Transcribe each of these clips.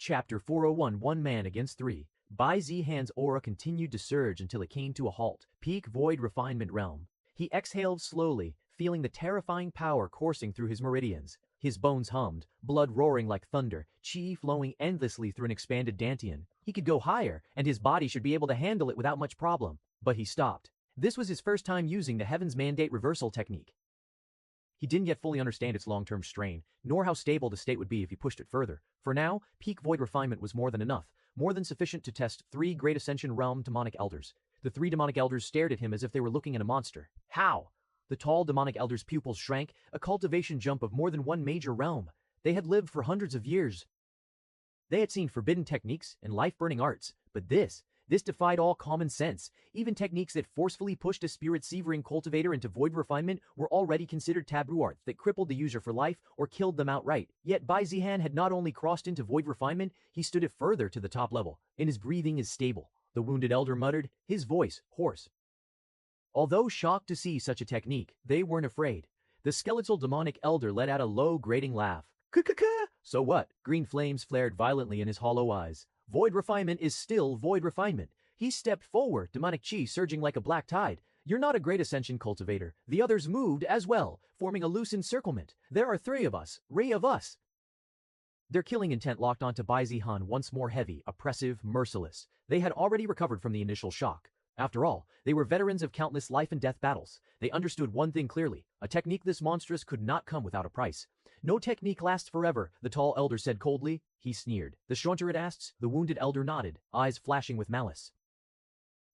Chapter 401 One Man Against Three. Bai Zihan's aura continued to surge until it came to a halt. Peak void refinement realm. He exhaled slowly, feeling the terrifying power coursing through his meridians. His bones hummed, blood roaring like thunder, chi flowing endlessly through an expanded dantian. He could go higher, and his body should be able to handle it without much problem. But he stopped. This was his first time using the Heaven's Mandate reversal technique. He didn't yet fully understand its long-term strain, nor how stable the state would be if he pushed it further. For now, peak void refinement was more than enough, more than sufficient to test 3 Great Ascension Realm demonic elders. The 3 demonic elders stared at him as if they were looking at a monster. How? The tall demonic elders' pupils shrank, a cultivation jump of more than 1 major realm. They had lived for hundreds of years. They had seen forbidden techniques and life-burning arts, but this defied all common sense. Even techniques that forcefully pushed a spirit-severing cultivator into void refinement were already considered taboo arts that crippled the user for life or killed them outright. Yet Bai Zihan had not only crossed into void refinement, he stood it further to the top level, and his breathing is stable. The wounded elder muttered, his voice hoarse. Although shocked to see such a technique, they weren't afraid. The skeletal demonic elder let out a low, grating laugh. K-k-k! So what? Green flames flared violently in his hollow eyes. Void refinement is still void refinement. He stepped forward, demonic chi surging like a black tide. You're not a great ascension cultivator. The others moved as well, forming a loose encirclement. There are 3 of us, Ray of us. Their killing intent locked onto Bai Zihan once more heavy, oppressive, merciless. They had already recovered from the initial shock. After all, they were veterans of countless life and death battles. They understood one thing clearly. A technique this monstrous could not come without a price. No technique lasts forever, the tall elder said coldly. He sneered. The Shronter it asks, the wounded elder nodded, eyes flashing with malice.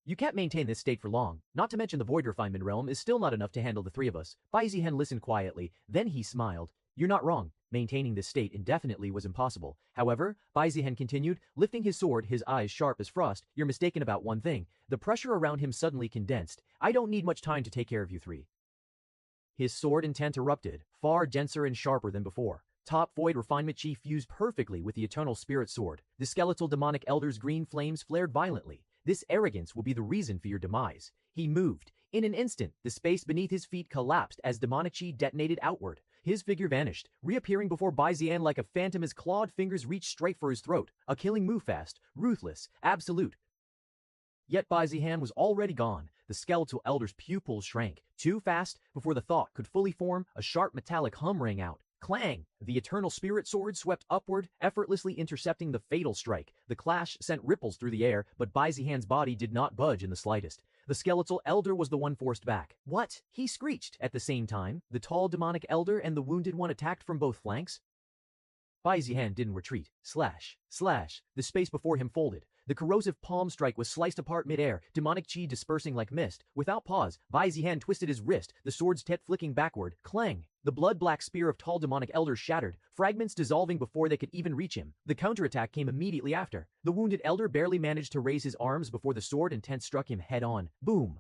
You can't maintain this state for long, not to mention the void refinement realm is still not enough to handle the 3 of us. Bai Zihan listened quietly, then he smiled. You're not wrong. Maintaining this state indefinitely was impossible. However, Bai Zihan continued, lifting his sword, his eyes sharp as frost. You're mistaken about one thing. The pressure around him suddenly condensed. I don't need much time to take care of you 3. His sword intent erupted, far denser and sharper than before. Top void refinement chi fused perfectly with the eternal spirit sword. The skeletal demonic elder's green flames flared violently. This arrogance will be the reason for your demise. He moved. In an instant, the space beneath his feet collapsed as demonic chi detonated outward. His figure vanished, reappearing before Bai Zihan like a phantom as clawed fingers reached straight for his throat. A killing move fast, ruthless, absolute. Yet Bai Zihan was already gone. The skeletal elder's pupils shrank. Too fast, before the thought could fully form, a sharp metallic hum rang out. Clang! The eternal spirit sword swept upward, effortlessly intercepting the fatal strike. The clash sent ripples through the air, but Bai Zihan's body did not budge in the slightest. The skeletal elder was the one forced back. What? He screeched. At the same time, the tall demonic elder and the wounded one attacked from both flanks. Bai Zihan didn't retreat. Slash, slash. The space before him folded. The corrosive palm strike was sliced apart mid-air, demonic chi dispersing like mist. Without pause, Bai Zihan twisted his wrist, the sword's tet flicking backward. Clang! The blood-black spear of tall demonic elder shattered, fragments dissolving before they could even reach him. The counterattack came immediately after. The wounded elder barely managed to raise his arms before the sword intent struck him head-on. Boom!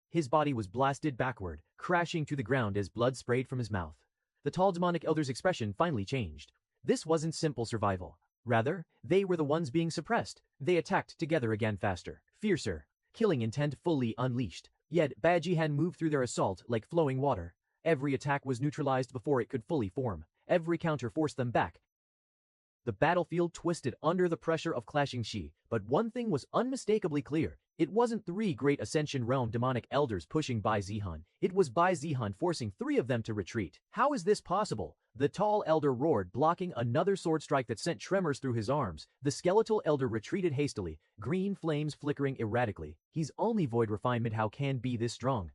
His body was blasted backward, crashing to the ground as blood sprayed from his mouth. The tall demonic elder's expression finally changed. This wasn't simple survival. Rather, they were the ones being suppressed. They attacked together again faster, fiercer, killing intent fully unleashed. Yet Bai Zihan moved through their assault like flowing water. Every attack was neutralized before it could fully form. Every counter forced them back. The battlefield twisted under the pressure of clashing chi, but one thing was unmistakably clear. It wasn't 3 Great Ascension Realm demonic elders pushing Bai Zihan. It was Bai Zihan forcing 3 of them to retreat. How is this possible? The tall elder roared, blocking another sword strike that sent tremors through his arms. The skeletal elder retreated hastily, green flames flickering erratically. He's only void refinement, how can be this strong?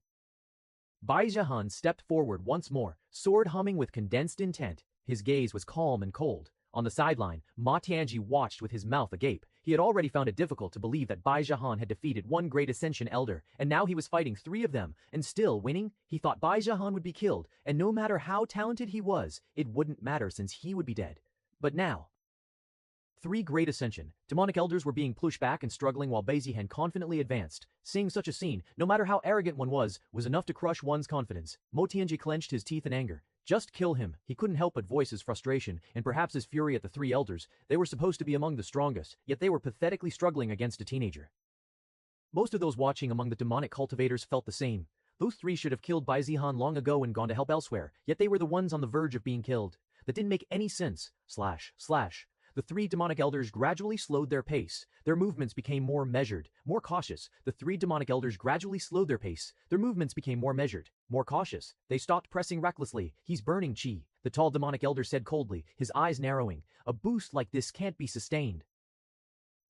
Bai Zihan stepped forward once more, sword humming with condensed intent. His gaze was calm and cold. On the sideline, Ma Tianji watched with his mouth agape. He had already found it difficult to believe that Bai Zihan had defeated 1 Great Ascension Elder, and now he was fighting 3 of them, and still winning. He thought Bai Zihan would be killed, and no matter how talented he was, it wouldn't matter since he would be dead. But now, 3 Great Ascension demonic elders were being pushed back and struggling while Bai Zihan confidently advanced. Seeing such a scene, no matter how arrogant one was enough to crush one's confidence. Mo Tianji clenched his teeth in anger. Just kill him. He couldn't help but voice his frustration, and perhaps his fury at the 3 elders. They were supposed to be among the strongest, yet they were pathetically struggling against a teenager. Most of those watching among the demonic cultivators felt the same. Those 3 should have killed Bai Zihan long ago and gone to help elsewhere, yet they were the ones on the verge of being killed. That didn't make any sense. Slash, slash. The three demonic elders gradually slowed their pace. Their movements became more measured, more cautious. The three demonic elders gradually slowed their pace. Their movements became more measured, more cautious. They stopped pressing recklessly. He's burning chi, the tall demonic elder said coldly, his eyes narrowing. A boost like this can't be sustained.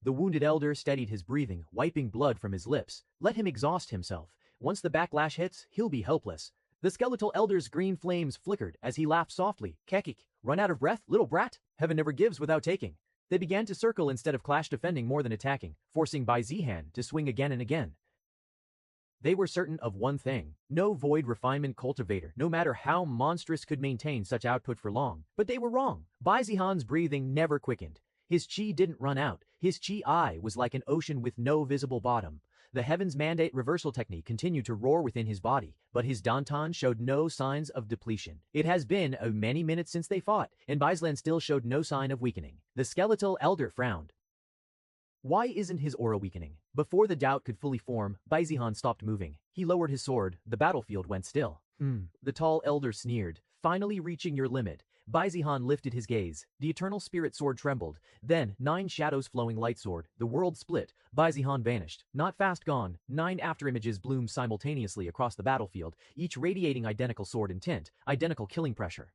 The wounded elder steadied his breathing, wiping blood from his lips. Let him exhaust himself. Once the backlash hits, he'll be helpless. The skeletal elder's green flames flickered as he laughed softly. Kekik, run out of breath, little brat? Heaven never gives without taking. They began to circle instead of clash, defending more than attacking, forcing Bai Zihan to swing again and again. They were certain of one thing. No void refinement cultivator, no matter how monstrous, could maintain such output for long. But they were wrong. Bai Zihan's breathing never quickened. His chi didn't run out. His chi eye was like an ocean with no visible bottom. The heavens mandate reversal technique continued to roar within his body, but his dantan showed no signs of depletion. It has been many minutes since they fought, and Baizlan still showed no sign of weakening. The skeletal elder frowned. Why isn't his aura weakening? Before the doubt could fully form, Baizihan stopped moving. He lowered his sword. The battlefield went still. The tall elder sneered. Finally reaching your limit. Baizihan lifted his gaze. The eternal spirit sword trembled. Then, 9 shadows flowing light sword. The world split. Baizihan vanished. Not fast gone. 9 afterimages bloomed simultaneously across the battlefield, each radiating identical sword intent, identical killing pressure.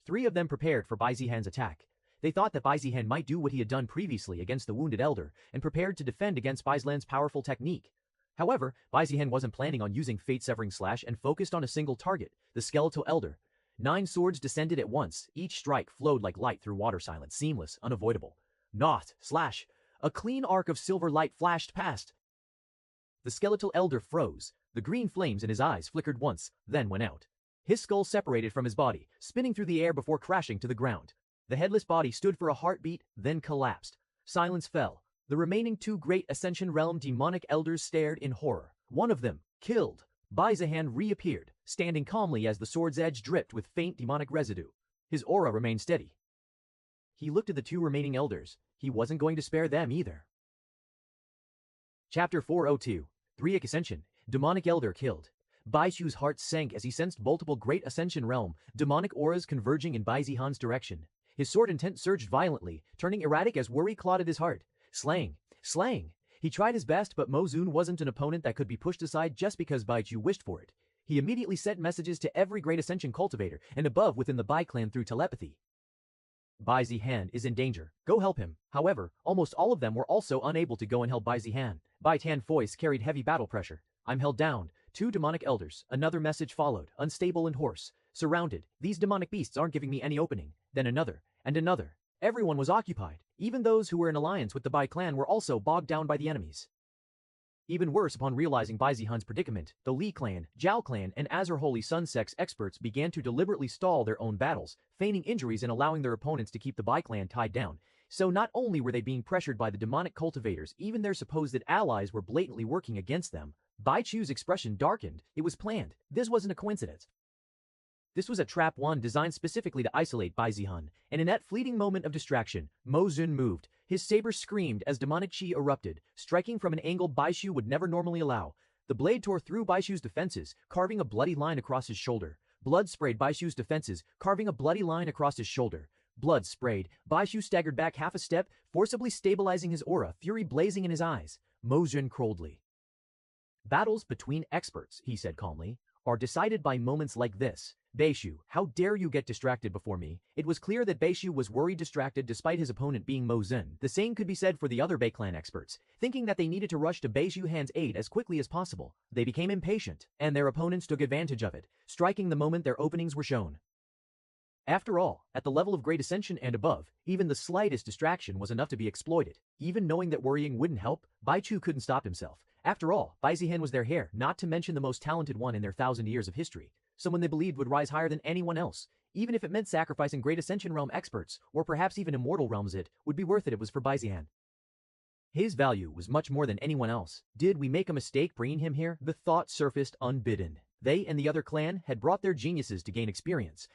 3 of them prepared for Baizihan's attack. They thought that Baizihan might do what he had done previously against the wounded elder, and prepared to defend against Baizlan's powerful technique. However, Baizihan wasn't planning on using fate-severing slash and focused on a single target, the skeletal elder. 9 swords descended at once. Each strike flowed like light through water, silent, seamless, unavoidable. Not slash. A clean arc of silver light flashed past. The skeletal elder froze. The green flames in his eyes flickered once, then went out. His skull separated from his body, spinning through the air before crashing to the ground. The headless body stood for a heartbeat, then collapsed. Silence fell. The remaining 2 great Ascension Realm demonic elders stared in horror. One of them, killed. Baizihan reappeared, standing calmly as the sword's edge dripped with faint demonic residue. His aura remained steady. He looked at the 2 remaining elders. He wasn't going to spare them either. Chapter 402. 3 Ascension. Demonic Elder killed. Baishu's heart sank as he sensed multiple great Ascension Realm, demonic auras converging in Baizihan's direction. His sword intent surged violently, turning erratic as worry clotted his heart. Slaying. Slaying. He tried his best, but Mozun wasn't an opponent that could be pushed aside just because Baichu wished for it. He immediately sent messages to every great Ascension cultivator and above within the Bai clan through telepathy. Baizihan is in danger. Go help him. However, almost all of them were also unable to go and help Baizihan. Bai Tan's voice carried heavy battle pressure. I'm held down. 2 demonic elders. Another message followed, unstable and hoarse. Surrounded. These demonic beasts aren't giving me any opening. Then another. And another. Everyone was occupied. Even those who were in alliance with the Bai clan were also bogged down by the enemies. Even worse, upon realizing Baizihan's predicament, the Li clan, Zhao clan, and Azur Holy Sun sect's experts began to deliberately stall their own battles, feigning injuries and allowing their opponents to keep the Bai clan tied down. So not only were they being pressured by the demonic cultivators, even their supposed allies were blatantly working against them. Baichu's expression darkened. It was planned. This wasn't a coincidence. This was a trap one designed specifically to isolate Baizihan, and in that fleeting moment of distraction, Mozun moved. His saber screamed as demonic chi erupted, striking from an angle Baishu would never normally allow. The blade tore through Baishu's defenses, carving a bloody line across his shoulder. Blood sprayed Baishu's defenses, carving a bloody line across his shoulder. Blood sprayed. Baishu staggered back half a step, forcibly stabilizing his aura, fury blazing in his eyes. Mozun coldly. Battles between experts, he said calmly, are decided by moments like this. Baishu, how dare you get distracted before me? It was clear that Baishu was worried distracted despite his opponent being Mozun. The same could be said for the other Bai clan experts. Thinking that they needed to rush to Baishu Han's aid as quickly as possible, they became impatient, and their opponents took advantage of it, striking the moment their openings were shown. After all, at the level of Great Ascension and above, even the slightest distraction was enough to be exploited. Even knowing that worrying wouldn't help, Baichu couldn't stop himself. After all, Baizihan was their heir, not to mention the most talented one in their 1,000 years of history. Someone they believed would rise higher than anyone else. Even if it meant sacrificing Great Ascension Realm experts, or perhaps even Immortal Realms, it would be worth it was for Baizihan. His value was much more than anyone else. Did we make a mistake bringing him here? The thought surfaced unbidden. They and the other clan had brought their geniuses to gain experience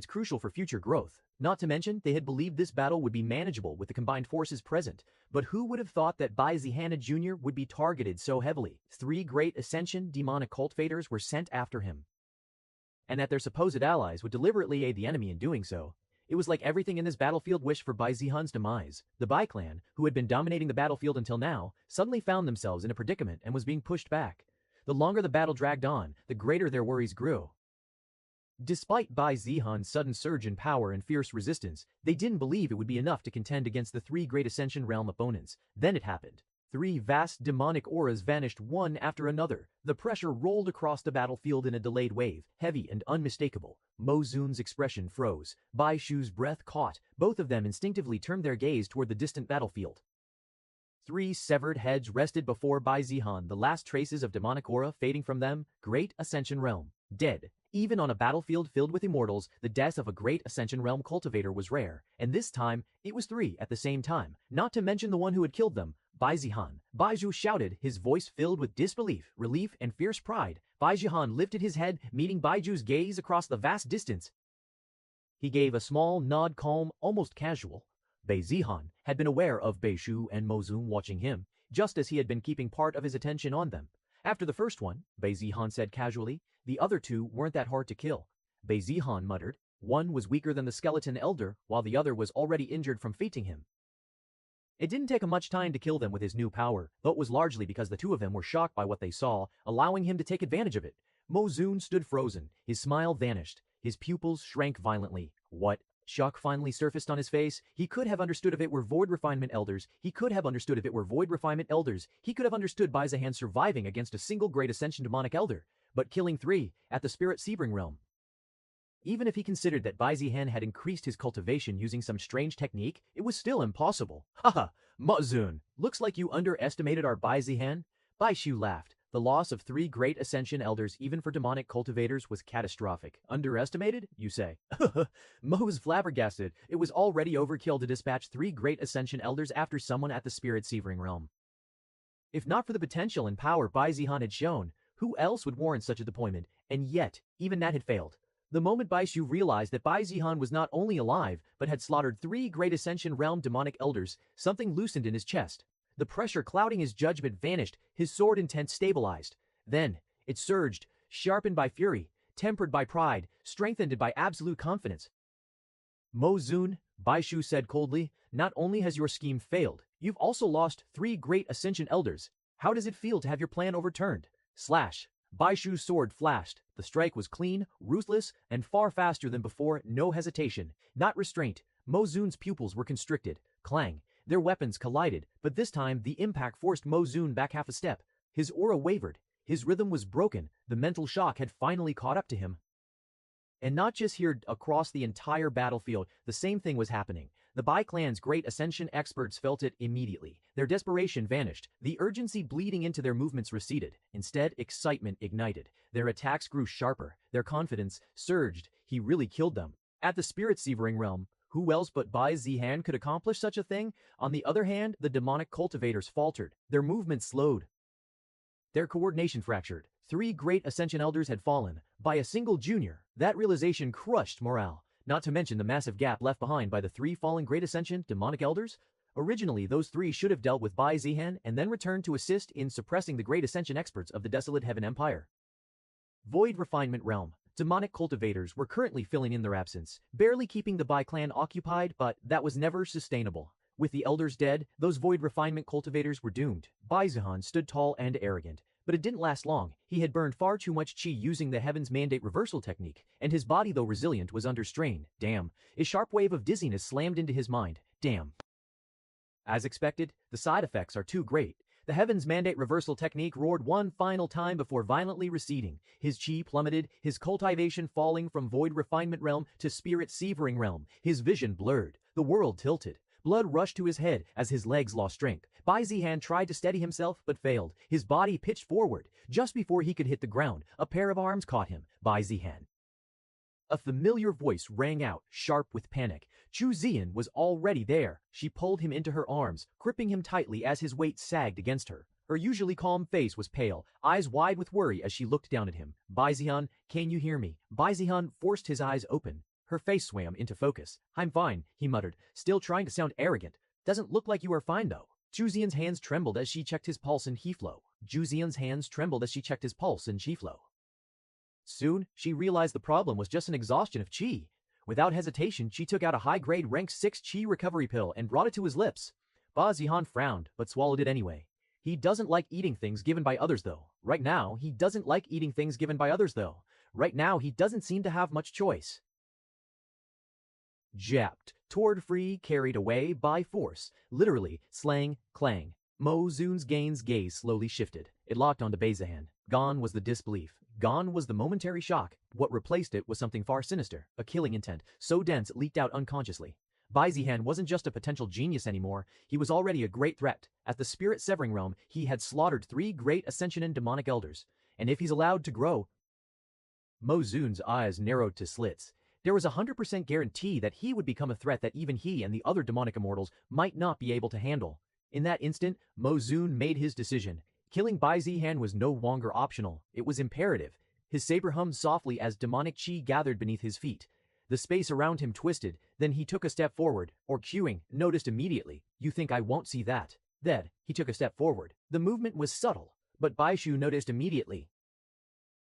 crucial for future growth. Not to mention, they had believed this battle would be manageable with the combined forces present. But who would have thought that Baizihan Jr. would be targeted so heavily? 3 great Ascension demonic cultivators were sent after him. And that their supposed allies would deliberately aid the enemy in doing so. It was like everything in this battlefield wished for Bai Zihan's demise. The Bai clan, who had been dominating the battlefield until now, suddenly found themselves in a predicament and was being pushed back. The longer the battle dragged on, the greater their worries grew. Despite Bai Zihan's sudden surge in power and fierce resistance, they didn't believe it would be enough to contend against the three great Ascension Realm opponents. Then it happened. Three vast demonic auras vanished one after another. The pressure rolled across the battlefield in a delayed wave, heavy and unmistakable. Mo Zun's expression froze. Bai Shu's breath caught. Both of them instinctively turned their gaze toward the distant battlefield. Three severed heads rested before Bai Zihan, the last traces of demonic aura fading from them. Great Ascension Realm. Dead. Even on a battlefield filled with immortals, the death of a great Ascension Realm cultivator was rare, and this time, it was three at the same time, not to mention the one who had killed them, Bai Zihan. Bai Zhu shouted, his voice filled with disbelief, relief, and fierce pride. Bai Zihan lifted his head, meeting Bai Zhu's gaze across the vast distance. He gave a small nod, calm, almost casual. Bai Zihan had been aware of Bai Shu and Mo Zun watching him, just as he had been keeping part of his attention on them. After the first one, Bai Zihan said casually, the other two weren't that hard to kill. Bai Zihan muttered, one was weaker than the skeleton elder, while the other was already injured from fainting him. It didn't take much time to kill them with his new power, though it was largely because the two of them were shocked by what they saw, allowing him to take advantage of it. Mo Zun stood frozen, his smile vanished, his pupils shrank violently. What? Shock finally surfaced on his face. He could have understood if it were Void Refinement Elders. He could have understood if it were Void Refinement Elders. He could have understood Bai Zihan surviving against a single Great Ascension Demonic Elder, but killing three at the Spirit Sebring Realm. Even if he considered that Bai Zihan had increased his cultivation using some strange technique, it was still impossible. Haha, Mo Zun, looks like you underestimated our Bai Zihan. Bai Shu laughed. The loss of three great Ascension Elders, even for demonic cultivators, was catastrophic. Underestimated, you say? Mo was flabbergasted. It was already overkill to dispatch three great Ascension Elders after someone at the Spirit Sebring Realm. If not for the potential and power Bai Zihan had shown, who else would warrant such a deployment? And yet, even that had failed. The moment Bai Shu realized that Bai Zihan was not only alive, but had slaughtered three great Ascension Realm demonic elders, something loosened in his chest. The pressure clouding his judgment vanished, his sword intent stabilized. Then, it surged, sharpened by fury, tempered by pride, strengthened by absolute confidence. Mo Zun, Bai Shu said coldly, not only has your scheme failed, you've also lost three great Ascension Elders. How does it feel to have your plan overturned? Slash. Bai Shu's sword flashed. The strike was clean, ruthless, and far faster than before. No hesitation, not restraint. Mo Zun's pupils were constricted. Clang. Their weapons collided, but this time the impact forced Mo Zun back half a step. His aura wavered. His rhythm was broken. The mental shock had finally caught up to him. And not just here, across the entire battlefield, the same thing was happening. The Bai clan's great Ascension experts felt it immediately. Their desperation vanished. The urgency bleeding into their movements receded. Instead, excitement ignited. Their attacks grew sharper. Their confidence surged. He really killed them. At the Spirit Sebring Realm, who else but Bai Zihan could accomplish such a thing? On the other hand, the demonic cultivators faltered. Their movements slowed. Their coordination fractured. Three great Ascension Elders had fallen by a single junior. That realization crushed morale, not to mention the massive gap left behind by the three fallen great Ascension demonic elders. Originally, those three should have dealt with Bai Zihan and then returned to assist in suppressing the great Ascension experts of the Desolate Heaven Empire. Void Refinement Realm. Demonic cultivators were currently filling in their absence, barely keeping the Bai clan occupied, but that was never sustainable. With the elders dead, those Void Refinement cultivators were doomed. Bai Zihan stood tall and arrogant, but it didn't last long. He had burned far too much chi using the Heaven's Mandate reversal technique, and his body, though resilient, was under strain. Damn. A sharp wave of dizziness slammed into his mind. Damn. As expected, the side effects are too great. The Heaven's Mandate reversal technique roared one final time before violently receding. His chi plummeted, his cultivation falling from Void Refinement Realm to Spirit Sebring Realm. His vision blurred. The world tilted. Blood rushed to his head as his legs lost strength. Bai Zihan tried to steady himself but failed. His body pitched forward. Just before he could hit the ground, a pair of arms caught him. Bai Zihan. A familiar voice rang out, sharp with panic. Chu Zian was already there. She pulled him into her arms, gripping him tightly as his weight sagged against her. Her usually calm face was pale, eyes wide with worry as she looked down at him. Bai Zihan, can you hear me? Bai Zihan forced his eyes open. Her face swam into focus. I'm fine, he muttered, still trying to sound arrogant. Doesn't look like you are fine, though. Chu Zian's hands trembled as she checked his pulse and chi flow. Chu Zian's hands trembled as she checked his pulse and chi flow. Soon, she realized the problem was just an exhaustion of chi. Without hesitation, she took out a high-grade rank 6 Qi recovery pill and brought it to his lips. Ba Zihan frowned, but swallowed it anyway. He doesn't like eating things given by others though. Right now, he doesn't like eating things given by others though. Right now, he doesn't seem to have much choice. Japped, toward free, carried away by force. Literally, slang, clang. Mo Zun's gaze slowly shifted. It locked onto Ba Zihan. Gone was the disbelief. Gone was the momentary shock. What replaced it was something far sinister, a killing intent, so dense it leaked out unconsciously. Ba Zihan wasn't just a potential genius anymore, he was already a great threat. At the spirit-severing realm, he had slaughtered 3 great Ascensionen demonic elders. And if he's allowed to grow... Mo Zun's eyes narrowed to slits. There was a 100% guarantee that he would become a threat that even he and the other demonic immortals might not be able to handle. In that instant, Mo Zun made his decision. Killing Ba Zihan was no longer optional, it was imperative. His saber hummed softly as demonic chi gathered beneath his feet. The space around him twisted, then he took a step forward, or Qing noticed immediately. You think I won't see that? Then, he took a step forward. The movement was subtle, but Bai Shu noticed immediately.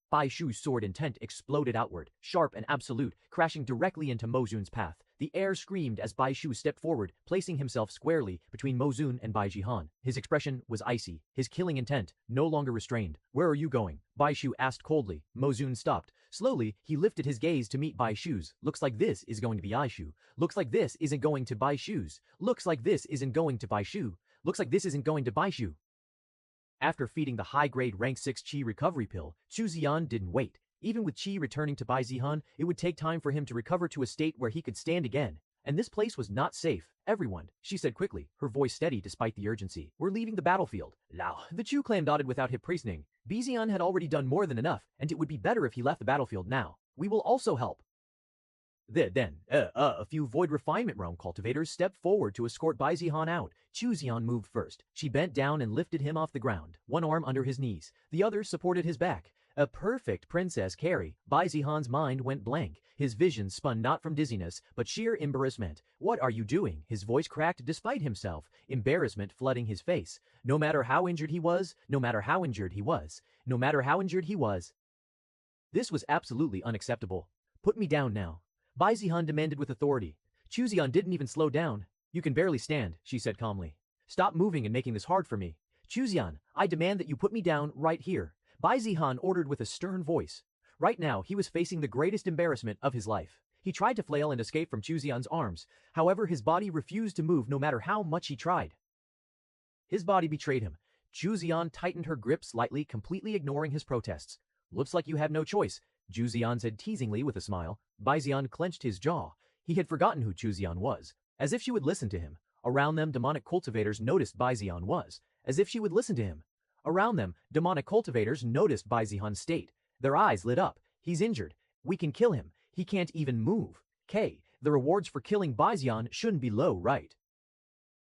Bai Shu's sword intent exploded outward, sharp and absolute, crashing directly into Mo Zun's path. The air screamed as Bai Shu stepped forward, placing himself squarely between Mo Zun and Ba Zihan. His expression was icy, his killing intent no longer restrained. Where are you going? Bai Shu asked coldly. Mo Zun stopped. Slowly, he lifted his gaze to meet Bai Shu's. Looks like this is going to be Bai Shu. Looks like this isn't going to Bai Shu's. Looks like this isn't going to Bai Shu. Looks like this isn't going to Bai Shu. After feeding the high-grade rank 6 Qi recovery pill, Chu Ziyan didn't wait. Even with Qi returning to Ba Zihan, it would take time for him to recover to a state where he could stand again. And this place was not safe. Everyone, she said quickly, her voice steady despite the urgency. We're leaving the battlefield. Lao. The Chu clan nodded without hip reasoning. Ba Zihan had already done more than enough, and it would be better if he left the battlefield now. We will also help. A few Void Refinement Realm cultivators stepped forward to escort Ba Zihan out. Chu Ziyan moved first. She bent down and lifted him off the ground, one arm under his knees. The other supported his back. A perfect princess carry. Ba Zihan's mind went blank. His vision spun not from dizziness, but sheer embarrassment. What are you doing? His voice cracked despite himself, embarrassment flooding his face. No matter how injured he was, no matter how injured he was, no matter how injured he was. This was absolutely unacceptable. Put me down now. Ba Zihan demanded with authority. Chu Ziyan didn't even slow down. You can barely stand, she said calmly. Stop moving and making this hard for me. Chu Ziyan, I demand that you put me down right here. Ba Zihan ordered with a stern voice. Right now, he was facing the greatest embarrassment of his life. He tried to flail and escape from Chu Ziyan's arms. However, his body refused to move no matter how much he tried. His body betrayed him. Chu Ziyan tightened her grip slightly, completely ignoring his protests. Looks like you have no choice, Chu Ziyan said teasingly with a smile. Ba Zihan clenched his jaw. He had forgotten who Chu Ziyan was. As if she would listen to him. Around them, demonic cultivators noticed Ba Zihan was. As if she would listen to him. Around them, demonic cultivators noticed Ba Zihan's state. Their eyes lit up. He's injured. We can kill him. He can't even move. The rewards for killing Ba Zihan shouldn't be low, right?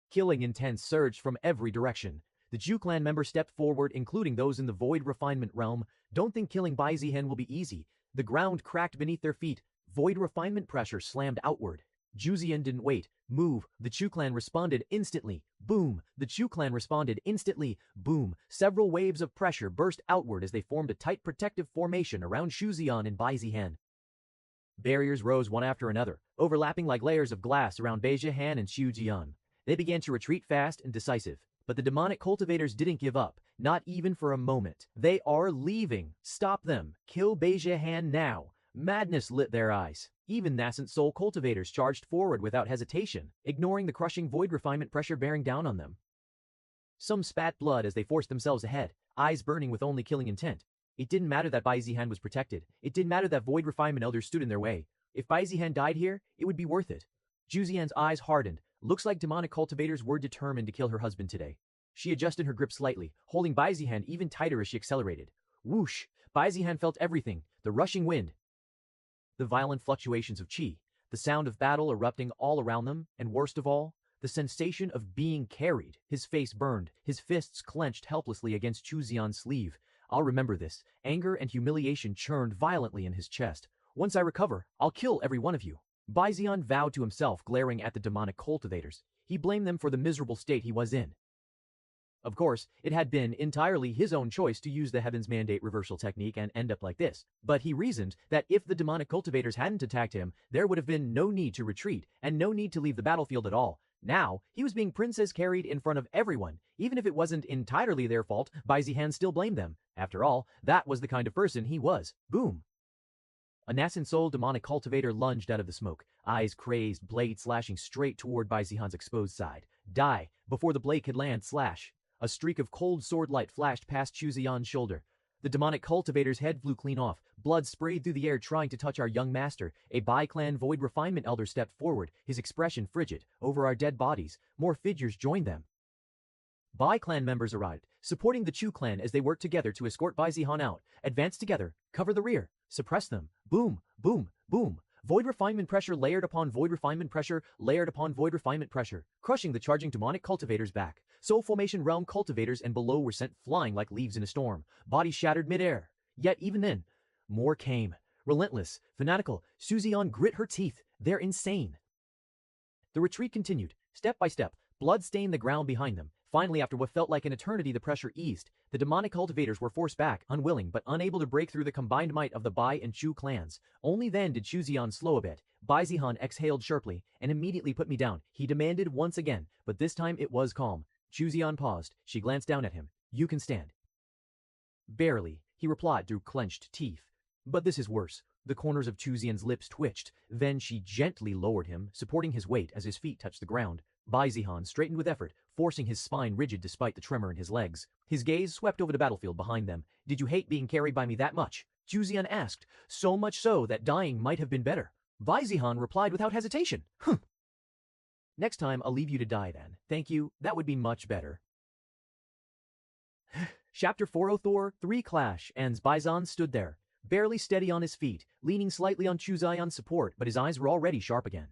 Killing intent surged from every direction. The Zhu clan members stepped forward, including those in the Void Refinement realm. Don't think killing Ba Zihan will be easy. The ground cracked beneath their feet. Void Refinement pressure slammed outward. Zhu Ziyan didn't wait. Move. The Chu clan responded instantly. Boom. The Chu clan responded instantly. Boom. Several waves of pressure burst outward as they formed a tight protective formation around Chu Ziyan and Ba Zihan. Barriers rose one after another, overlapping like layers of glass around Ba Zihan and Chu Ziyan. They began to retreat fast and decisive. But the demonic cultivators didn't give up, not even for a moment. They are leaving. Stop them. Kill Ba Zihan now. Madness lit their eyes. Even nascent soul cultivators charged forward without hesitation, ignoring the crushing void refinement pressure bearing down on them. Some spat blood as they forced themselves ahead, eyes burning with only killing intent. It didn't matter that Ba Zihan was protected. It didn't matter that void refinement elders stood in their way. If Ba Zihan died here, it would be worth it. Zhu Ziyan's eyes hardened. Looks like demonic cultivators were determined to kill her husband today. She adjusted her grip slightly, holding Ba Zihan even tighter as she accelerated. Whoosh! Ba Zihan felt everything, the rushing wind, the violent fluctuations of qi, the sound of battle erupting all around them, and worst of all, the sensation of being carried. His face burned, his fists clenched helplessly against Chu Ziyan's sleeve. I'll remember this. Anger and humiliation churned violently in his chest. Once I recover, I'll kill every one of you. Ba Zihan vowed to himself, glaring at the demonic cultivators. He blamed them for the miserable state he was in. Of course, it had been entirely his own choice to use the Heaven's Mandate reversal technique and end up like this, but he reasoned that if the demonic cultivators hadn't attacked him, there would have been no need to retreat and no need to leave the battlefield at all. Now, he was being princess carried in front of everyone. Even if it wasn't entirely their fault, Bai Zihan still blamed them. After all, that was the kind of person he was. Boom. A nascent soul demonic cultivator lunged out of the smoke, eyes crazed, blade slashing straight toward Bai Zihan's exposed side. Die! Before the blade could land, slash! A streak of cold sword light flashed past Chu Ziyan's shoulder. The demonic cultivator's head flew clean off. Blood sprayed through the air trying to touch our young master. A Bai clan void refinement elder stepped forward, his expression frigid. Over our dead bodies, more figures joined them. Bai clan members arrived, supporting the Chu clan as they worked together to escort Bai Zihan out. Advance together, cover the rear, suppress them. Boom, boom, boom. Void refinement pressure layered upon void refinement pressure, layered upon void refinement pressure, crushing the charging demonic cultivators back. Soul formation realm cultivators and below were sent flying like leaves in a storm, bodies shattered midair. Yet even then, more came. Relentless, fanatical, Su Ziyan grit her teeth. They're insane. The retreat continued, step by step. Blood stained the ground behind them. Finally, after what felt like an eternity, the pressure eased. The demonic cultivators were forced back, unwilling but unable to break through the combined might of the Bai and Chu clans. Only then did Chu Ziyan slow a bit. Bai Zihan exhaled sharply and immediately put me down. He demanded once again, but this time it was calm. Chu Ziyan paused. She glanced down at him. You can stand. Barely, he replied through clenched teeth. But this is worse. The corners of Chu Ziyan's lips twitched. Then she gently lowered him, supporting his weight as his feet touched the ground. Bai Zihan straightened with effort, forcing his spine rigid despite the tremor in his legs. His gaze swept over the battlefield behind them. Did you hate being carried by me that much? Chu Ziyan asked, so much so that dying might have been better. Bai Zihan replied without hesitation. Next time I'll leave you to die then. Thank you, that would be much better. Chapter 4 3 Clash ends. Bai Zihan stood there, barely steady on his feet, leaning slightly on Chu Ziyan's support, but his eyes were already sharp again.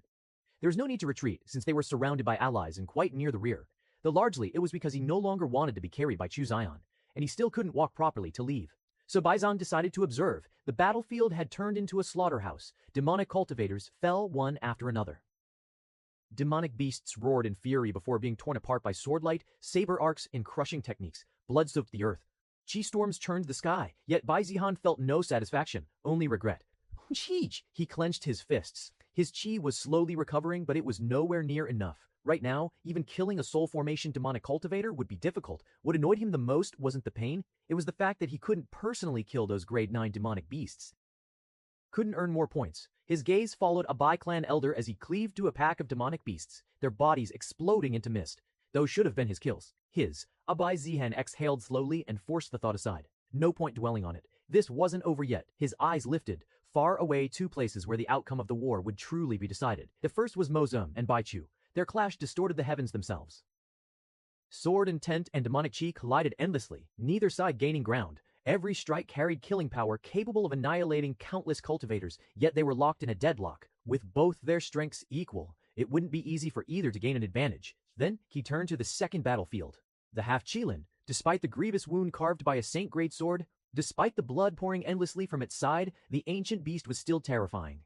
There was no need to retreat, since they were surrounded by allies and quite near the rear, though largely it was because he no longer wanted to be carried by Chu Ziyan, and he still couldn't walk properly to leave. So Bai Zihan decided to observe. The battlefield had turned into a slaughterhouse. Demonic cultivators fell one after another. Demonic beasts roared in fury before being torn apart by swordlight, saber arcs, and crushing techniques. Blood soaked the earth. Chi storms churned the sky, yet Bai Zihan felt no satisfaction, only regret. Cheech! He clenched his fists. His chi was slowly recovering, but it was nowhere near enough. Right now, even killing a soul formation demonic cultivator would be difficult. What annoyed him the most wasn't the pain, it was the fact that he couldn't personally kill those grade 9 demonic beasts. Couldn't earn more points. His gaze followed a Bai clan elder as he cleaved to a pack of demonic beasts, their bodies exploding into mist. Those should have been his kills. A Bai Zihan exhaled slowly and forced the thought aside. No point dwelling on it. This wasn't over yet. His eyes lifted. Far away, 2 places where the outcome of the war would truly be decided. The first was Mozum and Bai Chu. Their clash distorted the heavens themselves. Sword intent and demonic chi collided endlessly, neither side gaining ground. Every strike carried killing power capable of annihilating countless cultivators, yet they were locked in a deadlock. With both their strengths equal, it wouldn't be easy for either to gain an advantage. Then he turned to the second battlefield. The half-Qilin, despite the grievous wound carved by a saint-grade sword, despite the blood pouring endlessly from its side, the ancient beast was still terrifying.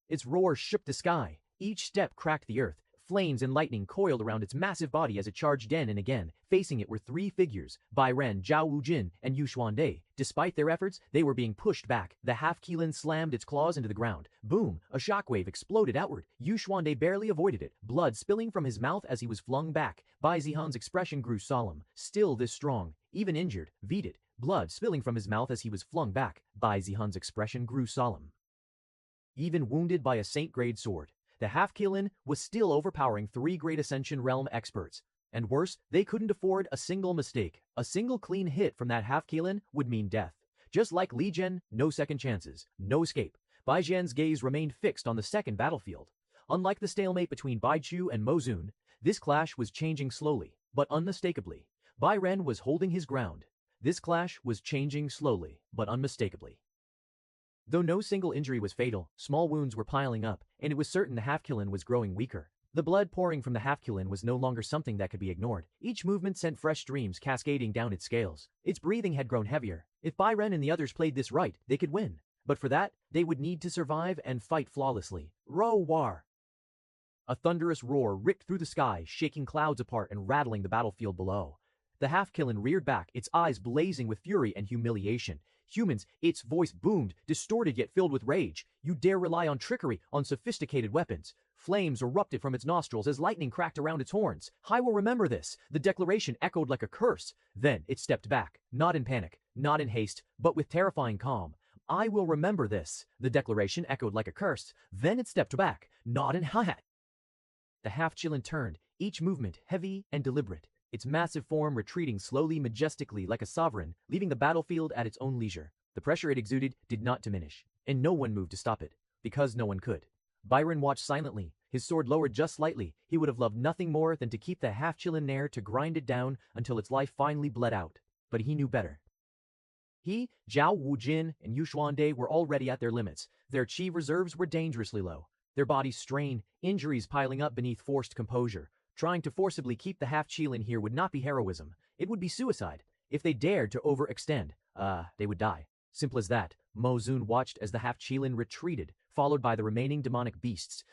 Its roar shook the sky. Each step cracked the earth. Flames and lightning coiled around its massive body as it charged again and again. Facing it were 3 figures, Bai Ren, Zhao Wujin, and Yu Xuande. Despite their efforts, they were being pushed back. The half-Qilin slammed its claws into the ground. Boom! A shockwave exploded outward. Yu Xuande barely avoided it, blood spilling from his mouth as he was flung back. Bai Zihan's expression grew solemn. Still this strong, even injured, Veeded. Blood spilling from his mouth as he was flung back. Bai Zihan's expression grew solemn. Even wounded by a saint-grade sword, the half-Qilin was still overpowering 3 Great Ascension Realm experts. And worse, they couldn't afford a single mistake. A single clean hit from that half-Qilin would mean death. Just like Li Jian, no second chances, no escape. Bai Jian's gaze remained fixed on the second battlefield. Unlike the stalemate between Bai Chu and Mo Zun, this clash was changing slowly, but unmistakably. Bai Ren was holding his ground. This clash was changing slowly, but unmistakably. Though no single injury was fatal, small wounds were piling up, and it was certain the half-Qilin was growing weaker. The blood pouring from the half-Qilin was no longer something that could be ignored. Each movement sent fresh streams cascading down its scales. Its breathing had grown heavier. If Bai Ren and the others played this right, they could win. But for that, they would need to survive and fight flawlessly. War! A thunderous roar ripped through the sky, shaking clouds apart and rattling the battlefield below. The half-Qilin reared back, its eyes blazing with fury and humiliation. Humans, its voice boomed, distorted yet filled with rage. You dare rely on trickery, on sophisticated weapons. Flames erupted from its nostrils as lightning cracked around its horns. I will remember this. The declaration echoed like a curse. Then it stepped back, not in panic, not in haste, but with terrifying calm. I will remember this. The declaration echoed like a curse. Then it stepped back, not in hi-hat. The half-Qilin turned, each movement heavy and deliberate, its massive form retreating slowly, majestically like a sovereign, leaving the battlefield at its own leisure. The pressure it exuded did not diminish, and no one moved to stop it, because no one could. Byron watched silently, his sword lowered just slightly. He would have loved nothing more than to keep the half-Qilin there, to grind it down until its life finally bled out. But he knew better. He, Zhao Wujin, and Yu Xuande were already at their limits. Their chi reserves were dangerously low. Their bodies strained, injuries piling up beneath forced composure. Trying to forcibly keep the half-Qilin here would not be heroism. It would be suicide. If they dared to overextend, they would die. Simple as that. Mo Zun watched as the half-Qilin retreated, followed by the remaining demonic beasts.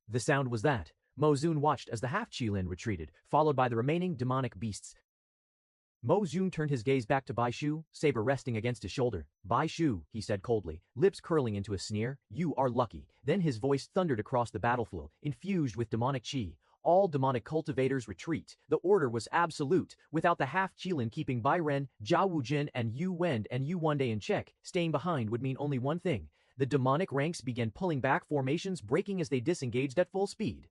The sound was that. Mo Zun watched as the half-Qilin retreated, followed by the remaining demonic beasts. Mo Zun turned his gaze back to Bai Shu, saber resting against his shoulder. Bai Shu, he said coldly, lips curling into a sneer, you are lucky. Then his voice thundered across the battlefield, infused with demonic chi. All demonic cultivators retreat. The order was absolute. Without the half-Qilin keeping Bai Ren, Zhao Wujin, and Yu Wend and Yu Wande in check, staying behind would mean only one thing. The demonic ranks began pulling back, formations breaking as they disengaged at full speed.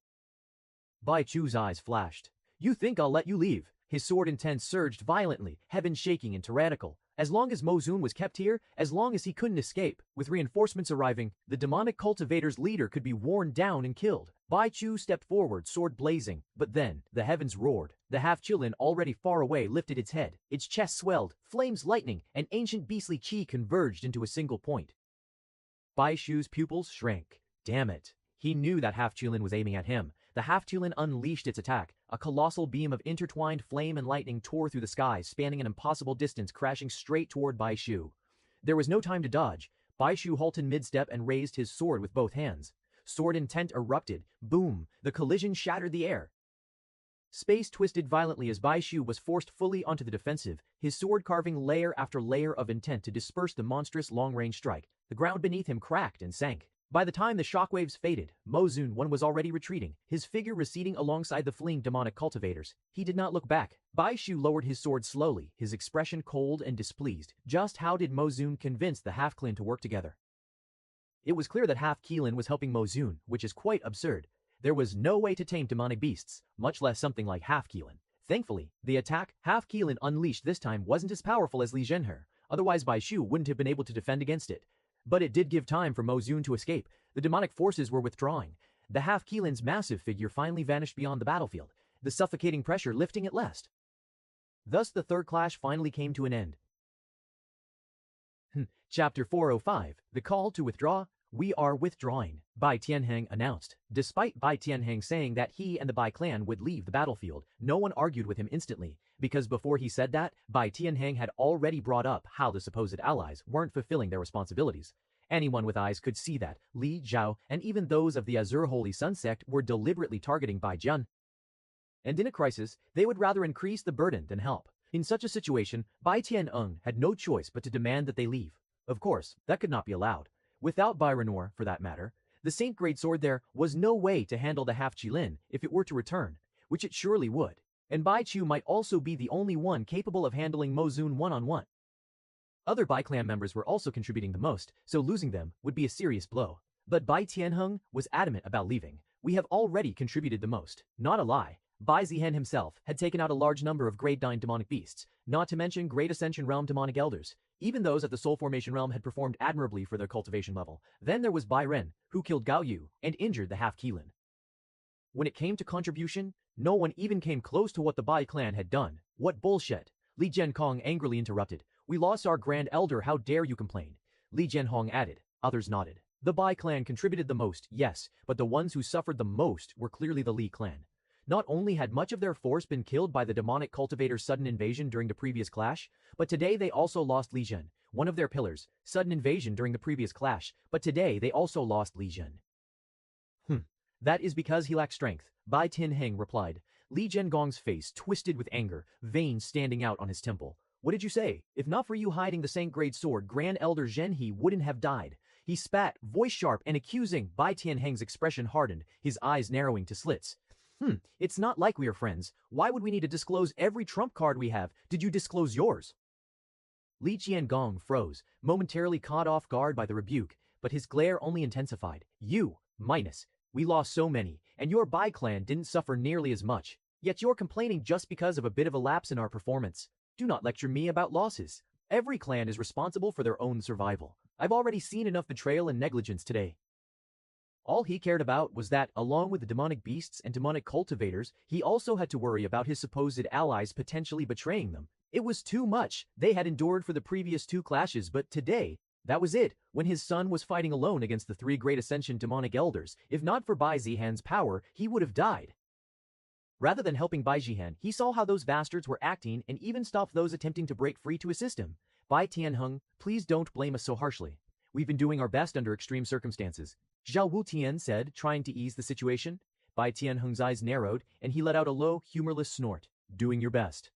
Bai Chu's eyes flashed. You think I'll let you leave? His sword intent surged violently, heaven shaking and tyrannical. As long as Mo Zun was kept here, as long as he couldn't escape, with reinforcements arriving, the demonic cultivator's leader could be worn down and killed. Bai Chu stepped forward, sword blazing, but then, the heavens roared. The half-Qilin, already far away, lifted its head. Its chest swelled, flames lightning, and ancient beastly chi converged into a single point. Bai Shu's pupils shrank. Damn it. He knew that half-Qilin was aiming at him. The half-Qilin unleashed its attack. A colossal beam of intertwined flame and lightning tore through the sky, spanning an impossible distance, crashing straight toward Bai Shu. There was no time to dodge. Bai Shu halted mid-step and raised his sword with both hands. Sword intent erupted. Boom! The collision shattered the air. Space twisted violently as Bai Shu was forced fully onto the defensive, his sword carving layer after layer of intent to disperse the monstrous long-range strike. The ground beneath him cracked and sank. By the time the shockwaves faded, Mo Zun was already retreating, his figure receding alongside the fleeing demonic cultivators. He did not look back. Bai Shu lowered his sword slowly, his expression cold and displeased. Just how did Mo Zun convince the half-Qilin to work together? It was clear that half-Qilin was helping Mo Zun, which is quite absurd. There was no way to tame demonic beasts, much less something like half-Qilin. Thankfully, the attack half-Qilin unleashed this time wasn't as powerful as Li Zhenhe, otherwise Bai Shu wouldn't have been able to defend against it. But it did give time for Mo Zun to escape. The demonic forces were withdrawing. The half-Qilin's massive figure finally vanished beyond the battlefield, the suffocating pressure lifting at last. Thus the third clash finally came to an end. Chapter 405, The Call to Withdraw. We are withdrawing, Bai Tianheng announced. Despite Bai Tianheng saying that he and the Bai clan would leave the battlefield, no one argued with him instantly, because before he said that, Bai Tianheng had already brought up how the supposed allies weren't fulfilling their responsibilities. Anyone with eyes could see that Li Zhao and even those of the Azure Holy Sun sect were deliberately targeting Bai Jian. And in a crisis, they would rather increase the burden than help. In such a situation, Bai Tianheng had no choice but to demand that they leave. Of course, that could not be allowed. Without Bai Renor, for that matter, the Saint Great Sword there was no way to handle the half-Qilin if it were to return, which it surely would. And Bai Chu might also be the only one capable of handling Mo Zun one-on-one. Other Bai clan members were also contributing the most, so losing them would be a serious blow. But Bai Tianheng was adamant about leaving. We have already contributed the most. Not a lie. Bai Zihen himself had taken out a large number of grade 9 demonic beasts, not to mention Great Ascension Realm demonic elders. Even those at the Soul Formation Realm had performed admirably for their cultivation level. Then there was Bai Ren, who killed Gao Yu and injured the half-Qilin. When it came to contribution, no one even came close to what the Bai clan had done. What bullshit! Li Jiankong angrily interrupted. We lost our Grand Elder, how dare you complain? Li Jianhong added. Others nodded. The Bai clan contributed the most, yes, but the ones who suffered the most were clearly the Li clan. Not only had much of their force been killed by the demonic cultivator's sudden invasion during the previous clash, but today they also lost Li Zhen, one of their pillars. Sudden invasion during the previous clash, but today they also lost Li Zhen. That is because he lacked strength, Bai Tianheng replied. Li Jiangong's face twisted with anger, veins standing out on his temple. What did you say? If not for you hiding the Saint-Grade sword, Grand Elder Zhen He wouldn't have died. He spat, voice sharp and accusing. Bai Tianheng's expression hardened, his eyes narrowing to slits. It's not like we are friends. Why would we need to disclose every trump card we have? Did you disclose yours? Li Jiangong froze, momentarily caught off guard by the rebuke, but his glare only intensified. You, minus. We lost so many, and your Bai clan didn't suffer nearly as much. Yet you're complaining just because of a bit of a lapse in our performance. Do not lecture me about losses. Every clan is responsible for their own survival. I've already seen enough betrayal and negligence today. All he cared about was that, along with the demonic beasts and demonic cultivators, he also had to worry about his supposed allies potentially betraying them. It was too much. They had endured for the previous 2 clashes, but today, that was it, when his son was fighting alone against the 3 Great Ascension demonic elders. If not for Bai Zihan's power, he would have died. Rather than helping Bai Zihan, he saw how those bastards were acting and even stopped those attempting to break free to assist him. Bai Tianheng, please don't blame us so harshly. We've been doing our best under extreme circumstances. Zhao Wutian said, trying to ease the situation. Bai Tianheng's eyes narrowed, and he let out a low, humorless snort. Doing your best.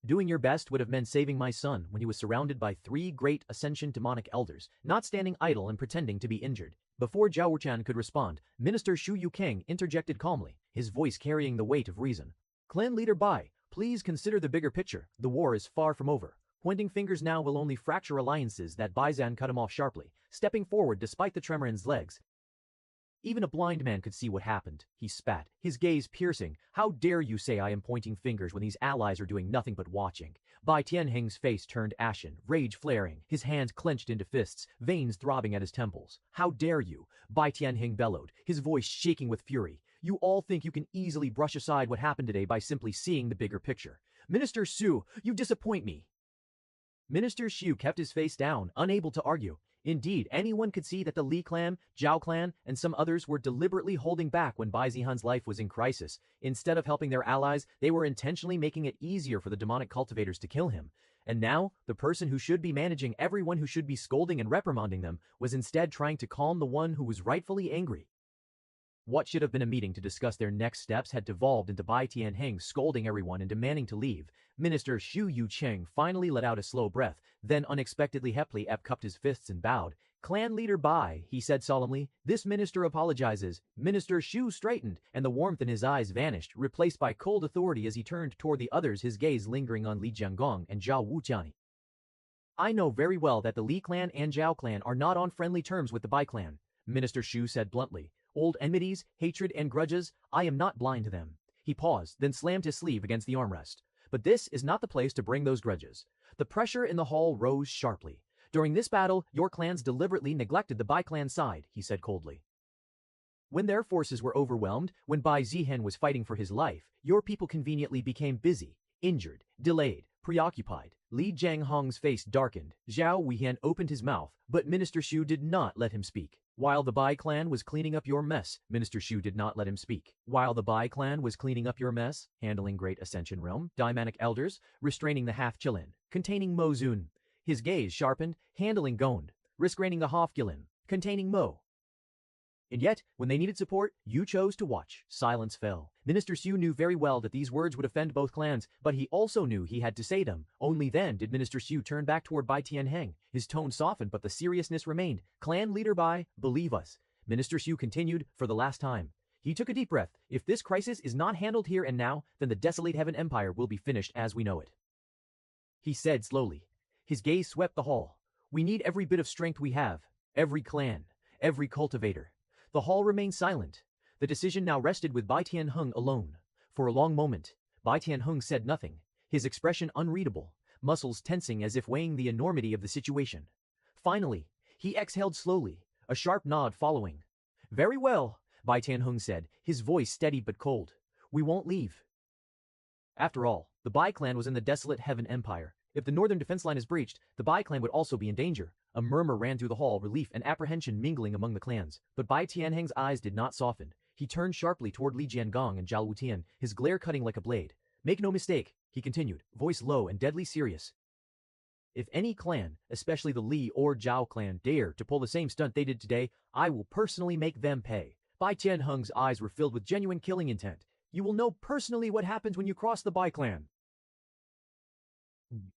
Doing your best would have meant saving my son when he was surrounded by 3 Great Ascension demonic elders, not standing idle and pretending to be injured. Before Zhao Wuqian could respond, Minister Shu Yukeng interjected calmly, his voice carrying the weight of reason. Clan leader Bai, please consider the bigger picture. The war is far from over. Pointing fingers now will only fracture alliances. That Baizan cut him off sharply, stepping forward despite the tremor in his legs. Even a blind man could see what happened. He spat, his gaze piercing. How dare you say I am pointing fingers when these allies are doing nothing but watching? Bai Tianheng's face turned ashen, rage flaring, his hands clenched into fists, veins throbbing at his temples. How dare you? Bai Tianheng bellowed, his voice shaking with fury. You all think you can easily brush aside what happened today by simply seeing the bigger picture. Minister Su, you disappoint me. Minister Shu kept his face down, unable to argue. Indeed, anyone could see that the Li clan, Zhao clan, and some others were deliberately holding back when Bai Zihan's life was in crisis. Instead of helping their allies, they were intentionally making it easier for the demonic cultivators to kill him. And now, the person who should be managing everyone who should be scolding and reprimanding them was instead trying to calm the one who was rightfully angry. What should have been a meeting to discuss their next steps had devolved into Bai Tianheng scolding everyone and demanding to leave. Minister Xu Yucheng finally let out a slow breath, then unexpectedly Hepli cupped his fists and bowed. Clan leader Bai, he said solemnly, this minister apologizes. Minister Xu straightened, and the warmth in his eyes vanished, replaced by cold authority as he turned toward the others, his gaze lingering on Li Jiangong and Zhao Wuqian. I know very well that the Li clan and Zhao clan are not on friendly terms with the Bai clan, Minister Xu said bluntly. Old enmities, hatred, and grudges, I am not blind to them. He paused, then slammed his sleeve against the armrest. But this is not the place to bring those grudges. The pressure in the hall rose sharply. During this battle, your clans deliberately neglected the Bai clan side, he said coldly. When their forces were overwhelmed, when Bai Zihan was fighting for his life, your people conveniently became busy, injured, delayed, preoccupied. Li Jianghong's face darkened. Zhao Weihan opened his mouth, but Minister Xu did not let him speak. While the Bai clan was cleaning up your mess, Minister Xu did not let him speak. While the Bai clan was cleaning up your mess, handling Great Ascension Realm, Daimanic Elders, restraining the Half-Chilin, containing Mo Zun. His gaze sharpened, handling Gond, restraining the Half-Gilin, containing Mo. And yet, when they needed support, you chose to watch. Silence fell. Minister Xu knew very well that these words would offend both clans, but he also knew he had to say them. Only then did Minister Xu turn back toward Bai Tianheng. His tone softened, but the seriousness remained. Clan leader Bai, believe us. Minister Xu continued for the last time. He took a deep breath. If this crisis is not handled here and now, then the desolate Heaven Empire will be finished as we know it. He said slowly. His gaze swept the hall. We need every bit of strength we have. Every clan. Every cultivator. The hall remained silent. The decision now rested with Bai Tianheng alone. For a long moment, Bai Tianheng said nothing, his expression unreadable, muscles tensing as if weighing the enormity of the situation. Finally, he exhaled slowly, a sharp nod following. Very well, Bai Tianheng said, his voice steady but cold. We won't leave. After all, the Bai clan was in the desolate Heaven Empire. If the northern defense line is breached, the Bai clan would also be in danger. A murmur ran through the hall, relief and apprehension mingling among the clans. But Bai Tianheng's eyes did not soften. He turned sharply toward Li Jiangong and Zhao Wutian, his glare cutting like a blade. Make no mistake, he continued, voice low and deadly serious. If any clan, especially the Li or Zhao clan, dare to pull the same stunt they did today, I will personally make them pay. Bai Tianheng's eyes were filled with genuine killing intent. You will know personally what happens when you cross the Bai clan.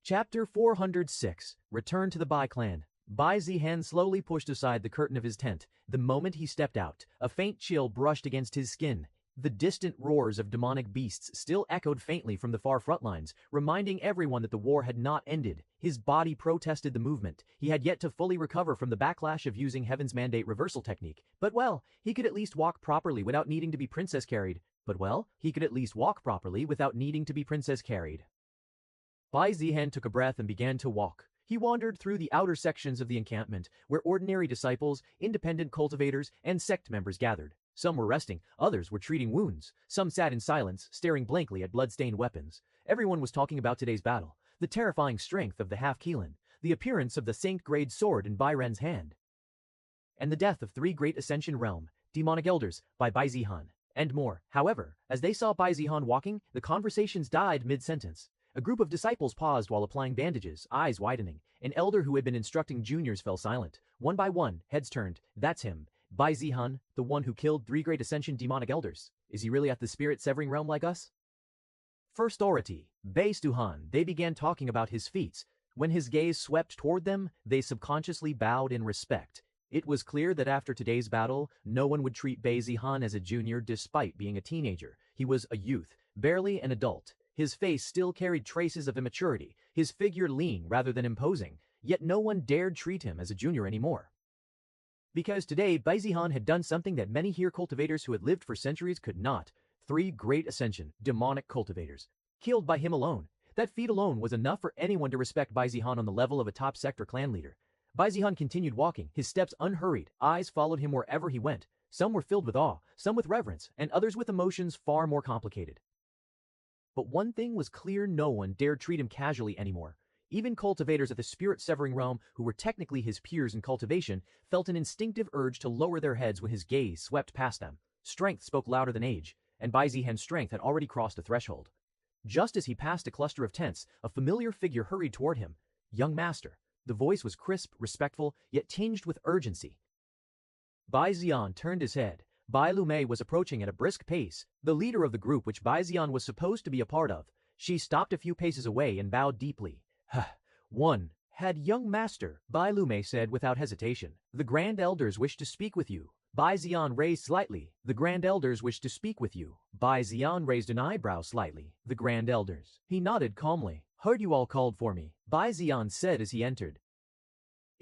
Chapter 406. Return to the Bai clan. Bai Zihan slowly pushed aside the curtain of his tent. The moment he stepped out, a faint chill brushed against his skin. The distant roars of demonic beasts still echoed faintly from the far front lines, reminding everyone that the war had not ended. His body protested the movement. He had yet to fully recover from the backlash of using Heaven's Mandate reversal technique. But well, he could at least walk properly without needing to be princess carried. Bai Zihan took a breath and began to walk. He wandered through the outer sections of the encampment, where ordinary disciples, independent cultivators, and sect members gathered. Some were resting, others were treating wounds. Some sat in silence, staring blankly at blood-stained weapons. Everyone was talking about today's battle, the terrifying strength of the half-Keelan, the appearance of the Saint-grade sword in Bai Ren's hand, and the death of 3 great Ascension Realm, demonic elders, by Bai Zihan, and more. However, as they saw Bai Zihan walking, the conversations died mid-sentence. A group of disciples paused while applying bandages, eyes widening. An elder who had been instructing juniors fell silent. One by one, heads turned. That's him. Bai Zihan, the one who killed 3 great Ascension demonic elders. Is he really at the spirit-severing realm like us? First Ority, Bai Stuhan. They began talking about his feats. When his gaze swept toward them, they subconsciously bowed in respect. It was clear that after today's battle, no one would treat Bai Zihan as a junior despite being a teenager. He was a youth, barely an adult. His face still carried traces of immaturity, his figure lean rather than imposing, yet no one dared treat him as a junior anymore. Because today, Bai Zihan had done something that many here cultivators who had lived for centuries could not. 3 great Ascension, demonic cultivators, killed by him alone. That feat alone was enough for anyone to respect Bai Zihan on the level of a top sector clan leader. Bai Zihan continued walking, his steps unhurried, eyes followed him wherever he went. Some were filled with awe, some with reverence, and others with emotions far more complicated. But one thing was clear: no one dared treat him casually anymore. Even cultivators at the spirit-severing realm, who were technically his peers in cultivation, felt an instinctive urge to lower their heads when his gaze swept past them. Strength spoke louder than age, and Bai Zihan's strength had already crossed a threshold. Just as he passed a cluster of tents, a familiar figure hurried toward him. Young master. The voice was crisp, respectful, yet tinged with urgency. Bai Zihan turned his head. Bai Lumei was approaching at a brisk pace, the leader of the group which Bai Zihan was supposed to be a part of. She stopped a few paces away and bowed deeply. One. Had young master, Bai Lumei said without hesitation. The Grand Elders wish to speak with you. Bai Zihan raised slightly. The Grand Elders wish to speak with you. Bai Zihan raised an eyebrow slightly. The Grand Elders. He nodded calmly. Heard you all called for me, Bai Zihan said as he entered.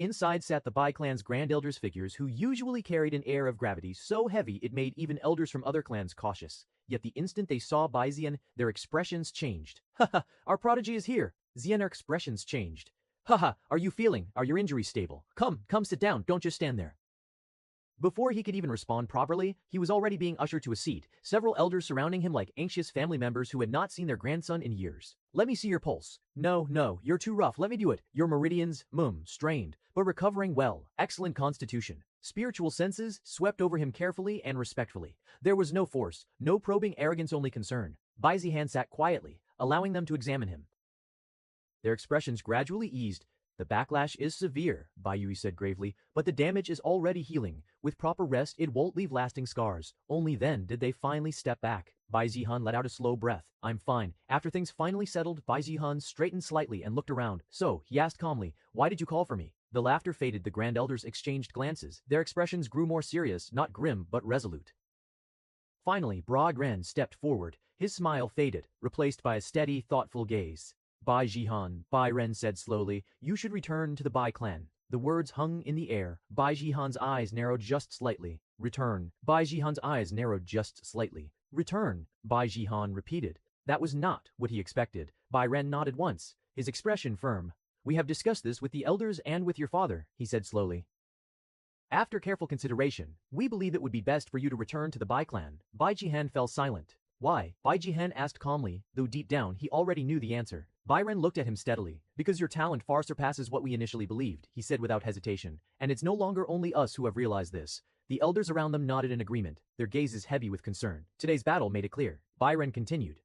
Inside sat the Bai clan's Grand Elders figures, who usually carried an air of gravity so heavy it made even elders from other clans cautious. Yet the instant they saw Bai Zihan, their expressions changed. Haha, our prodigy is here. Zihan, our expressions changed. Haha, are you feeling? Are your injuries stable? Come sit down, don't just stand there. Before he could even respond properly, he was already being ushered to a seat, several elders surrounding him like anxious family members who had not seen their grandson in years. Let me see your pulse. No, you're too rough, let me do it. Your meridians, strained, but recovering well. Excellent constitution. Spiritual senses swept over him carefully and respectfully. There was no force, no probing arrogance, only concern. Bai Zihan sat quietly, allowing them to examine him. Their expressions gradually eased. The backlash is severe, Bai Yui said gravely, but the damage is already healing. With proper rest, it won't leave lasting scars. Only then did they finally step back. Bai Zihan let out a slow breath. I'm fine. After things finally settled, Bai Zihan straightened slightly and looked around. So, he asked calmly, why did you call for me? The laughter faded. The Grand Elders exchanged glances. Their expressions grew more serious, not grim, but resolute. Finally, Broad Ren stepped forward. His smile faded, replaced by a steady, thoughtful gaze. Bai Zihan, Bai Ren said slowly, you should return to the Bai clan. The words hung in the air. Bai Zihan's eyes narrowed just slightly. Return. Bai Zihan's eyes narrowed just slightly. Return, Bai Zihan repeated. That was not what he expected. Bai Ren nodded once, his expression firm. We have discussed this with the elders and with your father, he said slowly. After careful consideration, we believe it would be best for you to return to the Bai clan. Bai Zihan fell silent. Why? Bai Zihan asked calmly, though deep down he already knew the answer. Bai Ren looked at him steadily. Because your talent far surpasses what we initially believed, he said without hesitation, and it's no longer only us who have realized this. The elders around them nodded in agreement, their gazes heavy with concern. Today's battle made it clear. Bai Ren continued.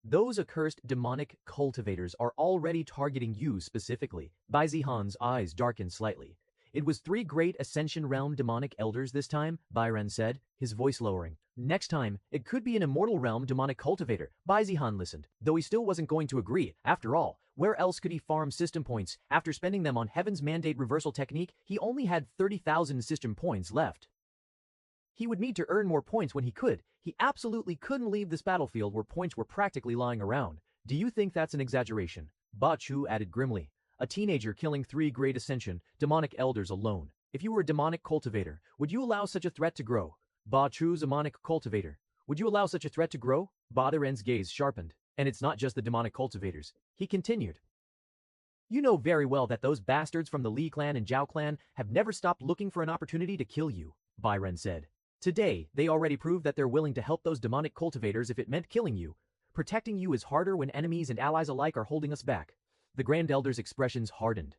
Those accursed demonic cultivators are already targeting you specifically. Bai Zihan's eyes darkened slightly. It was 3 great Ascension Realm demonic elders this time, Bai Ren said, his voice lowering. Next time, it could be an Immortal Realm demonic cultivator. Bai Zihan listened, though he still wasn't going to agree. After all, where else could he farm system points? After spending them on Heaven's Mandate reversal technique, he only had 30,000 system points left. He would need to earn more points when he could. He absolutely couldn't leave this battlefield where points were practically lying around. Do you think that's an exaggeration? Ba Chu added grimly. A teenager killing 3 great Ascension, demonic elders alone. If you were a demonic cultivator, would you allow such a threat to grow? Ba Chu's demonic cultivator. Would you allow such a threat to grow? Ba Ren's gaze sharpened. And it's not just the demonic cultivators. He continued. You know very well that those bastards from the Li clan and Zhao clan have never stopped looking for an opportunity to kill you, Bai Ren said. Today, they already proved that they're willing to help those demonic cultivators if it meant killing you. Protecting you is harder when enemies and allies alike are holding us back. The Grand Elder's expressions hardened.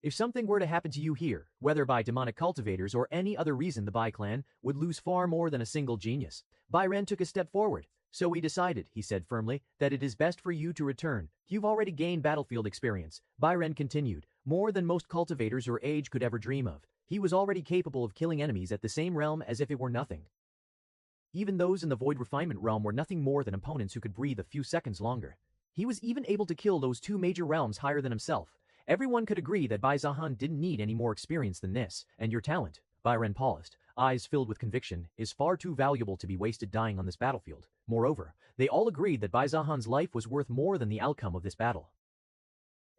If something were to happen to you here, whether by demonic cultivators or any other reason, the Bai clan would lose far more than a single genius. Bai Ren took a step forward. So we decided, he said firmly, that it is best for you to return. You've already gained battlefield experience. Bai Ren continued, more than most cultivators your age could ever dream of. He was already capable of killing enemies at the same realm as if it were nothing. Even those in the Void Refinement realm were nothing more than opponents who could breathe a few seconds longer. He was even able to kill those 2 major realms higher than himself. Everyone could agree that Bai Zihan didn't need any more experience than this, and your talent, Bai Ren paused, eyes filled with conviction, is far too valuable to be wasted dying on this battlefield. Moreover, they all agreed that Bai Zihan's life was worth more than the outcome of this battle.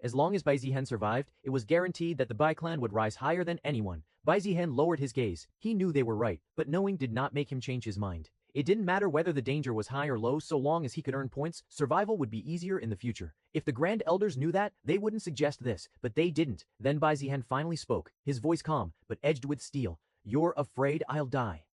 As long as Bai Zihan survived, it was guaranteed that the Bai clan would rise higher than anyone. Bai Zihan lowered his gaze. He knew they were right, but knowing did not make him change his mind. It didn't matter whether the danger was high or low, so long as he could earn points, survival would be easier in the future. If the Grand Elders knew that, they wouldn't suggest this, but they didn't. Then Bai Zihan finally spoke, his voice calm, but edged with steel. You're afraid I'll die?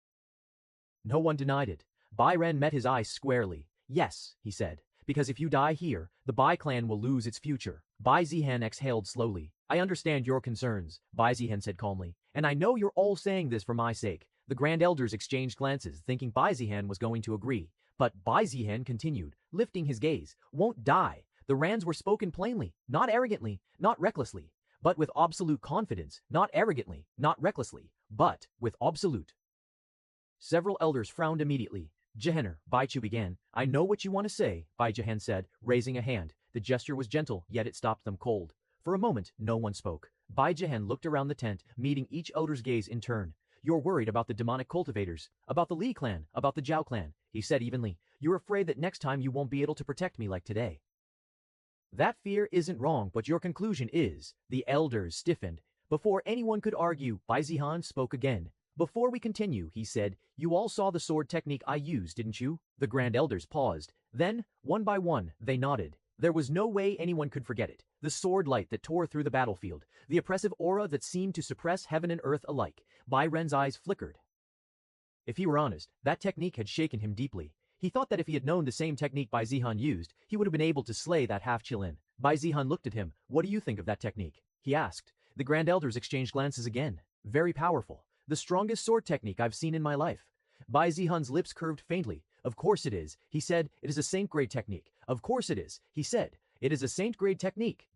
No one denied it. Bai Ren met his eyes squarely. Yes, he said, because if you die here, the Bai clan will lose its future. Bai Zihan exhaled slowly. I understand your concerns, Bai Zihan said calmly, and I know you're all saying this for my sake. The Grand Elders exchanged glances, thinking Bai Zihan was going to agree. But Bai Zihan continued, lifting his gaze. Won't die. The Rands were spoken plainly, not arrogantly, not recklessly, but with absolute confidence, not arrogantly, not recklessly, but with absolute. Several elders frowned immediately. Jehanner, Bai Chu began. I know what you want to say, Bai Jahan said, raising a hand. The gesture was gentle, yet it stopped them cold. For a moment, no one spoke. Bai Jahan looked around the tent, meeting each elder's gaze in turn. You're worried about the demonic cultivators, about the Li clan, about the Zhao clan, he said evenly. You're afraid that next time you won't be able to protect me like today. That fear isn't wrong, but your conclusion is. The elders stiffened. Before anyone could argue, Bai Zihan spoke again. Before we continue, he said, you all saw the sword technique I used, didn't you? The Grand Elders paused. Then, one by one, they nodded. There was no way anyone could forget it. The sword light that tore through the battlefield. The oppressive aura that seemed to suppress heaven and earth alike. Bai Ren's eyes flickered. If he were honest, that technique had shaken him deeply. He thought that if he had known the same technique Bai Zihan used, he would have been able to slay that half-Qilin. Bai Zihan looked at him. What do you think of that technique? He asked. The Grand Elders exchanged glances again. Very powerful. The strongest sword technique I've seen in my life. Bai Zihan's lips curved faintly. Of course it is, he said. It is a saint-grade technique. Of course it is, he said. It is a saint-grade technique.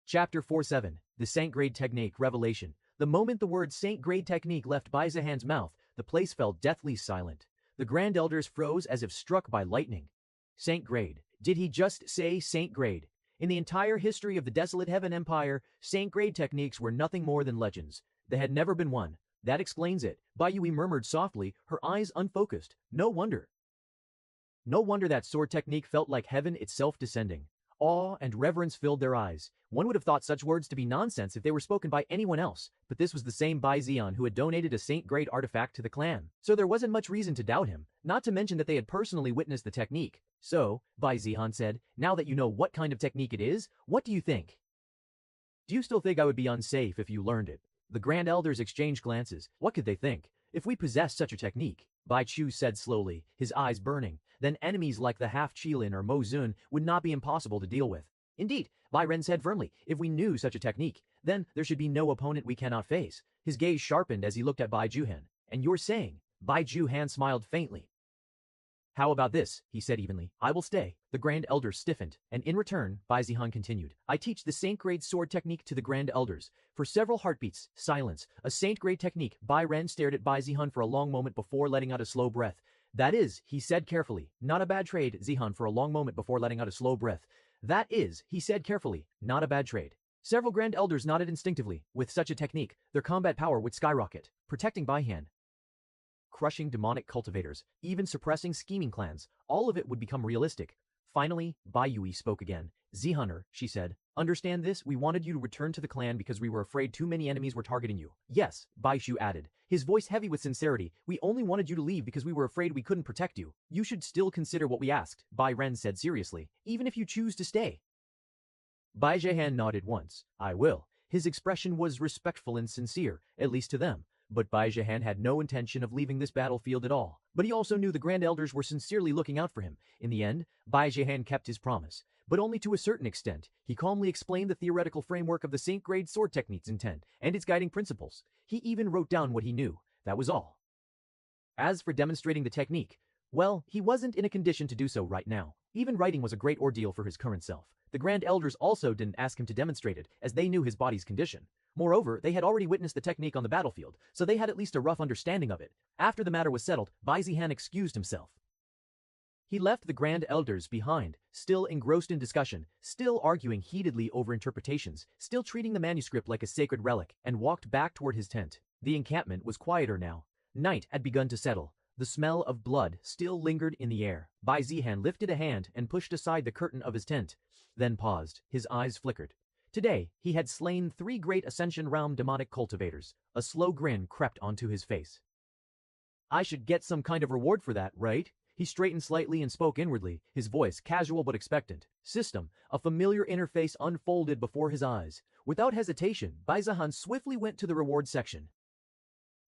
Chapter 47. The Saint-Grade Technique Revelation. The moment the word Saint-Grade Technique left Bai Zihan's mouth, the place fell deathly silent. The Grand Elders froze as if struck by lightning. Saint-Grade. Did he just say Saint-Grade? In the entire history of the Desolate Heaven Empire, Saint-Grade techniques were nothing more than legends. There had never been one. That explains it. Bai Yui murmured softly, her eyes unfocused. No wonder. No wonder that sword technique felt like heaven itself descending. Awe and reverence filled their eyes. One would have thought such words to be nonsense if they were spoken by anyone else, but this was the same Bai Zihan who had donated a saint-grade artifact to the clan. So there wasn't much reason to doubt him, not to mention that they had personally witnessed the technique. So, Bai Zihan said, now that you know what kind of technique it is, what do you think? Do you still think I would be unsafe if you learned it? The Grand Elders exchanged glances. What could they think? If we possessed such a technique, Bai Chu said slowly, his eyes burning, then enemies like the half-Qilin or Mo Zun would not be impossible to deal with. Indeed, Bai Ren said firmly, if we knew such a technique, then there should be no opponent we cannot face. His gaze sharpened as he looked at Bai Juhan. And you're saying? Bai Juhan smiled faintly. How about this, he said evenly. I will stay. The Grand Elders stiffened, and in return, Bai Zihan continued. I teach the Saint-Grade sword technique to the Grand Elders. For several heartbeats, silence. A Saint-Grade technique. Bai Ren stared at Bai Zihan for a long moment before letting out a slow breath. That is, he said carefully. Not a bad trade, Zihan for a long moment before letting out a slow breath. That is, he said carefully. Not a bad trade. Several Grand Elders nodded instinctively. With such a technique, their combat power would skyrocket, protecting Bai Han, crushing demonic cultivators, even suppressing scheming clans. All of it would become realistic. Finally, Bai Yui spoke again. Zihaner, she said, understand this? We wanted you to return to the clan because we were afraid too many enemies were targeting you. Yes, Bai Shu added, his voice heavy with sincerity. We only wanted you to leave because we were afraid we couldn't protect you. You should still consider what we asked, Bai Ren said seriously, even if you choose to stay. Bai Zhehan nodded once. I will. His expression was respectful and sincere, at least to them. But Bai Zhehan had no intention of leaving this battlefield at all. But he also knew the Grand Elders were sincerely looking out for him. In the end, Bai Zhehan kept his promise. But only to a certain extent. He calmly explained the theoretical framework of the Saint-Grade sword technique's intent, and its guiding principles. He even wrote down what he knew. That was all. As for demonstrating the technique, well, he wasn't in a condition to do so right now. Even writing was a great ordeal for his current self. The Grand Elders also didn't ask him to demonstrate it, as they knew his body's condition. Moreover, they had already witnessed the technique on the battlefield, so they had at least a rough understanding of it. After the matter was settled, Bai Zihan excused himself. He left the Grand Elders behind, still engrossed in discussion, still arguing heatedly over interpretations, still treating the manuscript like a sacred relic, and walked back toward his tent. The encampment was quieter now. Night had begun to settle. The smell of blood still lingered in the air. Bai Zihan lifted a hand and pushed aside the curtain of his tent, then paused. His eyes flickered. Today, he had slain 3 great Ascension Realm demonic cultivators. A slow grin crept onto his face. I should get some kind of reward for that, right? He straightened slightly and spoke inwardly, his voice casual but expectant. System, a familiar interface unfolded before his eyes. Without hesitation, Bai Zihan swiftly went to the reward section.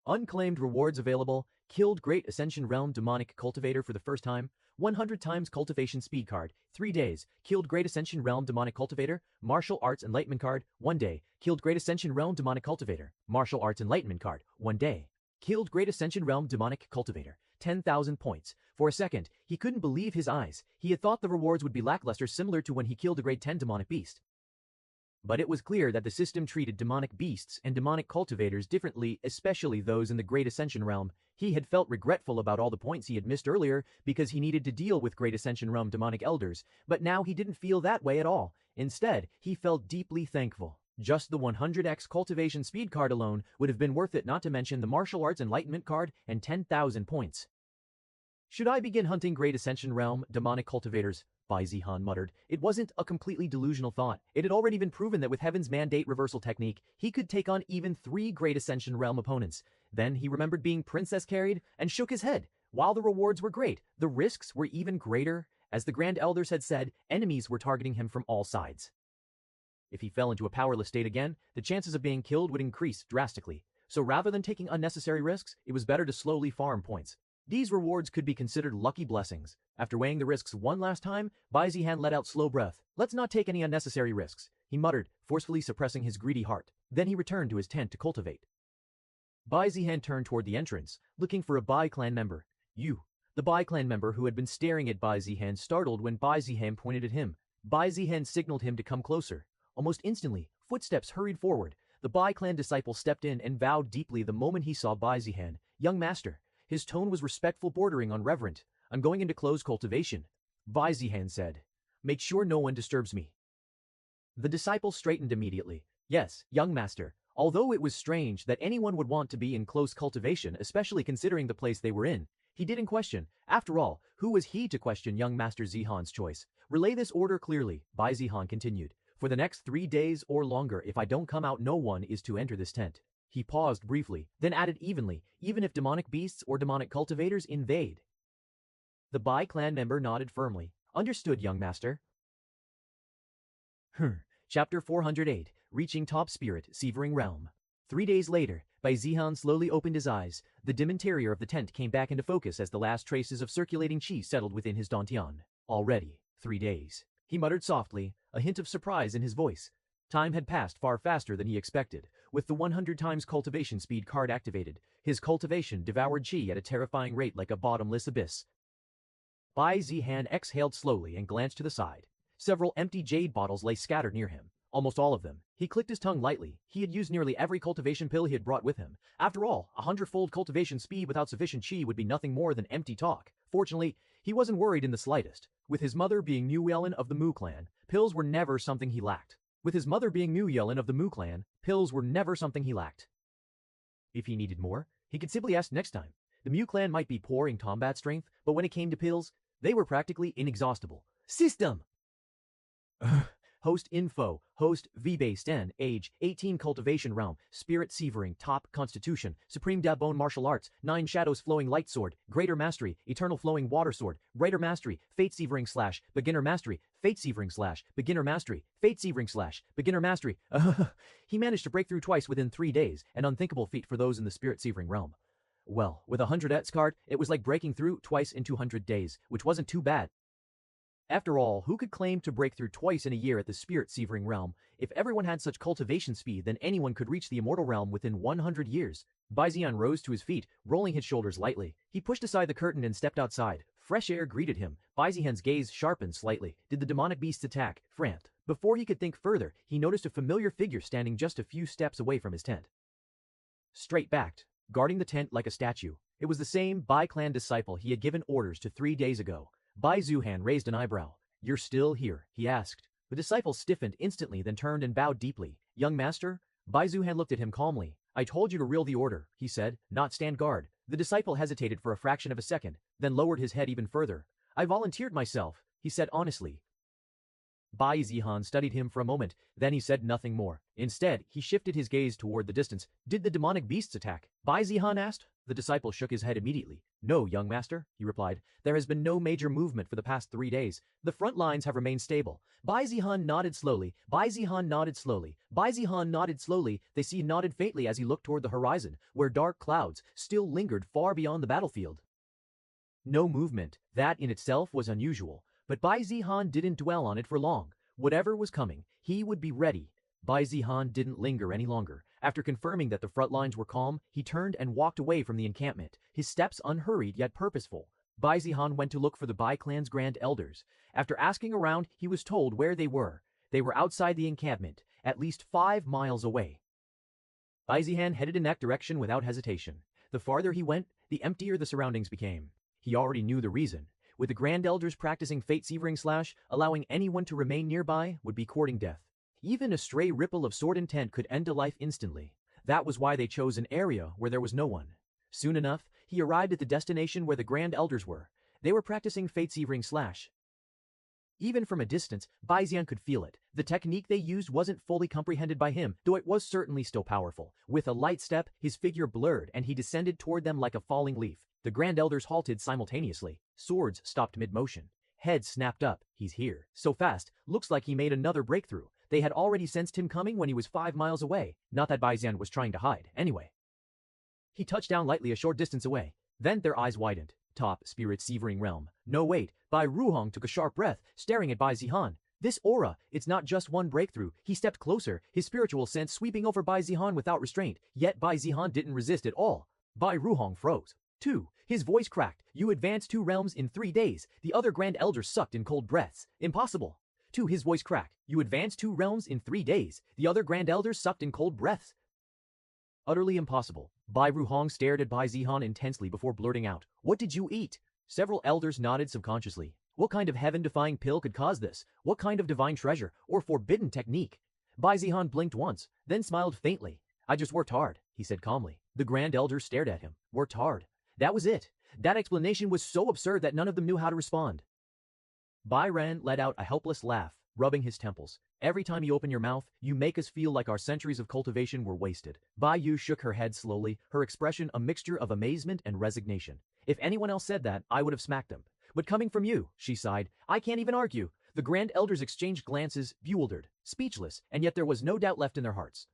Unclaimed rewards available. Killed Great Ascension Realm Demonic Cultivator for the first time. 100 times Cultivation Speed card. 3 days. Killed Great Ascension Realm Demonic Cultivator. Martial Arts Enlightenment card. 1 day. Killed Great Ascension Realm Demonic Cultivator. Martial Arts Enlightenment card. 1 day. Killed Great Ascension Realm Demonic Cultivator. 10,000 points. For a second, he couldn't believe his eyes. He had thought the rewards would be lackluster, similar to when he killed a Grade 10 demonic beast. But it was clear that the system treated demonic beasts and demonic cultivators differently, especially those in the Great Ascension Realm. He had felt regretful about all the points he had missed earlier because he needed to deal with Great Ascension Realm demonic elders, but now he didn't feel that way at all. Instead, he felt deeply thankful. Just the 100x cultivation speed card alone would have been worth it, not to mention the martial arts enlightenment card and 10,000 points. Should I begin hunting Great Ascension Realm demonic cultivators? Bai Zihan muttered. It wasn't a completely delusional thought. It had already been proven that with Heaven's Mandate reversal technique, he could take on even 3 Great Ascension Realm opponents. Then he remembered being princess carried and shook his head. While the rewards were great, the risks were even greater. As the Grand Elders had said, enemies were targeting him from all sides. If he fell into a powerless state again, the chances of being killed would increase drastically. So rather than taking unnecessary risks, it was better to slowly farm points. These rewards could be considered lucky blessings. After weighing the risks one last time, Bai Zihan let out slow breath. Let's not take any unnecessary risks, he muttered, forcefully suppressing his greedy heart. Then he returned to his tent to cultivate. Bai Zihan turned toward the entrance, looking for a Bai clan member. You. The Bai clan member who had been staring at Bai Zihan startled when Bai Zihan pointed at him. Bai Zihan signaled him to come closer. Almost instantly, footsteps hurried forward. The Bai clan disciple stepped in and bowed deeply the moment he saw Bai Zihan. Young master. His tone was respectful, bordering on reverent. I'm going into close cultivation, Bai Zihan said. Make sure no one disturbs me. The disciple straightened immediately. Yes, young master. Although it was strange that anyone would want to be in close cultivation, especially considering the place they were in, he didn't question. After all, who was he to question young master Zihan's choice? Relay this order clearly, Bai Zihan continued. For the next 3 days or longer, if I don't come out, no one is to enter this tent. He paused briefly, then added evenly, even if demonic beasts or demonic cultivators invade. The Bai clan member nodded firmly. Understood, young master. Chapter 408, Reaching Top Spirit, Severing Realm. 3 days later, Bai Zihan slowly opened his eyes. The dim interior of the tent came back into focus as the last traces of circulating qi settled within his dantian. Already, 3 days. He muttered softly, a hint of surprise in his voice. Time had passed far faster than he expected. With the 100 times cultivation speed card activated, his cultivation devoured qi at a terrifying rate like a bottomless abyss. Bai Zihan exhaled slowly and glanced to the side. Several empty jade bottles lay scattered near him. Almost all of them. He clicked his tongue lightly. He had used nearly every cultivation pill he had brought with him. After all, 100-fold cultivation speed without sufficient qi would be nothing more than empty talk. Fortunately, he wasn't worried in the slightest. With his mother being Mu Yellen of the Mu clan, pills were never something he lacked. With his mother being Mu Yellen of the Mu clan, pills were never something he lacked. If he needed more, he could simply ask next time. The Mu clan might be poor in combat strength, but when it came to pills, they were practically inexhaustible. System! Host info, host V-based N, age, 18 cultivation realm, spirit severing, top, constitution, supreme dabone martial arts, 9 shadows flowing light sword, greater mastery, eternal flowing water sword, greater mastery, fate severing slash, beginner mastery, fate severing slash, beginner mastery, fate severing slash, beginner mastery. He managed to break through twice within 3 days, an unthinkable feat for those in the spirit severing realm. Well, with a 100x card, it was like breaking through twice in 200 days, which wasn't too bad. After all, who could claim to break through twice in a year at the spirit severing realm? If everyone had such cultivation speed, then anyone could reach the immortal realm within 100 years. Bai Zihan rose to his feet, rolling his shoulders lightly. He pushed aside the curtain and stepped outside. Fresh air greeted him. Bai Zihan's gaze sharpened slightly. Did the demonic beasts attack? Frant. Before he could think further, he noticed a familiar figure standing just a few steps away from his tent. Straight-backed, guarding the tent like a statue. It was the same Bai clan disciple he had given orders to 3 days ago. Bai Zihan raised an eyebrow. "You're still here?" he asked. The disciple stiffened instantly, then turned and bowed deeply. "Young master?" Bai Zihan looked at him calmly. "I told you to reel the order," he said, "not stand guard." The disciple hesitated for a fraction of a second, then lowered his head even further. "I volunteered myself," he said honestly. Bai Zihan studied him for a moment, then he said nothing more. Instead, he shifted his gaze toward the distance. "Did the demonic beasts attack?" Bai Zihan asked. The disciple shook his head immediately. "No, young master," he replied. "There has been no major movement for the past 3 days. The front lines have remained stable." Bai Zihan nodded slowly. Bai Zihan nodded slowly. Bai Zihan nodded slowly. He nodded faintly as he looked toward the horizon, where dark clouds still lingered far beyond the battlefield. No movement. That in itself was unusual. But Bai Zihan didn't dwell on it for long. Whatever was coming, he would be ready. Bai Zihan didn't linger any longer. After confirming that the front lines were calm, he turned and walked away from the encampment, his steps unhurried yet purposeful. Bai Zihan went to look for the Bai clan's grand elders. After asking around, he was told where they were. They were outside the encampment, at least 5 miles away. Bai Zihan headed in that direction without hesitation. The farther he went, the emptier the surroundings became. He already knew the reason. With the Grand Elders practicing fate severing slash, allowing anyone to remain nearby would be courting death. Even a stray ripple of sword intent could end a life instantly. That was why they chose an area where there was no one. Soon enough, he arrived at the destination where the Grand Elders were. They were practicing fate severing slash. Even from a distance, Bai Zihan could feel it. The technique they used wasn't fully comprehended by him, though it was certainly still powerful. With a light step, his figure blurred and he descended toward them like a falling leaf. The Grand Elders halted simultaneously. Swords stopped mid-motion. Heads snapped up. "He's here. So fast. Looks like he made another breakthrough." They had already sensed him coming when he was 5 miles away. Not that Bai Zihan was trying to hide, anyway. He touched down lightly a short distance away. Then their eyes widened. Top, spirit severing realm. No wait, Bai Ruhong took a sharp breath, staring at Bai Zihan. This aura, it's not just one breakthrough. He stepped closer, his spiritual sense sweeping over Bai Zihan without restraint. Yet Bai Zihan didn't resist at all. Bai Ruhong froze. 2. His voice cracked. "You advanced 2 realms in 3 days. The other Grand Elders sucked in cold breaths. Impossible." 2. His voice cracked. "You advanced 2 realms in 3 days. The other Grand Elders sucked in cold breaths." Utterly impossible. Bai Ruhong stared at Bai Zihan intensely before blurting out, "What did you eat?" Several elders nodded subconsciously. What kind of heaven-defying pill could cause this? What kind of divine treasure or forbidden technique? Bai Zihan blinked once, then smiled faintly. "I just worked hard," he said calmly. The Grand Elders stared at him. Worked hard. That was it. That explanation was so absurd that none of them knew how to respond. Bai Ren let out a helpless laugh, rubbing his temples. "Every time you open your mouth, you make us feel like our centuries of cultivation were wasted." Bai Yu shook her head slowly, her expression a mixture of amazement and resignation. "If anyone else said that, I would have smacked them. But coming from you," she sighed, "I can't even argue." The Grand Elders exchanged glances, bewildered, speechless, and yet there was no doubt left in their hearts.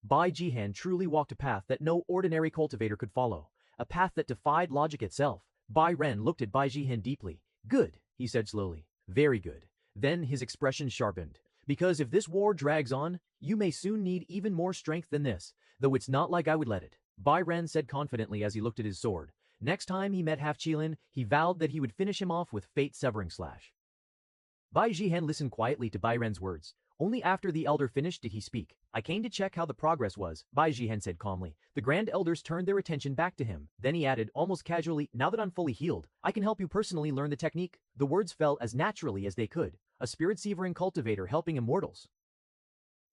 Bai Jihan truly walked a path that no ordinary cultivator could follow. A path that defied logic itself. Bai Ren looked at Bai Jihan deeply. "Good," he said slowly. "Very good." Then his expression sharpened. "Because if this war drags on, you may soon need even more strength than this, though it's not like I would let it." Bai Ren said confidently as he looked at his sword. Next time he met Half Qilin, he vowed that he would finish him off with fate-severing slash. Bai Jihan listened quietly to Bai Ren's words. Only after the elder finished did he speak. I came to check how the progress was, Bai Jihan said calmly. The grand elders turned their attention back to him. Then he added, almost casually, now that I'm fully healed, I can help you personally learn the technique. The words fell as naturally as they could. A spirit-severing cultivator helping immortals.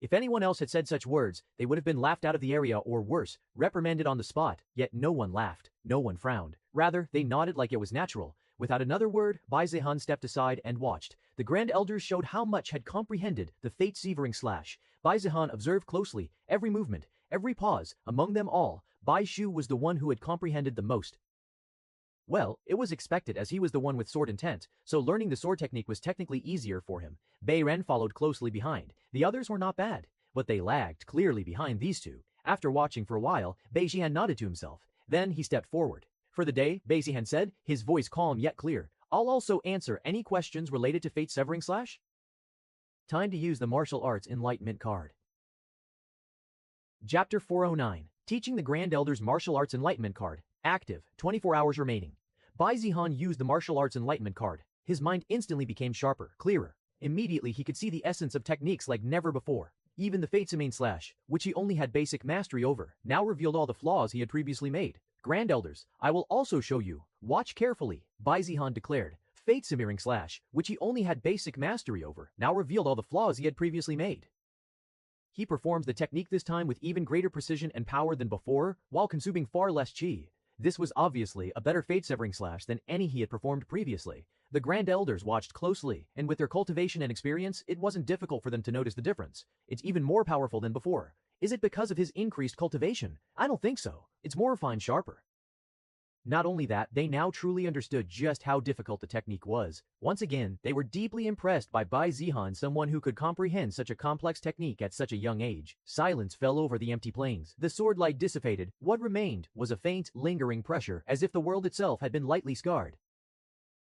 If anyone else had said such words, they would have been laughed out of the area or worse, reprimanded on the spot. Yet no one laughed, no one frowned. Rather, they nodded like it was natural. Without another word, Bai Zihan stepped aside and watched. The Grand Elders showed how much had comprehended the fate-severing slash. Bai Zihan observed closely, every movement, every pause. Among them all, Bai Shu was the one who had comprehended the most. Well, it was expected as he was the one with sword intent, so learning the sword technique was technically easier for him. Bai Ren followed closely behind. The others were not bad, but they lagged clearly behind these two. After watching for a while, Bai Zihan nodded to himself. Then he stepped forward. For the day, Bai Zihan said, his voice calm yet clear, I'll also answer any questions related to fate-severing slash. Time to use the martial arts enlightenment card. Chapter 409, Teaching the Grand Elders Martial Arts Enlightenment Card. Active, 24 hours remaining. Bai Zihan used the martial arts enlightenment card. His mind instantly became sharper, clearer. Immediately he could see the essence of techniques like never before. Even the fate-severing slash, which he only had basic mastery over, now revealed all the flaws he had previously made. Grand Elders, I will also show you. Watch carefully, Bai Zihan declared. Fate-severing slash, which he only had basic mastery over, now revealed all the flaws he had previously made. He performed the technique this time with even greater precision and power than before, while consuming far less chi. This was obviously a better fate-severing slash than any he had performed previously. The Grand Elders watched closely, and with their cultivation and experience, it wasn't difficult for them to notice the difference. It's even more powerful than before. Is it because of his increased cultivation? I don't think so. It's more refined, sharper. Not only that, they now truly understood just how difficult the technique was. Once again, they were deeply impressed by Bai Zihan, someone who could comprehend such a complex technique at such a young age. Silence fell over the empty plains. The sword light dissipated. What remained was a faint, lingering pressure, as if the world itself had been lightly scarred.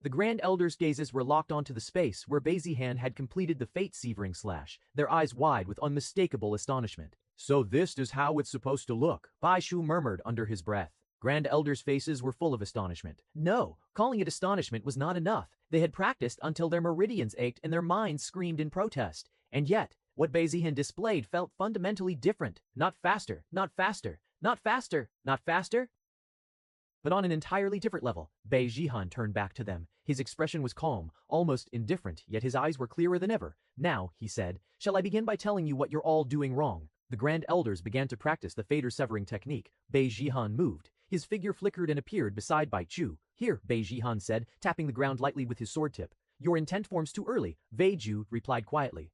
The Grand Elders' gazes were locked onto the space where Bai Zihan had completed the fate-severing slash, their eyes wide with unmistakable astonishment. So this is how it's supposed to look, Bai Shu murmured under his breath. Grand Elders' faces were full of astonishment. No, calling it astonishment was not enough. They had practiced until their meridians ached and their minds screamed in protest. And yet, what Bai Zihan displayed felt fundamentally different. Not faster, not faster, not faster, not faster. But on an entirely different level, Bai Zihan turned back to them. His expression was calm, almost indifferent, yet his eyes were clearer than ever. Now, he said, shall I begin by telling you what you're all doing wrong? The Grand Elders began to practice the fader-severing technique. Bai Zihan moved. His figure flickered and appeared beside Bai Chu. Here, Bai Zihan said, tapping the ground lightly with his sword tip. Your intent forms too early, Bai Ju replied quietly.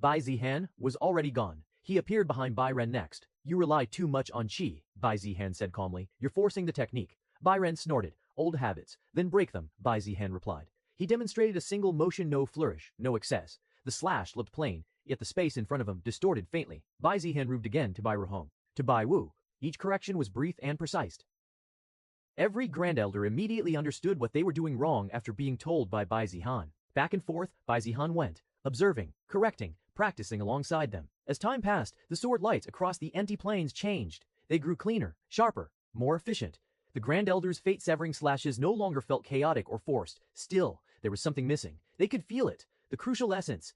Bai Zihan was already gone. He appeared behind Bai Ren next. You rely too much on chi, Bai Zihan said calmly. You're forcing the technique. Bai Ren snorted. Old habits. Then break them, Bai Zihan replied. He demonstrated a single motion, no flourish, no excess. The slash looked plain, yet the space in front of him distorted faintly. Bai Zihan moved again to Bai Ruhong. To Bai Wu. Each correction was brief and precise. Every Grand Elder immediately understood what they were doing wrong after being told by Bai Zihan. Back and forth, Bai Zihan went, observing, correcting, practicing alongside them. As time passed, the sword lights across the empty plains changed. They grew cleaner, sharper, more efficient. The Grand Elders' fate-severing slashes no longer felt chaotic or forced. Still, there was something missing. They could feel it, the crucial essence.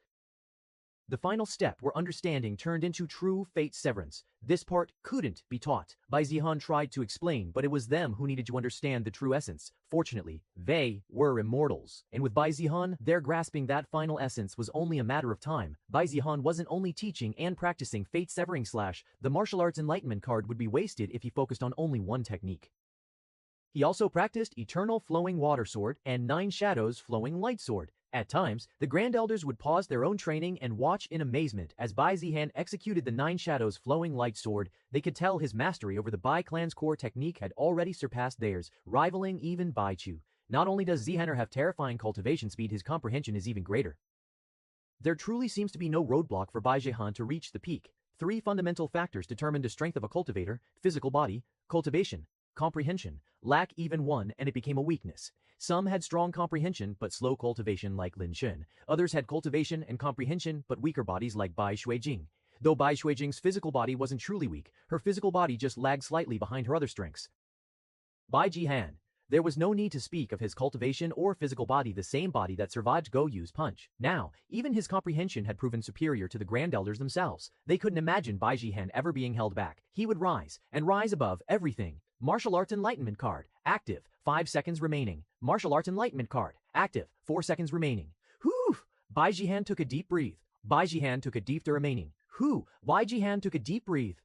The final step where understanding turned into true fate severance. This part couldn't be taught. Bai Zihan tried to explain, but it was them who needed to understand the true essence. Fortunately, they were immortals. And with Bai Zihan, their grasping that final essence was only a matter of time. Bai Zihan wasn't only teaching and practicing fate-severing slash, the martial arts enlightenment card would be wasted if he focused on only one technique. He also practiced Eternal Flowing Water Sword and Nine Shadows Flowing Light Sword. At times, the Grand Elders would pause their own training and watch in amazement as Bai Zihan executed the Nine Shadows Flowing Light Sword. They could tell his mastery over the Bai clan's core technique had already surpassed theirs, rivaling even Bai Chu. Not only does Zihaner have terrifying cultivation speed, his comprehension is even greater. There truly seems to be no roadblock for Bai Zihan to reach the peak. 3 fundamental factors determined the strength of a cultivator: physical body, cultivation, comprehension. Lack even one and it became a weakness. Some had strong comprehension but slow cultivation like Lin Shen. Others had cultivation and comprehension but weaker bodies like Bai Shuijing. Though Bai Shuijing's physical body wasn't truly weak, her physical body just lagged slightly behind her other strengths. Bai Jihan. There was no need to speak of his cultivation or physical body, the same body that survived Go Yu's punch. Now, even his comprehension had proven superior to the Grand Elders themselves. They couldn't imagine Bai Jihan ever being held back. He would rise, and rise above everything. Martial Arts Enlightenment card. Active. 5 seconds remaining. Martial Arts Enlightenment card. Active. 4 seconds remaining. Whew! Bai Jihan took a deep breath. Bai Jihan took a deep remaining. Whew! Bai Jihan took a deep breath.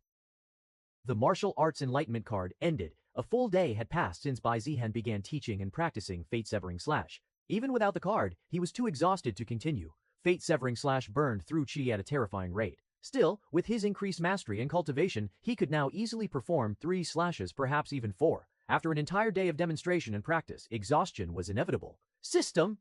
The Martial Arts Enlightenment card ended. A full day had passed since Bai Zihan began teaching and practicing Fate-Severing Slash. Even without the card, he was too exhausted to continue. Fate-Severing Slash burned through chi at a terrifying rate. Still, with his increased mastery and cultivation, he could now easily perform 3 slashes, perhaps even 4. After an entire day of demonstration and practice, exhaustion was inevitable. System.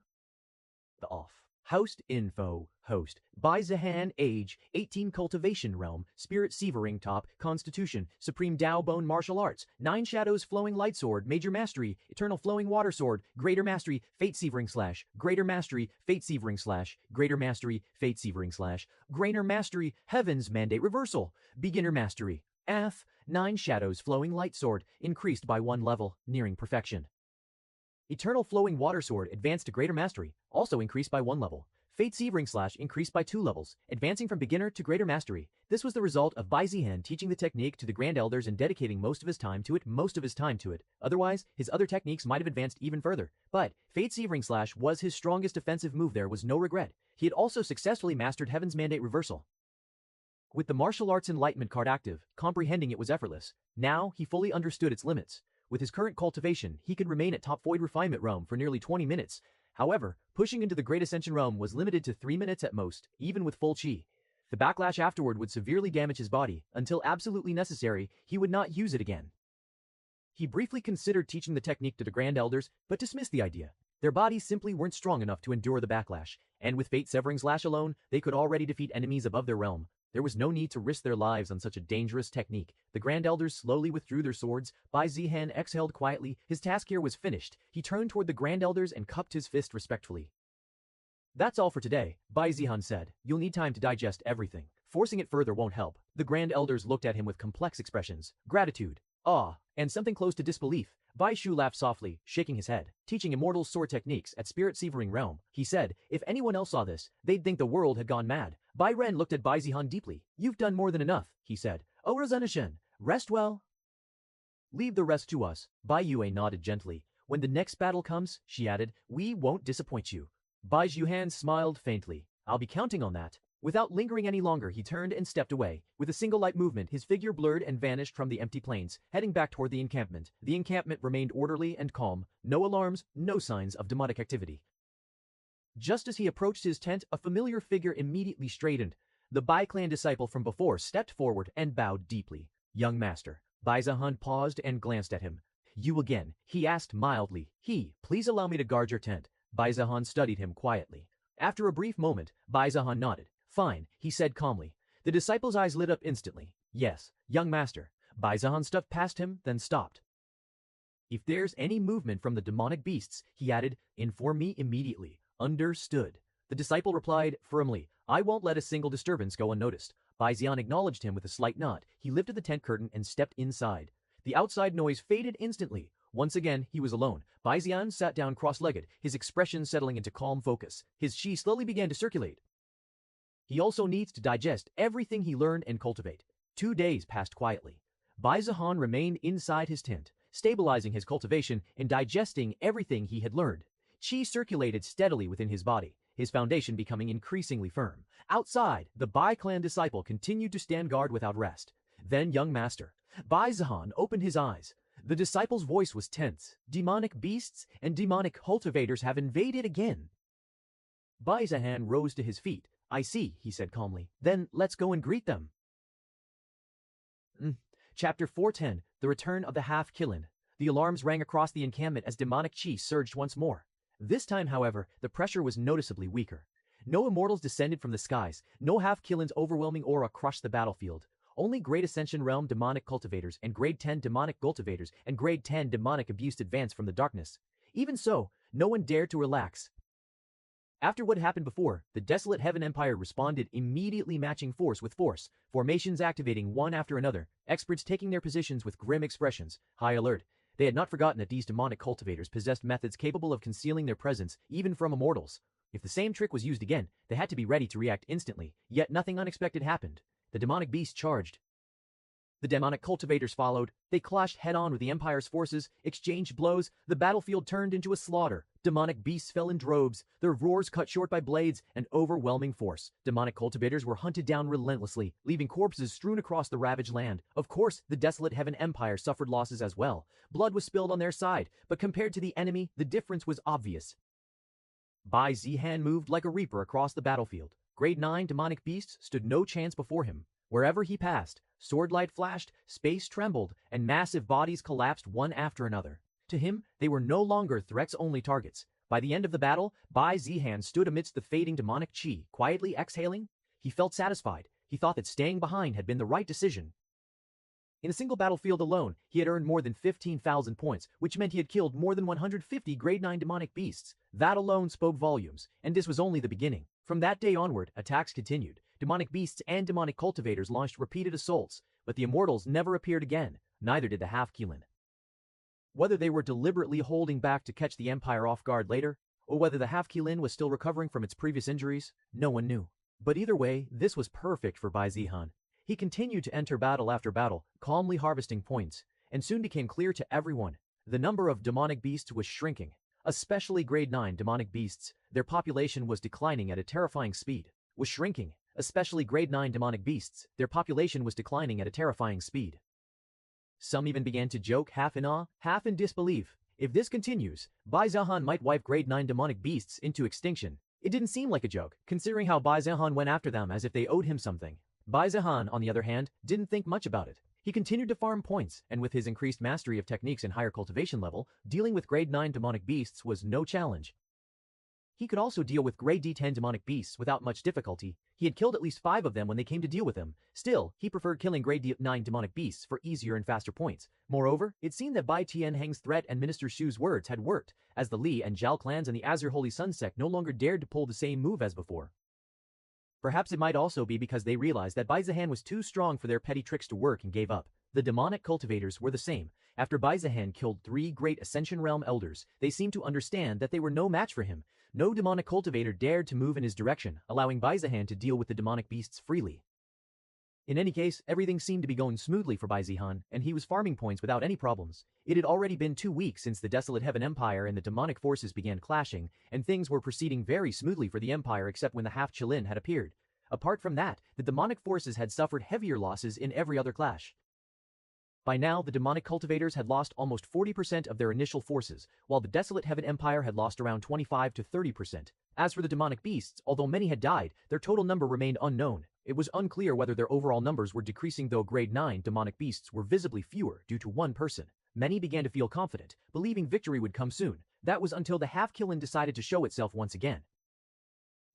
The off. Host info. Host. Bai Zihan. Age. 18. Cultivation realm. Spirit Severing top. Constitution. Supreme Dao Bone Martial Arts. 9 Shadows Flowing Light Sword. Major Mastery. Eternal Flowing Water Sword. Greater Mastery. Fate Severing Slash. Greater Mastery. Fate Severing Slash. Greater Mastery. Fate Severing Slash. Greater Mastery. Heaven's Mandate Reversal. Beginner Mastery. F. 9 Shadows Flowing Light Sword. Increased by 1 level. Nearing perfection. Eternal Flowing Water Sword advanced to Greater Mastery, also increased by 1 level. Fate Severing Slash increased by 2 levels, advancing from beginner to Greater Mastery. This was the result of Bai Zihan teaching the technique to the Grand Elders and dedicating most of his time to it. Otherwise, his other techniques might have advanced even further. But Fate Severing Slash was his strongest offensive move. There was no regret. He had also successfully mastered Heaven's Mandate Reversal. With the Martial Arts Enlightenment card active, comprehending it was effortless. Now, he fully understood its limits. With his current cultivation, he could remain at top Void Refinement realm for nearly 20 minutes. However, pushing into the Great Ascension realm was limited to 3 minutes at most, even with full chi. The backlash afterward would severely damage his body. Until absolutely necessary, he would not use it again. He briefly considered teaching the technique to the Grand Elders, but dismissed the idea. Their bodies simply weren't strong enough to endure the backlash, and with Fate Severing Slash alone, they could already defeat enemies above their realm. There was no need to risk their lives on such a dangerous technique. The Grand Elders slowly withdrew their swords. Bai Zihan exhaled quietly. His task here was finished. He turned toward the Grand Elders and cupped his fist respectfully. That's all for today, Bai Zihan said. You'll need time to digest everything. Forcing it further won't help. The Grand Elders looked at him with complex expressions. Gratitude, awe, and something close to disbelief. Bai Shu laughed softly, shaking his head. Teaching immortal sword techniques at Spirit Severing Realm, he said, if anyone else saw this, they'd think the world had gone mad. Bai Ren looked at Bai Zihan deeply. You've done more than enough, he said. Oh Razunashen, rest well. Leave the rest to us. Bai Yue nodded gently. When the next battle comes, she added, we won't disappoint you. Bai Zhuhan smiled faintly. I'll be counting on that. Without lingering any longer, he turned and stepped away. With a single light movement, his figure blurred and vanished from the empty plains, heading back toward the encampment. The encampment remained orderly and calm. No alarms, no signs of demonic activity. Just as he approached his tent, a familiar figure immediately straightened. The Bai clan disciple from before stepped forward and bowed deeply. Young master. Bai Zihan paused and glanced at him. You again, he asked mildly. Please allow me to guard your tent. Bai Zihan studied him quietly. After a brief moment, Bai Zihan nodded. Fine, he said calmly. The disciple's eyes lit up instantly. Yes, young master. Bai Zihan stepped past him, then stopped. If there's any movement from the demonic beasts, he added, inform me immediately. Understood. The disciple replied firmly, I won't let a single disturbance go unnoticed. Bai Zihan acknowledged him with a slight nod. He lifted the tent curtain and stepped inside. The outside noise faded instantly. Once again, he was alone. Bai Zihan sat down cross-legged, his expression settling into calm focus. His chi slowly began to circulate. He also needs to digest everything he learned and cultivate. 2 days passed quietly. Bai Zihan remained inside his tent, stabilizing his cultivation and digesting everything he had learned. Chi circulated steadily within his body, his foundation becoming increasingly firm. Outside, the Bai clan disciple continued to stand guard without rest. Then, young master. Bai Zihan opened his eyes. The disciple's voice was tense. Demonic beasts and demonic cultivators have invaded again. Bai Zihan rose to his feet. I see, he said calmly. Then let's go and greet them. Chapter 410, The Return of the Half-Kilin. The alarms rang across the encampment as demonic chi surged once more. This time, however, the pressure was noticeably weaker. No immortals descended from the skies. No half-Kilin's overwhelming aura crushed the battlefield. Only Great Ascension Realm demonic cultivators and Grade 10 demonic cultivators and Grade 10 demonic abused advanced from the darkness. Even so, no one dared to relax. After what happened before, the desolate Heaven Empire responded immediately, matching force with force, formations activating one after another, experts taking their positions with grim expressions, high alert. They had not forgotten that these demonic cultivators possessed methods capable of concealing their presence even from immortals. If the same trick was used again, they had to be ready to react instantly, yet nothing unexpected happened. The demonic beast charged. The demonic cultivators followed. They clashed head-on with the Empire's forces, exchanged blows. The battlefield turned into a slaughter. Demonic beasts fell in droves, their roars cut short by blades and overwhelming force. Demonic cultivators were hunted down relentlessly, leaving corpses strewn across the ravaged land. Of course, the desolate Heaven Empire suffered losses as well. Blood was spilled on their side, but compared to the enemy, the difference was obvious. Bai Zihan moved like a reaper across the battlefield. Grade 9 demonic beasts stood no chance before him. Wherever he passed, swordlight flashed, space trembled, and massive bodies collapsed one after another. To him, they were no longer threats-only targets. By the end of the battle, Bai Zihan stood amidst the fading demonic chi, quietly exhaling. He felt satisfied. He thought that staying behind had been the right decision. In a single battlefield alone, he had earned more than 15,000 points, which meant he had killed more than 150 grade 9 demonic beasts. That alone spoke volumes, and this was only the beginning. From that day onward, attacks continued. Demonic beasts and demonic cultivators launched repeated assaults, but the immortals never appeared again, neither did the half-Qilin. Whether they were deliberately holding back to catch the Empire off guard later, or whether the half-Qilin was still recovering from its previous injuries, no one knew. But either way, this was perfect for Bai Zihan. He continued to enter battle after battle, calmly harvesting points, and soon became clear to everyone. The number of demonic beasts was shrinking, especially grade 9 demonic beasts. Their population was declining at a terrifying speed. Was shrinking, especially grade 9 demonic beasts. Their population was declining at a terrifying speed. Some even began to joke, half in awe, half in disbelief. If this continues, Bai Zihan might wipe grade 9 demonic beasts into extinction. It didn't seem like a joke, considering how Bai Zihan went after them as if they owed him something. Bai Zihan, on the other hand, didn't think much about it. He continued to farm points, and with his increased mastery of techniques and higher cultivation level, dealing with grade 9 demonic beasts was no challenge. He could also deal with grade D10 demonic beasts without much difficulty. He had killed at least 5 of them when they came to deal with him. Still, he preferred killing grade D9 demonic beasts for easier and faster points. Moreover, it seemed that Bai Tianheng's threat and Minister Shu's words had worked, as the Li and Zhao clans and the Azure Holy Sun sect no longer dared to pull the same move as before. Perhaps it might also be because they realized that Bai Zihan was too strong for their petty tricks to work and gave up. The demonic cultivators were the same. After Bai Zihan killed 3 great Ascension Realm elders, they seemed to understand that they were no match for him. No demonic cultivator dared to move in his direction, allowing Bai Zihan to deal with the demonic beasts freely. In any case, everything seemed to be going smoothly for Bai Zihan, and he was farming points without any problems. It had already been 2 weeks since the desolate Heaven Empire and the demonic forces began clashing, and things were proceeding very smoothly for the Empire except when the half-Qilin had appeared. Apart from that, the demonic forces had suffered heavier losses in every other clash. By now, the demonic cultivators had lost almost 40% of their initial forces, while the desolate Heaven Empire had lost around 25 to 30%. As for the demonic beasts, although many had died, their total number remained unknown. It was unclear whether their overall numbers were decreasing, though grade 9 demonic beasts were visibly fewer due to one person. Many began to feel confident, believing victory would come soon. That was until the half-Qilin decided to show itself once again.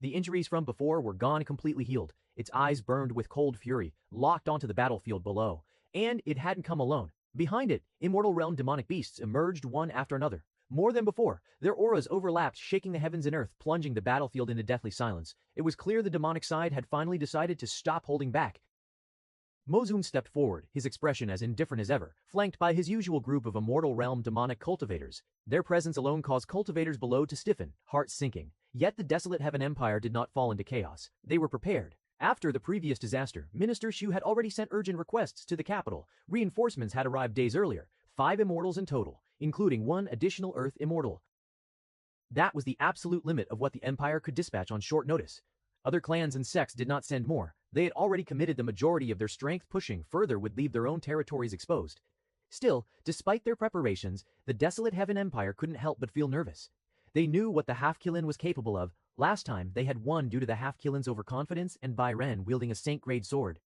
The injuries from before were gone, completely healed. Its eyes burned with cold fury, locked onto the battlefield below. And it hadn't come alone. Behind it, Immortal Realm demonic beasts emerged one after another. More than before, their auras overlapped, shaking the heavens and earth, plunging the battlefield into deathly silence. It was clear the demonic side had finally decided to stop holding back. Mozun stepped forward, his expression as indifferent as ever, flanked by his usual group of Immortal Realm demonic cultivators. Their presence alone caused cultivators below to stiffen, hearts sinking. Yet the desolate Heaven Empire did not fall into chaos. They were prepared. After the previous disaster, Minister Shu had already sent urgent requests to the capital. Reinforcements had arrived days earlier, 5 immortals in total, including 1 additional Earth immortal. That was the absolute limit of what the Empire could dispatch on short notice. Other clans and sects did not send more. They had already committed the majority of their strength. Pushing further would leave their own territories exposed. Still, despite their preparations, the desolate Heaven Empire couldn't help but feel nervous. They knew what the half-Qilin was capable of. Last time, they had won due to the half-Qilin's overconfidence and Bai Ren wielding a Saint-grade sword.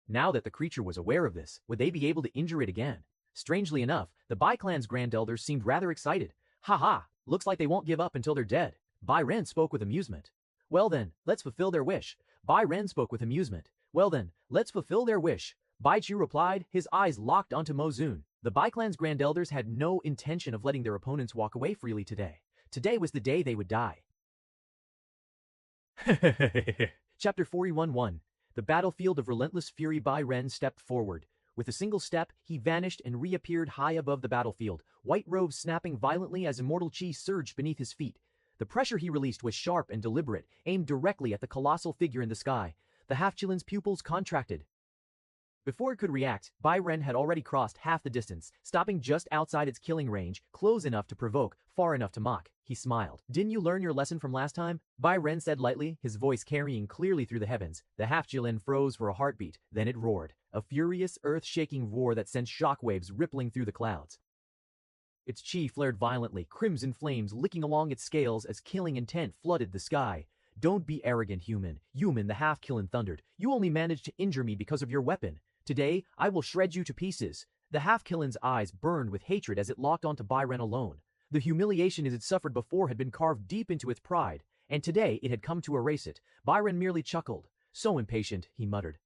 Now that the creature was aware of this, would they be able to injure it again? Strangely enough, the Bai clan's grand elders seemed rather excited. "Ha, looks like they won't give up until they're dead." Bai Ren spoke with amusement. "Well then, let's fulfill their wish." Bai Ren spoke with amusement. "Well then, let's fulfill their wish." Bai Chu replied, his eyes locked onto Mozun. The Bai clan's grand elders had no intention of letting their opponents walk away freely today. Today was the day they would die. Chapter 41-1. The battlefield of relentless fury. Bai Ren stepped forward. With a single step, he vanished and reappeared high above the battlefield, white robes snapping violently as immortal chi surged beneath his feet. The pressure he released was sharp and deliberate, aimed directly at the colossal figure in the sky. The half-Chilin's pupils contracted. Before it could react, Bai Ren had already crossed half the distance, stopping just outside its killing range, close enough to provoke, far enough to mock. He smiled. "Didn't you learn your lesson from last time?" Bai Ren said lightly, his voice carrying clearly through the heavens. The half-Chilin froze for a heartbeat, then it roared. A furious, earth-shaking roar that sent shockwaves rippling through the clouds. Its chi flared violently, crimson flames licking along its scales as killing intent flooded the sky. "Don't be arrogant, human. Human," the half-Chilin thundered. "You only managed to injure me because of your weapon. Today, I will shred you to pieces." The half-Chilin's eyes burned with hatred as it locked onto Bai Ren alone. The humiliation it had suffered before had been carved deep into its pride, and today it had come to erase it. Bai Ren merely chuckled. "So impatient," he muttered.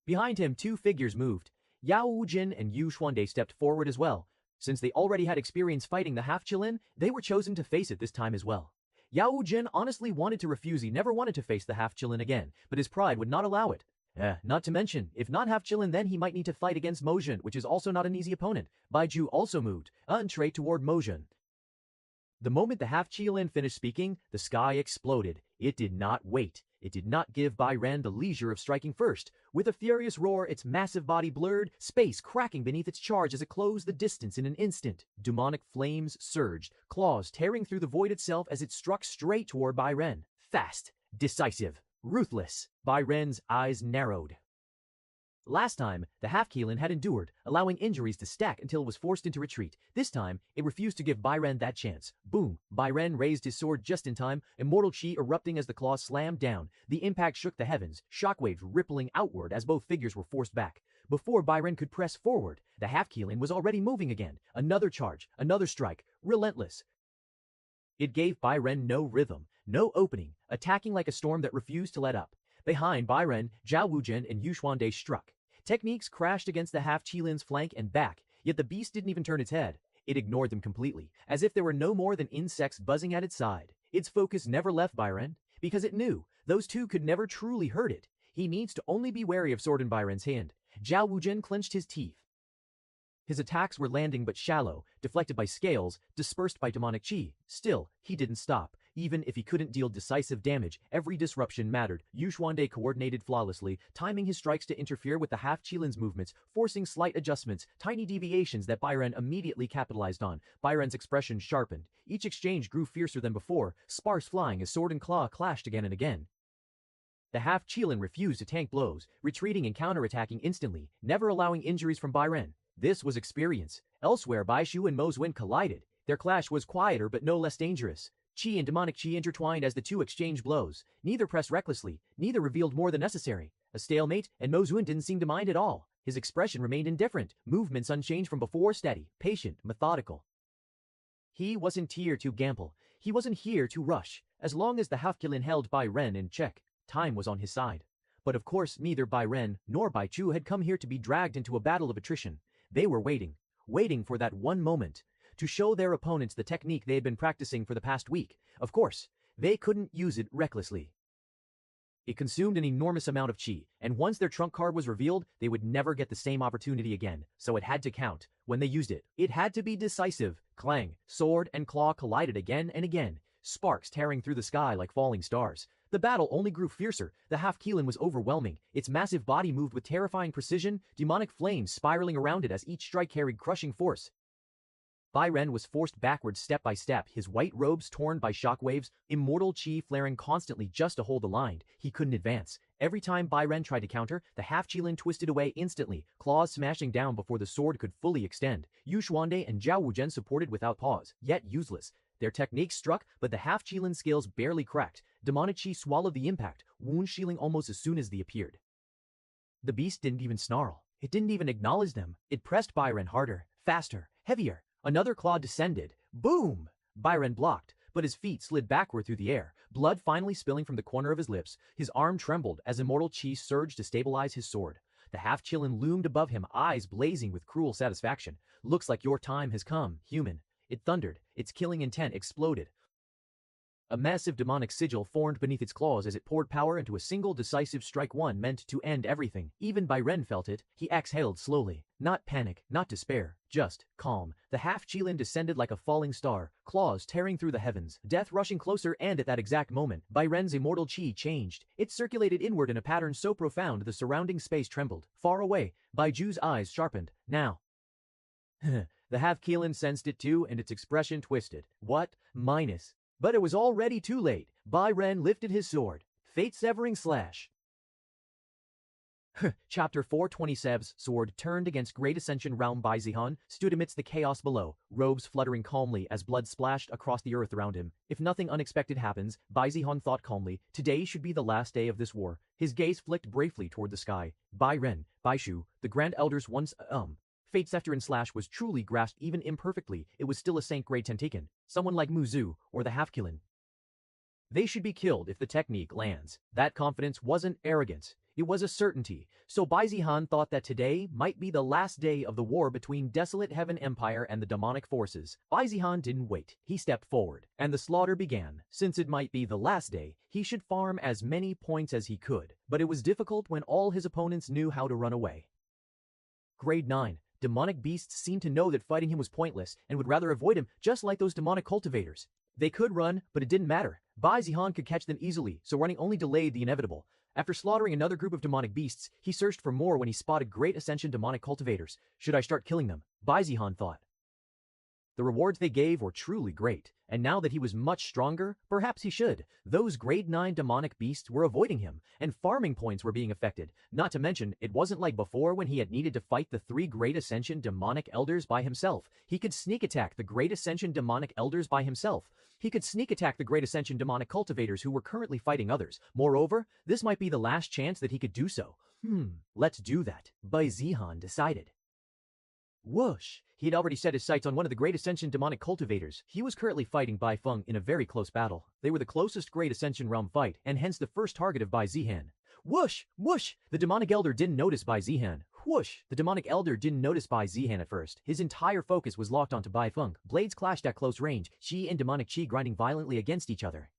Behind him, two figures moved. Yao Wujin and Yu Xuande stepped forward as well. Since they already had experience fighting the half-Chilin, they were chosen to face it this time as well. Yao Wujin honestly wanted to refuse. He never wanted to face the half-Chilin again, but his pride would not allow it. Not to mention, if not half-Chilin, then he might need to fight against Mojun, which is also not an easy opponent. Baiju also moved, straight toward Mojun. The moment the half-Chilin finished speaking, the sky exploded. It did not wait. It did not give Bai Ren the leisure of striking first. With a furious roar, its massive body blurred, space cracking beneath its charge as it closed the distance in an instant. Demonic flames surged, claws tearing through the void itself as it struck straight toward Bai Ren. Fast, decisive, ruthless. Bai Ren's eyes narrowed. Last time, the half-Chilin had endured, allowing injuries to stack until it was forced into retreat. This time, it refused to give Bai Ren that chance. Boom! Bai Ren raised his sword just in time, immortal chi erupting as the claws slammed down. The impact shook the heavens, shockwaves rippling outward as both figures were forced back. Before Bai Ren could press forward, the half-Chilin was already moving again. Another charge, another strike, relentless. It gave Bai Ren no rhythm, no opening, attacking like a storm that refused to let up. Behind Bai Ren, Zhao Wujin and Yu Xuande struck. Techniques crashed against the half-Chilin's flank and back, yet the beast didn't even turn its head. It ignored them completely, as if there were no more than insects buzzing at its side. Its focus never left Bai Ren, because it knew those two could never truly hurt it. He needs to only be wary of sword in Bai Ren's hand. Zhao Wujin clenched his teeth. His attacks were landing but shallow, deflected by scales, dispersed by demonic chi. Still, he didn't stop. Even if he couldn't deal decisive damage, every disruption mattered. Yu Xuande coordinated flawlessly, timing his strikes to interfere with the half-Chilin's movements, forcing slight adjustments, tiny deviations that Bai Ren immediately capitalized on. Bai Ren's expression sharpened. Each exchange grew fiercer than before, sparks flying as sword and claw clashed again and again. The half-Chilin refused to tank blows, retreating and counterattacking instantly, never allowing injuries from Bai Ren. This was experience. Elsewhere, Baishu and Mozwin collided. Their clash was quieter but no less dangerous. Chi and demonic chi intertwined as the two exchanged blows. Neither pressed recklessly, neither revealed more than necessary. A stalemate, and Mozwin didn't seem to mind at all. His expression remained indifferent, movements unchanged from before, steady, patient, methodical. He wasn't here to gamble. He wasn't here to rush. As long as the half-Chilin held Bai Ren in check, time was on his side. But of course, neither Bai Ren nor Bai Chu had come here to be dragged into a battle of attrition. They were waiting for that one moment, to show their opponents the technique they had been practicing for the past week. Of course, they couldn't use it recklessly. It consumed an enormous amount of chi, and once their trump card was revealed, they would never get the same opportunity again, so it had to count. When they used it, it had to be decisive. Clang, sword and claw collided again and again, sparks tearing through the sky like falling stars. The battle only grew fiercer. The half-Chilin was overwhelming. Its massive body moved with terrifying precision, demonic flames spiraling around it as each strike carried crushing force. Bai Ren was forced backwards step by step, his white robes torn by shockwaves, immortal chi flaring constantly just to hold the line. He couldn't advance. Every time Bai Ren tried to counter, the half-Chilin twisted away instantly, claws smashing down before the sword could fully extend. Yu Xuande and Zhao Wujin supported without pause, yet useless. Their techniques struck, but the half-Chilin scales barely cracked. Demonic chi swallowed the impact, wound shielding almost as soon as they appeared. The beast didn't even snarl. It didn't even acknowledge them. It pressed Bai Ren harder, faster, heavier. Another claw descended. Boom! Bai Ren blocked, but his feet slid backward through the air, blood finally spilling from the corner of his lips. His arm trembled as immortal chi surged to stabilize his sword. The half-Chilin loomed above him, eyes blazing with cruel satisfaction. "Looks like your time has come, human." It thundered, its killing intent exploded. A massive demonic sigil formed beneath its claws as it poured power into a single decisive strike, one meant to end everything. Even Bai Ren felt it. He exhaled slowly. Not panic, not despair, just calm. The half-Qilin descended like a falling star, claws tearing through the heavens, death rushing closer, and at that exact moment, Bai Ren's immortal qi changed. It circulated inward in a pattern so profound the surrounding space trembled. Far away, Bai Ju's eyes sharpened. Now. The half-Qilin sensed it too, and its expression twisted. What? Minus. But it was already too late. Bai Ren lifted his sword. Fate-severing slash. Chapter 427's sword turned against Great Ascension Realm. Bai Zihan stood amidst the chaos below, robes fluttering calmly as blood splashed across the earth around him. If nothing unexpected happens, Bai Zihan thought calmly, today should be the last day of this war. His gaze flicked briefly toward the sky. Bai Ren, Bai Shu, the Grand Elders once, Fate-severing slash was truly grasped even imperfectly. It was still a Saint-grade Tentaken, someone like Mu Zu, or the half-Qilin. They should be killed if the technique lands. That confidence wasn't arrogance. It was a certainty, so Bai Zihan thought that today might be the last day of the war between Desolate Heaven Empire and the demonic forces. Bai Zihan didn't wait. He stepped forward, and the slaughter began. Since it might be the last day, he should farm as many points as he could, but it was difficult when all his opponents knew how to run away. Grade 9. Demonic beasts seemed to know that fighting him was pointless and would rather avoid him, just like those demonic cultivators. They could run, but it didn't matter. Bai Zihan could catch them easily, so running only delayed the inevitable. After slaughtering another group of demonic beasts, he searched for more when he spotted Great Ascension demonic cultivators. Should I start killing them? Bai Zihan thought. The rewards they gave were truly great, and now that he was much stronger, perhaps he should. Those grade 9 demonic beasts were avoiding him, and farming points were being affected. Not to mention, it wasn't like before when he had needed to fight the 3 Great Ascension demonic elders by himself. He could sneak attack the Great Ascension demonic elders by himself. He could sneak attack the Great Ascension demonic cultivators who were currently fighting others. Moreover, this might be the last chance that he could do so. Let's do that, Bai Zihan decided. Whoosh! He had already set his sights on one of the Great Ascension demonic cultivators. He was currently fighting Bai Feng in a very close battle. They were the closest Great Ascension realm fight, and hence the first target of Bai Zihan. Whoosh! Whoosh! The demonic elder didn't notice Bai Zihan. Whoosh! The demonic elder didn't notice Bai Zihan at first. His entire focus was locked onto Bai Feng. Blades clashed at close range, qi and demonic qi grinding violently against each other.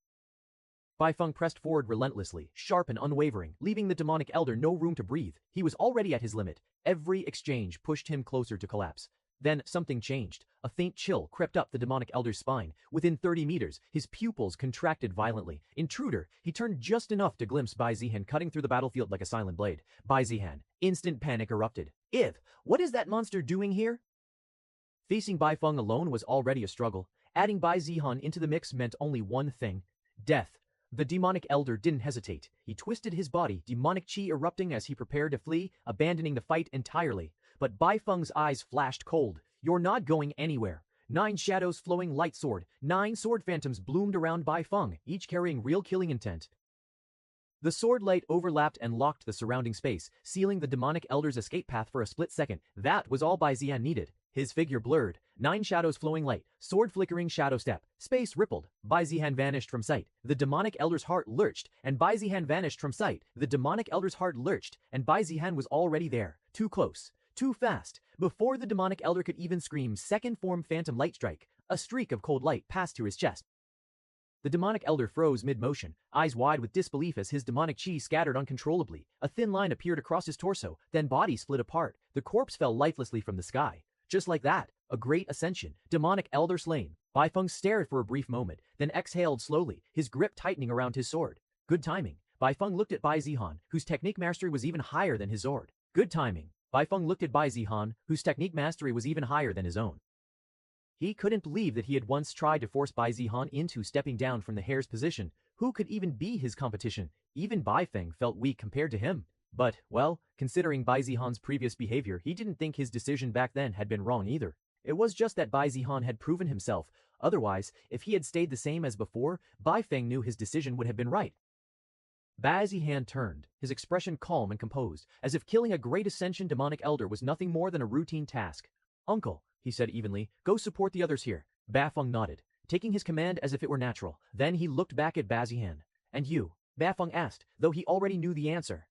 Bai Feng pressed forward relentlessly, sharp and unwavering, leaving the demonic elder no room to breathe. He was already at his limit. Every exchange pushed him closer to collapse. Then something changed. A faint chill crept up the demonic elder's spine. Within 30 meters, his pupils contracted violently. Intruder, he turned just enough to glimpse Bai Zihan cutting through the battlefield like a silent blade. Bai Zihan. Instant panic erupted. What is that monster doing here? Facing Bai Feng alone was already a struggle. Adding Bai Zihan into the mix meant only one thing. Death. The demonic elder didn't hesitate. He twisted his body, demonic qi erupting as he prepared to flee, abandoning the fight entirely. But Bai Feng's eyes flashed cold. You're not going anywhere. 9 shadows flowing light sword. 9 sword phantoms bloomed around Bai Feng, each carrying real killing intent. The sword light overlapped and locked the surrounding space, sealing the demonic elder's escape path for a split second. That was all Bai Zihan needed. His figure blurred. 9 shadows flowing light. Sword flickering shadow step. Space rippled. Bai Zihan vanished from sight. The demonic elder's heart lurched, and Bai Zihan vanished from sight. The demonic elder's heart lurched, and Bai Zihan was already there. Too close. Too fast. Before the demonic elder could even scream, second form phantom light strike. A streak of cold light passed through his chest. The demonic elder froze mid-motion, eyes wide with disbelief as his demonic qi scattered uncontrollably. A thin line appeared across his torso, then body split apart. The corpse fell lifelessly from the sky. Just like that, a great ascension, demonic elder slain. Bai Feng stared for a brief moment, then exhaled slowly, his grip tightening around his sword. Good timing. Bai Feng looked at Bai Zihan, whose technique mastery was even higher than his sword. Good timing. Bai Feng looked at Bai Zihan, whose technique mastery was even higher than his own. He couldn't believe that he had once tried to force Bai Zihan into stepping down from the hare's position. Who could even be his competition? Even Bai Feng felt weak compared to him. But, well, considering Bai Zihan's previous behavior, he didn't think his decision back then had been wrong either. It was just that Bai Zihan had proven himself. Otherwise, if he had stayed the same as before, Bai Feng knew his decision would have been right. Bai Zihan turned, his expression calm and composed, as if killing a Great Ascension demonic elder was nothing more than a routine task. Uncle, he said evenly, go support the others here. Bai Feng nodded, taking his command as if it were natural. Then he looked back at Bai Zihan. And you? Bai Feng asked, though he already knew the answer.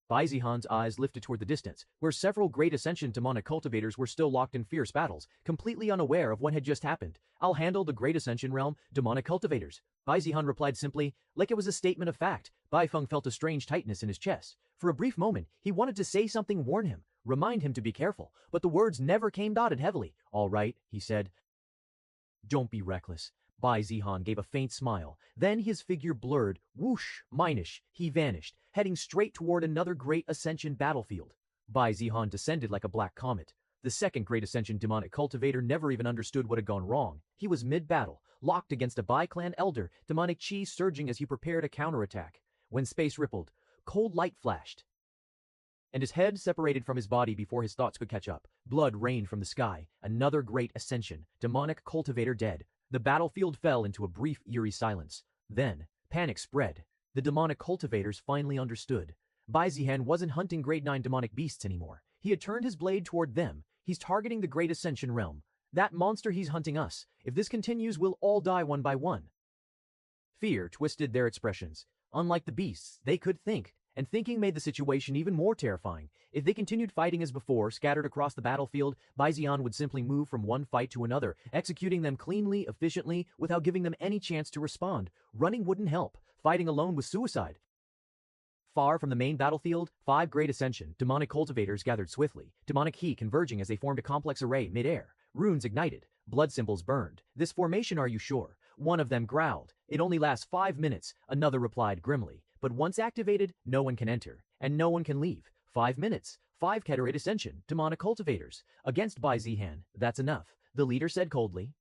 Bai Zihan's eyes lifted toward the distance, where several great ascension demonic cultivators were still locked in fierce battles, completely unaware of what had just happened. I'll handle the great ascension realm, demonic cultivators. Bai Zihan replied simply, like it was a statement of fact. Bai Feng felt a strange tightness in his chest. For a brief moment, he wanted to say something, warn him, remind him to be careful, but the words never came, dotted heavily. All right, he said. Don't be reckless. Bai Zihan gave a faint smile. Then his figure blurred. Whoosh, minish. He vanished, heading straight toward another Great Ascension battlefield. Bai Zihan descended like a black comet. The second Great Ascension demonic cultivator never even understood what had gone wrong. He was mid-battle, locked against a Bai clan elder, demonic chi surging as he prepared a counterattack. When space rippled, cold light flashed, and his head separated from his body before his thoughts could catch up. Blood rained from the sky. Another Great Ascension demonic cultivator dead. The battlefield fell into a brief, eerie silence. Then, panic spread. The demonic cultivators finally understood. Bai Zihan wasn't hunting grade 9 demonic beasts anymore. He had turned his blade toward them. He's targeting the Great Ascension realm. That monster, he's hunting us. If this continues, we'll all die one by one. Fear twisted their expressions. Unlike the beasts, they could think, and thinking made the situation even more terrifying. If they continued fighting as before, scattered across the battlefield, Bai Zihan would simply move from one fight to another, executing them cleanly, efficiently, without giving them any chance to respond. Running wouldn't help. Fighting alone was suicide. Far from the main battlefield, 5 Great Ascension demonic cultivators gathered swiftly, demonic heat converging as they formed a complex array mid-air. Runes ignited, blood symbols burned. This formation, are you sure? One of them growled. It only lasts 5 minutes, another replied grimly. But once activated, no one can enter, and no one can leave. 5 minutes, 5 Great Ascension demonic cultivators. Against Bai Zihan, that's enough, the leader said coldly.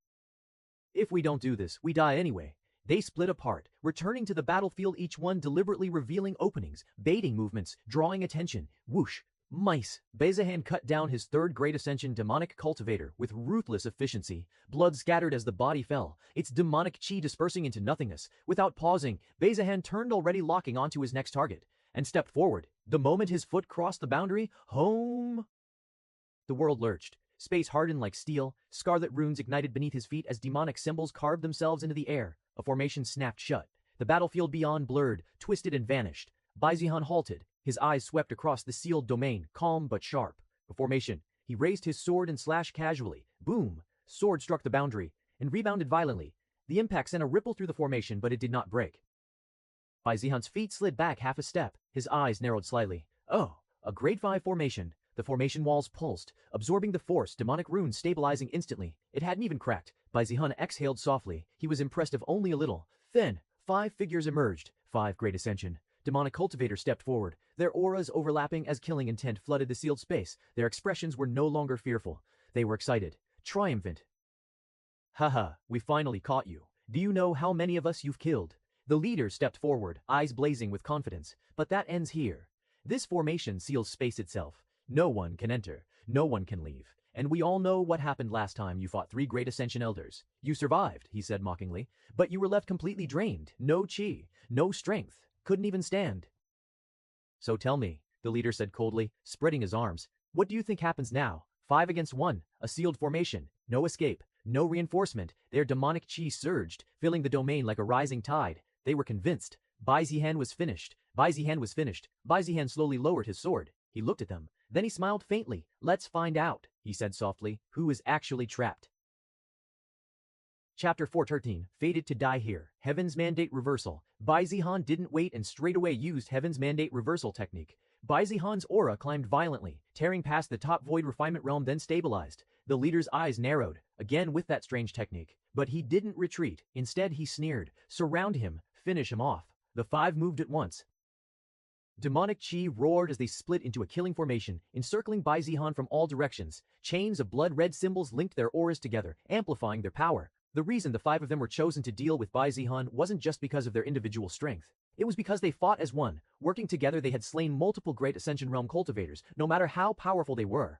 If we don't do this, we die anyway. They split apart, returning to the battlefield, each one deliberately revealing openings, baiting movements, drawing attention. Whoosh! Mice! Bai Zihan cut down his 3rd Great Ascension demonic cultivator with ruthless efficiency. Blood scattered as the body fell, its demonic chi dispersing into nothingness. Without pausing, Bai Zihan turned, already locking onto his next target, and stepped forward. The moment his foot crossed the boundary, home! The world lurched. Space hardened like steel. Scarlet runes ignited beneath his feet as demonic symbols carved themselves into the air. A formation snapped shut. The battlefield beyond blurred, twisted, and vanished. Bai Zihan halted. His eyes swept across the sealed domain, calm but sharp. A formation. He raised his sword and slashed casually. Boom! Sword struck the boundary and rebounded violently. The impact sent a ripple through the formation, but it did not break. Bai Zihan's feet slid back half a step. His eyes narrowed slightly. Oh, a grade 5 formation. The formation walls pulsed, absorbing the force, demonic runes stabilizing instantly. It hadn't even cracked. Bai Zihan exhaled softly. He was impressed if only a little. Then, 5 figures emerged. 5 Great Ascension demonic cultivators stepped forward, their auras overlapping as killing intent flooded the sealed space. Their expressions were no longer fearful. They were excited, triumphant. Haha, we finally caught you. Do you know how many of us you've killed? The leader stepped forward, eyes blazing with confidence. But that ends here. This formation seals space itself. No one can enter, no one can leave. And we all know what happened last time you fought 3 Great Ascension elders. You survived, he said mockingly, but you were left completely drained. No chi, no strength, couldn't even stand. So tell me, the leader said coldly, spreading his arms. What do you think happens now? 5 against 1, a sealed formation, no escape, no reinforcement. Their demonic chi surged, filling the domain like a rising tide. They were convinced. Bai Zihan was finished. Bai Zihan was finished. Bai Zihan slowly lowered his sword. He looked at them. Then he smiled faintly. Let's find out, he said softly, who is actually trapped. Chapter 413, Fated to Die Here, Heaven's Mandate Reversal. Bai Zihan didn't wait and straightaway used Heaven's Mandate Reversal technique. Bai Zihan's aura climbed violently, tearing past the top void refinement realm, then stabilized. The leader's eyes narrowed, again with that strange technique. But he didn't retreat. Instead, he sneered. Surround him, finish him off. The 5 moved at once. Demonic chi roared as they split into a killing formation, encircling Bai Zihan from all directions. Chains of blood-red symbols linked their auras together, amplifying their power. The reason the 5 of them were chosen to deal with Bai Zihan wasn't just because of their individual strength. It was because they fought as one. Working together, they had slain multiple Great Ascension Realm cultivators, no matter how powerful they were.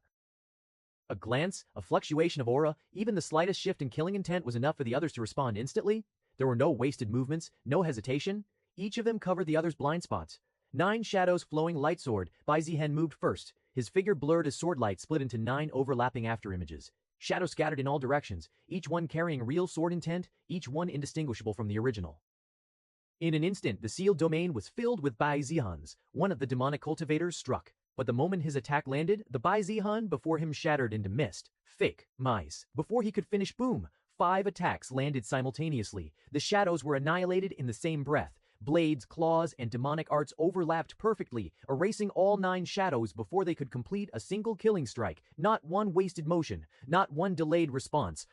A glance, a fluctuation of aura, even the slightest shift in killing intent was enough for the others to respond instantly. There were no wasted movements, no hesitation. Each of them covered the other's blind spots. 9 shadows flowing light sword. Bai Zihan moved first. His figure blurred as sword light split into 9 overlapping afterimages. Shadows scattered in all directions, each one carrying real sword intent, each one indistinguishable from the original. In an instant, the sealed domain was filled with Bai Zihan's. One of the demonic cultivators struck. But the moment his attack landed, the Bai Zihan before him shattered into mist. Fake mice. Before he could finish, boom! 5 attacks landed simultaneously. The shadows were annihilated in the same breath. Blades, claws, and demonic arts overlapped perfectly, erasing all 9 shadows before they could complete a single killing strike. Not one wasted motion, not one delayed response.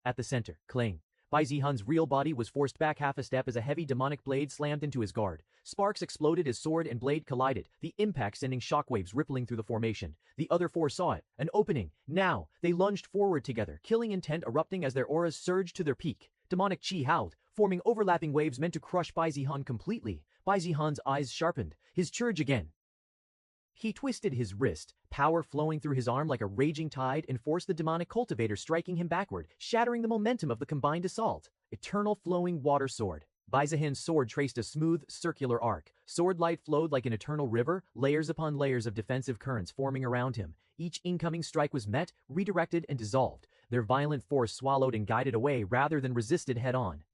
At the center, Qing. Bai Zihan's real body was forced back half a step as a heavy demonic blade slammed into his guard. Sparks exploded as sword and blade collided, the impact sending shockwaves rippling through the formation. The other 4 saw it. An opening. Now, they lunged forward together, killing intent erupting as their auras surged to their peak. Demonic chi howled, forming overlapping waves meant to crush Bai Zihan completely. Bai Zihan's eyes sharpened, his charge again. He twisted his wrist, power flowing through his arm like a raging tide, and forced the demonic cultivator, striking him backward, shattering the momentum of the combined assault. Eternal flowing water sword. Bai Zihan's sword traced a smooth, circular arc. Sword light flowed like an eternal river, layers upon layers of defensive currents forming around him. Each incoming strike was met, redirected, and dissolved. Their violent force swallowed and guided away rather than resisted head-on.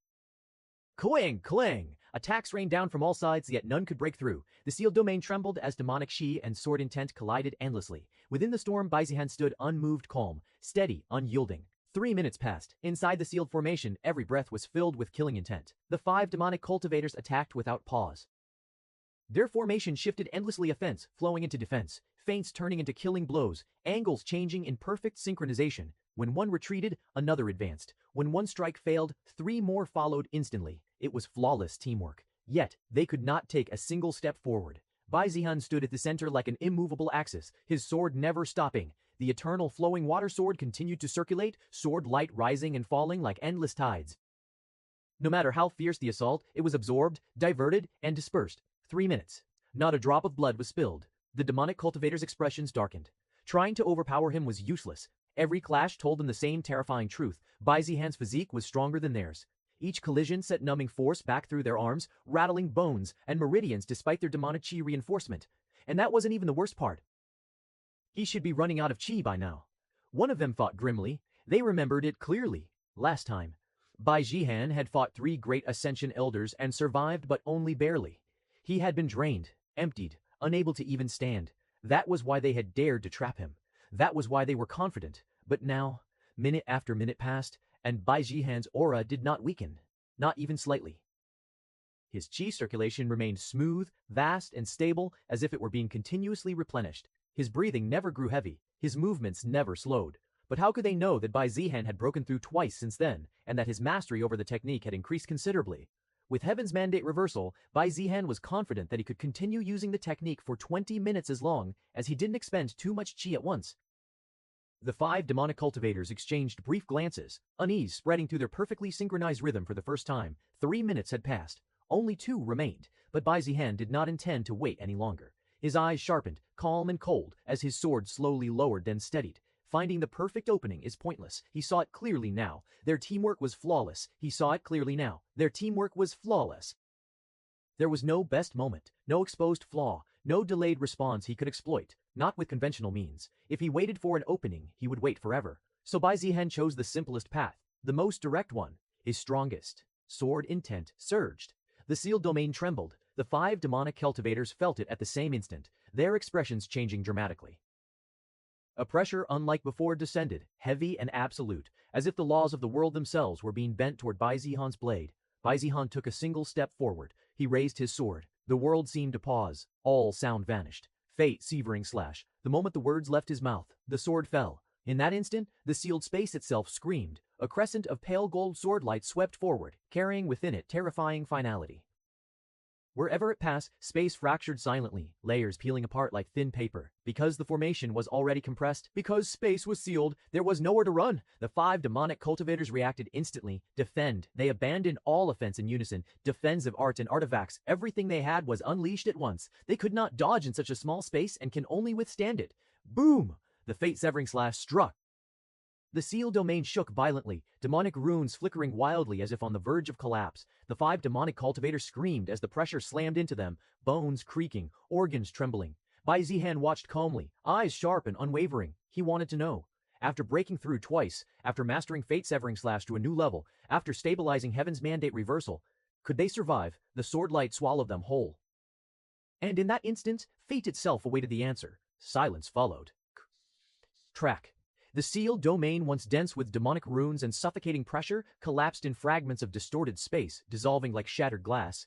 Qing! Attacks rained down from all sides, yet none could break through. The sealed domain trembled as demonic chi and sword intent collided endlessly. Within the storm, Bai Zihan stood unmoved, calm, steady, unyielding. 3 minutes passed. Inside the sealed formation, every breath was filled with killing intent. The 5 demonic cultivators attacked without pause. Their formation shifted endlessly, offense flowing into defense, feints turning into killing blows, angles changing in perfect synchronization. When one retreated, another advanced. When one strike failed, 3 more followed instantly. It was flawless teamwork. Yet, they could not take a single step forward. Bai Zihan stood at the center like an immovable axis, his sword never stopping. The eternal flowing water sword continued to circulate, sword light rising and falling like endless tides. No matter how fierce the assault, it was absorbed, diverted, and dispersed. 3 minutes. Not a drop of blood was spilled. The demonic cultivator's expressions darkened. Trying to overpower him was useless. Every clash told them the same terrifying truth. Bai Zihan's physique was stronger than theirs. Each collision sent numbing force back through their arms, rattling bones and meridians despite their demonic chi reinforcement. And that wasn't even the worst part. He should be running out of chi by now. One of them fought grimly. They remembered it clearly. Last time, Bai Zihan had fought 3 great Ascension elders and survived, but only barely. He had been drained, emptied, unable to even stand. That was why they had dared to trap him. That was why they were confident. But now, minute after minute passed, and Bai Zihan's aura did not weaken, not even slightly. His chi circulation remained smooth, vast, and stable, as if it were being continuously replenished. His breathing never grew heavy, his movements never slowed. But how could they know that Bai Zihan had broken through twice since then, and that his mastery over the technique had increased considerably? With Heaven's Mandate reversal, Bai Zihan was confident that he could continue using the technique for 20 minutes as long as he didn't expend too much chi at once. The 5 demonic cultivators exchanged brief glances, unease spreading through their perfectly synchronized rhythm for the first time. 3 minutes had passed. Only 2 remained, but Bai Zihan did not intend to wait any longer. His eyes sharpened, calm and cold, as his sword slowly lowered then steadied. Finding the perfect opening is pointless. He saw it clearly now. Their teamwork was flawless. He saw it clearly now. Their teamwork was flawless. There was no best moment, no exposed flaw, no delayed response he could exploit, not with conventional means. If he waited for an opening, he would wait forever. So Bai Zihan chose the simplest path, the most direct one, his strongest. Sword intent surged. The sealed domain trembled. The 5 demonic cultivators felt it at the same instant, their expressions changing dramatically. A pressure unlike before descended, heavy and absolute, as if the laws of the world themselves were being bent toward Bai Zihan's blade. Bai Zihan took a single step forward. He raised his sword. The world seemed to pause. All sound vanished. Fate, severing slash. The moment the words left his mouth, the sword fell. In that instant, the sealed space itself screamed. A crescent of pale gold sword light swept forward, carrying within it terrifying finality. Wherever it passed, space fractured silently, layers peeling apart like thin paper. Because the formation was already compressed, because space was sealed, there was nowhere to run. The 5 demonic cultivators reacted instantly. Defend. They abandoned all offense in unison. Defensive arts and artifacts. Everything they had was unleashed at once. They could not dodge in such a small space and can only withstand it. Boom! The fate-severing slash struck. The sealed domain shook violently, demonic runes flickering wildly as if on the verge of collapse. The 5 demonic cultivators screamed as the pressure slammed into them, bones creaking, organs trembling. Bai Zihan watched calmly, eyes sharp and unwavering. He wanted to know. After breaking through twice, after mastering fate-severing slash to a new level, after stabilizing Heaven's Mandate reversal, Could they survive? The sword light swallowed them whole. And in that instant, fate itself awaited the answer. Silence followed. Track. The sealed domain, once dense with demonic runes and suffocating pressure, collapsed in fragments of distorted space, dissolving like shattered glass.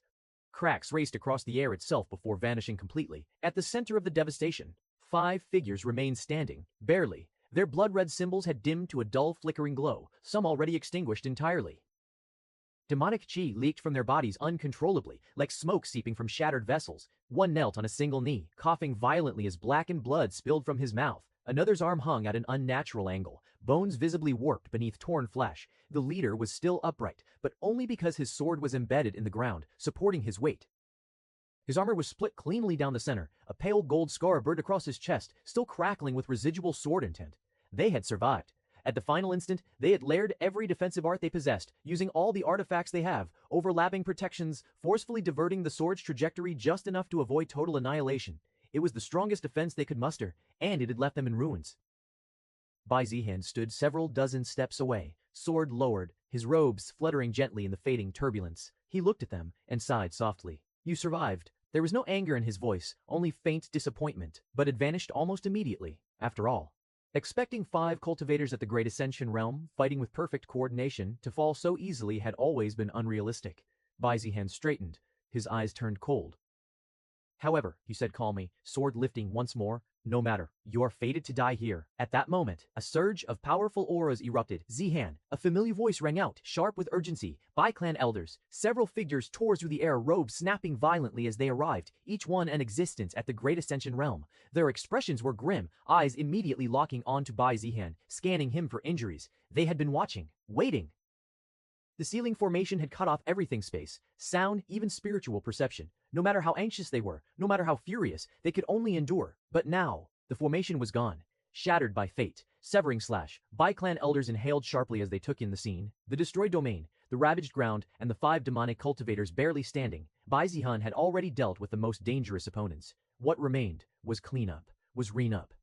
Cracks raced across the air itself before vanishing completely. At the center of the devastation, 5 figures remained standing, barely. Their blood-red symbols had dimmed to a dull flickering glow, some already extinguished entirely. Demonic qi leaked from their bodies uncontrollably, like smoke seeping from shattered vessels. One knelt on a single knee, coughing violently as blackened blood spilled from his mouth. Another's arm hung at an unnatural angle, bones visibly warped beneath torn flesh. The leader was still upright, but only because his sword was embedded in the ground, supporting his weight. His armor was split cleanly down the center, a pale gold scar burned across his chest, still crackling with residual sword intent. They had survived. At the final instant, they had layered every defensive art they possessed, using all the artifacts they have, overlapping protections, forcefully diverting the sword's trajectory just enough to avoid total annihilation. It was the strongest defense they could muster, and it had left them in ruins. Bai Zihan stood several dozen steps away, sword lowered, his robes fluttering gently in the fading turbulence. He looked at them and sighed softly. You survived. There was no anger in his voice, only faint disappointment, but it vanished almost immediately, after all. Expecting 5 cultivators at the Great Ascension realm, fighting with perfect coordination, to fall so easily had always been unrealistic. Bai Zihan straightened, his eyes turned cold. However, he said calmly, sword lifting once more, no matter, you are fated to die here. At that moment, a surge of powerful auras erupted. Zihan, a familiar voice rang out, sharp with urgency. Bai clan elders. Several figures tore through the air, robes snapping violently as they arrived, each one an existence at the Great Ascension realm. Their expressions were grim, eyes immediately locking onto Bai Zihan, scanning him for injuries. They had been watching, waiting. The sealing formation had cut off everything: space, sound, even spiritual perception. No matter how anxious they were, no matter how furious, they could only endure. But now, the formation was gone, shattered by fate. Severing slash. Bai clan elders inhaled sharply as they took in the scene. The destroyed domain, the ravaged ground, and the 5 demonic cultivators barely standing. Bai Zihan had already dealt with the most dangerous opponents. What remained was cleanup, was re-up.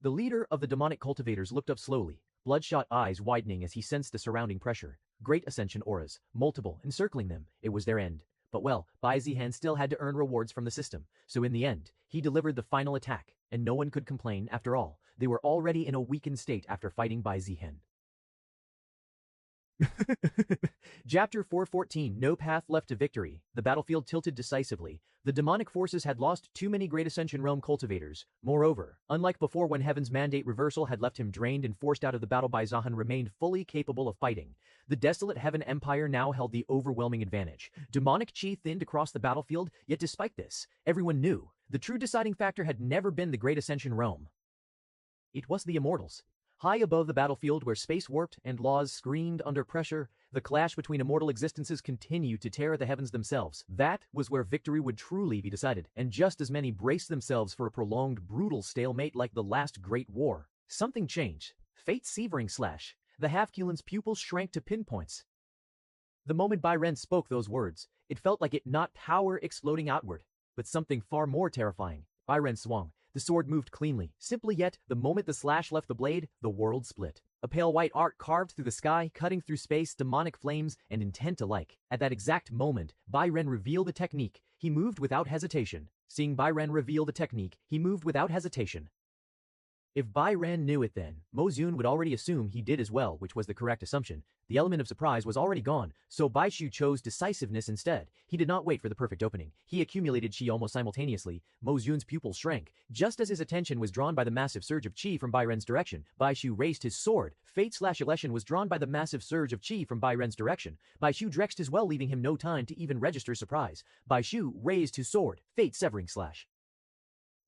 The leader of the demonic cultivators looked up slowly, bloodshot eyes widening as he sensed the surrounding pressure. Great Ascension auras, multiple, encircling them. It was their end. But well, Bai Zihan still had to earn rewards from the system, so in the end, he delivered the final attack, and no one could complain. After all, they were already in a weakened state after fighting Bai Zihan. Chapter 414. No path left to victory. The battlefield tilted decisively. The demonic forces had lost too many Great Ascension realm cultivators. Moreover, unlike before when Heaven's mandate reversal had left him drained and forced out of the battle, Bai Zihan remained fully capable of fighting. The desolate Heaven Empire now held the overwhelming advantage. Demonic qi thinned across the battlefield, yet despite this, everyone knew the true deciding factor had never been the Great Ascension realm. It was the Immortals. High above the battlefield where space warped and laws screamed under pressure, the clash between immortal existences continued to tear at the heavens themselves. That was where victory would truly be decided, and just as many braced themselves for a prolonged, brutal stalemate like the last Great War. Something changed. Fate severing slash. The half-Kulan's pupils shrank to pinpoints. The moment Bai Ren spoke those words, it felt like it not power exploding outward, but something far more terrifying. Bai Ren swung. The sword moved cleanly, simply, yet the moment the slash left the blade, the world split. A pale white arc carved through the sky, cutting through space, demonic flames, and intent alike. At that exact moment, Bai Ren revealed the technique. He moved without hesitation. Seeing Bai Ren reveal the technique, he moved without hesitation. If Bai Ren knew it then, Mo Zun would already assume he did as well, which was the correct assumption. The element of surprise was already gone, so Bai Shu chose decisiveness instead. He did not wait for the perfect opening. He accumulated qi almost simultaneously. Mo Zun's pupils shrank. Just as his attention was drawn by the massive surge of qi from Bai Ren's direction, Bai Shu raised his sword. Fate/Election was drawn by the massive surge of qi from Bai Ren's direction. Bai Shu drexed as well, leaving him no time to even register surprise. Bai Shu raised his sword. Fate severing slash.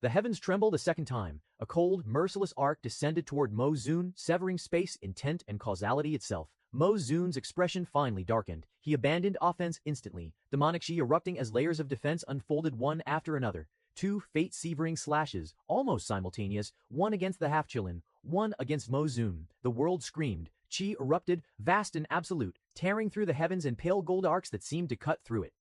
The heavens trembled a second time. A cold, merciless arc descended toward Mo Zun, severing space, intent, and causality itself. Mo Zun's expression finally darkened. He abandoned offense instantly, demonic qi erupting as layers of defense unfolded one after another. 2 fate-severing slashes, almost simultaneous, one against the half-Qilin, one against Mo Zun. The world screamed. Qi erupted, vast and absolute, tearing through the heavens in pale gold arcs that seemed to cut through it.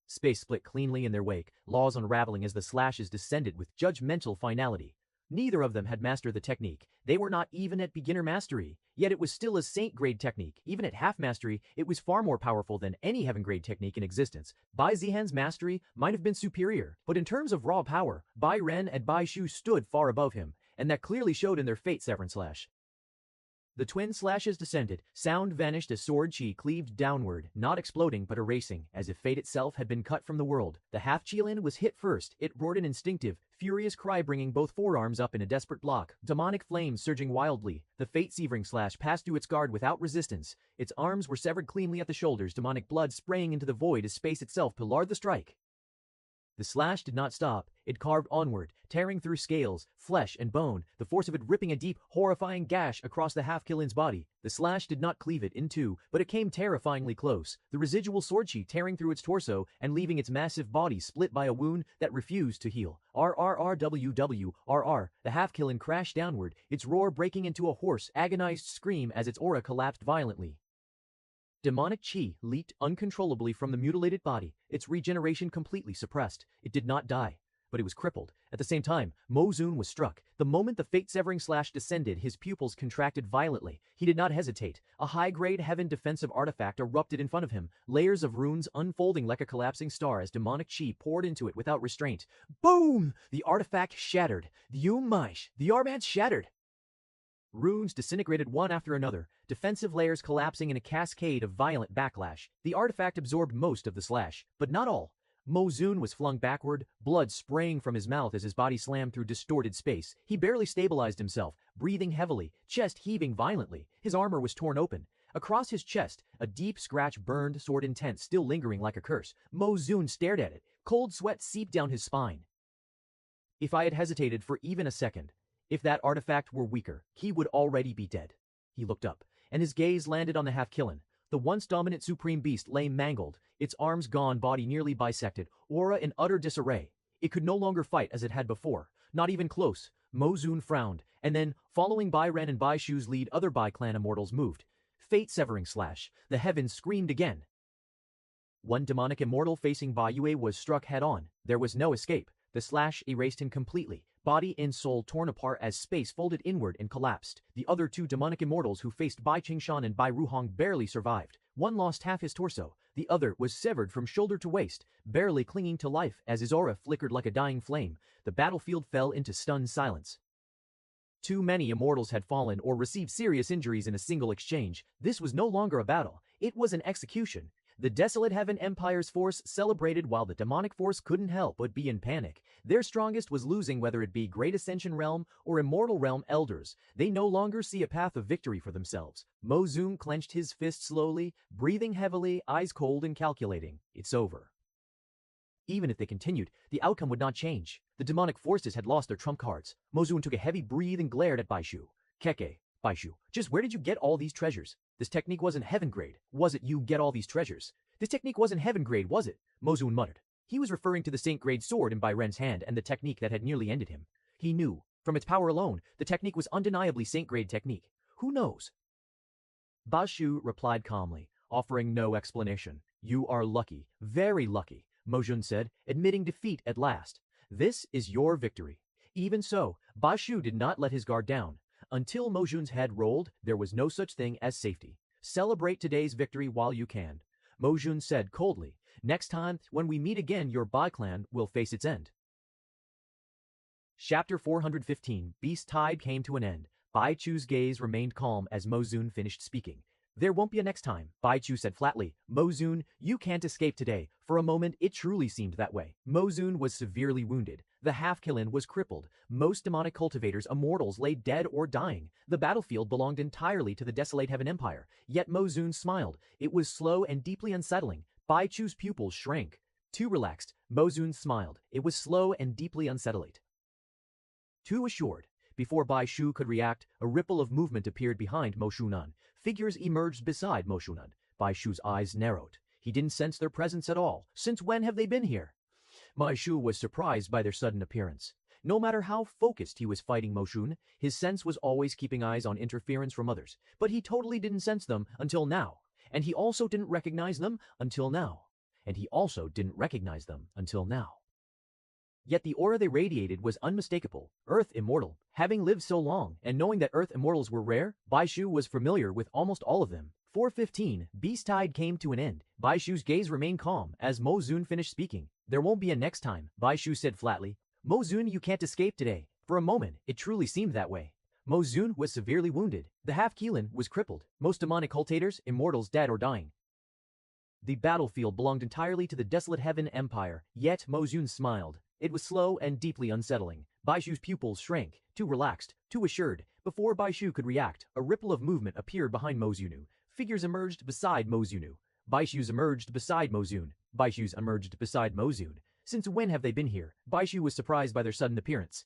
Space split cleanly in their wake, laws unraveling as the slashes descended with judgmental finality. Neither of them had mastered the technique. They were not even at beginner mastery, yet it was still a saint-grade technique. Even at half mastery, it was far more powerful than any heaven-grade technique in existence. Bai Zihan's mastery might have been superior, but in terms of raw power, Bai Ren and Bai Shu stood far above him, and that clearly showed in their fate-severing slash. The twin slashes descended, sound vanished as sword chi cleaved downward, not exploding but erasing, as if fate itself had been cut from the world. The half-Qilin was hit first. It roared an instinctive, furious cry, bringing both forearms up in a desperate block, demonic flames surging wildly. The fate-severing slash passed through its guard without resistance. Its arms were severed cleanly at the shoulders, demonic blood spraying into the void as space itself pillared the strike. The slash did not stop. It carved onward, tearing through scales, flesh, and bone, the force of it ripping a deep, horrifying gash across the half-Qilin's body. The slash did not cleave it in two, but it came terrifyingly close, the residual sword chi tearing through its torso and leaving its massive body split by a wound that refused to heal. RRRWWRR, the half-Qilin crashed downward, its roar breaking into a hoarse, agonized scream as its aura collapsed violently. Demonic chi leaped uncontrollably from the mutilated body, its regeneration completely suppressed. It did not die, but it was crippled. At the same time, Mo Zun was struck. The moment the fate-severing slash descended, his pupils contracted violently. He did not hesitate. A high-grade heaven defensive artifact erupted in front of him, layers of runes unfolding like a collapsing star as demonic chi poured into it without restraint. Boom! The artifact shattered. The armband shattered. Runes disintegrated one after another, defensive layers collapsing in a cascade of violent backlash. The artifact absorbed most of the slash, but not all. Mo Zun was flung backward, blood spraying from his mouth as his body slammed through distorted space. He barely stabilized himself, breathing heavily, chest heaving violently. His armor was torn open. Across his chest, a deep scratch burned, sword intent still lingering like a curse. Mo Zun stared at it. Cold sweat seeped down his spine. If I had hesitated for even a second, if that artifact were weaker, he would already be dead. He looked up, and his gaze landed on the half-Qilin. The once dominant supreme beast lay mangled, its arms gone, body nearly bisected, aura in utter disarray. It could no longer fight as it had before, not even close. Mo Zun frowned, and then, following Bai Ren and Bai Shu's lead, other Bai clan immortals moved. Fate-severing slash. The heavens screamed again. One demonic immortal facing Bai Yue was struck head-on. There was no escape. The slash erased him completely, body and soul torn apart as space folded inward and collapsed. The other two demonic immortals who faced Bai Qingshan and Bai Ruhong barely survived. One lost half his torso, the other was severed from shoulder to waist, barely clinging to life as his aura flickered like a dying flame. The battlefield fell into stunned silence. Too many immortals had fallen or received serious injuries in a single exchange. This was no longer a battle, it was an execution. The desolate Heaven Empire's force celebrated while the demonic force couldn't help but be in panic. Their strongest was losing, whether it be Great Ascension Realm or Immortal Realm elders. They no longer see a path of victory for themselves. Mo Zun clenched his fist slowly, breathing heavily, eyes cold and calculating. It's over. Even if they continued, the outcome would not change. The demonic forces had lost their trump cards. Mo Zun took a heavy breath and glared at Bai Shu. Keke, Bai Shu, just where did you get all these treasures? This technique wasn't heaven grade, was it? You get all these treasures. This technique wasn't heaven grade, was it? Mo Zun muttered. He was referring to the saint grade sword in Bai Ren's hand and the technique that had nearly ended him. He knew, from its power alone, the technique was undeniably saint grade technique. Who knows? Bai Shu replied calmly, offering no explanation. You are lucky, very lucky, Mo Zun said, admitting defeat at last. This is your victory. Even so, Bai Shu did not let his guard down. Until Mo Zun's head rolled, there was no such thing as safety. Celebrate today's victory while you can. Mo Zun said coldly, next time, when we meet again, your Bai clan will face its end. Chapter 415, Beast Tide came to an end. Bai Chu's gaze remained calm as Mo Zun finished speaking. There won't be a next time, Bai Chu said flatly. Mo Zun, you can't escape today. For a moment, it truly seemed that way. Mo Zun was severely wounded. The half-Qilin was crippled. Most demonic cultivators, immortals, lay dead or dying. The battlefield belonged entirely to the desolate Heaven Empire. Yet Mo Zun smiled. It was slow and deeply unsettling. Bai Chu's pupils shrank. Too relaxed, Mo Zun smiled. It was slow and deeply unsettling. Too assured. Before Bai Shu could react, a ripple of movement appeared behind Mo Shunan. Figures emerged beside Mo Shunan. Bai Shu's eyes narrowed. He didn't sense their presence at all. Since when have they been here? Bai Shu was surprised by their sudden appearance. No matter how focused he was fighting Mo Shun, his sense was always keeping eyes on interference from others. But he totally didn't sense them until now. And he also didn't recognize them until now. And he also didn't recognize them until now. Yet the aura they radiated was unmistakable. Earth immortal. Having lived so long, and knowing that Earth immortals were rare, Baishu was familiar with almost all of them. 4:15, Beast Tide came to an end. Baishu's gaze remained calm as Mo Zun finished speaking. There won't be a next time, Baishu said flatly. Mo Zun, you can't escape today. For a moment, it truly seemed that way. Mo Zun was severely wounded. The half-Qilin was crippled. Most demonic cultators, immortals dead or dying. The battlefield belonged entirely to the desolate heaven empire, yet Mo Zun smiled. It was slow and deeply unsettling. Baishu's pupils shrank, too relaxed, too assured. Before Baishu could react, a ripple of movement appeared behind Mo Zunu. Figures emerged beside Mo Zunu. Baishu's emerged beside Mo Zun. Baishu's emerged beside Mo Zun. Since when have they been here? Baishu was surprised by their sudden appearance.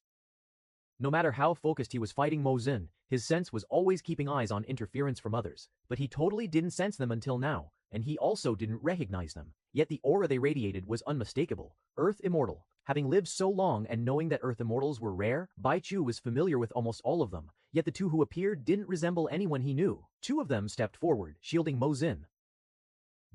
No matter how focused he was fighting Mo Zun, his sense was always keeping eyes on interference from others. But he totally didn't sense them until now, and he also didn't recognize them. Yet the aura they radiated was unmistakable. Earth immortal. Having lived so long and knowing that Earth immortals were rare, Baichu was familiar with almost all of them, yet the two who appeared didn't resemble anyone he knew. Two of them stepped forward, shielding Mo Zin.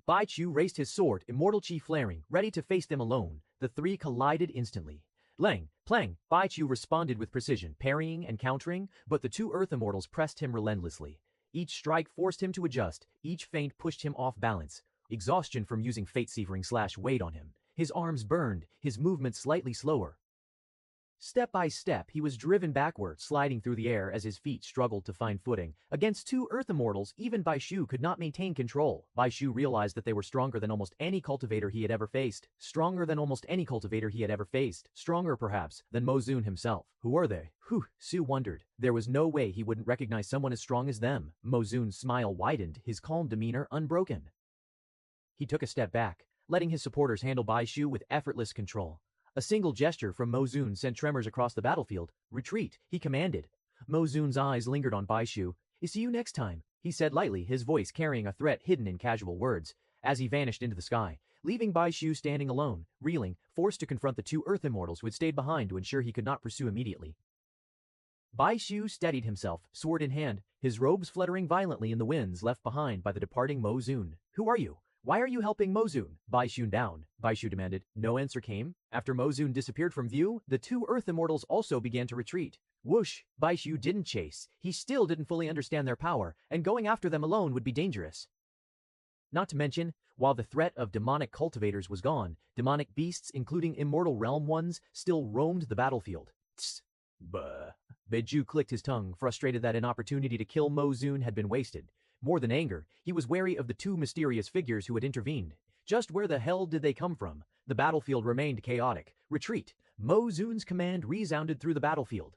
Baichu raised his sword, immortal chi flaring, ready to face them alone. The three collided instantly. Lang, Plang, Baichu responded with precision, parrying and countering, but the two Earth immortals pressed him relentlessly. Each strike forced him to adjust, each feint pushed him off balance. Exhaustion from using fate-severing slash weighed on him. His arms burned, his movements slightly slower. Step by step, he was driven backward, sliding through the air as his feet struggled to find footing. Against two Earth immortals, even Baishu could not maintain control. Baishu realized that they were stronger than almost any cultivator he had ever faced. Stronger than almost any cultivator he had ever faced. Stronger, perhaps, than Mo Zun himself. Who were they? Whew, Su wondered. There was no way he wouldn't recognize someone as strong as them. Mo Zun's smile widened, his calm demeanor unbroken. He took a step back, letting his supporters handle Baishu with effortless control. A single gesture from Mo Zun sent tremors across the battlefield. Retreat, he commanded. Mo Zun's eyes lingered on Baishu. See you next time, he said lightly, his voice carrying a threat hidden in casual words, as he vanished into the sky, leaving Baishu standing alone, reeling, forced to confront the two Earth immortals who had stayed behind to ensure he could not pursue immediately. Baishu steadied himself, sword in hand, his robes fluttering violently in the winds left behind by the departing Mo Zun. Who are you? Why are you helping Mo Zun? Baishu down, Baishu demanded. No answer came. After Mo Zun disappeared from view, the two Earth immortals also began to retreat. Whoosh, Baishu didn't chase. He still didn't fully understand their power, and going after them alone would be dangerous. Not to mention, while the threat of demonic cultivators was gone, demonic beasts, including immortal realm ones, still roamed the battlefield. Tss. Buh. Beju clicked his tongue, frustrated that an opportunity to kill Mo Zun had been wasted. More than anger, he was wary of the two mysterious figures who had intervened. Just where the hell did they come from? The battlefield remained chaotic. Retreat! Mo Zun's command resounded through the battlefield.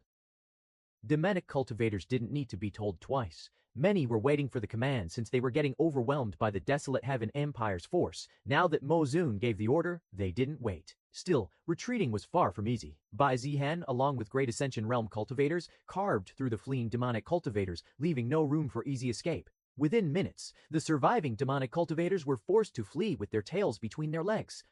Demonic cultivators didn't need to be told twice. Many were waiting for the command since they were getting overwhelmed by the desolate Heaven Empire's force. Now that Mo Zun gave the order, they didn't wait. Still, retreating was far from easy. Bai Zihan, along with Great Ascension Realm cultivators, carved through the fleeing demonic cultivators, leaving no room for easy escape. Within minutes, the surviving demonic cultivators were forced to flee with their tails between their legs.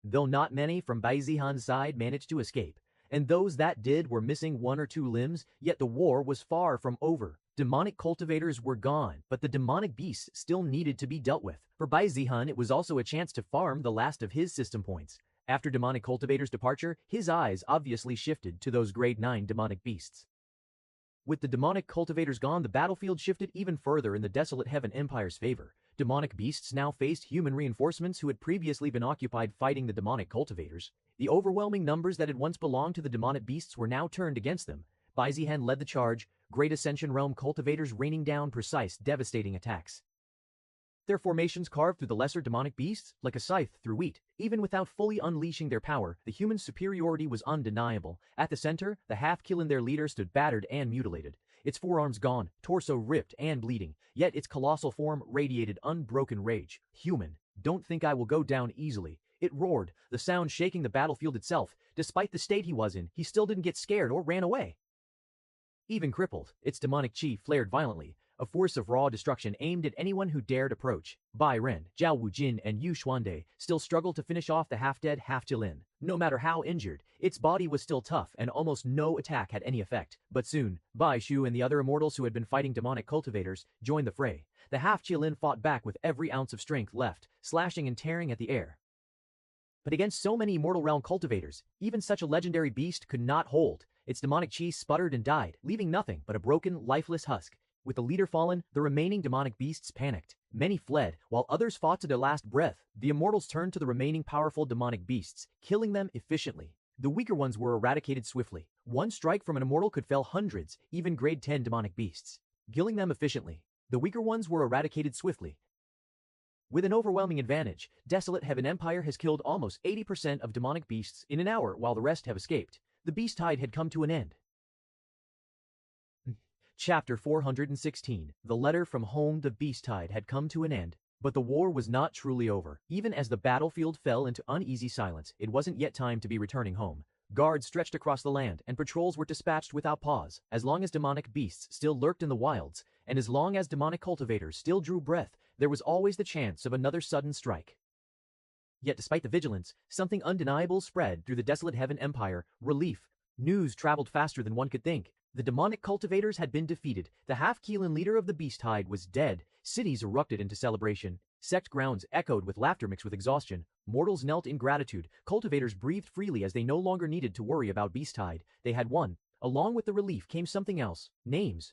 Though not many from Bai Zihan's side managed to escape, and those that did were missing one or two limbs, yet the war was far from over. Demonic cultivators were gone, but the demonic beasts still needed to be dealt with. For Bai Zihan, it was also a chance to farm the last of his system points. After demonic cultivators' departure, his eyes obviously shifted to those grade 9 demonic beasts. With the demonic cultivators gone, the battlefield shifted even further in the desolate Heaven Empire's favor. Demonic beasts now faced human reinforcements who had previously been occupied fighting the demonic cultivators. The overwhelming numbers that had once belonged to the demonic beasts were now turned against them. Bai Zihan led the charge, Great Ascension Realm cultivators raining down precise, devastating attacks. Their formations carved through the lesser demonic beasts like a scythe through wheat. Even without fully unleashing their power, the human superiority was undeniable. At the center, the half-Qilin, their leader, stood battered and mutilated. Its forearms gone, torso ripped and bleeding, yet its colossal form radiated unbroken rage. Human, don't think I will go down easily. It roared, the sound shaking the battlefield itself. Despite the state he was in, he still didn't get scared or ran away. Even crippled, its demonic chi flared violently, a force of raw destruction aimed at anyone who dared approach. Bai Ren, Zhao Wujin, and Yu Xuande still struggled to finish off the half-dead half-Qilin. No matter how injured, its body was still tough and almost no attack had any effect. But soon, Bai Shu and the other immortals who had been fighting demonic cultivators joined the fray. The half-Qilin fought back with every ounce of strength left, slashing and tearing at the air. But against so many Immortal Realm cultivators, even such a legendary beast could not hold. Its demonic chi sputtered and died, leaving nothing but a broken, lifeless husk. With the leader fallen, the remaining demonic beasts panicked. Many fled, while others fought to their last breath. The immortals turned to the remaining powerful demonic beasts, killing them efficiently. The weaker ones were eradicated swiftly. One strike from an immortal could fell hundreds, even grade 10 demonic beasts. Killing them efficiently. The weaker ones were eradicated swiftly. With an overwhelming advantage, Desolate Heaven Empire has killed almost 80% of demonic beasts in an hour while the rest have escaped. The beast tide had come to an end. Chapter 416. The letter from home. The beast tide had come to an end. But the war was not truly over. Even as the battlefield fell into uneasy silence, it wasn't yet time to be returning home. Guards stretched across the land, and patrols were dispatched without pause. As long as demonic beasts still lurked in the wilds, and as long as demonic cultivators still drew breath, there was always the chance of another sudden strike. Yet despite the vigilance, something undeniable spread through the Desolate Heaven Empire: relief. News traveled faster than one could think. The demonic cultivators had been defeated. The half-Keelan leader of the beast tide was dead. Cities erupted into celebration. Sect grounds echoed with laughter mixed with exhaustion. Mortals knelt in gratitude. Cultivators breathed freely as they no longer needed to worry about beast tide. They had won. Along with the relief came something else: names.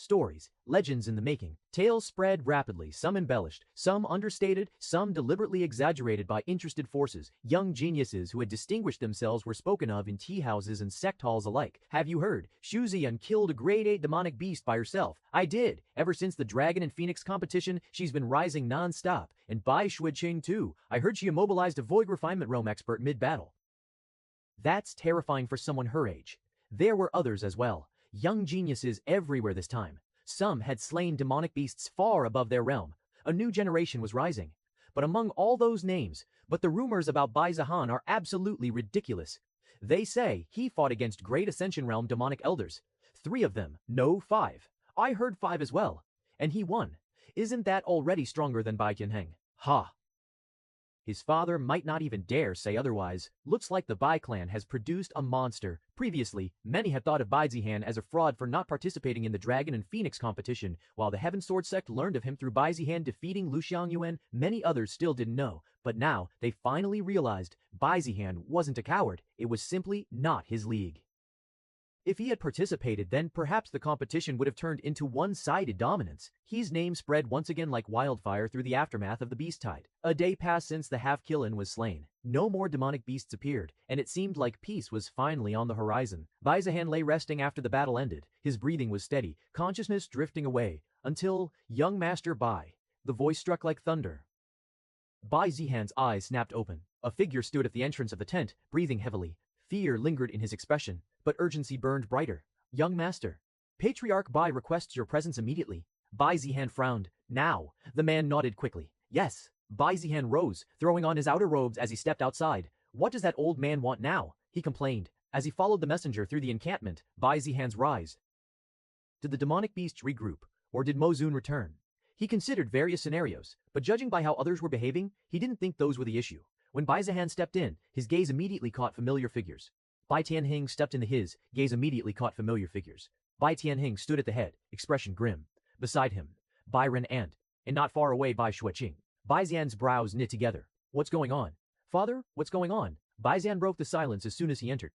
Stories, legends in the making. Tales spread rapidly, some embellished, some understated, some deliberately exaggerated by interested forces. Young geniuses who had distinguished themselves were spoken of in tea houses and sect halls alike. Have you heard? Shu Ziyan killed a grade 8 demonic beast by herself. I did. Ever since the Dragon and Phoenix competition, she's been rising non-stop. And Bai Shuiqing too. I heard she immobilized a Void Refinement Realm expert mid-battle. That's terrifying for someone her age. There were others as well. Young geniuses everywhere this time. Some had slain demonic beasts far above their realm. A new generation was rising. But among all those names, the rumors about Bai Zihan are absolutely ridiculous. They say he fought against Great Ascension Realm demonic elders. 3 of them, no 5. I heard 5 as well. And he won. Isn't that already stronger than Bai Tianheng? Ha! His father might not even dare say otherwise. Looks like the Bai clan has produced a monster. Previously, many had thought of Bai Zihan as a fraud for not participating in the Dragon and Phoenix competition. While the Heaven Sword sect learned of him through Bai Zihan defeating Lu Xiangyuan, many others still didn't know. But now, they finally realized Bai Zihan wasn't a coward. It was simply not his league. If he had participated, then perhaps the competition would have turned into one-sided dominance. His name spread once again like wildfire through the aftermath of the beast tide. A day passed since the half-Keelan was slain. No more demonic beasts appeared, and it seemed like peace was finally on the horizon. Bai Zihan lay resting after the battle ended. His breathing was steady, consciousness drifting away, until, young Master Bai, the voice struck like thunder. Bai Zihan's eyes snapped open. A figure stood at the entrance of the tent, breathing heavily. Fear lingered in his expression, but urgency burned brighter. Young Master, Patriarch Bai requests your presence immediately. Bai Zihan frowned. Now. The man nodded quickly. Yes. Bai Zihan rose, throwing on his outer robes as he stepped outside. What does that old man want now? He complained. As he followed the messenger through the encampment, Bai Zihan's rise. Did the demonic beasts regroup, or did Mozun return? He considered various scenarios, but judging by how others were behaving, he didn't think those were the issue. When Bai Zihan stepped in, his gaze immediately caught familiar figures. Bai Tianheng stepped into his, gaze immediately caught familiar figures. Bai Tianheng stood at the head, expression grim. Beside him, Bai Ren and not far away Bai Shuiqing. Bai Zian's brows knit together. What's going on? Father, what's going on? Bai Zian broke the silence as soon as he entered.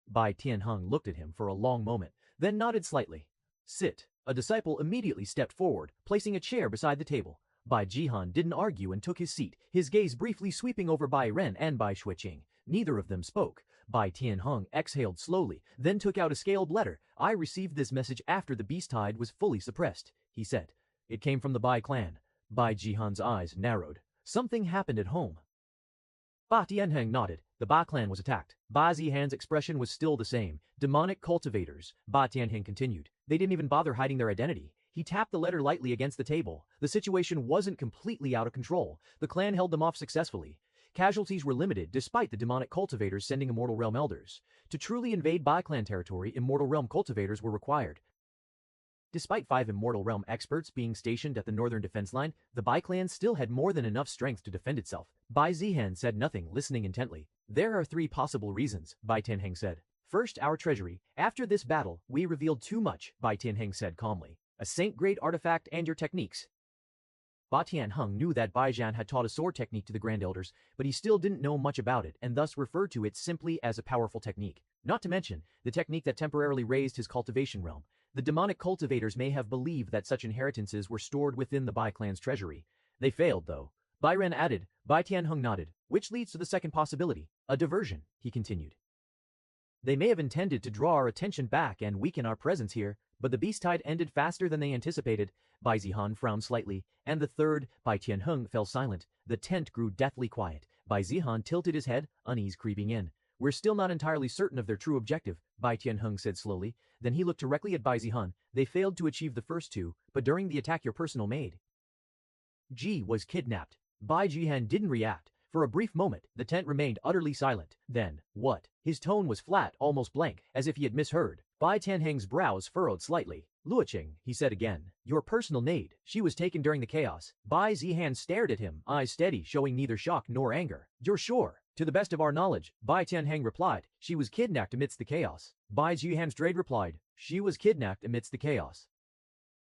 Bai Tianheng looked at him for a long moment, then nodded slightly. Sit. A disciple immediately stepped forward, placing a chair beside the table. Bai Jihan didn't argue and took his seat, his gaze briefly sweeping over Bai Ren and Bai Shuiqing. Neither of them spoke. Bai Tianheng exhaled slowly, then took out a scaled letter. I received this message after the beast tide was fully suppressed, he said. It came from the Bai clan. Bai Jihan's eyes narrowed. Something happened at home. Bai Tianheng nodded. The Bai clan was attacked. Bai Zihan's expression was still the same. Demonic cultivators, Bai Tianheng continued. They didn't even bother hiding their identity. He tapped the letter lightly against the table. The situation wasn't completely out of control. The clan held them off successfully. Casualties were limited despite the demonic cultivators sending Immortal Realm elders. To truly invade Bai clan territory, Immortal Realm cultivators were required. Despite 5 Immortal Realm experts being stationed at the northern defense line, the Bai clan still had more than enough strength to defend itself. Bai Zihan said nothing, listening intently. There are 3 possible reasons, Bai Tianheng said. First, our treasury. After this battle, we revealed too much, Bai Tianheng said calmly. A Saint-grade artifact and your techniques. Ba Tianheng knew that Bai Jian had taught a sword technique to the Grand Elders, but he still didn't know much about it and thus referred to it simply as a powerful technique. Not to mention, the technique that temporarily raised his cultivation realm. The demonic cultivators may have believed that such inheritances were stored within the Bai clan's treasury. They failed, though. Bai Ren added. Bai Tianheng nodded, which leads to the second possibility, a diversion, he continued. They may have intended to draw our attention back and weaken our presence here, but the beast tide ended faster than they anticipated. Bai Zihan frowned slightly, and the third, Bai Tianheng, fell silent. The tent grew deathly quiet. Bai Zihan tilted his head, unease creeping in. We're still not entirely certain of their true objective, Bai Tianheng said slowly. Then he looked directly at Bai Zihan. They failed to achieve the first two, but during the attack your personal maid Ji was kidnapped. Bai Jihan didn't react. For a brief moment, the tent remained utterly silent. Then, what? His tone was flat, almost blank, as if he had misheard. Bai Tianheng's brows furrowed slightly. Luoqing, he said again. Your personal maid. She was taken during the chaos. Bai Zihan stared at him, eyes steady, showing neither shock nor anger. You're sure? To the best of our knowledge, Bai Tianheng replied. She was kidnapped amidst the chaos. Bai Jihan straight replied. She was kidnapped amidst the chaos.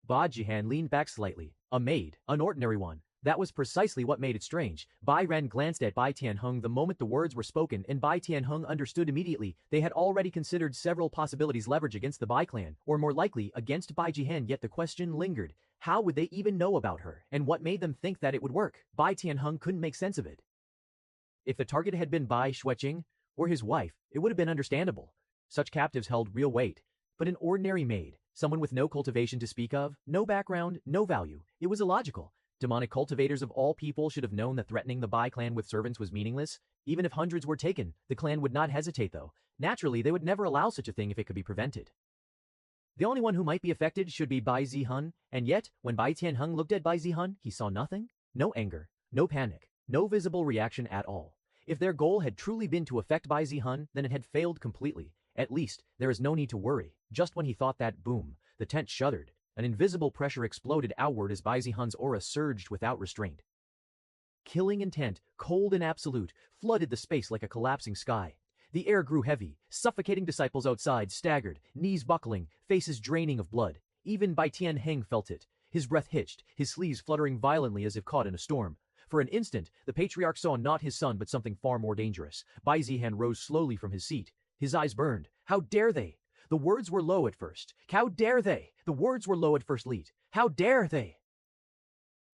Bai Jihan leaned back slightly. A maid, an ordinary one. That was precisely what made it strange. Bai Ren glanced at Bai Tianheng the moment the words were spoken, and Bai Tianheng understood immediately. They had already considered several possibilities leverage against the Bai clan, or more likely, against Bai Jihan, yet the question lingered. How would they even know about her, and what made them think that it would work? Bai Tianheng couldn't make sense of it. If the target had been Bai Xueqing, or his wife, it would have been understandable. Such captives held real weight. But an ordinary maid, someone with no cultivation to speak of, no background, no value, it was illogical. Demonic cultivators of all people should have known that threatening the Bai clan with servants was meaningless. Even if hundreds were taken, the clan would not hesitate though. Naturally, they would never allow such a thing if it could be prevented. The only one who might be affected should be Bai Zihan, and yet, when Bai Tianheng looked at Bai Zihan, he saw nothing. No anger, no panic, no visible reaction at all. If their goal had truly been to affect Bai Zihan, then it had failed completely. At least, there is no need to worry. Just when he thought that, boom, the tent shuddered. An invisible pressure exploded outward as Bai Zihan's aura surged without restraint. Killing intent, cold and absolute, flooded the space like a collapsing sky. The air grew heavy, suffocating disciples outside staggered, knees buckling, faces draining of blood. Even Bai Tianheng felt it. His breath hitched, his sleeves fluttering violently as if caught in a storm. For an instant, the patriarch saw not his son but something far more dangerous. Bai Zihan rose slowly from his seat. His eyes burned. How dare they? The words were low at first. How dare they? The words were low at first lead. How dare they?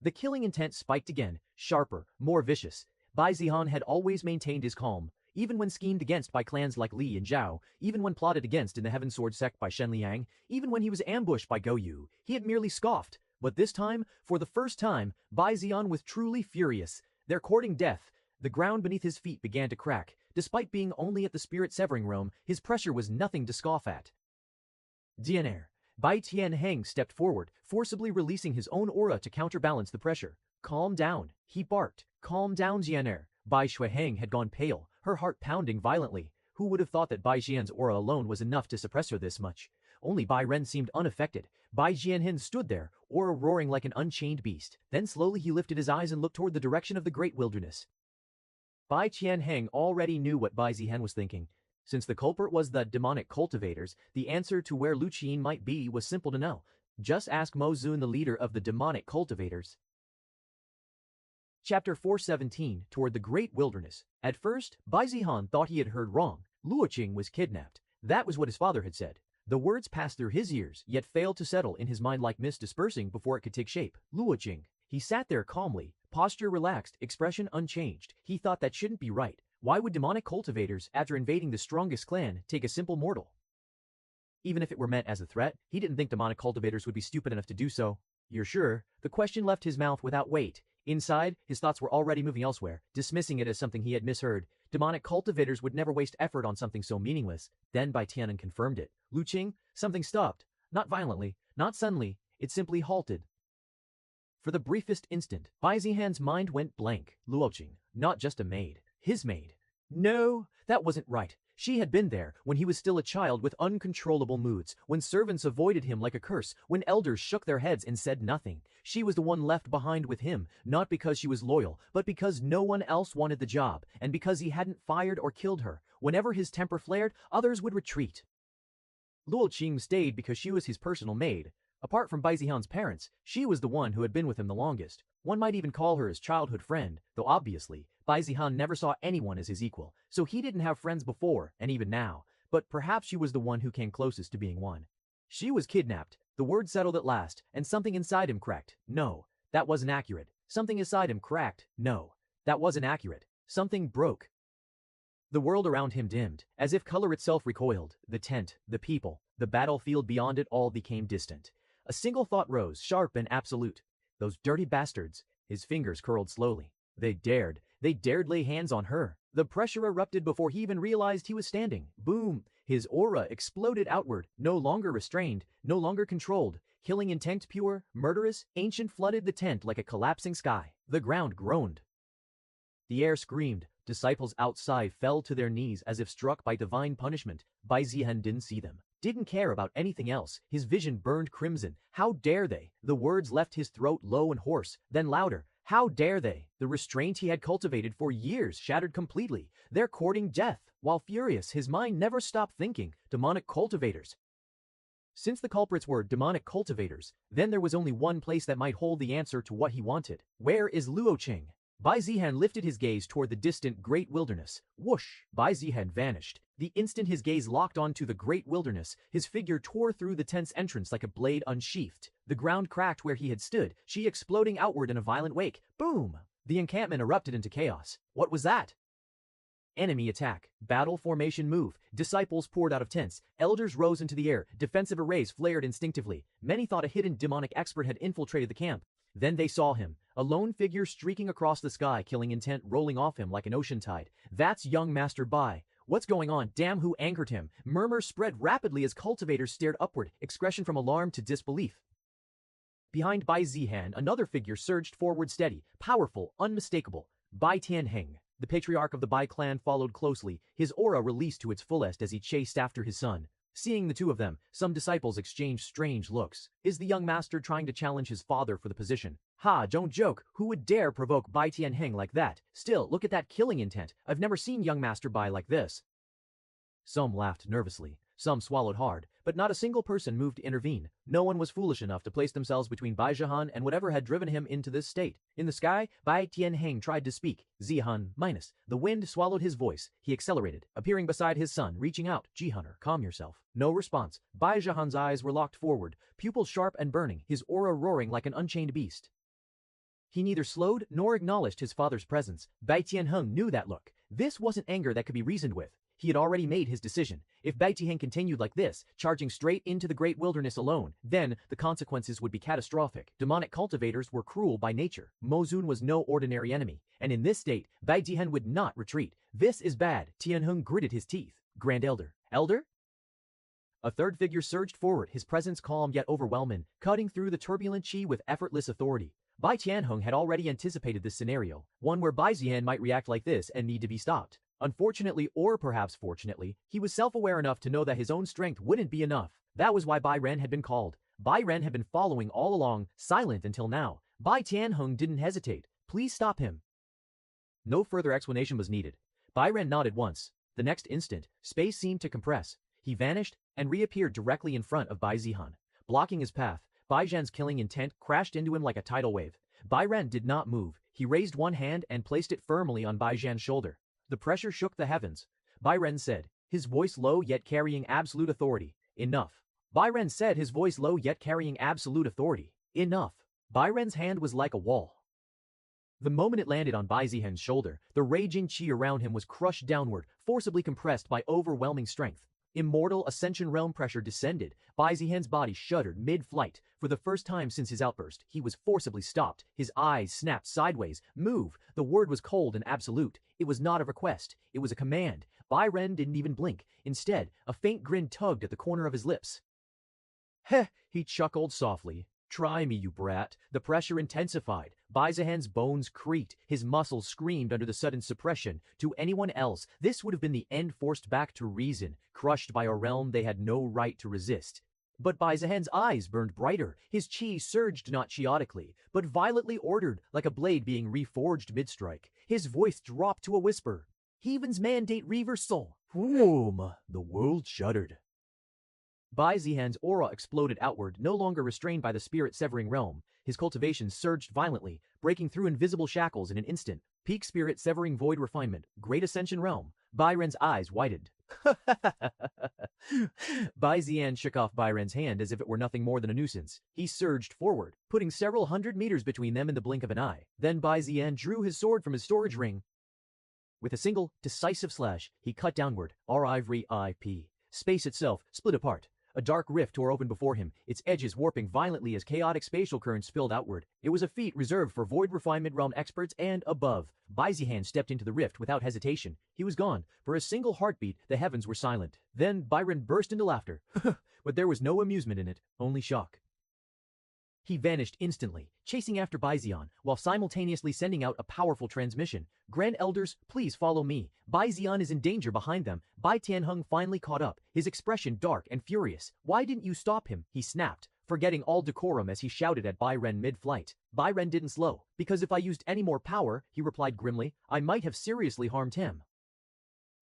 The killing intent spiked again, sharper, more vicious. Bai Zihan had always maintained his calm, even when schemed against by clans like Li and Zhao, even when plotted against in the Heaven Sword sect by Shen Liang, even when he was ambushed by Go Yu, he had merely scoffed. But this time, for the first time, Bai Zihan was truly furious. They're courting death. The ground beneath his feet began to crack. Despite being only at the spirit-severing realm, his pressure was nothing to scoff at. Dianer. Bai Tianheng stepped forward, forcibly releasing his own aura to counterbalance the pressure. Calm down, he barked. Calm down, Dianer. Bai Xueheng had gone pale, her heart pounding violently. Who would have thought that Bai Xian's aura alone was enough to suppress her this much? Only Bai Ren seemed unaffected. Bai Jianhin stood there, aura roaring like an unchained beast. Then slowly he lifted his eyes and looked toward the direction of the great wilderness. Bai Tianheng already knew what Bai Zihan was thinking. Since the culprit was the demonic cultivators, the answer to where Lu Qin might be was simple to know. Just ask Mo Zun, the leader of the demonic cultivators. Chapter 417, Toward the Great Wilderness. At first, Bai Zihan thought he had heard wrong. Luoqing was kidnapped. That was what his father had said. The words passed through his ears, yet failed to settle in his mind like mist dispersing before it could take shape. Luoqing. He sat there calmly, posture relaxed, expression unchanged. He thought that shouldn't be right. Why would demonic cultivators, after invading the strongest clan, take a simple mortal? Even if it were meant as a threat, he didn't think demonic cultivators would be stupid enough to do so. You're sure? The question left his mouth without weight. Inside, his thoughts were already moving elsewhere, dismissing it as something he had misheard. Demonic cultivators would never waste effort on something so meaningless. Then Bai Tianheng confirmed it. Lu Qing, something stopped. Not violently, not suddenly, it simply halted. For the briefest instant, Bai Zihan's mind went blank. Luoqing, not just a maid. His maid. No, that wasn't right. She had been there when he was still a child with uncontrollable moods, when servants avoided him like a curse, when elders shook their heads and said nothing. She was the one left behind with him, not because she was loyal, but because no one else wanted the job, and because he hadn't fired or killed her. Whenever his temper flared, others would retreat. Luoqing stayed because she was his personal maid. Apart from Bai Zihan's parents, she was the one who had been with him the longest. One might even call her his childhood friend, though obviously, Bai Zihan never saw anyone as his equal, so he didn't have friends before, and even now, but perhaps she was the one who came closest to being one. She was kidnapped. The word settled at last, and something inside him cracked. No, that wasn't accurate. Something inside him cracked. No, that wasn't accurate. Something broke. The world around him dimmed, as if color itself recoiled. The tent, the people, the battlefield beyond it all became distant. A single thought rose, sharp and absolute. Those dirty bastards. His fingers curled slowly. They dared lay hands on her. The pressure erupted before he even realized he was standing. Boom! His aura exploded outward, no longer restrained, no longer controlled. Killing intent, pure, murderous, ancient, flooded the tent like a collapsing sky. The ground groaned. The air screamed. Disciples outside fell to their knees as if struck by divine punishment. Bai Zihan didn't see them, didn't care about anything else. His vision burned crimson. How dare they? The words left his throat low and hoarse, then louder. How dare they? The restraint he had cultivated for years shattered completely. They're courting death. While furious, his mind never stopped thinking. Demonic cultivators. Since the culprits were demonic cultivators, then there was only one place that might hold the answer to what he wanted. Where is Luoqing? Bai Zihan lifted his gaze toward the distant great wilderness. Whoosh! Bai Zihan vanished. The instant his gaze locked onto the great wilderness, his figure tore through the tent's entrance like a blade unsheathed. The ground cracked where he had stood, she exploding outward in a violent wake. Boom! The encampment erupted into chaos. What was that? Enemy attack. Battle formation move. Disciples poured out of tents. Elders rose into the air. Defensive arrays flared instinctively. Many thought a hidden demonic expert had infiltrated the camp. Then they saw him, a lone figure streaking across the sky, killing intent rolling off him like an ocean tide. That's young Master Bai. What's going on? Damn, who anchored him? Murmurs spread rapidly as cultivators stared upward, expression from alarm to disbelief. Behind Bai Zihan, another figure surged forward steady, powerful, unmistakable. Bai Tianheng. The patriarch of the Bai clan followed closely, his aura released to its fullest as he chased after his son. Seeing the two of them, some disciples exchanged strange looks. Is the young master trying to challenge his father for the position? Ha, don't joke. Who would dare provoke Bai Tianheng like that? Still, look at that killing intent. I've never seen young master Bai like this. Some laughed nervously. Some swallowed hard, but not a single person moved to intervene. No one was foolish enough to place themselves between Bai Zihan and whatever had driven him into this state. In the sky, Bai Tianheng tried to speak. Zihan, minus. The wind swallowed his voice. He accelerated, appearing beside his son, reaching out. Hunter, calm yourself. No response. Bai Zihan's eyes were locked forward, pupils sharp and burning, his aura roaring like an unchained beast. He neither slowed nor acknowledged his father's presence. Bai Tianheng knew that look. This wasn't anger that could be reasoned with. He had already made his decision. If Bai Tianheng continued like this, charging straight into the great wilderness alone, then the consequences would be catastrophic. Demonic cultivators were cruel by nature. Mozun was no ordinary enemy, and in this state, Bai Tianheng would not retreat. This is bad. Tianheng gritted his teeth. Grand Elder. Elder? A third figure surged forward, his presence calm yet overwhelming, cutting through the turbulent qi with effortless authority. Bai Tianheng had already anticipated this scenario, one where Bai Zihan might react like this and need to be stopped. Unfortunately, or perhaps fortunately, he was self-aware enough to know that his own strength wouldn't be enough. That was why Bai Ren had been called. Bai Ren had been following all along, silent until now. Bai Tianheng didn't hesitate. Please stop him. No further explanation was needed. Bai Ren nodded once. The next instant, space seemed to compress. He vanished and reappeared directly in front of Bai Zihan. Blocking his path, Bai Zhan's killing intent crashed into him like a tidal wave. Bai Ren did not move. He raised one hand and placed it firmly on Bai Zhan's shoulder. The pressure shook the heavens. Bai Ren said, his voice low yet carrying absolute authority. Enough. Bai Ren said, his voice low yet carrying absolute authority. Enough. Bai Ren's hand was like a wall. The moment it landed on Bai Zihan's shoulder, the raging qi around him was crushed downward, forcibly compressed by overwhelming strength. Immortal Ascension Realm pressure descended. Bai Zihan's body shuddered mid-flight. For the first time since his outburst, he was forcibly stopped. His eyes snapped sideways. Move! The word was cold and absolute. It was not a request. It was a command. Bai Ren didn't even blink. Instead, a faint grin tugged at the corner of his lips. Heh! He chuckled softly. Try me, you brat. The pressure intensified. Bai Zihan's bones creaked. His muscles screamed under the sudden suppression. To anyone else, this would have been the end, forced back to reason, crushed by a realm they had no right to resist. But Bai Zihan's eyes burned brighter. His qi surged not chaotically, but violently ordered, like a blade being reforged mid-strike. His voice dropped to a whisper. Heaven's mandate reversal. Whoom! The world shuddered. Bai Zihan's aura exploded outward, no longer restrained by the spirit-severing realm. His cultivation surged violently, breaking through invisible shackles in an instant. Peak spirit-severing void refinement, great ascension realm. Bai Ren's eyes widened. Bai Zian shook off Bai Ren's hand as if it were nothing more than a nuisance. He surged forward, putting several hundred meters between them in the blink of an eye. Then Bai Zian drew his sword from his storage ring. With a single, decisive slash, he cut downward. RIP. Space itself split apart. A dark rift tore open before him, its edges warping violently as chaotic spatial currents spilled outward. It was a feat reserved for void refinement realm experts and above. Bai Zihan stepped into the rift without hesitation. He was gone. For a single heartbeat, the heavens were silent. Then Byron burst into laughter. But there was no amusement in it, only shock. He vanished instantly, chasing after Bai Zian, while simultaneously sending out a powerful transmission. Grand Elders, please follow me. Bai Zian is in danger behind them. Bai Tianheng finally caught up, his expression dark and furious. Why didn't you stop him? He snapped, forgetting all decorum as he shouted at Bai Ren mid-flight. Bai Ren didn't slow. Because if I used any more power, he replied grimly, I might have seriously harmed him.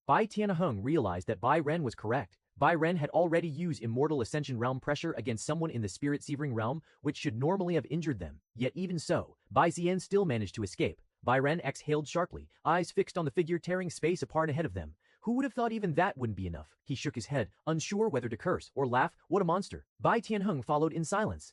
Bai Tianheng realized that Bai Ren was correct. Bai Ren had already used Immortal Ascension Realm pressure against someone in the Spirit-Severing Realm, which should normally have injured them. Yet even so, Bai Zian still managed to escape. Bai Ren exhaled sharply, eyes fixed on the figure tearing space apart ahead of them. Who would have thought even that wouldn't be enough? He shook his head, unsure whether to curse or laugh. What a monster. Bai Tianheng followed in silence.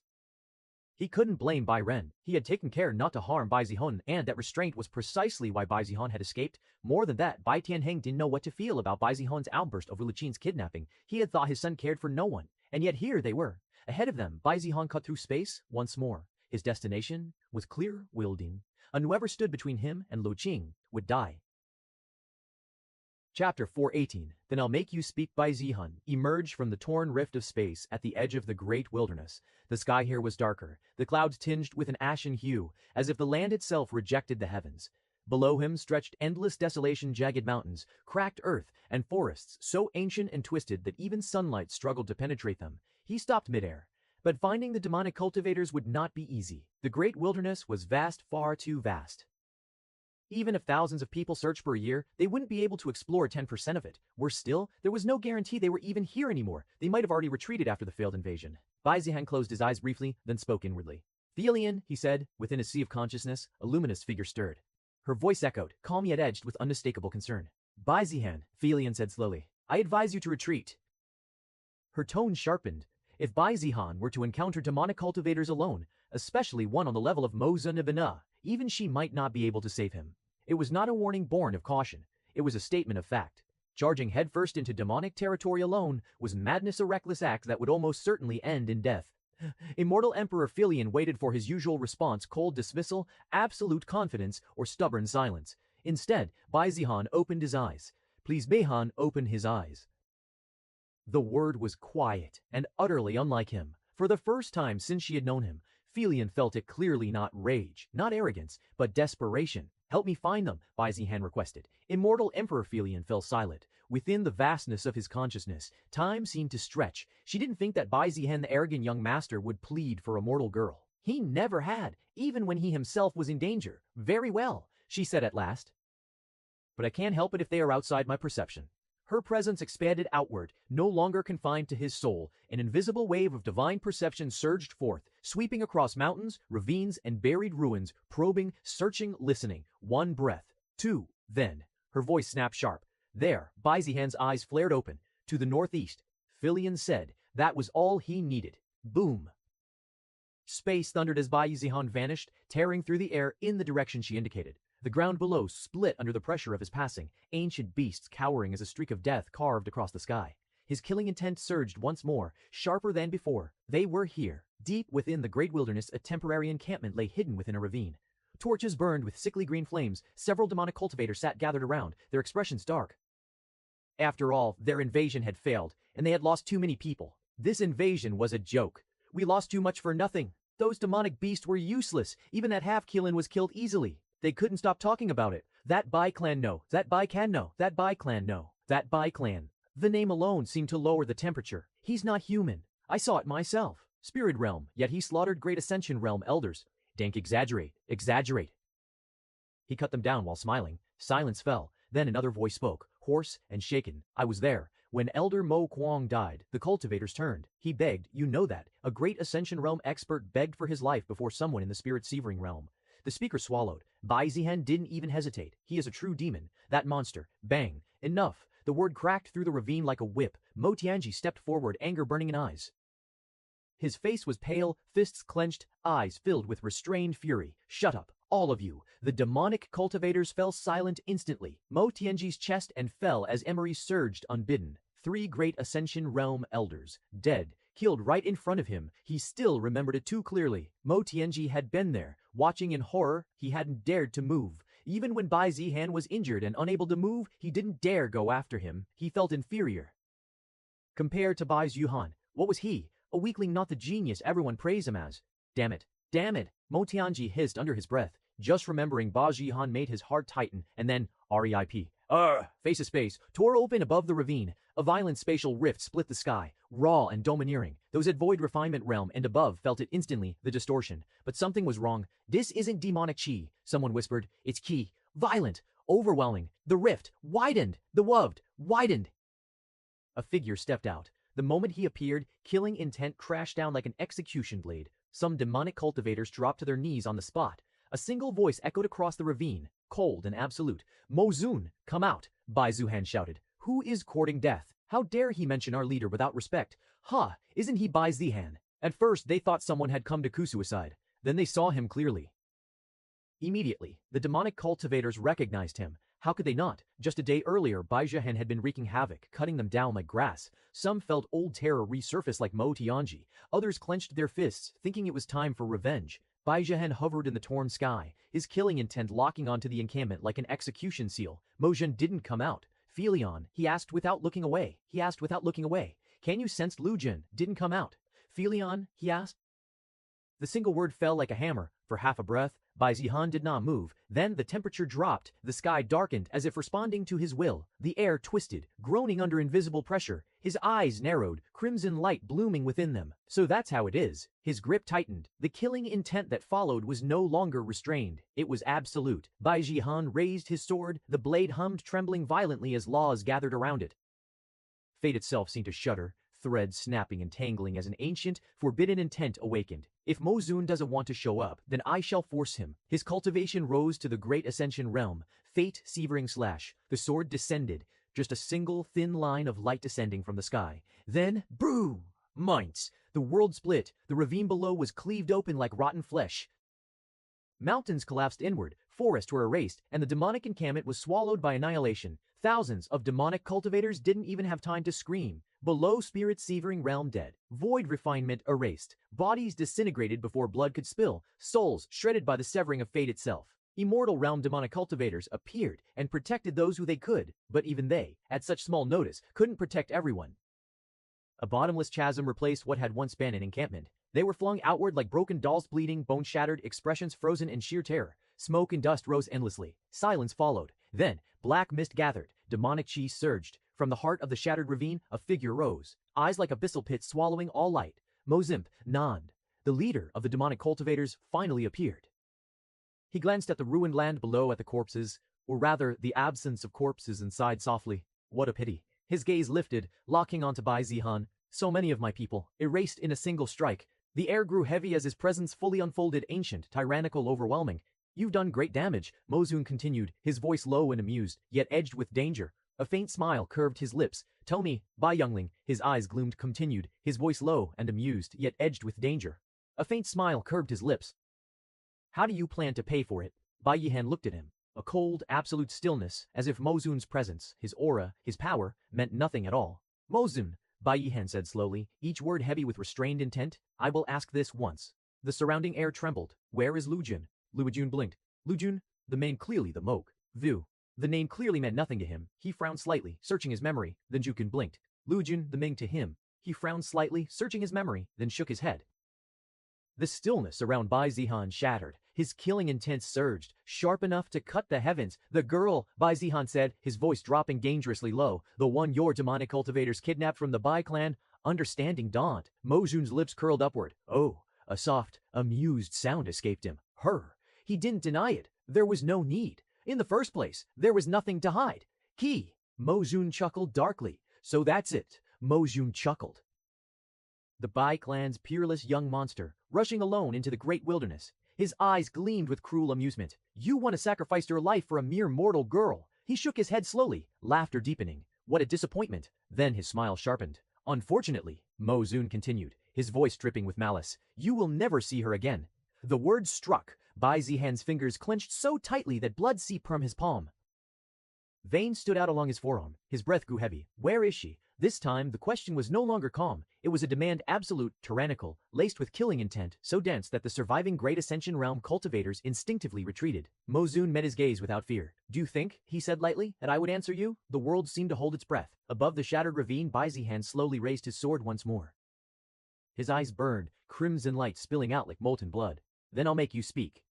He couldn't blame Bai Ren. He had taken care not to harm Bai Zihun, and that restraint was precisely why Bai Zihun had escaped. More than that, Bai Tianheng didn't know what to feel about Bai Zihun's outburst over Luchin's kidnapping. He had thought his son cared for no one, and yet here they were. Ahead of them, Bai Zihun cut through space once more. His destination was clear wielding, and whoever stood between him and Luchin would die. Chapter 418, Then I'll Make You Speak. Bai Zihun emerged from the torn rift of space at the edge of the great wilderness. The sky here was darker, the clouds tinged with an ashen hue, as if the land itself rejected the heavens. Below him stretched endless desolation, jagged mountains, cracked earth, and forests so ancient and twisted that even sunlight struggled to penetrate them. He stopped midair. But finding the demonic cultivators would not be easy. The great wilderness was vast, far too vast. Even if thousands of people searched for a year, they wouldn't be able to explore 10% of it. Worse still, there was no guarantee they were even here anymore. They might have already retreated after the failed invasion. Bai Zihan closed his eyes briefly, then spoke inwardly. Thelian, he said, within a sea of consciousness, a luminous figure stirred. Her voice echoed, calm yet edged with unmistakable concern. Bai Zihan, Thelian said slowly, I advise you to retreat. Her tone sharpened. If Bai Zihan were to encounter demonic cultivators alone, especially one on the level of Moza Nibina, even she might not be able to save him. It was not a warning born of caution. It was a statement of fact. Charging headfirst into demonic territory alone was madness, a reckless act that would almost certainly end in death. Immortal Emperor Thelian waited for his usual response, cold dismissal, absolute confidence, or stubborn silence. Instead, Bai Zihan opened his eyes. Please Beihan opened his eyes. The word was quiet and utterly unlike him. For the first time since she had known him, Thelian felt it clearly, not rage, not arrogance, but desperation. Help me find them, Bai Zihan requested. Immortal Emperor Thelian fell silent. Within the vastness of his consciousness, time seemed to stretch. She didn't think that Bai Zihan, the arrogant young master, would plead for a mortal girl. He never had, even when he himself was in danger. Very well, she said at last. But I can't help it if they are outside my perception. Her presence expanded outward, no longer confined to his soul. An invisible wave of divine perception surged forth, sweeping across mountains, ravines, and buried ruins, probing, searching, listening. One breath. Two. Then, her voice snapped sharp. There, Bai Zihan's eyes flared open. To the northeast, Thelian said. That was all he needed. Boom. Space thundered as Bai Zihan vanished, tearing through the air in the direction she indicated. The ground below split under the pressure of his passing, ancient beasts cowering as a streak of death carved across the sky. His killing intent surged once more, sharper than before. They were here. Deep within the great wilderness, a temporary encampment lay hidden within a ravine. Torches burned with sickly green flames. Several demonic cultivators sat gathered around, their expressions dark. After all, their invasion had failed, and they had lost too many people. This invasion was a joke. We lost too much for nothing. Those demonic beasts were useless. Even that half-Keelan was killed easily. They couldn't stop talking about it. That Bai clan no, that Bai can no, that Bai clan no, that Bai clan. The name alone seemed to lower the temperature. He's not human. I saw it myself. Spirit realm, yet he slaughtered great ascension realm elders. Dank exaggerate, exaggerate. He cut them down while smiling. Silence fell. Then another voice spoke, hoarse and shaken. I was there. When Elder Mo Kuang died, the cultivators turned. He begged, you know that. A great Ascension Realm expert begged for his life before someone in the spirit-severing realm. The speaker swallowed. Bai Zihan didn't even hesitate. He is a true demon. That monster. Bang. Enough. The word cracked through the ravine like a whip. Mo Tianji stepped forward, anger burning in eyes. His face was pale, fists clenched, eyes filled with restrained fury. Shut up, all of you. The demonic cultivators fell silent instantly. Mo Tianji's chest and fell as Emery surged unbidden. 3 great Ascension Realm elders, dead, killed right in front of him. He still remembered it too clearly. Mo Tianji had been there, watching in horror. He hadn't dared to move. Even when Bai Zihan was injured and unable to move, he didn't dare go after him. He felt inferior. Compared to Bai Zihan, what was he? A weakling, not the genius everyone praised him as. Damn it. Damn it. Mo Tianji hissed under his breath. Just remembering Bai Zihan made his heart tighten, and then REIP. Face to space, tore open above the ravine. A violent spatial rift split the sky, raw and domineering. Those at Void Refinement Realm and above felt it instantly, the distortion. But something was wrong. This isn't demonic chi, someone whispered. It's ki. Violent. Overwhelming. The rift widened. The woved widened. A figure stepped out. The moment he appeared, killing intent crashed down like an execution blade. Some demonic cultivators dropped to their knees on the spot. A single voice echoed across the ravine, cold and absolute. Mo Zun, come out, Bai Zuhan shouted. Who is courting death? How dare he mention our leader without respect? Isn't he Bai Zihan? At first, they thought someone had come to coup-suicide. Then they saw him clearly. Immediately, the demonic cultivators recognized him. How could they not? Just a day earlier, Bai Zihan had been wreaking havoc, cutting them down like grass. Some felt old terror resurface like Mo Tianji. Others clenched their fists, thinking it was time for revenge. Bai Zihan hovered in the torn sky, his killing intent locking onto the encampment like an execution seal. Mo Zhen didn't come out. Filion, he asked without looking away. Can you sense Lu Jin? Didn't come out. Filion, he asked. The single word fell like a hammer. For half a breath, Bai Zihan did not move. Then the temperature dropped. The sky darkened as if responding to his will. The air twisted, groaning under invisible pressure. His eyes narrowed, crimson light blooming within them. So that's how it is. His grip tightened. The killing intent that followed was no longer restrained. It was absolute. Bai Zihan raised his sword. The blade hummed, trembling violently as laws gathered around it. Fate itself seemed to shudder, threads snapping and tangling as an ancient, forbidden intent awakened. If Mo Zun doesn't want to show up, then I shall force him. His cultivation rose to the great Ascension Realm. Fate severing slash. The sword descended. Just a single thin line of light descending from the sky. Then, brew! Minds. The world split. The ravine below was cleaved open like rotten flesh. Mountains collapsed inward, forests were erased, and the demonic encampment was swallowed by annihilation. Thousands of demonic cultivators didn't even have time to scream. Below, spirit-severing realm dead. Void refinement erased. Bodies disintegrated before blood could spill. Souls shredded by the severing of fate itself. Immortal realm demonic cultivators appeared and protected those who they could, but even they, at such small notice, couldn't protect everyone. A bottomless chasm replaced what had once been an encampment. They were flung outward like broken dolls, bleeding, bone shattered, expressions frozen in sheer terror. Smoke and dust rose endlessly. Silence followed. Then, black mist gathered. Demonic chi surged. From the heart of the shattered ravine, a figure rose. Eyes like abyssal pits swallowing all light. Mozimp, Nand, the leader of the demonic cultivators, finally appeared. He glanced at the ruined land below, at the corpses, or rather, the absence of corpses, and sighed softly. What a pity. His gaze lifted, locking onto Bai Zihan. So many of my people, erased in a single strike. The air grew heavy as his presence fully unfolded, ancient, tyrannical, overwhelming. You've done great damage, Mo Zun continued, his voice low and amused, yet edged with danger. A faint smile curved his lips. Tell me, Bai Youngling, his eyes gloomed, continued, his voice low and amused, yet edged with danger. A faint smile curved his lips. How do you plan to pay for it? Bai Yihan looked at him. A cold, absolute stillness, as if Mo Zun's presence, his aura, his power, meant nothing at all. Mo Zun, Bai Yihan said slowly, each word heavy with restrained intent, I will ask this once. The surrounding air trembled. Where is Lu Jun? Lu Jun blinked. Lu Jun? The name clearly the Moke. Vu. The name clearly meant nothing to him. He frowned slightly, searching his memory. Then Jukin blinked. Lu Jun, the Ming to him. He frowned slightly, searching his memory, then shook his head. The stillness around Bai Zihan shattered. His killing intent surged, sharp enough to cut the heavens. The girl, Bai Zihan said, his voice dropping dangerously low. The one your demonic cultivators kidnapped from the Bai clan. Understanding dawned. Mo Zun's lips curled upward. Oh, a soft, amused sound escaped him. Her. He didn't deny it. There was no need. In the first place, there was nothing to hide. Ki. Mo Zun chuckled darkly. So that's it, Mo Jun chuckled. The Bai clan's peerless young monster, rushing alone into the great wilderness. His eyes gleamed with cruel amusement. You want to sacrifice your life for a mere mortal girl. He shook his head slowly, laughter deepening. What a disappointment. Then his smile sharpened. Unfortunately, Mo Jun continued, his voice dripping with malice, you will never see her again. The words struck. Bai Zihan's fingers clenched so tightly that blood seeped from his palm. Veins stood out along his forearm. His breath grew heavy. Where is she? This time, the question was no longer calm. It was a demand absolute, tyrannical, laced with killing intent, so dense that the surviving Great Ascension Realm cultivators instinctively retreated. Mo Jun met his gaze without fear. Do you think, he said lightly, that I would answer you? The world seemed to hold its breath. Above the shattered ravine, Bai Zihan slowly raised his sword once more. His eyes burned, crimson light spilling out like molten blood. Then I'll make you speak.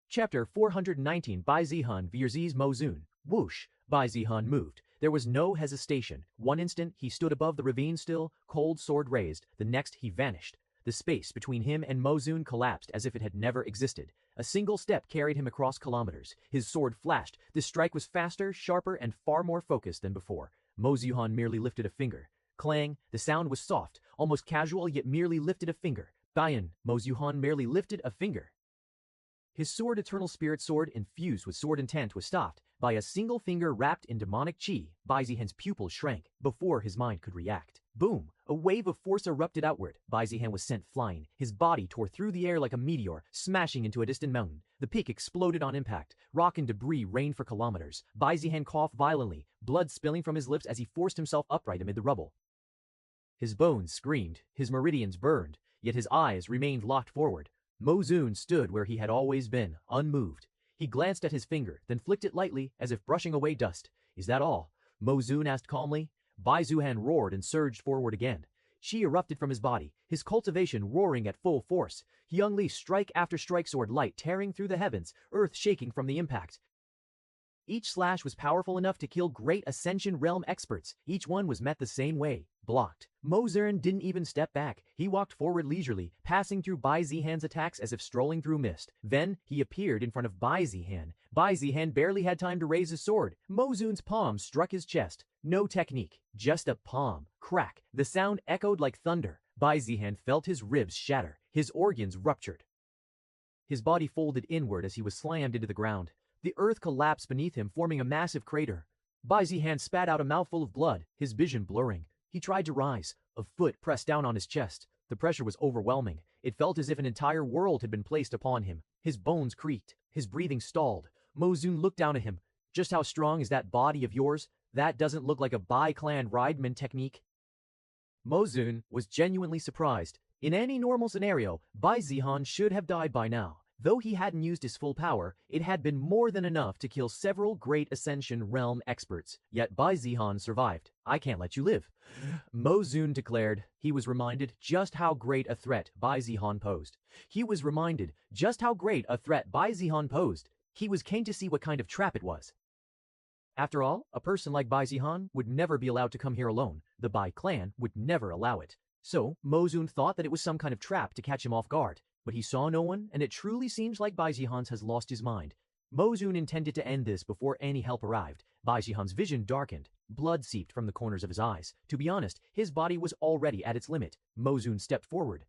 Chapter 419 Bai Zihan vs Mo Jun. Whoosh! Bai Zihan moved. There was no hesitation. One instant, he stood above the ravine still, cold sword raised. The next, he vanished. The space between him and Mo Jun collapsed as if it had never existed. A single step carried him across kilometers. His sword flashed. This strike was faster, sharper, and far more focused than before. Mo Jun merely lifted a finger. Clang! The sound was soft, almost casual, yet merely lifted a finger. Bayan! Mo Jun merely lifted a finger. His sword, Eternal Spirit Sword, infused with sword intent, was stopped by a single finger wrapped in demonic chi. Bai Zihan's pupils shrank before his mind could react. Boom! A wave of force erupted outward. Bai Zihan was sent flying. His body tore through the air like a meteor, smashing into a distant mountain. The peak exploded on impact. Rock and debris rained for kilometers. Bai Zihan coughed violently, blood spilling from his lips as he forced himself upright amid the rubble. His bones screamed, his meridians burned, yet his eyes remained locked forward. Mo Jun stood where he had always been, unmoved. He glanced at his finger, then flicked it lightly, as if brushing away dust. Is that all? Mo Jun asked calmly. Bai Zihan roared and surged forward again. Chi erupted from his body, his cultivation roaring at full force. He unleashed strike after strike, sword light tearing through the heavens, earth shaking from the impact. Each slash was powerful enough to kill Great Ascension Realm experts. Each one was met the same way, blocked. Mo Jun didn't even step back. He walked forward leisurely, passing through Bai Zihan's attacks as if strolling through mist. Then, he appeared in front of Bai Zihan. Bai Zihan barely had time to raise his sword. Mo Jun's palm struck his chest. No technique, just a palm. Crack. The sound echoed like thunder. Bai Zihan felt his ribs shatter. His organs ruptured. His body folded inward as he was slammed into the ground. The earth collapsed beneath him, forming a massive crater. Bai Zihan spat out a mouthful of blood, his vision blurring. He tried to rise. A foot pressed down on his chest. The pressure was overwhelming. It felt as if an entire world had been placed upon him. His bones creaked. His breathing stalled. Mo Jun looked down at him. Just how strong is that body of yours? That doesn't look like a Bai clan Rideman technique. Mo Jun was genuinely surprised. In any normal scenario, Bai Zihan should have died by now. Though he hadn't used his full power, it had been more than enough to kill several Great Ascension Realm experts. Yet Bai Zihan survived. I can't let you live, Mo Jun declared. He was reminded just how great a threat Bai Zihan posed. He was keen to see what kind of trap it was. After all, a person like Bai Zihan would never be allowed to come here alone. The Bai clan would never allow it. So, Mo Jun thought that it was some kind of trap to catch him off guard. But he saw no one, and it truly seems like Bai Zihan has lost his mind. Mo Jun intended to end this before any help arrived. Bai Zihan's vision darkened. Blood seeped from the corners of his eyes. To be honest, his body was already at its limit. Mo Jun stepped forward.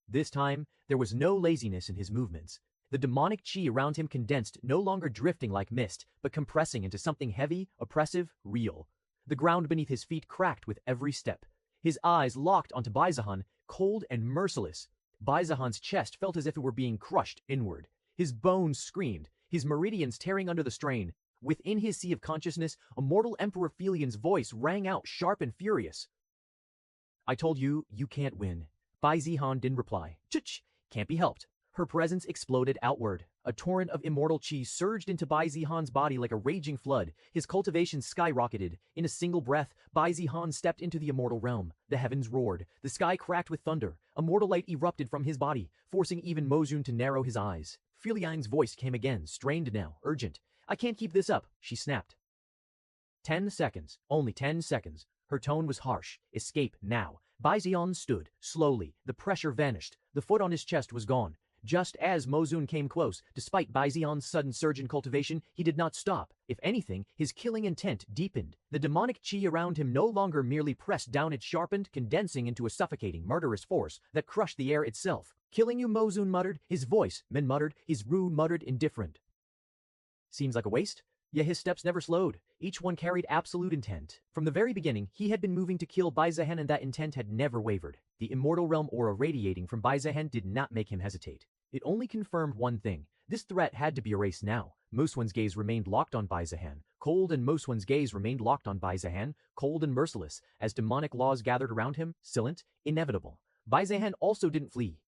This time, there was no laziness in his movements. The demonic chi around him condensed, no longer drifting like mist, but compressing into something heavy, oppressive, real. The ground beneath his feet cracked with every step. His eyes locked onto Bai Zihan, cold and merciless. Bai Zihan's chest felt as if it were being crushed inward. His bones screamed, his meridians tearing under the strain. Within his sea of consciousness, a mortal Emperor Felian's voice rang out sharp and furious. I told you, you can't win. Bai Zihan didn't reply. Ch, can't be helped. Her presence exploded outward. A torrent of immortal chi surged into Bai Zihan's body like a raging flood. His cultivation skyrocketed. In a single breath, Bai Zihan stepped into the immortal realm. The heavens roared. The sky cracked with thunder. Immortal light erupted from his body, forcing even Mo Jun to narrow his eyes. Filiang's voice came again, strained now, urgent. I can't keep this up, she snapped. 10 seconds. Only 10 seconds. Her tone was harsh. Escape now. Bai Zihan stood, slowly. The pressure vanished. The foot on his chest was gone. Just as Mozun came close, despite Bai Zihan's sudden surge in cultivation, he did not stop. If anything, his killing intent deepened. The demonic qi around him no longer merely pressed down, it sharpened, condensing into a suffocating, murderous force that crushed the air itself. Killing you, Mozun muttered. His voice, Min muttered. His Ru muttered, indifferent. Seems like a waste? Yet his steps never slowed. Each one carried absolute intent. From the very beginning, he had been moving to kill Bai Zihan, and that intent had never wavered. The immortal realm aura radiating from Bai Zihan did not make him hesitate. It only confirmed one thing. This threat had to be erased now. Moswen's gaze remained locked on Bai Zihan. Cold, and Moswen's gaze remained locked on Bai Zihan, cold and merciless, as demonic laws gathered around him, silent, inevitable. Bai Zihan also didn't flee.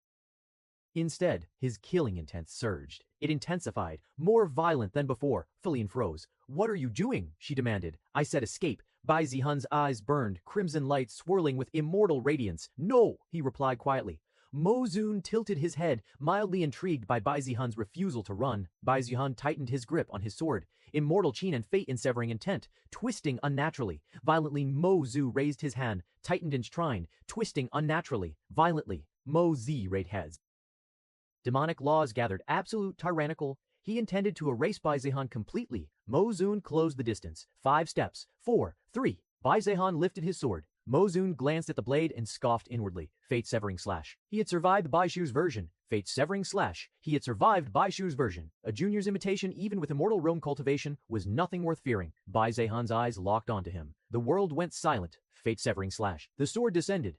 Instead, his killing intent surged. It intensified, more violent than before. Filian froze. "What are you doing?" she demanded. "I said escape." Bai Zihan's eyes burned, crimson light swirling with immortal radiance. "No," he replied quietly. Mozun tilted his head, mildly intrigued by Bai Zihan's refusal to run. Bai Zihan tightened his grip on his sword, immortal qin and fate in severing intent, twisting unnaturally. Violently, Mozu raised his hand, tightened and entwined, twisting unnaturally, violently. Mozi raised heads. Demonic laws gathered, absolute, tyrannical. He intended to erase Bai Zihan completely. Mozun closed the distance. 5 steps. 4, 3. Bai Zihan lifted his sword. Mozun glanced at the blade and scoffed inwardly. Fate-severing slash. He had survived Bai Shu's version. Fate-severing slash. He had survived Bai Shu's version. A junior's imitation, even with immortal realm cultivation, was nothing worth fearing. Bai Zihan's eyes locked onto him. The world went silent. Fate-severing slash. The sword descended.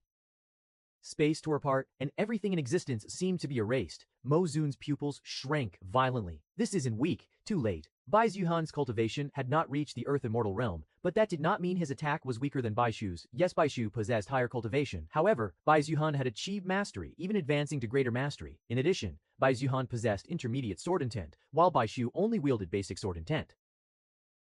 Space tore apart, and everything in existence seemed to be erased. Mozun's pupils shrank violently. This isn't weak, too late. Bai Zihan's cultivation had not reached the Earth Immortal realm, but that did not mean his attack was weaker than Bai Shu's. Yes, Bai Shu possessed higher cultivation. However, Bai Zihan had achieved mastery, even advancing to greater mastery. In addition, Bai Zihan possessed intermediate sword intent, while Bai Shu only wielded basic sword intent.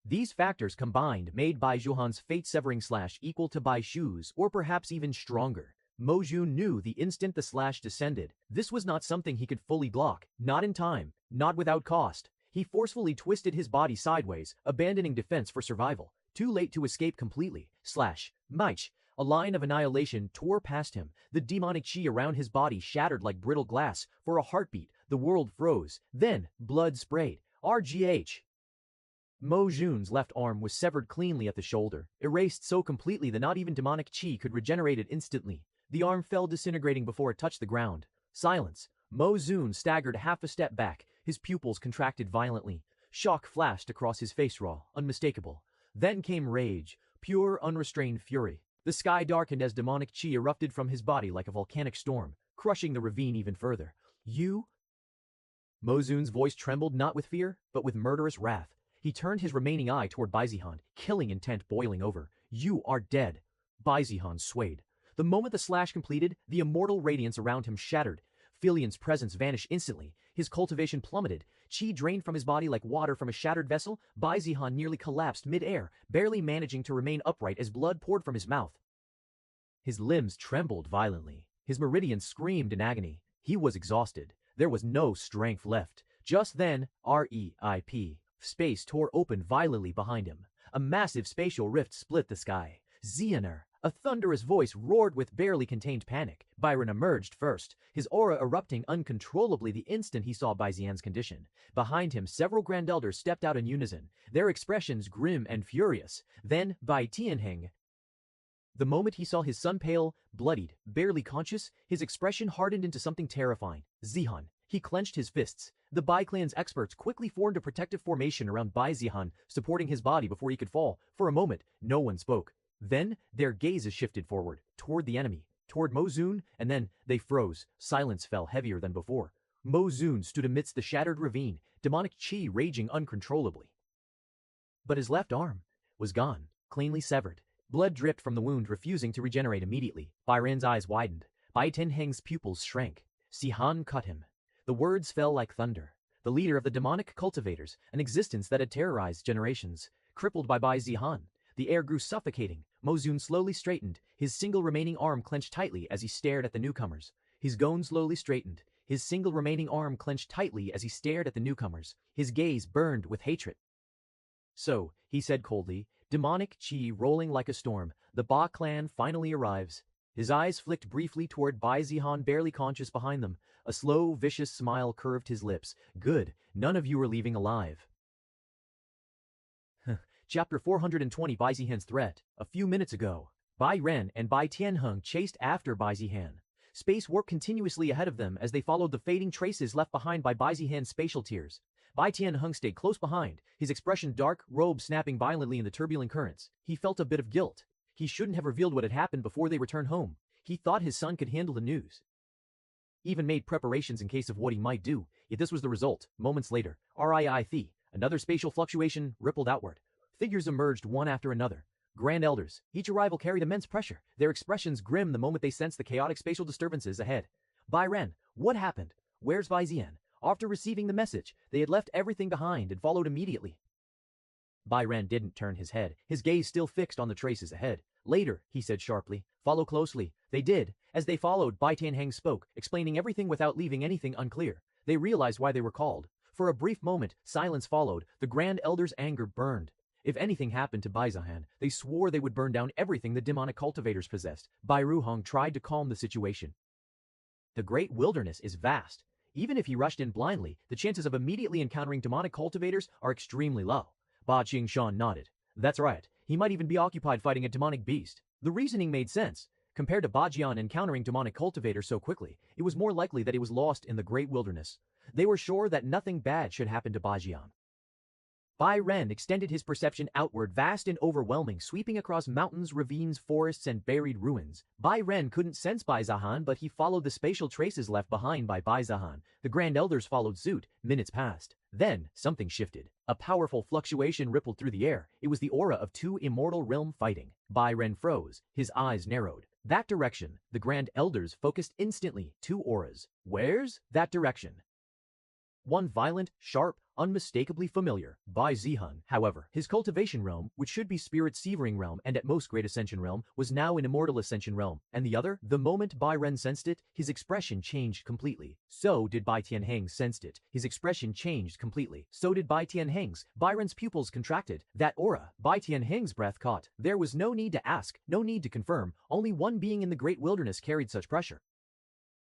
These factors combined made Bai Zihan's fate-severing slash equal to Bai Shu's, or perhaps even stronger. Mozun knew the instant the slash descended, this was not something he could fully block, not in time, not without cost. He forcefully twisted his body sideways, abandoning defense for survival. Too late to escape completely. Slash. Mich. A line of annihilation tore past him. The demonic qi around his body shattered like brittle glass. For a heartbeat, the world froze. Then, blood sprayed. RGH. Mozun's left arm was severed cleanly at the shoulder, erased so completely that not even demonic qi could regenerate it instantly. The arm fell disintegrating before it touched the ground. Silence. Mozun staggered half a step back, his pupils contracted violently. Shock flashed across his face, raw, unmistakable. Then came rage, pure, unrestrained fury. The sky darkened as demonic qi erupted from his body like a volcanic storm, crushing the ravine even further. "You?" Mozun's voice trembled not with fear, but with murderous wrath. He turned his remaining eye toward Bai Zihan, killing intent boiling over. "You are dead." Bai Zihan swayed. The moment the slash completed, the immortal radiance around him shattered. Filian's presence vanished instantly. His cultivation plummeted. Qi drained from his body like water from a shattered vessel. Bai Zihan nearly collapsed mid-air, barely managing to remain upright as blood poured from his mouth. His limbs trembled violently. His meridians screamed in agony. He was exhausted. There was no strength left. Just then, REIP. Space tore open violently behind him. A massive spatial rift split the sky. Xehanort. A thunderous voice roared with barely contained panic. Byron emerged first, his aura erupting uncontrollably the instant he saw Bai Zihan's condition. Behind him, several Grand Elders stepped out in unison, their expressions grim and furious. Then, Bai Tianheng. The moment he saw his son pale, bloodied, barely conscious, his expression hardened into something terrifying. Zihan. He clenched his fists. The Bai clan's experts quickly formed a protective formation around Bai Zihan, supporting his body before he could fall. For a moment, no one spoke. Then, their gazes shifted forward, toward the enemy, toward Mozun, and then they froze. Silence fell heavier than before. Mozun stood amidst the shattered ravine, demonic qi raging uncontrollably. But his left arm was gone, cleanly severed. Blood dripped from the wound, refusing to regenerate immediately. Byron's eyes widened. Bai Tianheng's pupils shrank. Zihan cut him. The words fell like thunder. The leader of the demonic cultivators, an existence that had terrorized generations, crippled by Bai Zihan. The air grew suffocating. Mozun slowly straightened, his single remaining arm clenched tightly as he stared at the newcomers. His gone slowly straightened, his single remaining arm clenched tightly as he stared at the newcomers. His gaze burned with hatred. "So," he said coldly, demonic qi rolling like a storm, "the Ba clan finally arrives." His eyes flicked briefly toward Bai Zihan, barely conscious behind them. A slow, vicious smile curved his lips. Good, none of you are leaving alive. Chapter 420 Bai Zihan's Threat. A few minutes ago, Bai Ren and Bai Tianheng chased after Bai Zihan. Space warped continuously ahead of them as they followed the fading traces left behind by Bai Zihan's spatial tears. Bai Tianheng stayed close behind, his expression dark, robe snapping violently in the turbulent currents. He felt a bit of guilt. He shouldn't have revealed what had happened before they returned home. He thought his son could handle the news. Even made preparations in case of what he might do, yet this was the result. Moments later, RIIT, another spatial fluctuation, rippled outward. Figures emerged one after another. Grand Elders, each arrival carried immense pressure, their expressions grim the moment they sensed the chaotic spatial disturbances ahead. Bai Ren, what happened? Where's Bai Zihan? After receiving the message, they had left everything behind and followed immediately. Bai Ren didn't turn his head, his gaze still fixed on the traces ahead. Later, he said sharply, follow closely. They did. As they followed, Bai Tianheng spoke, explaining everything without leaving anything unclear. They realized why they were called. For a brief moment, silence followed. The Grand Elder's anger burned. If anything happened to Bai Zihan, they swore they would burn down everything the demonic cultivators possessed. Bai Ruhong tried to calm the situation. The great wilderness is vast. Even if he rushed in blindly, the chances of immediately encountering demonic cultivators are extremely low. Ba Qingshan nodded. That's right. He might even be occupied fighting a demonic beast. The reasoning made sense. Compared to Ba Jian encountering demonic cultivators so quickly, it was more likely that he was lost in the great wilderness. They were sure that nothing bad should happen to Ba Jian. Bai Ren extended his perception outward, vast and overwhelming, sweeping across mountains, ravines, forests, and buried ruins. Bai Ren couldn't sense Bai Zihan, but he followed the spatial traces left behind by Bai Zihan. The Grand Elders followed suit. Minutes passed. Then, something shifted. A powerful fluctuation rippled through the air. It was the aura of two immortal realm fighting. Bai Ren froze. His eyes narrowed. That direction. The Grand Elders focused instantly. Two auras. Where's that direction? One violent, sharp, unmistakably familiar. Bai Zihan, however, his cultivation realm, which should be spirit severing realm and at most great ascension realm, was now in immortal ascension realm. And the other? The moment Bai Ren sensed it, his expression changed completely. So did Bai Tianheng sensed it. His expression changed completely. So did Bai Tianheng's. Bai Ren's pupils contracted. That aura. Bai Tianheng's breath caught. There was no need to ask, no need to confirm. Only one being in the great wilderness carried such pressure.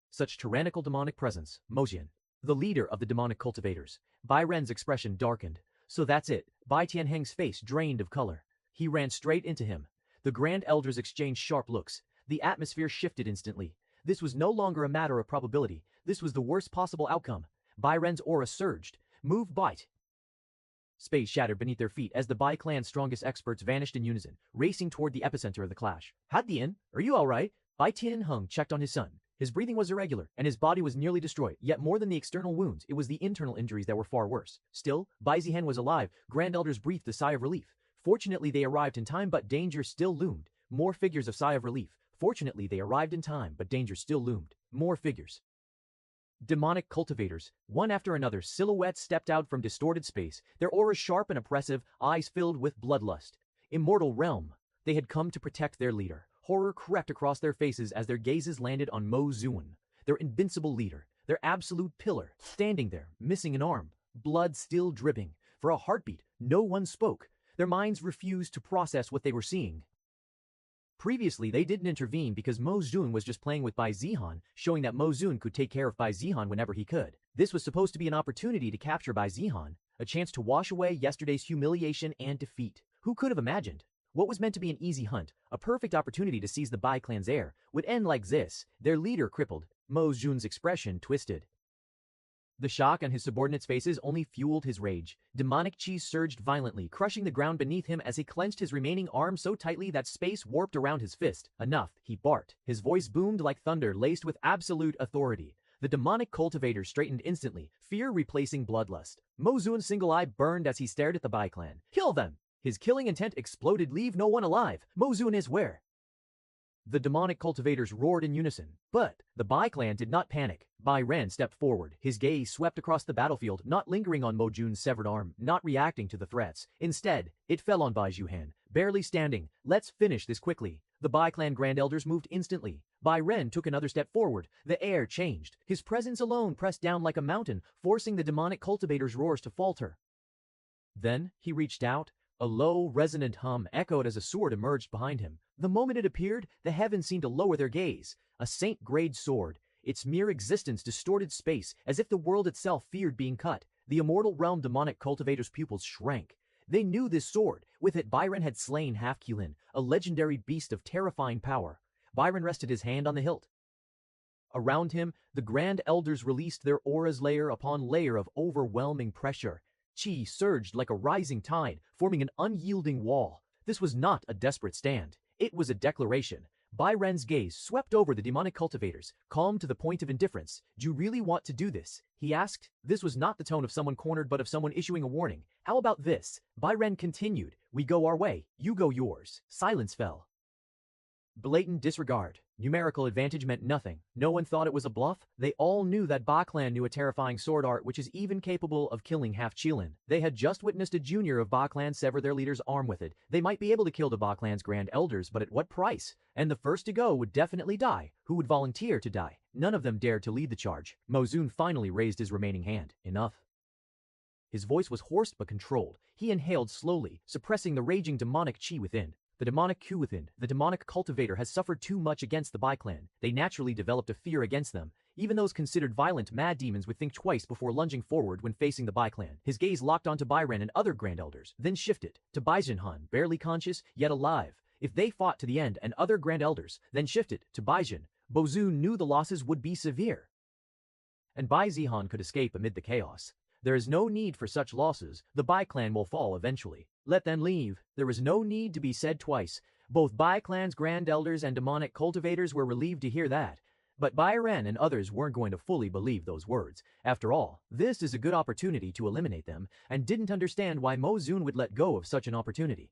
Such tyrannical demonic presence. Mojian, the leader of the demonic cultivators. Bai Ren's expression darkened. So that's it. Bai Tianheng's face drained of color. He ran straight into him. The Grand Elders exchanged sharp looks. The atmosphere shifted instantly. This was no longer a matter of probability. This was the worst possible outcome. Bai Ren's aura surged. Move, bite. Space shattered beneath their feet as the Bai clan's strongest experts vanished in unison, racing toward the epicenter of the clash. Hadian, are you alright? Bai Tianheng checked on his son. His breathing was irregular, and his body was nearly destroyed. Yet more than the external wounds, it was the internal injuries that were far worse. Still, Bai Zihan was alive. Grand Elders breathed a sigh of relief. Fortunately, they arrived in time, but danger still loomed. More figures of sigh of relief. Fortunately, they arrived in time, but danger still loomed. More figures. Demonic cultivators, one after another, silhouettes stepped out from distorted space, their auras sharp and oppressive, eyes filled with bloodlust. Immortal realm. They had come to protect their leader. Horror crept across their faces as their gazes landed on Mo Zun, their invincible leader, their absolute pillar, standing there, missing an arm, blood still dripping. For a heartbeat, no one spoke. Their minds refused to process what they were seeing. Previously, they didn't intervene because Mo Zun was just playing with Bai Zihan, showing that Mo Zun could take care of Bai Zihan whenever he could. This was supposed to be an opportunity to capture Bai Zihan, a chance to wash away yesterday's humiliation and defeat. Who could have imagined? What was meant to be an easy hunt, a perfect opportunity to seize the Bai clan's heir, would end like this, their leader crippled. Mo Zun's expression twisted. The shock on his subordinates' faces only fueled his rage. Demonic chi surged violently, crushing the ground beneath him as he clenched his remaining arm so tightly that space warped around his fist. Enough, he barked. His voice boomed like thunder, laced with absolute authority. The demonic cultivator straightened instantly, fear replacing bloodlust. Mo Zun's single eye burned as he stared at the Bai clan. Kill them! His killing intent exploded. Leave no one alive. Mo Zun is where? The demonic cultivators roared in unison. But the Bai clan did not panic. Bai Ren stepped forward. His gaze swept across the battlefield, not lingering on Mo Jun's severed arm, not reacting to the threats. Instead, it fell on Bai Zhuhan, barely standing. Let's finish this quickly. The Bai clan Grand Elders moved instantly. Bai Ren took another step forward. The air changed. His presence alone pressed down like a mountain, forcing the demonic cultivators' roars to falter. Then he reached out. A low, resonant hum echoed as a sword emerged behind him. The moment it appeared, the heavens seemed to lower their gaze. A saint-grade sword. Its mere existence distorted space, as if the world itself feared being cut. The immortal realm demonic cultivator's pupils shrank. They knew this sword. With it, Byron had slain Half-Qing, a legendary beast of terrifying power. Byron rested his hand on the hilt. Around him, the Grand Elders released their auras layer upon layer of overwhelming pressure. Qi surged like a rising tide, forming an unyielding wall. This was not a desperate stand. It was a declaration. Byron's gaze swept over the demonic cultivators, calm to the point of indifference. "Do you really want to do this?" he asked. This was not the tone of someone cornered but of someone issuing a warning. "How about this?" Byron continued. "We go our way, you go yours." Silence fell. Blatant disregard. Numerical advantage meant nothing. No one thought it was a bluff. They all knew that Ba Clan knew a terrifying sword art which is even capable of killing Half-Qing. They had just witnessed a junior of Ba Clan sever their leader's arm with it. They might be able to kill the Ba Clan's Grand Elders, but at what price? And the first to go would definitely die. Who would volunteer to die? None of them dared to lead the charge. Mozun finally raised his remaining hand. Enough. His voice was hoarse but controlled. He inhaled slowly, suppressing the raging demonic qi within. The demonic Q within, the demonic cultivator has suffered too much against the Ba Clan. They naturally developed a fear against them. Even those considered violent mad demons would think twice before lunging forward when facing the Ba Clan. His gaze locked onto Byron and other Grand Elders, then shifted to Baijian, barely conscious, yet alive. If they fought to the end, and other Grand Elders, then shifted to Baijian, Bozun knew the losses would be severe. And Bai Zihan could escape amid the chaos. There is no need for such losses. The Bai Clan will fall eventually. Let them leave. There was no need to be said twice. Both Bai Clan's Grand Elders and demonic cultivators were relieved to hear that. But Byron and others weren't going to fully believe those words. After all, this is a good opportunity to eliminate them, and didn't understand why Mozun would let go of such an opportunity.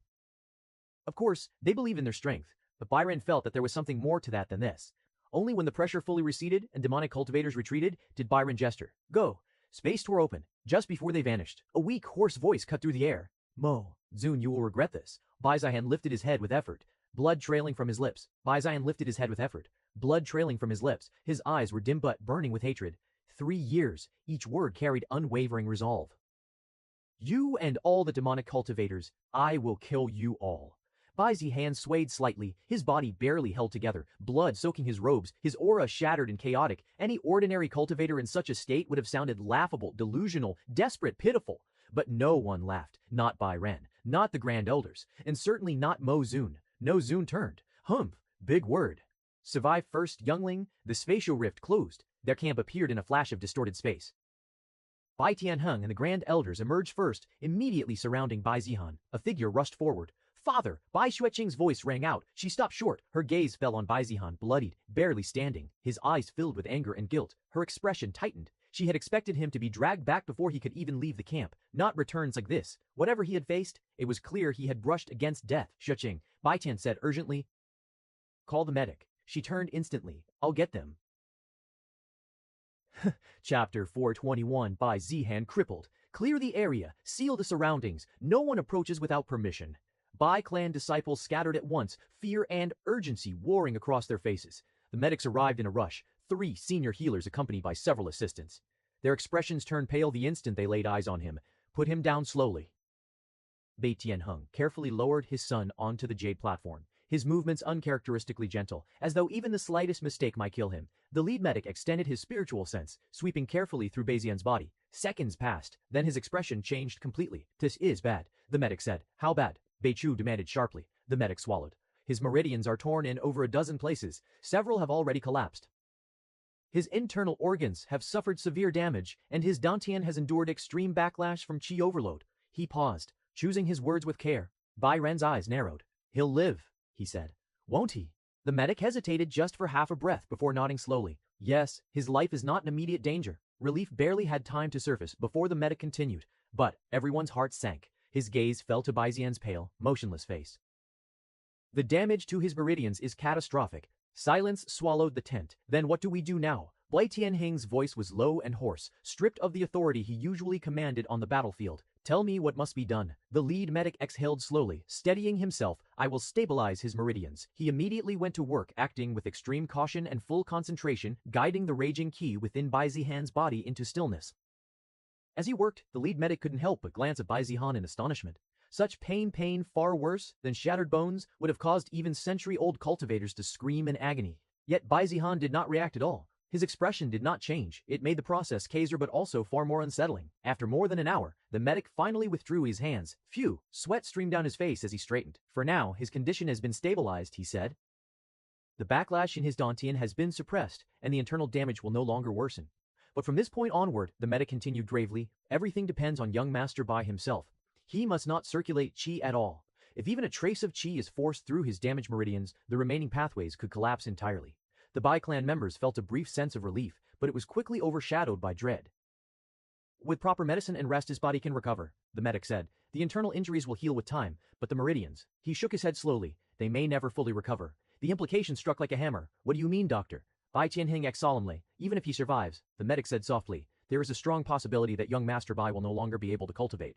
Of course, they believed in their strength, but Byron felt that there was something more to that than this. Only when the pressure fully receded and demonic cultivators retreated did Byron gesture. "Go." Space tore open, just before they vanished. A weak, hoarse voice cut through the air. "Zun, you will regret this." Bai Zihan lifted his head with effort, blood trailing from his lips. Bai Zihan lifted his head with effort, blood trailing from his lips. His eyes were dim but burning with hatred. 3 years, each word carried unwavering resolve. "You and all the demonic cultivators, I will kill you all." Bai Zihan swayed slightly, his body barely held together, blood soaking his robes, his aura shattered and chaotic. Any ordinary cultivator in such a state would have sounded laughable, delusional, desperate, pitiful. But no one laughed. Not Bai Ren, not the Grand Elders, and certainly not Mozun. No Zun turned. Humph, big word. Survive first, youngling. The spatial rift closed. Their camp appeared in a flash of distorted space. Bai Tianheng and the Grand Elders emerged first, immediately surrounding Bai Zihan. A figure rushed forward. "Father!" Bai Xueqing's voice rang out. She stopped short. Her gaze fell on Bai Zihan, bloodied, barely standing. His eyes filled with anger and guilt. Her expression tightened. She had expected him to be dragged back before he could even leave the camp, not returns like this. Whatever he had faced, it was clear he had brushed against death. "Xueqing," Bai Tian said urgently. "Call the medic." She turned instantly. "I'll get them." Chapter 421. Bai Zihan crippled. "Clear the area. Seal the surroundings. No one approaches without permission." Bai Clan disciples scattered at once, fear and urgency warring across their faces. The medics arrived in a rush, 3 senior healers accompanied by several assistants. Their expressions turned pale the instant they laid eyes on him. "Put him down slowly." Bai Tianheng carefully lowered his son onto the jade platform, his movements uncharacteristically gentle, as though even the slightest mistake might kill him. The lead medic extended his spiritual sense, sweeping carefully through Baizian's body. Seconds passed, then his expression changed completely. "This is bad," the medic said. "How bad?" Bai Chu demanded sharply. The medic swallowed. "His meridians are torn in over a dozen places. Several have already collapsed. His internal organs have suffered severe damage, and his dantian has endured extreme backlash from qi overload." He paused, choosing his words with care. Bai Ren's eyes narrowed. "He'll live," he said. "Won't he?" The medic hesitated just for half a breath before nodding slowly. "Yes, his life is not in immediate danger." Relief barely had time to surface before the medic continued, but everyone's heart sank. His gaze fell to Bai Zian's pale, motionless face. "The damage to his meridians is catastrophic." Silence swallowed the tent. "Then what do we do now?" Bai Tianheng's voice was low and hoarse, stripped of the authority he usually commanded on the battlefield. "Tell me what must be done." The lead medic exhaled slowly, steadying himself. "I will stabilize his meridians." He immediately went to work, acting with extreme caution and full concentration, guiding the raging qi within Bai Zihan's body into stillness. As he worked, the lead medic couldn't help but glance at Bai Zihan in astonishment. Such pain far worse than shattered bones would have caused even century-old cultivators to scream in agony. Yet Bai Zihan did not react at all. His expression did not change. It made the process Kaiser but also far more unsettling. After more than an hour, the medic finally withdrew his hands. Phew, sweat streamed down his face as he straightened. For now, his condition has been stabilized, he said. The backlash in his dantian has been suppressed, and the internal damage will no longer worsen. But from this point onward, the medic continued gravely, everything depends on young Master Bai himself. He must not circulate qi at all. If even a trace of qi is forced through his damaged meridians, the remaining pathways could collapse entirely. The Bai clan members felt a brief sense of relief, but it was quickly overshadowed by dread. With proper medicine and rest his body can recover, the medic said. The internal injuries will heal with time, but the meridians. He shook his head slowly. They may never fully recover. The implication struck like a hammer. What do you mean, doctor? Bai Tianheng echoed solemnly. Even if he survives, the medic said softly, there is a strong possibility that young Master Bai will no longer be able to cultivate.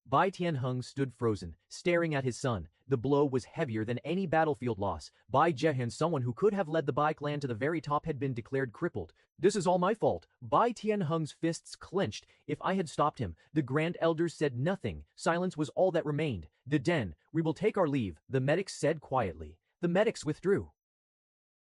Bai Tianheng stood frozen, staring at his son. The blow was heavier than any battlefield loss. Bai Jehan, someone who could have led the Bai clan to the very top, had been declared crippled. This is all my fault. Bai Tianheng's fists clenched. If I had stopped him, the Grand Elders said nothing. Silence was all that remained. The den, we will take our leave, the medics said quietly. The medics withdrew.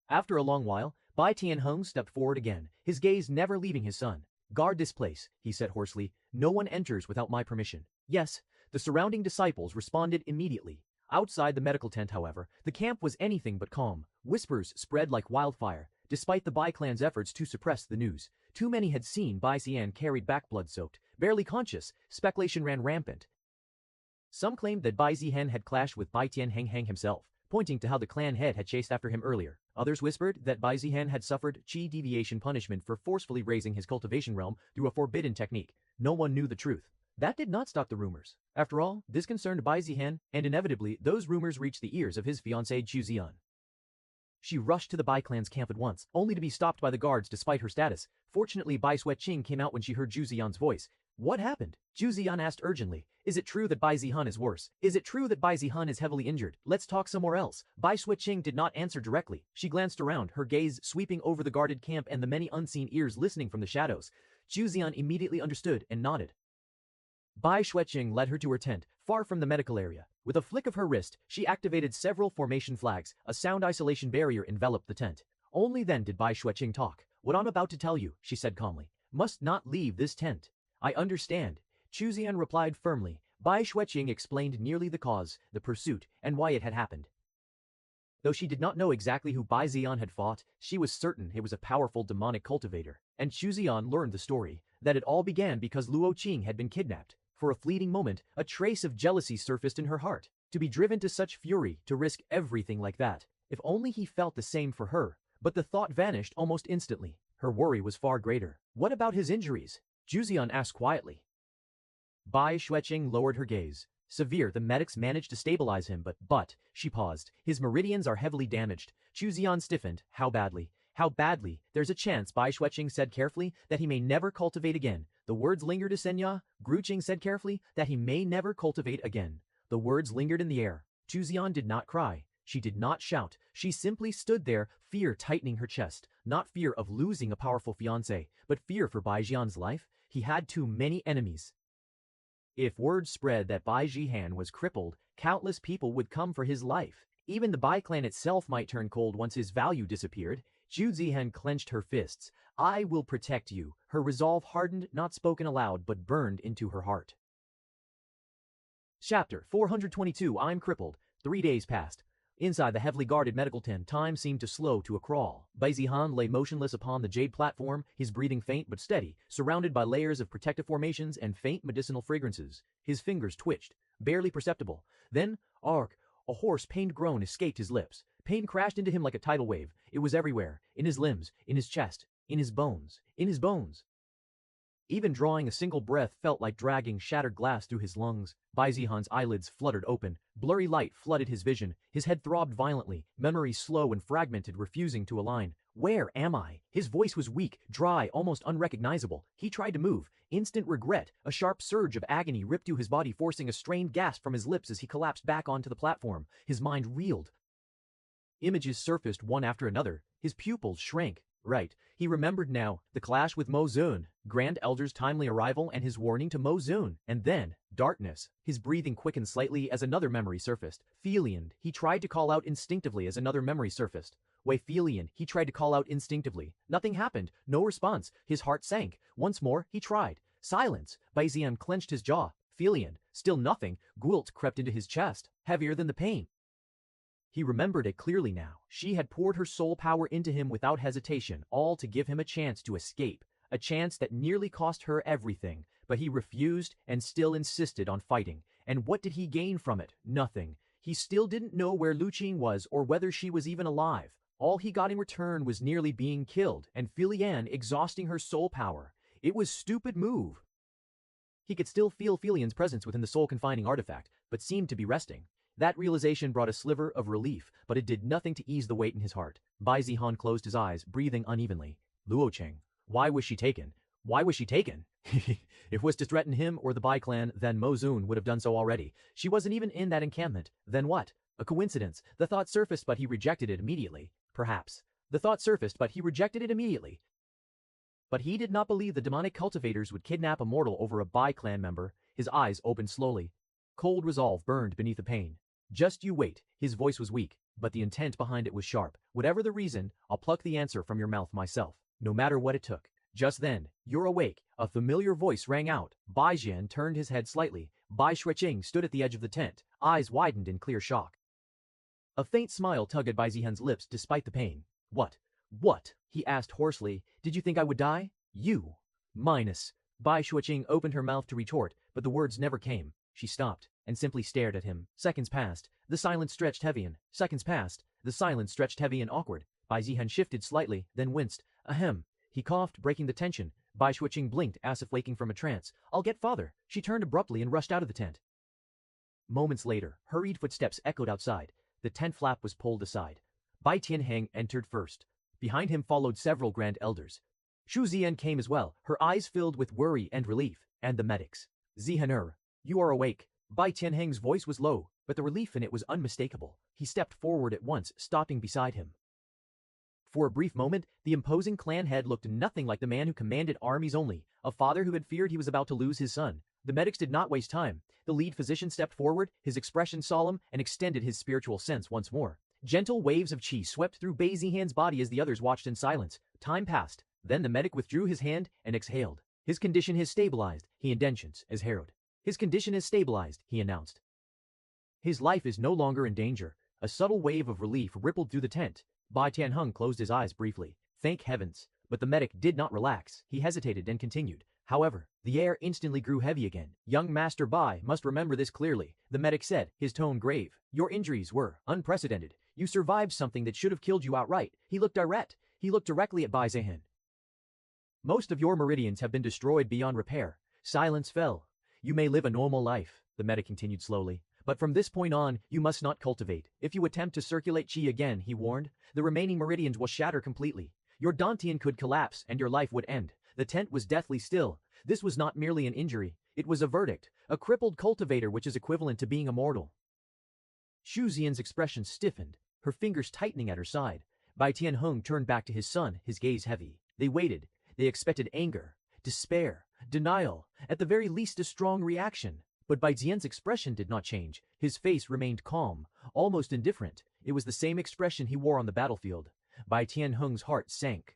After a long while, Bai Tianheng stepped forward again, his gaze never leaving his son. Guard this place, he said hoarsely. No one enters without my permission. Yes, the surrounding disciples responded immediately. Outside the medical tent, however, the camp was anything but calm. Whispers spread like wildfire. Despite the Bai clan's efforts to suppress the news, too many had seen Bai Xian carried back blood-soaked, barely conscious. Speculation ran rampant. Some claimed that Bai Zihan had clashed with Bai Tianheng himself, pointing to how the clan head had chased after him earlier. Others whispered that Bai Zihan had suffered qi deviation punishment for forcefully raising his cultivation realm through a forbidden technique. No one knew the truth. That did not stop the rumors. After all, this concerned Bai Zihan, and inevitably, those rumors reached the ears of his fiancée Zhu Ziyan. She rushed to the Bai clan's camp at once, only to be stopped by the guards despite her status. Fortunately, Bai Qing came out when she heard Zhu Ziyan's voice. What happened? Zhu Ziyan asked urgently. Is it true that Bai Zihan is worse? Is it true that Bai Zihan is heavily injured? Let's talk somewhere else. Bai Qing did not answer directly. She glanced around, her gaze sweeping over the guarded camp and the many unseen ears listening from the shadows. Zhu Ziyan immediately understood and nodded. Bai Qing led her to her tent, far from the medical area. With a flick of her wrist, she activated several formation flags. A sound isolation barrier enveloped the tent. Only then did Bai Qing talk. What I'm about to tell you, she said calmly, must not leave this tent. I understand. Zhu Ziyan replied firmly. Bai Qing explained nearly the cause, the pursuit, and why it had happened. Though she did not know exactly who Bai Ziyan had fought, she was certain it was a powerful demonic cultivator. And Zhu Ziyan learned the story, that it all began because Luo Qing had been kidnapped. For a fleeting moment, a trace of jealousy surfaced in her heart. To be driven to such fury, to risk everything like that. If only he felt the same for her. But the thought vanished almost instantly. Her worry was far greater. What about his injuries? Zhu Ziyan asked quietly. Bai Qing lowered her gaze. Severe, the medics managed to stabilize him, but, she paused. His meridians are heavily damaged. Zhu Ziyan stiffened. How badly? How badly? There's a chance, Bai Qing said carefully, that he may never cultivate again. The words lingered. Senya, Gru Qing said carefully, that he may never cultivate again. The words lingered in the air. Zhu Ziyan did not cry. She did not shout. She simply stood there, fear tightening her chest. Not fear of losing a powerful fiancé, but fear for Bai Jian's life. He had too many enemies. If word spread that Bai Jihan was crippled, countless people would come for his life. Even the Bai clan itself might turn cold once his value disappeared. Zhu Zihan clenched her fists. I will protect you. Her resolve hardened, not spoken aloud, but burned into her heart. Chapter 422. I'm crippled. 3 days passed. Inside the heavily guarded medical tent, time seemed to slow to a crawl. Bai Zihan lay motionless upon the jade platform, his breathing faint but steady, surrounded by layers of protective formations and faint medicinal fragrances. His fingers twitched, barely perceptible. Then, ark, a hoarse, pained groan escaped his lips. Pain crashed into him like a tidal wave. It was everywhere, in his limbs, in his chest, in his bones, in his bones. Even drawing a single breath felt like dragging shattered glass through his lungs. Bai Zihan's eyelids fluttered open. Blurry light flooded his vision. His head throbbed violently, memory slow and fragmented, refusing to align. Where am I? His voice was weak, dry, almost unrecognizable. He tried to move. Instant regret. A sharp surge of agony ripped through his body, forcing a strained gasp from his lips as he collapsed back onto the platform. His mind reeled. Images surfaced one after another. His pupils shrank. Right, he remembered now, the clash with Mo Zun, Grand Elder's timely arrival and his warning to Mo Zun, and then, darkness. His breathing quickened slightly as another memory surfaced. Felian, he tried to call out instinctively as another memory surfaced. Felian, he tried to call out instinctively. Nothing happened, no response, his heart sank. Once more, he tried. Silence. Baizian clenched his jaw. Felian, still nothing, guilt crept into his chest, heavier than the pain. He remembered it clearly now. She had poured her soul power into him without hesitation, all to give him a chance to escape, a chance that nearly cost her everything, but he refused and still insisted on fighting. And what did he gain from it? Nothing. He still didn't know where Lu Qing was or whether she was even alive. All he got in return was nearly being killed, and Felian exhausting her soul power. It was stupid move. He could still feel Felian's presence within the soul-confining artifact, but seemed to be resting. That realization brought a sliver of relief, but it did nothing to ease the weight in his heart. Bai Zihan closed his eyes, breathing unevenly. Luo Qing. Why was she taken? Why was she taken? If it was to threaten him or the Bai clan, then Mo Zun would have done so already. She wasn't even in that encampment. Then what? A coincidence. The thought surfaced, but he rejected it immediately. Perhaps. The thought surfaced, but he rejected it immediately. But he did not believe the demonic cultivators would kidnap a mortal over a Bai clan member. His eyes opened slowly. Cold resolve burned beneath the pain. Just you wait. His voice was weak, but the intent behind it was sharp. Whatever the reason, I'll pluck the answer from your mouth myself, no matter what it took. Just then, you're awake. A familiar voice rang out. Bai Jian turned his head slightly. Bai Shuiqing stood at the edge of the tent, eyes widened in clear shock. A faint smile tugged at Bai Zihan's lips despite the pain. What? What? He asked hoarsely. Did you think I would die? You. Minus. Bai Shuiqing opened her mouth to retort, but the words never came. She stopped and simply stared at him. Seconds passed. The silence stretched heavy and seconds passed. The silence stretched heavy and awkward. Bai Zihan shifted slightly, then winced. Ahem. He coughed, breaking the tension. Bai Shuiqing blinked as if waking from a trance. I'll get father. She turned abruptly and rushed out of the tent. Moments later, hurried footsteps echoed outside. The tent flap was pulled aside. Bai Tianheng entered first. Behind him followed several grand elders. Shu Zian came as well, her eyes filled with worry and relief, and the medics. Zihaner, you are awake. Bai Tianheng's voice was low, but the relief in it was unmistakable. He stepped forward at once, stopping beside him. For a brief moment, the imposing clan head looked nothing like the man who commanded armies only, a father who had feared he was about to lose his son. The medics did not waste time. The lead physician stepped forward, his expression solemn, and extended his spiritual sense once more. Gentle waves of qi swept through Bai Zihan's body as the others watched in silence. Time passed. Then the medic withdrew his hand and exhaled. His condition has stabilized, he indentions, as herald. His condition is stabilized, he announced. His life is no longer in danger. A subtle wave of relief rippled through the tent. Bai Tianheng closed his eyes briefly. Thank heavens. But the medic did not relax. He hesitated and continued. However, the air instantly grew heavy again. Young Master Bai must remember this clearly, the medic said, his tone grave. Your injuries were unprecedented. You survived something that should have killed you outright. He looked directly at Bai Zihan. Most of your meridians have been destroyed beyond repair. Silence fell. You may live a normal life, the medic continued slowly. But from this point on, you must not cultivate. If you attempt to circulate qi again, he warned, the remaining meridians will shatter completely. Your dantian could collapse and your life would end. The tent was deathly still. This was not merely an injury. It was a verdict. A crippled cultivator which is equivalent to being immortal. Shu Zian's expression stiffened, her fingers tightening at her side. Bai Tianheng turned back to his son, his gaze heavy. They waited. They expected anger, despair, denial, at the very least a strong reaction. But Bai Zian's expression did not change. His face remained calm, almost indifferent. It was the same expression he wore on the battlefield. Bai Tianheng's heart sank.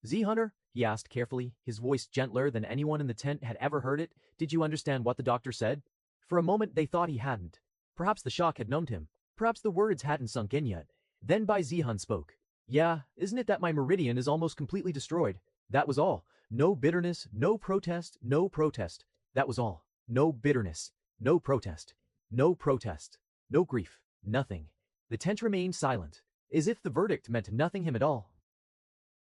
Z-Hunter, he asked carefully, his voice gentler than anyone in the tent had ever heard it, did you understand what the doctor said? For a moment they thought he hadn't. Perhaps the shock had numbed him. Perhaps the words hadn't sunk in yet. Then Bai Zihan spoke. Yeah, isn't it that my meridian is almost completely destroyed? That was all. No bitterness, no protest, no protest. That was all. No bitterness, no protest, no protest, no grief, nothing. The tent remained silent, as if the verdict meant nothing him at all.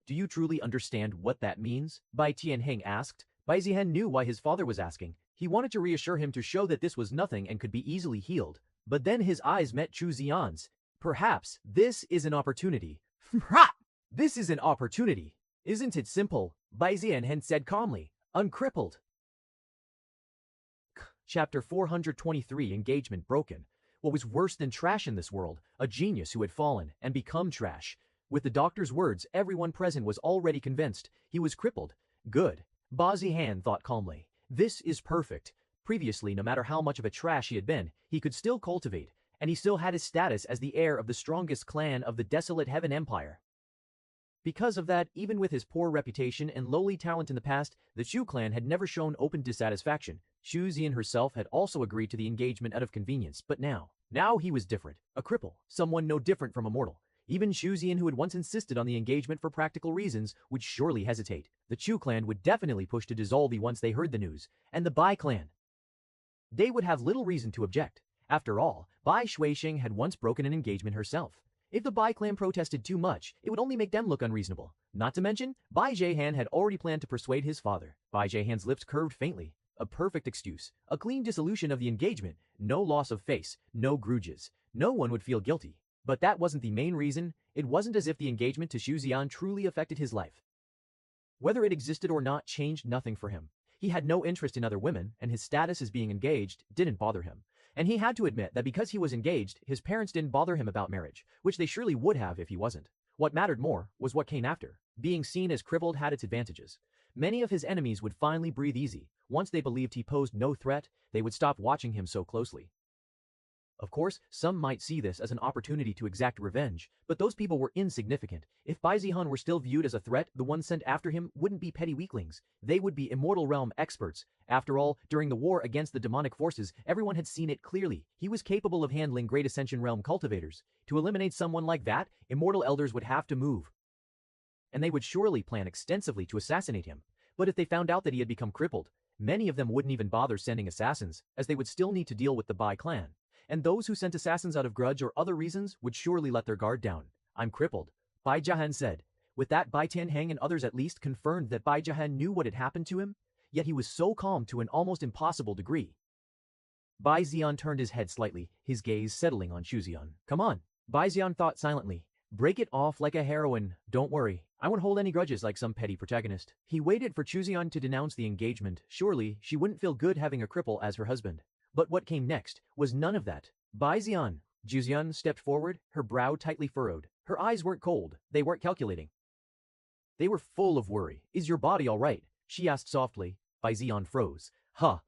Do you truly understand what that means? Bai Tianheng asked. Bai Zihan knew why his father was asking. He wanted to reassure him to show that this was nothing and could be easily healed. But then his eyes met Chu Zian's. Perhaps this is an opportunity. This is an opportunity. Isn't it simple? Bai Zihan said calmly, uncrippled. Chapter 423 Engagement broken. What was worse than trash in this world? A genius who had fallen and become trash. With the doctor's words, everyone present was already convinced. He was crippled. Good. Ba Zihan thought calmly. This is perfect. Previously, no matter how much of a trash he had been, he could still cultivate, and he still had his status as the heir of the strongest clan of the desolate Heaven Empire. Because of that, even with his poor reputation and lowly talent in the past, the Shu clan had never shown open dissatisfaction. Xu Xian herself had also agreed to the engagement out of convenience, but now he was different. A cripple, someone no different from a mortal. Even Xu Xian, who had once insisted on the engagement for practical reasons, would surely hesitate. The Chu clan would definitely push to dissolve once they heard the news, and the Bai clan, they would have little reason to object. After all, Bai Shuixing had once broken an engagement herself. If the Bai clan protested too much, it would only make them look unreasonable. Not to mention, Bai Zhehan had already planned to persuade his father. Bai Zhehan's lips curved faintly. A perfect excuse. A clean dissolution of the engagement. No loss of face. No grudges. No one would feel guilty. But that wasn't the main reason. It wasn't as if the engagement to Xu Xian truly affected his life. Whether it existed or not changed nothing for him. He had no interest in other women, and his status as being engaged didn't bother him. And he had to admit that because he was engaged, his parents didn't bother him about marriage, which they surely would have if he wasn't. What mattered more was what came after. Being seen as crippled had its advantages. Many of his enemies would finally breathe easy. Once they believed he posed no threat, they would stop watching him so closely. Of course, some might see this as an opportunity to exact revenge, but those people were insignificant. If Bai Zihan were still viewed as a threat, the ones sent after him wouldn't be petty weaklings. They would be Immortal Realm experts. After all, during the war against the demonic forces, everyone had seen it clearly. He was capable of handling Great Ascension Realm cultivators. To eliminate someone like that, Immortal Elders would have to move. And they would surely plan extensively to assassinate him. But if they found out that he had become crippled, many of them wouldn't even bother sending assassins, as they would still need to deal with the Bai clan. And those who sent assassins out of grudge or other reasons would surely let their guard down. I'm crippled, Bai Jahan said. With that, Bai Tianheng and others at least confirmed that Bai Jahan knew what had happened to him, yet he was so calm to an almost impossible degree. Bai Xian turned his head slightly, his gaze settling on Xu Xian. Come on, Bai Xian thought silently. Break it off like a heroine, don't worry. I won't hold any grudges like some petty protagonist. He waited for Xu Xian to denounce the engagement. Surely, she wouldn't feel good having a cripple as her husband. But what came next was none of that. Bai Xian. Xu Xian stepped forward, her brow tightly furrowed. Her eyes weren't cold, they weren't calculating. They were full of worry. Is your body all right? She asked softly. Bai Xian froze. Huh.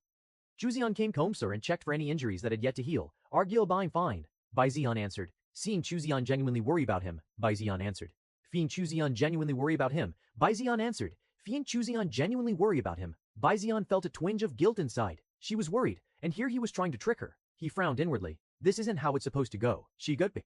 Xu Xian came closer and checked for any injuries that had yet to heal. Argyll Bai fine. Bai Xian answered. Seeing Xu Xian genuinely worry about him, Bai Xian answered. Feeling Xu Xian genuinely worry about him, Bai Xian answered. Feeling Xu Xian genuinely worry about him, Bai Xian felt a twinge of guilt inside. She was worried, and here he was trying to trick her. He frowned inwardly. This isn't how it's supposed to go. She got me.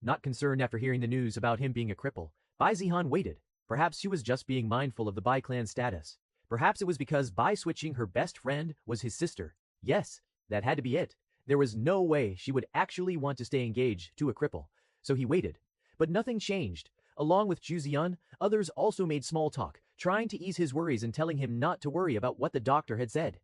Not concerned after hearing the news about him being a cripple, Bai Zihan waited. Perhaps she was just being mindful of the Bai clan status. Perhaps it was because Bai Switching, her best friend, was his sister. Yes, that had to be it. There was no way she would actually want to stay engaged to a cripple. So he waited. But nothing changed. Along with Xu Xian, others also made small talk, trying to ease his worries and telling him not to worry about what the doctor had said.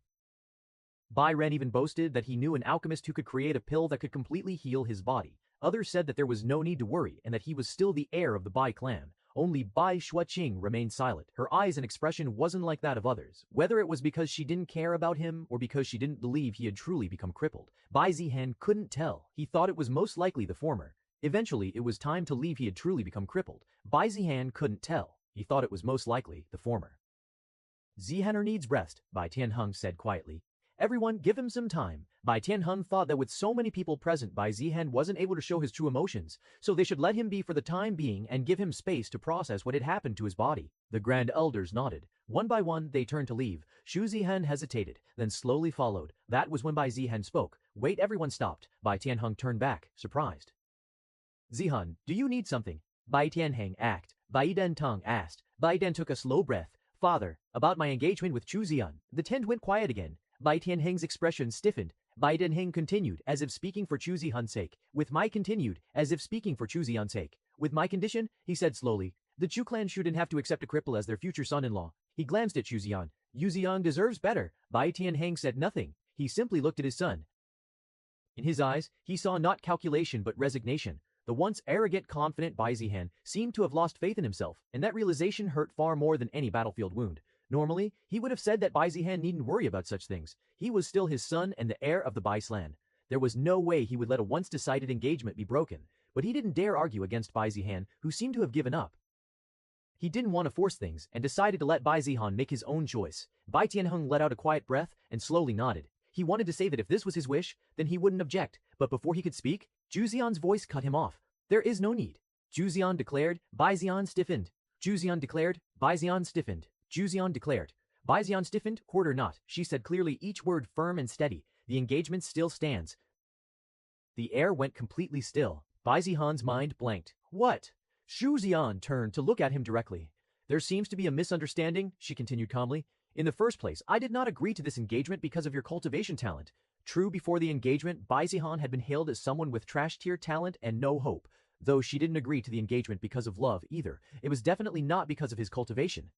Bai Ren even boasted that he knew an alchemist who could create a pill that could completely heal his body. Others said that there was no need to worry and that he was still the heir of the Bai clan. Only Bai Shuixing remained silent. Her eyes and expression wasn't like that of others. Whether it was because she didn't care about him or because she didn't believe he had truly become crippled, Bai Zihan couldn't tell. He thought it was most likely the former. Eventually, it was time to leave. He had truly become crippled. Bai Zihan couldn't tell. He thought it was most likely the former. Zihaner needs rest, Bai Tianheng said quietly. Everyone give him some time. Bai Tianheng thought that with so many people present, Bai Zihan wasn't able to show his true emotions, so they should let him be for the time being and give him space to process what had happened to his body. The Grand Elders nodded. One by one, they turned to leave. Xu Zihan hesitated, then slowly followed. That was when Bai Zihan spoke. Wait, everyone stopped. Bai Tianheng turned back, surprised. Zihan, do you need something? Bai Tianheng asked. Bai Den Tong asked. Bai Den took a slow breath. Father, about my engagement with Xu Zian. The tent went quiet again. Bai Tianheng's expression stiffened. Bai Denheng continued, as if speaking for Xu Zihan's sake. With my continued, as if speaking for Xu Zihan's sake. With my condition, he said slowly. The Chu clan shouldn't have to accept a cripple as their future son-in-law. He glanced at Xu Zian. Xu Zian deserves better. Bai Tianheng said nothing. He simply looked at his son. In his eyes, he saw not calculation but resignation. The once arrogant, confident Bai Zihan seemed to have lost faith in himself, and that realization hurt far more than any battlefield wound. Normally, he would have said that Bai Zihan needn't worry about such things. He was still his son and the heir of the Bai clan. There was no way he would let a once-decided engagement be broken. but he didn't dare argue against Bai Zihan, who seemed to have given up. He didn't want to force things and decided to let Bai Zihan make his own choice. Bai Tianheng let out a quiet breath and slowly nodded. He wanted to say that if this was his wish, then he wouldn't object, but before he could speak, Zhu Xian's voice cut him off. There is no need. Zhu Xian declared. Bai Zihan stiffened. Zhu Xian declared. Bai Zihan stiffened. Zhu Xian declared. Bai Zihan stiffened. Quarter not, she said clearly, each word firm and steady. The engagement still stands. The air went completely still. Bai Zihan's mind blanked. What? Zhu Xian turned to look at him directly. There seems to be a misunderstanding, she continued calmly. In the first place, I did not agree to this engagement because of your cultivation talent. True, before the engagement, Bai Zihan had been hailed as someone with trash-tier talent and no hope. Though she didn't agree to the engagement because of love either. It was definitely not because of his cultivation.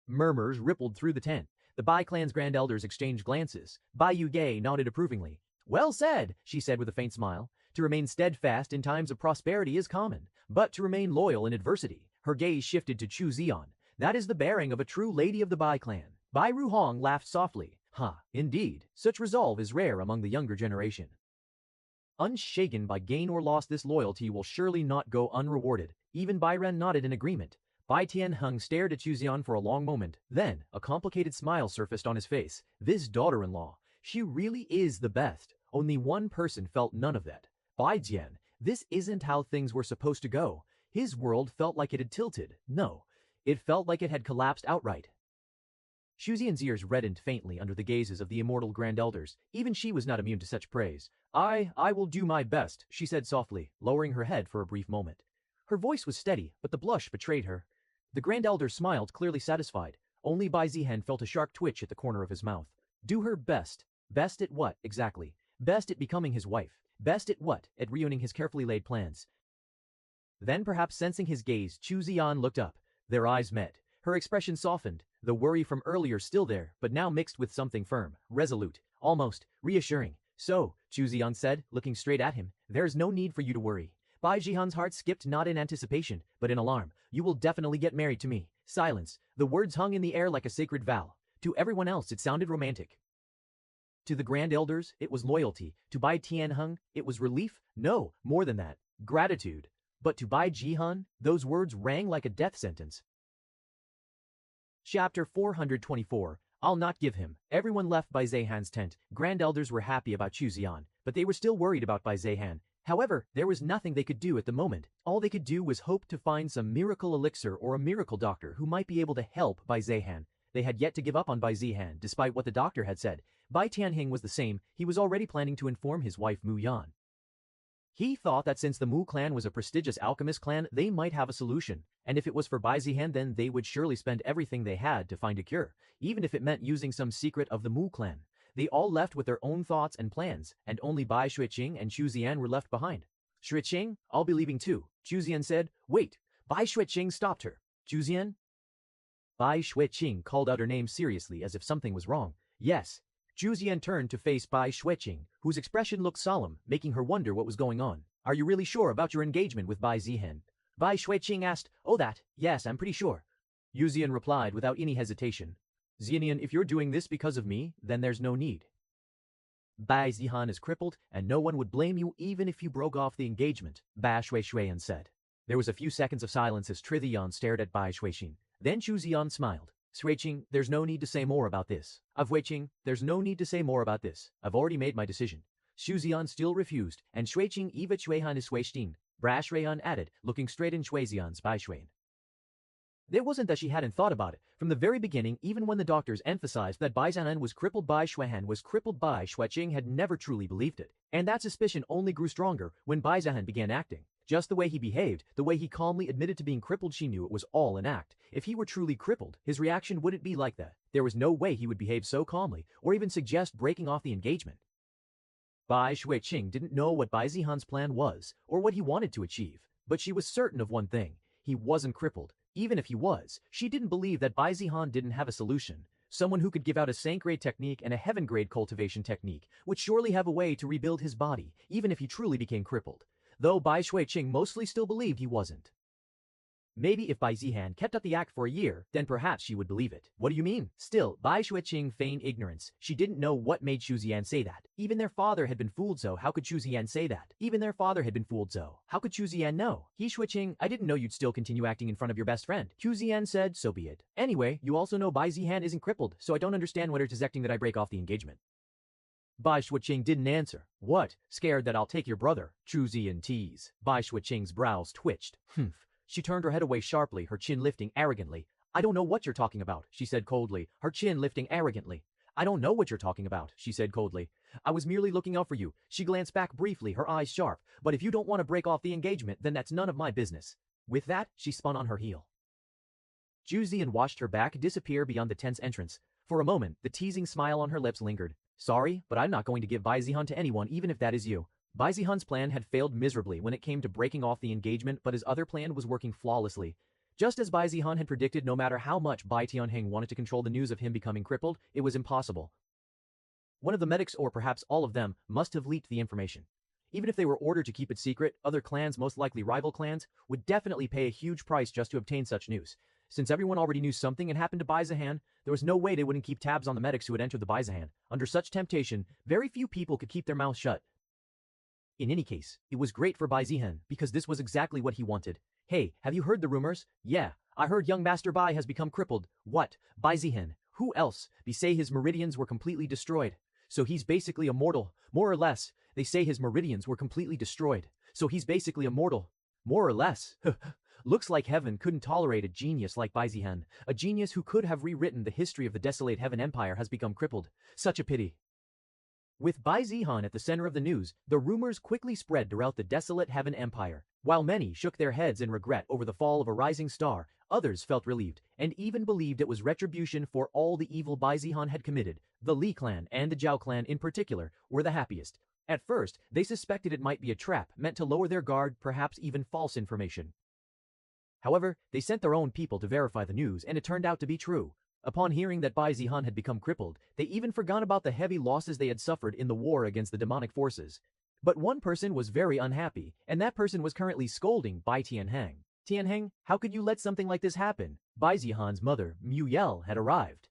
Murmurs rippled through the tent. The Bai clan's grand elders exchanged glances. Bai Yuge nodded approvingly. Well said, she said with a faint smile. To remain steadfast in times of prosperity is common, but to remain loyal in adversity. Her gaze shifted to Chu Xian. That is the bearing of a true lady of the Bai clan. Bai Ruhong laughed softly. Indeed, such resolve is rare among the younger generation. Unshaken by gain or loss, this loyalty will surely not go unrewarded. Even Bai Ren nodded in agreement. Bai Tianheng stared at Chu Xian for a long moment. Then, a complicated smile surfaced on his face. This daughter-in-law, she really is the best. Only one person felt none of that. Bai Jian, this isn't how things were supposed to go. His world felt like it had tilted. No, it felt like it had collapsed outright. Xu Xian's ears reddened faintly under the gazes of the immortal grand elders. Even she was not immune to such praise. I will do my best, she said softly, lowering her head for a brief moment. Her voice was steady, but the blush betrayed her. The grand elder smiled, clearly satisfied. Only Bai Zihan felt a sharp twitch at the corner of his mouth. Do her best. Best at what, exactly? Best at becoming his wife. Best at what? At ruining his carefully laid plans. Then, perhaps sensing his gaze, Chu Xian looked up. Their eyes met. Her expression softened, the worry from earlier still there, but now mixed with something firm, resolute, almost reassuring. So, Chu Xian said, looking straight at him, there's no need for you to worry. Bai Jihan's heart skipped not in anticipation, but in alarm. You will definitely get married to me. Silence. The words hung in the air like a sacred vow. To everyone else it sounded romantic. To the grand elders, it was loyalty. To Bai Tianheng, it was relief. No, more than that. Gratitude. But to Bai Jihan, those words rang like a death sentence. Chapter 424. I'll not give him. Everyone left Bai Zihan's tent. Grand elders were happy about Chu Xian, but they were still worried about Bai Zihan. However, there was nothing they could do at the moment. All they could do was hope to find some miracle elixir or a miracle doctor who might be able to help Bai Zihan. They had yet to give up on Bai Zihan, despite what the doctor had said. Bai Tianheng was the same. He was already planning to inform his wife Mu Yan. He thought that since the Mu clan was a prestigious alchemist clan, they might have a solution. And if it was for Bai Zihan, then they would surely spend everything they had to find a cure, even if it meant using some secret of the Mu clan. They all left with their own thoughts and plans, and only Bai Xueqing and Chu Xian were left behind. Xueqing, I'll be leaving too, Chu Xian said. Wait, Bai Xueqing stopped her. Chu Xian? Bai Xueqing called out her name seriously as if something was wrong. Yes. Chu Xian turned to face Bai Xueqing, whose expression looked solemn, making her wonder what was going on. Are you really sure about your engagement with Bai Zihan? Bai Xueqing asked. Oh that, yes, I'm pretty sure. Yu Xian replied without any hesitation. Xianian, if you're doing this because of me, then there's no need. Bai Zihan is crippled, and no one would blame you even if you broke off the engagement, Bai Xuexian said. There was a few seconds of silence as Trithian stared at Bai Xueqing. Then Chu Xian smiled. Xueqing, there's no need to say more about this. Xueqing, there's no need to say more about this. I've already made my decision. Xu Xian still refused, and Xueqing Eva Xuehan is Xueqing, Brash Rayan added, looking straight in Xue Xian's Bai Xuan. It wasn't that she hadn't thought about it. From the very beginning, even when the doctors emphasized that Bai Zihan was crippled, Bai Xuehan was crippled, Bai Xueqing had never truly believed it. And that suspicion only grew stronger when Bai Zihan began acting. Just the way he behaved, the way he calmly admitted to being crippled, she knew it was all an act. If he were truly crippled, his reaction wouldn't be like that. There was no way he would behave so calmly, or even suggest breaking off the engagement. Bai Xueqing didn't know what Bai Zihan's plan was, or what he wanted to achieve. But she was certain of one thing. He wasn't crippled. Even if he was, she didn't believe that Bai Zihan didn't have a solution. Someone who could give out a Sank-grade technique and a Heaven-grade cultivation technique would surely have a way to rebuild his body, even if he truly became crippled. Though Bai Xueqing mostly still believed he wasn't. Maybe if Bai Zihan kept up the act for a year, then perhaps she would believe it. What do you mean? Still, Bai Xueqing feigned ignorance. She didn't know what made Xu Ziyan say that. Even their father had been fooled, so how could Xu Ziyan say that? Even their father had been fooled, so how could Xu Ziyan know? He Xueqing, I didn't know you'd still continue acting in front of your best friend. Xu Ziyan said, so be it. Anyway, you also know Bai Zihan isn't crippled, so I don't understand what it's acting that I break off the engagement. Bai Xueqing didn't answer. What? Scared that I'll take your brother? Xu Ziyan teased. Bai Xueqing's brows twitched. Humph. She turned her head away sharply, her chin lifting arrogantly. I don't know what you're talking about, she said coldly, her chin lifting arrogantly. I don't know what you're talking about, she said coldly. I was merely looking out for you. She glanced back briefly, her eyes sharp. But if you don't want to break off the engagement, then that's none of my business. With that, she spun on her heel. Xu Ziyan watched her back disappear beyond the tent's entrance. For a moment, the teasing smile on her lips lingered. Sorry, but I'm not going to give Bai Zihan to anyone, even if that is you. Bai Zihan's plan had failed miserably when it came to breaking off the engagement, but his other plan was working flawlessly. Just as Bai Zihan had predicted, no matter how much Bai Tianheng wanted to control the news of him becoming crippled, it was impossible. One of the medics, or perhaps all of them, must have leaked the information. Even if they were ordered to keep it secret, other clans, most likely rival clans, would definitely pay a huge price just to obtain such news. Since everyone already knew something had happened to Bai Zihan, there was no way they wouldn't keep tabs on the medics who had entered the Bai Zihan. Under such temptation, very few people could keep their mouths shut. In any case, it was great for Bai Zihan, because this was exactly what he wanted. Hey, have you heard the rumors? Yeah, I heard young Master Bai has become crippled. What? Bai Zihan? Who else? They say his meridians were completely destroyed. So he's basically immortal, more or less. They say his meridians were completely destroyed. So he's basically immortal, more or less. Looks like heaven couldn't tolerate a genius like Bai Zihan. A genius who could have rewritten the history of the desolate Heaven Empire has become crippled. Such a pity. With Bai Zihan at the center of the news, the rumors quickly spread throughout the desolate Heaven Empire. While many shook their heads in regret over the fall of a rising star, others felt relieved, and even believed it was retribution for all the evil Bai Zihan had committed. The Li clan, and the Zhao clan in particular, were the happiest. At first, they suspected it might be a trap, meant to lower their guard, perhaps even false information. However, they sent their own people to verify the news, and it turned out to be true. Upon hearing that Bai Zihan had become crippled, they even forgot about the heavy losses they had suffered in the war against the demonic forces. But one person was very unhappy, and that person was currently scolding Bai Tianheng. Tianheng, how could you let something like this happen? Bai Zihan's mother, Mu Yel, had arrived.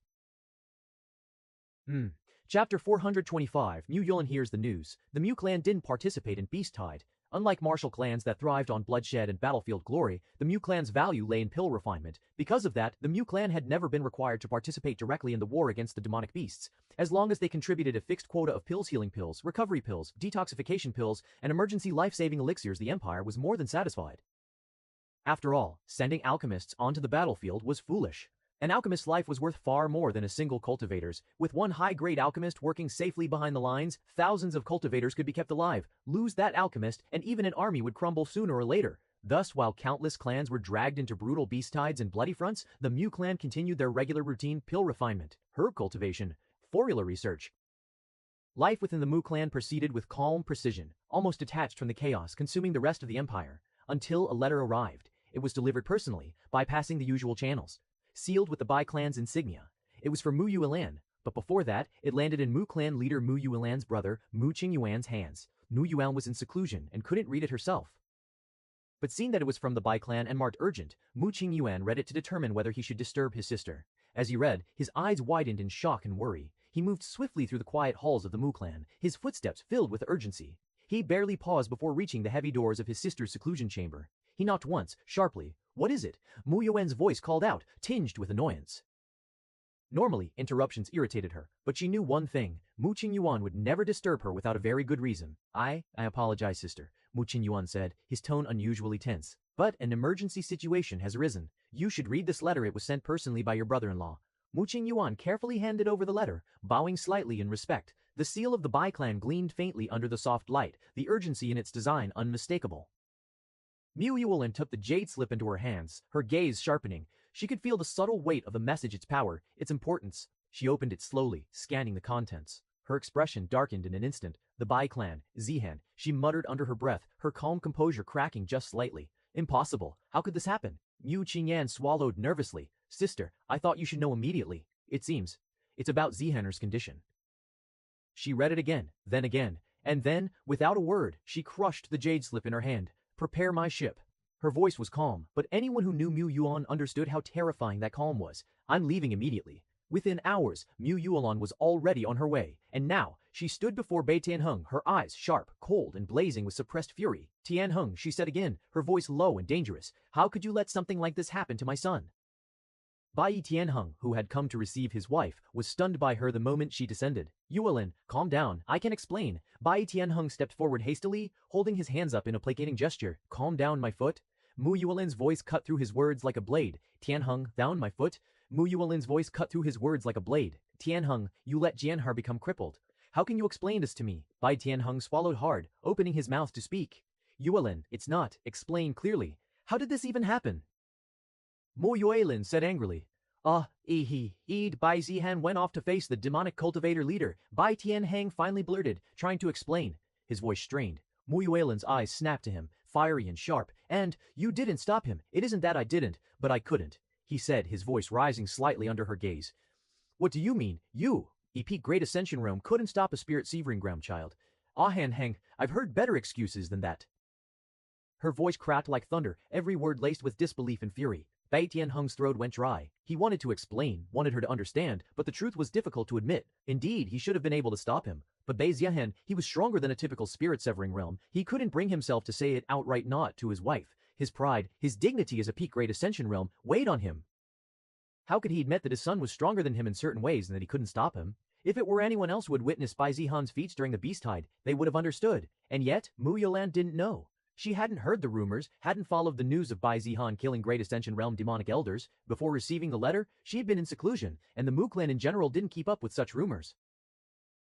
Chapter 425, Mu Yuan hears the news. The Mu clan didn't participate in Beasttide. Unlike martial clans that thrived on bloodshed and battlefield glory, the Mu clan's value lay in pill refinement. Because of that, the Mu clan had never been required to participate directly in the war against the demonic beasts. As long as they contributed a fixed quota of pills, healing pills, recovery pills, detoxification pills, and emergency life-saving elixirs, the empire was more than satisfied. After all, sending alchemists onto the battlefield was foolish. An alchemist's life was worth far more than a single cultivator's. With one high-grade alchemist working safely behind the lines, thousands of cultivators could be kept alive. Lose that alchemist, and even an army would crumble sooner or later. Thus, while countless clans were dragged into brutal beasttides and bloody fronts, the Mu clan continued their regular routine: pill refinement, herb cultivation, formula research. Life within the Mu clan proceeded with calm precision, almost detached from the chaos consuming the rest of the empire, until a letter arrived. It was delivered personally, bypassing the usual channels. Sealed with the Bai clan's insignia. It was for Mu Yuelan, but before that, it landed in Mu clan leader Mu Yuelan's brother, Mu Qingyuan's hands. Mu Yuan was in seclusion and couldn't read it herself. But seeing that it was from the Bai clan and marked urgent, Mu Qingyuan read it to determine whether he should disturb his sister. As he read, his eyes widened in shock and worry. He moved swiftly through the quiet halls of the Mu clan, his footsteps filled with urgency. He barely paused before reaching the heavy doors of his sister's seclusion chamber. He knocked once, sharply. What is it? Mu Yuan's voice called out, tinged with annoyance. Normally, interruptions irritated her, but she knew one thing: Mu Qingyuan would never disturb her without a very good reason. I apologize, sister, Mu Qingyuan said, his tone unusually tense. But an emergency situation has arisen. You should read this letter. It was sent personally by your brother-in-law. Mu Qingyuan carefully handed over the letter, bowing slightly in respect. The seal of the Bai clan gleamed faintly under the soft light, the urgency in its design unmistakable. Mu Yuelan took the jade slip into her hands, her gaze sharpening. She could feel the subtle weight of the message, its power, its importance. She opened it slowly, scanning the contents. Her expression darkened in an instant. The Bai clan, Zihan, she muttered under her breath, her calm composure cracking just slightly. Impossible. How could this happen? Mu Qingyan swallowed nervously. Sister, I thought you should know immediately. It seems. It's about Zihaner's condition. She read it again, and then, without a word, she crushed the jade slip in her hand. Prepare my ship. Her voice was calm, but anyone who knew Mu Yuan understood how terrifying that calm was. I'm leaving immediately. Within hours, Mu Yuan was already on her way, and now, she stood before Bai Tianheng, her eyes sharp, cold, and blazing with suppressed fury. Tianheng, she said again, her voice low and dangerous, how could you let something like this happen to my son? Bai Tianheng, who had come to receive his wife, was stunned by her the moment she descended. Yuelin, calm down, I can explain. Bai Tianheng stepped forward hastily, holding his hands up in a placating gesture. Calm down, my foot. Mu Yuelin's voice cut through his words like a blade. Tianheng, down my foot. Mu Yuelin's voice cut through his words like a blade. Tianheng, you let Jianhar become crippled. How can you explain this to me? Bai Tianheng swallowed hard, opening his mouth to speak. Yuelin, it's not. Explain clearly. How did this even happen? Mo Yuelin said angrily. Bai Zihan went off to face the demonic cultivator leader. Bai Tianheng finally blurted, trying to explain. His voice strained. Mo Yuelin's eyes snapped to him, fiery and sharp. And, you didn't stop him. It isn't that I didn't, but I couldn't, he said, his voice rising slightly under her gaze. What do you mean, you? EP Great Ascension Realm couldn't stop a spirit severing ground child. Heng, I've heard better excuses than that. Her voice cracked like thunder, every word laced with disbelief and fury. Bai Tianheng's throat went dry. He wanted to explain, wanted her to understand, but the truth was difficult to admit. Indeed, he should have been able to stop him. But Bai Zihan, he was stronger than a typical spirit-severing realm. He couldn't bring himself to say it outright not to his wife. His pride, his dignity as a peak Great Ascension realm, weighed on him. How could he admit that his son was stronger than him in certain ways and that he couldn't stop him? If it were anyone else who had witnessed Bai Zihan's feats during the Beast Tide, they would have understood. And yet, Mu Yulan didn't know. She hadn't heard the rumors, hadn't followed the news of Bai Zihan killing Great Ascension Realm demonic elders. Before receiving the letter, she had been in seclusion, and the Mu clan in general didn't keep up with such rumors.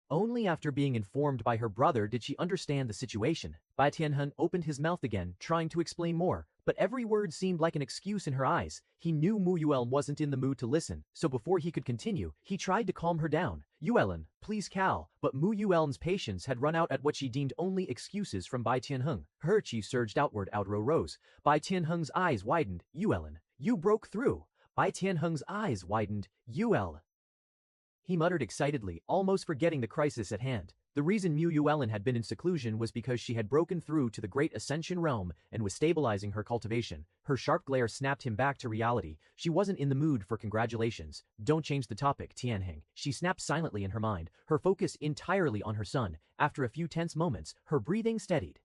Only after being informed by her brother did she understand the situation. Bai Tianheng opened his mouth again, trying to explain more, but every word seemed like an excuse in her eyes. He knew Mu Yuelin wasn't in the mood to listen, so before he could continue, he tried to calm her down. Yuelin, please Cal, but Mu Yuelin's patience had run out at what she deemed only excuses from Bai Tianheng. Her chi surged outward, outrow rose. Bai Tianheng's eyes widened. Yuelin, you broke through. Bai Tianheng's eyes widened. Yuel. He muttered excitedly, almost forgetting the crisis at hand. The reason Mu Yuelin had been in seclusion was because she had broken through to the Great Ascension Realm and was stabilizing her cultivation. Her sharp glare snapped him back to reality. She wasn't in the mood for congratulations. Don't change the topic, Tianheng. She snapped silently in her mind, her focus entirely on her son. After a few tense moments, her breathing steadied.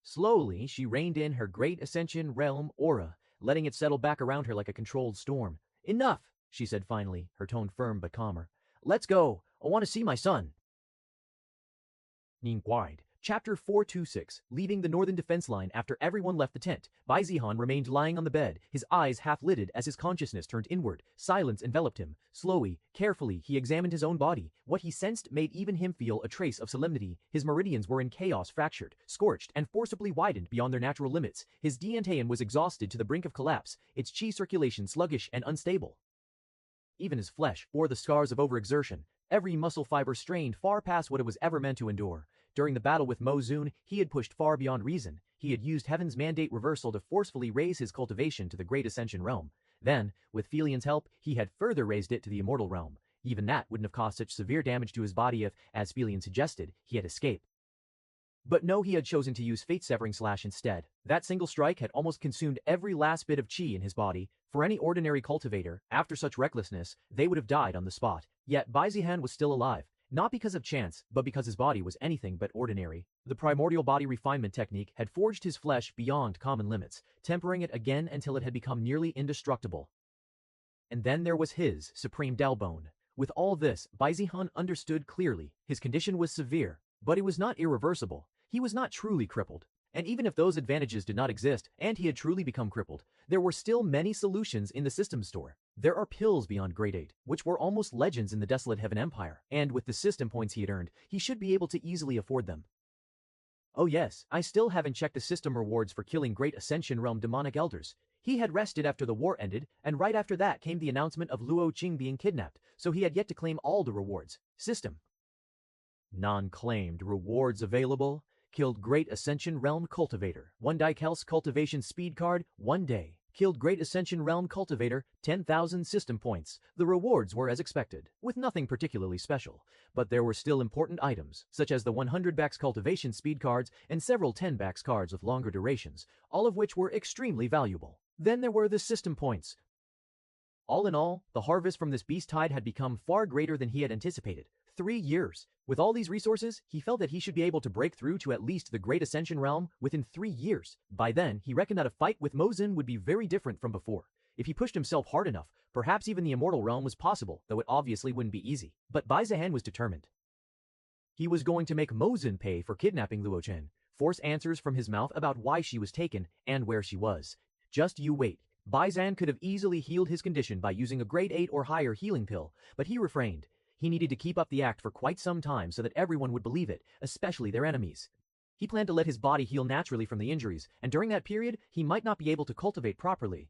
Slowly, she reined in her Great Ascension Realm aura, letting it settle back around her like a controlled storm. Enough, she said finally, her tone firm but calmer. Let's go. I want to see my son. Ning Guide. Chapter 426. Leaving the northern defense line after everyone left the tent, Bai Zihan remained lying on the bed, his eyes half-lidded as his consciousness turned inward. Silence enveloped him. Slowly, carefully, he examined his own body. What he sensed made even him feel a trace of solemnity. His meridians were in chaos, fractured, scorched, and forcibly widened beyond their natural limits. His Diantaean was exhausted to the brink of collapse, its chi circulation sluggish and unstable. Even his flesh bore the scars of overexertion, every muscle fiber strained far past what it was ever meant to endure. During the battle with Mo Zun, he had pushed far beyond reason. He had used Heaven's mandate reversal to forcefully raise his cultivation to the Great Ascension Realm. Then, with Felian's help, he had further raised it to the Immortal Realm. Even that wouldn't have caused such severe damage to his body if, as Felian suggested, he had escaped. But no, he had chosen to use Fate-Severing Slash instead. That single strike had almost consumed every last bit of chi in his body. For any ordinary cultivator, after such recklessness, they would have died on the spot. Yet Bai Zihan was still alive. Not because of chance, but because his body was anything but ordinary. The primordial body refinement technique had forged his flesh beyond common limits, tempering it again until it had become nearly indestructible. And then there was his supreme Delbone. With all this, Bai Zihan understood clearly. His condition was severe, but it was not irreversible. He was not truly crippled. And even if those advantages did not exist, and he had truly become crippled, there were still many solutions in the system store. There are pills beyond Grade 8, which were almost legends in the Desolate Heaven Empire, and with the system points he had earned, he should be able to easily afford them. Oh yes, I still haven't checked the system rewards for killing Great Ascension Realm demonic elders. He had rested after the war ended, and right after that came the announcement of Luo Qing being kidnapped, so he had yet to claim all the rewards. System. Non-claimed rewards available. Killed Great Ascension Realm Cultivator. 1 Daikel's Cultivation Speed Card, 1 day. Killed Great Ascension Realm Cultivator, 10,000 system points. The rewards were as expected, with nothing particularly special. But there were still important items, such as the 100 Bax Cultivation Speed cards and several 10 Bax cards with longer durations, all of which were extremely valuable. Then there were the system points. All in all, the harvest from this beast tide had become far greater than he had anticipated. 3 years. With all these resources, he felt that he should be able to break through to at least the Great Ascension Realm within 3 years. By then, he reckoned that a fight with Mozin would be very different from before. If he pushed himself hard enough, perhaps even the Immortal Realm was possible, though it obviously wouldn't be easy. But Bai Zihan was determined. He was going to make Mozin pay for kidnapping Luo Chen, force answers from his mouth about why she was taken and where she was. Just you wait. Bai Zhan could have easily healed his condition by using a grade 8 or higher healing pill, but he refrained. He needed to keep up the act for quite some time so that everyone would believe it, especially their enemies. He planned to let his body heal naturally from the injuries, and during that period, he might not be able to cultivate properly.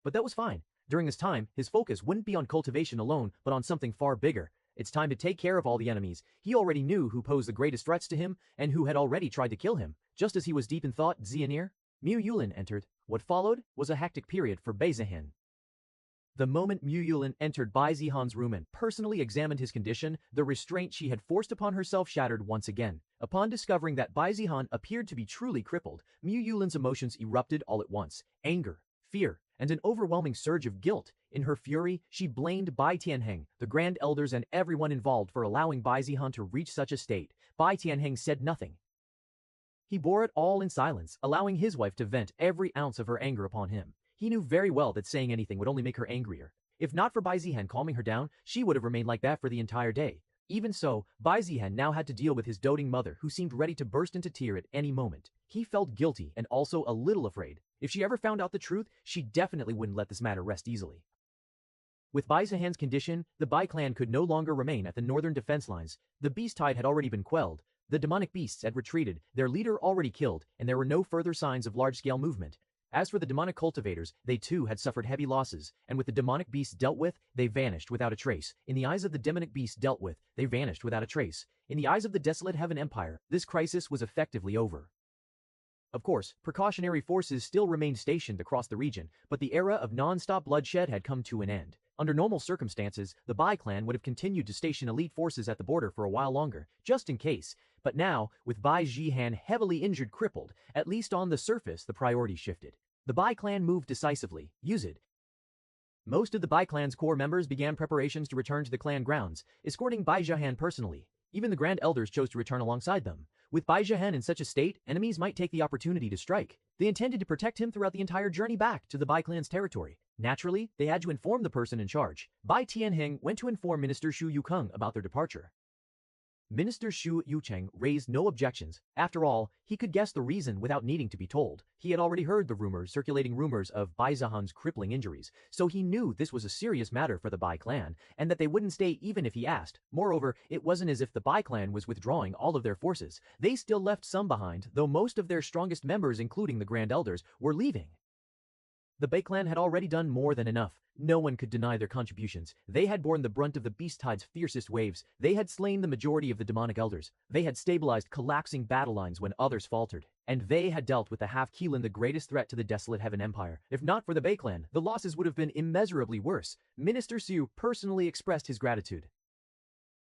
But that was fine. During this time, his focus wouldn't be on cultivation alone, but on something far bigger. It's time to take care of all the enemies. He already knew who posed the greatest threats to him, and who had already tried to kill him. Just as he was deep in thought, Xianir, Mu Yulin entered. What followed was a hectic period for Bai Zihan. The moment Mu Yulin entered Bai Zihan's room and personally examined his condition, the restraint she had forced upon herself shattered once again. Upon discovering that Bai Zihan appeared to be truly crippled, Mu Yulin's emotions erupted all at once. Anger, fear, and an overwhelming surge of guilt. In her fury, she blamed Bai Tianheng, the Grand Elders and everyone involved for allowing Bai Zihan to reach such a state. Bai Tianheng said nothing. He bore it all in silence, allowing his wife to vent every ounce of her anger upon him. He knew very well that saying anything would only make her angrier. If not for Bai Zihan calming her down, she would have remained like that for the entire day. Even so, Bai Zihan now had to deal with his doting mother who seemed ready to burst into tears at any moment. He felt guilty and also a little afraid. If she ever found out the truth, she definitely wouldn't let this matter rest easily. With Bai Zihan's condition, the Bai clan could no longer remain at the northern defense lines. The beast tide had already been quelled. The demonic beasts had retreated, their leader already killed, and there were no further signs of large-scale movement. As for the demonic cultivators, they too had suffered heavy losses, and with the demonic beasts dealt with, they vanished without a trace. In the eyes of the demonic beasts dealt with, they vanished without a trace. In the eyes of the desolate Heaven Empire, this crisis was effectively over. Of course, precautionary forces still remained stationed across the region, but the era of non-stop bloodshed had come to an end. Under normal circumstances, the Bai clan would have continued to station elite forces at the border for a while longer, just in case. But now, with Bai Zihan heavily injured crippled, at least on the surface the priority shifted. The Bai clan moved decisively. Use it. Most of the Bai clan's core members began preparations to return to the clan grounds, escorting Bai Zihan personally. Even the Grand Elders chose to return alongside them. With Bai Zihan in such a state, enemies might take the opportunity to strike. They intended to protect him throughout the entire journey back to the Bai clan's territory. Naturally, they had to inform the person in charge. Bai Tianheng went to inform Minister Shu Yukeng about their departure. Minister Shu Yucheng raised no objections. After all, he could guess the reason without needing to be told. He had already heard the circulating rumors of Bai Zihan's crippling injuries, so he knew this was a serious matter for the Bai clan, and that they wouldn't stay even if he asked. Moreover, it wasn't as if the Bai clan was withdrawing all of their forces. They still left some behind, though most of their strongest members, including the Grand Elders, were leaving. The Bai clan had already done more than enough. No one could deny their contributions. They had borne the brunt of the beast tide's fiercest waves. They had slain the majority of the demonic elders. They had stabilized collapsing battle lines when others faltered. And they had dealt with the half-Qilin, the greatest threat to the desolate Heaven Empire. If not for the Bai clan, the losses would have been immeasurably worse. Minister Su personally expressed his gratitude.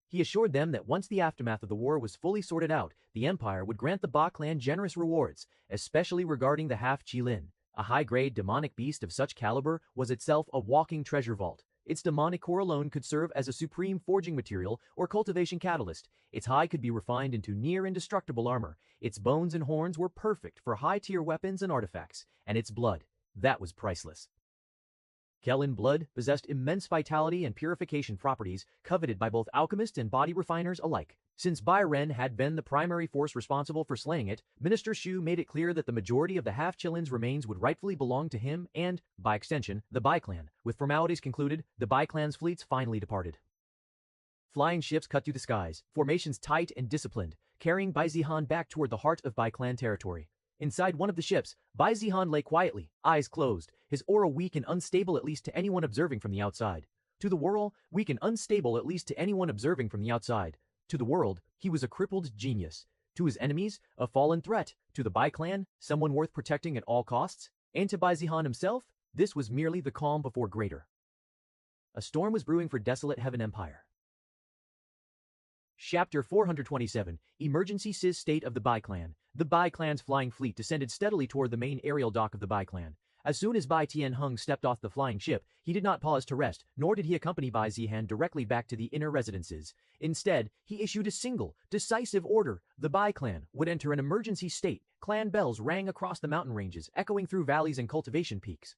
He assured them that once the aftermath of the war was fully sorted out, the Empire would grant the Ba clan generous rewards, especially regarding the half-Qilin. A high-grade demonic beast of such caliber was itself a walking treasure vault. Its demonic core alone could serve as a supreme forging material or cultivation catalyst. Its hide could be refined into near-indestructible armor. Its bones and horns were perfect for high-tier weapons and artifacts. And its blood, that was priceless. Kellen blood possessed immense vitality and purification properties coveted by both alchemists and body refiners alike. Since Bai Ren had been the primary force responsible for slaying it, Minister Shu made it clear that the majority of the half-Qilin's remains would rightfully belong to him and, by extension, the Bai clan. With formalities concluded, the Bai clan's fleets finally departed. Flying ships cut through the skies, formations tight and disciplined, carrying Bai Zihan back toward the heart of Bai clan territory. Inside one of the ships, Bai Zihan lay quietly, eyes closed, his aura weak and unstable at least to anyone observing from the outside. To the world, weak and unstable at least to anyone observing from the outside. To the world, he was a crippled genius. To his enemies, a fallen threat. To the Bai clan, someone worth protecting at all costs. And to Bai Zihan himself, this was merely the calm before greater. A storm was brewing for desolate Heaven Empire. Chapter 427, Emergency State of the Bai Clan. The Bai Clan's flying fleet descended steadily toward the main aerial dock of the Bai Clan. As soon as Bai Tianheng stepped off the flying ship, he did not pause to rest, nor did he accompany Bai Zihan directly back to the inner residences. Instead, he issued a single, decisive order. The Bai Clan would enter an emergency state. Clan bells rang across the mountain ranges, echoing through valleys and cultivation peaks.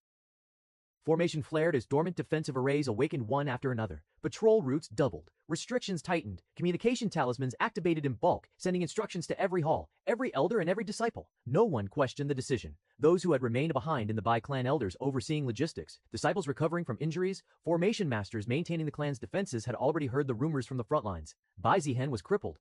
Formation flared as dormant defensive arrays awakened one after another. Patrol routes doubled. Restrictions tightened. Communication talismans activated in bulk, sending instructions to every hall, every elder and every disciple. No one questioned the decision. Those who had remained behind in the Bai clan elders overseeing logistics, disciples recovering from injuries, formation masters maintaining the clan's defenses had already heard the rumors from the front lines. Bai Zihan was crippled.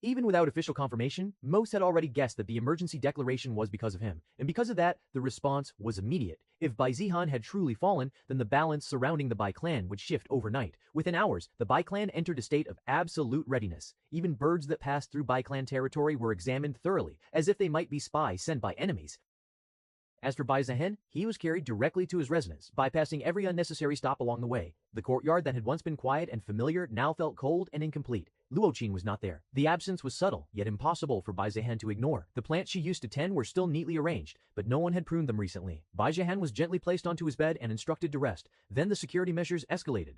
Even without official confirmation, most had already guessed that the emergency declaration was because of him, and because of that, the response was immediate. If Bai Zihan had truly fallen, then the balance surrounding the Bai clan would shift overnight. Within hours, the Bai clan entered a state of absolute readiness. Even birds that passed through Bai clan territory were examined thoroughly, as if they might be spies sent by enemies. As for Bai Zihan, he was carried directly to his residence, bypassing every unnecessary stop along the way. The courtyard that had once been quiet and familiar now felt cold and incomplete. Luo Qing was not there. The absence was subtle, yet impossible for Bai Zihan to ignore. The plants she used to tend were still neatly arranged, but no one had pruned them recently. Bai Zihan was gently placed onto his bed and instructed to rest. Then the security measures escalated.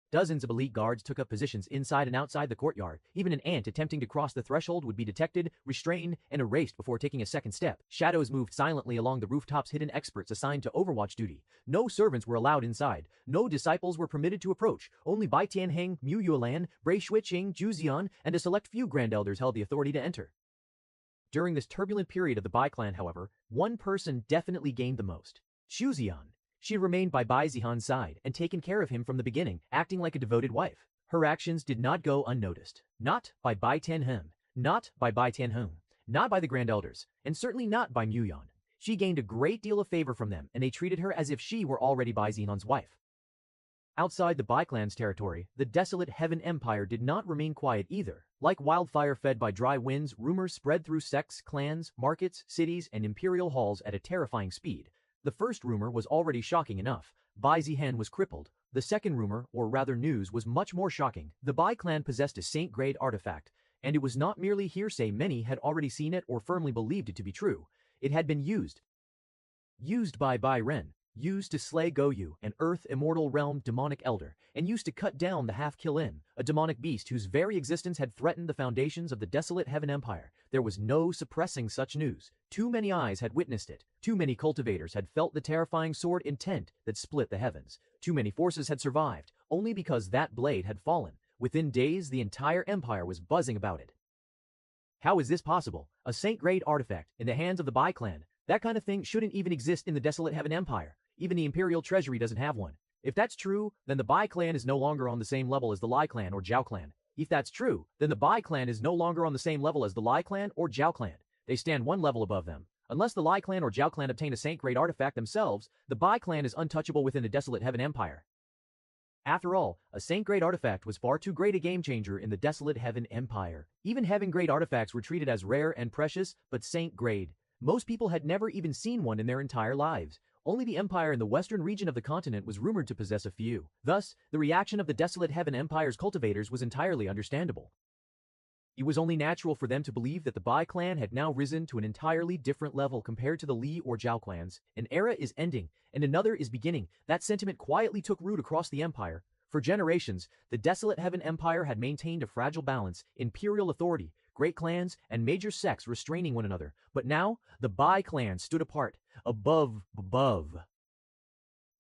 Dozens of elite guards took up positions inside and outside the courtyard. Even an ant attempting to cross the threshold would be detected, restrained, and erased before taking a second step. Shadows moved silently along the rooftops, hidden experts assigned to overwatch duty. No servants were allowed inside. No disciples were permitted to approach. Only Bai Tianheng, Mu Yuelan, Bai Shuiqing, Zhu Zian, and a select few grand elders held the authority to enter. During this turbulent period of the Bai clan, however, one person definitely gained the most. Zhu Zian. She remained by Bai Zihan's side and taken care of him from the beginning, acting like a devoted wife. Her actions did not go unnoticed. Not by Bai Tianheng, not by Bai Tianheng, not by the Grand Elders, and certainly not by Mu Yan. She gained a great deal of favor from them, and they treated her as if she were already Bai Zihan's wife. Outside the Bai clan's territory, the desolate Heaven Empire did not remain quiet either. Like wildfire fed by dry winds, rumors spread through sects, clans, markets, cities, and imperial halls at a terrifying speed. The first rumor was already shocking enough. Bai Zihan was crippled. The second rumor, or rather news, was much more shocking. The Bai clan possessed a saint-grade artifact, and it was not merely hearsay. Many had already seen it or firmly believed it to be true. It had been used by Bai Ren, used to slay Goyu, an Earth Immortal Realm demonic elder, and used to cut down the half-Qing, a demonic beast whose very existence had threatened the foundations of the desolate Heaven Empire. There was no suppressing such news. Too many eyes had witnessed it. Too many cultivators had felt the terrifying sword intent that split the heavens. Too many forces had survived, only because that blade had fallen. Within days, the entire empire was buzzing about it. How is this possible? A saint-grade artifact in the hands of the Bai clan? That kind of thing shouldn't even exist in the desolate Heaven Empire. Even the Imperial Treasury doesn't have one. If that's true, then the Bai clan is no longer on the same level as the Lai clan or Zhao clan. If that's true, then the Bai clan is no longer on the same level as the Lai clan or Zhao clan. They stand one level above them. Unless the Lai clan or Zhao clan obtain a saint-grade artifact themselves, the Bai clan is untouchable within the desolate Heaven Empire. After all, a saint-grade artifact was far too great a game-changer in the desolate Heaven Empire. Even heaven-grade artifacts were treated as rare and precious, but saint-grade. Most people had never even seen one in their entire lives. Only the empire in the western region of the continent was rumored to possess a few. Thus, the reaction of the desolate Heaven Empire's cultivators was entirely understandable. It was only natural for them to believe that the Bai clan had now risen to an entirely different level compared to the Li or Zhao clans. An era is ending, and another is beginning. That sentiment quietly took root across the empire. For generations, the desolate Heaven Empire had maintained a fragile balance, imperial authority, great clans, and major sects restraining one another. But now, the Bai clan stood apart, above.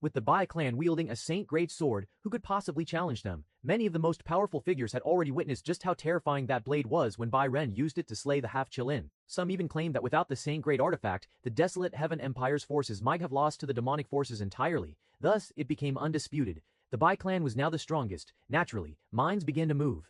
With the Bai clan wielding a saint-grade sword, who could possibly challenge them? Many of the most powerful figures had already witnessed just how terrifying that blade was when Bai Ren used it to slay the half-Qing. Some even claimed that without the saint-grade artifact, the desolate Heaven Empire's forces might have lost to the demonic forces entirely. Thus, it became undisputed. The Bai clan was now the strongest. Naturally, minds began to move.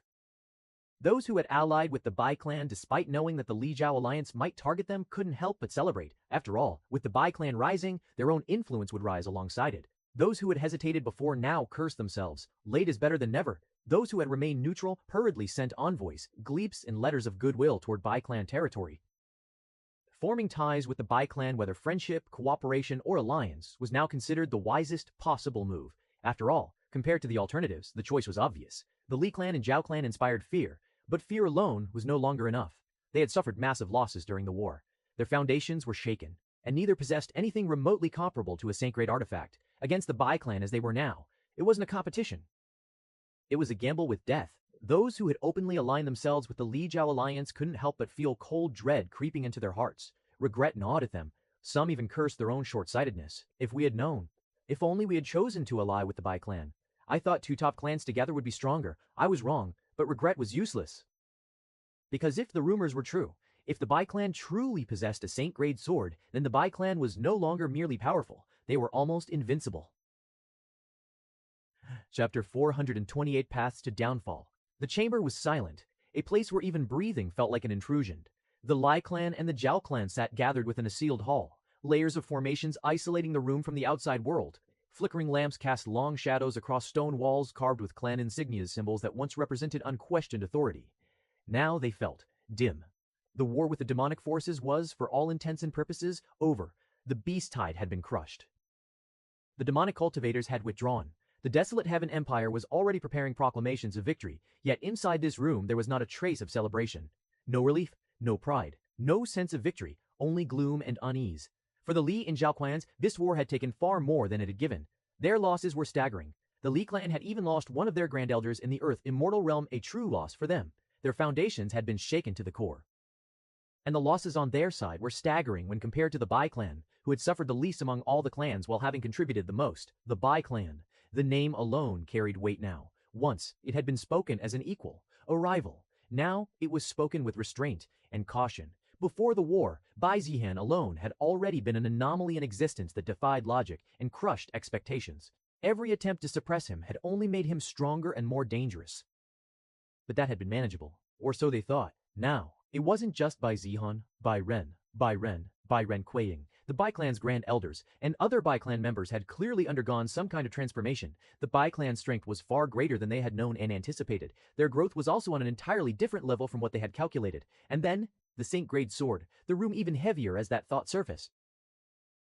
Those who had allied with the Bai clan despite knowing that the Li Zhao alliance might target them couldn't help but celebrate. After all, with the Bai clan rising, their own influence would rise alongside it. Those who had hesitated before now cursed themselves. Late is better than never. Those who had remained neutral hurriedly sent envoys, gleeps, and letters of goodwill toward Bai clan territory. Forming ties with the Bai clan, whether friendship, cooperation, or alliance, was now considered the wisest possible move. After all, compared to the alternatives, the choice was obvious. The Li clan and Zhao clan inspired fear, but fear alone was no longer enough. They had suffered massive losses during the war. Their foundations were shaken, and neither possessed anything remotely comparable to a Saint-grade artifact. Against the Bai clan as they were now, it wasn't a competition. It was a gamble with death. Those who had openly aligned themselves with the Li Zhao alliance couldn't help but feel cold dread creeping into their hearts. Regret gnawed at them. Some even cursed their own short-sightedness. If we had known. If only we had chosen to ally with the Bai clan. I thought two top clans together would be stronger. I was wrong, but regret was useless. Because if the rumors were true, if the Bai clan truly possessed a Saint-grade sword, then the Bai clan was no longer merely powerful. They were almost invincible. Chapter 428 Paths to Downfall. The chamber was silent, a place where even breathing felt like an intrusion. The Lai clan and the Zhao clan sat gathered within a sealed hall, layers of formations isolating the room from the outside world. Flickering lamps cast long shadows across stone walls carved with clan insignias, symbols that once represented unquestioned authority. Now they felt dim. The war with the demonic forces was, for all intents and purposes, over. The beast tide had been crushed. The demonic cultivators had withdrawn. The desolate Heaven Empire was already preparing proclamations of victory, yet inside this room there was not a trace of celebration. No relief, no pride, no sense of victory, only gloom and unease. For the Li and Zhao clans, this war had taken far more than it had given. Their losses were staggering. The Li clan had even lost one of their grand elders in the Earth Immortal realm, a true loss for them. Their foundations had been shaken to the core. And the losses on their side were staggering when compared to the Bai clan, who had suffered the least among all the clans while having contributed the most. The Bai clan. The name alone carried weight now. Once, it had been spoken as an equal, a rival. Now, it was spoken with restraint and caution. Before the war, Bai Zihan alone had already been an anomaly in existence that defied logic and crushed expectations. Every attempt to suppress him had only made him stronger and more dangerous. But that had been manageable, or so they thought. Now, it wasn't just Bai Zihan, Bai Ren Kueying. The Bai clan's grand elders and other Bai clan members had clearly undergone some kind of transformation. The Bai clan's strength was far greater than they had known and anticipated. Their growth was also on an entirely different level from what they had calculated. And then, the Saint-grade sword, the room even heavier as that thought surfaced.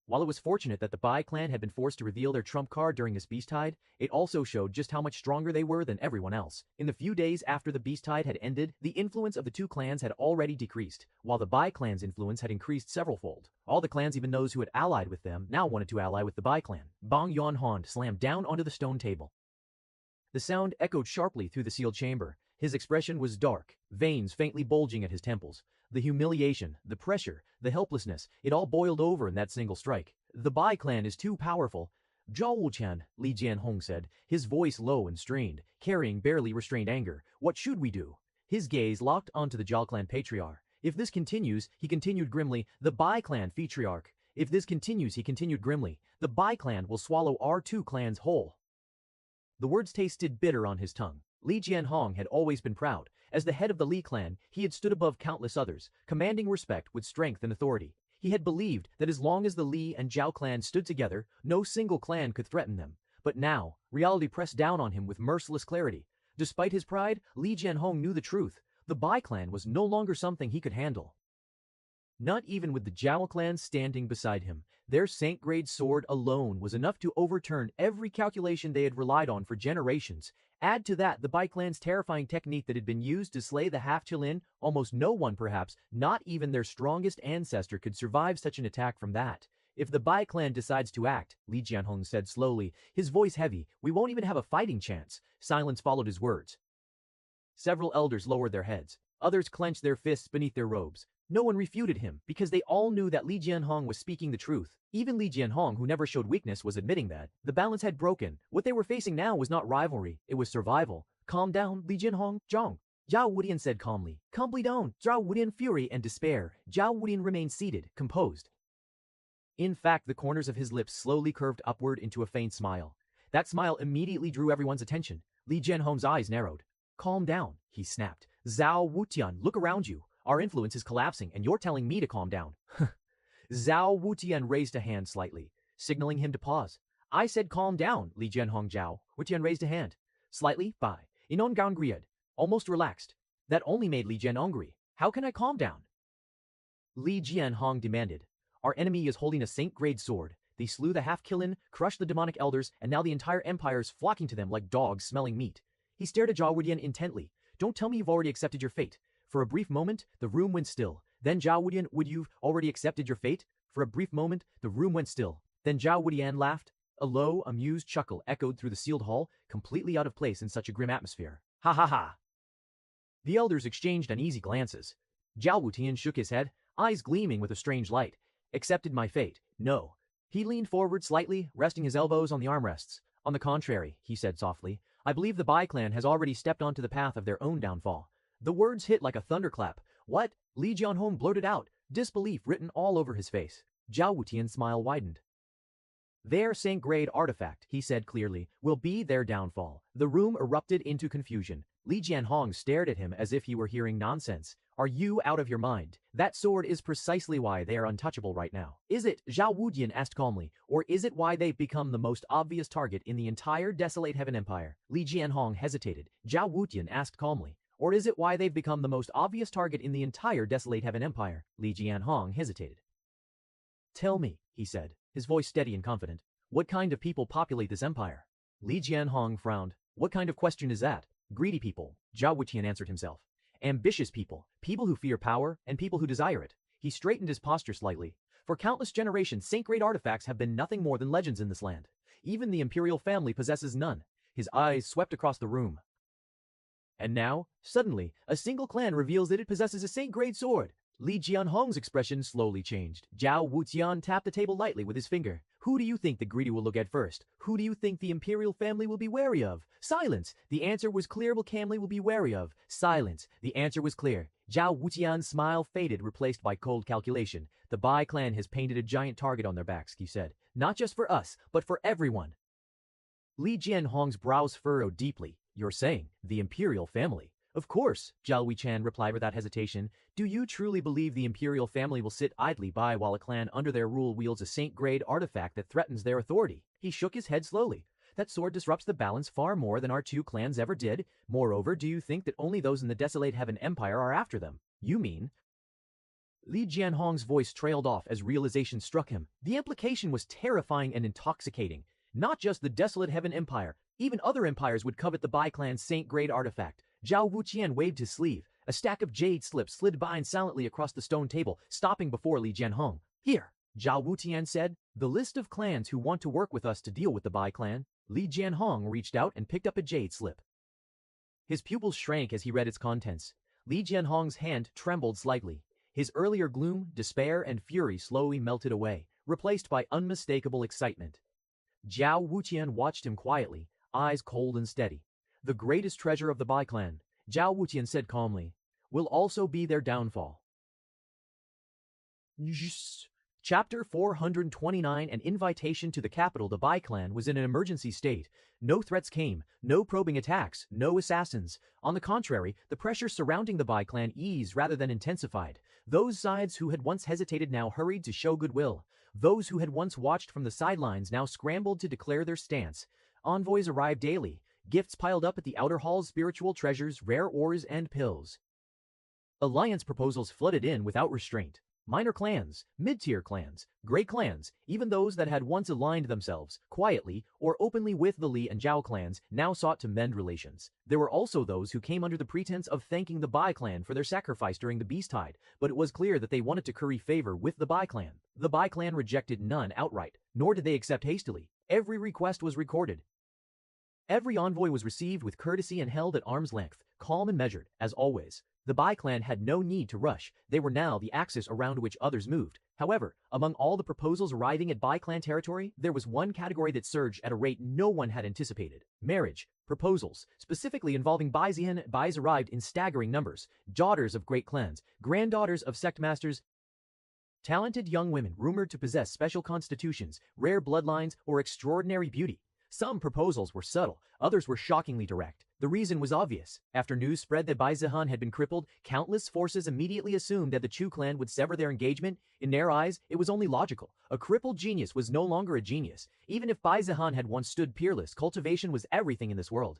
While it was fortunate that the Bai clan had been forced to reveal their trump card during this beast tide, it also showed just how much stronger they were than everyone else. In the few days after the beast tide had ended, the influence of the two clans had already decreased, while the Bai clan's influence had increased severalfold. All the clans, even those who had allied with them, now wanted to ally with the Bai clan. Bang Yuanhong slammed down onto the stone table. The sound echoed sharply through the sealed chamber. His expression was dark, veins faintly bulging at his temples. The humiliation, the pressure, the helplessness, it all boiled over in that single strike. The Bai clan is too powerful. Zhao Wuqian, Li Jianhong said, his voice low and strained, carrying barely restrained anger. What should we do? His gaze locked onto the Zhao clan patriarch. If this continues, he continued grimly, the Bai clan patriarch. If this continues, he continued grimly, the Bai clan will swallow our two clans whole. The words tasted bitter on his tongue. Li Jianhong had always been proud. As the head of the Li clan, he had stood above countless others, commanding respect with strength and authority. He had believed that as long as the Li and Zhao clans stood together, no single clan could threaten them. But now, reality pressed down on him with merciless clarity. Despite his pride, Li Jianhong knew the truth. The Bai clan was no longer something he could handle. Not even with the Zhao clan standing beside him. Their Saint-grade sword alone was enough to overturn every calculation they had relied on for generations. Add to that the Bai clan's terrifying technique that had been used to slay the half-Qilin. Almost no one, perhaps, not even their strongest ancestor, could survive such an attack from that. If the Bai clan decides to act, Li Jianhong said slowly, his voice heavy, we won't even have a fighting chance. Silence followed his words. Several elders lowered their heads. Others clenched their fists beneath their robes. No one refuted him, because they all knew that Li Jianhong was speaking the truth. Even Li Jianhong, who never showed weakness, was admitting that. The balance had broken. What they were facing now was not rivalry, it was survival. Calm down, Li Jianhong, Zhang. Zhao Wudian said calmly. Calmly down. Zhao Wudian, fury and despair. Zhao Wudian remained seated, composed. In fact, the corners of his lips slowly curved upward into a faint smile. That smile immediately drew everyone's attention. Li Jianhong's eyes narrowed. Calm down, he snapped. Zhao Wudian, look around you. Our influence is collapsing, and you're telling me to calm down. Zhao Wudian raised a hand slightly, signaling him to pause. I said calm down, Li Jianhong. Zhao Wudian raised a hand. Slightly, Bai. Inon Gangriad. Almost relaxed. That only made Li Jian angry. How can I calm down? Li Jianhong demanded. Our enemy is holding a saint-grade sword. They slew the half-kilin, crushed the demonic elders, and now the entire empire is flocking to them like dogs smelling meat. He stared at Zhao Wudian intently. Don't tell me you've already accepted your fate. For a brief moment, the room went still. Then Zhao Wudian, would you've already accepted your fate? For a brief moment, the room went still. Then Zhao Wudian laughed. A low, amused chuckle echoed through the sealed hall, completely out of place in such a grim atmosphere. Ha ha ha. The elders exchanged uneasy glances. Zhao Wudian shook his head, eyes gleaming with a strange light. Accepted my fate. No. He leaned forward slightly, resting his elbows on the armrests. On the contrary, he said softly, I believe the Bai clan has already stepped onto the path of their own downfall. The words hit like a thunderclap. What? Li Jianhong blurted out, disbelief written all over his face. Zhao Wudian's smile widened. Their saint-grade artifact, he said clearly, will be their downfall. The room erupted into confusion. Li Jianhong stared at him as if he were hearing nonsense. Are you out of your mind? That sword is precisely why they are untouchable right now. Is it, Zhao Wudian asked calmly, or is it why they've become the most obvious target in the entire desolate heaven empire? Li Jianhong hesitated. Zhao Wudian asked calmly, or is it why they've become the most obvious target in the entire desolate heaven empire? Li Jianhong hesitated. Tell me, he said, his voice steady and confident. What kind of people populate this empire? Li Jianhong frowned. What kind of question is that? Greedy people, Zhao Wudian answered himself. Ambitious people, people who fear power, and people who desire it. He straightened his posture slightly. For countless generations, saint-grade artifacts have been nothing more than legends in this land. Even the imperial family possesses none. His eyes swept across the room. And now, suddenly, a single clan reveals that it possesses a saint-grade sword. Li Jianhong's expression slowly changed. Zhao Wudian tapped the table lightly with his finger. Who do you think the greedy will look at first? Who do you think the imperial family will be wary of? Silence! The answer was clear. Will family will be wary of? Silence! The answer was clear. Zhao Wudian's smile faded, replaced by cold calculation. The Bai clan has painted a giant target on their backs, he said. Not just for us, but for everyone. Li Jianhong's brows furrowed deeply. You're saying, the imperial family? Of course, Zhao Wudian replied without hesitation. Do you truly believe the imperial family will sit idly by while a clan under their rule wields a saint-grade artifact that threatens their authority? He shook his head slowly. That sword disrupts the balance far more than our two clans ever did. Moreover, do you think that only those in the desolate heaven empire are after them? You mean? Li Jianhong's voice trailed off as realization struck him. The implication was terrifying and intoxicating. Not just the desolate heaven empire, even other empires would covet the Bai clan's saint-grade artifact. Zhao Wudian waved his sleeve. A stack of jade slips slid by and silently across the stone table, stopping before Li Jianhong. Here, Zhao Wudian said, the list of clans who want to work with us to deal with the Bai clan. Li Jianhong reached out and picked up a jade slip. His pupils shrank as he read its contents. Li Jianhong's hand trembled slightly. His earlier gloom, despair, and fury slowly melted away, replaced by unmistakable excitement. Zhao Wudian watched him quietly, eyes cold and steady. The greatest treasure of the Bai clan, Zhao Wudian said calmly, will also be their downfall. Chapter 429. An invitation to the capital. The Bai clan was in an emergency state. No threats came, no probing attacks, no assassins. On the contrary, the pressure surrounding the Bai clan eased rather than intensified. Those sides who had once hesitated now hurried to show goodwill. Those who had once watched from the sidelines now scrambled to declare their stance. Envoys arrived daily. Gifts piled up at the outer halls, spiritual treasures, rare ores, and pills. Alliance proposals flooded in without restraint. Minor clans, mid-tier clans, great clans, even those that had once aligned themselves, quietly or openly with the Li and Zhao clans, now sought to mend relations. There were also those who came under the pretense of thanking the Bai clan for their sacrifice during the Beast Tide, but it was clear that they wanted to curry favor with the Bai clan. The Bai clan rejected none outright, nor did they accept hastily. Every request was recorded. Every envoy was received with courtesy and held at arm's length, calm and measured, as always. The Bai clan had no need to rush. They were now the axis around which others moved. However, among all the proposals arriving at Bai clan territory, there was one category that surged at a rate no one had anticipated. Marriage proposals, specifically involving Bais arrived in staggering numbers. Daughters of great clans, granddaughters of sect masters, talented young women rumored to possess special constitutions, rare bloodlines, or extraordinary beauty. Some proposals were subtle, others were shockingly direct. The reason was obvious. After news spread that Bai Zihan had been crippled, countless forces immediately assumed that the Chu clan would sever their engagement. In their eyes, it was only logical. A crippled genius was no longer a genius. Even if Bai Zihan had once stood peerless, cultivation was everything in this world.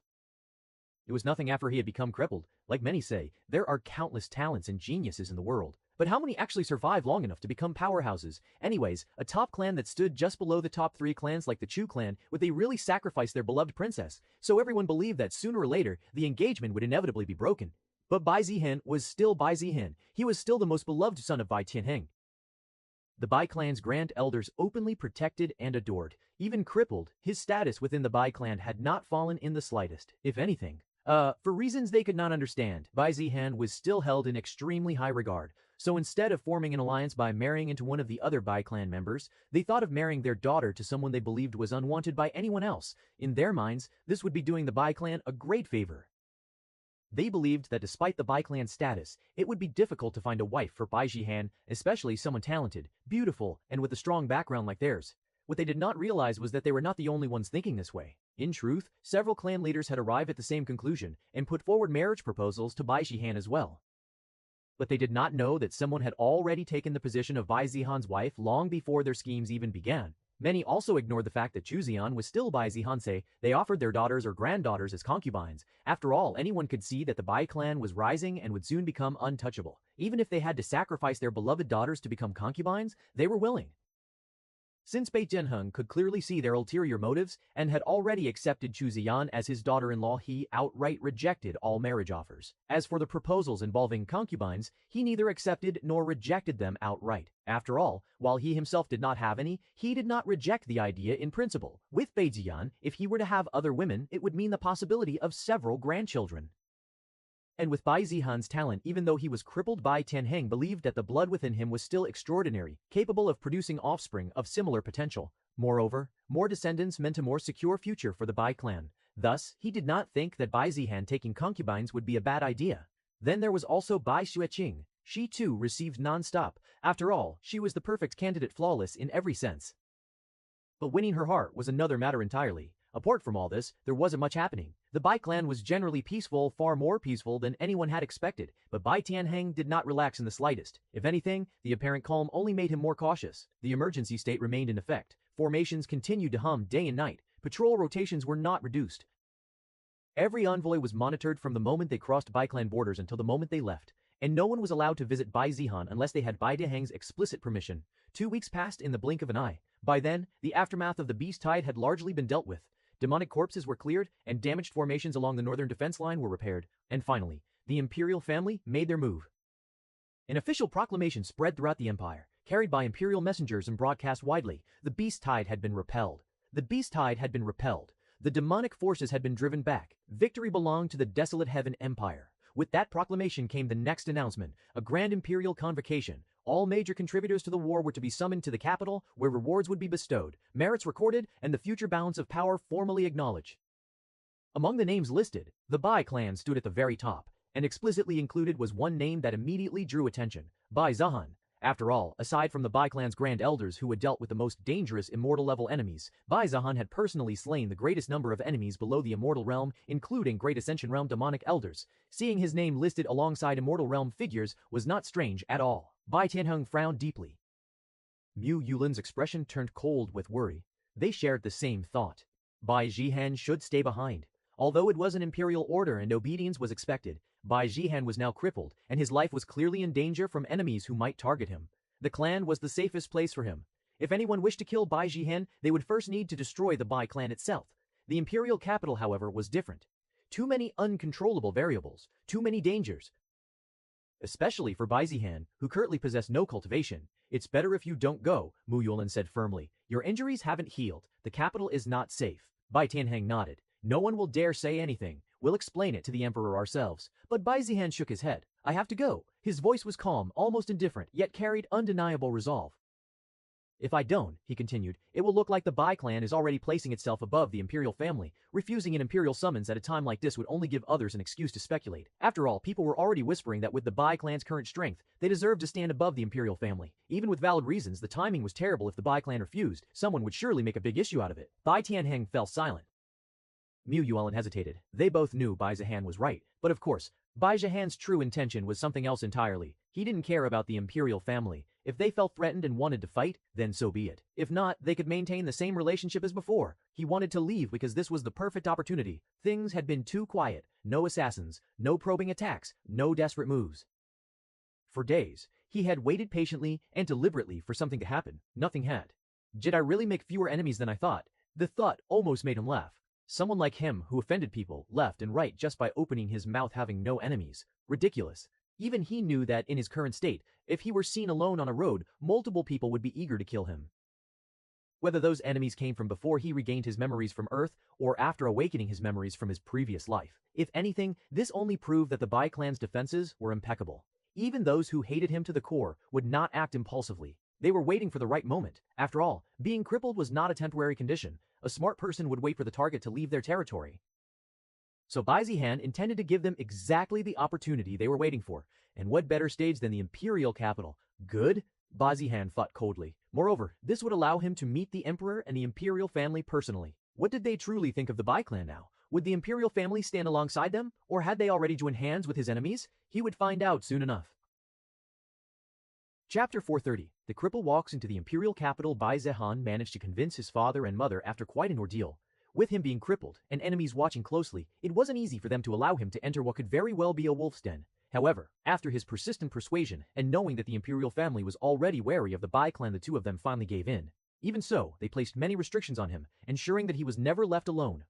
It was nothing after he had become crippled. Like many say, there are countless talents and geniuses in the world. But how many actually survive long enough to become powerhouses? Anyways, a top clan that stood just below the top 3 clans like the Chu clan, would they really sacrifice their beloved princess? So everyone believed that sooner or later, the engagement would inevitably be broken. But Bai Zihan was still Bai Zihan. He was still the most beloved son of Bai Tianheng. The Bai clan's grand elders openly protected and adored. Even crippled, his status within the Bai clan had not fallen in the slightest. If anything, for reasons they could not understand, Bai Zihan was still held in extremely high regard. So instead of forming an alliance by marrying into one of the other Bai clan members, they thought of marrying their daughter to someone they believed was unwanted by anyone else. In their minds, this would be doing the Bai clan a great favor. They believed that despite the Bai clan's status, it would be difficult to find a wife for Bai Zihan, especially someone talented, beautiful, and with a strong background like theirs. What they did not realize was that they were not the only ones thinking this way. In truth, several clan leaders had arrived at the same conclusion and put forward marriage proposals to Bai Zihan as well. But they did not know that someone had already taken the position of Bai Zihan's wife long before their schemes even began. Many also ignored the fact that Chu Zihan was still Bai Zihanse. They offered their daughters or granddaughters as concubines. After all, anyone could see that the Bai clan was rising and would soon become untouchable. Even if they had to sacrifice their beloved daughters to become concubines, they were willing. Since Bai Tianheng could clearly see their ulterior motives and had already accepted Chu Ziyan as his daughter-in-law, he outright rejected all marriage offers. As for the proposals involving concubines, he neither accepted nor rejected them outright. After all, while he himself did not have any, he did not reject the idea in principle. With Bai Ziyan, if he were to have other women, it would mean the possibility of several grandchildren. And with Bai Zihan's talent, even though he was crippled, Bai Tianheng believed that the blood within him was still extraordinary, capable of producing offspring of similar potential. Moreover, more descendants meant a more secure future for the Bai clan. Thus, he did not think that Bai Zihan taking concubines would be a bad idea. Then there was also Bai Xueqing. She too received non-stop. After all, she was the perfect candidate, flawless in every sense. But winning her heart was another matter entirely. Apart from all this, there wasn't much happening. The Bai clan was generally peaceful, far more peaceful than anyone had expected, but Bai Tianheng did not relax in the slightest. If anything, the apparent calm only made him more cautious. The emergency state remained in effect. Formations continued to hum day and night. Patrol rotations were not reduced. Every envoy was monitored from the moment they crossed Bai clan borders until the moment they left, and no one was allowed to visit Bai Zihan unless they had Bai Tianheng's explicit permission. 2 weeks passed in the blink of an eye. By then, the aftermath of the beast tide had largely been dealt with. Demonic corpses were cleared, and damaged formations along the northern defense line were repaired. And finally, the imperial family made their move. An official proclamation spread throughout the empire, carried by imperial messengers and broadcast widely. The beast tide had been repelled. The beast tide had been repelled. The demonic forces had been driven back. Victory belonged to the desolate heaven empire. With that proclamation came the next announcement, a grand imperial convocation. All major contributors to the war were to be summoned to the capital, where rewards would be bestowed, merits recorded, and the future balance of power formally acknowledged. Among the names listed, the Bai clan stood at the very top, and explicitly included was one name that immediately drew attention, Bai Zihan. After all, aside from the Bai clan's grand elders who had dealt with the most dangerous immortal-level enemies, Bai Zihan had personally slain the greatest number of enemies below the immortal realm, including Great Ascension Realm demonic elders. Seeing his name listed alongside immortal realm figures was not strange at all. Bai Tianheng frowned deeply. Mu Yulin's expression turned cold with worry. They shared the same thought. Bai Zihan should stay behind. Although it was an imperial order and obedience was expected, Bai Zihan was now crippled, and his life was clearly in danger from enemies who might target him. The clan was the safest place for him. If anyone wished to kill Bai Zihan, they would first need to destroy the Bai clan itself. The imperial capital, however, was different. Too many uncontrollable variables, too many dangers. Especially for Bai Zihan, who currently possessed no cultivation. It's better if you don't go, Mu Yulin said firmly. Your injuries haven't healed. The capital is not safe. Bai Tianheng nodded. No one will dare say anything. We'll explain it to the emperor ourselves. But Bai Zihan shook his head. I have to go. His voice was calm, almost indifferent, yet carried undeniable resolve. If I don't, he continued, it will look like the Bai clan is already placing itself above the imperial family. Refusing an imperial summons at a time like this would only give others an excuse to speculate. After all, people were already whispering that with the Bai clan's current strength, they deserved to stand above the imperial family. Even with valid reasons, the timing was terrible. If the Bai clan refused, someone would surely make a big issue out of it. Bai Tianheng fell silent. Mu Yuan hesitated. They both knew Bai Zihan was right, but of course, Bai Zihan's true intention was something else entirely. He didn't care about the imperial family. If they felt threatened and wanted to fight, then so be it. If not, they could maintain the same relationship as before. He wanted to leave because this was the perfect opportunity. Things had been too quiet. No assassins, no probing attacks, no desperate moves. For days, he had waited patiently and deliberately for something to happen. Nothing had. Did I really make fewer enemies than I thought? The thought almost made him laugh. Someone like him, who offended people left and right just by opening his mouth, having no enemies. Ridiculous. Even he knew that in his current state, if he were seen alone on a road, multiple people would be eager to kill him. Whether those enemies came from before he regained his memories from Earth or after awakening his memories from his previous life. If anything, this only proved that the Bai clan's defenses were impeccable. Even those who hated him to the core would not act impulsively. They were waiting for the right moment. After all, being crippled was not a temporary condition. A smart person would wait for the target to leave their territory. So Bai Zihan intended to give them exactly the opportunity they were waiting for. And what better stage than the imperial capital? Good? Bai Zihan thought coldly. Moreover, this would allow him to meet the emperor and the imperial family personally. What did they truly think of the Bai clan now? Would the imperial family stand alongside them? Or had they already joined hands with his enemies? He would find out soon enough. Chapter 430. The cripple walks into the imperial capital. Bai Zihan managed to convince his father and mother after quite an ordeal. With him being crippled and enemies watching closely, it wasn't easy for them to allow him to enter what could very well be a wolf's den. However, after his persistent persuasion and knowing that the imperial family was already wary of the Bai clan, the two of them finally gave in. Even so, they placed many restrictions on him, ensuring that he was never left alone.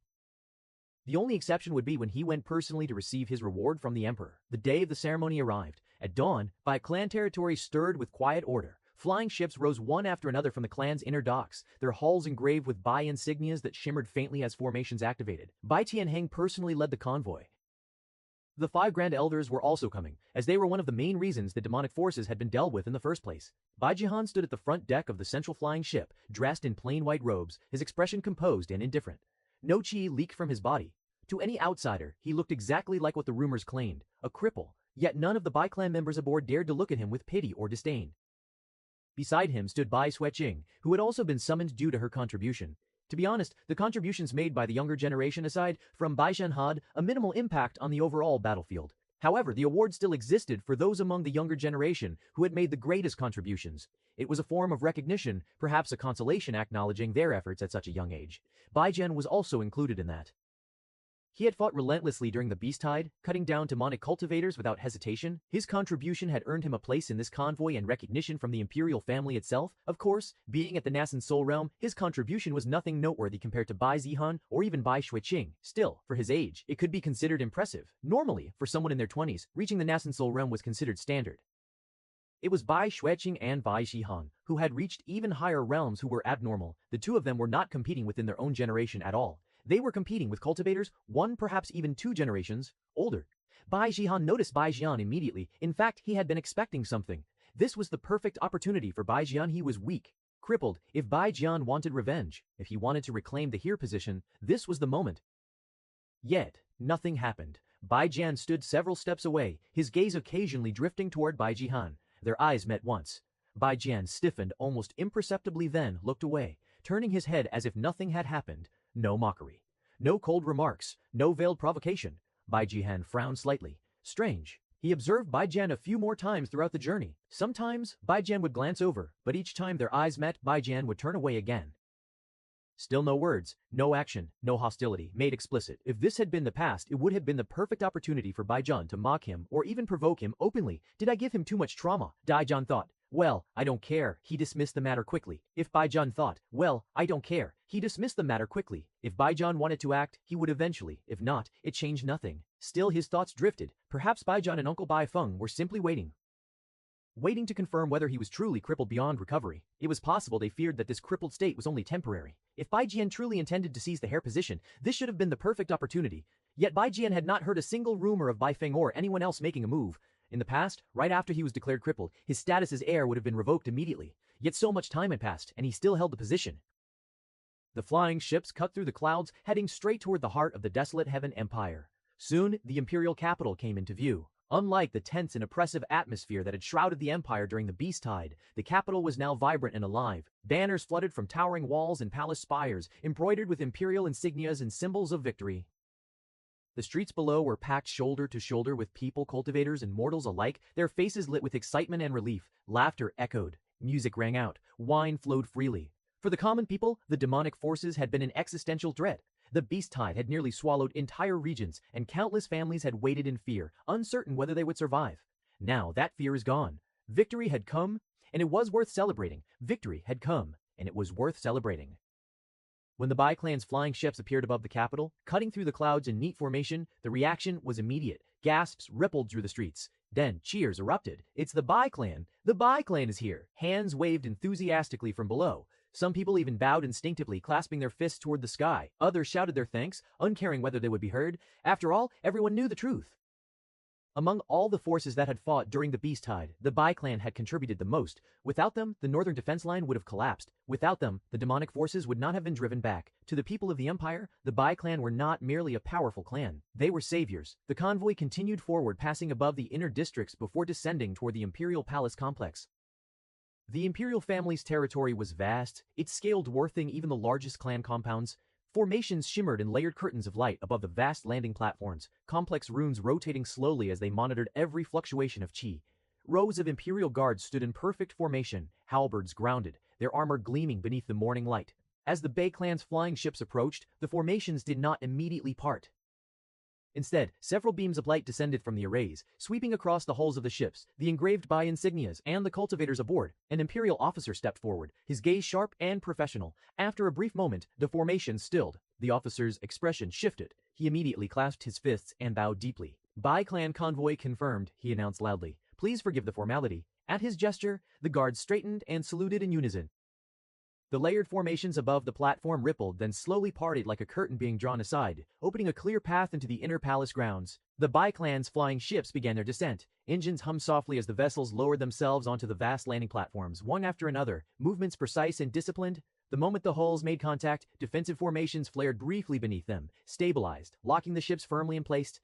The only exception would be when he went personally to receive his reward from the emperor. The day of the ceremony arrived. At dawn, Bai clan territory stirred with quiet order. Flying ships rose one after another from the clan's inner docks, their hulls engraved with Bai insignias that shimmered faintly as formations activated. Bai Tianheng personally led the convoy. The 5 Grand Elders were also coming, as they were one of the main reasons the demonic forces had been dealt with in the first place. Bai Jihan stood at the front deck of the central flying ship, dressed in plain white robes, his expression composed and indifferent. No chi leaked from his body. To any outsider, he looked exactly like what the rumors claimed, a cripple, yet none of the Bai clan members aboard dared to look at him with pity or disdain. Beside him stood Bai Qing, who had also been summoned due to her contribution. To be honest, the contributions made by the younger generation aside from Bai Shen had a minimal impact on the overall battlefield. However, the award still existed for those among the younger generation who had made the greatest contributions. It was a form of recognition, perhaps a consolation acknowledging their efforts at such a young age. Bai Jian was also included in that. He had fought relentlessly during the Beast Tide, cutting down demonic cultivators without hesitation. His contribution had earned him a place in this convoy and recognition from the imperial family itself. Of course, being at the Nascent Soul Realm, his contribution was nothing noteworthy compared to Bai Zihan or even Bai Qing. Still, for his age, it could be considered impressive. Normally, for someone in their 20s, reaching the Nascent Soul Realm was considered standard. It was Bai Qing and Bai Zihan who had reached even higher realms who were abnormal. The two of them were not competing within their own generation at all. They were competing with cultivators, one perhaps even 2 generations older. Bai Jihan noticed Bai Jian immediately. In fact, he had been expecting something. This was the perfect opportunity for Bai Jian. He was weak, crippled. If Bai Jian wanted revenge, if he wanted to reclaim the here position, this was the moment. Yet, nothing happened. Bai Jian stood several steps away, his gaze occasionally drifting toward Bai Jihan. Their eyes met once. Bai Jian stiffened almost imperceptibly, then looked away, turning his head as if nothing had happened. No mockery. No cold remarks. No veiled provocation. Bai Jihan frowned slightly. Strange. He observed Bai Jian a few more times throughout the journey. Sometimes, Bai Jian would glance over, but each time their eyes met, Bai Jian would turn away again. Still no words, no action, no hostility, made explicit. If this had been the past, it would have been the perfect opportunity for Bai Jian to mock him or even provoke him openly. Did I give him too much trauma? Bai Jian thought. Well, I don't care. He dismissed the matter quickly. If Bai Jian thought, well, I don't care. He dismissed the matter quickly. If Bai Jian wanted to act, he would eventually. If not, it changed nothing. Still his thoughts drifted. Perhaps Bai Jian and Uncle Bai Feng were simply waiting. Waiting to confirm whether he was truly crippled beyond recovery. It was possible they feared that this crippled state was only temporary. If Bai Jian truly intended to seize the hair position, this should have been the perfect opportunity. Yet Bai Jian had not heard a single rumor of Bai Feng or anyone else making a move. In the past, right after he was declared crippled, his status as heir would have been revoked immediately. Yet so much time had passed, and he still held the position. The flying ships cut through the clouds, heading straight toward the heart of the desolate Heaven Empire. Soon, the imperial capital came into view. Unlike the tense and oppressive atmosphere that had shrouded the empire during the Beast Tide, the capital was now vibrant and alive. Banners flooded from towering walls and palace spires, embroidered with imperial insignias and symbols of victory. The streets below were packed shoulder to shoulder with people, cultivators and mortals alike, their faces lit with excitement and relief. Laughter echoed. Music rang out, wine flowed freely. For the common people, the demonic forces had been an existential dread. The beast tide had nearly swallowed entire regions, and countless families had waited in fear, uncertain whether they would survive. Now that fear is gone. Victory had come, and it was worth celebrating. Victory had come, and it was worth celebrating. When the Bai clan's flying ships appeared above the capital, cutting through the clouds in neat formation, the reaction was immediate. Gasps rippled through the streets. Then cheers erupted. It's the Bai clan! The Bai clan is here! Hands waved enthusiastically from below. Some people even bowed instinctively, clasping their fists toward the sky. Others shouted their thanks, uncaring whether they would be heard. After all, everyone knew the truth. Among all the forces that had fought during the beast tide, the Bai clan had contributed the most. Without them, the northern defense line would have collapsed. Without them, the demonic forces would not have been driven back. To the people of the empire, the Bai clan were not merely a powerful clan. They were saviors. The convoy continued forward, passing above the inner districts before descending toward the imperial palace complex. The imperial family's territory was vast, its scale dwarfing even the largest clan compounds. Formations shimmered in layered curtains of light above the vast landing platforms, complex runes rotating slowly as they monitored every fluctuation of qi. Rows of imperial guards stood in perfect formation, halberds grounded, their armor gleaming beneath the morning light. As the Bai clan's flying ships approached, the formations did not immediately part. Instead, several beams of light descended from the arrays, sweeping across the hulls of the ships, the engraved Bai insignias, and the cultivators aboard. An imperial officer stepped forward, his gaze sharp and professional. After a brief moment, the formation stilled. The officer's expression shifted. He immediately clasped his fists and bowed deeply. Bai clan convoy confirmed, he announced loudly. Please forgive the formality. At his gesture, the guards straightened and saluted in unison. The layered formations above the platform rippled, then slowly parted like a curtain being drawn aside, opening a clear path into the inner palace grounds. The Bai clan's flying ships began their descent. Engines hummed softly as the vessels lowered themselves onto the vast landing platforms, one after another, movements precise and disciplined. The moment the hulls made contact, defensive formations flared briefly beneath them, stabilized, locking the ships firmly in place.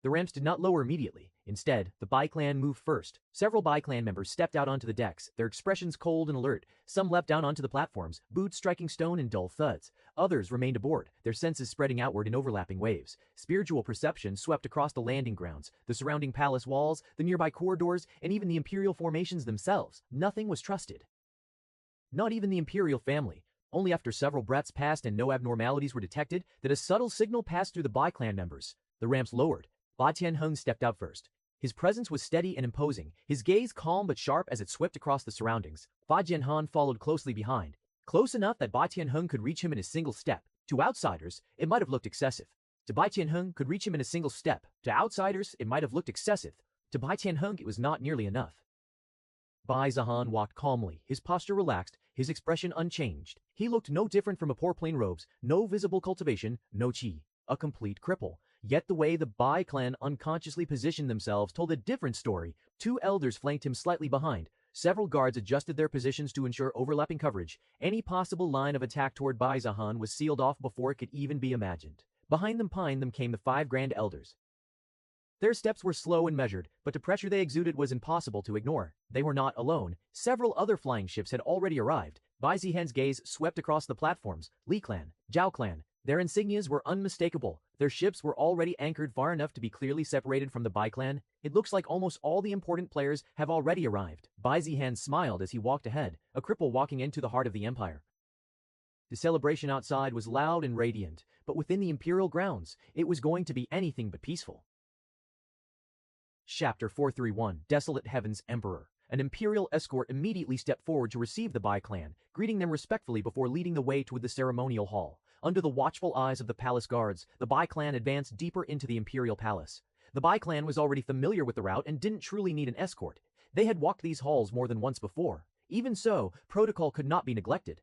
The ramps did not lower immediately. Instead, the Bai clan moved first. Several Bai clan members stepped out onto the decks, their expressions cold and alert. Some leapt down onto the platforms, boots striking stone in dull thuds. Others remained aboard, their senses spreading outward in overlapping waves. Spiritual perception swept across the landing grounds, the surrounding palace walls, the nearby corridors, and even the imperial formations themselves. Nothing was trusted. Not even the imperial family. Only after several breaths passed and no abnormalities were detected did a subtle signal pass through the Bai clan members. The ramps lowered. Ba Tianheng stepped out first. His presence was steady and imposing, his gaze calm but sharp as it swept across the surroundings. Fa Jianhan followed closely behind, close enough that Ba Tianheng could reach him in a single step. To outsiders, it might have looked excessive. To Ba Tianheng could reach him in a single step. To outsiders, it might have looked excessive. To Ba Tianheng, it was not nearly enough. Bai Zahan walked calmly, his posture relaxed, his expression unchanged. He looked no different from a poor plain robes, no visible cultivation, no qi, a complete cripple. Yet the way the Bai clan unconsciously positioned themselves told a different story. Two elders flanked him slightly behind. Several guards adjusted their positions to ensure overlapping coverage. Any possible line of attack toward Bai Zahan was sealed off before it could even be imagined. Behind them came the 5 grand elders. Their steps were slow and measured, but the pressure they exuded was impossible to ignore. They were not alone. Several other flying ships had already arrived. Bai Zihan's gaze swept across the platforms. Li clan, Zhao clan. Their insignias were unmistakable. Their ships were already anchored far enough to be clearly separated from the Bai clan. It looks like almost all the important players have already arrived. Bai Zihan smiled as he walked ahead, a cripple walking into the heart of the empire. The celebration outside was loud and radiant, but within the imperial grounds, it was going to be anything but peaceful. Chapter 431, Desolate Heaven's Emperor. An imperial escort immediately stepped forward to receive the Bai clan, greeting them respectfully before leading the way toward the ceremonial hall. Under the watchful eyes of the palace guards, the Bai clan advanced deeper into the imperial palace. The Bai clan was already familiar with the route and didn't truly need an escort. They had walked these halls more than once before. Even so, protocol could not be neglected.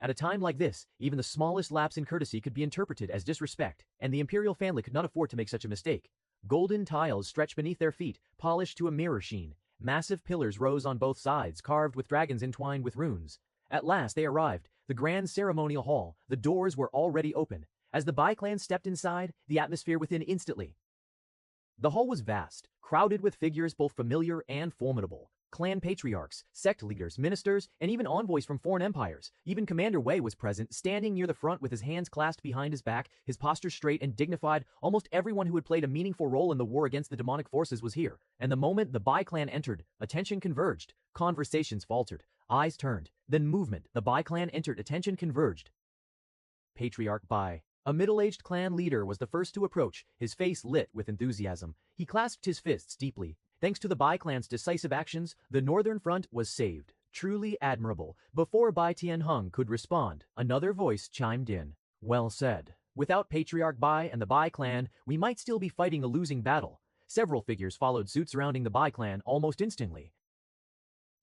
At a time like this, even the smallest lapse in courtesy could be interpreted as disrespect, and the imperial family could not afford to make such a mistake. Golden tiles stretched beneath their feet, polished to a mirror sheen. Massive pillars rose on both sides, carved with dragons entwined with runes. At last they arrived, the grand ceremonial hall. The doors were already open. As the Bai clan stepped inside, the atmosphere within instantly. The hall was vast, crowded with figures both familiar and formidable. clan patriarchs, sect leaders, ministers, and even envoys from foreign empires. Even Commander Wei was present, standing near the front with his hands clasped behind his back, his posture straight and dignified. Almost everyone who had played a meaningful role in the war against the demonic forces was here. And the moment the Bai clan entered, attention converged. Conversations faltered. Eyes turned. Then movement. The Bai clan entered. Attention converged. Patriarch Bai, a middle-aged clan leader, was the first to approach, his face lit with enthusiasm. He clasped his fists deeply. Thanks to the Bai clan's decisive actions, the northern front was saved. Truly admirable. Before Bai Tianheng could respond, another voice chimed in. Well said. Without Patriarch Bai and the Bai clan, we might still be fighting a losing battle. Several figures followed suit surrounding the Bai clan almost instantly.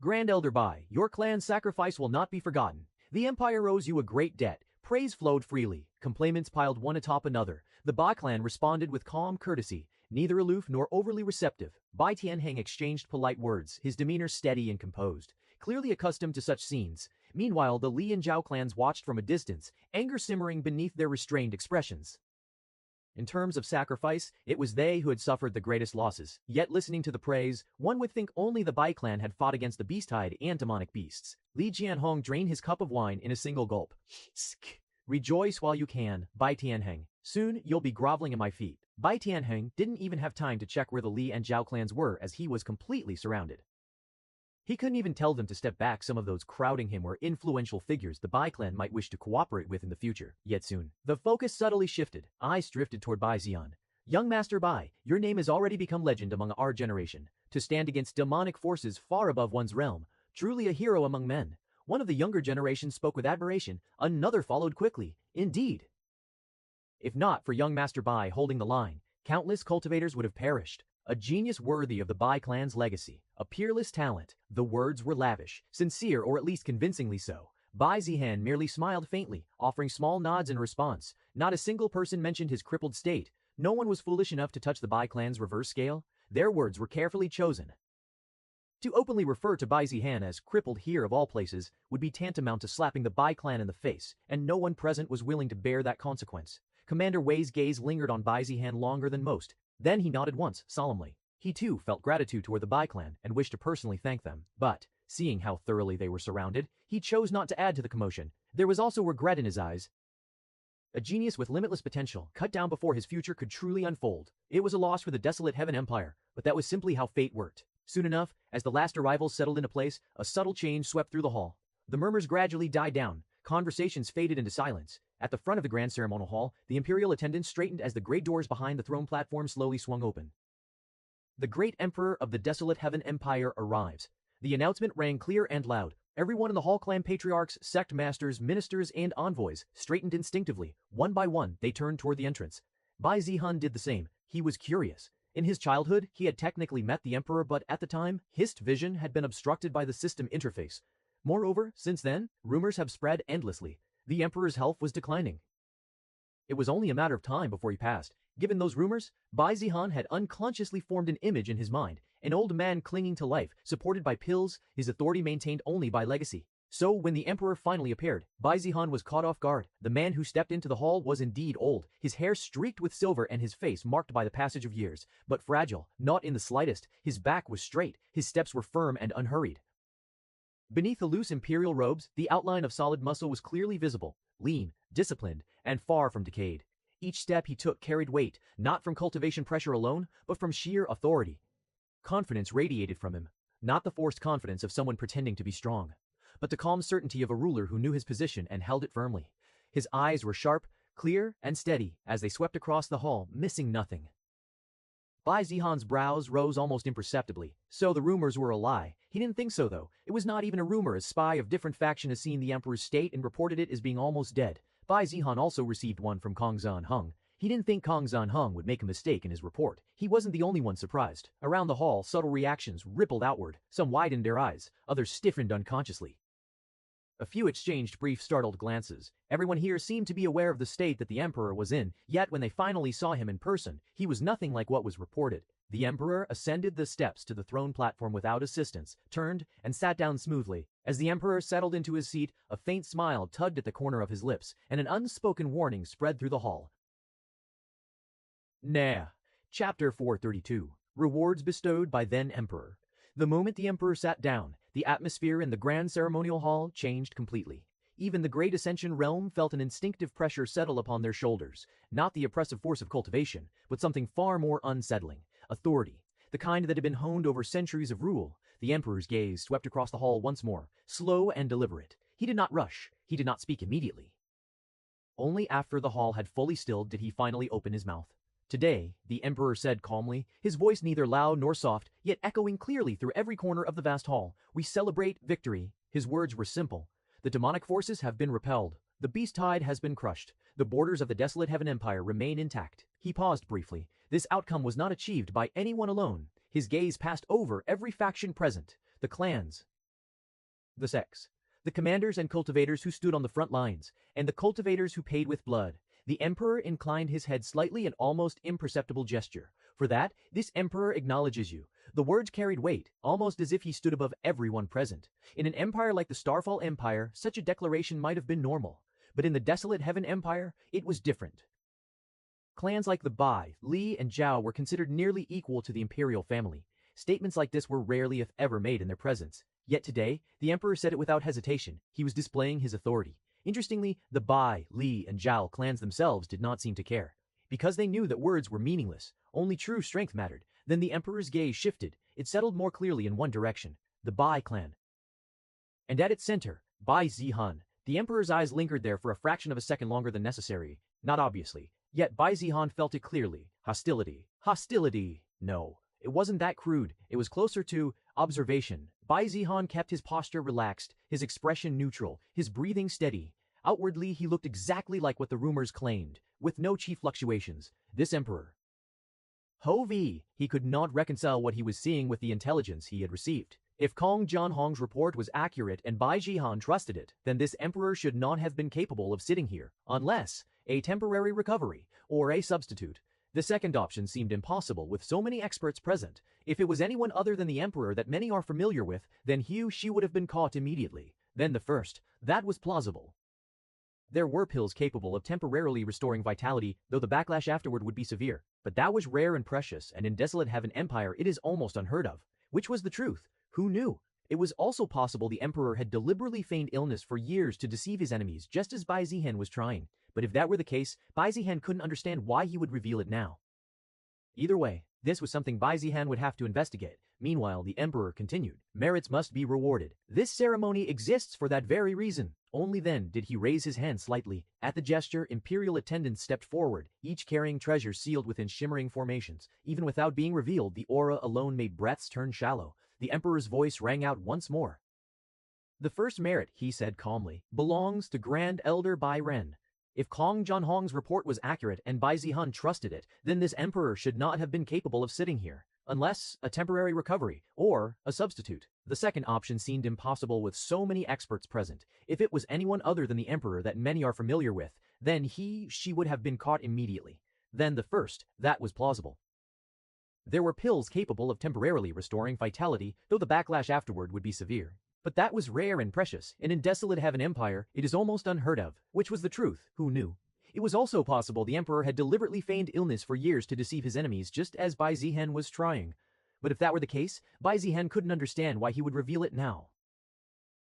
Grand Elder Bai, your clan's sacrifice will not be forgotten. The Empire owes you a great debt. Praise flowed freely. Complaints piled one atop another. The Bai clan responded with calm courtesy, neither aloof nor overly receptive. Bai Tianheng exchanged polite words, his demeanor steady and composed, clearly accustomed to such scenes. Meanwhile, the Li and Zhao clans watched from a distance, anger simmering beneath their restrained expressions. In terms of sacrifice, it was they who had suffered the greatest losses. Yet listening to the praise, one would think only the Bai clan had fought against the beast-tide and demonic beasts. Li Jianhong drained his cup of wine in a single gulp. Rejoice while you can, Bai Tianheng. Soon you'll be groveling at my feet. Bai Tianheng didn't even have time to check where the Li and Zhao clans were as he was completely surrounded. He couldn't even tell them to step back. Some of those crowding him were influential figures the Bai clan might wish to cooperate with in the future. Yet soon, the focus subtly shifted. Eyes drifted toward Bai Zihan. Young Master Bai, your name has already become legend among our generation. To stand against demonic forces far above one's realm, truly a hero among men. One of the younger generation spoke with admiration, another followed quickly. Indeed. If not for young Master Bai holding the line, countless cultivators would have perished. A genius worthy of the Bai clan's legacy, a peerless talent. The words were lavish, sincere, or at least convincingly so. Bai Zihan merely smiled faintly, offering small nods in response. Not a single person mentioned his crippled state. No one was foolish enough to touch the Bai clan's reverse scale. Their words were carefully chosen. To openly refer to Bai Zihan as crippled here of all places would be tantamount to slapping the Bai clan in the face, and no one present was willing to bear that consequence. Commander Wei's gaze lingered on Bai Zihan longer than most. Then he nodded once, solemnly. He too felt gratitude toward the Bai clan and wished to personally thank them. But, seeing how thoroughly they were surrounded, he chose not to add to the commotion. There was also regret in his eyes. A genius with limitless potential, cut down before his future could truly unfold. It was a loss for the desolate Heaven Empire, but that was simply how fate worked. Soon enough, as the last arrivals settled into place, a subtle change swept through the hall. The murmurs gradually died down. Conversations faded into silence. At the front of the grand ceremonial hall, the imperial attendants straightened as the great doors behind the throne platform slowly swung open. The great emperor of the desolate Heaven Empire arrives. The announcement rang clear and loud. Everyone in the hall, clan patriarchs, sect masters, ministers, and envoys, straightened instinctively. One by one, they turned toward the entrance. Bai Zihan did the same. He was curious. In his childhood, he had technically met the emperor, but at the time, his vision had been obstructed by the system interface. Moreover, since then, rumors have spread endlessly. The emperor's health was declining. It was only a matter of time before he passed. Given those rumors, Bai Zihan had unconsciously formed an image in his mind, an old man clinging to life, supported by pills, his authority maintained only by legacy. So when the emperor finally appeared, Bai Zihan was caught off guard. The man who stepped into the hall was indeed old, his hair streaked with silver and his face marked by the passage of years, but fragile, not in the slightest. His back was straight, his steps were firm and unhurried. Beneath the loose imperial robes, the outline of solid muscle was clearly visible, lean, disciplined, and far from decayed. Each step he took carried weight, not from cultivation pressure alone, but from sheer authority. Confidence radiated from him, not the forced confidence of someone pretending to be strong, but the calm certainty of a ruler who knew his position and held it firmly. His eyes were sharp, clear, and steady as they swept across the hall, missing nothing. Bai Zihan's brows rose almost imperceptibly. So the rumors were a lie. He didn't think so, though. It was not even a rumor. A spy of different faction has seen the emperor's state and reported it as being almost dead. Bai Zihan also received one from Kong Zanheng. He didn't think Kong Zanheng would make a mistake in his report. He wasn't the only one surprised. Around the hall, subtle reactions rippled outward. Some widened their eyes, others stiffened unconsciously. A few exchanged brief, startled glances. Everyone here seemed to be aware of the state that the emperor was in, yet when they finally saw him in person, he was nothing like what was reported. The emperor ascended the steps to the throne platform without assistance, turned, and sat down smoothly. As the emperor settled into his seat, a faint smile tugged at the corner of his lips, and an unspoken warning spread through the hall. Nah. Chapter 432. Rewards bestowed by then emperor. The moment the emperor sat down, the atmosphere in the grand ceremonial hall changed completely. Even the great Ascension realm felt an instinctive pressure settle upon their shoulders, not the oppressive force of cultivation, but something far more unsettling, authority, the kind that had been honed over centuries of rule. The emperor's gaze swept across the hall once more, slow and deliberate. He did not rush, he did not speak immediately. Only after the hall had fully stilled did he finally open his mouth. Today, the emperor said calmly, his voice neither loud nor soft, yet echoing clearly through every corner of the vast hall, we celebrate victory. His words were simple. The demonic forces have been repelled. The beast tide has been crushed. The borders of the desolate heaven empire remain intact. He paused briefly. This outcome was not achieved by anyone alone. His gaze passed over every faction present, the clans, the sects, the commanders and cultivators who stood on the front lines, and the cultivators who paid with blood. The emperor inclined his head slightly, an almost imperceptible gesture. For that, this emperor acknowledges you. The words carried weight, almost as if he stood above everyone present. In an empire like the Starfall Empire, such a declaration might have been normal. But in the desolate Heaven Empire, it was different. Clans like the Bai, Li, and Zhao were considered nearly equal to the imperial family. Statements like this were rarely if ever made in their presence. Yet today, the emperor said it without hesitation. He was displaying his authority. Interestingly, the Bai, Li, and Zhao clans themselves did not seem to care. Because they knew that words were meaningless, only true strength mattered. Then the emperor's gaze shifted. It settled more clearly in one direction, the Bai clan. And at its center, Bai Zihan. The emperor's eyes lingered there for a fraction of a second longer than necessary. Not obviously. Yet Bai Zihan felt it clearly. Hostility. Hostility. No. It wasn't that crude. It was closer to observation. Bai Zihan kept his posture relaxed, his expression neutral, his breathing steady. Outwardly, he looked exactly like what the rumors claimed, with no chief fluctuations. This emperor. Ho-vi, he could not reconcile what he was seeing with the intelligence he had received. If Kong Jianhong's report was accurate and Bai Zihan trusted it, then this emperor should not have been capable of sitting here, unless a temporary recovery or a substitute. The second option seemed impossible with so many experts present. If it was anyone other than the emperor that many are familiar with, then she would have been caught immediately. Then the first, that was plausible. There were pills capable of temporarily restoring vitality, though the backlash afterward would be severe. But that was rare and precious, and in Desolate Heaven Empire it is almost unheard of. Which was the truth? Who knew? It was also possible the emperor had deliberately feigned illness for years to deceive his enemies, just as Bai Zihan was trying. But if that were the case, Bai Zihan couldn't understand why he would reveal it now. Either way, this was something Bai Zihan would have to investigate. Meanwhile, the emperor continued. Merits must be rewarded. This ceremony exists for that very reason. Only then did he raise his hand slightly. At the gesture, imperial attendants stepped forward, each carrying treasures sealed within shimmering formations. Even without being revealed, the aura alone made breaths turn shallow. The emperor's voice rang out once more. The first merit, he said calmly, belongs to Grand Elder Bai Ren. If Kong Jianhong's report was accurate and Bai Zihan trusted it, then this emperor should not have been capable of sitting here. Unless a temporary recovery, or a substitute. The second option seemed impossible with so many experts present. If it was anyone other than the emperor that many are familiar with, then she would have been caught immediately. Then the first, that was plausible. There were pills capable of temporarily restoring vitality, though the backlash afterward would be severe. But that was rare and precious, and in Desolate Heaven Empire, it is almost unheard of. Which was the truth? Who knew? It was also possible the emperor had deliberately feigned illness for years to deceive his enemies, just as Bai Zihan was trying. But if that were the case, Bai Zihan couldn't understand why he would reveal it now.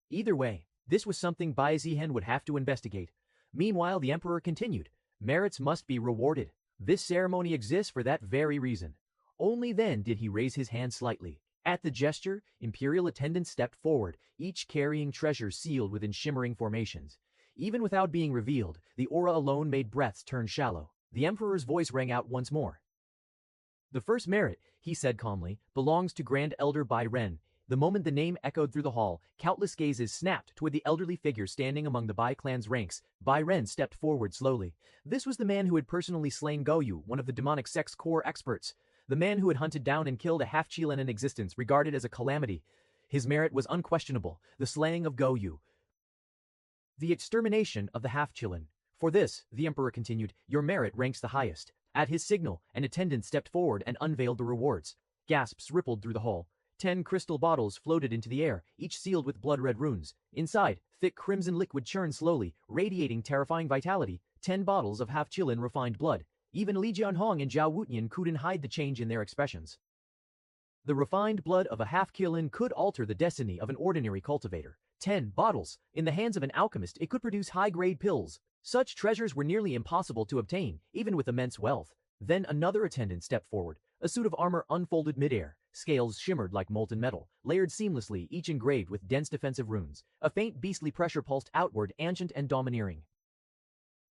Either way, this was something Bai Zihan would have to investigate. Meanwhile, the emperor continued. Merits must be rewarded. This ceremony exists for that very reason. Only then did he raise his hand slightly. At the gesture, imperial attendants stepped forward, each carrying treasures sealed within shimmering formations. Even without being revealed, the aura alone made breaths turn shallow. The emperor's voice rang out once more. The first merit, he said calmly, belongs to Grand Elder Bai Ren. The moment the name echoed through the hall, countless gazes snapped toward the elderly figure standing among the Bai clan's ranks. Bai Ren stepped forward slowly. This was the man who had personally slain Goyu, one of the demonic sect's core experts. The man who had hunted down and killed a half-Chilan in existence, regarded as a calamity. His merit was unquestionable, the slaying of Goyu. The extermination of the half-Chilan. For this, the emperor continued, your merit ranks the highest. At his signal, an attendant stepped forward and unveiled the rewards. Gasps rippled through the hall. 10 crystal bottles floated into the air, each sealed with blood-red runes. Inside, thick crimson liquid churned slowly, radiating terrifying vitality. 10 bottles of half-Chilan refined blood. Even Li Jianhong and Zhao Wutian couldn't hide the change in their expressions. The refined blood of a half-kilin could alter the destiny of an ordinary cultivator. 10 bottles. In the hands of an alchemist, it could produce high-grade pills. Such treasures were nearly impossible to obtain, even with immense wealth. Then another attendant stepped forward. A suit of armor unfolded midair. Scales shimmered like molten metal, layered seamlessly, each engraved with dense defensive runes. A faint beastly pressure pulsed outward, ancient and domineering.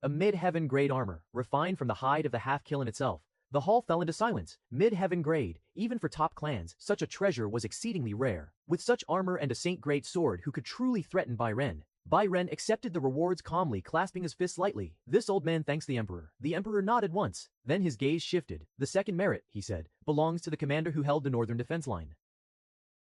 A mid-heaven grade armor, refined from the hide of the half-kilin itself. The hall fell into silence. Mid-heaven grade, even for top clans, such a treasure was exceedingly rare. With such armor and a saint-grade sword, who could truly threaten Bai Ren? Bai Ren accepted the rewards calmly, clasping his fists lightly. This old man thanks the Emperor. The Emperor nodded once. Then his gaze shifted. The second merit, he said, belongs to the commander who held the northern defense line.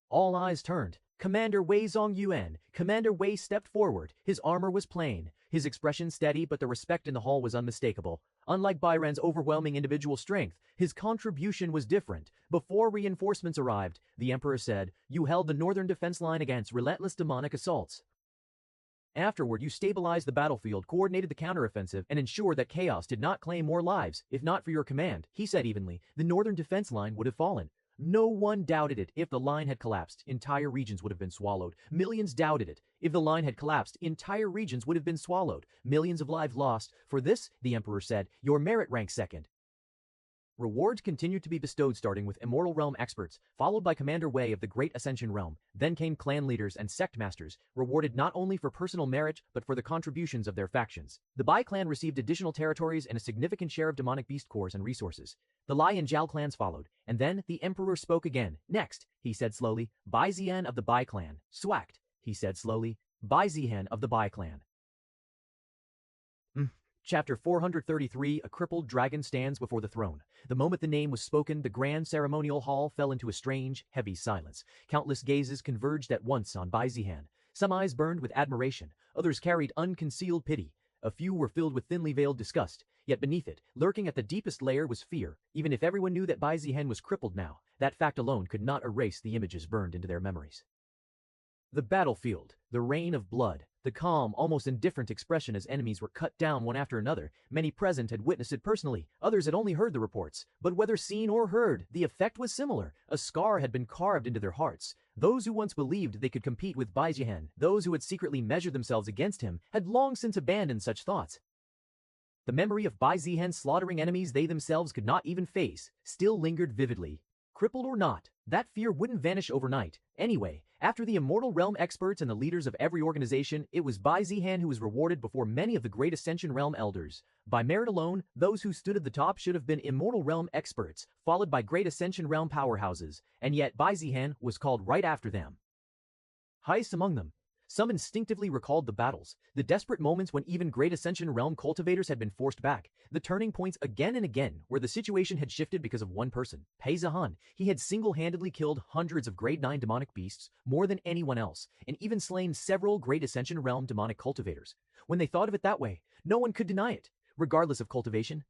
All eyes turned. Commander Wei Zongyuan. Commander Wei stepped forward. His armor was plain, his expression steady, but the respect in the hall was unmistakable. Unlike Bai Ren's overwhelming individual strength, his contribution was different. Before reinforcements arrived, the Emperor said, "You held the northern defense line against relentless demonic assaults. Afterward, you stabilized the battlefield, coordinated the counteroffensive, and ensured that chaos did not claim more lives. If not for your command," he said evenly, "the northern defense line would have fallen." No one doubted it. If the line had collapsed, entire regions would have been swallowed. Millions doubted it. If the line had collapsed, entire regions would have been swallowed. Millions of lives lost. For this, the Emperor said, your merit ranks second. Rewards continued to be bestowed, starting with Immortal Realm experts, followed by Commander Wei of the Great Ascension Realm. Then came clan leaders and sect masters, rewarded not only for personal merit, but for the contributions of their factions. The Bai clan received additional territories and a significant share of demonic beast cores and resources. The Lai and Zhao clans followed, and then the Emperor spoke again. Next, he said slowly, Bai Zian of the Bai clan. Swacked, he said slowly, Bai Zihan of the Bai clan. Chapter 433, A Crippled Dragon Stands Before the Throne. The moment the name was spoken, the grand ceremonial hall fell into a strange, heavy silence. Countless gazes converged at once on Bai Zihan. Some eyes burned with admiration, others carried unconcealed pity. A few were filled with thinly veiled disgust, yet beneath it, lurking at the deepest layer, was fear. Even if everyone knew that Bai Zihan was crippled now, that fact alone could not erase the images burned into their memories. The battlefield, the rain of blood, the calm, almost indifferent expression as enemies were cut down one after another. Many present had witnessed it personally, others had only heard the reports. But whether seen or heard, the effect was similar. A scar had been carved into their hearts. Those who once believed they could compete with Bai Zihan, those who had secretly measured themselves against him, had long since abandoned such thoughts. The memory of Bai Zihan slaughtering enemies they themselves could not even face still lingered vividly. Crippled or not, that fear wouldn't vanish overnight. Anyway, after the Immortal Realm experts and the leaders of every organization, it was Bai Zihan who was rewarded before many of the Great Ascension Realm elders. By merit alone, those who stood at the top should have been Immortal Realm experts, followed by Great Ascension Realm powerhouses, and yet Bai Zihan was called right after them. Highest among them. Some instinctively recalled the battles, the desperate moments when even Great Ascension Realm cultivators had been forced back, the turning points again and again where the situation had shifted because of one person, Pei Zihan. He had single-handedly killed hundreds of Grade 9 demonic beasts, more than anyone else, and even slain several Great Ascension Realm demonic cultivators. When they thought of it that way, no one could deny it, regardless of cultivation.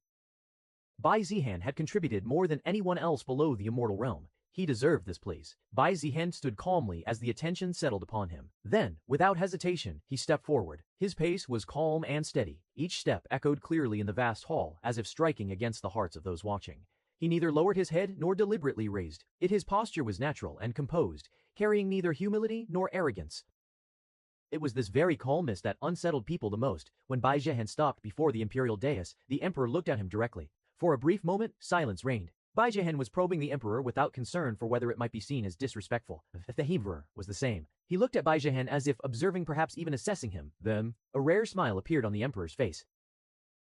Bai Zihan had contributed more than anyone else below the Immortal Realm. He deserved this place. Bai Zihan stood calmly as the attention settled upon him. Then, without hesitation, he stepped forward. His pace was calm and steady. Each step echoed clearly in the vast hall, as if striking against the hearts of those watching. He neither lowered his head nor deliberately raised it. His posture was natural and composed, carrying neither humility nor arrogance. It was this very calmness that unsettled people the most. When Bai Zihan stopped before the imperial dais, the emperor looked at him directly. For a brief moment, silence reigned. Bai Zihan was probing the emperor without concern for whether it might be seen as disrespectful. The emperor was the same. He looked at Bai Zihan as if observing, perhaps even assessing him. Then, a rare smile appeared on the emperor's face.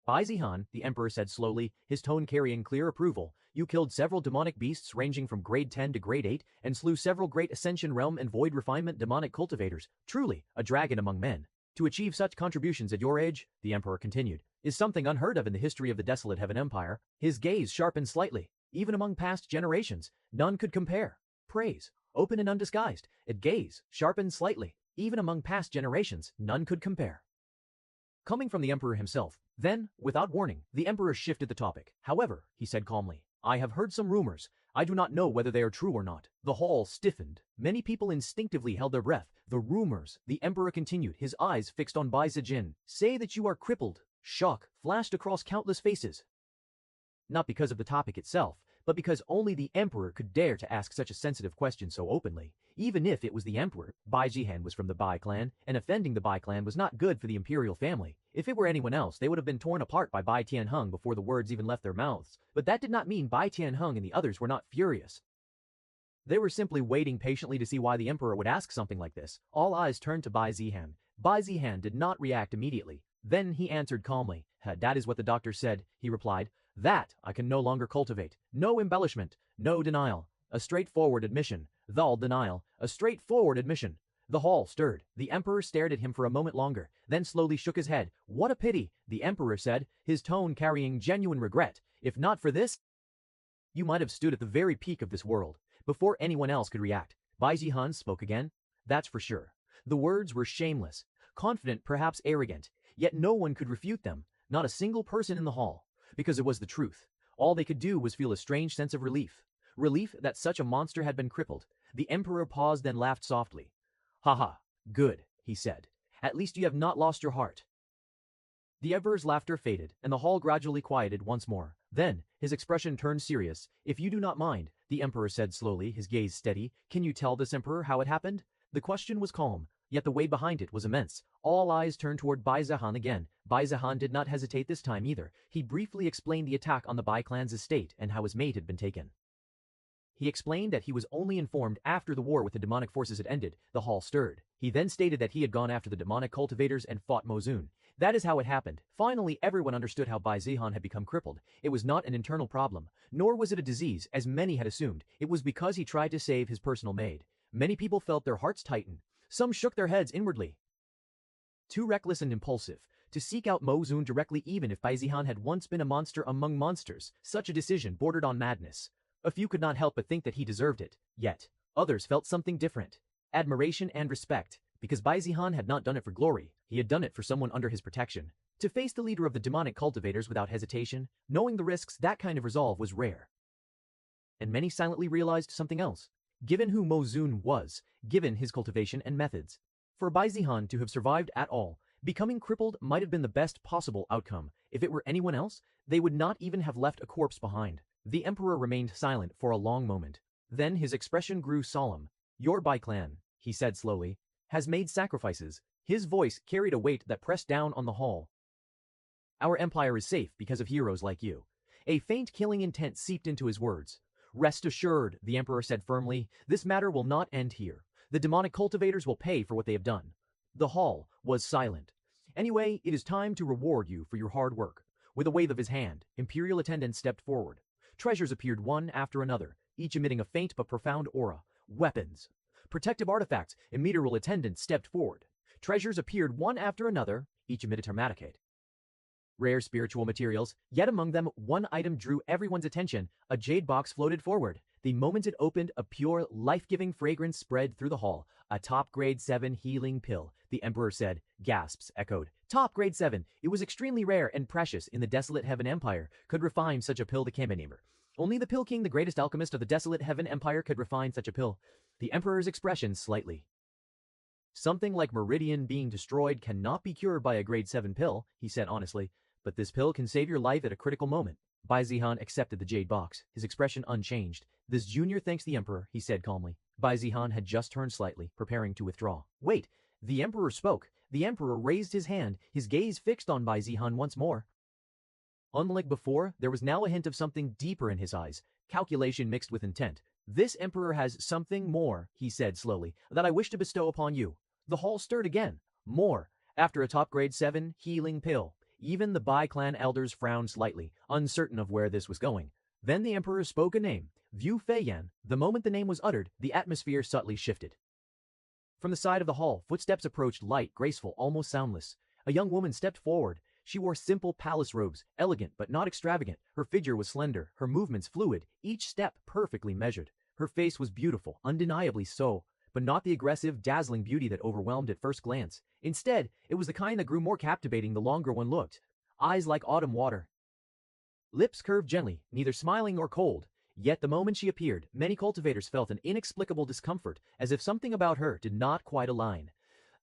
Bai Zihan, the emperor said slowly, his tone carrying clear approval, you killed several demonic beasts ranging from grade 10 to grade 8, and slew several Great Ascension Realm and Void Refinement demonic cultivators. Truly, a dragon among men. To achieve such contributions at your age, the emperor continued, is something unheard of in the history of the Desolate Heaven Empire. His gaze sharpened slightly. Even among past generations, none could compare. Praise, open and undisguised, at gaze, sharpened slightly. Even among past generations, none could compare. Coming from the emperor himself, then, without warning, the emperor shifted the topic. However, he said calmly, I have heard some rumors. I do not know whether they are true or not. The hall stiffened. Many people instinctively held their breath. The rumors, the emperor continued, his eyes fixed on Bai Zihan, say that you are crippled. Shock flashed across countless faces. Not because of the topic itself, but because only the emperor could dare to ask such a sensitive question so openly. Even if it was the emperor, Bai Zihan was from the Bai clan, and offending the Bai clan was not good for the imperial family. If it were anyone else, they would have been torn apart by Bai Tianheng before the words even left their mouths. But that did not mean Bai Tianheng and the others were not furious. They were simply waiting patiently to see why the emperor would ask something like this. All eyes turned to Bai Zihan. Bai Zihan did not react immediately. Then he answered calmly. That is what the doctor said, he replied. That I can no longer cultivate. No embellishment, no denial. A straightforward admission. Thal denial, a straightforward admission. The hall stirred. The emperor stared at him for a moment longer, then slowly shook his head. What a pity, the emperor said, his tone carrying genuine regret. If not for this, you might have stood at the very peak of this world. Before anyone else could react, Bai Zihan spoke again. That's for sure. The words were shameless, confident, perhaps arrogant, yet no one could refute them, not a single person in the hall, because it was the truth. All they could do was feel a strange sense of relief. Relief that such a monster had been crippled. The emperor paused, then laughed softly. "Ha, good," he said. "At least you have not lost your heart." The emperor's laughter faded, and the hall gradually quieted once more. Then, his expression turned serious. "If you do not mind," the emperor said slowly, his gaze steady, "can you tell this emperor how it happened?" The question was calm, yet the weight behind it was immense. All eyes turned toward Bai Zihan again. Bai Zihan did not hesitate this time either. He briefly explained the attack on the Bai clan's estate and how his mate had been taken. He explained that he was only informed after the war with the demonic forces had ended. The hall stirred. He then stated that he had gone after the demonic cultivators and fought Mozun. That is how it happened. Finally, everyone understood how Bai Zihan had become crippled. It was not an internal problem, nor was it a disease, as many had assumed. It was because he tried to save his personal maid. Many people felt their hearts tighten. Some shook their heads inwardly. Too reckless and impulsive to seek out Mozun directly, even if Bai Zihan had once been a monster among monsters. Such a decision bordered on madness. A few could not help but think that he deserved it. Yet, others felt something different. Admiration and respect. Because Bai Zihan had not done it for glory, he had done it for someone under his protection. To face the leader of the demonic cultivators without hesitation, knowing the risks, that kind of resolve was rare. And many silently realized something else. Given who Mozun was, given his cultivation and methods, for Bai Zihan to have survived at all, becoming crippled might have been the best possible outcome. If it were anyone else, they would not even have left a corpse behind. The emperor remained silent for a long moment. Then his expression grew solemn. Your Bai clan, he said slowly, has made sacrifices. His voice carried a weight that pressed down on the hall. Our empire is safe because of heroes like you. A faint killing intent seeped into his words. Rest assured, the emperor said firmly, this matter will not end here. The demonic cultivators will pay for what they have done. The hall was silent. Anyway, it is time to reward you for your hard work. With a wave of his hand, imperial attendants stepped forward. Treasures appeared one after another, each emitting a faint but profound aura. Weapons, protective artifacts, imperial attendants stepped forward. Treasures appeared one after another, each emitted hermaticate. Rare spiritual materials, yet among them one item drew everyone's attention. A jade box floated forward. The moment it opened, a pure, life-giving fragrance spread through the hall. A top grade 7 healing pill, the emperor said. Gasps echoed. Top grade 7. It was extremely rare and precious in the desolate heaven empire. Could refine such a pill the Kamenamer. Only the Pill King, the greatest alchemist of the desolate heaven empire, could refine such a pill. The emperor's expression slightly. Something like Meridian being destroyed cannot be cured by a grade 7 pill, he said honestly, but this pill can save your life at a critical moment. Bai Zihan accepted the jade box, his expression unchanged. This junior thanks the emperor, he said calmly. Bai Zihan had just turned slightly, preparing to withdraw. Wait, the emperor spoke. The emperor raised his hand, his gaze fixed on Bai Zihan once more. Unlike before, there was now a hint of something deeper in his eyes, calculation mixed with intent. This emperor has something more, he said slowly, that I wish to bestow upon you. The hall stirred again. More. After a top grade 7 healing pill. Even the Bai clan elders frowned slightly, uncertain of where this was going. Then the emperor spoke a name, Vu Feiyan. The moment the name was uttered, the atmosphere subtly shifted. From the side of the hall, footsteps approached, light, graceful, almost soundless. A young woman stepped forward. She wore simple palace robes, elegant but not extravagant. Her figure was slender, her movements fluid, each step perfectly measured. Her face was beautiful, undeniably so, but not the aggressive, dazzling beauty that overwhelmed at first glance. Instead, it was the kind that grew more captivating the longer one looked. Eyes like autumn water. Lips curved gently, neither smiling nor cold. Yet the moment she appeared, many cultivators felt an inexplicable discomfort, as if something about her did not quite align.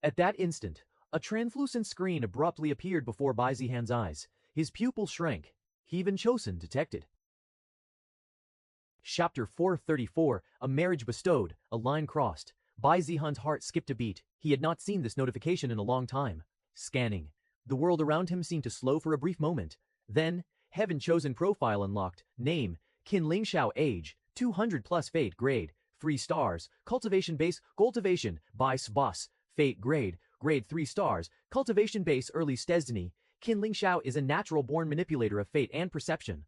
At that instant, a translucent screen abruptly appeared before Bai Zihan's eyes. His pupils shrank. He even Chosen detected Chapter 434, A Marriage Bestowed, a line crossed. Bai Zihan's heart skipped a beat. He had not seen this notification in a long time. Scanning. The world around him seemed to slow for a brief moment. Then, heaven-chosen profile unlocked. Name, Qin Lingxiao. Age, 200 plus. Fate grade, 3 stars. Cultivation base, cultivation, boss. Fate grade, 3 stars. Cultivation base, early destiny. Qin Lingxiao is a natural-born manipulator of fate and perception.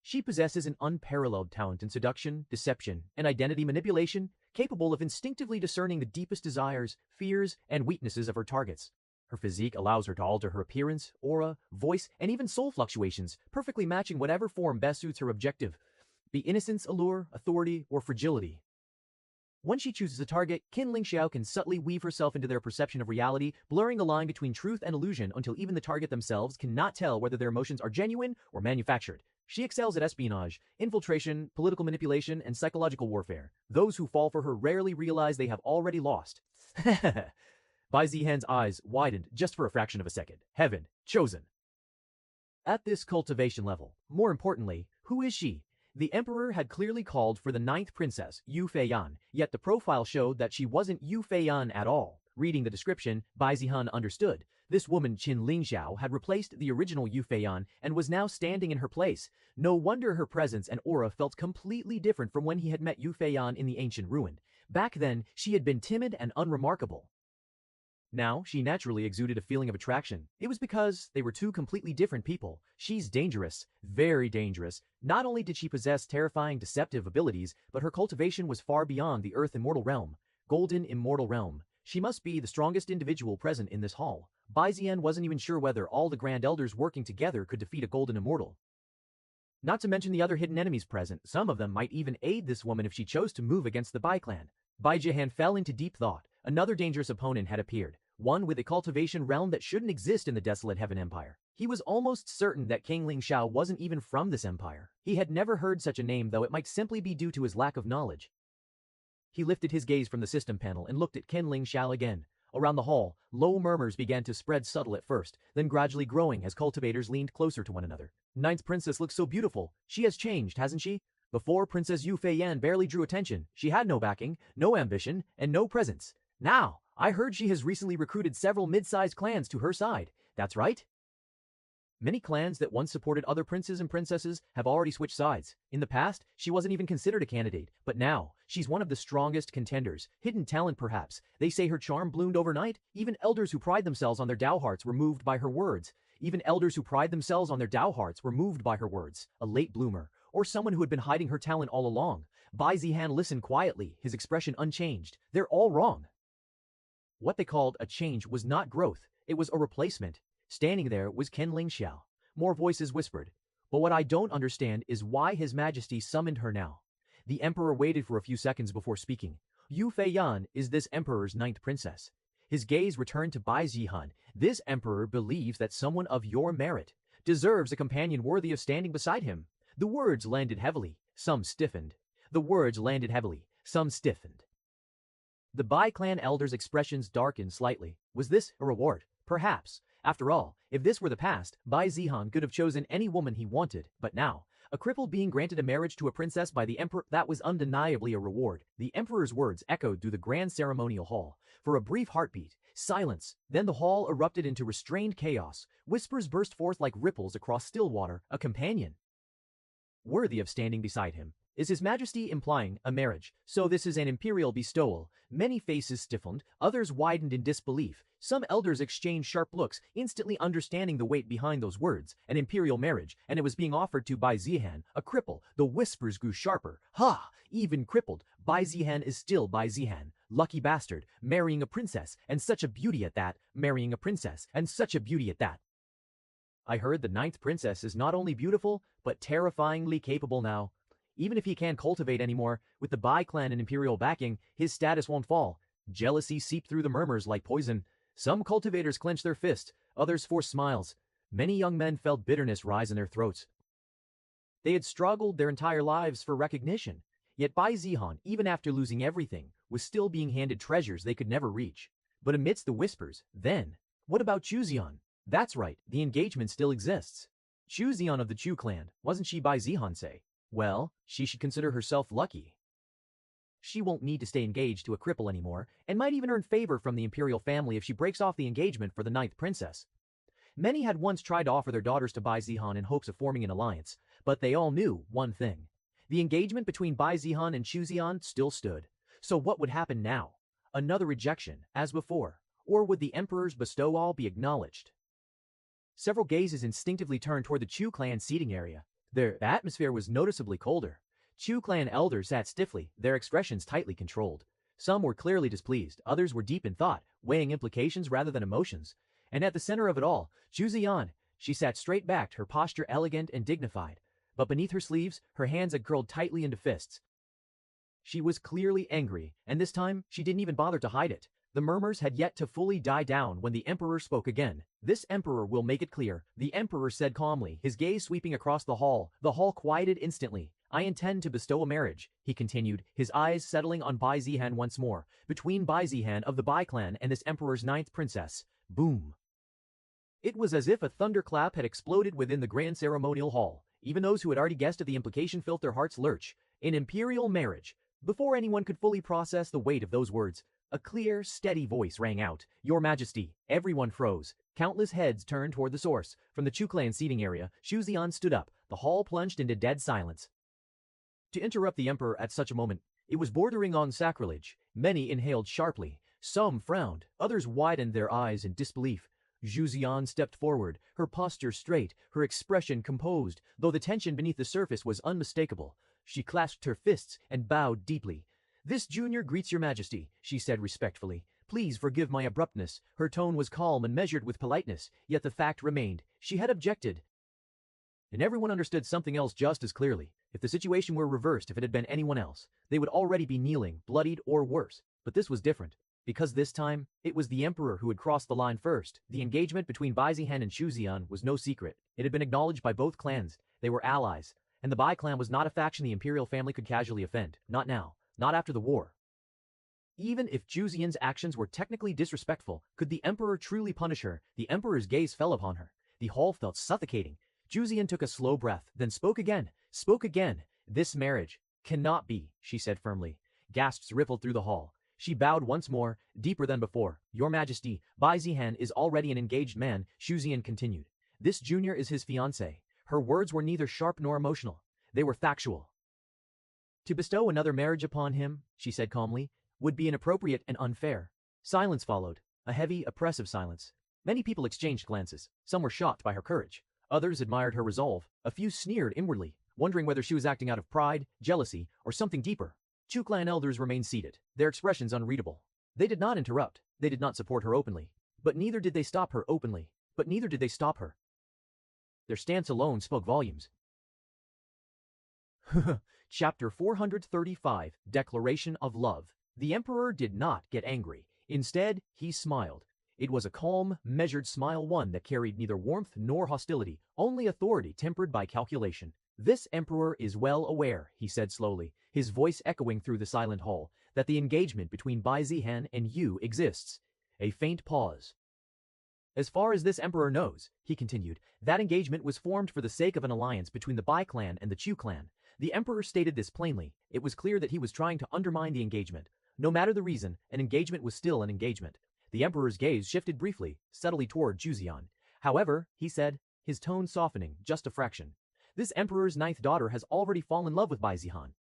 She possesses an unparalleled talent in seduction, deception, and identity manipulation, capable of instinctively discerning the deepest desires, fears, and weaknesses of her targets. Her physique allows her to alter her appearance, aura, voice, and even soul fluctuations, perfectly matching whatever form best suits her objective, be innocence, allure, authority, or fragility. When she chooses a target, Qin Lingxiao can subtly weave herself into their perception of reality, blurring the line between truth and illusion until even the target themselves cannot tell whether their emotions are genuine or manufactured. She excels at espionage, infiltration, political manipulation, and psychological warfare. Those who fall for her rarely realize they have already lost. Bai Zihan's eyes widened just for a fraction of a second. Heaven, chosen. At this cultivation level, more importantly, who is she? The emperor had clearly called for the 9th princess, Yu Feiyan, yet the profile showed that she wasn't Yu Feiyan at all. Reading the description, Bai Zihan understood. This woman, Qin Lingxiao, had replaced the original Yu Feiyan and was now standing in her place. No wonder her presence and aura felt completely different from when he had met Yu Feiyan in the ancient ruin. Back then, she had been timid and unremarkable. Now, she naturally exuded a feeling of attraction. It was because they were two completely different people. She's dangerous, very dangerous. Not only did she possess terrifying deceptive abilities, but her cultivation was far beyond the Earth Immortal Realm. Golden Immortal Realm. She must be the strongest individual present in this hall. Bai Zihan wasn't even sure whether all the Grand Elders working together could defeat a Golden Immortal. Not to mention the other hidden enemies present, some of them might even aid this woman if she chose to move against the Bai clan. Bai Zihan fell into deep thought. Another dangerous opponent had appeared. One with a cultivation realm that shouldn't exist in the desolate Heaven Empire. He was almost certain that Qin Lingxiao wasn't even from this empire. He had never heard such a name, though it might simply be due to his lack of knowledge. He lifted his gaze from the system panel and looked at Qin Lingxiao again. Around the hall, low murmurs began to spread, subtle at first, then gradually growing as cultivators leaned closer to one another. 9th princess looks so beautiful. She has changed, hasn't she? Before, Princess Yu Feiyan barely drew attention. She had no backing, no ambition, and no presence. Now, I heard she has recently recruited several mid-sized clans to her side. That's right? Many clans that once supported other princes and princesses have already switched sides. In the past, she wasn't even considered a candidate, but now, she's one of the strongest contenders. Hidden talent perhaps. They say her charm bloomed overnight. Even elders who pride themselves on their Dao hearts were moved by her words. A late bloomer, or someone who had been hiding her talent all along. Bai Zihan listened quietly, his expression unchanged. They're all wrong. What they called a change was not growth, it was a replacement. Standing there was Qin Lingxiao. More voices whispered. But what I don't understand is why His Majesty summoned her now. The emperor waited for a few seconds before speaking. Yu Feiyan is this emperor's 9th princess. His gaze returned to Bai Zihan. This emperor believes that someone of your merit deserves a companion worthy of standing beside him. The words landed heavily. Some stiffened. The Bai clan elder's expressions darkened slightly. Was this a reward? Perhaps. After all, if this were the past, Bai Zihan could have chosen any woman he wanted. But now, a cripple being granted a marriage to a princess by the emperor, that was undeniably a reward. The emperor's words echoed through the grand ceremonial hall. For a brief heartbeat, silence. Then the hall erupted into restrained chaos. Whispers burst forth like ripples across still water. A companion worthy of standing beside him. Is His Majesty implying a marriage? So this is an imperial bestowal. Many faces stiffened, others widened in disbelief. Some elders exchanged sharp looks, instantly understanding the weight behind those words. An imperial marriage, and it was being offered to Bai Zihan, a cripple. The whispers grew sharper. Ha! Even crippled, Bai Zihan is still Bai Zihan. Lucky bastard, marrying a princess, and such a beauty at that. I heard the 9th princess is not only beautiful, but terrifyingly capable now. Even if he can't cultivate anymore, with the Bai clan and imperial backing, his status won't fall. Jealousy seeped through the murmurs like poison. Some cultivators clenched their fists, others forced smiles. Many young men felt bitterness rise in their throats. They had struggled their entire lives for recognition. Yet Bai Zihan, even after losing everything, was still being handed treasures they could never reach. But amidst the whispers, then, what about Chuzian? That's right, the engagement still exists. Chuzian of the Chu clan, wasn't she Bai Zihan say? Well, she should consider herself lucky. She won't need to stay engaged to a cripple anymore, and might even earn favor from the imperial family if she breaks off the engagement for the ninth princess. Many had once tried to offer their daughters to Bai Zihan in hopes of forming an alliance, but they all knew one thing. The engagement between Bai Zihan and Chu Zihan still stood. So what would happen now? Another rejection, as before, or would the emperor's bestowal be acknowledged? Several gazes instinctively turned toward the Chu clan seating area. The atmosphere was noticeably colder. Chu clan elders sat stiffly, their expressions tightly controlled. Some were clearly displeased, others were deep in thought, weighing implications rather than emotions. And at the center of it all, Chu Ziyan. She sat straight-backed, her posture elegant and dignified. But beneath her sleeves, her hands had curled tightly into fists. She was clearly angry, and this time, she didn't even bother to hide it. The murmurs had yet to fully die down when the emperor spoke again. This emperor will make it clear, the emperor said calmly, his gaze sweeping across the hall. The hall quieted instantly. I intend to bestow a marriage, he continued, his eyes settling on Bai Zihan once more, between Bai Zihan of the Bai clan and this emperor's ninth princess. Boom. It was as if a thunderclap had exploded within the grand ceremonial hall. Even those who had already guessed at the implication felt their hearts lurch. An imperial marriage. Before anyone could fully process the weight of those words, a clear, steady voice rang out. Your Majesty. Everyone froze. Countless heads turned toward the source. From the Chu clan seating area, Shu Zian stood up. The hall plunged into dead silence. To interrupt the emperor at such a moment, it was bordering on sacrilege. Many inhaled sharply. Some frowned. Others widened their eyes in disbelief. Zhu Zian stepped forward, her posture straight, her expression composed, though the tension beneath the surface was unmistakable. She clasped her fists and bowed deeply. This junior greets your Majesty, she said respectfully. Please forgive my abruptness. Her tone was calm and measured with politeness, yet the fact remained. She had objected. And everyone understood something else just as clearly. If the situation were reversed, if it had been anyone else, they would already be kneeling, bloodied, or worse. But this was different. Because this time, it was the emperor who had crossed the line first. The engagement between Bai Zihan and Shu Zian was no secret. It had been acknowledged by both clans. They were allies. And the Bai clan was not a faction the imperial family could casually offend. Not now. Not after the war. Even if Zhu Zian's actions were technically disrespectful, could the emperor truly punish her? The emperor's gaze fell upon her. The hall felt suffocating. Zhu Zian took a slow breath, then spoke again. Spoke again. This marriage cannot be, she said firmly. Gasps rippled through the hall. She bowed once more, deeper than before. Your Majesty, Bai Zihan is already an engaged man, Shu Zian continued. This junior is his fiancée. Her words were neither sharp nor emotional. They were factual. To bestow another marriage upon him, she said calmly, would be inappropriate and unfair. Silence followed, a heavy, oppressive silence. Many people exchanged glances. Some were shocked by her courage. Others admired her resolve. A few sneered inwardly, wondering whether she was acting out of pride, jealousy, or something deeper. Chu clan elders remained seated, their expressions unreadable. They did not interrupt. They did not support her openly. But neither did they stop her openly. But neither did they stop her. Their stance alone spoke volumes. Chapter 435, Declaration of Love. The emperor did not get angry. Instead, he smiled. It was a calm, measured smile, one that carried neither warmth nor hostility, only authority tempered by calculation. This emperor is well aware, he said slowly, his voice echoing through the silent hall, that the engagement between Bai Zihan and you exists. A faint pause. As far as this emperor knows, he continued, that engagement was formed for the sake of an alliance between the Bai clan and the Chu clan. The emperor stated this plainly. It was clear that he was trying to undermine the engagement. No matter the reason, an engagement was still an engagement. The emperor's gaze shifted briefly, subtly toward Zhu Zian. However, he said, his tone softening just a fraction. This emperor's ninth daughter has already fallen in love with Bai Zihan.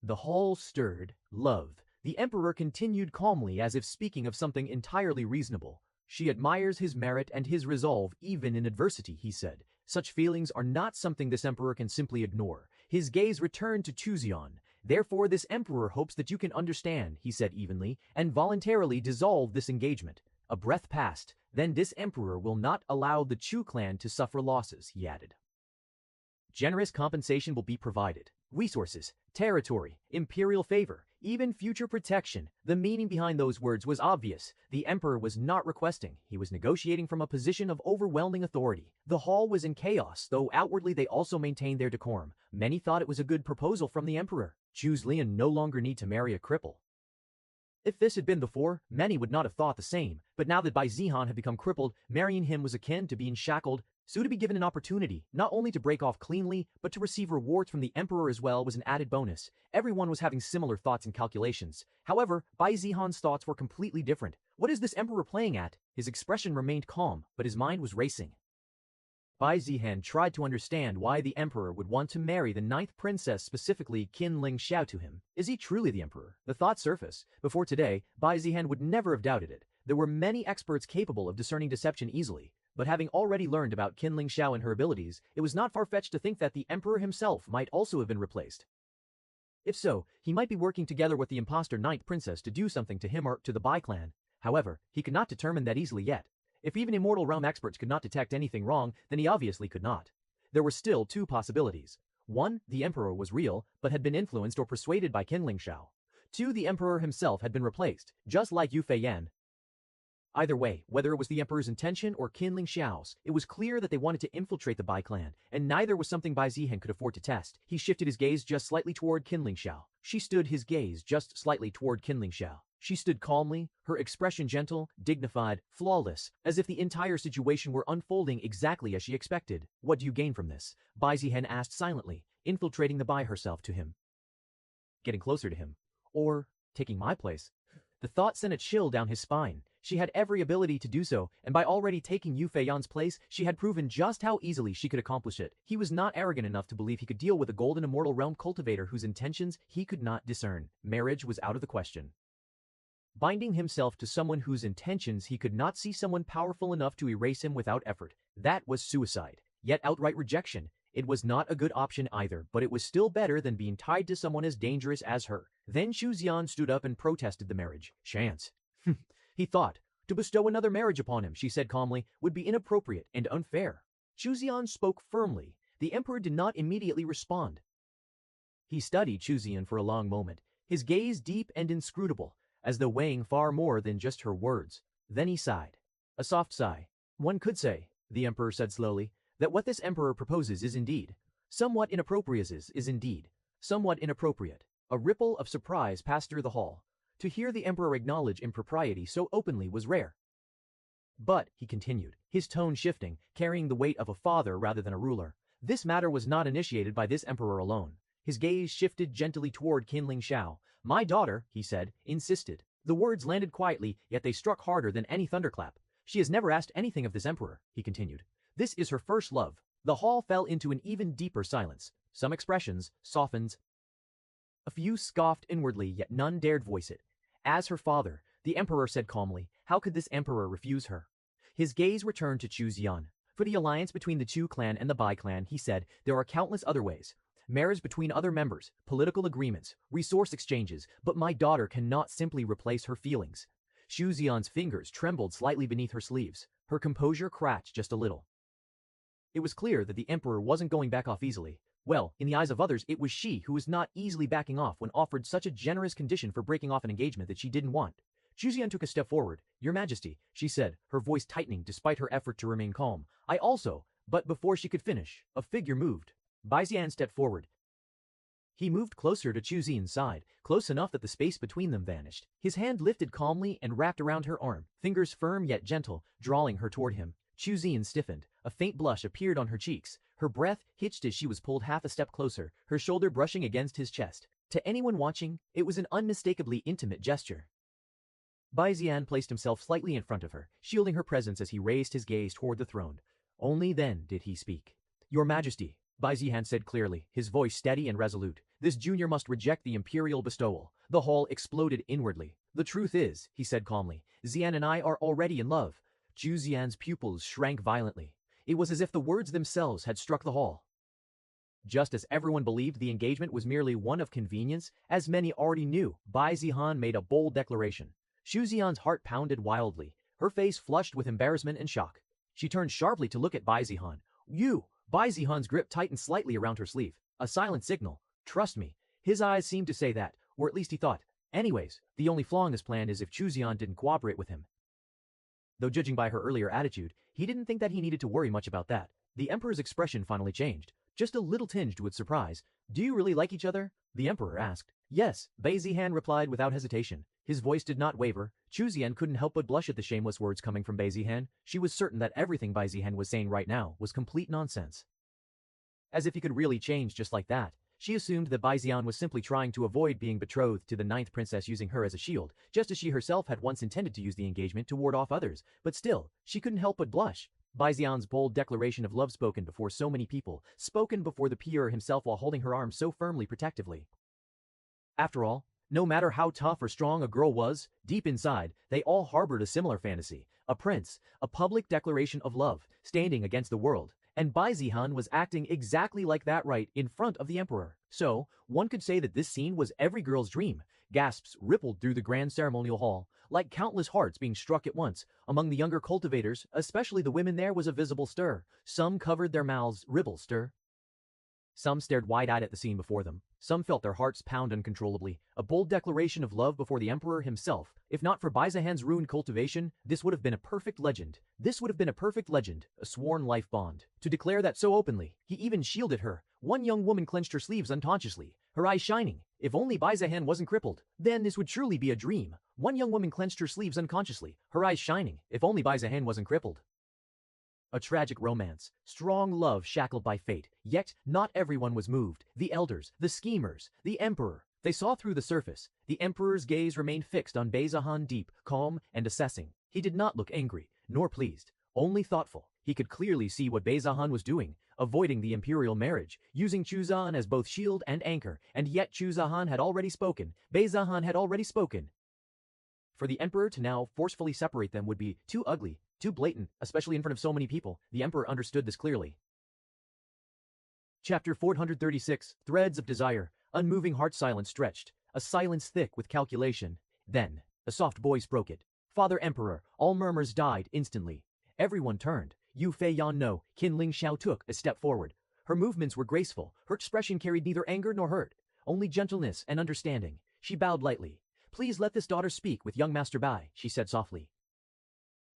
The hall stirred. Love. The emperor continued calmly as if speaking of something entirely reasonable. She admires his merit and his resolve even in adversity, he said. Such feelings are not something this emperor can simply ignore. His gaze returned to Chu Zian. Therefore this emperor hopes that you can understand, he said evenly, and voluntarily dissolve this engagement. A breath passed. Then this emperor will not allow the Chu clan to suffer losses, he added. Generous compensation will be provided. Resources, territory, imperial favor, even future protection. The meaning behind those words was obvious. The emperor was not requesting. He was negotiating from a position of overwhelming authority. The hall was in chaos, though outwardly they also maintained their decorum. Many thought it was a good proposal from the emperor. Chu Lian no longer need to marry a cripple. If this had been before, many would not have thought the same. But now that Bai Zihan had become crippled, marrying him was akin to being shackled. So to be given an opportunity, not only to break off cleanly, but to receive rewards from the emperor as well was an added bonus. Everyone was having similar thoughts and calculations. However, Bai Zihan's thoughts were completely different. What is this emperor playing at? His expression remained calm, but his mind was racing. Bai Zihan tried to understand why the emperor would want to marry the 9th princess, specifically Qin Ling Xiao, to him. Is he truly the emperor? The thought surfaced. Before today, Bai Zihan would never have doubted it. There were many experts capable of discerning deception easily. But having already learned about Qin Ling Xiao and her abilities, it was not far-fetched to think that the emperor himself might also have been replaced. If so, he might be working together with the imposter 9th princess to do something to him or to the Bai clan. However, he could not determine that easily yet. If even immortal realm experts could not detect anything wrong, then he obviously could not. There were still two possibilities. 1. The emperor was real, but had been influenced or persuaded by Qin Ling Xiao. 2. The emperor himself had been replaced, just like Yu Feiyan. Either way, whether it was the emperor's intention or Qin Ling Xiao's, it was clear that they wanted to infiltrate the Bai clan, and neither was something Bai Zihan could afford to test. He shifted his gaze just slightly toward Qin Ling Xiao. She stood his gaze just slightly toward Qin Ling Xiao. She stood calmly, her expression gentle, dignified, flawless, as if the entire situation were unfolding exactly as she expected. What do you gain from this? Bai Zihan asked silently, infiltrating the Bai herself to him. Getting closer to him. Or taking my place. The thought sent a chill down his spine. She had every ability to do so, and by already taking Yu Feiyan's place, she had proven just how easily she could accomplish it. He was not arrogant enough to believe he could deal with a golden immortal realm cultivator whose intentions he could not discern. Marriage was out of the question. Binding himself to someone whose intentions he could not see, someone powerful enough to erase him without effort, that was suicide. Yet outright rejection. It was not a good option either, but it was still better than being tied to someone as dangerous as her. Then Xu Xian stood up and protested the marriage. Chance. He thought. To bestow another marriage upon him, she said calmly, would be inappropriate and unfair. Xu Xian spoke firmly. The emperor did not immediately respond. He studied Xu Xian for a long moment, his gaze deep and inscrutable, as though weighing far more than just her words. Then he sighed. A soft sigh. One could say, the emperor said slowly, that what this emperor proposes is indeed somewhat inappropriate. Is indeed somewhat inappropriate. A ripple of surprise passed through the hall. To hear the emperor acknowledge impropriety so openly was rare. But, he continued, his tone shifting, carrying the weight of a father rather than a ruler, this matter was not initiated by this emperor alone. His gaze shifted gently toward Qin Ling Xiao. My daughter, he said, insisted. The words landed quietly, yet they struck harder than any thunderclap. She has never asked anything of this emperor, he continued. This is her first love. The hall fell into an even deeper silence. Some expressions softened. A few scoffed inwardly, yet none dared voice it. As her father, the emperor said calmly, how could this emperor refuse her? His gaze returned to Xu Xian. For the alliance between the Chu clan and the Bai clan, he said, there are countless other ways. Marriage between other members, political agreements, resource exchanges, but my daughter cannot simply replace her feelings. Xu Xian's fingers trembled slightly beneath her sleeves. Her composure cracked just a little. It was clear that the emperor wasn't going back off easily. Well, in the eyes of others, it was she who was not easily backing off when offered such a generous condition for breaking off an engagement that she didn't want. Xu Xian took a step forward. Your Majesty, she said, her voice tightening despite her effort to remain calm. I also, but before she could finish, a figure moved. Bai Zihan stepped forward. He moved closer to Xu Xian's side, close enough that the space between them vanished. His hand lifted calmly and wrapped around her arm, fingers firm yet gentle, drawing her toward him. Xu Xian stiffened. A faint blush appeared on her cheeks. Her breath hitched as she was pulled half a step closer, her shoulder brushing against his chest. To anyone watching, it was an unmistakably intimate gesture. Bai Zihan placed himself slightly in front of her, shielding her presence as he raised his gaze toward the throne. Only then did he speak. Your Majesty, Bai Zihan said clearly, his voice steady and resolute. This junior must reject the imperial bestowal. The hall exploded inwardly. The truth is, he said calmly, Zian and I are already in love. Xu Xian's pupils shrank violently. It was as if the words themselves had struck the hall. Just as everyone believed the engagement was merely one of convenience, as many already knew, Bai Zihan made a bold declaration. Xu Xian's heart pounded wildly, her face flushed with embarrassment and shock. She turned sharply to look at Bai Zihan. You! Bai Zihan's grip tightened slightly around her sleeve. A silent signal. Trust me. His eyes seemed to say that, or at least he thought. Anyways, the only flaw in this plan is if Xu Xian didn't cooperate with him. Though judging by her earlier attitude, he didn't think that he needed to worry much about that. The emperor's expression finally changed. just a little tinged with surprise. "Do you really like each other?" the emperor asked. "Yes," Bai Zihan replied without hesitation. His voice did not waver. Chu Zian couldn't help but blush at the shameless words coming from Bai Zihan. She was certain that everything Bai Zihan was saying right now was complete nonsense. As if he could really change just like that. She assumed that Bai Zihan was simply trying to avoid being betrothed to the ninth princess, using her as a shield, just as she herself had once intended to use the engagement to ward off others. But still, she couldn't help but blush. Bai Zihan's bold declaration of love, spoken before so many people, spoken before the Pierre himself while holding her arm so firmly protectively. After all, no matter how tough or strong a girl was, deep inside, they all harbored a similar fantasy. A prince, a public declaration of love, standing against the world. And Bai Zihan was acting exactly like that right in front of the emperor. So, one could say that this scene was every girl's dream. Gasps rippled through the grand ceremonial hall, like countless hearts being struck at once. Among the younger cultivators, especially the women, there was a visible stir. Some covered their mouths, ripple stir. Some stared wide-eyed at the scene before them. Some felt their hearts pound uncontrollably. A bold declaration of love before the emperor himself. If not for Bai Zihan's ruined cultivation, this would have been a perfect legend. This would have been a perfect legend, a sworn life bond. To declare that so openly, he even shielded her. One young woman clenched her sleeves unconsciously, her eyes shining. If only Bai Zihan wasn't crippled, then this would truly be a dream. One young woman clenched her sleeves unconsciously, her eyes shining. If only Bai Zihan wasn't crippled. A tragic romance, strong love shackled by fate, yet not everyone was moved. The elders, the schemers, the emperor. They saw through the surface. The emperor's gaze remained fixed on Bai Zihan, deep, calm, and assessing. He did not look angry, nor pleased, only thoughtful. He could clearly see what Bai Zihan was doing, avoiding the imperial marriage, using Chu Zihan as both shield and anchor, and yet Chu Zihan had already spoken. Bai Zihan had already spoken. For the emperor to now forcefully separate them would be too ugly, too blatant, especially in front of so many people. The emperor understood this clearly. Chapter 436, Threads of Desire. Unmoving heart silence stretched, a silence thick with calculation. Then, a soft voice broke it. "Father Emperor." All murmurs died instantly. Everyone turned. Yu Feiyan no, Qin Ling Xiao took a step forward. Her movements were graceful. Her expression carried neither anger nor hurt, only gentleness and understanding. She bowed lightly. "Please let this daughter speak with young Master Bai," she said softly.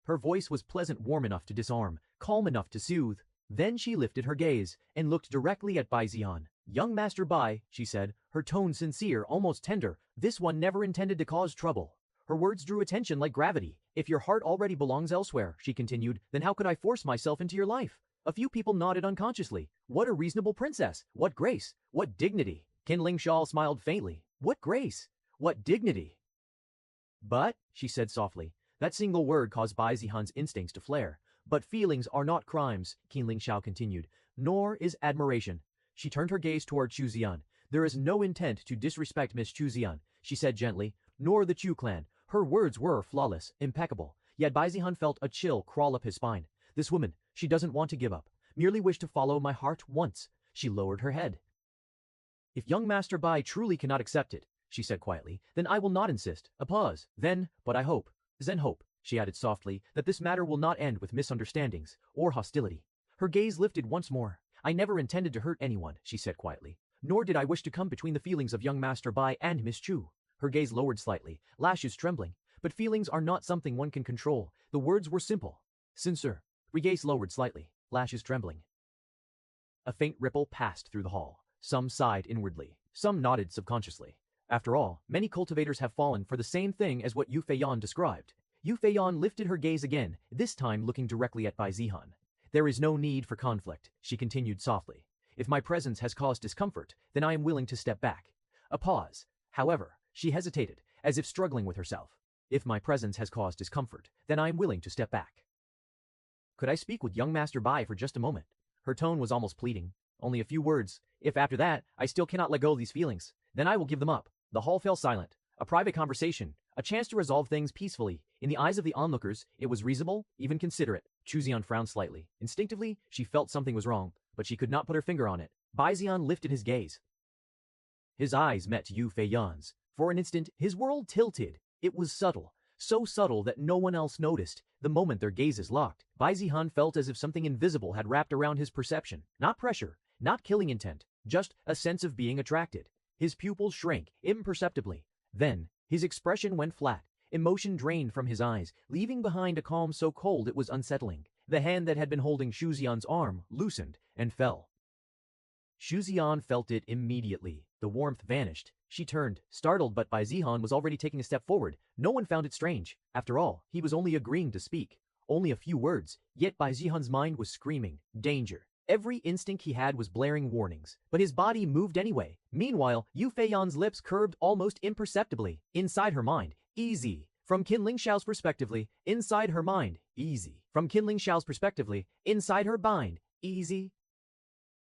Her voice was pleasant, warm enough to disarm, calm enough to soothe. Then she lifted her gaze and looked directly at Bai Zihan. "Young Master Bai," she said, her tone sincere, almost tender. "This one never intended to cause trouble." Her words drew attention like gravity. "If your heart already belongs elsewhere," she continued, "then how could I force myself into your life?" A few people nodded unconsciously. What a reasonable princess! What grace! What dignity! Qin Ling Xiao smiled faintly. What grace! What dignity! "But," she said softly, that single word caused Bai Zihan's instincts to flare. "But feelings are not crimes," Qin Ling Xiao continued, "nor is admiration." She turned her gaze toward Chu Zian. "There is no intent to disrespect Miss Chu Zian," she said gently, "nor the Chu clan." Her words were flawless, impeccable, yet Bai Zihan felt a chill crawl up his spine. This woman, she doesn't want to give up, merely wish to follow my heart once. She lowered her head. "If young Master Bai truly cannot accept it," she said quietly, "then I will not insist." A pause. Then, "But I hope, Zen hope," she added softly, "that this matter will not end with misunderstandings or hostility." Her gaze lifted once more. "I never intended to hurt anyone," she said quietly, "nor did I wish to come between the feelings of young Master Bai and Miss Chu." Her gaze lowered slightly, lashes trembling. "But feelings are not something one can control." The words were simple. "Sincere." Her gaze lowered slightly, lashes trembling. A faint ripple passed through the hall. Some sighed inwardly. Some nodded subconsciously. After all, many cultivators have fallen for the same thing as what Yu Feiyan described. Yu Feiyan lifted her gaze again, this time looking directly at Bai Zihan. "There is no need for conflict," she continued softly. "If my presence has caused discomfort, then I am willing to step back." A pause. However, she hesitated, as if struggling with herself. "If my presence has caused discomfort, then I am willing to step back. Could I speak with young Master Bai for just a moment?" Her tone was almost pleading. "Only a few words. If after that, I still cannot let go of these feelings, then I will give them up." The hall fell silent. A private conversation, a chance to resolve things peacefully. In the eyes of the onlookers, it was reasonable, even considerate. Chu Zian frowned slightly. Instinctively, she felt something was wrong, but she could not put her finger on it. Bai Zihan lifted his gaze. His eyes met Yu Feiyan's. For an instant, his world tilted. It was subtle, so subtle that no one else noticed. The moment their gazes locked, Bai Zihan felt as if something invisible had wrapped around his perception. Not pressure, not killing intent, just a sense of being attracted. His pupils shrank imperceptibly. Then, his expression went flat. Emotion drained from his eyes, leaving behind a calm so cold it was unsettling. The hand that had been holding Shu Xian's arm loosened and fell. Xu Ziyan felt it immediately. The warmth vanished. She turned, startled, but Bai Zihan was already taking a step forward. No one found it strange. After all, he was only agreeing to speak. Only a few words, yet Bai Zihan's mind was screaming, danger. Every instinct he had was blaring warnings, but his body moved anyway. Meanwhile, Yu Feiyan's lips curved almost imperceptibly. Inside her mind, easy. From Qin Lingshao's perspectively, inside her mind, easy. From Qin Lingshao's perspectively, inside her mind, easy.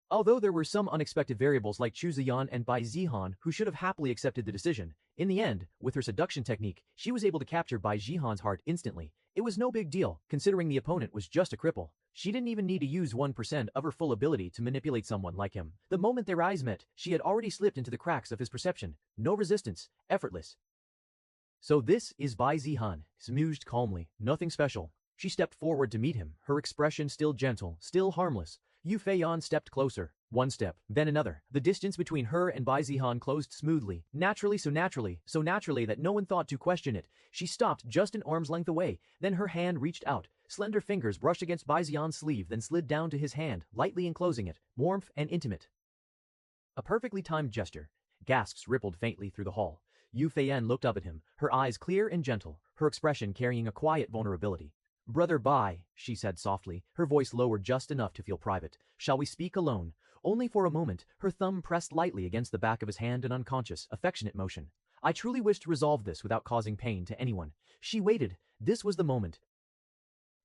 Although there were some unexpected variables like Xu Ziyan and Bai Zihan who should have happily accepted the decision, in the end, with her seduction technique, she was able to capture Bai Zihan's heart instantly. It was no big deal, considering the opponent was just a cripple. She didn't even need to use 1% of her full ability to manipulate someone like him. The moment their eyes met, she had already slipped into the cracks of his perception. No resistance, effortless. So this is Bai Zihan, smoothed calmly, nothing special. She stepped forward to meet him, her expression still gentle, still harmless. Yu Feiyan stepped closer. One step, then another. The distance between her and Bai Zihan closed smoothly, so naturally that no one thought to question it. She stopped just an arm's length away, then her hand reached out. Slender fingers brushed against Bai Zihan's sleeve, then slid down to his hand, lightly enclosing it, warmth and intimate. A perfectly timed gesture. Gasps rippled faintly through the hall. Yu Feiyan looked up at him, her eyes clear and gentle, her expression carrying a quiet vulnerability. "Brother Bai," she said softly, her voice lowered just enough to feel private. "Shall we speak alone?" Only for a moment, her thumb pressed lightly against the back of his hand, an unconscious, affectionate motion. "I truly wish to resolve this without causing pain to anyone." She waited. This was the moment.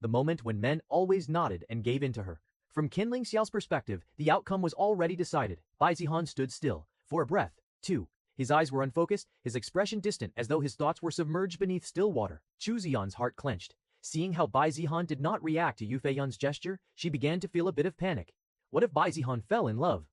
The moment when men always nodded and gave in to her. From Qin Lingxiao's perspective, the outcome was already decided. Bai Zihan stood still, for a breath, too. His eyes were unfocused, his expression distant, as though his thoughts were submerged beneath still water. Xu Ziyan's heart clenched. Seeing how Bai Zihan did not react to Yu Feiyan's gesture, she began to feel a bit of panic. What if Bai Zihan fell in love?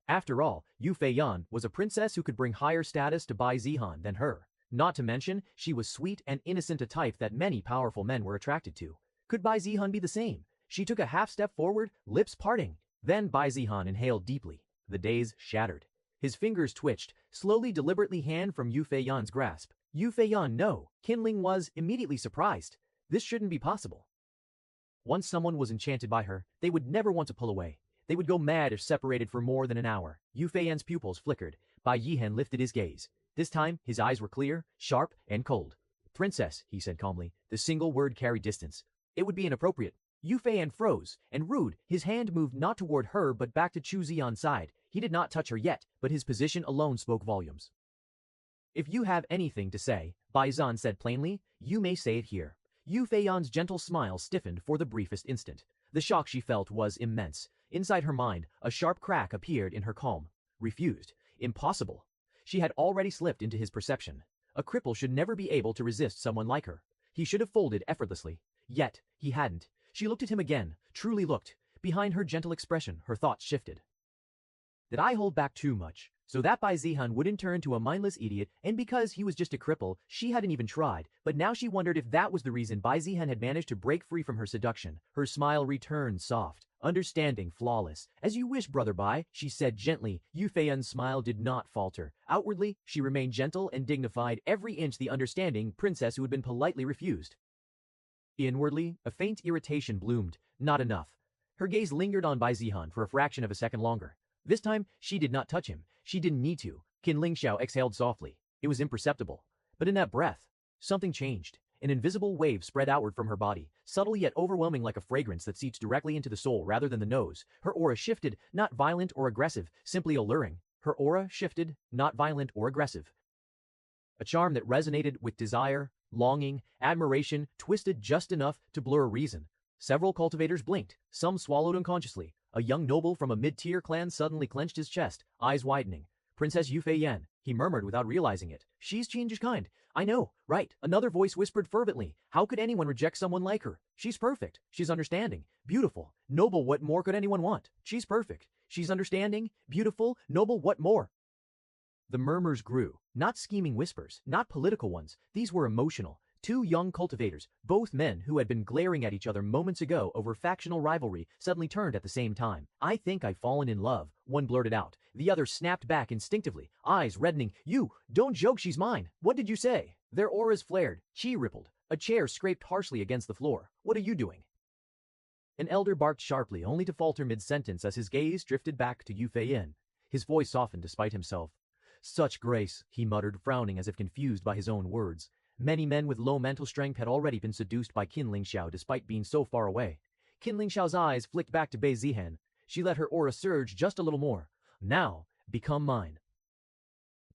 After all, Yu Feiyan was a princess who could bring higher status to Bai Zihan than her. Not to mention, she was sweet and innocent, a type that many powerful men were attracted to. Could Bai Zihan be the same? She took a half step forward, lips parting. Then Bai Zihan inhaled deeply. The daze shattered. His fingers twitched, slowly, deliberately hand from Yu Feiyan's grasp. Yu Feiyan, no. Qinling was immediately surprised. This shouldn't be possible. Once someone was enchanted by her, they would never want to pull away. They would go mad if separated for more than an hour. Yu Feiyan's pupils flickered. Bai Yihan lifted his gaze. This time, his eyes were clear, sharp, and cold. "Princess," he said calmly. The single word carried distance. It would be inappropriate. Yu Feiyan froze, and rude, his hand moved not toward her but back to Xu Ziyan's side. He did not touch her yet, but his position alone spoke volumes. "If you have anything to say," Bai Zhan said plainly, "you may say it here." Yu Feiyan's gentle smile stiffened for the briefest instant. The shock she felt was immense. Inside her mind, a sharp crack appeared in her calm. Refused. Impossible. She had already slipped into his perception. A cripple should never be able to resist someone like her. He should have folded effortlessly. Yet, he hadn't. She looked at him again, truly looked. Behind her gentle expression, her thoughts shifted. Did I hold back too much? So that Bai Zihan wouldn't turn to a mindless idiot, and because he was just a cripple, she hadn't even tried. But now she wondered if that was the reason Bai Zihan had managed to break free from her seduction. Her smile returned soft, understanding, flawless. "As you wish, Brother Bai," she said gently. Yu Feiyan's smile did not falter. Outwardly, she remained gentle and dignified, every inch the understanding princess who had been politely refused. Inwardly, a faint irritation bloomed. Not enough. Her gaze lingered on Bai Zihan for a fraction of a second longer. This time, she did not touch him. She didn't need to. Qin Lingxiao exhaled softly. It was imperceptible. But in that breath, something changed. An invisible wave spread outward from her body, subtle yet overwhelming, like a fragrance that seeps directly into the soul rather than the nose. Her aura shifted, not violent or aggressive, simply alluring. Her aura shifted, not violent or aggressive. A charm that resonated with desire, longing, admiration, twisted just enough to blur reason. Several cultivators blinked, some swallowed unconsciously. A young noble from a mid-tier clan suddenly clenched his chest, eyes widening. "Princess Yu Feiyan," he murmured without realizing it. "She's changed kind. I know, right?" Another voice whispered fervently. "How could anyone reject someone like her? She's perfect. She's understanding, beautiful, noble. What more could anyone want? She's perfect. She's understanding, beautiful, noble. What more?" The murmurs grew. Not scheming whispers, not political ones. These were emotional. Two young cultivators, both men who had been glaring at each other moments ago over factional rivalry, suddenly turned at the same time. "I think I've fallen in love," one blurted out. The other snapped back instinctively, eyes reddening. "You, don't joke, she's mine. What did you say?" Their auras flared, chi rippled. A chair scraped harshly against the floor. "What are you doing?" An elder barked sharply, only to falter mid-sentence as his gaze drifted back to Yu Feiyin. His voice softened despite himself. Such grace, he muttered, frowning as if confused by his own words. Many men with low mental strength had already been seduced by Qin Lingxiao despite being so far away. Qin Lingxiao's eyes flicked back to Bei Zihan. She let her aura surge just a little more. Now, become mine.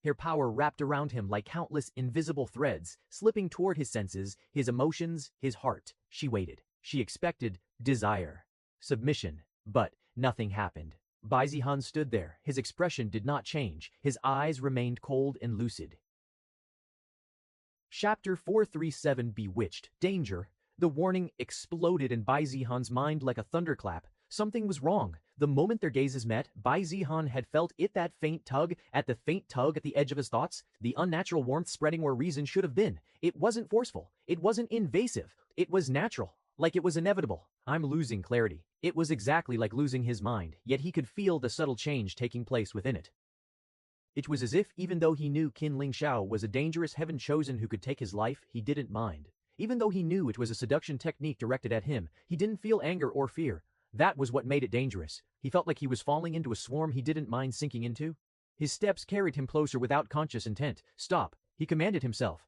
Her power wrapped around him like countless invisible threads, slipping toward his senses, his emotions, his heart. She waited. She expected desire, submission, but nothing happened. Bai Zihan stood there. His expression did not change. His eyes remained cold and lucid. Chapter 437 Bewitched. Danger. The warning exploded in Bai Zihan's mind like a thunderclap. Something was wrong. The moment their gazes met, Bai Zihan had felt it, that faint tug at the edge of his thoughts, the unnatural warmth spreading where reason should have been. It wasn't forceful. It wasn't invasive. It was natural. Like it was inevitable. I'm losing clarity. It was exactly like losing his mind, yet he could feel the subtle change taking place within it. It was as if, even though he knew Qin Lingxiao was a dangerous heaven-chosen who could take his life, he didn't mind. Even though he knew it was a seduction technique directed at him, he didn't feel anger or fear. That was what made it dangerous. He felt like he was falling into a swarm he didn't mind sinking into. His steps carried him closer without conscious intent. Stop, he commanded himself.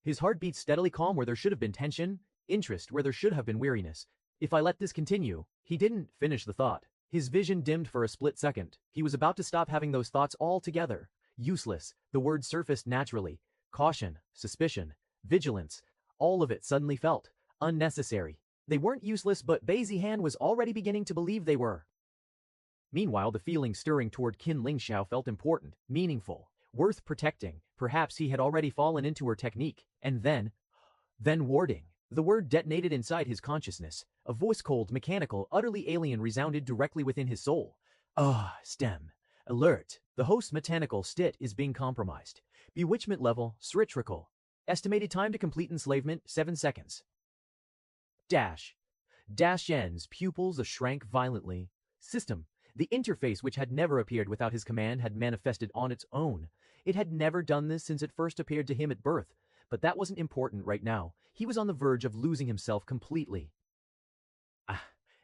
His heart beat steadily, calm where there should have been tension, interest where there should have been weariness. If I let this continue, he didn't finish the thought. His vision dimmed for a split second. He was about to stop having those thoughts altogether. Useless. The word surfaced naturally. Caution, suspicion, vigilance. All of it suddenly felt unnecessary. They weren't useless, but Bei Zihan was already beginning to believe they were. Meanwhile, the feeling stirring toward Qin Lingxiao felt important, meaningful, worth protecting. Perhaps he had already fallen into her technique. And then warding. The word detonated inside his consciousness. A voice, cold, mechanical, utterly alien, resounded directly within his soul. Stem. Alert. The host's mechanical state is being compromised. Bewitchment level, symmetrical. Estimated time to complete enslavement, 7 seconds. Dash. Yen's pupils shrank violently. System. The interface, which had never appeared without his command, had manifested on its own. It had never done this since it first appeared to him at birth. But that wasn't important right now. He was on the verge of losing himself completely.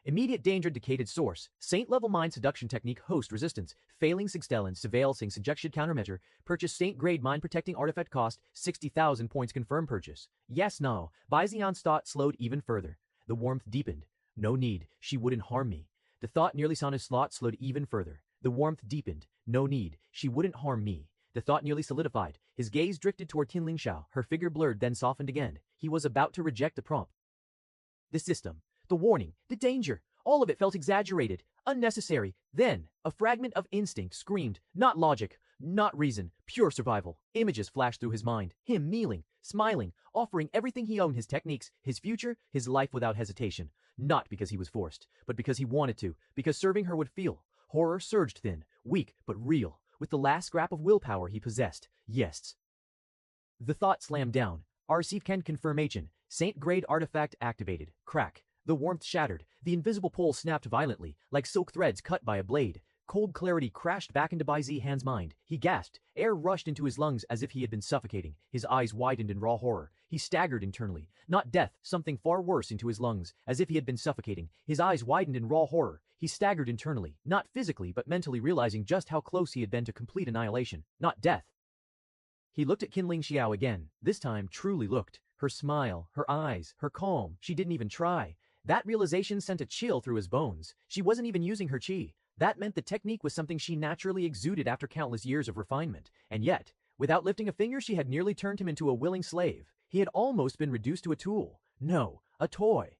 Immediate danger indicated source. Saint-level mind seduction technique, host resistance. Failing Sixtellen, surveil Sing suggestion countermeasure. Purchase Saint-grade mind protecting artifact cost, 60,000 points confirmed purchase. Yes, no. Bai Zihan's thought slowed even further. The warmth deepened. No need. She wouldn't harm me. The thought nearly saw his thought slowed even further. The warmth deepened. No need. She wouldn't harm me. The thought nearly solidified. His gaze drifted toward Qin Lingxiao. Her figure blurred, then softened again. He was about to reject the prompt. The system, the warning, the danger, all of it felt exaggerated, unnecessary. Then, a fragment of instinct screamed, not logic, not reason, pure survival. Images flashed through his mind. Him kneeling, smiling, offering everything he owned, his techniques, his future, his life without hesitation. Not because he was forced, but because he wanted to, because serving her would feel. Horror surged thin, weak, but real. With the last scrap of willpower he possessed. Yes. The thought slammed down. Receive confirmation. Saint-grade artifact activated. Crack. The warmth shattered. The invisible pole snapped violently, like silk threads cut by a blade. Cold clarity crashed back into Bai Zihan's mind. He gasped. Air rushed into his lungs as if he had been suffocating. His eyes widened in raw horror. He staggered internally. Not death, something far worse into his lungs, as if he had been suffocating. His eyes widened in raw horror. He staggered internally, not physically but mentally, realizing just how close he had been to complete annihilation. Not death. He looked at Qin Lingxiao again. This time truly looked. Her smile, her eyes, her calm. She didn't even try. That realization sent a chill through his bones. She wasn't even using her qi. That meant the technique was something she naturally exuded after countless years of refinement. And yet, without lifting a finger, she had nearly turned him into a willing slave. He had almost been reduced to a tool. No, a toy.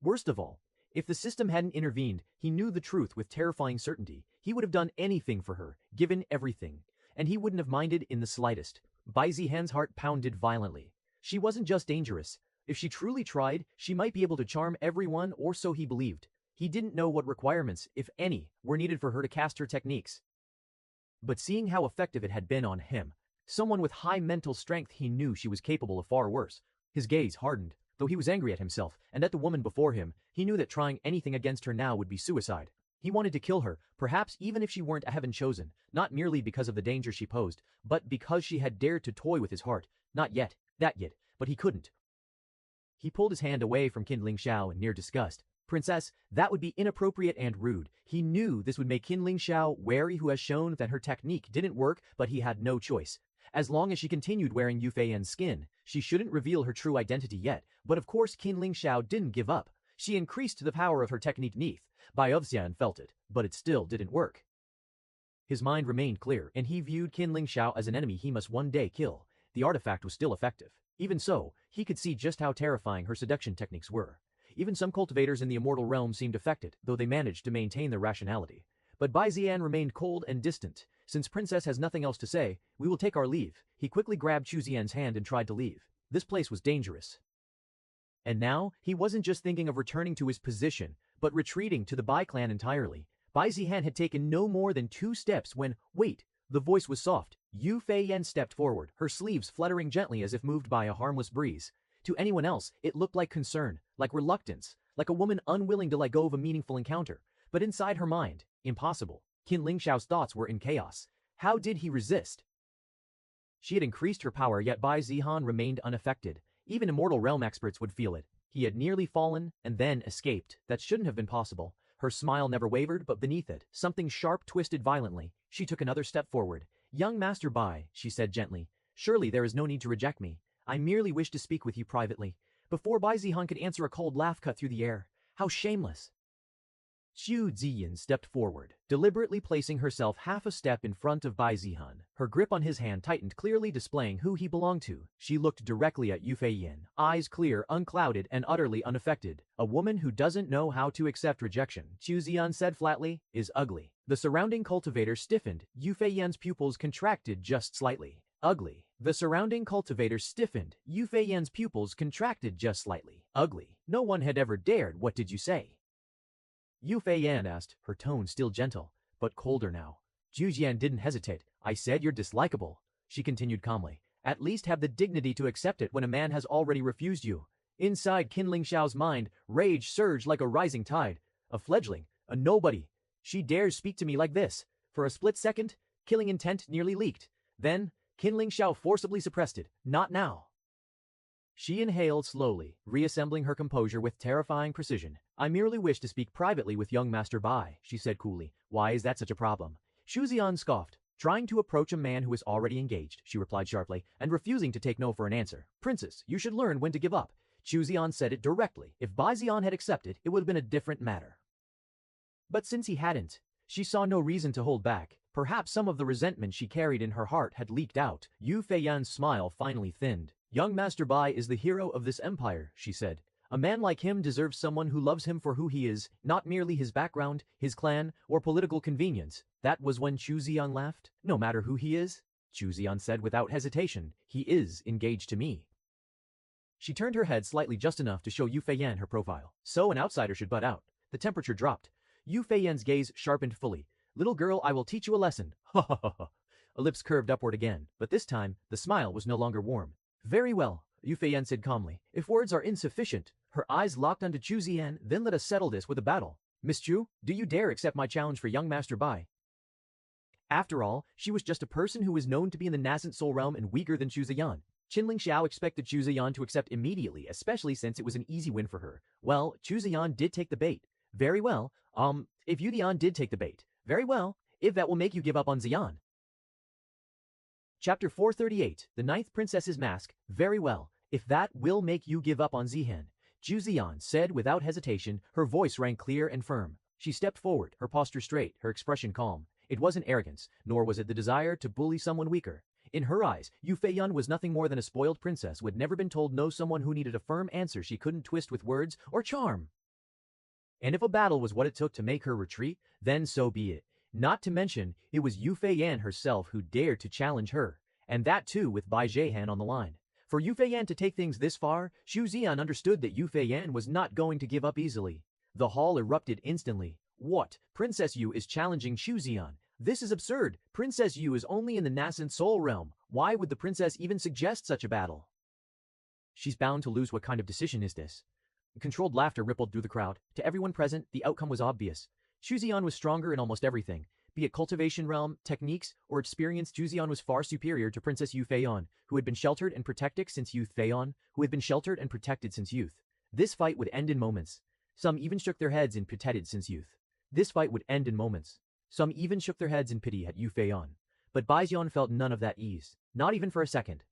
Worst of all, if the system hadn't intervened, he knew the truth with terrifying certainty. He would have done anything for her, given everything. And he wouldn't have minded in the slightest. Bai Zihan's heart pounded violently. She wasn't just dangerous. If she truly tried, she might be able to charm everyone, or so he believed. He didn't know what requirements, if any, were needed for her to cast her techniques. But seeing how effective it had been on him, someone with high mental strength, he knew she was capable of far worse. His gaze hardened. Though he was angry at himself and at the woman before him, he knew that trying anything against her now would be suicide. He wanted to kill her, perhaps even if she weren't a heaven chosen, not merely because of the danger she posed, but because she had dared to toy with his heart. Not yet, that yet, but he couldn't. He pulled his hand away from Qin Lingxiao in near disgust. Princess, that would be inappropriate and rude. He knew this would make Qin Lingxiao wary, who has shown that her technique didn't work, but he had no choice. As long as she continued wearing Yu Feiyan's skin, she shouldn't reveal her true identity yet. But of course Qin Lingxiao didn't give up. She increased the power of her technique Neath. Bai Xian felt it, but it still didn't work. His mind remained clear, and he viewed Qin Lingxiao as an enemy he must one day kill. The artifact was still effective. Even so, he could see just how terrifying her seduction techniques were. Even some cultivators in the immortal realm seemed affected, though they managed to maintain their rationality. But Bai Zian remained cold and distant. Since Princess has nothing else to say, we will take our leave. He quickly grabbed Chu Zian's hand and tried to leave. This place was dangerous. And now, he wasn't just thinking of returning to his position, but retreating to the Bai clan entirely. Bai Zihan had taken no more than 2 steps when, wait, the voice was soft. Yu Feiyan stepped forward, her sleeves fluttering gently as if moved by a harmless breeze. To anyone else, it looked like concern, like reluctance, like a woman unwilling to let go of a meaningful encounter. But inside her mind, impossible. Qin Lingxiao's thoughts were in chaos. How did he resist? She had increased her power, yet Bai Zihan remained unaffected. Even immortal realm experts would feel it. He had nearly fallen and then escaped. That shouldn't have been possible. Her smile never wavered, but beneath it, something sharp twisted violently. She took another step forward. Young Master Bai, she said gently, surely there is no need to reject me. I merely wish to speak with you privately. Before Bai Zihan could answer, a cold laugh cut through the air. How shameless. Xu Ziyin stepped forward, deliberately placing herself half a step in front of Bai Zihan. Her grip on his hand tightened, clearly displaying who he belonged to. She looked directly at Yu Feiyan, eyes clear, unclouded, and utterly unaffected. A woman who doesn't know how to accept rejection, Xu Ziyan said flatly, is ugly. The surrounding cultivator stiffened. Yu Feiyan's pupils contracted just slightly. Ugly. The surrounding cultivator stiffened. Yu Feiyan's pupils contracted just slightly. Ugly. No one had ever dared. What did you say? Yu Feiyan asked, her tone still gentle, but colder now. Zhu Jian didn't hesitate. I said you're dislikable. She continued calmly. At least have the dignity to accept it when a man has already refused you. Inside Qin Lingxiao's mind, rage surged like a rising tide. A fledgling, a nobody. She dares speak to me like this. For a split second, killing intent nearly leaked. Then, Qin Lingxiao forcibly suppressed it. Not now. She inhaled slowly, reassembling her composure with terrifying precision. I merely wish to speak privately with young Master Bai, she said coolly. Why is that such a problem? Xu Ziyan scoffed. Trying to approach a man who is already engaged, she replied sharply, and refusing to take no for an answer. Princess, you should learn when to give up. Xu Ziyan said it directly. If Bai Ziyan had accepted, it would have been a different matter. But since he hadn't, she saw no reason to hold back. Perhaps some of the resentment she carried in her heart had leaked out. Yu Feiyan's smile finally thinned. Young Master Bai is the hero of this empire, she said. A man like him deserves someone who loves him for who he is, not merely his background, his clan, or political convenience. That was when Chu Ziyan laughed. No matter who he is, Chu Ziyan said without hesitation, he is engaged to me. She turned her head slightly just enough to show Yu Feiyan her profile. So an outsider should butt out. The temperature dropped. Yu Feiyan's gaze sharpened fully. Little girl, I will teach you a lesson. Ha ha ha ha. A lips curved upward again, but this time, the smile was no longer warm. Very well, Yu Feiyan said calmly. If words are insufficient, her eyes locked onto Chu Ziyan, then let us settle this with a battle. Miss Chu, do you dare accept my challenge for young Master Bai? After all, she was just a person who was known to be in the nascent soul realm and weaker than Chu Ziyan. Qin Lingxiao expected Chu Ziyan to accept immediately, especially since it was an easy win for her. Well, Chu Ziyan did take the bait. Very well, if Yu Dian did take the bait. Very well, if that will make you give up on Ziyan. Chapter 438, The Ninth Princess's Mask. Very well, if that will make you give up on Zihan. Zhu Ziyan said without hesitation, her voice rang clear and firm. She stepped forward, her posture straight, her expression calm. It wasn't arrogance, nor was it the desire to bully someone weaker. In her eyes, Yu Feiyan was nothing more than a spoiled princess who had never been told no, someone who needed a firm answer she couldn't twist with words or charm. And if a battle was what it took to make her retreat, then so be it. Not to mention, it was Yu Feiyan herself who dared to challenge her, and that too with Bai Zhehan on the line. For Yu Feiyan to take things this far, Xu Ziyan understood that Yu Feiyan was not going to give up easily. The hall erupted instantly. What? Princess Yu is challenging Xu Ziyan. This is absurd. Princess Yu is only in the nascent soul realm. Why would the princess even suggest such a battle? She's bound to lose. What kind of decision is this? Controlled laughter rippled through the crowd. To everyone present, the outcome was obvious. Xu Ziyan was stronger in almost everything. be it cultivation realm, techniques, or experience, Juzian was far superior to Princess Yu Feiyan, who had been sheltered and protected since youth. This fight would end in moments. Some even shook their heads in protected since youth. This fight would end in moments. Some even shook their heads in pity at Yu Feiyan. But Baijian felt none of that ease, not even for a second.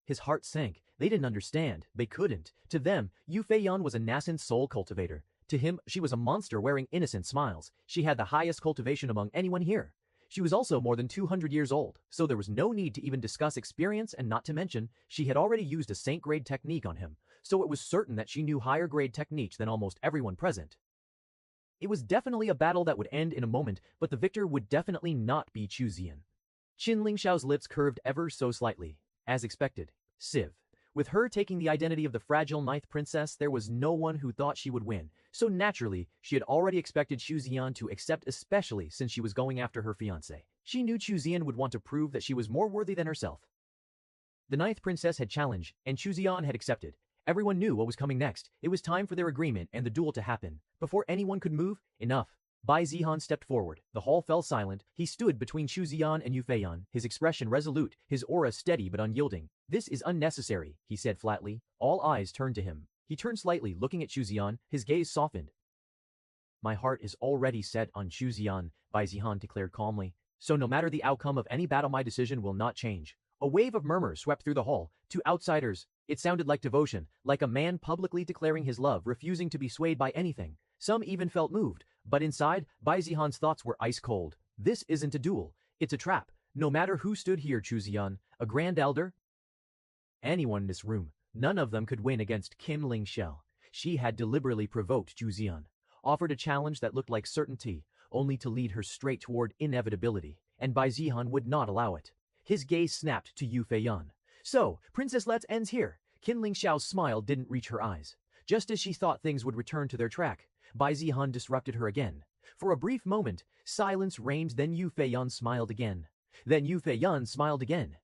His heart sank. They didn't understand. They couldn't. To them, Yu Feiyan was a nascent soul cultivator. To him, she was a monster wearing innocent smiles. She had the highest cultivation among anyone here. She was also more than 200 years old, so there was no need to even discuss experience, and not to mention, she had already used a saint-grade technique on him, so it was certain that she knew higher-grade techniques than almost everyone present. It was definitely a battle that would end in a moment, but the victor would definitely not be Chu Zian. Qin Lingshao's lips curved ever so slightly. As expected, Civ. With her taking the identity of the fragile ninth princess, there was no one who thought she would win, so naturally, she had already expected Chu Zian to accept, especially since she was going after her fiancé. She knew Chu Zian would want to prove that she was more worthy than herself. The ninth princess had challenged, and Chu Zian had accepted. Everyone knew what was coming next. It was time for their agreement and the duel to happen. Before anyone could move, enough. Bai Zihan stepped forward. The hall fell silent. He stood between Chu Zian and Yu Feiyan, his expression resolute, his aura steady but unyielding. "This is unnecessary," he said flatly. All eyes turned to him. He turned slightly, looking at Chu Zian, his gaze softened. "My heart is already set on Chu Zian," Bai Zihan declared calmly. "So no matter the outcome of any battle, my decision will not change." A wave of murmurs swept through the hall. To outsiders, it sounded like devotion, like a man publicly declaring his love, refusing to be swayed by anything. Some even felt moved, but inside, Bai Zihan's thoughts were ice cold. This isn't a duel, it's a trap. No matter who stood here, Chu Zian, a grand elder, anyone in this room, none of them could win against Kim Lingxiao. She had deliberately provoked Chu Zian, offered a challenge that looked like certainty, only to lead her straight toward inevitability, and Bai Zihan would not allow it. His gaze snapped to Yu Feiyan. "So, Princess Let's ends here." Qin Lingxiao's smile didn't reach her eyes. Just as she thought things would return to their track, Bai Zihan disrupted her again. For a brief moment, silence reigned, then Yu Feiyan smiled again. Then Yu Feiyan smiled again.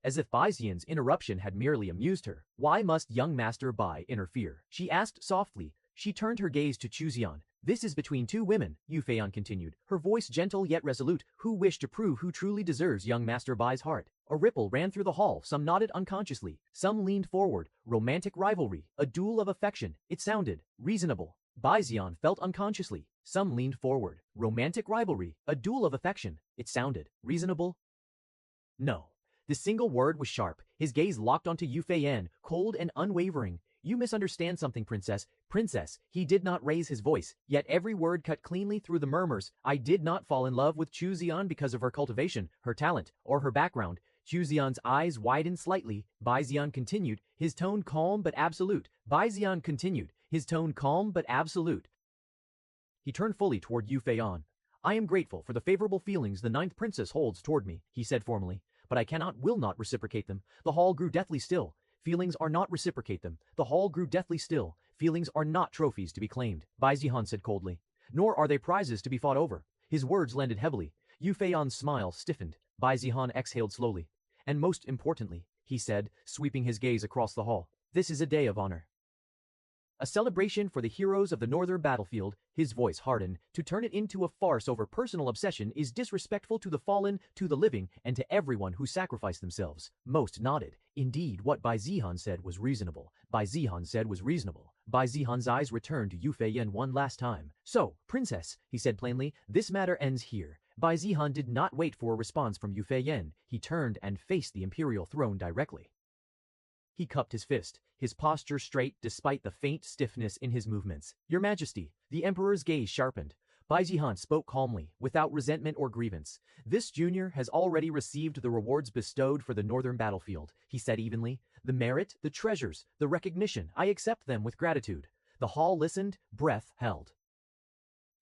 As if Bai Zihan's interruption had merely amused her. "Why must young Master Bai interfere?" she asked softly. She turned her gaze to Chu Zian. "This is between two women," Yu Feiyan continued, her voice gentle yet resolute, "who wish to prove who truly deserves young Master Bai's heart." A ripple ran through the hall. Some nodded unconsciously. Some leaned forward. Romantic rivalry. A duel of affection. It sounded reasonable. Bai Zihan felt unconsciously. Some leaned forward. Romantic rivalry. A duel of affection. It sounded reasonable. No. The single word was sharp. His gaze locked onto Yu Feiyan, cold and unwavering. "You misunderstand something, Princess." "Princess," he did not raise his voice, yet every word cut cleanly through the murmurs. "I did not fall in love with Chu Zian because of her cultivation, her talent, or her background." Chu Zian's eyes widened slightly. Bai Zihan continued, his tone calm but absolute. Bai Zihan continued, his tone calm but absolute. He turned fully toward Yu Feiyan. "I am grateful for the favorable feelings the ninth princess holds toward me," he said formally, "but I cannot, will not reciprocate them." The hall grew deathly still. "Feelings are not reciprocate them." The hall grew deathly still. "Feelings are not trophies to be claimed," Bai Zihan said coldly. "Nor are they prizes to be fought over." His words landed heavily. Yu Feiyan's smile stiffened. Bai Zihan exhaled slowly. "And most importantly," he said, sweeping his gaze across the hall, "this is a day of honor. A celebration for the heroes of the northern battlefield." His voice hardened. "To turn it into a farce over personal obsession is disrespectful to the fallen, to the living, and to everyone who sacrificed themselves." Most nodded. Indeed, what Bai Zihan said was reasonable. Bai Zihan said was reasonable. Bai Zihan's eyes returned to Yu Feiyan one last time. "So, Princess," he said plainly, "this matter ends here." Bai Zihan did not wait for a response from Yu Feiyan. He turned and faced the imperial throne directly. He cupped his fist, his posture straight despite the faint stiffness in his movements. "Your Majesty." The Emperor's gaze sharpened. Bai Zihan spoke calmly, without resentment or grievance. "This junior has already received the rewards bestowed for the northern battlefield," he said evenly. "The merit, the treasures, the recognition, I accept them with gratitude." The hall listened, breath held.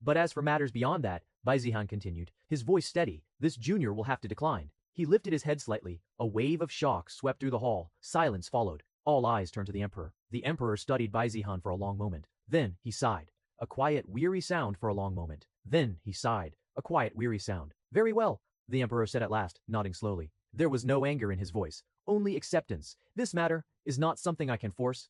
"But as for matters beyond that," Bai Zihan continued, his voice steady, "this junior will have to decline." He lifted his head slightly. A wave of shock swept through the hall. Silence followed. All eyes turned to the Emperor. The Emperor studied Bai Zihan for a long moment. Then he sighed. A quiet, weary sound for a long moment. Then he sighed. A quiet, weary sound. "Very well," the Emperor said at last, nodding slowly. There was no anger in his voice, only acceptance. "This matter is not something I can force.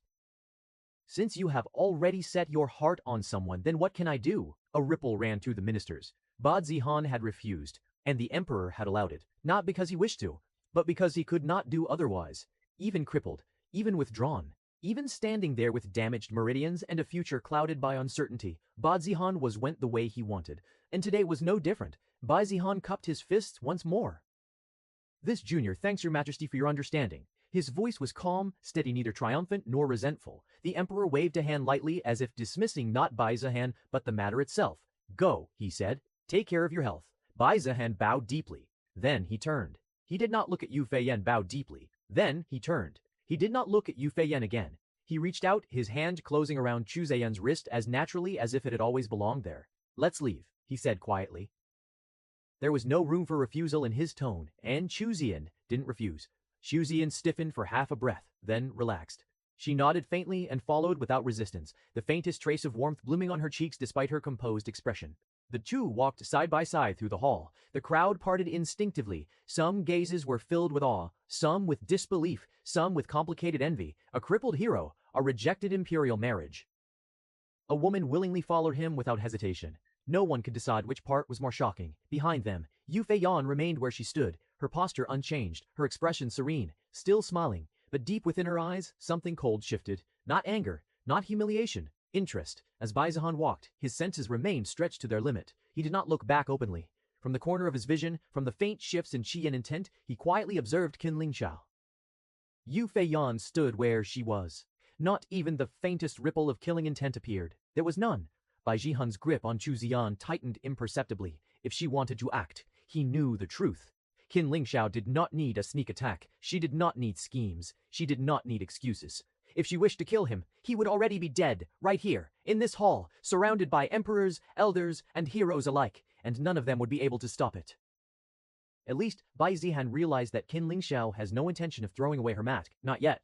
Since you have already set your heart on someone, then what can I do?" A ripple ran through the ministers. Ba Zihan had refused, and the emperor had allowed it, not because he wished to, but because he could not do otherwise. Even crippled, even withdrawn, even standing there with damaged meridians and a future clouded by uncertainty, Ba Zihan went the way he wanted, and today was no different. Ba Zihan cupped his fists once more. "This junior thanks your majesty for your understanding." His voice was calm, steady, neither triumphant nor resentful. The emperor waved a hand lightly as if dismissing not Bai Zihan but the matter itself. "Go," he said. "Take care of your health." Bai Zihan bowed deeply. Then he turned. He did not look at Yu Feiyan. Bowed deeply. Then he turned. He did not look at Yu Feiyan again. He reached out, his hand closing around Chu Zhiyan's wrist as naturally as if it had always belonged there. "Let's leave," he said quietly. There was no room for refusal in his tone, and Chu Zhiyan didn't refuse. Chu Zhiyan stiffened for half a breath, then relaxed. She nodded faintly and followed without resistance, the faintest trace of warmth blooming on her cheeks despite her composed expression. The two walked side by side through the hall. The crowd parted instinctively. Some gazes were filled with awe, some with disbelief, some with complicated envy. A crippled hero, a rejected imperial marriage. A woman willingly followed him without hesitation. No one could decide which part was more shocking. Behind them, Yu Feiyan remained where she stood, her posture unchanged, her expression serene, still smiling, but deep within her eyes, something cold shifted. Not anger, not humiliation, interest. As Bai Zihan walked, his senses remained stretched to their limit. He did not look back openly. From the corner of his vision, from the faint shifts in chi and intent, he quietly observed Qin Lingxiao. Yu Feiyan stood where she was. Not even the faintest ripple of killing intent appeared. There was none. Bai Zihan's grip on Chu Zhiyan tightened imperceptibly. If she wanted to act, he knew the truth. Qin Lingxiao did not need a sneak attack. She did not need schemes. She did not need excuses. If she wished to kill him, he would already be dead, right here, in this hall, surrounded by emperors, elders, and heroes alike, and none of them would be able to stop it. At least, Bai Zihan realized that Qin Lingxiao has no intention of throwing away her mask, not yet.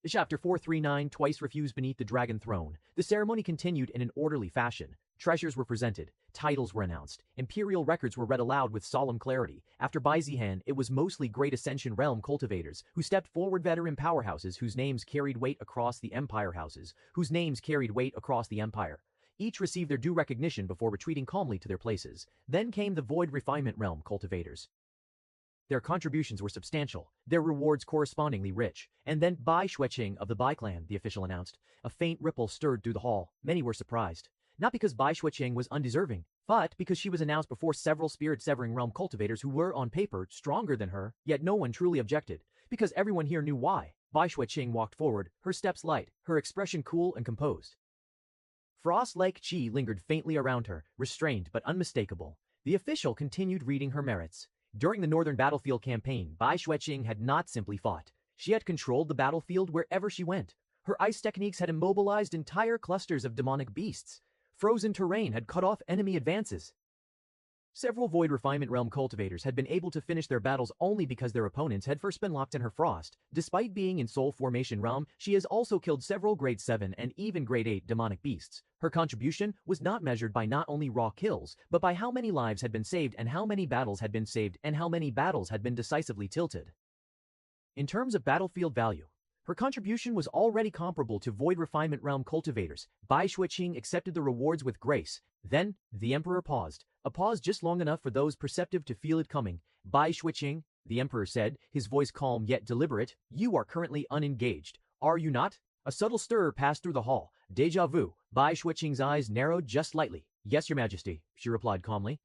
Chapter 439, Twice Refused Beneath the Dragon Throne. The ceremony continued in an orderly fashion. Treasures were presented, titles were announced, imperial records were read aloud with solemn clarity. After Bai Zihan, it was mostly Great Ascension Realm cultivators who stepped forward, veteran powerhouses whose names carried weight across the empire houses, whose names carried weight across the empire. Each received their due recognition before retreating calmly to their places. Then came the Void Refinement Realm cultivators. Their contributions were substantial, their rewards correspondingly rich. And then Bai Xueqing of the Bai clan, the official announced. A faint ripple stirred through the hall. Many were surprised. Not because Bai Xueqing was undeserving, but because she was announced before several spirit-severing realm cultivators who were, on paper, stronger than her, yet no one truly objected. Because everyone here knew why. Bai Xueqing walked forward, her steps light, her expression cool and composed. Frost-like chi lingered faintly around her, restrained but unmistakable. The official continued reading her merits. During the Northern Battlefield campaign, Bai Xueqing had not simply fought. She had controlled the battlefield wherever she went. Her ice techniques had immobilized entire clusters of demonic beasts. Frozen terrain had cut off enemy advances. Several Void Refinement Realm cultivators had been able to finish their battles only because their opponents had first been locked in her frost. Despite being in Soul Formation Realm, she has also killed several Grade 7 and even Grade 8 demonic beasts. Her contribution was not measured by not only raw kills, but by how many lives had been saved and how many battles had been saved and how many battles had been decisively tilted. In terms of battlefield value, her contribution was already comparable to Void Refinement Realm cultivators. Bai Xueqing accepted the rewards with grace. Then, the Emperor paused. A pause just long enough for those perceptive to feel it coming. Bai Xueqing, the Emperor said, his voice calm yet deliberate, you are currently unengaged, are you not? A subtle stir passed through the hall. Deja vu. Bai Xueqing's eyes narrowed just slightly. Yes, Your Majesty, she replied calmly.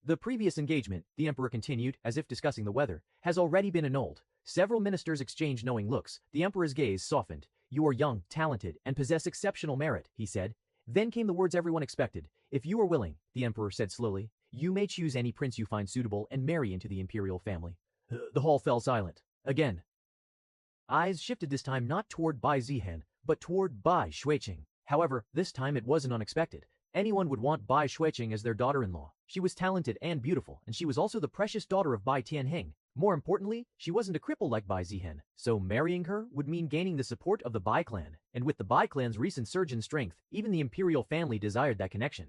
The previous engagement, the Emperor continued, as if discussing the weather, has already been annulled. Several ministers exchanged knowing looks. The Emperor's gaze softened. You are young, talented, and possess exceptional merit, he said. Then came the words everyone expected. If you are willing, the Emperor said slowly, you may choose any prince you find suitable and marry into the imperial family. The hall fell silent. Again. Eyes shifted this time not toward Bai Zihan, but toward Bai Xueqing. However, this time it wasn't unexpected. Anyone would want Bai Xueqing as their daughter-in-law. She was talented and beautiful, and she was also the precious daughter of Bai Tianheng. More importantly, she wasn't a cripple like Bai Zihan, so marrying her would mean gaining the support of the Bai clan, and with the Bai clan's recent surge in strength, even the imperial family desired that connection.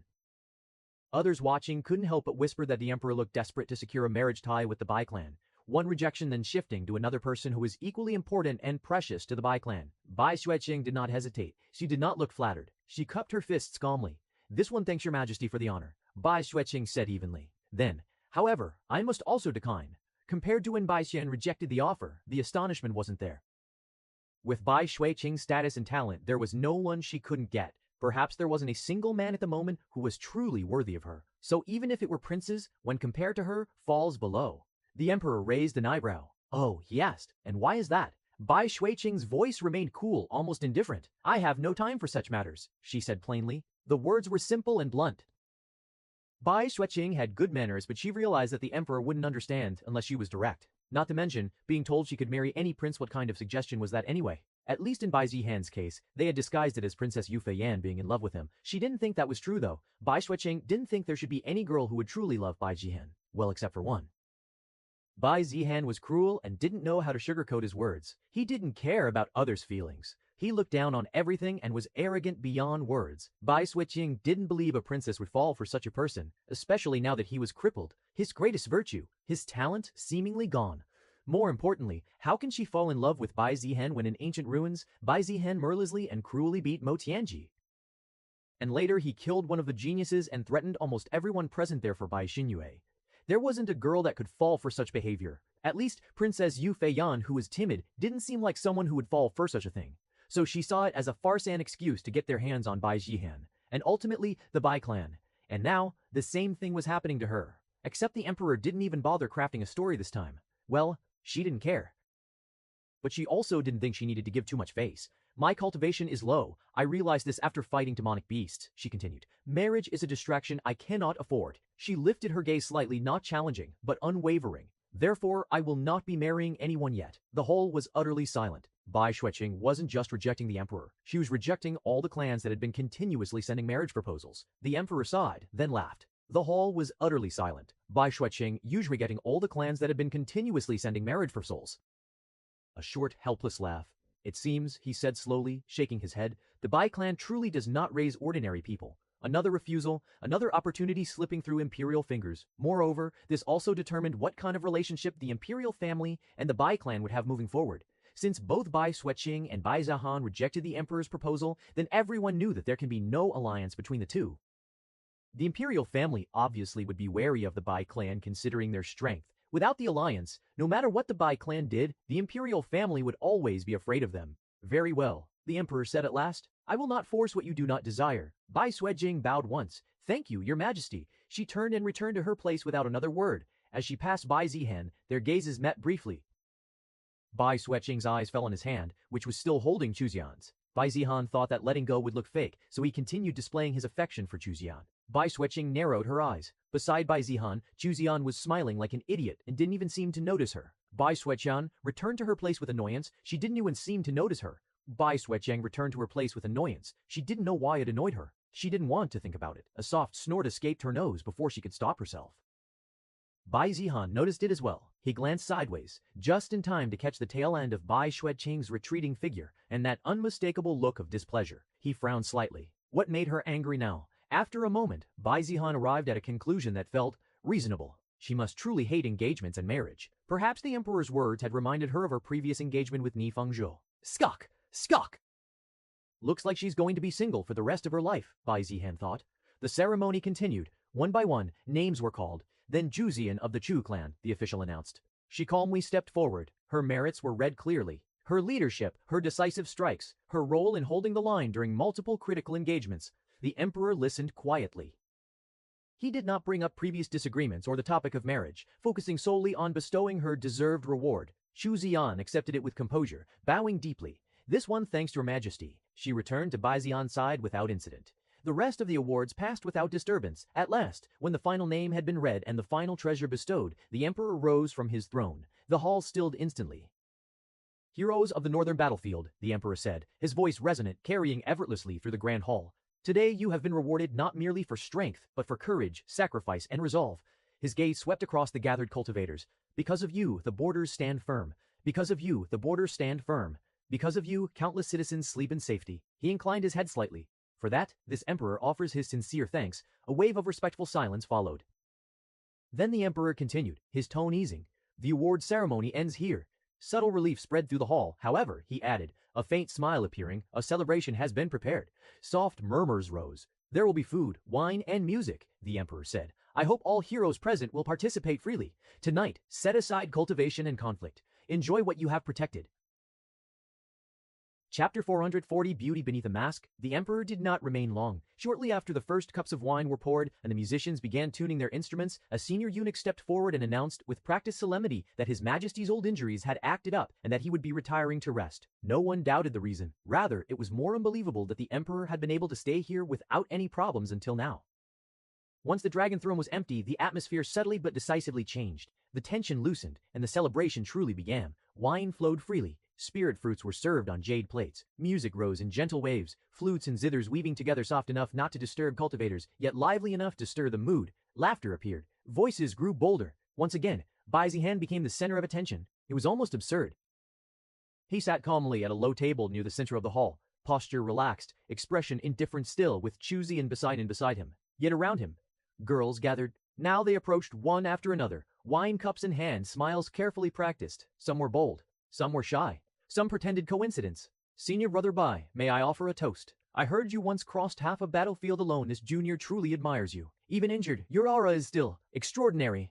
Others watching couldn't help but whisper that the Emperor looked desperate to secure a marriage tie with the Bai clan. One rejection then shifting to another person who was equally important and precious to the Bai clan. Bai Xueqing did not hesitate. She did not look flattered. She cupped her fists calmly. This one thanks your majesty for the honor, Bai Xueqing said evenly. Then, however, I must also decline. Compared to when Bai Xian rejected the offer, the astonishment wasn't there. With Bai Xueqing's status and talent, there was no one she couldn't get. Perhaps there wasn't a single man at the moment who was truly worthy of her. So even if it were princes, when compared to her, falls below. The emperor raised an eyebrow. Oh, he asked, and why is that? Bai Xueqing's voice remained cool, almost indifferent. I have no time for such matters, she said plainly. The words were simple and blunt. Bai Xueqing had good manners, but she realized that the emperor wouldn't understand unless she was direct. Not to mention, being told she could marry any prince. What kind of suggestion was that anyway? At least in Bai Zihan's case, they had disguised it as Princess Yu Feiyan being in love with him. She didn't think that was true though. Bai Xueqing didn't think there should be any girl who would truly love Bai Zihan. Well, except for one. Bai Zihan was cruel and didn't know how to sugarcoat his words. He didn't care about others' feelings. He looked down on everything and was arrogant beyond words. Bai Xueqing didn't believe a princess would fall for such a person, especially now that he was crippled. His greatest virtue, his talent, seemingly gone. More importantly, how can she fall in love with Bai Zihan when in ancient ruins, Bai Zihan mercilessly and cruelly beat Mo Tianji? And later he killed one of the geniuses and threatened almost everyone present there for Bai Xinyue. There wasn't a girl that could fall for such behavior. At least Princess Yu Feiyan, who was timid, didn't seem like someone who would fall for such a thing. So she saw it as a farce and excuse to get their hands on Bai Zihan, and ultimately the Bai clan. And now, the same thing was happening to her. Except the emperor didn't even bother crafting a story this time. Well, she didn't care. But she also didn't think she needed to give too much face. My cultivation is low. I realized this after fighting demonic beasts, she continued. Marriage is a distraction I cannot afford. She lifted her gaze slightly, not challenging, but unwavering. Therefore, I will not be marrying anyone yet. The hall was utterly silent. Bai Xueqing wasn't just rejecting the emperor. She was rejecting all the clans that had been continuously sending marriage proposals. The emperor sighed, then laughed. The hall was utterly silent. Bai Xueqing usually rejecting all the clans that had been continuously sending marriage proposals. A short, helpless laugh. It seems, he said slowly, shaking his head, the Bai clan truly does not raise ordinary people. Another refusal, another opportunity slipping through imperial fingers. Moreover, this also determined what kind of relationship the imperial family and the Bai clan would have moving forward. Since both Bai Xueqing and Bai Zihan rejected the emperor's proposal, then everyone knew that there can be no alliance between the two. The imperial family obviously would be wary of the Bai clan considering their strength. Without the alliance, no matter what the Bai clan did, the imperial family would always be afraid of them. Very well, the emperor said at last. I will not force what you do not desire. Bai Xueqing bowed once. Thank you, your majesty. She turned and returned to her place without another word. As she passed Bai Zihan, their gazes met briefly. Bai Xueqing's eyes fell on his hand, which was still holding Chuzian's. Bai Zihan thought that letting go would look fake, so he continued displaying his affection for Chuzian. Bai Xueqing narrowed her eyes. Beside Bai Zihan, Chuzian was smiling like an idiot and didn't even seem to notice her. Bai Xueqing returned to her place with annoyance. She didn't even seem to notice her. Bai Xueqing returned to her place with annoyance. She didn't know why it annoyed her. She didn't want to think about it. A soft snort escaped her nose before she could stop herself. Bai Zihan noticed it as well. He glanced sideways, just in time to catch the tail end of Bai Xueqing's retreating figure and that unmistakable look of displeasure. He frowned slightly. What made her angry now? After a moment, Bai Zihan arrived at a conclusion that felt reasonable. She must truly hate engagements and marriage. Perhaps the emperor's words had reminded her of her previous engagement with Ni Fengzhou. Skok! Skok! Looks like she's going to be single for the rest of her life, Bai Zihan thought. The ceremony continued. One by one, names were called. Then Juzian of the Chu clan, the official announced. She calmly stepped forward. Her merits were read clearly. Her leadership, her decisive strikes, her role in holding the line during multiple critical engagements. The emperor listened quietly. He did not bring up previous disagreements or the topic of marriage, focusing solely on bestowing her deserved reward. Chu Ziyan accepted it with composure, bowing deeply. This one thanks your majesty. She returned to Bai Zihan's side without incident. The rest of the awards passed without disturbance. At last, when the final name had been read and the final treasure bestowed, the emperor rose from his throne. The hall stilled instantly. Heroes of the northern battlefield, the emperor said, his voice resonant, carrying effortlessly through the grand hall. Today you have been rewarded not merely for strength, but for courage, sacrifice, and resolve. His gaze swept across the gathered cultivators. Because of you, the borders stand firm. Because of you, the borders stand firm. Because of you, countless citizens sleep in safety. He inclined his head slightly. For that, this emperor offers his sincere thanks. A wave of respectful silence followed. Then the emperor continued, his tone easing. The award ceremony ends here. Subtle relief spread through the hall. However, he added, a faint smile appearing, a celebration has been prepared. Soft murmurs rose. There will be food, wine, and music, the emperor said. I hope all heroes present will participate freely. Tonight, set aside cultivation and conflict. Enjoy what you have protected. Chapter 440 Beauty Beneath a Mask. The emperor did not remain long. Shortly after the first cups of wine were poured and the musicians began tuning their instruments, a senior eunuch stepped forward and announced with practiced solemnity that his majesty's old injuries had acted up and that he would be retiring to rest. No one doubted the reason. Rather, it was more unbelievable that the emperor had been able to stay here without any problems until now. Once the dragon throne was empty, the atmosphere subtly but decisively changed. The tension loosened, and the celebration truly began. Wine flowed freely. Spirit fruits were served on jade plates. Music rose in gentle waves, flutes and zithers weaving together soft enough not to disturb cultivators, yet lively enough to stir the mood. Laughter appeared. Voices grew bolder. Once again, Bai Zihan became the center of attention. It was almost absurd. He sat calmly at a low table near the center of the hall, posture relaxed, expression indifferent still, with Chu Ziyan beside him. Yet around him, girls gathered. Now they approached one after another, wine cups in hand, smiles carefully practiced. Some were bold, some were shy. Some pretended coincidence. Senior Brother Bai, may I offer a toast? I heard you once crossed half a battlefield alone. This junior truly admires you. Even injured, your aura is still extraordinary.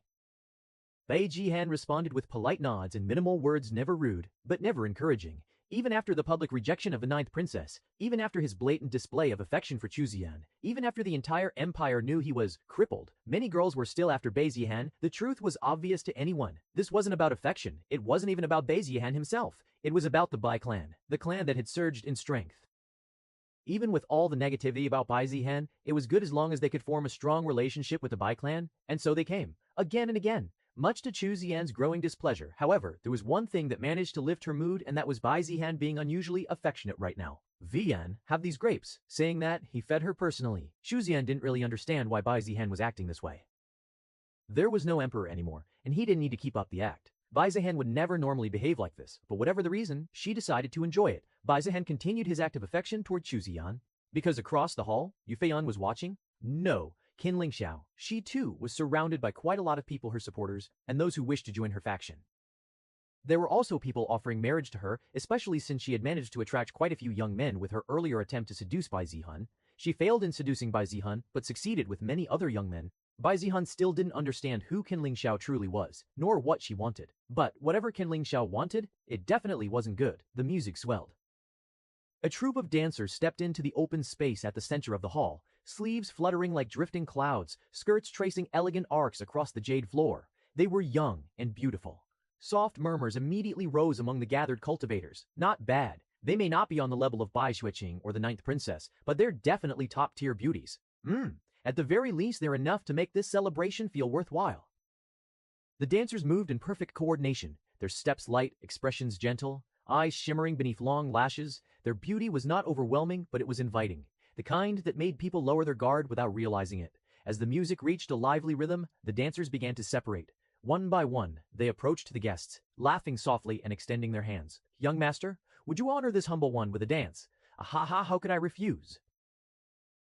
Bai Jihan responded with polite nods and minimal words, never rude, but never encouraging. Even after the public rejection of the ninth princess, even after his blatant display of affection for Chu Ziyan, even after the entire empire knew he was crippled, many girls were still after Bai Zihan. The truth was obvious to anyone. This wasn't about affection. It wasn't even about Bai Zihan himself. It was about the Bai clan, the clan that had surged in strength. Even with all the negativity about Bai Zihan, it was good as long as they could form a strong relationship with the Bai clan, and so they came, again and again. Much to Chu Ziyan's growing displeasure, however, there was one thing that managed to lift her mood, and that was Bai Zihan being unusually affectionate right now. Vian, have these grapes. Saying that, he fed her personally. Chu Ziyan didn't really understand why Bai Zihan was acting this way. There was no emperor anymore, and he didn't need to keep up the act. Bai Zihan would never normally behave like this, but whatever the reason, she decided to enjoy it. Bai Zihan continued his act of affection toward Chu Ziyan. Because across the hall, Yu Feiyan was watching? No. Qin Lingxiao, she too was surrounded by quite a lot of people, her supporters, and those who wished to join her faction. There were also people offering marriage to her, especially since she had managed to attract quite a few young men with her earlier attempt to seduce Bai Zihan. She failed in seducing Bai Zihan, but succeeded with many other young men. Bai Zihan still didn't understand who Qin Lingxiao truly was, nor what she wanted. But whatever Qin Lingxiao wanted, it definitely wasn't good. The music swelled. A troupe of dancers stepped into the open space at the center of the hall, sleeves fluttering like drifting clouds, skirts tracing elegant arcs across the jade floor. They were young and beautiful. Soft murmurs immediately rose among the gathered cultivators. Not bad. They may not be on the level of Bai Xueqing or the ninth princess, but they're definitely top-tier beauties. At the very least, they're enough to make this celebration feel worthwhile. The dancers moved in perfect coordination, their steps light, expressions gentle, eyes shimmering beneath long lashes. Their beauty was not overwhelming, but it was inviting. The kind that made people lower their guard without realizing it. As the music reached a lively rhythm, the dancers began to separate. One by one, they approached the guests, laughing softly and extending their hands. Young master, would you honor this humble one with a dance? Ahaha, how could I refuse?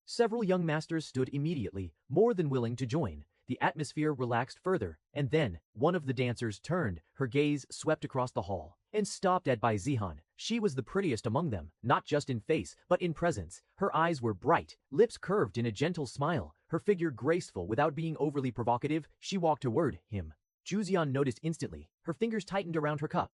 Several young masters stood immediately, more than willing to join. The atmosphere relaxed further, and then one of the dancers turned, her gaze swept across the hall, and stopped at Bai Zihan. She was the prettiest among them, not just in face, but in presence. Her eyes were bright, lips curved in a gentle smile, her figure graceful without being overly provocative. She walked toward him. Chu Ziyan noticed instantly, her fingers tightened around her cup.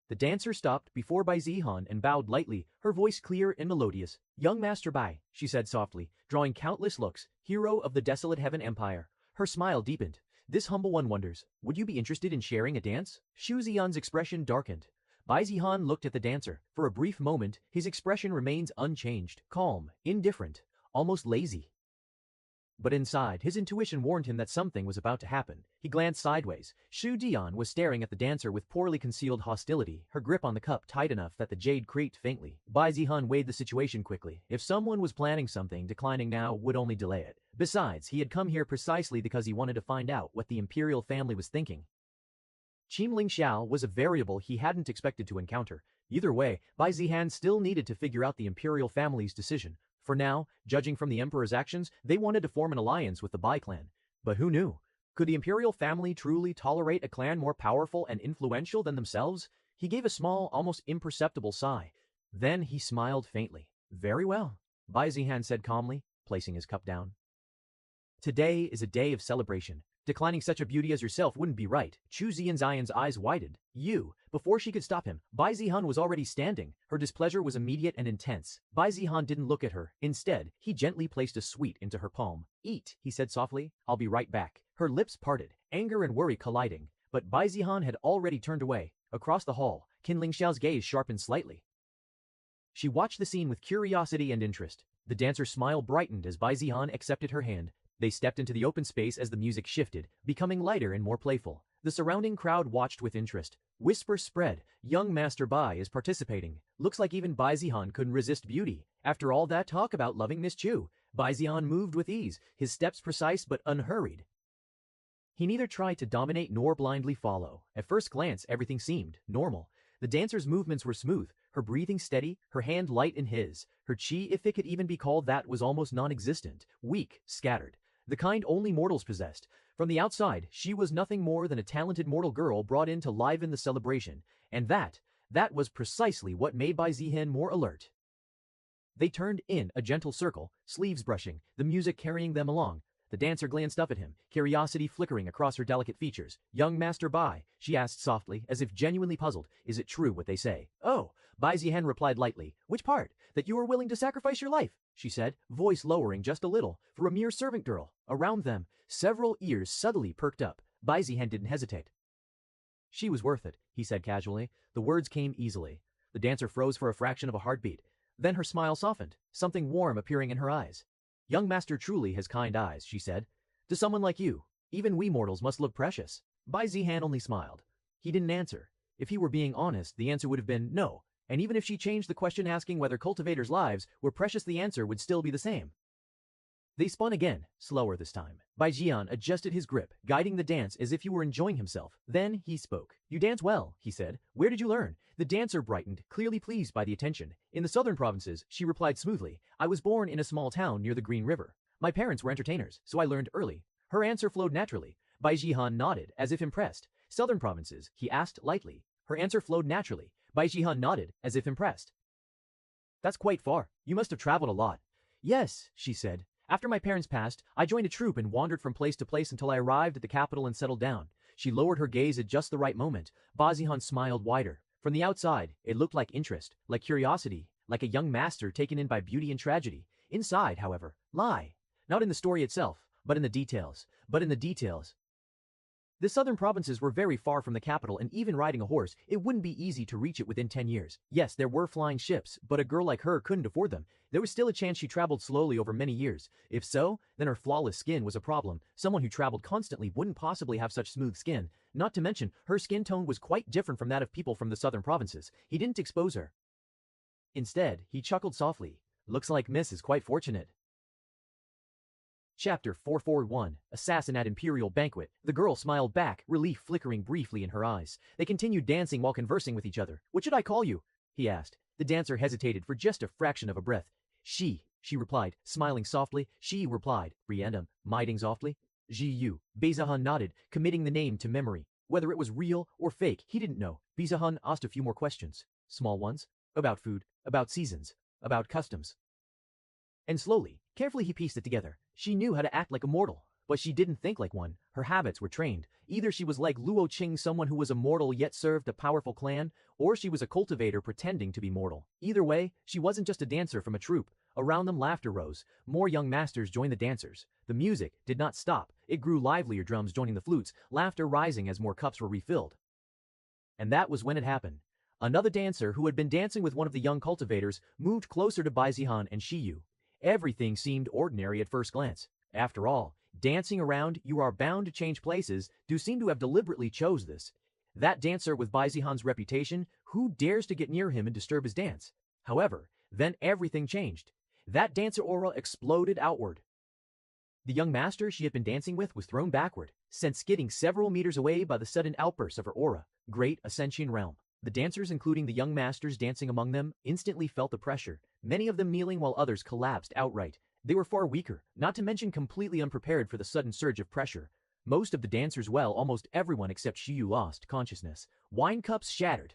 The dancer stopped before Bai Zihan and bowed lightly, her voice clear and melodious. Young Master Bai, she said softly, drawing countless looks, hero of the desolate heaven empire. Her smile deepened. This humble one wonders, would you be interested in sharing a dance? Chu Ziyan's expression darkened. Bai Zihan looked at the dancer. For a brief moment, his expression remains unchanged, calm, indifferent, almost lazy. But inside, his intuition warned him that something was about to happen. He glanced sideways. Xu Dian was staring at the dancer with poorly concealed hostility, her grip on the cup tight enough that the jade creaked faintly. Bai Zihan weighed the situation quickly. If someone was planning something, declining now would only delay it. Besides, he had come here precisely because he wanted to find out what the imperial family was thinking. Qing Lingxiao was a variable he hadn't expected to encounter. Either way, Bai Zihan still needed to figure out the imperial family's decision. For now, judging from the emperor's actions, they wanted to form an alliance with the Bai clan. But who knew? Could the imperial family truly tolerate a clan more powerful and influential than themselves? He gave a small, almost imperceptible sigh. Then he smiled faintly. Very well, Bai Zihan said calmly. placing his cup down. Today is a day of celebration. Declining such a beauty as yourself wouldn't be right. Chu Zian's eyes widened. You. Before she could stop him, Bai Zihan was already standing. Her displeasure was immediate and intense. Bai Zihan didn't look at her. Instead, he gently placed a sweet into her palm. Eat, he said softly. I'll be right back. Her lips parted, anger and worry colliding. But Bai Zihan had already turned away. Across the hall, Qin Lingxiao's gaze sharpened slightly. She watched the scene with curiosity and interest. The dancer's smile brightened as Bai Zihan accepted her hand. They stepped into the open space as the music shifted, becoming lighter and more playful. The surrounding crowd watched with interest. Whispers spread. Young Master Bai is participating. Looks like even Bai Zihan couldn't resist beauty. After all that talk about loving Miss Chu, Bai Zihan moved with ease, his steps precise but unhurried. He neither tried to dominate nor blindly follow. At first glance, everything seemed normal. The dancer's movements were smooth, her breathing steady, her hand light in his. Her chi, if it could even be called that, was almost non-existent, weak, scattered. The kind only mortals possessed. From the outside, she was nothing more than a talented mortal girl brought in to liven the celebration. And that was precisely what made Bai Zihan more alert. They turned in a gentle circle, sleeves brushing, the music carrying them along. The dancer glanced up at him, curiosity flickering across her delicate features. Young Master Bai, she asked softly, as if genuinely puzzled, is it true what they say? Oh, Bai Zihan replied lightly. Which part? That you are willing to sacrifice your life, she said, voice lowering just a little, for a mere servant girl. Around them, several ears subtly perked up. Bai Zihan didn't hesitate. She was worth it, he said casually. The words came easily. The dancer froze for a fraction of a heartbeat. Then her smile softened, something warm appearing in her eyes. Young Master truly has kind eyes, she said. To someone like you, even we mortals must look precious. Bai Zihan only smiled. He didn't answer. If he were being honest, the answer would have been no. And even if she changed the question asking whether cultivators' lives were precious, the answer would still be the same. They spun again, slower this time. Bai Zihan adjusted his grip, guiding the dance as if he were enjoying himself. Then he spoke. You dance well, he said. Where did you learn? The dancer brightened, clearly pleased by the attention. In the southern provinces, she replied smoothly. I was born in a small town near the Green River. My parents were entertainers, so I learned early. Her answer flowed naturally. Bai Zihan nodded, as if impressed. Southern provinces, he asked lightly. Her answer flowed naturally. Bai Zihan nodded, as if impressed. That's quite far. You must have traveled a lot. Yes, she said. After my parents passed, I joined a troupe and wandered from place to place until I arrived at the capital and settled down. She lowered her gaze at just the right moment. Bai Zihan smiled wider. From the outside, it looked like interest, like curiosity, like a young master taken in by beauty and tragedy. Inside, however, lie. Not in the story itself, but in the details. The southern provinces were very far from the capital, and even riding a horse, it wouldn't be easy to reach it within 10 years. Yes, there were flying ships, but a girl like her couldn't afford them. There was still a chance she traveled slowly over many years. If so, then her flawless skin was a problem. Someone who traveled constantly wouldn't possibly have such smooth skin. Not to mention, her skin tone was quite different from that of people from the southern provinces. He didn't expose her. Instead, he chuckled softly. Looks like Miss is quite fortunate. Chapter 441, Assassin at Imperial Banquet. The girl smiled back, relief flickering briefly in her eyes. They continued dancing while conversing with each other. What should I call you? He asked. The dancer hesitated for just a fraction of a breath. She replied, smiling softly. She replied, Random, mighting softly. Yu. Bai Zihan nodded, committing the name to memory. Whether it was real or fake, he didn't know. Bai Zihan asked a few more questions. Small ones. About food, about seasons, about customs. And slowly, carefully he pieced it together. She knew how to act like a mortal, but she didn't think like one. Her habits were trained. Either she was like Luo Qing, someone who was a mortal yet served a powerful clan, or she was a cultivator pretending to be mortal. Either way, she wasn't just a dancer from a troupe. Around them laughter rose. More young masters joined the dancers. The music did not stop. It grew livelier, drums joining the flutes, laughter rising as more cups were refilled. And that was when it happened. Another dancer who had been dancing with one of the young cultivators moved closer to Bai Zihan and Yu. Everything seemed ordinary at first glance. After all, dancing around, you are bound to change places, do seem to have deliberately chose this. That dancer with Bai Zihan's reputation, who dares to get near him and disturb his dance? However, then everything changed. That dancer aura exploded outward. The young master she had been dancing with was thrown backward, sent skidding several meters away by the sudden outburst of her aura. Great Ascension Realm. The dancers, including the young masters dancing among them, instantly felt the pressure, many of them kneeling while others collapsed outright. They were far weaker, not to mention completely unprepared for the sudden surge of pressure. Most of the dancers, almost everyone except Yu lost consciousness. Wine cups shattered.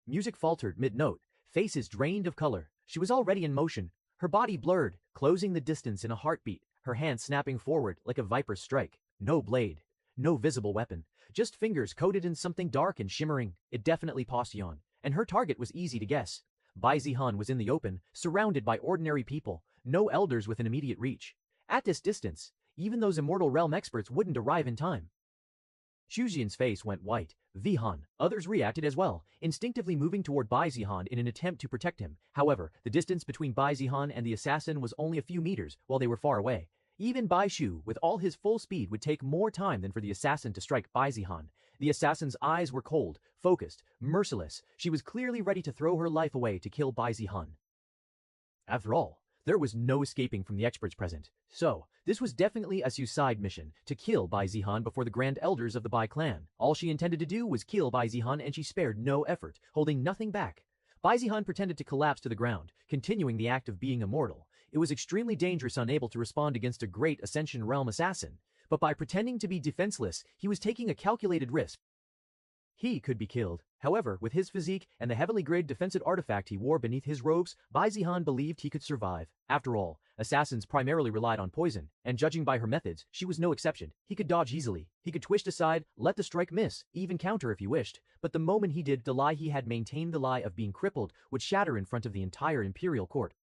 Music faltered mid-note, faces drained of color. She was already in motion, Her body blurred, closing the distance in a heartbeat, her hand snapping forward like a viper's strike. No blade. No visible weapon. Just fingers coated in something dark and shimmering. It definitely Postyon. And her target was easy to guess. Bai Zihan was in the open, surrounded by ordinary people, no elders within immediate reach. At this distance, even those immortal realm experts wouldn't arrive in time. Shujian's face went white. Vihan. Others reacted as well, instinctively moving toward Bai Zihan in an attempt to protect him. However, the distance between Bai Zihan and the assassin was only a few meters while they were far away. Even Bai Shu, with all his full speed, would take more time than for the assassin to strike Bai Zihan. The assassin's eyes were cold, focused, merciless. She was clearly ready to throw her life away to kill Bai Zihan. After all, there was no escaping from the experts present. So, this was definitely a suicide mission, to kill Bai Zihan before the Grand Elders of the Bai clan. All she intended to do was kill Bai Zihan, and she spared no effort, holding nothing back. Bai Zihan pretended to collapse to the ground, continuing the act of being immortal. It was extremely dangerous, unable to respond against a great Ascension Realm assassin. But by pretending to be defenseless, he was taking a calculated risk. He could be killed. However, with his physique and the heavily graded defensive artifact he wore beneath his robes, Bai Zihan believed he could survive. After all, assassins primarily relied on poison, and judging by her methods, she was no exception. He could dodge easily. He could twist aside, let the strike miss, even counter if he wished. But the moment he did, the lie he had maintained, the lie of being crippled, would shatter in front of the entire Imperial Court.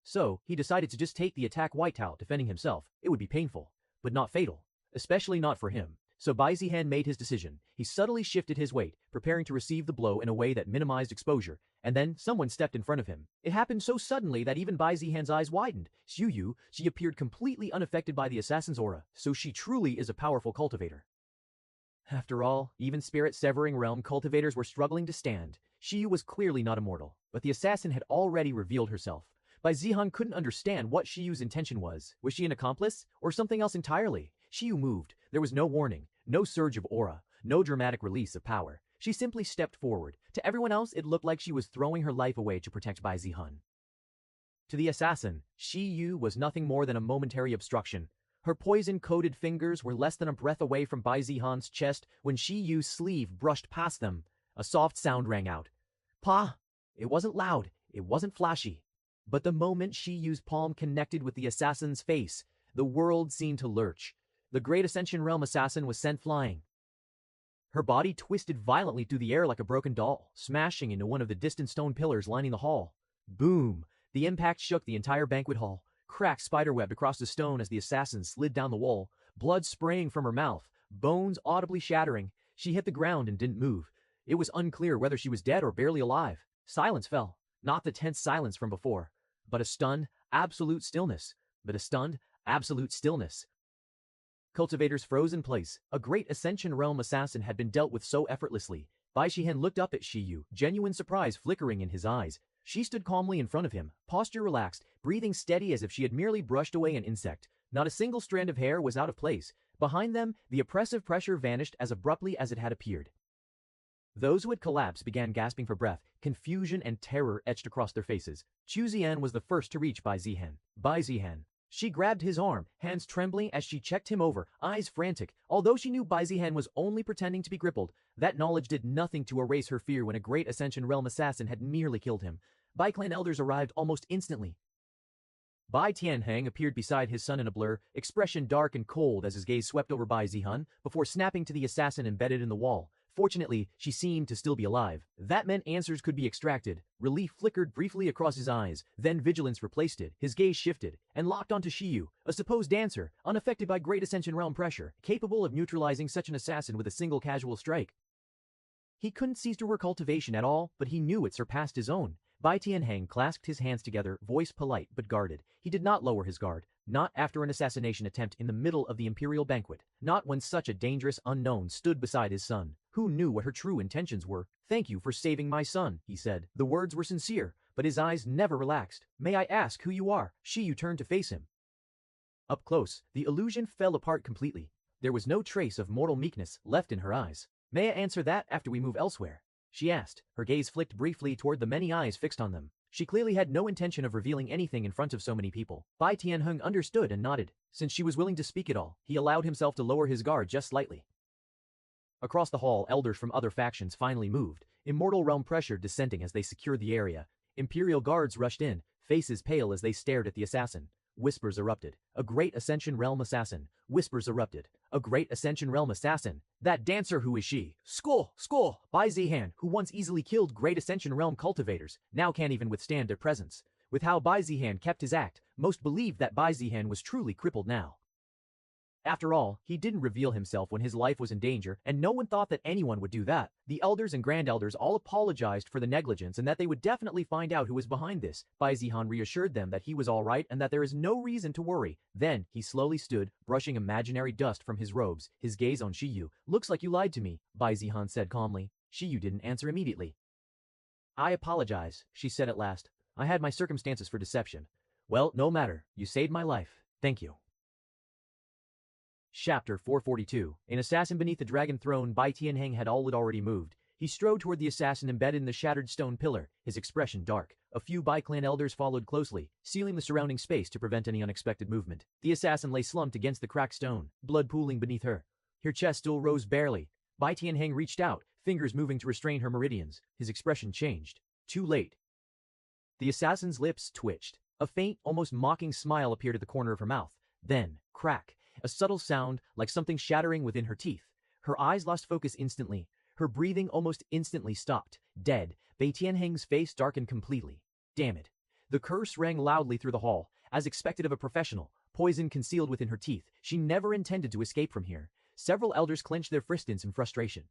So, he decided to just take the attack while defending himself. It would be painful, but not fatal. Especially not for him. So Bai Zihan made his decision. He subtly shifted his weight, preparing to receive the blow in a way that minimized exposure, and then someone stepped in front of him. It happened so suddenly that even Bai Zihan's eyes widened. Xu Yu, she appeared completely unaffected by the assassin's aura, so she truly is a powerful cultivator. After all, even spirit-severing realm cultivators were struggling to stand. Xu Yu was clearly not immortal, but the assassin had already revealed herself. Bai Zihan couldn't understand what Xu Yu's intention was. Was she an accomplice, or something else entirely? Xu Yu moved. There was no warning, no surge of aura, no dramatic release of power. She simply stepped forward. To everyone else, it looked like she was throwing her life away to protect Bai Zihan. To the assassin, Xu Yu was nothing more than a momentary obstruction. Her poison-coated fingers were less than a breath away from Bai Zihan's chest when Xu Yu's sleeve brushed past them. A soft sound rang out. Pa! It wasn't loud, it wasn't flashy. But the moment Xu Yu's palm connected with the assassin's face, the world seemed to lurch. The great Ascension Realm assassin was sent flying. Her body twisted violently through the air like a broken doll, smashing into one of the distant stone pillars lining the hall. Boom! The impact shook the entire banquet hall. Cracks spiderwebbed across the stone as the assassin slid down the wall, blood spraying from her mouth, bones audibly shattering. She hit the ground and didn't move. It was unclear whether she was dead or barely alive. Silence fell. Not the tense silence from before, but a stunned, absolute stillness. Cultivators froze in place. A great Ascension Realm assassin had been dealt with so effortlessly. Bai Zihan looked up at Xu Yu, genuine surprise flickering in his eyes. She stood calmly in front of him, posture relaxed, breathing steady as if she had merely brushed away an insect. Not a single strand of hair was out of place. Behind them, the oppressive pressure vanished as abruptly as it had appeared. Those who had collapsed began gasping for breath. Confusion and terror etched across their faces. Chu Zian was the first to reach Bai Zihan. Bai Zihan. She grabbed his arm, hands trembling as she checked him over, eyes frantic. Although she knew Bai Zihan was only pretending to be crippled, that knowledge did nothing to erase her fear when a great Ascension Realm assassin had nearly killed him. Bai clan elders arrived almost instantly. Bai Tianheng appeared beside his son in a blur, expression dark and cold as his gaze swept over Bai Zihan, before snapping to the assassin embedded in the wall. Fortunately, she seemed to still be alive. That meant answers could be extracted. Relief flickered briefly across his eyes, then vigilance replaced it. His gaze shifted, and locked onto Xu Yu, a supposed dancer, unaffected by great Ascension Realm pressure, capable of neutralizing such an assassin with a single casual strike. He couldn't see through her cultivation at all, but he knew it surpassed his own. Bai Tianheng clasped his hands together, voice polite but guarded. He did not lower his guard. Not after an assassination attempt in the middle of the imperial banquet. Not when such a dangerous unknown stood beside his son. Who knew what her true intentions were? "Thank you for saving my son," he said. The words were sincere, but his eyes never relaxed. "May I ask who you are?" Xu Yu turned to face him. Up close, the illusion fell apart completely. There was no trace of mortal meekness left in her eyes. "May I answer that after we move elsewhere?" she asked. Her gaze flicked briefly toward the many eyes fixed on them. She clearly had no intention of revealing anything in front of so many people. Bai Tianheng understood and nodded. Since she was willing to speak it all, he allowed himself to lower his guard just slightly. Across the hall, elders from other factions finally moved, immortal realm pressure descending as they secured the area. Imperial guards rushed in, faces pale as they stared at the assassin. Whispers erupted. A great Ascension Realm assassin. Whispers erupted. A great Ascension Realm assassin. That dancer, who is she? Skull! Bai Zihan, who once easily killed great Ascension Realm cultivators, now can't even withstand their presence. With how Bai Zihan kept his act, most believed that Bai Zihan was truly crippled now. After all, he didn't reveal himself when his life was in danger, and no one thought that anyone would do that. The elders and grandelders all apologized for the negligence and that they would definitely find out who was behind this. Bai Zihan reassured them that he was alright and that there is no reason to worry. Then, he slowly stood, brushing imaginary dust from his robes, his gaze on Shiyu. Looks like you lied to me, Bai Zihan said calmly. Shiyu didn't answer immediately. I apologize, she said at last. I had my circumstances for deception. Well, no matter. You saved my life. Thank you. Chapter 442. An assassin beneath the dragon throne. Bai Tianheng had already moved. He strode toward the assassin embedded in the shattered stone pillar, his expression dark. A few Bai clan elders followed closely, sealing the surrounding space to prevent any unexpected movement. The assassin lay slumped against the cracked stone, blood pooling beneath her. Her chest still rose barely. Bai Tianheng reached out, fingers moving to restrain her meridians. His expression changed. Too late. The assassin's lips twitched. A faint, almost mocking smile appeared at the corner of her mouth. Then, crack. A subtle sound, like something shattering within her teeth. Her eyes lost focus instantly. Her breathing almost instantly stopped. Dead. Bai Tianheng's face darkened completely. Damn it. The curse rang loudly through the hall, as expected of a professional. Poison concealed within her teeth. She never intended to escape from here. Several elders clenched their fists in frustration.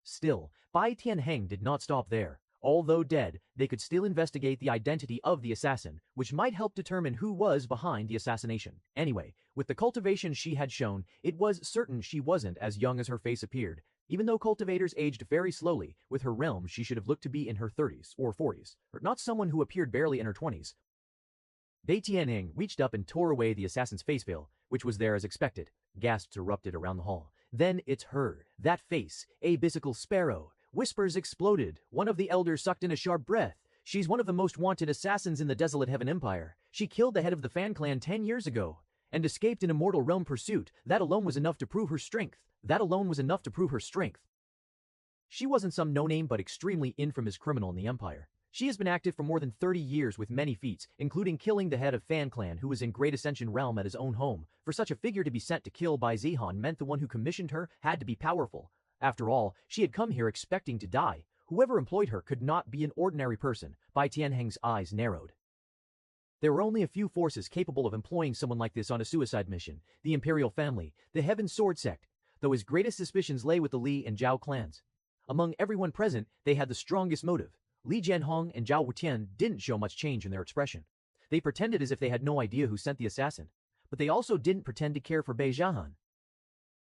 Still, Bai Tianheng did not stop there. Although dead, they could still investigate the identity of the assassin, which might help determine who was behind the assassination. Anyway, with the cultivation she had shown, it was certain she wasn't as young as her face appeared. Even though cultivators aged very slowly, with her realm she should have looked to be in her 30s or 40s, or not someone who appeared barely in her 20s. Bai Tianheng reached up and tore away the assassin's face veil, which was there as expected. Gasps erupted around the hall. Then it's her, that face, abyssical sparrow. Whispers exploded. One of the elders sucked in a sharp breath. She's one of the most wanted assassins in the Desolate Heaven Empire. She killed the head of the Fan clan 10 years ago, and escaped in a mortal realm pursuit. That alone was enough to prove her strength. She wasn't some no-name but extremely infamous criminal in the Empire. She has been active for more than 30 years with many feats, including killing the head of Fan clan who was in Great Ascension Realm at his own home. For such a figure to be sent to kill Bai Zihan meant the one who commissioned her had to be powerful. After all, she had come here expecting to die. Whoever employed her could not be an ordinary person. Bai Tianheng's eyes narrowed. There were only a few forces capable of employing someone like this on a suicide mission. The Imperial family, the Heaven Sword sect, though his greatest suspicions lay with the Li and Zhao clans. Among everyone present, they had the strongest motive. Li Jianhong and Zhao Wutian didn't show much change in their expression. They pretended as if they had no idea who sent the assassin. But they also didn't pretend to care for Bai Zihan.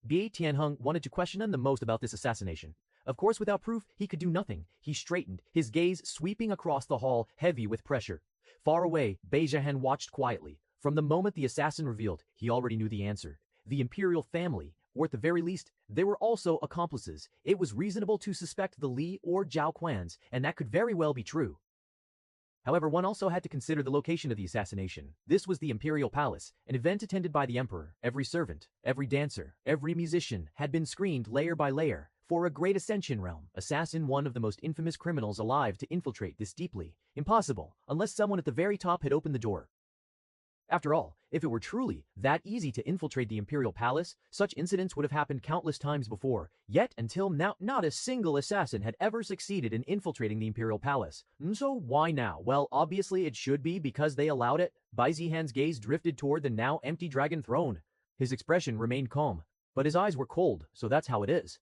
Bai Tianheng wanted to question them the most about this assassination. Of course, without proof, he could do nothing. He straightened, his gaze sweeping across the hall, heavy with pressure. Far away, Bai Zihan watched quietly. From the moment the assassin revealed, he already knew the answer. The Imperial family, or at the very least, they were also accomplices. It was reasonable to suspect the Li or Zhao clans, and that could very well be true. However, one also had to consider the location of the assassination. This was the Imperial Palace, an event attended by the Emperor. Every servant, every dancer, every musician had been screened layer by layer. For a Great Ascension Realm assassin, one of the most infamous criminals alive, to infiltrate this deeply. Impossible, unless someone at the very top had opened the door. After all, if it were truly that easy to infiltrate the Imperial Palace, such incidents would have happened countless times before. Yet, until now, not a single assassin had ever succeeded in infiltrating the Imperial Palace. So why now? Well, obviously it should be because they allowed it. Bai Zihan's gaze drifted toward the now empty dragon throne. His expression remained calm, but his eyes were cold, so that's how it is.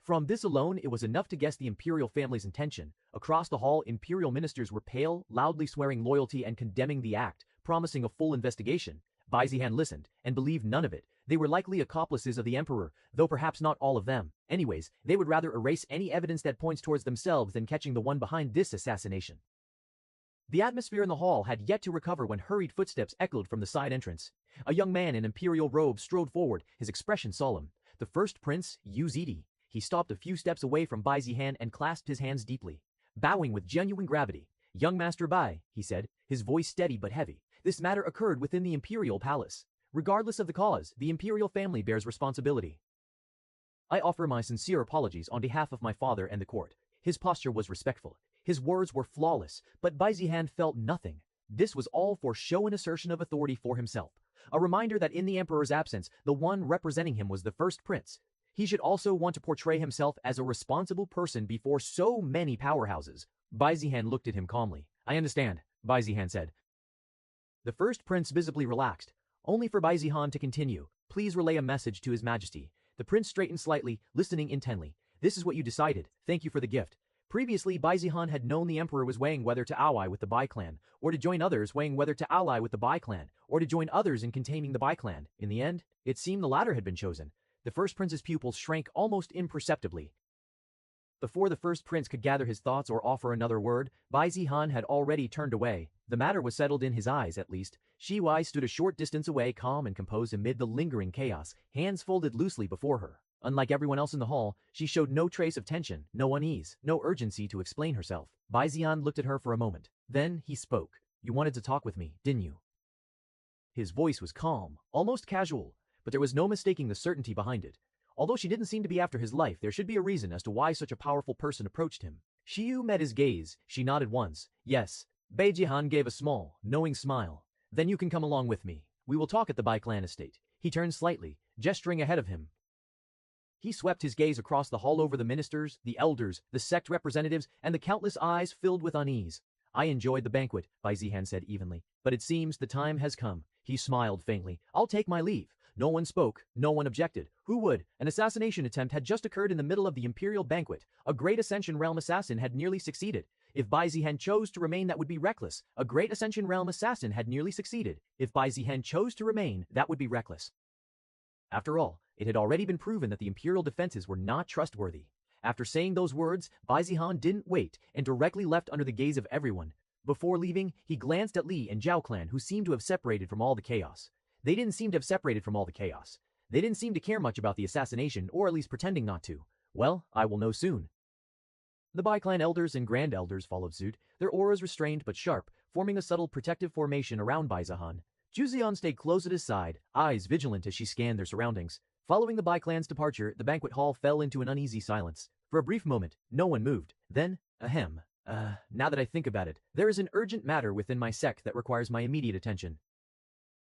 From this alone, it was enough to guess the Imperial family's intention. Across the hall, Imperial ministers were pale, loudly swearing loyalty and condemning the act, promising a full investigation. Bai Zihan listened, and believed none of it. They were likely accomplices of the Emperor, though perhaps not all of them. Anyways, they would rather erase any evidence that points towards themselves than catching the one behind this assassination. The atmosphere in the hall had yet to recover when hurried footsteps echoed from the side entrance. A young man in imperial robes strode forward, his expression solemn. The first prince, Yu Zidi. He stopped a few steps away from Bai Zihan and clasped his hands deeply. Bowing with genuine gravity. "Young Master Bai," he said, his voice steady but heavy. "This matter occurred within the Imperial Palace. Regardless of the cause, the Imperial family bears responsibility. I offer my sincere apologies on behalf of my father and the court." His posture was respectful. His words were flawless, but Bai Zihan felt nothing. This was all for show and assertion of authority for himself. A reminder that in the emperor's absence, the one representing him was the first prince. He should also want to portray himself as a responsible person before so many powerhouses. Bai Zihan looked at him calmly. I understand, Bai Zihan said. The first prince visibly relaxed. Only for Bai Zihan to continue. Please relay a message to His Majesty. The prince straightened slightly, listening intently. This is what you decided. Thank you for the gift. Previously, Bai Zihan had known the emperor was weighing whether to ally with the Bai clan, or to join others, weighing whether to ally with the Bai clan, or to join others in containing the Bai clan. In the end, it seemed the latter had been chosen. The first prince's pupils shrank almost imperceptibly. Before the first prince could gather his thoughts or offer another word, Bai Zihan had already turned away. The matter was settled in his eyes, at least. Shi Wei stood a short distance away, calm and composed amid the lingering chaos, hands folded loosely before her. Unlike everyone else in the hall, she showed no trace of tension, no unease, no urgency to explain herself. Bai Zihan looked at her for a moment. Then he spoke. You wanted to talk with me, didn't you? His voice was calm, almost casual, but there was no mistaking the certainty behind it. Although she didn't seem to be after his life, there should be a reason as to why such a powerful person approached him. Shiyu met his gaze. She nodded once. Yes. Bai Zihan gave a small, knowing smile. Then you can come along with me. We will talk at the Bai clan estate. He turned slightly, gesturing ahead of him. He swept his gaze across the hall over the ministers, the elders, the sect representatives, and the countless eyes filled with unease. I enjoyed the banquet, Bai Zihan said evenly, but it seems the time has come. He smiled faintly. I'll take my leave. No one spoke, no one objected. Who would? An assassination attempt had just occurred in the middle of the imperial banquet. A great Ascension Realm assassin had nearly succeeded. If Bai Zihan chose to remain, that would be reckless. A great Ascension Realm assassin had nearly succeeded. If Bai Zihan chose to remain, that would be reckless. After all, it had already been proven that the imperial defenses were not trustworthy. After saying those words, Bai Zihan didn't wait and directly left under the gaze of everyone. Before leaving, he glanced at Li and Zhao clan, who seemed to have separated from all the chaos. They didn't seem to have separated from all the chaos. They didn't seem to care much about the assassination, or at least pretending not to. Well, I will know soon. The Bai clan elders and grand elders followed suit, their auras restrained but sharp, forming a subtle protective formation around Bai Zihan. Zhu Zian stayed close at his side, eyes vigilant as she scanned their surroundings. Following the Bai clan's departure, the banquet hall fell into an uneasy silence. For a brief moment, no one moved. Then, ahem. Now that I think about it, there is an urgent matter within my sect that requires my immediate attention.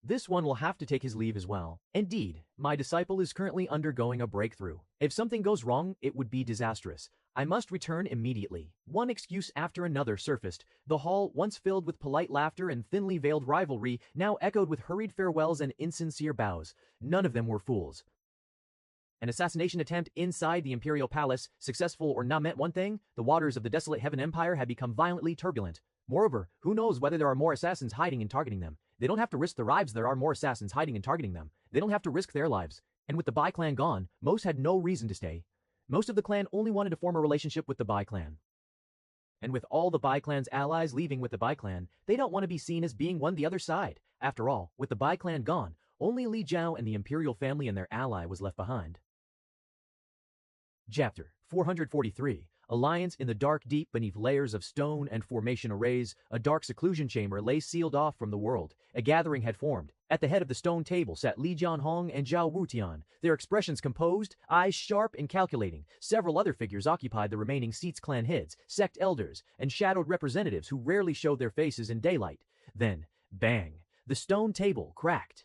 This one will have to take his leave as well. Indeed, my disciple is currently undergoing a breakthrough. If something goes wrong, it would be disastrous. I must return immediately. One excuse after another surfaced. The hall, once filled with polite laughter and thinly veiled rivalry, now echoed with hurried farewells and insincere bows. None of them were fools. An assassination attempt inside the Imperial Palace, successful or not, meant one thing: the waters of the desolate Heaven Empire had become violently turbulent. Moreover, who knows whether there are more assassins hiding and targeting them. They don't have to risk their lives. There are more assassins hiding and targeting them. They don't have to risk their lives. And with the Bai clan gone, most had no reason to stay. Most of the clan only wanted to form a relationship with the Bai clan. And with all the Bai clan's allies leaving with the Bai clan, they don't want to be seen as being one the other side. After all, with the Bai clan gone, only Li Jiao and the imperial family and their ally was left behind. Chapter 443. Alliance. In the dark deep beneath layers of stone and formation arrays, a dark seclusion chamber lay sealed off from the world. A gathering had formed. At the head of the stone table sat Li Jianhong and Zhao Wutian, their expressions composed, eyes sharp and calculating. Several other figures occupied the remaining seats: clan heads, sect elders, and shadowed representatives who rarely showed their faces in daylight. Then, bang! The stone table cracked.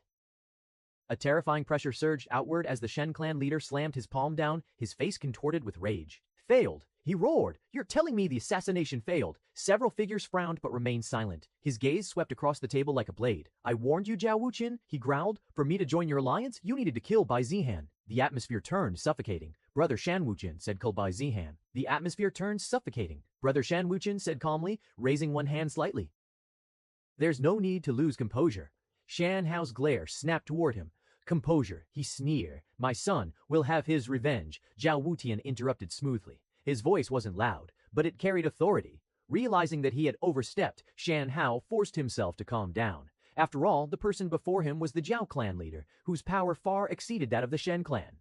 A terrifying pressure surged outward as the Shen clan leader slammed his palm down, his face contorted with rage. Failed! He roared. You're telling me the assassination failed? Several figures frowned but remained silent. His gaze swept across the table like a blade. I warned you, Zhao Wuqian, he growled. For me to join your alliance, you needed to kill Bai Zihan. The atmosphere turned suffocating. Brother Shan Wuqian said, kill Bai Zihan. The atmosphere turned suffocating. Brother Shan Wuqian said calmly, raising one hand slightly. There's no need to lose composure. Shan Hao's glare snapped toward him. Composure, he sneered. My son will have his revenge, Zhao Wutian interrupted smoothly. His voice wasn't loud, but it carried authority. Realizing that he had overstepped, Shan Hao forced himself to calm down. After all, the person before him was the Zhao clan leader, whose power far exceeded that of the Shen clan.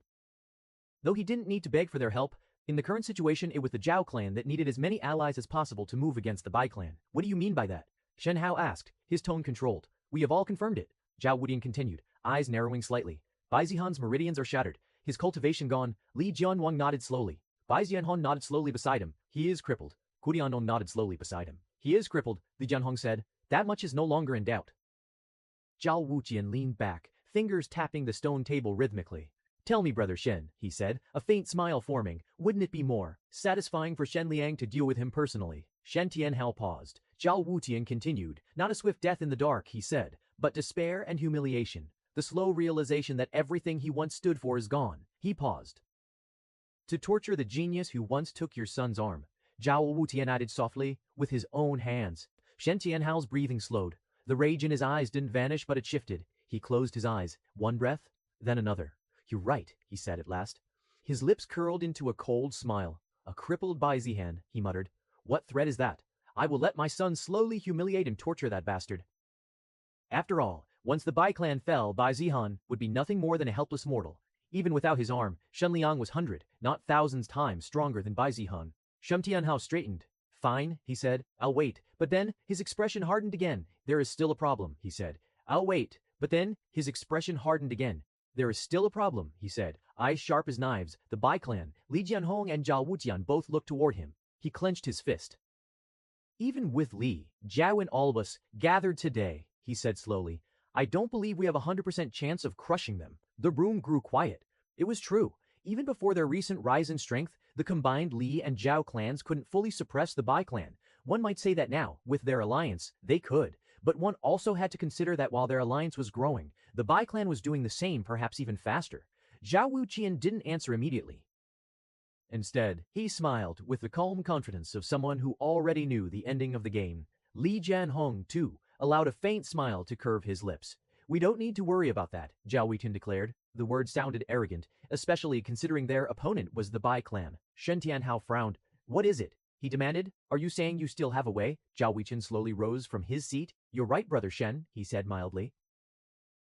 Though he didn't need to beg for their help, in the current situation it was the Zhao clan that needed as many allies as possible to move against the Bai clan. What do you mean by that? Shen Hao asked, his tone controlled. We have all confirmed it. Zhao Wudian continued, eyes narrowing slightly. Bai Zihan's meridians are shattered, his cultivation gone. Li Jianwang nodded slowly. Bai Zianhong nodded slowly beside him. He is crippled. Gudiano nodded slowly beside him. He is crippled, Li Jianhong said. That much is no longer in doubt. Zhao Wuqian leaned back, fingers tapping the stone table rhythmically. Tell me, Brother Shen, he said, a faint smile forming, wouldn't it be more satisfying for Shen Liang to deal with him personally? Shen Tianhao paused. Zhao Wuqian continued. Not a swift death in the dark, he said, but despair and humiliation. The slow realization that everything he once stood for is gone. He paused. To torture the genius who once took your son's arm, Zhao Wuqian added softly, with his own hands. Shen Tianhao's breathing slowed. The rage in his eyes didn't vanish, but it shifted. He closed his eyes. One breath, then another. You're right, he said at last. His lips curled into a cold smile. A crippled Bai Zihan, he muttered. What threat is that? I will let my son slowly humiliate and torture that bastard. After all, once the Bai clan fell, Bai Zihan would be nothing more than a helpless mortal. Even without his arm, Shen Liang was 100, not thousands times stronger than Bai Zihan. Shen Tianhao straightened. Fine, he said. I'll wait. But then, his expression hardened again. There is still a problem, he said. I'll wait. But then, his expression hardened again. There is still a problem, he said. Eyes sharp as knives. The Bai clan, Li Jianhong and Zhao Wuqian both looked toward him. He clenched his fist. Even with Li, Zhao and all of us gathered today, he said slowly, I don't believe we have a 100% chance of crushing them. The room grew quiet. It was true. Even before their recent rise in strength, the combined Li and Zhao clans couldn't fully suppress the Bai clan. One might say that now, with their alliance, they could. But one also had to consider that while their alliance was growing, the Bai clan was doing the same, perhaps even faster. Zhao Wuqian didn't answer immediately. Instead, he smiled with the calm confidence of someone who already knew the ending of the game. Li Jianhong, too, allowed a faint smile to curve his lips. We don't need to worry about that, Zhao Wuqian declared. The word sounded arrogant, especially considering their opponent was the Bai clan. Shen Tianhao frowned. What is it? He demanded. Are you saying you still have a way? Zhao Wuqian slowly rose from his seat. You're right, Brother Shen, he said mildly.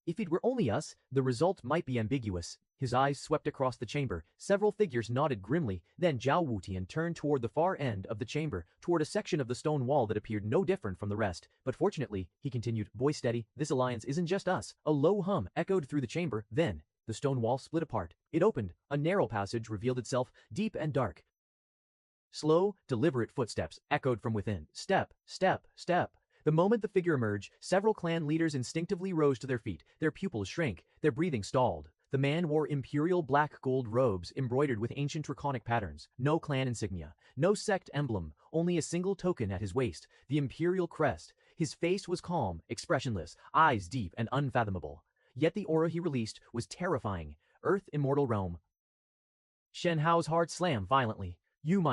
If it were only us, the result might be ambiguous. His eyes swept across the chamber. Several figures nodded grimly. Then Zhao Wuqian turned toward the far end of the chamber, toward a section of the stone wall that appeared no different from the rest. But fortunately, he continued, voice steady, this alliance isn't just us. A low hum echoed through the chamber. Then, the stone wall split apart. It opened. A narrow passage revealed itself, deep and dark. Slow, deliberate footsteps echoed from within. Step, step, step. The moment the figure emerged, several clan leaders instinctively rose to their feet. Their pupils shrank. Their breathing stalled. The man wore imperial black gold robes embroidered with ancient draconic patterns. No clan insignia. No sect emblem. Only a single token at his waist. The imperial crest. His face was calm, expressionless, eyes deep and unfathomable. Yet the aura he released was terrifying. Earth immortal realm. Shen Hao's heart slammed violently. U-.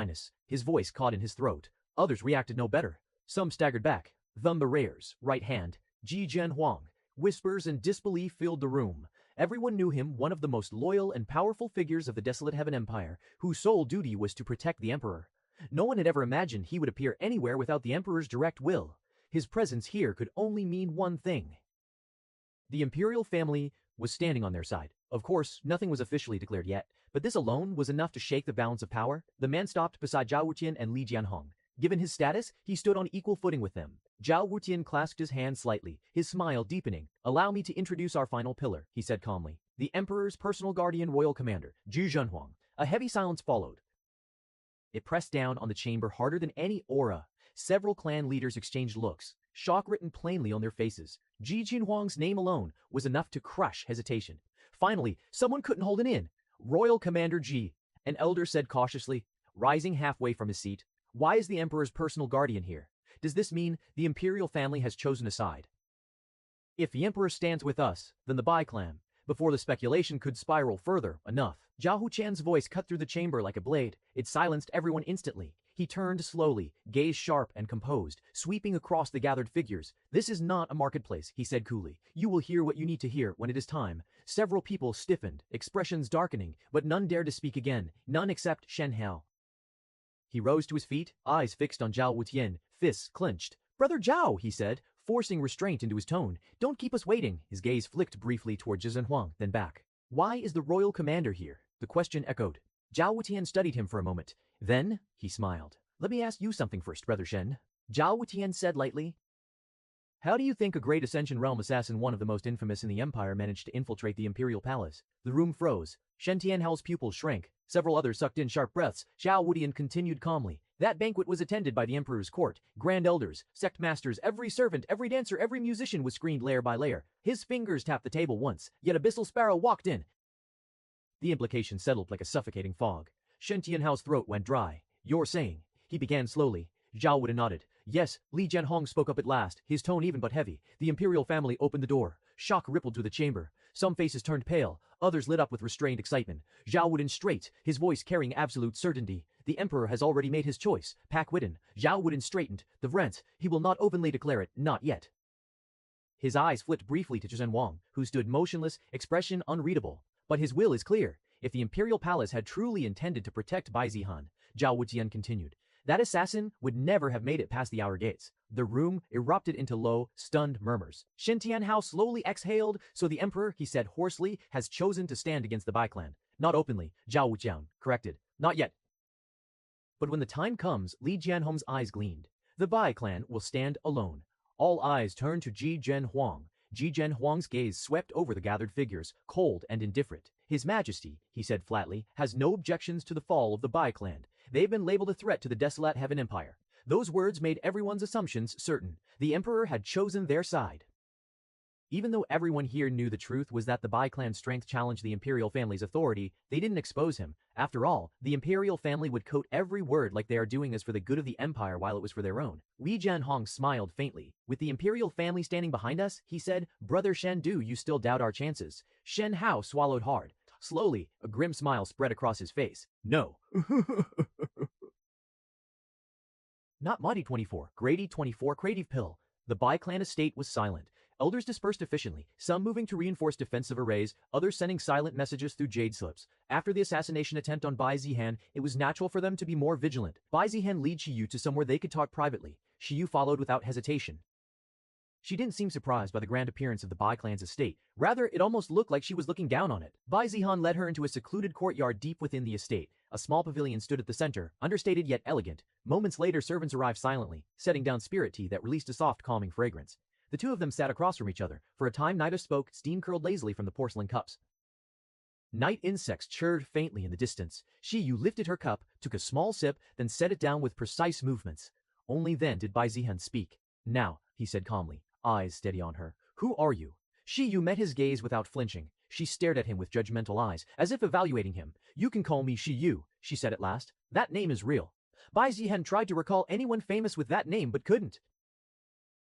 His voice caught in his throat. Others reacted no better. Some staggered back. The Barrier's right hand, Ji Jianhuang. Whispers and disbelief filled the room. Everyone knew him, one of the most loyal and powerful figures of the Desolate Heaven Empire, whose sole duty was to protect the Emperor. No one had ever imagined he would appear anywhere without the Emperor's direct will. His presence here could only mean one thing. The imperial family was standing on their side. Of course, nothing was officially declared yet, but this alone was enough to shake the balance of power. The man stopped beside Zhao Wuqian and Li Jianhong. Given his status, he stood on equal footing with them. Zhao Wuqian clasped his hand slightly, his smile deepening. Allow me to introduce our final pillar, he said calmly. The Emperor's personal guardian royal commander, Zhu Zhenhuang. A heavy silence followed. It pressed down on the chamber harder than any aura. Several clan leaders exchanged looks, shock written plainly on their faces. Ji Jinhuang's name alone was enough to crush hesitation. Finally, someone couldn't hold it in. Royal Commander Ji, an elder said cautiously, rising halfway from his seat. Why is the Emperor's personal guardian here? Does this mean the imperial family has chosen a side? If the Emperor stands with us, then the Bai clan. Before the speculation could spiral further, enough. Zhao Huqian's voice cut through the chamber like a blade. It silenced everyone instantly. He turned slowly, gaze sharp and composed, sweeping across the gathered figures. This is not a marketplace, he said coolly. You will hear what you need to hear when it is time. Several people stiffened, expressions darkening, but none dared to speak again, none except Shen Hao. He rose to his feet, eyes fixed on Zhao Wuqian, fists clenched. Brother Zhao, he said, forcing restraint into his tone. Don't keep us waiting. His gaze flicked briefly toward Zhenhuang, then back. Why is the royal commander here? The question echoed. Zhao Wuqian studied him for a moment. Then, he smiled. Let me ask you something first, Brother Shen. Zhao Wuqian said lightly. How do you think a great Ascension Realm assassin, one of the most infamous in the Empire, managed to infiltrate the Imperial Palace? The room froze. Shen Tianhao's pupils shrank. Several others sucked in sharp breaths. Zhao Wuqian continued calmly. That banquet was attended by the emperor's court, grand elders, sect masters, every servant, every dancer, every musician was screened layer by layer. His fingers tapped the table once, yet Abyssal Sparrow walked in. The implication settled like a suffocating fog. Shen Tianhao's throat went dry. "You're saying," he began slowly. Zhao Wuden nodded. "Yes," Li Jianhong spoke up at last, his tone even but heavy. The imperial family opened the door. Shock rippled through the chamber. Some faces turned pale, others lit up with restrained excitement. Zhao Wuden straight, his voice carrying absolute certainty. "The emperor has already made his choice. Pak Widen." Zhao Wuden straightened. "The Vrent, he will not openly declare it, not yet." His eyes flipped briefly to Zhen Wang, who stood motionless, expression unreadable. But his will is clear. If the imperial palace had truly intended to protect Bai Zihan, Zhao Wujian continued, that assassin would never have made it past the outer gates. The room erupted into low, stunned murmurs. Shen Tianhao slowly exhaled. "So the emperor," he said hoarsely, "has chosen to stand against the Bai clan. Not openly," Zhao Wujian corrected. "Not yet. But when the time comes," Li Jianhong's eyes gleamed, "the Bai clan will stand alone." All eyes turned to Ji Zhenhuang. Ji Zhenhuang's gaze swept over the gathered figures, cold and indifferent. "His Majesty," he said flatly, "has no objections to the fall of the Bai clan. They've been labeled a threat to the desolate Heaven Empire." Those words made everyone's assumptions certain. The emperor had chosen their side. Even though everyone here knew the truth was that the Bai clan's strength challenged the imperial family's authority, they didn't expose him. After all, the imperial family would quote every word like they are doing as for the good of the empire while it was for their own. Li Jianhong smiled faintly. "With the imperial family standing behind us," he said, "Brother Shen, do you still doubt our chances?" Shen Hao swallowed hard. Slowly, a grim smile spread across his face. "No." Not Mahdi 24, Grady 24, Creative Pill. The Bai clan estate was silent. Elders dispersed efficiently, some moving to reinforce defensive arrays, others sending silent messages through jade slips. After the assassination attempt on Bai Zihan, it was natural for them to be more vigilant. Bai Zihan led Shiyu to somewhere they could talk privately. Shiyu followed without hesitation. She didn't seem surprised by the grand appearance of the Bai clan's estate. Rather, it almost looked like she was looking down on it. Bai Zihan led her into a secluded courtyard deep within the estate. A small pavilion stood at the center, understated yet elegant. Moments later, servants arrived silently, setting down spirit tea that released a soft, calming fragrance. The two of them sat across from each other. For a time, neither spoke. Steam curled lazily from the porcelain cups. Night insects chirred faintly in the distance. Shiyu lifted her cup, took a small sip, then set it down with precise movements. Only then did Bai Zihan speak. "Now," he said calmly, eyes steady on her. "Who are you?" Shiyu met his gaze without flinching. She stared at him with judgmental eyes, as if evaluating him. "You can call me Shiyu," she said at last. "That name is real." Bai Zihan tried to recall anyone famous with that name but couldn't.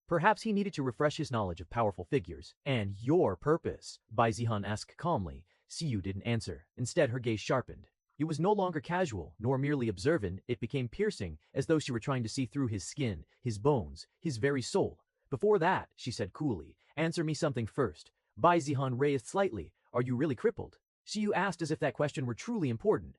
Perhaps he needed to refresh his knowledge of powerful figures. "And your purpose?" Bai Zihan asked calmly. Shiyu didn't answer. Instead, her gaze sharpened. It was no longer casual, nor merely observant. It became piercing, as though she were trying to see through his skin, his bones, his very soul. "Before that," she said coolly, "answer me something first." Bai Zihan raised slightly. "Are you really crippled?" Shiyu asked as if that question were truly important.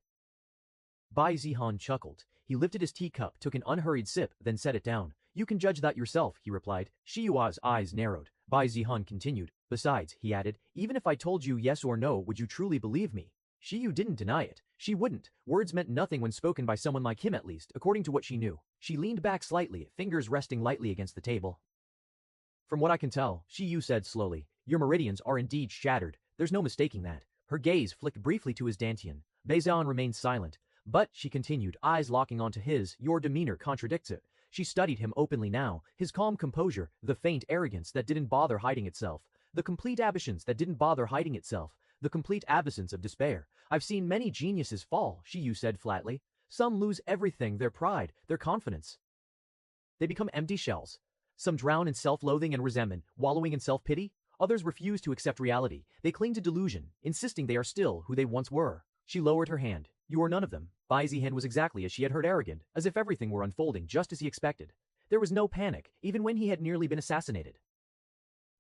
Bai Zihan chuckled. He lifted his teacup, took an unhurried sip, then set it down. "You can judge that yourself," he replied. Shiyua's eyes narrowed. Bai Zihan continued. "Besides," he added, "even if I told you yes or no, would you truly believe me?" Shiyu didn't deny it. She wouldn't. Words meant nothing when spoken by someone like him, at least, according to what she knew. She leaned back slightly, fingers resting lightly against the table. "From what I can tell," Shiyu said slowly, "your meridians are indeed shattered. There's no mistaking that." Her gaze flicked briefly to his dantian. Bai Zihan remained silent. "But," she continued, eyes locking onto his, "your demeanor contradicts it." She studied him openly now, his calm composure, the faint arrogance that didn't bother hiding itself, the complete absence that didn't bother hiding itself, the complete absence of despair. "I've seen many geniuses fall," Shiyu said flatly. "Some lose everything, their pride, their confidence. They become empty shells. Some drown in self-loathing and resentment, wallowing in self-pity. Others refuse to accept reality. They cling to delusion, insisting they are still who they once were." She lowered her hand. "You are none of them." Bai Zihan was exactly as she had heard, arrogant, as if everything were unfolding just as he expected. There was no panic, even when he had nearly been assassinated.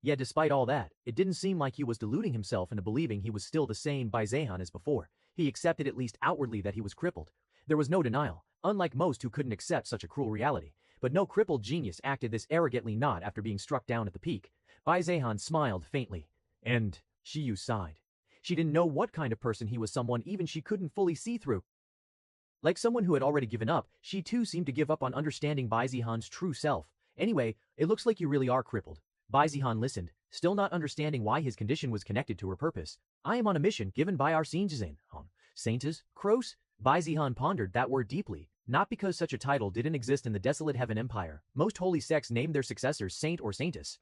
Yet despite all that, it didn't seem like he was deluding himself into believing he was still the same Bai Zihan as before. He accepted at least outwardly that he was crippled. There was no denial, unlike most who couldn't accept such a cruel reality. But no crippled genius acted this arrogantly not after being struck down at the peak. Bai Zihan smiled faintly. "And," Shiyu sighed. She didn't know what kind of person he was, someone even she couldn't fully see through. Like someone who had already given up, she too seemed to give up on understanding Bai Zihan's true self. "Anyway, it looks like you really are crippled." Bai Zihan listened, still not understanding why his condition was connected to her purpose. "I am on a mission given by our Saints. Saints? Crows?" Bai Zihan pondered that word deeply. Not because such a title didn't exist in the desolate Heaven Empire. Most holy sects named their successors saint or saintess.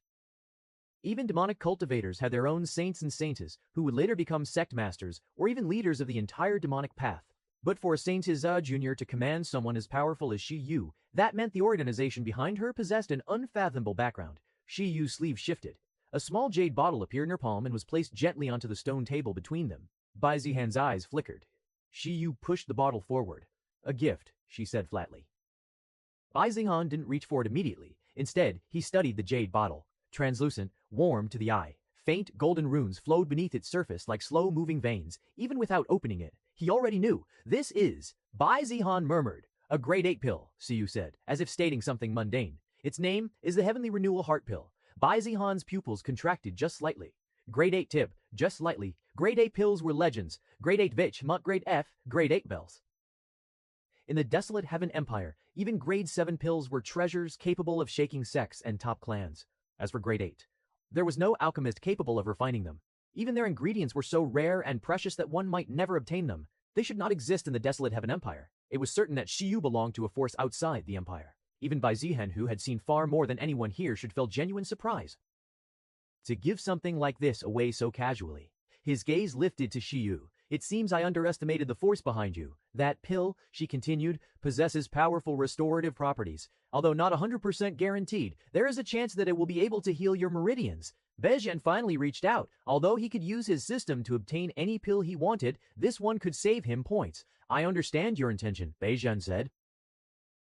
Even demonic cultivators had their own saints and saintess, who would later become sect masters or even leaders of the entire demonic path. But for a saintess junior to command someone as powerful as Shi Yu, that meant the organization behind her possessed an unfathomable background. Shi Yu's sleeve shifted. A small jade bottle appeared in her palm and was placed gently onto the stone table between them. Bai Zihan's eyes flickered. Shi Yu pushed the bottle forward. "A gift," she said flatly. Bai Zihan didn't reach for it immediately. Instead, he studied the jade bottle. Translucent, warm to the eye. Faint golden runes flowed beneath its surface like slow-moving veins. Even without opening it, he already knew. "This is..." Bai Zihan murmured. "A grade 8 pill," Siyu said, as if stating something mundane. "Its name is the Heavenly Renewal Heart Pill." Bai Zihan's pupils contracted just slightly. Grade 8 tip, just slightly. Grade 8 pills were legends. Grade 8 Vich, Mont Grade F, Grade 8 bells. In the desolate Heaven Empire, even Grade 7 pills were treasures capable of shaking sects and top clans. As for Grade 8, there was no alchemist capable of refining them. Even their ingredients were so rare and precious that one might never obtain them. They should not exist in the desolate Heaven Empire. It was certain that Shiyu belonged to a force outside the empire. Even Bai Zihan, who had seen far more than anyone here, should feel genuine surprise to give something like this away so casually. His gaze lifted to Shiyu. "It seems I underestimated the force behind you. That pill," she continued, "possesses powerful restorative properties. Although not 100% guaranteed, there is a chance that it will be able to heal your meridians." Beijian finally reached out. Although he could use his system to obtain any pill he wanted, this one could save him points. "I understand your intention," Beijian said.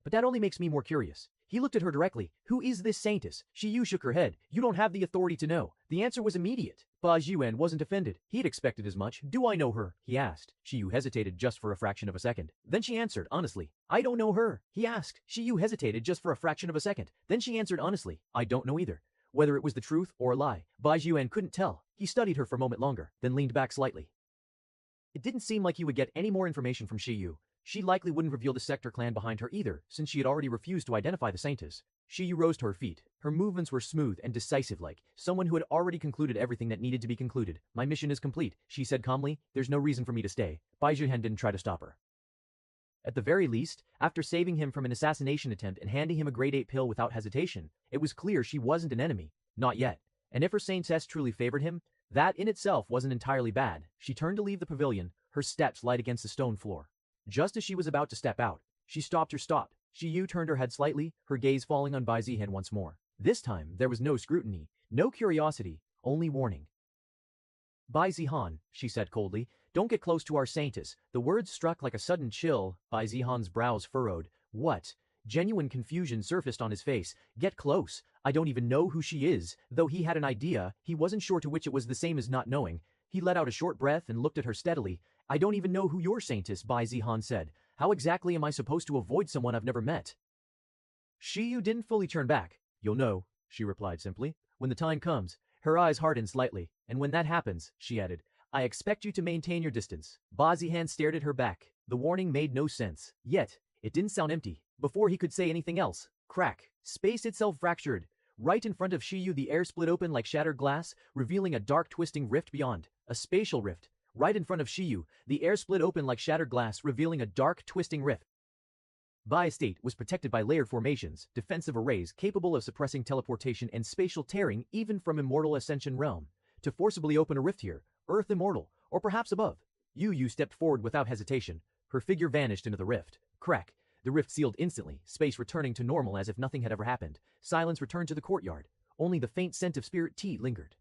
"But that only makes me more curious." He looked at her directly. "Who is this saintess?" Shiyu shook her head. "You don't have the authority to know." The answer was immediate. Ba Yuan wasn't offended. He'd expected as much. "Do I know her?" he asked. Shiyu hesitated just for a fraction of a second. Then she answered honestly. "I don't know her," he asked. Shiyu hesitated just for a fraction of a second. Then she answered honestly. "I don't know either." Whether it was the truth or a lie, Ba Yuan couldn't tell. He studied her for a moment longer, then leaned back slightly. It didn't seem like he would get any more information from Shiyu. She likely wouldn't reveal the sector clan behind her either, since she had already refused to identify the saintess. Shiyu rose to her feet. Her movements were smooth and decisive, like someone who had already concluded everything that needed to be concluded. "My mission is complete," she said calmly. "There's no reason for me to stay." Bai Zhihan didn't try to stop her. At the very least, after saving him from an assassination attempt and handing him a grade 8 pill without hesitation, it was clear she wasn't an enemy. Not yet. And if her saintess truly favored him, that in itself wasn't entirely bad. She turned to leave the pavilion, her steps light against the stone floor. Just as she was about to step out, she stopped. Shiyu turned her head slightly, her gaze falling on Bai Zihan once more. This time, there was no scrutiny, no curiosity, only warning. "Bai Zihan," she said coldly, "don't get close to our saintess." The words struck like a sudden chill. Bai Zihan's brows furrowed. "What?" Genuine confusion surfaced on his face. "Get close. I don't even know who she is." Though he had an idea, he wasn't sure to which it was the same as not knowing. He let out a short breath and looked at her steadily. "I don't even know who your saintess," Bai Zihan said. "How exactly am I supposed to avoid someone I've never met?" Shiyu didn't fully turn back. "You'll know," she replied simply, "when the time comes." Her eyes hardened slightly. "And when that happens," she added, "I expect you to maintain your distance." Bai Zihan stared at her back. The warning made no sense. Yet, it didn't sound empty. Before he could say anything else, crack. Space itself fractured. Right in front of Shiyu, the air split open like shattered glass, revealing a dark twisting rift beyond. A spatial rift. Right in front of Shiyu, the air split open like shattered glass, revealing a dark twisting rift. Bai Estate was protected by layered formations, defensive arrays capable of suppressing teleportation and spatial tearing even from Immortal Ascension realm. To forcibly open a rift here, Earth Immortal, or perhaps above. Yu stepped forward without hesitation. Her figure vanished into the rift. Crack. The rift sealed instantly, space returning to normal as if nothing had ever happened. Silence returned to the courtyard. Only the faint scent of spirit tea lingered.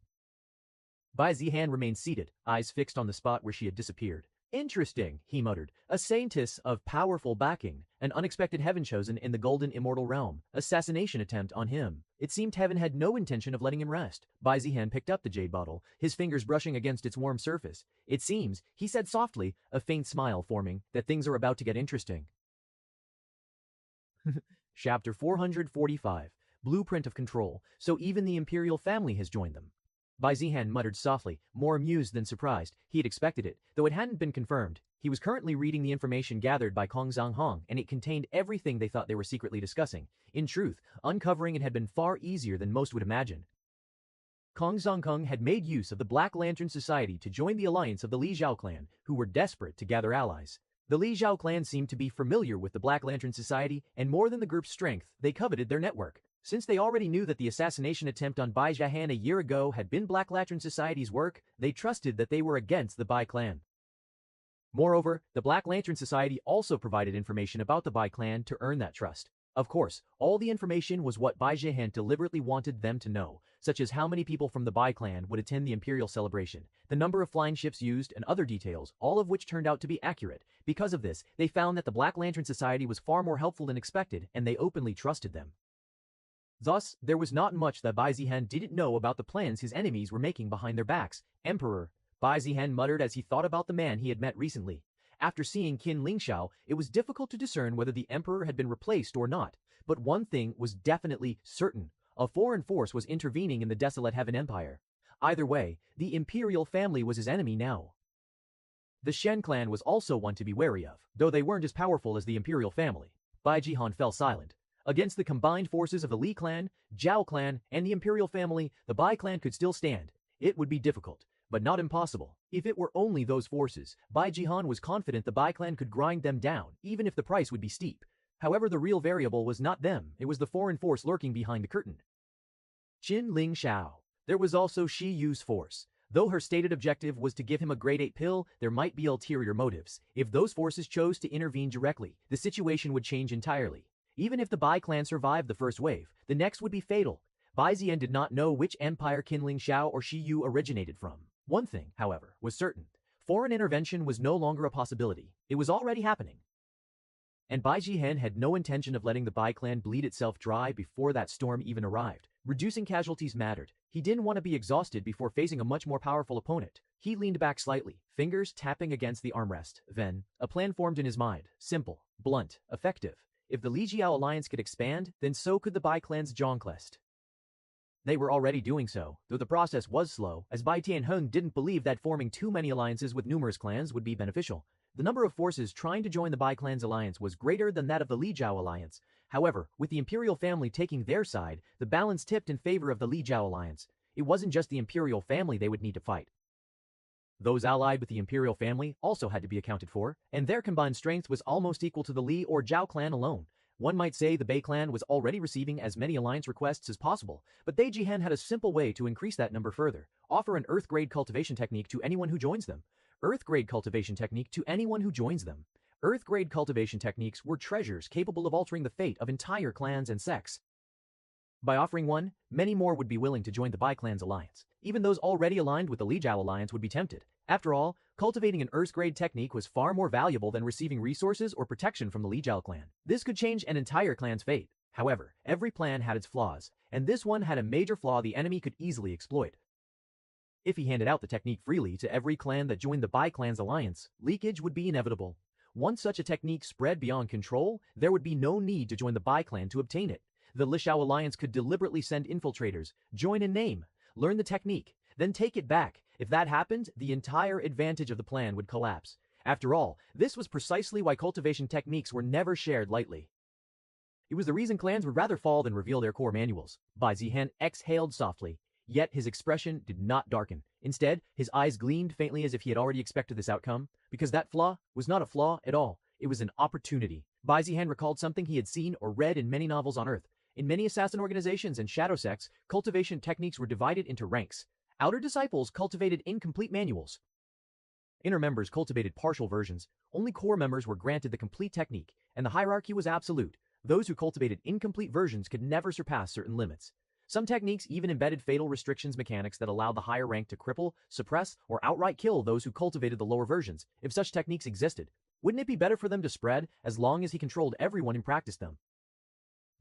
Bai Zihan remained seated, eyes fixed on the spot where she had disappeared. "Interesting," he muttered. "A saintess of powerful backing, an unexpected heaven chosen in the golden immortal realm, assassination attempt on him." It seemed heaven had no intention of letting him rest. Bai Zihan picked up the jade bottle, his fingers brushing against its warm surface. "It seems," he said softly, a faint smile forming, "that things are about to get interesting." Chapter 445, Blueprint of Control. So even the imperial family has joined them. Bai Zihan muttered softly, more amused than surprised. He had expected it, though it hadn't been confirmed. He was currently reading the information gathered by Kong Zhanghong, and it contained everything they thought they were secretly discussing. In truth, uncovering it had been far easier than most would imagine. Kong Zhanghong had made use of the Black Lantern Society to join the alliance of the Li Zhao clan, who were desperate to gather allies. The Li Zhao clan seemed to be familiar with the Black Lantern Society, and more than the group's strength, they coveted their network. Since they already knew that the assassination attempt on Bai Jiahan a year ago had been Black Lantern Society's work, they trusted that they were against the Bai clan. Moreover, the Black Lantern Society also provided information about the Bai clan to earn that trust. Of course, all the information was what Bai Jiahan deliberately wanted them to know, such as how many people from the Bai clan would attend the Imperial celebration, the number of flying ships used, and other details, all of which turned out to be accurate. Because of this, they found that the Black Lantern Society was far more helpful than expected, and they openly trusted them. Thus, there was not much that Bai Zihan didn't know about the plans his enemies were making behind their backs. Emperor, Bai Zihan muttered as he thought about the man he had met recently. After seeing Qin Lingxiao, it was difficult to discern whether the emperor had been replaced or not, but one thing was definitely certain. A foreign force was intervening in the desolate Heaven Empire. Either way, the imperial family was his enemy now. The Shen clan was also one to be wary of, though they weren't as powerful as the imperial family. Bai Jihan fell silent. Against the combined forces of the Li clan, Zhao clan, and the imperial family, the Bai clan could still stand. It would be difficult, but not impossible. If it were only those forces, Bai Jihan was confident the Bai clan could grind them down, even if the price would be steep. However, the real variable was not them, it was the foreign force lurking behind the curtain. Qin Lingxiao. There was also Shi Yu's force. Though her stated objective was to give him a grade 8 pill, there might be ulterior motives. If those forces chose to intervene directly, the situation would change entirely. Even if the Bai clan survived the first wave, the next would be fatal. Bai Ziyan did not know which empire Qin Lingxiao or Shi Yu originated from. One thing, however, was certain. Foreign intervention was no longer a possibility. It was already happening. And Bai Jihan had no intention of letting the Bai clan bleed itself dry before that storm even arrived. Reducing casualties mattered. He didn't want to be exhausted before facing a much more powerful opponent. He leaned back slightly, fingers tapping against the armrest. Then, a plan formed in his mind. Simple, blunt, effective. If the Li Jiao alliance could expand, then so could the Bai clan's Zhongquest. They were already doing so, though the process was slow, as Bai Tianheng didn't believe that forming too many alliances with numerous clans would be beneficial. The number of forces trying to join the Bai clan's alliance was greater than that of the Li Jiao alliance. However, with the imperial family taking their side, the balance tipped in favor of the Li Jiao alliance. It wasn't just the imperial family they would need to fight. Those allied with the imperial family also had to be accounted for, and their combined strength was almost equal to the Li or Zhao clan alone. One might say the Bei clan was already receiving as many alliance requests as possible, but Bai Jihan had a simple way to increase that number further. Offer an Earth-grade cultivation technique to anyone who joins them. Earth-grade cultivation technique to anyone who joins them. Earth-grade cultivation techniques were treasures capable of altering the fate of entire clans and sects. By offering one, many more would be willing to join the Bai clan's alliance. Even those already aligned with the Li Jiao alliance would be tempted. After all, cultivating an Earth-grade technique was far more valuable than receiving resources or protection from the Li Jiao clan. This could change an entire clan's fate. However, every plan had its flaws, and this one had a major flaw the enemy could easily exploit. If he handed out the technique freely to every clan that joined the Bai clan's alliance, leakage would be inevitable. Once such a technique spread beyond control, there would be no need to join the Bai clan to obtain it. The Li Xiao alliance could deliberately send infiltrators, join in name, learn the technique, then take it back. If that happened, the entire advantage of the plan would collapse. After all, this was precisely why cultivation techniques were never shared lightly. It was the reason clans would rather fall than reveal their core manuals. Bai Zihan exhaled softly, yet his expression did not darken. Instead, his eyes gleamed faintly as if he had already expected this outcome, because that flaw was not a flaw at all. It was an opportunity. Bai Zihan recalled something he had seen or read in many novels on Earth. In many assassin organizations and shadow sects, cultivation techniques were divided into ranks. Outer disciples cultivated incomplete manuals. Inner members cultivated partial versions. Only core members were granted the complete technique, and the hierarchy was absolute. Those who cultivated incomplete versions could never surpass certain limits. Some techniques even embedded fatal restrictions mechanics that allowed the higher rank to cripple, suppress, or outright kill those who cultivated the lower versions. If such techniques existed, wouldn't it be better for them to spread as long as he controlled everyone and practiced them?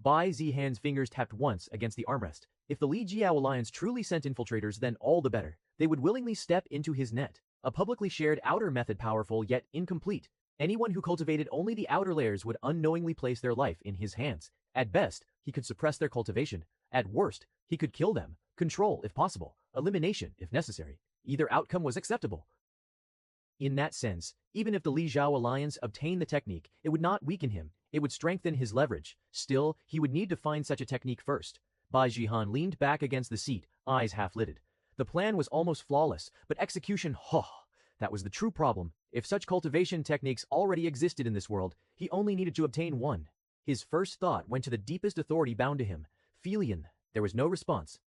Bai Zihan's fingers tapped once against the armrest. If the Li Jiao alliance truly sent infiltrators, then all the better. They would willingly step into his net. A publicly shared outer method, powerful yet incomplete. Anyone who cultivated only the outer layers would unknowingly place their life in his hands. At best, he could suppress their cultivation. At worst, he could kill them. Control if possible. Elimination if necessary. Either outcome was acceptable. In that sense, even if the Li Jiao alliance obtained the technique, it would not weaken him. It would strengthen his leverage. Still, he would need to find such a technique first. Bai Jihan leaned back against the seat, eyes half-lidded. The plan was almost flawless, but execution, that was the true problem. If such cultivation techniques already existed in this world, he only needed to obtain one. His first thought went to the deepest authority bound to him, Felion. There was no response.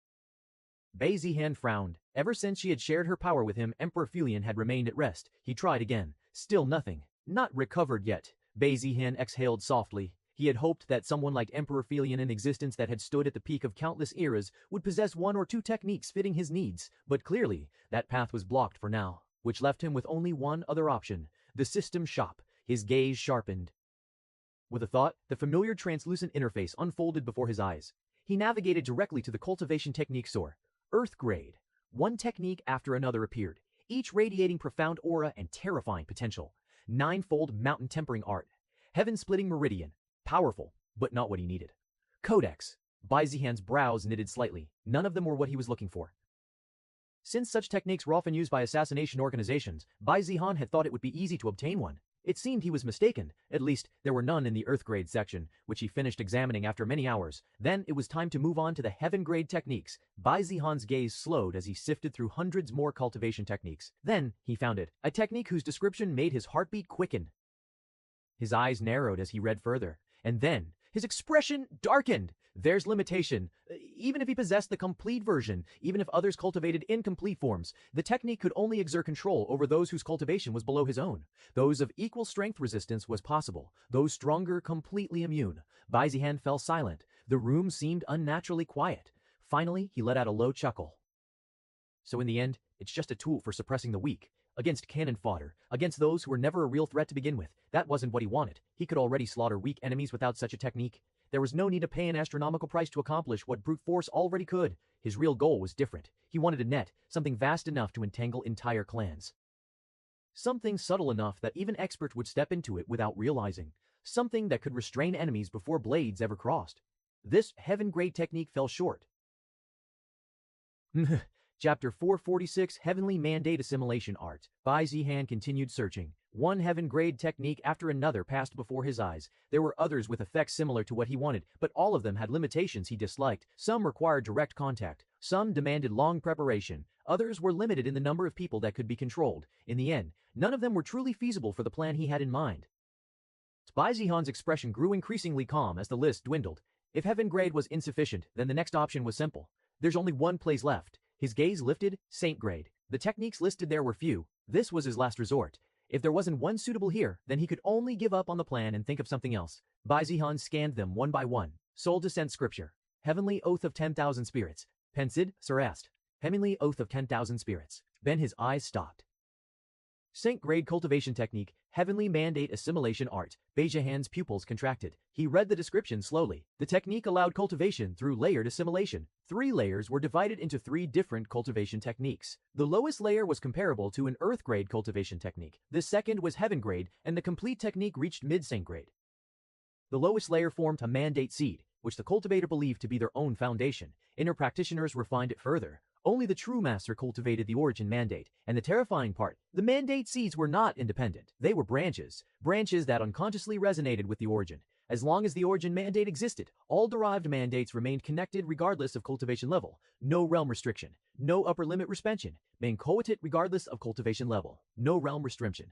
Bai Zihan frowned. Ever since she had shared her power with him, Emperor Felion had remained at rest. He tried again. Still nothing. Not recovered yet. Bai Zihan exhaled softly. He had hoped that someone like Emperor Felion in existence that had stood at the peak of countless eras would possess one or two techniques fitting his needs, but clearly, that path was blocked for now, which left him with only one other option, the system shop. His gaze sharpened. With a thought, the familiar translucent interface unfolded before his eyes. He navigated directly to the cultivation technique store. Earth grade. One technique after another appeared, each radiating profound aura and terrifying potential. Ninefold mountain tempering art. Heaven-splitting meridian. Powerful, but not what he needed. Codex. Bai Zihan's brows knitted slightly. None of them were what he was looking for. Since such techniques were often used by assassination organizations, Bai Zihan had thought it would be easy to obtain one. It seemed he was mistaken. At least, there were none in the Earth grade section, which he finished examining after many hours. Then it was time to move on to the Heaven grade techniques. Bai Zihan's gaze slowed as he sifted through hundreds more cultivation techniques. Then, he found it, a technique whose description made his heartbeat quicken. His eyes narrowed as he read further. And then, his expression darkened. There's limitation. Even if he possessed the complete version, even if others cultivated incomplete forms, the technique could only exert control over those whose cultivation was below his own. Those of equal strength resistance was possible, those stronger completely immune. Bai Zihan fell silent. The room seemed unnaturally quiet. Finally, he let out a low chuckle. So in the end, it's just a tool for suppressing the weak. Against cannon fodder, against those who were never a real threat to begin with. That wasn't what he wanted. He could already slaughter weak enemies without such a technique. There was no need to pay an astronomical price to accomplish what brute force already could. His real goal was different. He wanted a net, something vast enough to entangle entire clans. Something subtle enough that even experts would step into it without realizing. Something that could restrain enemies before blades ever crossed. This heaven-grade technique fell short. Chapter 446, Heavenly Mandate Assimilation Art. Bai Zihan continued searching. One heaven-grade technique after another passed before his eyes. There were others with effects similar to what he wanted, but all of them had limitations he disliked. Some required direct contact. Some demanded long preparation. Others were limited in the number of people that could be controlled. In the end, none of them were truly feasible for the plan he had in mind. Bai Zihan's expression grew increasingly calm as the list dwindled. If heaven grade was insufficient, then the next option was simple. There's only one place left. His gaze lifted, Saint grade. The techniques listed there were few. This was his last resort. If there wasn't one suitable here, then he could only give up on the plan and think of something else. Bai Zihan scanned them one by one. Soul Descent Scripture. Heavenly Oath of 10,000 Spirits. Pensid, Sarast. Heavenly Oath of 10,000 Spirits. Then his eyes stopped. Saint grade cultivation technique, heavenly mandate assimilation art. Bai Zihan's pupils contracted. He read the description slowly. The technique allowed cultivation through layered assimilation. 3 layers were divided into 3 different cultivation techniques. The lowest layer was comparable to an earth grade cultivation technique. The second was heaven grade, and the complete technique reached mid-saint grade. The lowest layer formed a mandate seed, which the cultivator believed to be their own foundation. Inner practitioners refined it further. Only the true master cultivated the origin mandate, and the terrifying part, the mandate seeds were not independent. They were branches that unconsciously resonated with the origin. As long as the origin mandate existed, all derived mandates remained connected regardless of cultivation level. No realm restriction, no upper limit suspension, main coetate regardless of cultivation level. No realm restriction.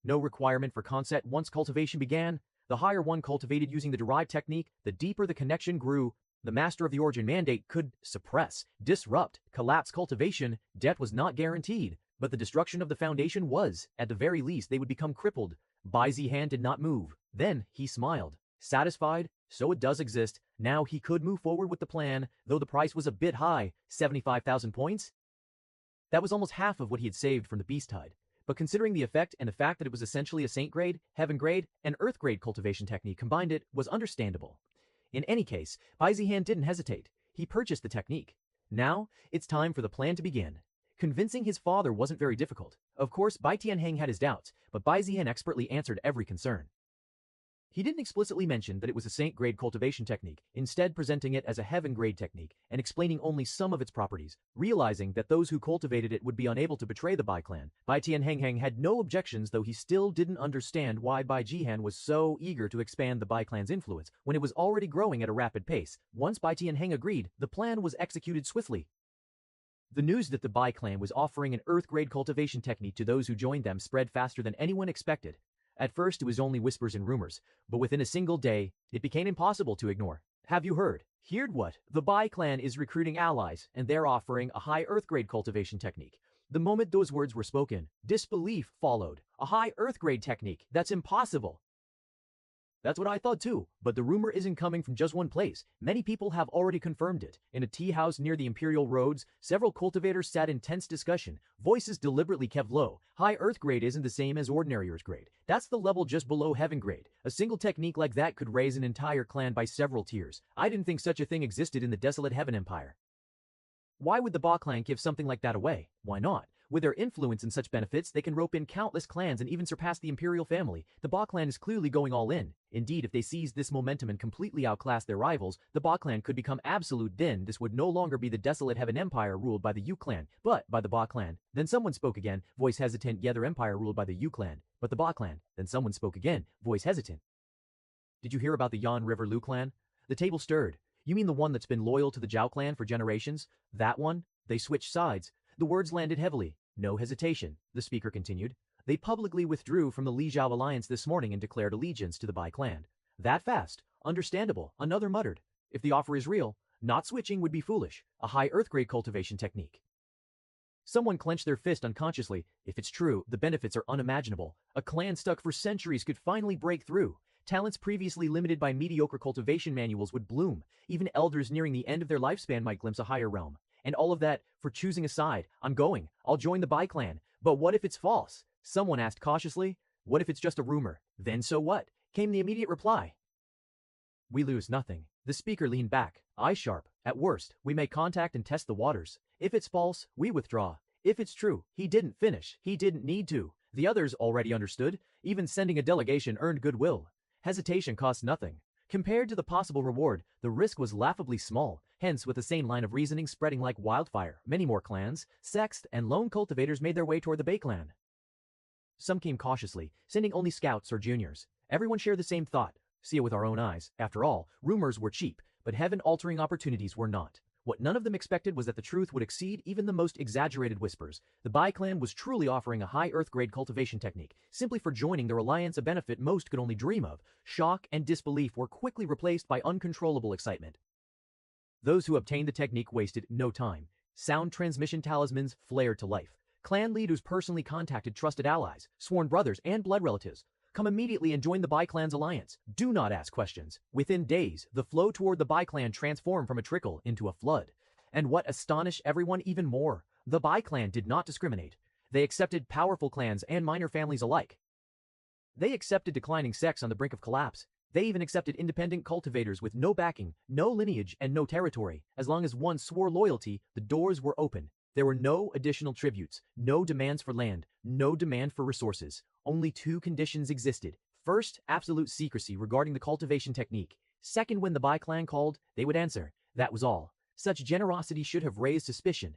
No requirement for concept once cultivation began. The higher one cultivated using the derived technique, the deeper the connection grew. The master of the origin mandate could suppress, disrupt, collapse cultivation. Death was not guaranteed, but the destruction of the foundation was. At the very least, they would become crippled. Bai Zihan did not move. Then he smiled. Satisfied? So it does exist. Now he could move forward with the plan, though the price was a bit high. 75,000 points? That was almost half of what he had saved from the beast hide. But considering the effect and the fact that it was essentially a saint grade, heaven grade, and earth grade cultivation technique combined, it was understandable. In any case, Bai Zihan didn't hesitate. He purchased the technique. Now, it's time for the plan to begin. Convincing his father wasn't very difficult. Of course, Bai Tianheng had his doubts, but Bai Zihan expertly answered every concern. He didn't explicitly mention that it was a saint grade cultivation technique, instead presenting it as a heaven grade technique and explaining only some of its properties. Realizing that those who cultivated it would be unable to betray the Bai clan, Bai Tianheng had no objections, though he still didn't understand why Bai Zihan was so eager to expand the Bai clan's influence when it was already growing at a rapid pace. Once Bai Tianheng agreed, the plan was executed swiftly. The news that the Bai clan was offering an Earth-grade cultivation technique to those who joined them spread faster than anyone expected. At first it was only whispers and rumors, but within a single day, it became impossible to ignore. Have you heard? Heard what? The Bai clan is recruiting allies, and they're offering a high Earth-grade cultivation technique. The moment those words were spoken, disbelief followed. A high Earth-grade technique? That's impossible. That's what I thought too, but the rumor isn't coming from just one place. Many people have already confirmed it. In a tea house near the Imperial Roads, several cultivators sat in tense discussion, voices deliberately kept low. High Earth grade isn't the same as ordinary Earth grade. That's the level just below Heaven grade. A single technique like that could raise an entire clan by several tiers. I didn't think such a thing existed in the desolate Heaven Empire. Why would the Ba clan give something like that away? Why not? With their influence and such benefits, they can rope in countless clans and even surpass the Imperial family. The Ba clan is clearly going all in. Indeed, if they seized this momentum and completely outclassed their rivals, the Ba clan could become absolute din. This would no longer be the desolate Heaven Empire ruled by the Yu clan, but by the Ba clan. Then someone spoke again, voice hesitant. The other empire ruled by the Yu clan, but the Ba clan. Then someone spoke again, voice hesitant. Did you hear about the Yan River Lu clan? The table stirred. You mean the one that's been loyal to the Zhao clan for generations? That one? They switched sides. The words landed heavily. No hesitation, the speaker continued. They publicly withdrew from the Li Zhao alliance this morning and declared allegiance to the Bai clan. That fast? Understandable, another muttered. If the offer is real, not switching would be foolish. A high Earth-grade cultivation technique. Someone clenched their fist unconsciously. If it's true, the benefits are unimaginable. A clan stuck for centuries could finally break through. Talents previously limited by mediocre cultivation manuals would bloom. Even elders nearing the end of their lifespan might glimpse a higher realm. And all of that for choosing a side. I'm going. I'll join the Bai clan. But what if it's false? Someone asked cautiously. What if it's just a rumor? Then so what? Came the immediate reply. We lose nothing. The speaker leaned back, eyes sharp. At worst, we may contact and test the waters. If it's false, we withdraw. If it's true, he didn't finish. He didn't need to. The others already understood. Even sending a delegation earned goodwill. Hesitation cost nothing. Compared to the possible reward, the risk was laughably small. Hence, with the same line of reasoning spreading like wildfire, many more clans, sects, and lone cultivators made their way toward the Bai clan. Some came cautiously, sending only scouts or juniors. Everyone shared the same thought. See it with our own eyes. After all, rumors were cheap, but heaven-altering opportunities were not. What none of them expected was that the truth would exceed even the most exaggerated whispers. The Bai clan was truly offering a high Earth-grade cultivation technique. Simply for joining their alliance, a benefit most could only dream of. Shock and disbelief were quickly replaced by uncontrollable excitement. Those who obtained the technique wasted no time. Sound transmission talismans flared to life. Clan leaders personally contacted trusted allies, sworn brothers, and blood relatives. Come immediately and join the Bai clan's alliance. Do not ask questions. Within days, the flow toward the Bai clan transformed from a trickle into a flood. And what astonished everyone even more, the Bai clan did not discriminate. They accepted powerful clans and minor families alike. They accepted declining sects on the brink of collapse. They even accepted independent cultivators with no backing, no lineage, and no territory. As long as one swore loyalty, the doors were open. There were no additional tributes, no demands for land, no demand for resources. Only two conditions existed. First, absolute secrecy regarding the cultivation technique. Second, when the Bai clan called, they would answer. That was all. Such generosity should have raised suspicion.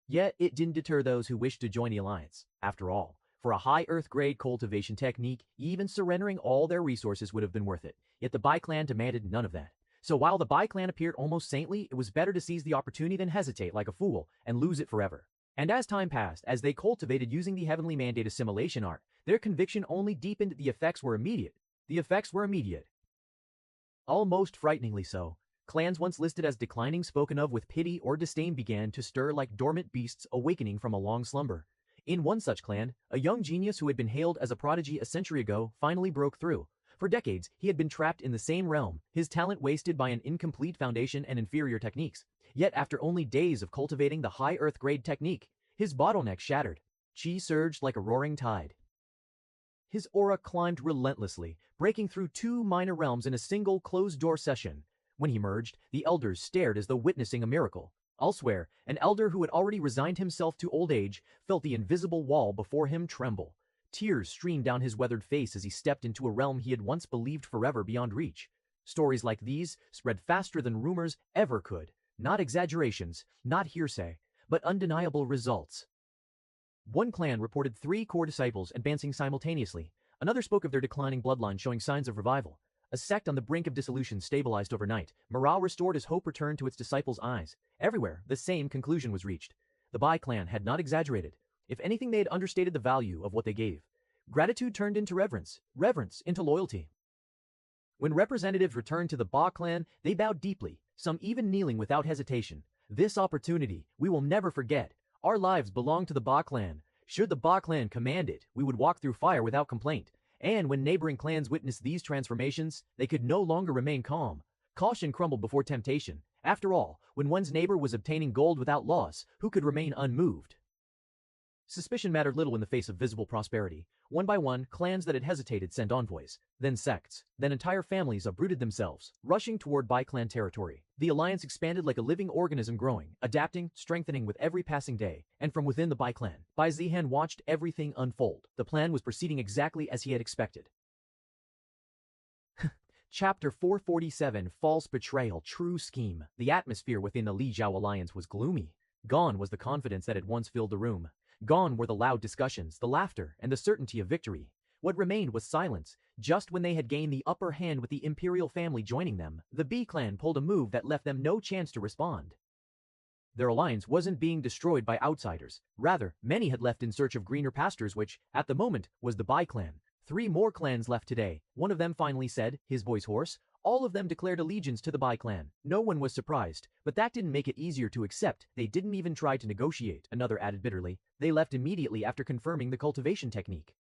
Yet, it didn't deter those who wished to join the alliance. After all, for a high Earth-grade cultivation technique, even surrendering all their resources would have been worth it. Yet the Bai clan demanded none of that. So while the Bai clan appeared almost saintly, it was better to seize the opportunity than hesitate like a fool and lose it forever. And as time passed, as they cultivated using the heavenly mandate assimilation art, their conviction only deepened. The effects were immediate. Almost frighteningly so. Clans once listed as declining, spoken of with pity or disdain, began to stir like dormant beasts awakening from a long slumber. In one such clan, a young genius who had been hailed as a prodigy a century ago finally broke through. For decades, he had been trapped in the same realm, his talent wasted by an incomplete foundation and inferior techniques. Yet after only days of cultivating the high Earth-grade technique, his bottleneck shattered. Qi surged like a roaring tide. His aura climbed relentlessly, breaking through two minor realms in a single closed-door session. When he emerged, the elders stared as though witnessing a miracle. Elsewhere, an elder who had already resigned himself to old age felt the invisible wall before him tremble. Tears streamed down his weathered face as he stepped into a realm he had once believed forever beyond reach. Stories like these spread faster than rumors ever could. Not exaggerations, not hearsay, but undeniable results. One clan reported 3 core disciples advancing simultaneously. Another spoke of their declining bloodline showing signs of revival. a sect on the brink of dissolution stabilized overnight. Morale restored as hope returned to its disciples' eyes. Everywhere, the same conclusion was reached. The Bai clan had not exaggerated. If anything, they had understated the value of what they gave. Gratitude turned into reverence, reverence into loyalty. When representatives returned to the Ba clan, they bowed deeply, some even kneeling without hesitation. This opportunity, we will never forget. Our lives belong to the Ba clan. Should the Ba clan command it, we would walk through fire without complaint. And when neighboring clans witnessed these transformations, they could no longer remain calm. Caution crumbled before temptation. After all, when one's neighbor was obtaining gold without loss, who could remain unmoved? Suspicion mattered little in the face of visible prosperity. One by one, clans that had hesitated sent envoys, then sects, then entire families uprooted themselves, rushing toward Bai clan territory. The alliance expanded like a living organism, growing, adapting, strengthening with every passing day. And from within the Bai clan, Bai Zihan watched everything unfold. The plan was proceeding exactly as he had expected. Chapter 447, False Betrayal, True Scheme. The atmosphere within the Li Zhao alliance was gloomy. Gone was the confidence that had once filled the room. Gone were the loud discussions, the laughter, and the certainty of victory. What remained was silence. Just when they had gained the upper hand with the imperial family joining them, the B clan pulled a move that left them no chance to respond. Their alliance wasn't being destroyed by outsiders. Rather, many had left in search of greener pastures, which, at the moment, was the Bai clan. 3 more clans left today. One of them finally said, his voice hoarse. All of them declared allegiance to the Bai clan. No one was surprised, but that didn't make it easier to accept. They didn't even try to negotiate, another added bitterly. They left immediately after confirming the cultivation technique.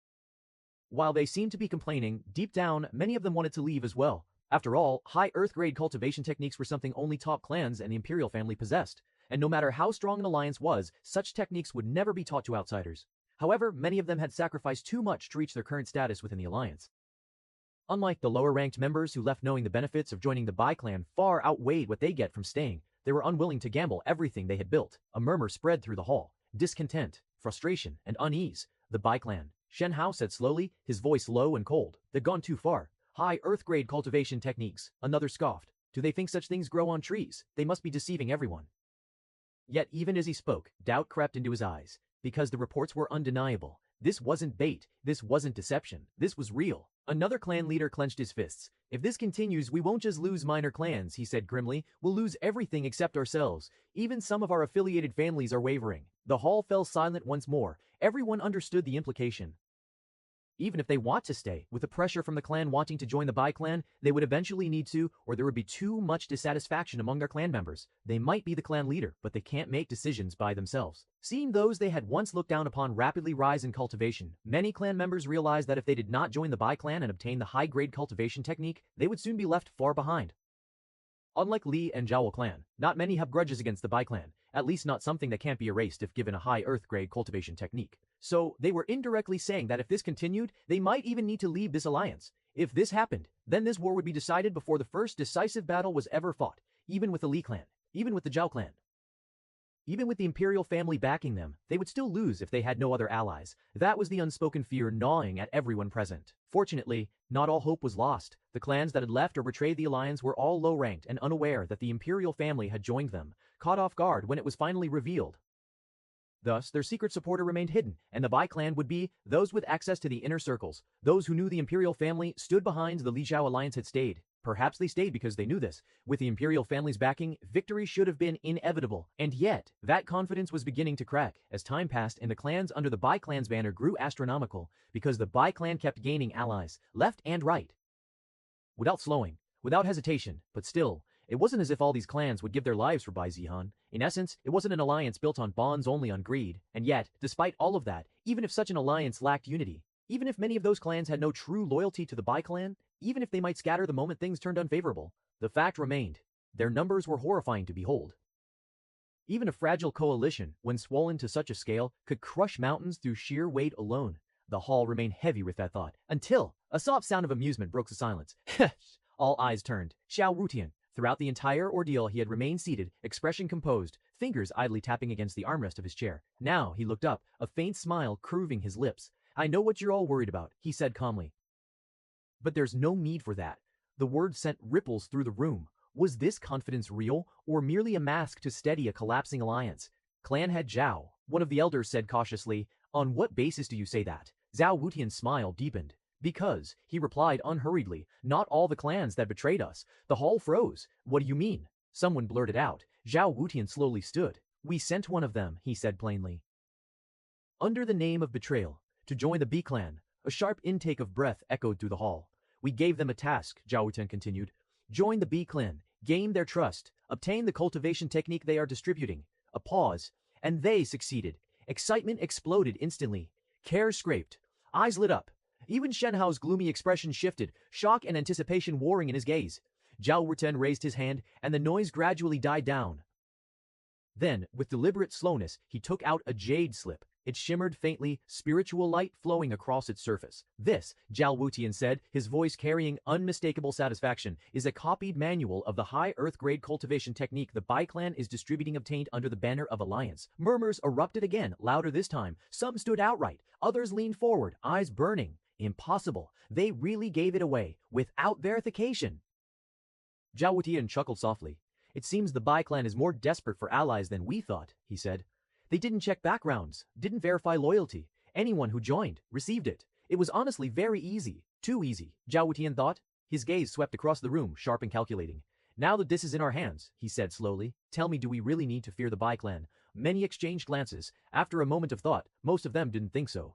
While they seemed to be complaining, deep down, many of them wanted to leave as well. After all, high Earth-grade cultivation techniques were something only top clans and the imperial family possessed. And no matter how strong an alliance was, such techniques would never be taught to outsiders. However, many of them had sacrificed too much to reach their current status within the alliance. Unlike the lower-ranked members who left knowing the benefits of joining the Bai clan far outweighed what they get from staying, they were unwilling to gamble everything they had built. A murmur spread through the hall. Discontent, frustration, and unease. The Bai clan, Shen Hao said slowly, his voice low and cold. They've gone too far. High Earth-grade cultivation techniques. Another scoffed. Do they think such things grow on trees? They must be deceiving everyone. Yet even as he spoke, doubt crept into his eyes. Because the reports were undeniable. This wasn't bait. This wasn't deception. This was real. Another clan leader clenched his fists. If this continues, we won't just lose minor clans, he said grimly. We'll lose everything except ourselves. Even some of our affiliated families are wavering. The hall fell silent once more. Everyone understood the implication. Even if they want to stay, with the pressure from the clan wanting to join the Bai clan, they would eventually need to, or there would be too much dissatisfaction among their clan members. They might be the clan leader, but they can't make decisions by themselves. Seeing those they had once looked down upon rapidly rise in cultivation, many clan members realized that if they did not join the Bai clan and obtain the high-grade cultivation technique, they would soon be left far behind. Unlike Li and Zhao clan, not many have grudges against the Bai clan, at least not something that can't be erased if given a high Earth-grade cultivation technique. So, they were indirectly saying that if this continued, they might even need to leave this alliance. If this happened, then this war would be decided before the first decisive battle was ever fought, even with the Li clan, even with the Zhao clan. Even with the imperial family backing them, they would still lose if they had no other allies. That was the unspoken fear gnawing at everyone present. Fortunately, not all hope was lost. The clans that had left or betrayed the alliance were all low-ranked and unaware that the imperial family had joined them, caught off guard when it was finally revealed. Thus, their secret supporter remained hidden, and the Bai clan would be those with access to the inner circles. Those who knew the imperial family stood behind the Li Zhao alliance had stayed. Perhaps they stayed because they knew this. With the imperial family's backing, victory should have been inevitable. And yet, that confidence was beginning to crack. As time passed and the clans under the Bai clan's banner grew astronomical, because the Bai clan kept gaining allies, left and right. Without slowing, without hesitation, but still, it wasn't as if all these clans would give their lives for Bai Zihan. In essence, it wasn't an alliance built on bonds only on greed. And yet, despite all of that, even if such an alliance lacked unity, even if many of those clans had no true loyalty to the Bai clan, even if they might scatter the moment things turned unfavorable, the fact remained. Their numbers were horrifying to behold. Even a fragile coalition, when swollen to such a scale, could crush mountains through sheer weight alone. The hall remained heavy with that thought, until a soft sound of amusement broke the silence. All eyes turned. Xiao Rutian. Throughout the entire ordeal he had remained seated, expression composed, fingers idly tapping against the armrest of his chair. Now he looked up, a faint smile curving his lips. I know what you're all worried about, he said calmly. But there's no need for that. The word sent ripples through the room. Was this confidence real, or merely a mask to steady a collapsing alliance? Clan head Zhao, one of the elders said cautiously, on what basis do you say that? Zhao Wutian's smile deepened. Because, he replied unhurriedly, not all the clans that betrayed us. The hall froze. What do you mean? Someone blurted out. Zhao Wutian slowly stood. We sent one of them, he said plainly. Under the name of betrayal, to join the B clan. A sharp intake of breath echoed through the hall. We gave them a task, Zhao Wutian continued. Join the B clan, gain their trust, obtain the cultivation technique they are distributing. A pause, and they succeeded. Excitement exploded instantly. Care scraped. Eyes lit up. Even Shenhao's gloomy expression shifted, shock and anticipation warring in his gaze. Zhao Wutian raised his hand, and the noise gradually died down. Then, with deliberate slowness, he took out a jade slip. It shimmered faintly, spiritual light flowing across its surface. This, Zhao Wutian said, his voice carrying unmistakable satisfaction, is a copied manual of the high earth-grade cultivation technique the Bai clan is distributing obtained under the banner of Alliance. Murmurs erupted again, louder this time. Some stood outright, others leaned forward, eyes burning. Impossible. They really gave it away, without verification. Zhao Wutian chuckled softly. It seems the Bai clan is more desperate for allies than we thought, he said. They didn't check backgrounds, didn't verify loyalty. Anyone who joined, received it. It was honestly very easy. Too easy, Zhao Wutian thought. His gaze swept across the room, sharp and calculating. Now that this is in our hands, he said slowly, tell me, do we really need to fear the Bai clan? Many exchanged glances. After a moment of thought, most of them didn't think so.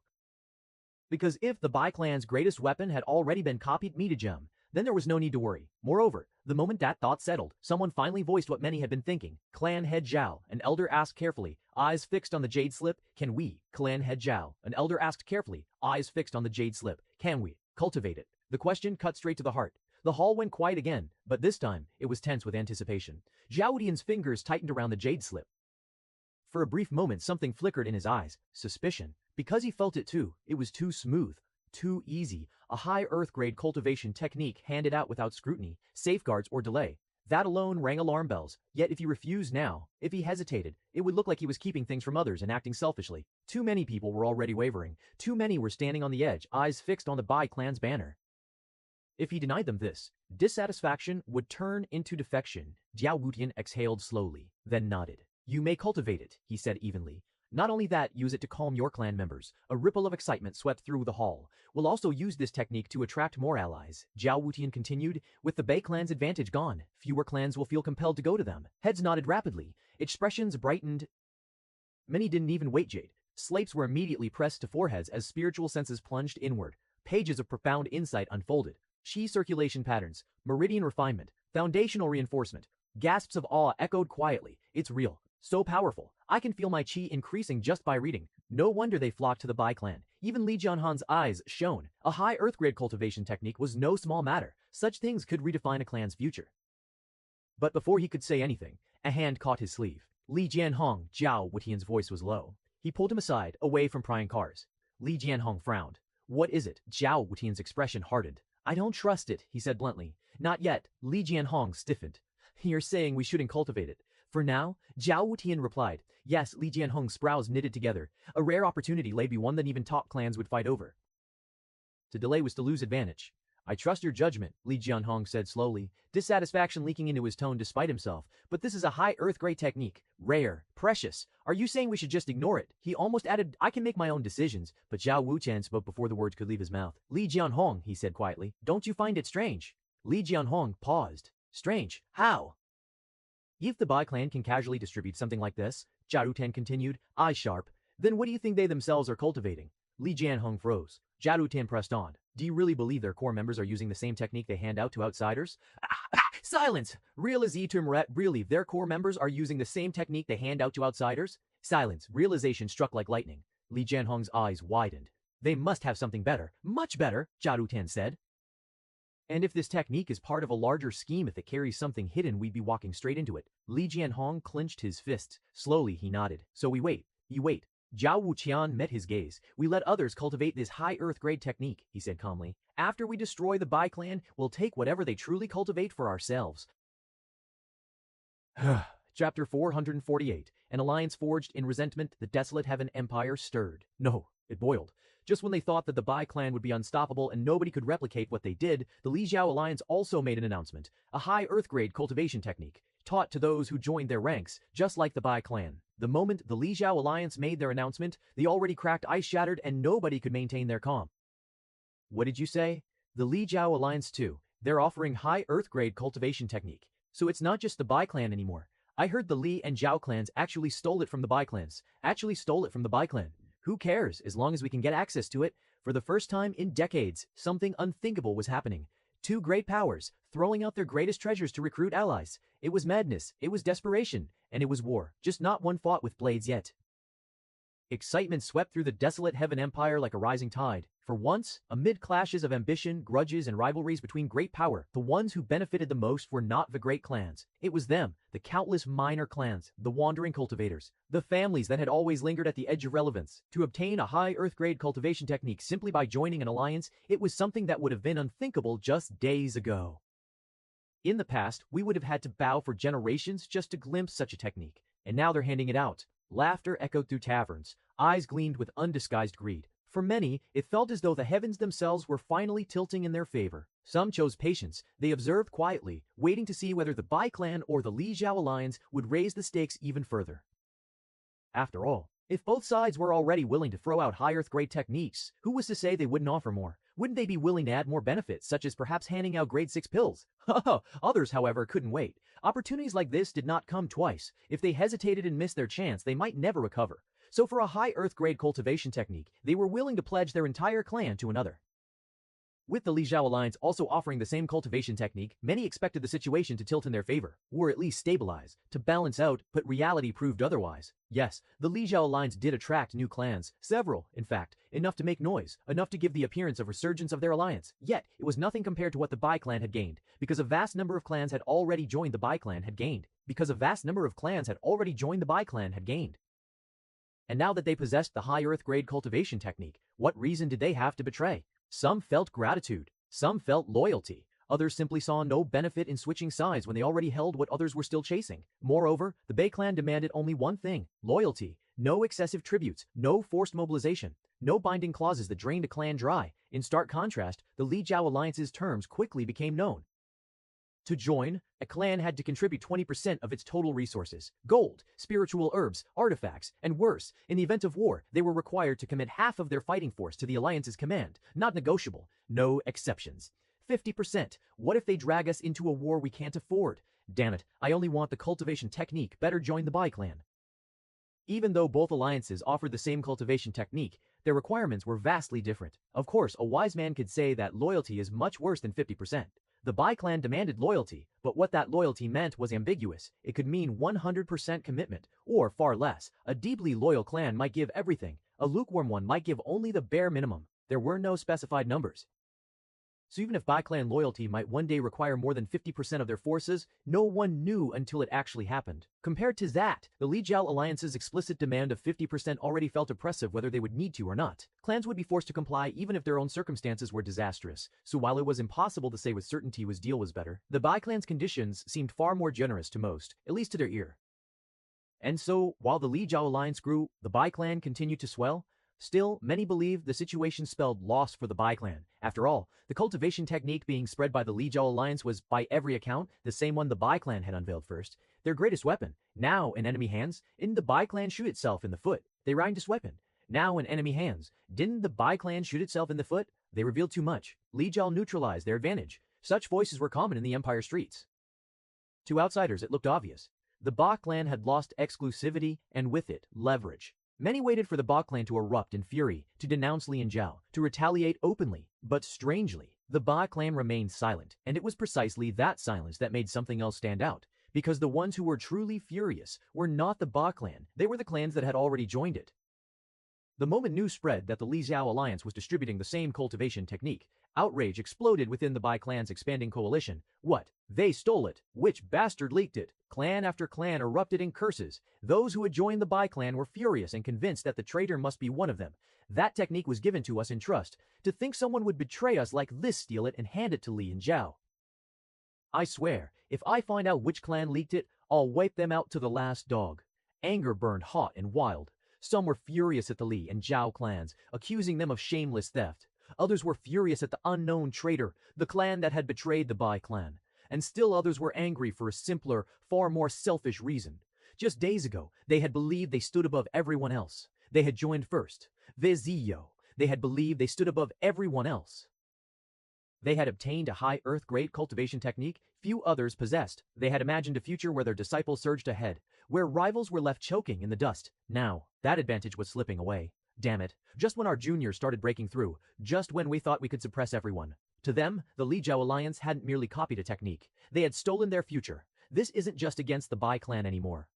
Because if the Bai clan's greatest weapon had already been copied metagem, then there was no need to worry. Moreover, the moment that thought settled, someone finally voiced what many had been thinking. Clan head Zhao, an elder asked carefully, eyes fixed on the jade slip, can we, clan head Zhao, an elder asked carefully, eyes fixed on the jade slip, can we, cultivate it? The question cut straight to the heart. The hall went quiet again, but this time, it was tense with anticipation. Zhao Wutian's fingers tightened around the jade slip. For a brief moment something flickered in his eyes, suspicion. Because he felt it too, it was too smooth. Too easy, a high earth-grade cultivation technique handed out without scrutiny, safeguards, or delay. That alone rang alarm bells, yet if he refused now, if he hesitated, it would look like he was keeping things from others and acting selfishly. Too many people were already wavering, too many were standing on the edge, eyes fixed on the Bai clan's banner. If he denied them this, dissatisfaction would turn into defection. Zhao Wutian exhaled slowly, then nodded. You may cultivate it, he said evenly. Not only that, use it to calm your clan members. A ripple of excitement swept through the hall. We'll also use this technique to attract more allies. Zhao Wutian continued, with the Bai clan's advantage gone, fewer clans will feel compelled to go to them. Heads nodded rapidly. Expressions brightened. Many didn't even wait jade. Slates were immediately pressed to foreheads as spiritual senses plunged inward. Pages of profound insight unfolded. Qi circulation patterns, meridian refinement, foundational reinforcement. Gasps of awe echoed quietly. It's real. So powerful. I can feel my qi increasing just by reading. No wonder they flocked to the Bai clan. Even Li Jianhan's eyes shone. A high earth-grade cultivation technique was no small matter. Such things could redefine a clan's future. But before he could say anything, a hand caught his sleeve. Li Jianhong, Zhao Wutian's voice was low. He pulled him aside, away from prying cars. Li Jianhong frowned. What is it? Zhao Wutian's expression hardened. I don't trust it, he said bluntly. Not yet. Li Jianhong stiffened. You're saying we shouldn't cultivate it. For now, Zhao Wutian replied. Yes, Li Jianhong's brows knitted together. A rare opportunity lay beyond one that even top clans would fight over. To delay was to lose advantage. I trust your judgment, Li Jianhong said slowly, dissatisfaction leaking into his tone despite himself. But this is a high earth-grade technique. Rare. Precious. Are you saying we should just ignore it? He almost added, I can make my own decisions. But Zhao Wutian spoke before the words could leave his mouth. Li Jianhong, he said quietly, don't you find it strange? Li Jianhong paused. Strange? How? If the Bai clan can casually distribute something like this, Zhao Wutian continued, eyes sharp, then what do you think they themselves are cultivating? Li Jianhong froze. Zhao Wutian pressed on. Do you really believe their core members are using the same technique they hand out to outsiders? Silence! Really, their core members are using the same technique they hand out to outsiders? Silence. Realization struck like lightning. Li Jianhong's eyes widened. They must have something better. Much better, Zhao Wutian said. And if this technique is part of a larger scheme, if it carries something hidden, we'd be walking straight into it. Li Jianhong clenched his fists. Slowly he nodded. So we wait. You wait. Zhao Wutian met his gaze. We let others cultivate this high earth-grade technique, he said calmly. After we destroy the Bai clan, we'll take whatever they truly cultivate for ourselves. Chapter 448. An alliance forged in resentment, the desolate heaven empire stirred. No, it boiled. Just when they thought that the Bai clan would be unstoppable and nobody could replicate what they did, the Li Jiao alliance also made an announcement. A high earth-grade cultivation technique, taught to those who joined their ranks, just like the Bai clan. The moment the Li Jiao alliance made their announcement, the already cracked ice shattered and nobody could maintain their calm. What did you say? The Li Jiao Alliance too. They're offering high Earth grade cultivation technique. So it's not just the Bai clan anymore. I heard the Li and Zhao clans actually stole it from the Bai clans. Who cares, as long as we can get access to it? For the first time in decades, something unthinkable was happening. Two great powers, throwing out their greatest treasures to recruit allies. It was madness, it was desperation, and it was war, just not one fought with blades yet. Excitement swept through the desolate Heaven Empire like a rising tide. For once, amid clashes of ambition, grudges, and rivalries between great power, the ones who benefited the most were not the great clans. It was them, the countless minor clans, the wandering cultivators, the families that had always lingered at the edge of relevance. To obtain a high Earth-grade cultivation technique simply by joining an alliance, it was something that would have been unthinkable just days ago. In the past, we would have had to bow for generations just to glimpse such a technique, and now they're handing it out. Laughter echoed through taverns, eyes gleamed with undisguised greed. For many, it felt as though the heavens themselves were finally tilting in their favor. Some chose patience. They observed quietly, waiting to see whether the Bai clan or the Li Jiao alliance would raise the stakes even further. After all, if both sides were already willing to throw out high Earth-grade techniques, who was to say they wouldn't offer more? Wouldn't they be willing to add more benefits, such as perhaps handing out grade 6 pills? Others, however, couldn't wait. Opportunities like this did not come twice. If they hesitated and missed their chance, they might never recover. So for a high Earth-grade cultivation technique, they were willing to pledge their entire clan to another. With the Li Jiao alliance also offering the same cultivation technique, many expected the situation to tilt in their favor, or at least stabilize, to balance out, but reality proved otherwise. Yes, the Li Jiao alliance did attract new clans, several, in fact, enough to make noise, enough to give the appearance of resurgence of their alliance. Yet, it was nothing compared to what the Bai clan had gained, because a vast number of clans had already joined the Bai clan had gained. And now that they possessed the high Earth-grade cultivation technique, what reason did they have to betray? Some felt gratitude, some felt loyalty, others simply saw no benefit in switching sides when they already held what others were still chasing. Moreover, the Bai clan demanded only one thing: loyalty. No excessive tributes, no forced mobilization, no binding clauses that drained a clan dry. In stark contrast, the Li Jiao alliance's terms quickly became known. To join, a clan had to contribute 20% of its total resources: gold, spiritual herbs, artifacts, and worse, in the event of war, they were required to commit half of their fighting force to the alliance's command. Not negotiable, no exceptions. 50%. What if they drag us into a war we can't afford? Damn it, I only want the cultivation technique. Better join the Bai clan. Even though both alliances offered the same cultivation technique, their requirements were vastly different. Of course, a wise man could say that loyalty is much worse than 50%. The Bai clan demanded loyalty, but what that loyalty meant was ambiguous. It could mean 100% commitment, or far less. A deeply loyal clan might give everything. A lukewarm one might give only the bare minimum. There were no specified numbers. So even if Bai clan loyalty might one day require more than 50% of their forces, no one knew until it actually happened. Compared to that, the Li Jiao alliance's explicit demand of 50% already felt oppressive whether they would need to or not. Clans would be forced to comply even if their own circumstances were disastrous. So while it was impossible to say with certainty whose deal was better, the Bai clan's conditions seemed far more generous to most, at least to their ear. And so, while the Li Jiao alliance grew, the Bai clan continued to swell. Still, many believed the situation spelled loss for the Bai clan. After all, the cultivation technique being spread by the Li Jiao alliance was, by every account, the same one the Bai clan had unveiled first. Their greatest weapon, now in enemy hands. Didn't the Bai clan shoot itself in the foot? They rhymed this weapon. Now in enemy hands. Didn't the Bai clan shoot itself in the foot? They revealed too much. Li Jiao neutralized their advantage. Such voices were common in the Empire streets. To outsiders, it looked obvious. The Bai clan had lost exclusivity, and with it, leverage. Many waited for the Bai clan to erupt in fury, to denounce Li and Zhao, to retaliate openly. But strangely, the Bai clan remained silent, and it was precisely that silence that made something else stand out. Because the ones who were truly furious were not the Bai clan, they were the clans that had already joined it. The moment news spread that the Li Jiao alliance was distributing the same cultivation technique, outrage exploded within the Bai clan's expanding coalition. What? They stole it. Which bastard leaked it? Clan after clan erupted in curses. Those who had joined the Bai clan were furious and convinced that the traitor must be one of them. That technique was given to us in trust. To think someone would betray us like this, steal it, and hand it to Li and Zhao. I swear, if I find out which clan leaked it, I'll wipe them out to the last dog. Anger burned hot and wild. Some were furious at the Li and Zhao clans, accusing them of shameless theft. Others were furious at the unknown traitor, the clan that had betrayed the Bai clan. And still others were angry for a simpler, far more selfish reason. Just days ago, they had believed they stood above everyone else. They had joined first. Vizio. They had believed they stood above everyone else. They had obtained a high Earth-grade cultivation technique few others possessed. They had imagined a future where their disciples surged ahead, where rivals were left choking in the dust. Now, that advantage was slipping away. Damn it, just when our juniors started breaking through, just when we thought we could suppress everyone. To them, the Li Jiao Alliance hadn't merely copied a technique. They had stolen their future. This isn't just against the Bai clan anymore.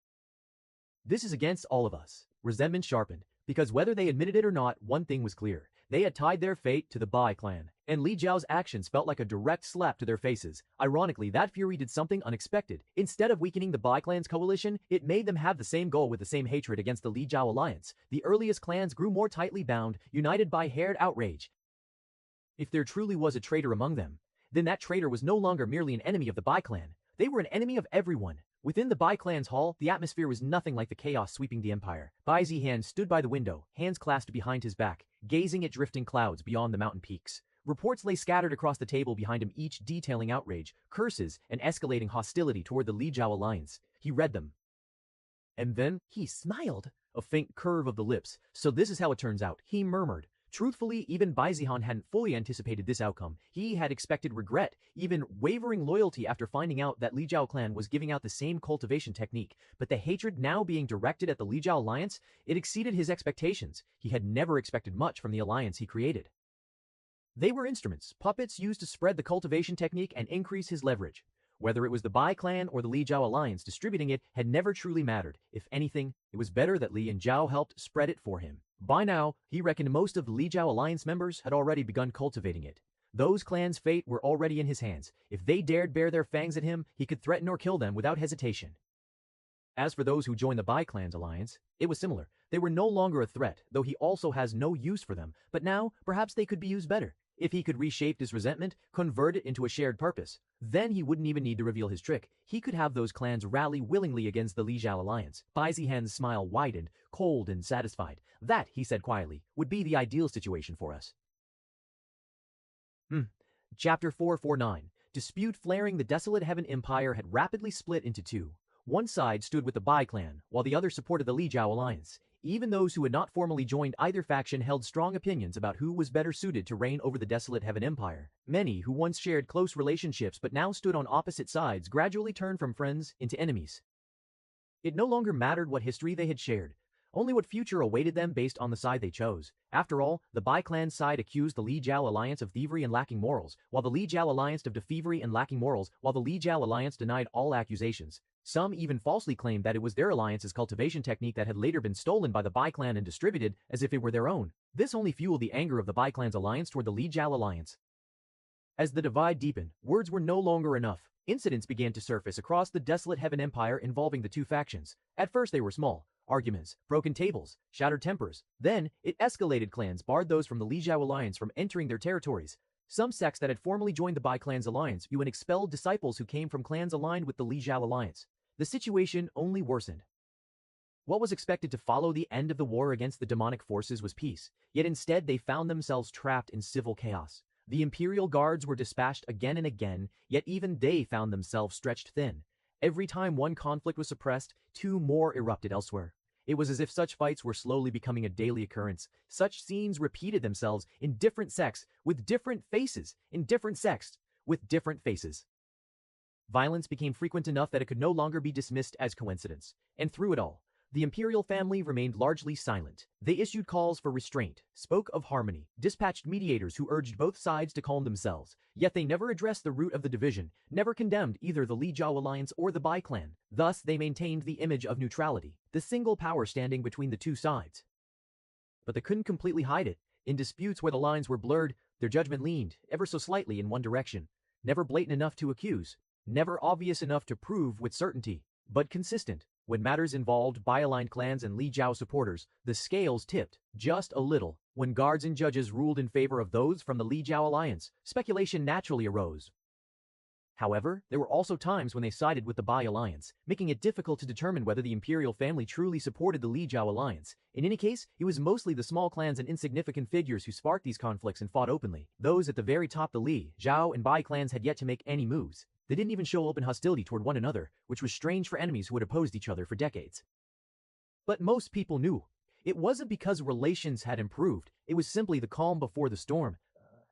This is against all of us. Resentment sharpened, because whether they admitted it or not, one thing was clear. They had tied their fate to the Bai clan, and Li Jiao's actions felt like a direct slap to their faces. Ironically, that fury did something unexpected. Instead of weakening the Bai clan's coalition, it made them have the same goal with the same hatred against the Li Jiao Alliance. The earliest clans grew more tightly bound, united by shared outrage. If there truly was a traitor among them, then that traitor was no longer merely an enemy of the Bai clan. They were an enemy of everyone. Within the Bai clan's hall, the atmosphere was nothing like the chaos sweeping the empire. Bai Zihan stood by the window, hands clasped behind his back, gazing at drifting clouds beyond the mountain peaks. Reports lay scattered across the table behind him, each detailing outrage, curses, and escalating hostility toward the Li Jiao Alliance. He read them. And then, he smiled. A faint curve of the lips. So this is how it turns out, he murmured. Truthfully, even Bai Zihan hadn't fully anticipated this outcome. He had expected regret, even wavering loyalty after finding out that Li Jiao clan was giving out the same cultivation technique. But the hatred now being directed at the Li Jiao Alliance, it exceeded his expectations. He had never expected much from the alliance he created. They were instruments, puppets used to spread the cultivation technique and increase his leverage. Whether it was the Bai clan or the Li Jiao Alliance distributing it had never truly mattered. If anything, it was better that Li and Jiao helped spread it for him. By now, he reckoned most of the Li Jiao Alliance members had already begun cultivating it. Those clans' fate were already in his hands. If they dared bare their fangs at him, he could threaten or kill them without hesitation. As for those who joined the Bai clan's alliance, it was similar. They were no longer a threat, though he also has no use for them. But now, perhaps they could be used better. If he could reshape his resentment, convert it into a shared purpose, then he wouldn't even need to reveal his trick. He could have those clans rally willingly against the Li Jiao Alliance. Bai Zihan's smile widened, cold and satisfied. That, he said quietly, would be the ideal situation for us. Chapter 449. Dispute flaring. The desolate Heaven Empire had rapidly split into two. One side stood with the Bai clan, while the other supported the Li Jiao Alliance. Even those who had not formally joined either faction held strong opinions about who was better suited to reign over the desolate Heaven Empire. Many who once shared close relationships but now stood on opposite sides gradually turned from friends into enemies. It no longer mattered what history they had shared, only what future awaited them based on the side they chose. After all, the Bai clan's side accused the Li Jiao Alliance of thievery and lacking morals, while the Li Jiao Alliance of thievery and lacking morals, while the Li Jiao Alliance denied all accusations. Some even falsely claimed that it was their alliance's cultivation technique that had later been stolen by the Bai clan and distributed as if it were their own. This only fueled the anger of the Bai clan's alliance toward the Li Jiao Alliance. As the divide deepened, words were no longer enough. Incidents began to surface across the desolate Heaven Empire involving the two factions. At first they were small. Arguments, broken tables, shattered tempers. Then, it escalated. Clans barred those from the Li Jiao Alliance from entering their territories. Some sects that had formerly joined the Bai clan's alliance and expelled disciples who came from clans aligned with the Li Jiao Alliance. The situation only worsened. What was expected to follow the end of the war against the demonic forces was peace, yet instead they found themselves trapped in civil chaos. The Imperial Guards were dispatched again and again, yet even they found themselves stretched thin. Every time one conflict was suppressed, two more erupted elsewhere. It was as if such fights were slowly becoming a daily occurrence. Such scenes repeated themselves in different sects, with different faces, in different sects, with different faces. Violence became frequent enough that it could no longer be dismissed as coincidence. And through it all, the imperial family remained largely silent. They issued calls for restraint, spoke of harmony, dispatched mediators who urged both sides to calm themselves. Yet they never addressed the root of the division, never condemned either the Li Jiao Alliance or the Bai clan. Thus, they maintained the image of neutrality, the single power standing between the two sides. But they couldn't completely hide it. In disputes where the lines were blurred, their judgment leaned, ever so slightly, in one direction. Never blatant enough to accuse. Never obvious enough to prove with certainty, but consistent. When matters involved Bai-aligned clans and Li Jiao supporters, the scales tipped, just a little. When guards and judges ruled in favor of those from the Li Jiao Alliance, speculation naturally arose. However, there were also times when they sided with the Bai Alliance, making it difficult to determine whether the imperial family truly supported the Li Jiao Alliance. In any case, it was mostly the small clans and insignificant figures who sparked these conflicts and fought openly. Those at the very top, the Li, Zhao, and Bai clans, had yet to make any moves. They didn't even show open hostility toward one another, which was strange for enemies who had opposed each other for decades. But most people knew. It wasn't because relations had improved, it was simply the calm before the storm.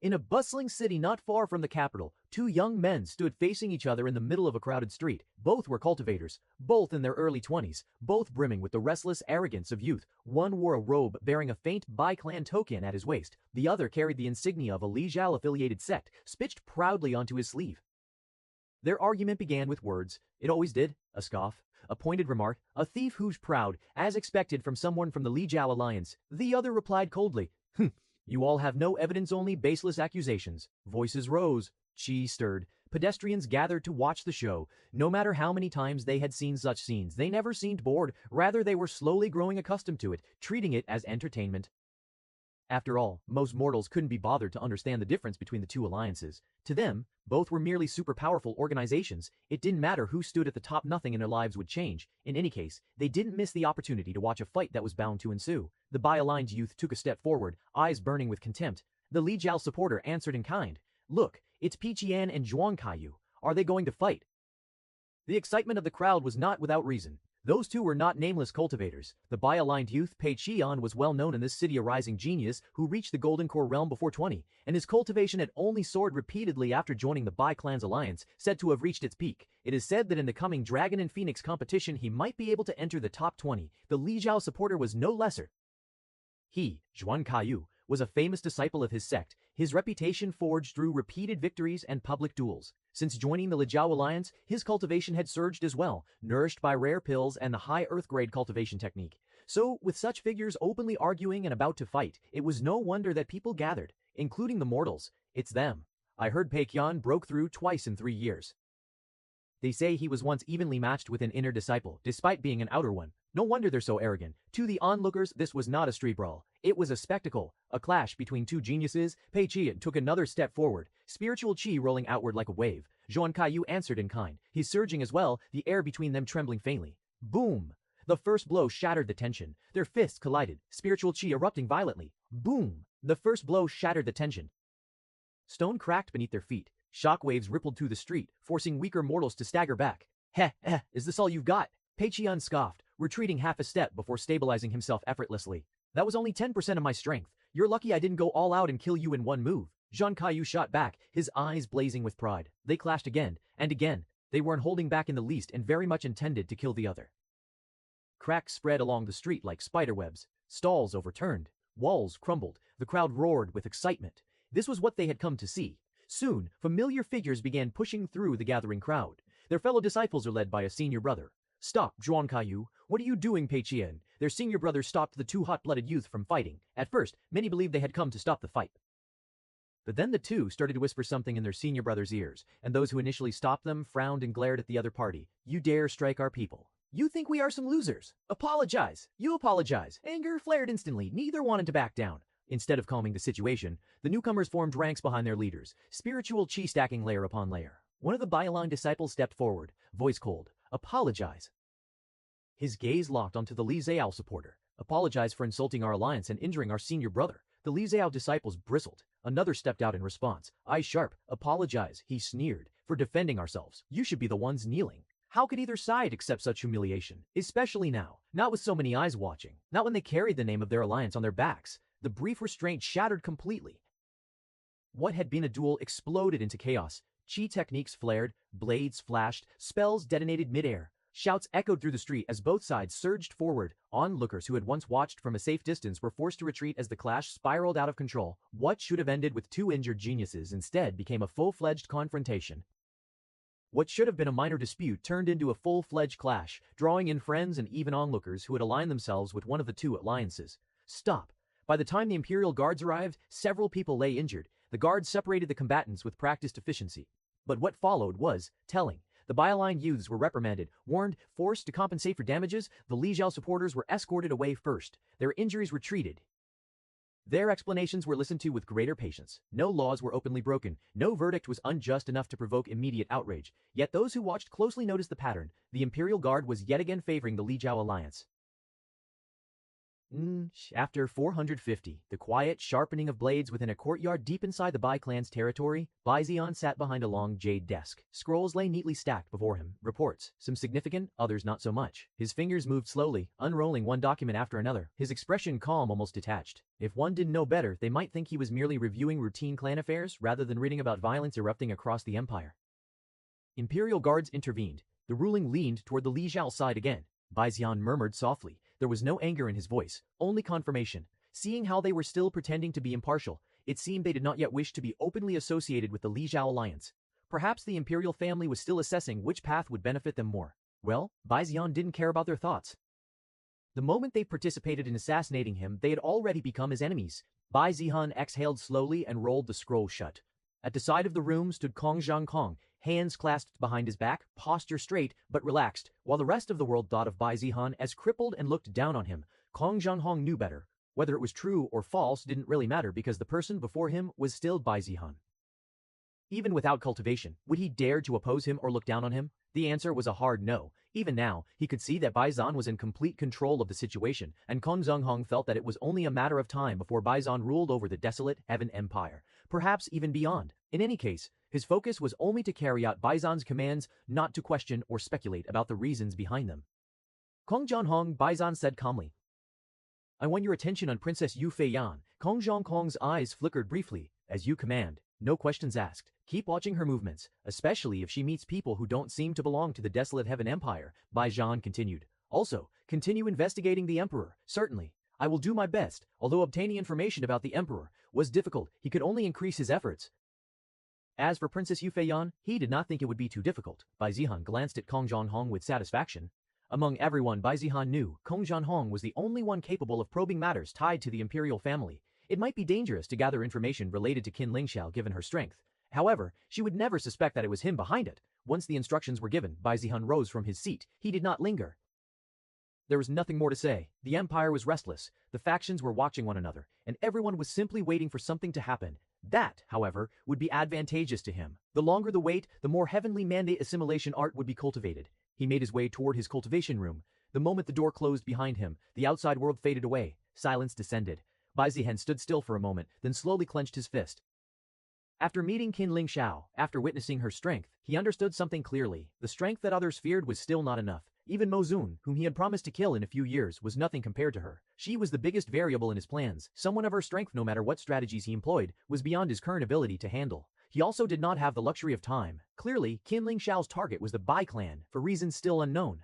In a bustling city not far from the capital, two young men stood facing each other in the middle of a crowded street. Both were cultivators, both in their early 20s, both brimming with the restless arrogance of youth. One wore a robe bearing a faint Bai clan token at his waist, the other carried the insignia of a Li Zhao-affiliated sect, stitched proudly onto his sleeve. Their argument began with words. It always did. A scoff, a pointed remark, a thief who's proud, as expected from someone from the Li Zhao alliance. The other replied coldly, "You all have no evidence, only baseless accusations." Voices rose. Qi stirred. Pedestrians gathered to watch the show. No matter how many times they had seen such scenes, they never seemed bored. Rather, they were slowly growing accustomed to it, treating it as entertainment. After all, most mortals couldn't be bothered to understand the difference between the two alliances. To them, both were merely super powerful organizations. It didn't matter who stood at the top, nothing in their lives would change. In any case, they didn't miss the opportunity to watch a fight that was bound to ensue. The Bai-aligned youth took a step forward, eyes burning with contempt. The Li Zhao supporter answered in kind. "Look, it's Pi Qian and Zhuang Kaiyu. Are they going to fight?" The excitement of the crowd was not without reason. Those two were not nameless cultivators. The Bai-aligned youth, Pei Qian, was well known in this city, a rising genius who reached the Golden Core realm before 20, and his cultivation had only soared repeatedly after joining the Bai clan's alliance, said to have reached its peak. It is said that in the coming Dragon and Phoenix competition he might be able to enter the top 20. The Li Zhao supporter was no lesser. He, Zhuang Kaiyu, was a famous disciple of his sect, his reputation forged through repeated victories and public duels. Since joining the Li Zhao alliance, his cultivation had surged as well, nourished by rare pills and the high earth-grade cultivation technique. So, with such figures openly arguing and about to fight, it was no wonder that people gathered, including the mortals. It's them. I heard Pei Qian broke through twice in 3 years. They say he was once evenly matched with an inner disciple, despite being an outer one. No wonder they're so arrogant. To the onlookers, this was not a street brawl. It was a spectacle, a clash between two geniuses. Pei Qian took another step forward, spiritual qi rolling outward like a wave. Zhuang Kaiyu answered in kind, he's surging as well, the air between them trembling faintly. Boom! The first blow shattered the tension. Their fists collided, spiritual qi erupting violently. Boom! The first blow shattered the tension. Stone cracked beneath their feet. Shockwaves rippled through the street, forcing weaker mortals to stagger back. Heh, is this all you've got? Pei Qian scoffed, retreating half a step before stabilizing himself effortlessly. That was only 10% of my strength. You're lucky I didn't go all out and kill you in one move. Zhuang Kaiyu shot back, his eyes blazing with pride. They clashed again, and again. They weren't holding back in the least and very much intended to kill the other. Cracks spread along the street like spiderwebs. Stalls overturned. Walls crumbled. The crowd roared with excitement. This was what they had come to see. Soon, familiar figures began pushing through the gathering crowd. Their fellow disciples are led by a senior brother. Stop, Zhuang Kaiyu. What are you doing, Pei Qian? Their senior brother stopped the two hot-blooded youth from fighting. At first, many believed they had come to stop the fight. But then the two started to whisper something in their senior brother's ears, and those who initially stopped them frowned and glared at the other party. You dare strike our people. You think we are some losers. Apologize. You apologize. Anger flared instantly. Neither wanted to back down. Instead of calming the situation, the newcomers formed ranks behind their leaders, spiritual qi stacking layer upon layer. One of the Bai-aligned disciples stepped forward, voice cold. Apologize. His gaze locked onto the Li Zhao supporter. Apologize for insulting our alliance and injuring our senior brother. The Li Zhao disciples bristled. Another stepped out in response. Eyes sharp. Apologize, he sneered, for defending ourselves. You should be the ones kneeling. How could either side accept such humiliation? Especially now. Not with so many eyes watching. Not when they carried the name of their alliance on their backs. The brief restraint shattered completely. What had been a duel exploded into chaos. Qi techniques flared, blades flashed, spells detonated midair. Shouts echoed through the street as both sides surged forward. Onlookers who had once watched from a safe distance were forced to retreat as the clash spiraled out of control. What should have ended with two injured geniuses instead became a full-fledged confrontation. What should have been a minor dispute turned into a full-fledged clash, drawing in friends and even onlookers who had aligned themselves with one of the two alliances. Stop. By the time the Imperial Guards arrived, several people lay injured. The guards separated the combatants with practiced efficiency. But what followed was telling. The Bai-aligned youths were reprimanded, warned, forced to compensate for damages. The Li Zhao supporters were escorted away first. Their injuries were treated. Their explanations were listened to with greater patience. No laws were openly broken. No verdict was unjust enough to provoke immediate outrage. Yet those who watched closely noticed the pattern. The Imperial Guard was yet again favoring the Li Zhao alliance. After 450, the quiet sharpening of blades within a courtyard deep inside the Bai clan's territory, Bai Zihan sat behind a long jade desk. Scrolls lay neatly stacked before him, reports, some significant, others not so much. His fingers moved slowly, unrolling one document after another, his expression calm, almost detached. If one didn't know better, they might think he was merely reviewing routine clan affairs rather than reading about violence erupting across the empire. Imperial guards intervened. The ruling leaned toward the Li Zhao side again. Bai Zihan murmured softly. There was no anger in his voice, only confirmation. Seeing how they were still pretending to be impartial, it seemed they did not yet wish to be openly associated with the Li Zhao alliance. Perhaps the imperial family was still assessing which path would benefit them more. Well, Bai Zihan didn't care about their thoughts. The moment they participated in assassinating him, they had already become his enemies. Bai Zihan exhaled slowly and rolled the scroll shut. At the side of the room stood Kong Zhangkong, hands clasped behind his back, posture straight but relaxed. While the rest of the world thought of Bai Zihan as crippled and looked down on him, Kong Zhangkong knew better. Whether it was true or false didn't really matter because the person before him was still Bai Zihan. Even without cultivation, would he dare to oppose him or look down on him? The answer was a hard no. Even now, he could see that Bai Zihan was in complete control of the situation, and Kong Zhonghong felt that it was only a matter of time before Bai Zihan ruled over the desolate Heaven Empire, perhaps even beyond. In any case, his focus was only to carry out Bai Zihan's commands, not to question or speculate about the reasons behind them. Kong Zhonghong, Bai Zihan said calmly. I want your attention on Princess Yu Feiyan. Kong Zhongkong's eyes flickered briefly. As you command. No questions asked. Keep watching her movements, especially if she meets people who don't seem to belong to the desolate Heaven Empire, Bai Zihan continued. Also, continue investigating the Emperor. Certainly. I will do my best, although obtaining information about the Emperor was difficult. He could only increase his efforts. As for Princess Yu Feiyan, he did not think it would be too difficult. Bai Zihan glanced at Kong Zhonghong with satisfaction. Among everyone Bai Zihan knew, Kong Zhonghong was the only one capable of probing matters tied to the imperial family. It might be dangerous to gather information related to Qin Lingxiao given her strength. However, she would never suspect that it was him behind it. Once the instructions were given, Bai Zihan rose from his seat. He did not linger. There was nothing more to say. The empire was restless. The factions were watching one another, and everyone was simply waiting for something to happen. That, however, would be advantageous to him. The longer the wait, the more heavenly mandate assimilation art would be cultivated. He made his way toward his cultivation room. The moment the door closed behind him, the outside world faded away. Silence descended. Bai Zihan stood still for a moment, then slowly clenched his fist. After meeting Qin Lingxiao, after witnessing her strength, he understood something clearly. The strength that others feared was still not enough. Even Mo Zun, whom he had promised to kill in a few years, was nothing compared to her. She was the biggest variable in his plans. Someone of her strength, no matter what strategies he employed, was beyond his current ability to handle. He also did not have the luxury of time. Clearly, Qin Lingxiao's target was the Bai clan, for reasons still unknown.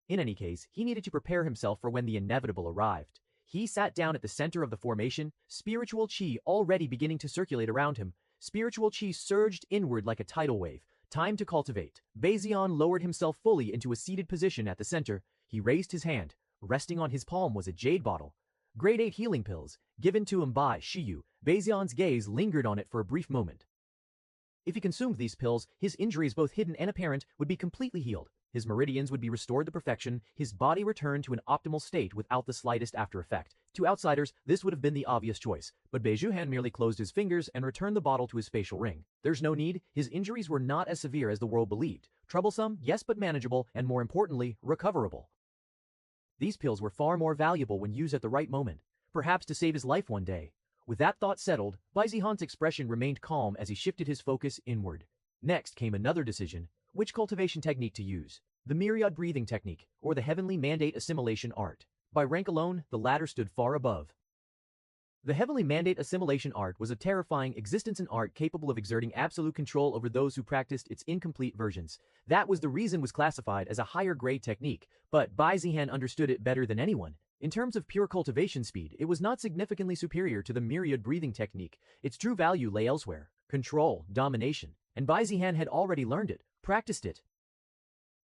In any case, he needed to prepare himself for when the inevitable arrived. He sat down at the center of the formation, spiritual qi already beginning to circulate around him. Spiritual qi surged inward like a tidal wave. Time to cultivate. Bai Zihan lowered himself fully into a seated position at the center. He raised his hand. Resting on his palm was a jade bottle. Grade 8 healing pills, given to him by Shiyu. Bai Zihan's gaze lingered on it for a brief moment. If he consumed these pills, his injuries, both hidden and apparent, would be completely healed. His meridians would be restored to perfection, his body returned to an optimal state without the slightest after effect. To outsiders, this would have been the obvious choice, but Bai Zhuhan merely closed his fingers and returned the bottle to his facial ring. There's no need, his injuries were not as severe as the world believed. Troublesome, yes, but manageable, and more importantly, recoverable. These pills were far more valuable when used at the right moment, perhaps to save his life one day. With that thought settled, Bai Zihan's expression remained calm as he shifted his focus inward. Next came another decision. Which cultivation technique to use? The myriad breathing technique, or the heavenly mandate assimilation art. By rank alone, the latter stood far above. The heavenly mandate assimilation art was a terrifying existence in art capable of exerting absolute control over those who practiced its incomplete versions. That was the reason it was classified as a higher grade technique, but Bai Zihan understood it better than anyone. In terms of pure cultivation speed, it was not significantly superior to the myriad breathing technique. Its true value lay elsewhere. Control, domination. And Bai Zihan had already learned it, practiced it.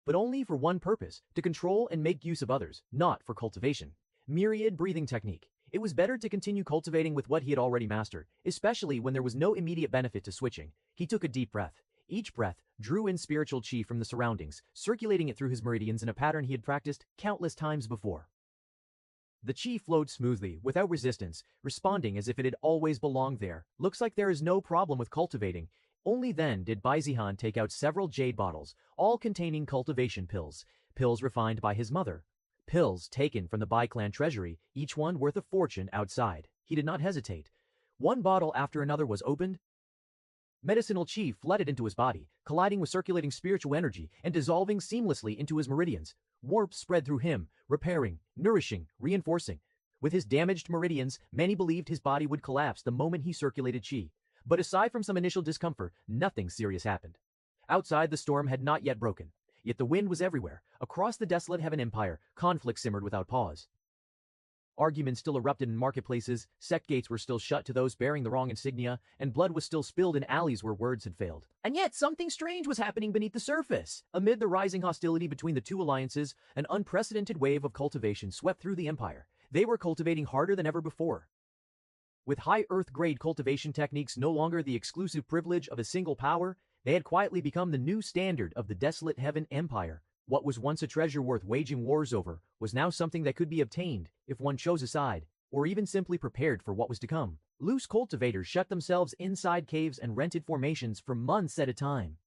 But only for one purpose, to control and make use of others, not for cultivation. Myriad breathing technique. It was better to continue cultivating with what he had already mastered, especially when there was no immediate benefit to switching. He took a deep breath. Each breath drew in spiritual qi from the surroundings, circulating it through his meridians in a pattern he had practiced countless times before. The qi flowed smoothly, without resistance, responding as if it had always belonged there. Looks like there is no problem with cultivating. Only then did Bai Zihan take out several jade bottles, all containing cultivation pills, pills refined by his mother. pills taken from the Bai clan treasury, each one worth a fortune outside. He did not hesitate. One bottle after another was opened. Medicinal chi flooded into his body, colliding with circulating spiritual energy and dissolving seamlessly into his meridians. Warmth spread through him, repairing, nourishing, reinforcing. With his damaged meridians, many believed his body would collapse the moment he circulated chi. But aside from some initial discomfort, nothing serious happened. Outside, the storm had not yet broken. Yet the wind was everywhere. Across the desolate Heaven Empire, conflict simmered without pause. Arguments still erupted in marketplaces, sect gates were still shut to those bearing the wrong insignia, and blood was still spilled in alleys where words had failed. And yet something strange was happening beneath the surface. Amid the rising hostility between the two alliances, an unprecedented wave of cultivation swept through the empire. They were cultivating harder than ever before. With high Earth-grade cultivation techniques no longer the exclusive privilege of a single power, they had quietly become the new standard of the desolate Heaven Empire. What was once a treasure worth waging wars over was now something that could be obtained if one chose a side, or even simply prepared for what was to come. Loose cultivators shut themselves inside caves and rented formations for months at a time.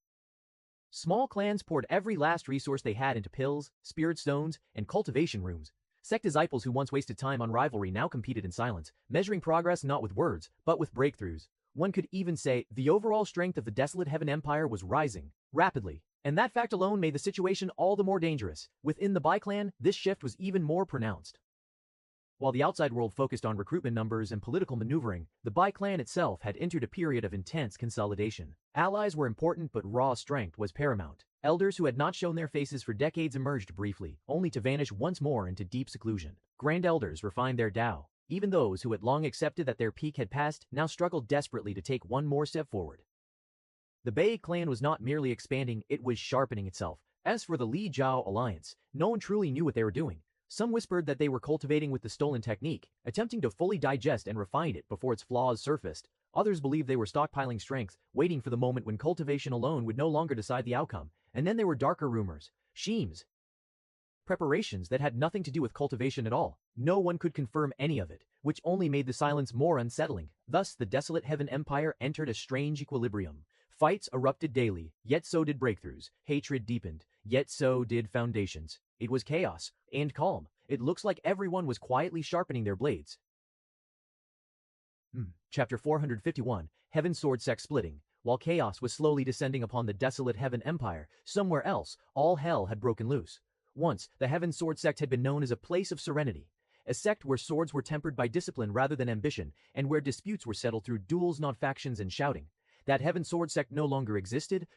Small clans poured every last resource they had into pills, spirit stones, and cultivation rooms. Sect disciples who once wasted time on rivalry now competed in silence, measuring progress not with words, but with breakthroughs. One could even say the overall strength of the desolate Heaven Empire was rising rapidly. And that fact alone made the situation all the more dangerous. Within the Bai clan, this shift was even more pronounced. While the outside world focused on recruitment numbers and political maneuvering, the Bai clan itself had entered a period of intense consolidation. Allies were important, but raw strength was paramount. Elders who had not shown their faces for decades emerged briefly, only to vanish once more into deep seclusion. Grand elders refined their Tao. Even those who had long accepted that their peak had passed now struggled desperately to take one more step forward. The Bai clan was not merely expanding, it was sharpening itself. As for the Li Jiao alliance, no one truly knew what they were doing. Some whispered that they were cultivating with the stolen technique, attempting to fully digest and refine it before its flaws surfaced. Others believed they were stockpiling strength, waiting for the moment when cultivation alone would no longer decide the outcome. And then there were darker rumors, schemes, preparations that had nothing to do with cultivation at all. No one could confirm any of it, which only made the silence more unsettling. Thus, the desolate Heaven Empire entered a strange equilibrium. Fights erupted daily, yet so did breakthroughs. Hatred deepened, yet so did foundations. It was chaos and calm. It looks like everyone was quietly sharpening their blades. Chapter 451, Heaven Sword Sect Splitting. While chaos was slowly descending upon the desolate Heaven Empire, somewhere else, all hell had broken loose. Once, the Heaven Sword Sect had been known as a place of serenity. A sect where swords were tempered by discipline rather than ambition, and where disputes were settled through duels, not factions, and shouting. That Heaven Sword Sect no longer existed.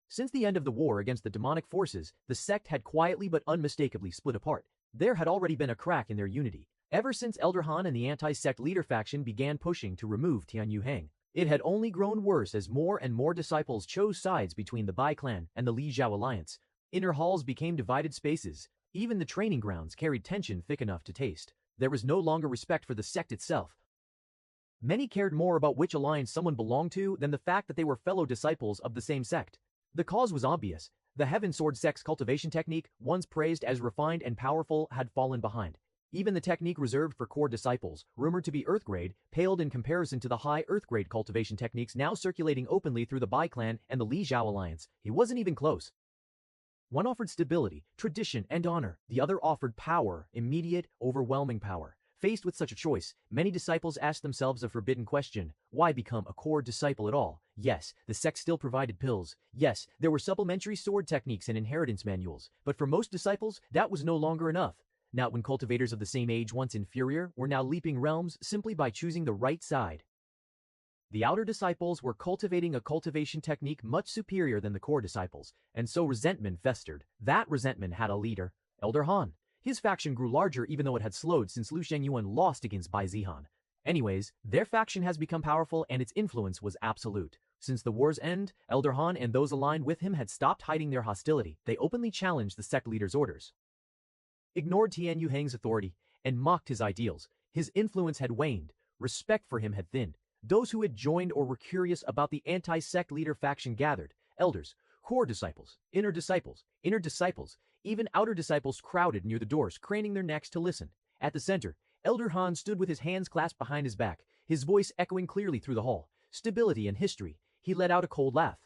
Since the end of the war against the demonic forces, the sect had quietly but unmistakably split apart. There had already been a crack in their unity. Ever since Elder Han and the anti-sect leader faction began pushing to remove Tian Yuheng, it had only grown worse as more and more disciples chose sides between the Bai clan and the Li Jiao alliance. Inner halls became divided spaces. Even the training grounds carried tension thick enough to taste. There was no longer respect for the sect itself. Many cared more about which alliance someone belonged to than the fact that they were fellow disciples of the same sect. The cause was obvious. The Heaven Sword Sect's cultivation technique, once praised as refined and powerful, had fallen behind. Even the technique reserved for core disciples, rumored to be Earth-grade, paled in comparison to the high Earth-grade cultivation techniques now circulating openly through the Bai clan and the Li Jiao alliance. It wasn't even close. One offered stability, tradition, and honor. The other offered power, immediate, overwhelming power. Faced with such a choice, many disciples asked themselves a forbidden question: why become a core disciple at all? Yes, the sect still provided pills. Yes, there were supplementary sword techniques and inheritance manuals. But for most disciples, that was no longer enough. Not when cultivators of the same age, once inferior, were now leaping realms simply by choosing the right side. The outer disciples were cultivating a cultivation technique much superior than the core disciples, and so resentment festered. That resentment had a leader, Elder Han. His faction grew larger even though it had slowed since Lu Shengyuan lost against Bai Zihan. Anyways, their faction has become powerful and its influence was absolute. Since the war's end, Elder Han and those aligned with him had stopped hiding their hostility. They openly challenged the sect leader's orders, ignored Tian Yuheng's authority, and mocked his ideals. His influence had waned. Respect for him had thinned. Those who had joined or were curious about the anti-sect leader faction gathered. Elders, core disciples, inner disciples, even outer disciples crowded near the doors, craning their necks to listen. At the center, Elder Han stood with his hands clasped behind his back, his voice echoing clearly through the hall. Stability and history. He let out a cold laugh.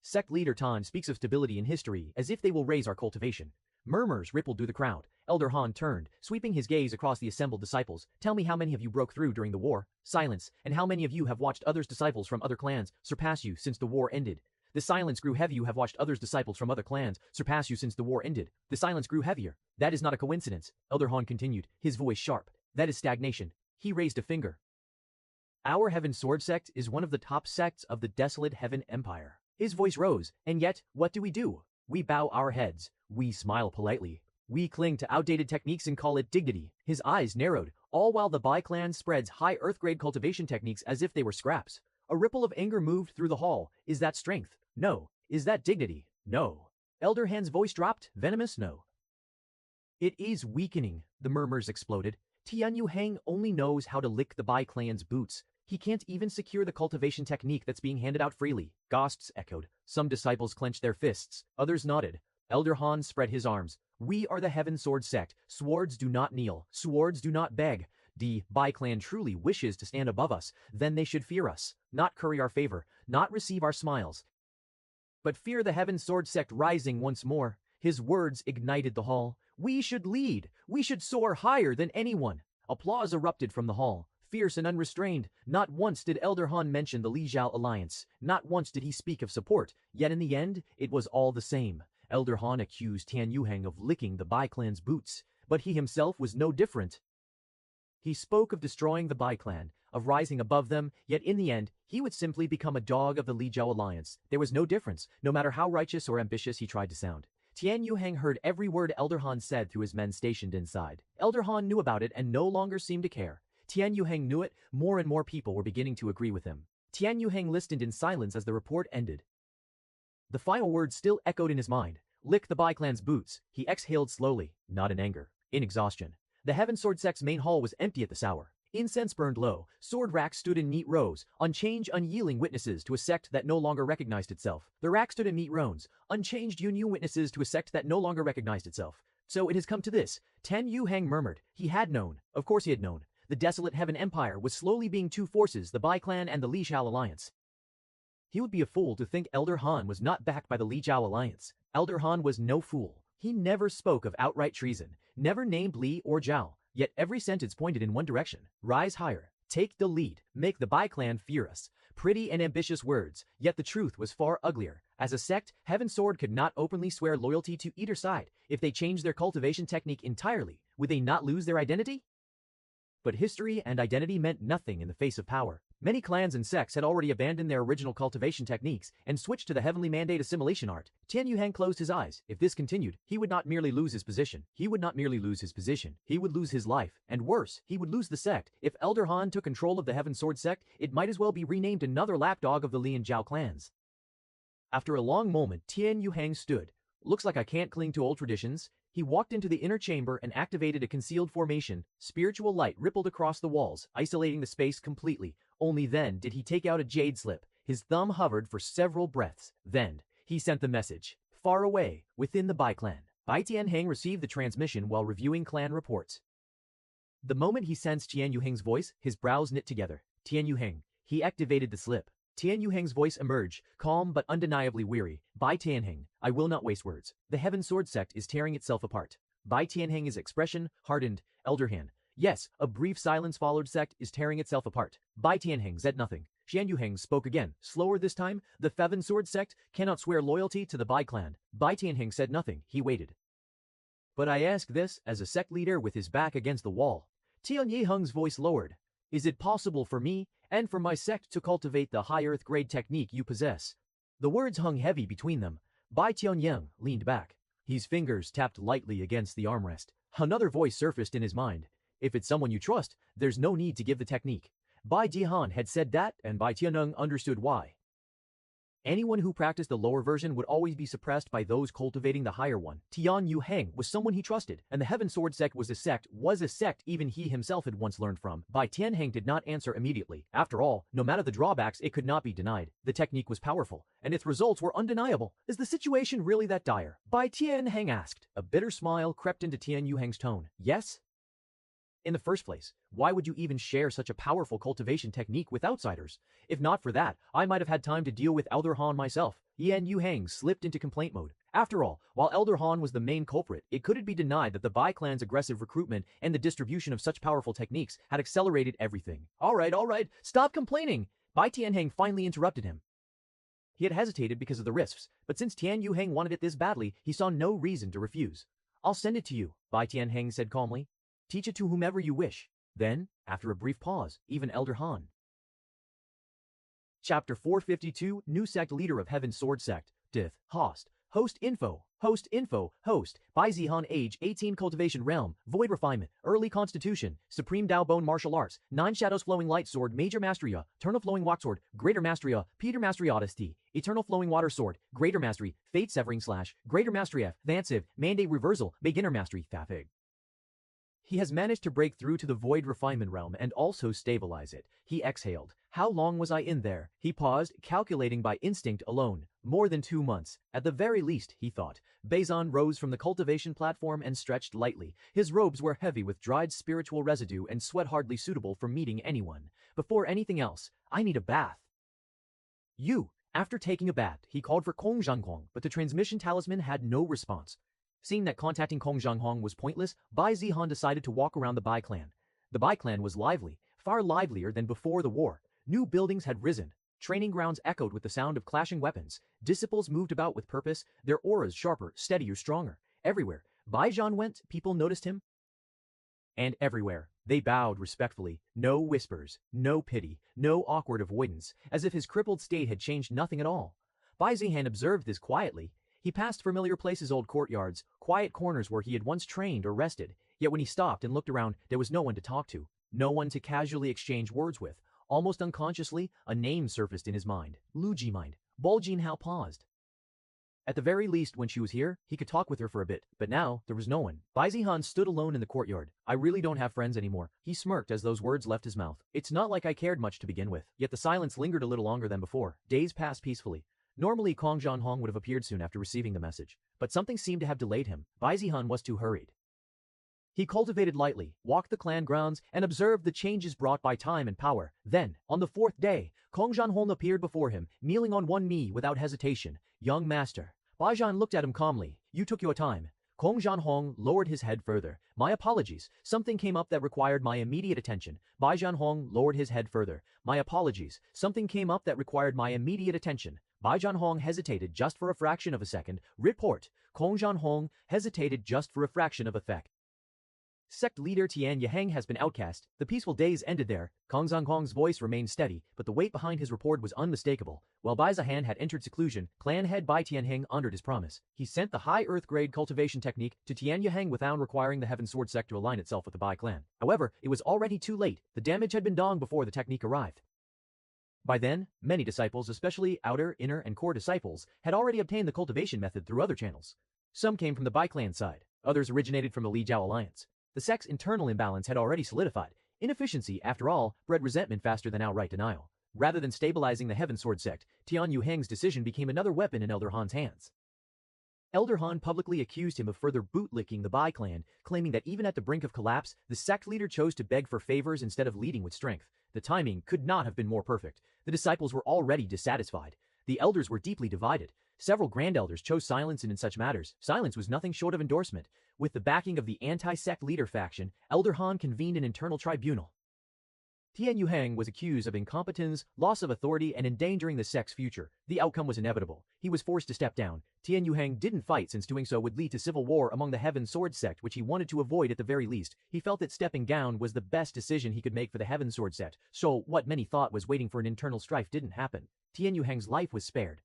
Sect leader Tan speaks of stability and history as if they will raise our cultivation. Murmurs rippled through the crowd. Elder Han turned, sweeping his gaze across the assembled disciples. Tell me how many of you broke through during the war? Silence. And how many of you have watched others disciples from other clans surpass you since the war ended? The silence grew heavy. You have watched others disciples from other clans surpass you since the war ended. The silence grew heavier. That is not a coincidence. Elder Han continued, his voice sharp. That is stagnation. He raised a finger. Our Heaven Sword sect is one of the top sects of the desolate Heaven Empire. His voice rose, and yet, what do? We bow our heads. We smile politely. We cling to outdated techniques and call it dignity. His eyes narrowed, all while the Bai clan spreads high earth-grade cultivation techniques as if they were scraps. A ripple of anger moved through the hall. Is that strength? No. Is that dignity? No. Elder Han's voice dropped, venomous no. It is weakening, the murmurs exploded. Tian Yuhang only knows how to lick the Bai clan's boots. He can't even secure the cultivation technique that's being handed out freely. Ghosts echoed. Some disciples clenched their fists. Others nodded. Elder Han spread his arms. We are the Heaven Sword sect. Swords do not kneel. Swords do not beg. The Bai clan truly wishes to stand above us. Then they should fear us. Not curry our favor. Not receive our smiles. But fear the Heaven Sword sect rising once more. His words ignited the hall. We should lead. We should soar higher than anyone. Applause erupted from the hall. Fierce and unrestrained. Not once did Elder Han mention the Li Zhao alliance. Not once did he speak of support. Yet in the end, it was all the same. Elder Han accused Tian Yuhang of licking the Bai clan's boots, but he himself was no different. He spoke of destroying the Bai clan, of rising above them, yet in the end, he would simply become a dog of the Li Zhao alliance. There was no difference, no matter how righteous or ambitious he tried to sound. Tian Yuhang heard every word Elder Han said through his men stationed inside. Elder Han knew about it and no longer seemed to care. Tian Yuhang knew it. More and more people were beginning to agree with him. Tian Yuhang listened in silence as the report ended. The final words still echoed in his mind. Lick the Bai clan's boots. He exhaled slowly, not in anger, in exhaustion. The Heaven Sword sect's main hall was empty at this hour. Incense burned low. Sword racks stood in neat rows, unchanged, unyielding witnesses to a sect that no longer recognized itself. The rack stood in neat rows, unchanged, new witnesses to a sect that no longer recognized itself. So it has come to this. Tian Yuhang murmured. He had known. Of course he had known. The desolate Heaven Empire was slowly being two forces, the Bai clan and the Li Zhao alliance. He would be a fool to think Elder Han was not backed by the Li Zhao alliance. Elder Han was no fool. He never spoke of outright treason, never named Li or Zhao, yet every sentence pointed in one direction. Rise higher. Take the lead. Make the Bai clan fear us. Pretty and ambitious words, yet the truth was far uglier. As a sect, Heaven Sword could not openly swear loyalty to either side. If they changed their cultivation technique entirely, would they not lose their identity? But history and identity meant nothing in the face of power. Many clans and sects had already abandoned their original cultivation techniques and switched to the heavenly mandate assimilation art. Tian Yuhang closed his eyes. If this continued, he would not merely lose his position. He would not merely lose his position. He would lose his life. And worse, he would lose the sect. If Elder Han took control of the Heaven Sword sect, it might as well be renamed another lapdog of the Li and Zhao clans. After a long moment, Tian Yuhang stood. Looks like I can't cling to old traditions. He walked into the inner chamber and activated a concealed formation. Spiritual light rippled across the walls, isolating the space completely. Only then did he take out a jade slip. His thumb hovered for several breaths. Then, he sent the message. Far away, within the Bai clan. Bai Tianheng received the transmission while reviewing clan reports. The moment he sensed Tian Yuhang's voice, his brows knit together. Tian Yuhang. He activated the slip. Tian Yuhang's voice emerged, calm but undeniably weary. Bai Tianheng, I will not waste words. The Heaven Sword sect is tearing itself apart. Bai Tianheng's expression hardened. Elder Han. Yes, a brief silence followed. Sect is tearing itself apart. Bai Tianheng said nothing. Tian Yuhang spoke again, slower this time. The Heaven Sword sect cannot swear loyalty to the Bai clan. Bai Tianheng said nothing. He waited. But I ask this as a sect leader with his back against the wall. Tian Yuhang's voice lowered. Is it possible for me and for my sect to cultivate the high earth grade technique you possess? The words hung heavy between them. Bai Tianyang leaned back. His fingers tapped lightly against the armrest. Another voice surfaced in his mind. If it's someone you trust, there's no need to give the technique. Bai Jihan had said that, and Bai Tianyang understood why. Anyone who practiced the lower version would always be suppressed by those cultivating the higher one. Tian Yuhang was someone he trusted, and the Heaven Sword sect was a sect even he himself had once learned from. Bai Tianheng did not answer immediately. After all, no matter the drawbacks, it could not be denied. The technique was powerful, and its results were undeniable. Is the situation really that dire? Bai Tianheng asked. A bitter smile crept into Tian Yuhang's tone. Yes? In the first place, why would you even share such a powerful cultivation technique with outsiders? If not for that, I might have had time to deal with Elder Han myself. Tian Yuhang slipped into complaint mode. After all, while Elder Han was the main culprit, it couldn't be denied that the Bai clan's aggressive recruitment and the distribution of such powerful techniques had accelerated everything. All right, stop complaining! Bai Tianheng finally interrupted him. He had hesitated because of the risks, but since Tian Yuheng wanted it this badly, he saw no reason to refuse. I'll send it to you, Bai Tianheng said calmly. Teach it to whomever you wish. Then, after a brief pause, even Elder Han. Chapter 452, New Sect Leader of Heaven Sword Sect, Dith, Host Info, Bai Zihan Age 18 Cultivation Realm, Void Refinement, Early Constitution, Supreme Dao Bone Martial Arts, 9 Shadows Flowing Light Sword Major Mastery, Eternal Flowing Walk Sword, Greater Mastery, Peter Mastery Odyssey, Eternal Flowing Water Sword, Greater Mastery, Fate Severing Slash, Greater Mastery F, Vancive, Mandate Reversal, Beginner Mastery, Fafig. He has managed to break through to the Void Refinement Realm and also stabilize it. He exhaled. How long was I in there? He paused, calculating by instinct alone. More than 2 months. At the very least, he thought. Bazan rose from the cultivation platform and stretched lightly. His robes were heavy with dried spiritual residue and sweat hardly suitable for meeting anyone. Before anything else, I need a bath. After taking a bath, he called for Kong Zhanghong, but the transmission talisman had no response. Seeing that contacting Kong Zhanghong was pointless, Bai Zihan decided to walk around the Bai clan. The Bai clan was lively, far livelier than before the war. New buildings had risen. Training grounds echoed with the sound of clashing weapons. Disciples moved about with purpose, their auras sharper, steadier, stronger. Everywhere Bai Zhan went, people noticed him. And everywhere, they bowed respectfully. No whispers, no pity, no awkward avoidance, as if his crippled state had changed nothing at all. Bai Zihan observed this quietly. He passed familiar places, old courtyards, quiet corners where he had once trained or rested, yet when he stopped and looked around, there was no one to talk to, no one to casually exchange words with. Almost unconsciously, a name surfaced in his mind. Lu Jimind. Bol Jinhao paused. At the very least, when she was here, he could talk with her for a bit, but now, there was no one. Bai Zihan stood alone in the courtyard. I really don't have friends anymore. He smirked as those words left his mouth. It's not like I cared much to begin with, yet the silence lingered a little longer than before. Days passed peacefully. Normally Kong Zhanghong would have appeared soon after receiving the message, but something seemed to have delayed him. Bai Zihan was too hurried. He cultivated lightly, walked the clan grounds, and observed the changes brought by time and power. Then, on the 4th day, Kong Zhanghong appeared before him, kneeling on one knee without hesitation. Young master. Bai Zhan looked at him calmly. You took your time. Kong Zhanghong lowered his head further. My apologies. Something came up that required my immediate attention. Bai Zhanghong lowered his head further. My apologies. Something came up that required my immediate attention. Bai Zhanghong hesitated just for a fraction of a second. Report. Kong Zhanghong hesitated just for a fraction of a sec. Sect leader Tian Yuheng has been outcast. The peaceful days ended there. Kong Zhanghong's voice remained steady, but the weight behind his report was unmistakable. While Bai Zihan had entered seclusion, clan head Bai Tianheng honored his promise. He sent the high earth grade cultivation technique to Tian Yuheng without requiring the Heaven Sword sect to align itself with the Bai clan. However, it was already too late. The damage had been done before the technique arrived. By then, many disciples, especially outer, inner, and core disciples, had already obtained the cultivation method through other channels. Some came from the Bai clan side, others originated from the Li Jiao alliance. The sect's internal imbalance had already solidified. Inefficiency, after all, bred resentment faster than outright denial. Rather than stabilizing the Heaven Sword sect, Tian Yuheng's decision became another weapon in Elder Han's hands. Elder Han publicly accused him of further bootlicking the Bai clan, claiming that even at the brink of collapse, the sect leader chose to beg for favors instead of leading with strength. The timing could not have been more perfect. The disciples were already dissatisfied. The elders were deeply divided. Several grand elders chose silence in such matters. Silence was nothing short of endorsement. With the backing of the anti-sect leader faction, Elder Han convened an internal tribunal. Tian Yuheng was accused of incompetence, loss of authority, and endangering the sect's future. The outcome was inevitable. He was forced to step down. Tian Yuheng didn't fight since doing so would lead to civil war among the Heaven Sword sect, which he wanted to avoid at the very least. He felt that stepping down was the best decision he could make for the Heaven Sword sect, so what many thought was waiting for an internal strife didn't happen. Tian Yuheng's life was spared.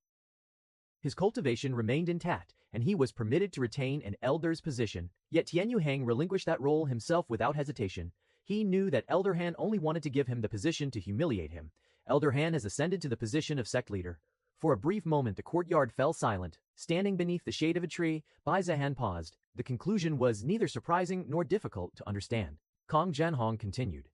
His cultivation remained intact, and he was permitted to retain an elder's position, yet Tian Yuheng relinquished that role himself without hesitation. He knew that Elder Han only wanted to give him the position to humiliate him. Elder Han has ascended to the position of sect leader. For a brief moment the courtyard fell silent. Standing beneath the shade of a tree, Bai Zihan paused. The conclusion was neither surprising nor difficult to understand. Kong Zhanghong continued.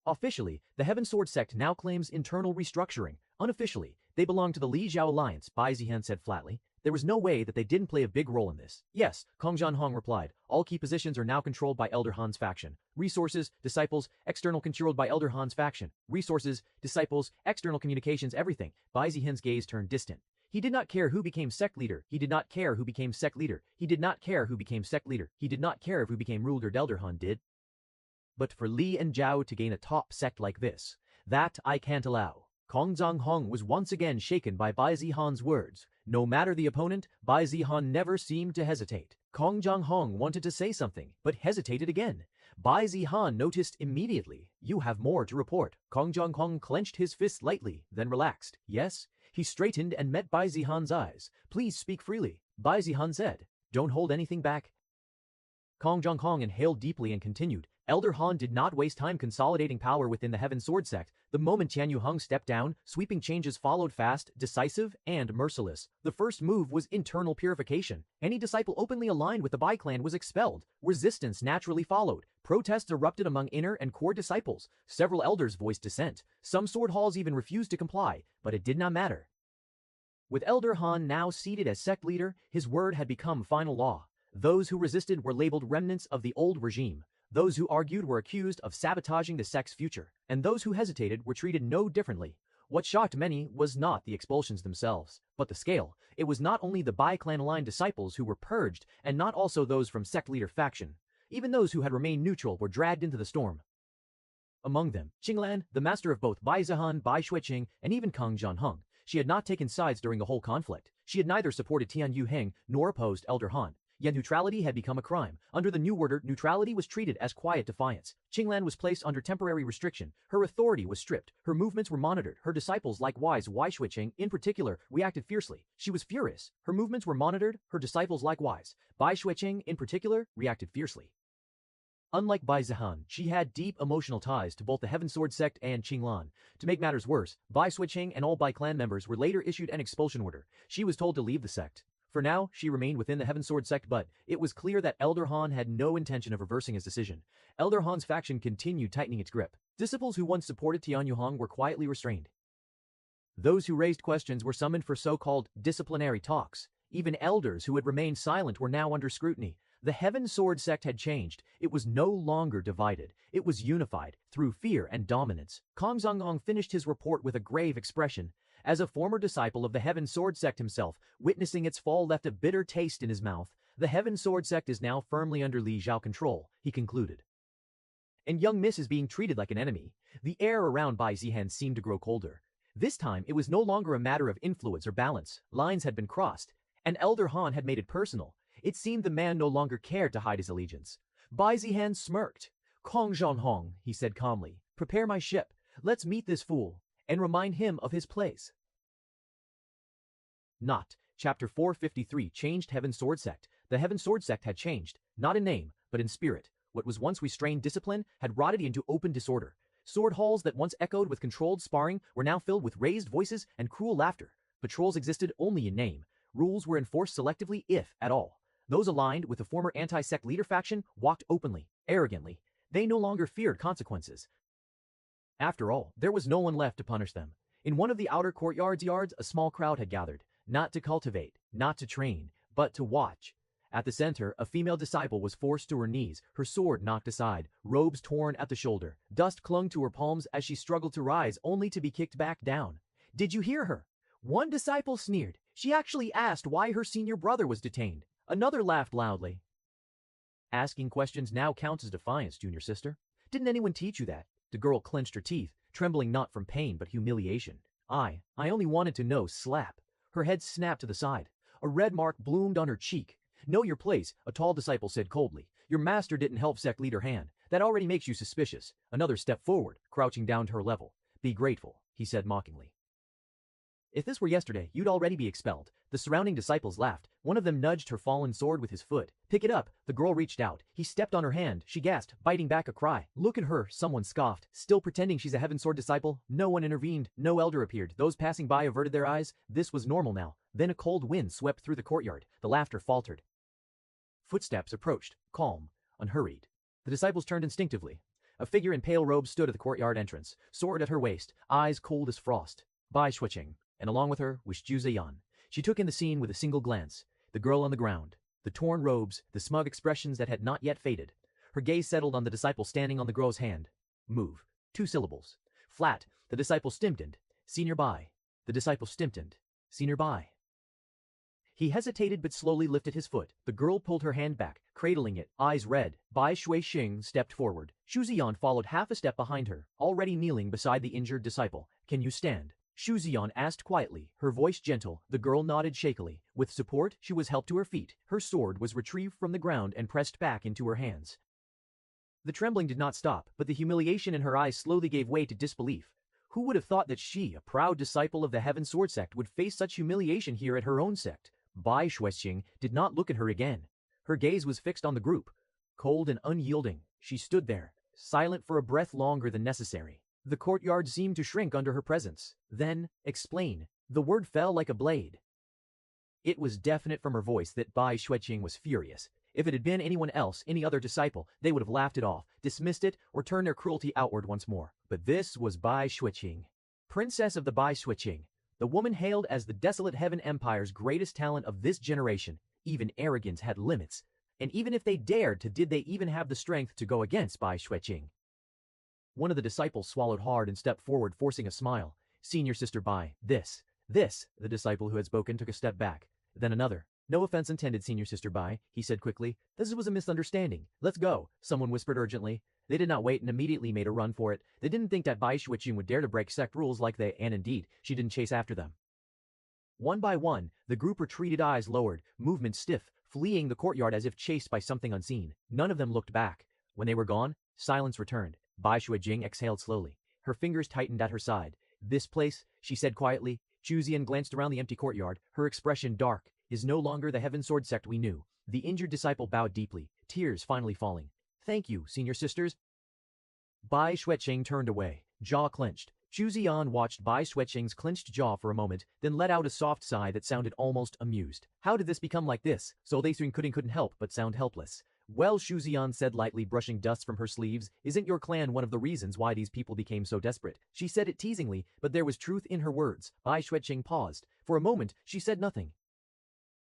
Officially, the Heaven Sword sect now claims internal restructuring. Unofficially, they belong to the Li Jiao alliance, Bai Zihan said flatly. There was no way that they didn't play a big role in this. Yes, Kong Zhanghong replied. All key positions are now controlled by Elder Han's faction. Resources, disciples, external controlled by Elder Han's faction. Resources, disciples, external communications, everything. Bai Zihan's gaze turned distant. He did not care who became sect leader. He did not care who became sect leader. He did not care who became sect leader. He did not care who became ruler. Elder Han did. But for Li and Zhao to gain a top sect like this, that I can't allow. Kong Zhonghong was once again shaken by Bai Zihan's words. No matter the opponent, Bai Zihan never seemed to hesitate. Kong Zhonghong wanted to say something, but hesitated again. Bai Zihan noticed immediately. You have more to report. Kong Zhonghong clenched his fist lightly, then relaxed. Yes? He straightened and met Bai Zihan's eyes. Please speak freely. Bai Zihan said. Don't hold anything back. Kong Zhonghong inhaled deeply and continued. Elder Han did not waste time consolidating power within the Heaven Sword sect. The moment Tian Yuheng stepped down, sweeping changes followed fast, decisive, and merciless. The first move was internal purification. Any disciple openly aligned with the Bai clan was expelled. Resistance naturally followed. Protests erupted among inner and core disciples. Several elders voiced dissent. Some sword halls even refused to comply, but it did not matter. With Elder Han now seated as sect leader, his word had become final law. Those who resisted were labeled remnants of the old regime. Those who argued were accused of sabotaging the sect's future, and those who hesitated were treated no differently. What shocked many was not the expulsions themselves, but the scale. It was not only the Bai clan-aligned disciples who were purged, and not also those from sect leader faction. Even those who had remained neutral were dragged into the storm. Among them, Qinglan, the master of both Bai Zihan, Bai Shuiqing, and even Kong Zhonghong. She had not taken sides during the whole conflict. She had neither supported Tian Yuheng nor opposed Elder Han. Yet neutrality had become a crime. Under the new order, neutrality was treated as quiet defiance. Qinglan was placed under temporary restriction. Her authority was stripped. Her movements were monitored. Her disciples, likewise, Wai Shuiqing, in particular, reacted fiercely. She was furious. Her movements were monitored. Her disciples, likewise. Bai Shuiqing, in particular, reacted fiercely. Unlike Bai Zihan, she had deep emotional ties to both the Heaven Sword sect and Qinglan. To make matters worse, Bai Shuiqing and all Bai clan members were later issued an expulsion order. She was told to leave the sect. For now, she remained within the Heaven Sword sect, but it was clear that Elder Han had no intention of reversing his decision. Elder Han's faction continued tightening its grip. Disciples who once supported Tian Yuheng were quietly restrained. Those who raised questions were summoned for so-called disciplinary talks. Even elders who had remained silent were now under scrutiny. The Heaven Sword sect had changed. It was no longer divided. It was unified through fear and dominance. Kong Zhonghong finished his report with a grave expression. As a former disciple of the Heaven Sword sect himself, witnessing its fall left a bitter taste in his mouth. The Heaven Sword sect is now firmly under Li Zhao control, he concluded. And young Miss is being treated like an enemy. The air around Bai Zihan seemed to grow colder. This time, it was no longer a matter of influence or balance. Lines had been crossed, and Elder Han had made it personal. It seemed the man no longer cared to hide his allegiance. Bai Zihan smirked. Kong Zhonghong, he said calmly, prepare my ship. Let's meet this fool and remind him of his place. Not. Chapter 453 changed Heaven Sword Sect. The Heaven Sword Sect had changed, not in name, but in spirit. What was once restrained discipline had rotted into open disorder. Sword halls that once echoed with controlled sparring were now filled with raised voices and cruel laughter. Patrols existed only in name. Rules were enforced selectively, if at all. Those aligned with the former anti-sect leader faction walked openly, arrogantly. They no longer feared consequences. After all, there was no one left to punish them. In one of the outer courtyards, a small crowd had gathered, not to cultivate, not to train, but to watch. At the center, a female disciple was forced to her knees, her sword knocked aside, robes torn at the shoulder. Dust clung to her palms as she struggled to rise, only to be kicked back down. Did you hear her? One disciple sneered. She actually asked why her senior brother was detained. Another laughed loudly. Asking questions now counts as defiance, junior sister. Didn't anyone teach you that? The girl clenched her teeth, trembling not from pain but humiliation. I only wanted to know, slap. Her head snapped to the side. A red mark bloomed on her cheek. Know your place, a tall disciple said coldly. Your master didn't help sect leader Han. That already makes you suspicious. Another step forward, crouching down to her level. Be grateful, he said mockingly. If this were yesterday, you'd already be expelled. The surrounding disciples laughed. One of them nudged her fallen sword with his foot. Pick it up. The girl reached out. He stepped on her hand. She gasped, biting back a cry. Look at her, someone scoffed. Still pretending she's a Heaven Sword disciple? No one intervened. No elder appeared. Those passing by averted their eyes. This was normal now. Then a cold wind swept through the courtyard. The laughter faltered. Footsteps approached, calm, unhurried. The disciples turned instinctively. A figure in pale robes stood at the courtyard entrance, sword at her waist, eyes cold as frost. Bai Shuiqing. And along with her was Zhu Ziyan. She took in the scene with a single glance. The girl on the ground, the torn robes, the smug expressions that had not yet faded. Her gaze settled on the disciple standing on the girl's hand. Move. 2 syllables. Flat. The disciple stimptened. Senior Bai. The disciple stimptened. Senior Bai. He hesitated but slowly lifted his foot. The girl pulled her hand back, cradling it, eyes red. Bai Shuixing stepped forward. Shu Ziyan followed half a step behind her, already kneeling beside the injured disciple. Can you stand? Shu Ziyan asked quietly, her voice gentle. The girl nodded shakily. With support, she was helped to her feet. Her sword was retrieved from the ground and pressed back into her hands. The trembling did not stop, but the humiliation in her eyes slowly gave way to disbelief. Who would have thought that she, a proud disciple of the Heaven Sword sect, would face such humiliation here at her own sect? Bai Shuixing did not look at her again. Her gaze was fixed on the group. Cold and unyielding, she stood there, silent for a breath longer than necessary. The courtyard seemed to shrink under her presence. Then, explain. The word fell like a blade. It was definite from her voice that Bai Shuixing was furious. If it had been anyone else, any other disciple, they would have laughed it off, dismissed it, or turned their cruelty outward once more. But this was Bai Shuixing, princess of the Bai Shuixing. The woman hailed as the desolate Heaven Empire's greatest talent of this generation. Even arrogance had limits. And even if they dared to, did they even have the strength to go against Bai Shuixing? One of the disciples swallowed hard and stepped forward, forcing a smile. Senior Sister Bai, this. The disciple who had spoken took a step back. Then another. No offense intended, Senior Sister Bai, he said quickly. This was a misunderstanding. Let's go, someone whispered urgently. They did not wait and immediately made a run for it. They didn't think that Bai Shuixing would dare to break sect rules like they, and indeed, she didn't chase after them. One by one, the group retreated, eyes lowered, movement stiff, fleeing the courtyard as if chased by something unseen. None of them looked back. When they were gone, silence returned. Bai Shuixing exhaled slowly. Her fingers tightened at her side. This place, she said quietly. Shu Ziyan glanced around the empty courtyard, her expression dark, is no longer the Heaven Sword sect we knew. The injured disciple bowed deeply, tears finally falling. Thank you, senior sisters. Bai Shuixing turned away, jaw clenched. Shu Ziyan watched Bai Shuixing's clenched jaw for a moment, then let out a soft sigh that sounded almost amused. How did this become like this? So they soon couldn't help but sound helpless. Well, Shu Ziyan said lightly, brushing dust from her sleeves, isn't your clan one of the reasons why these people became so desperate? She said it teasingly, but there was truth in her words. Bai Shuixing paused. For a moment, she said nothing.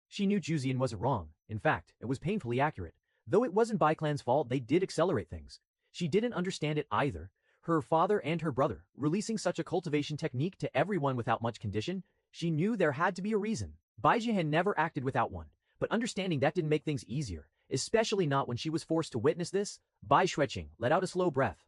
She knew Shu Ziyan wasn't wrong. In fact, it was painfully accurate. Though it wasn't Bai Clan's fault, they did accelerate things. She didn't understand it either. Her father and her brother, releasing such a cultivation technique to everyone without much condition, she knew there had to be a reason. Bai Jihan never acted without one. But understanding that didn't make things easier, especially not when she was forced to witness this. Bai Shuixing let out a slow breath.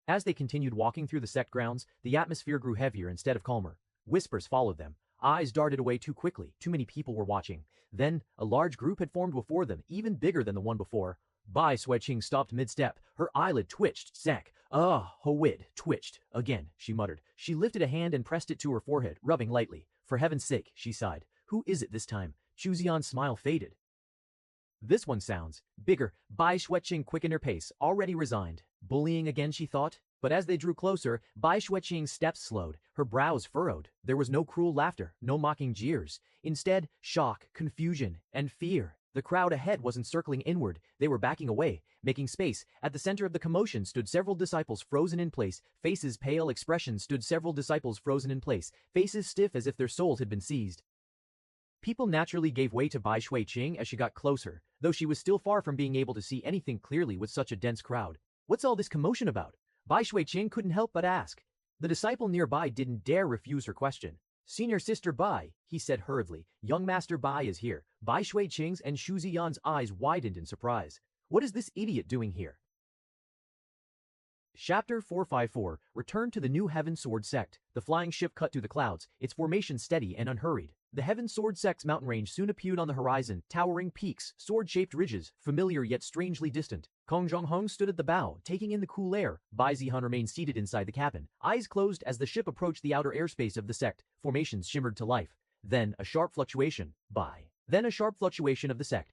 As they continued walking through the sect grounds, the atmosphere grew heavier instead of calmer. Whispers followed them. Eyes darted away too quickly. Too many people were watching. Then, a large group had formed before them, even bigger than the one before. Bai Shuixing stopped mid-step. Her eyelid twitched. Zack. Howid. Twitched. Again, she muttered. She lifted a hand and pressed it to her forehead, rubbing lightly. For heaven's sake, she sighed. Who is it this time? Shu Ziyan's smile faded. This one sounds bigger. Bai Shuixing quickened her pace, already resigned. Bullying again, she thought. But as they drew closer, Bai Shuixing's steps slowed, her brows furrowed. There was no cruel laughter, no mocking jeers. Instead, shock, confusion, and fear. The crowd ahead wasn't circling inward, they were backing away, making space. At the center of the commotion stood several disciples frozen in place, faces pale, expressions stood several disciples frozen in place, faces stiff as if their souls had been seized. People naturally gave way to Bai Shuixing as she got closer, though she was still far from being able to see anything clearly with such a dense crowd. What's all this commotion about? Bai Shuixing couldn't help but ask. The disciple nearby didn't dare refuse her question. Senior Sister Bai, he said hurriedly, young Master Bai is here. Bai Shuixing's and Shu Ziyan's eyes widened in surprise. What is this idiot doing here? Chapter 454, Return to the New Heaven Sword Sect. The flying ship cut through the clouds, its formation steady and unhurried. The Heaven Sword Sect's mountain range soon appeared on the horizon, towering peaks, sword-shaped ridges, familiar yet strangely distant. Kong Zhonghong stood at the bow, taking in the cool air. Bai Zihan remained seated inside the cabin, eyes closed as the ship approached the outer airspace of the sect. Formations shimmered to life. Then a sharp fluctuation. Then a sharp fluctuation of the sect.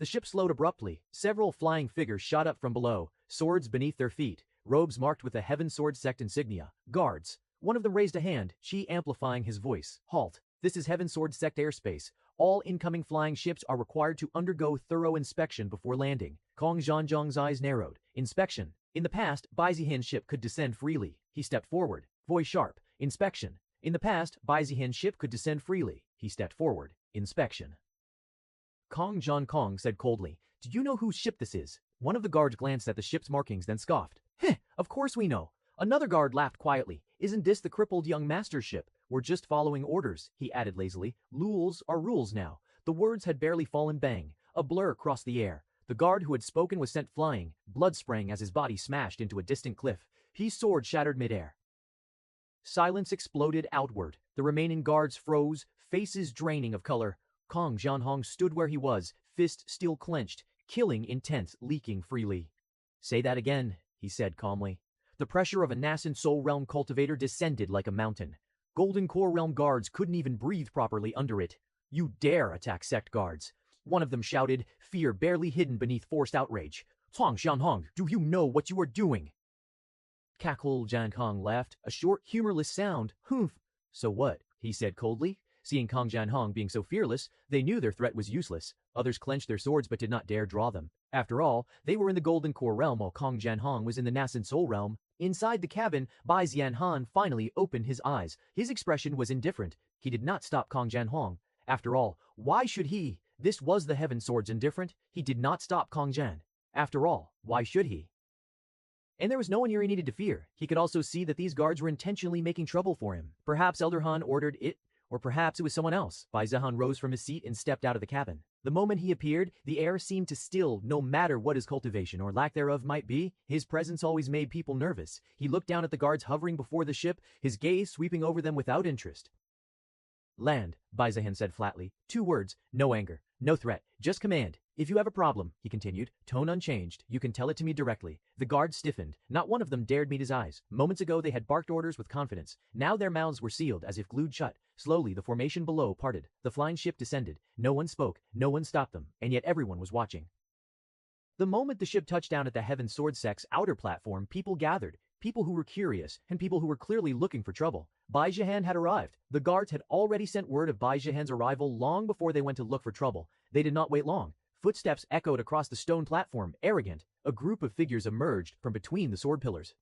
The ship slowed abruptly. Several flying figures shot up from below, swords beneath their feet, robes marked with the Heaven Sword Sect insignia. Guards. One of them raised a hand, Qi amplifying his voice. Halt. This is Heaven Sword Sect airspace. All incoming flying ships are required to undergo thorough inspection before landing. Kong Zhanzhong's eyes narrowed. Inspection. In the past, Bai Zihan's ship could descend freely. He stepped forward. Voice sharp. Inspection. In the past, Bai Zihan's ship could descend freely. He stepped forward. Inspection. Kong Zhangkong said coldly, do you know whose ship this is? One of the guards glanced at the ship's markings, then scoffed. Heh, of course we know. Another guard laughed quietly. Isn't this the crippled young master's ship? We're just following orders, he added lazily. Rules are rules now. The words had barely fallen. Bang. A blur crossed the air. The guard who had spoken was sent flying. Blood sprang as his body smashed into a distant cliff. His sword shattered midair. Silence exploded outward. The remaining guards froze, faces draining of color. Kong Jianhong stood where he was, fist still clenched, killing intent leaking freely. Say that again, he said calmly. The pressure of a nascent soul realm cultivator descended like a mountain. Golden Core realm guards couldn't even breathe properly under it. You dare attack sect guards. One of them shouted, fear barely hidden beneath forced outrage. Kong Jianhong, do you know what you are doing? Cackle Jianhong laughed, a short, humorless sound. Humph. So what? He said coldly. Seeing Kong Jianhong being so fearless, they knew their threat was useless. Others clenched their swords but did not dare draw them. After all, they were in the Golden Core realm while Kong Jianhong was in the nascent soul realm. Inside the cabin, Bai Xianhan finally opened his eyes. His expression was indifferent. He did not stop Kong Jianhong. After all, why should he? This was the Heaven Sword's indifferent. He did not stop Kong Jian. After all, why should he? And there was no one here he needed to fear. He could also see that these guards were intentionally making trouble for him. Perhaps Elder Han ordered it, or perhaps it was someone else. Bai Zihan rose from his seat and stepped out of the cabin. The moment he appeared, the air seemed to still, no matter what his cultivation or lack thereof might be. His presence always made people nervous. He looked down at the guards hovering before the ship, his gaze sweeping over them without interest. Land, Bai Zihan said flatly. 2 words, no anger, no threat, just command. If you have a problem, he continued, tone unchanged, you can tell it to me directly. The guards stiffened. Not one of them dared meet his eyes. Moments ago they had barked orders with confidence. Now their mouths were sealed as if glued shut. Slowly the formation below parted. The flying ship descended. No one spoke, no one stopped them, and yet everyone was watching. The moment the ship touched down at the Heaven Sword Sect's outer platform, people gathered. People who were curious, and people who were clearly looking for trouble. Bai Zihan had arrived. The guards had already sent word of Bai Zihan's arrival long before they went to look for trouble. They did not wait long. Footsteps echoed across the stone platform, arrogant. A group of figures emerged from between the sword pillars.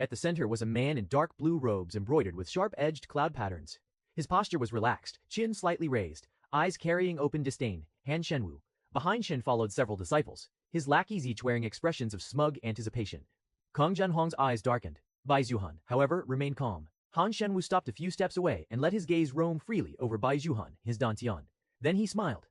At the center was a man in dark blue robes embroidered with sharp-edged cloud patterns. His posture was relaxed, chin slightly raised, eyes carrying open disdain. Han Shenwu. Behind Shen followed several disciples, his lackeys each wearing expressions of smug anticipation. Kong Jianhong's eyes darkened. Bai Zhuhan, however, remained calm. Han Shenwu stopped a few steps away and let his gaze roam freely over Bai Zhuhan, his dantian. Then he smiled.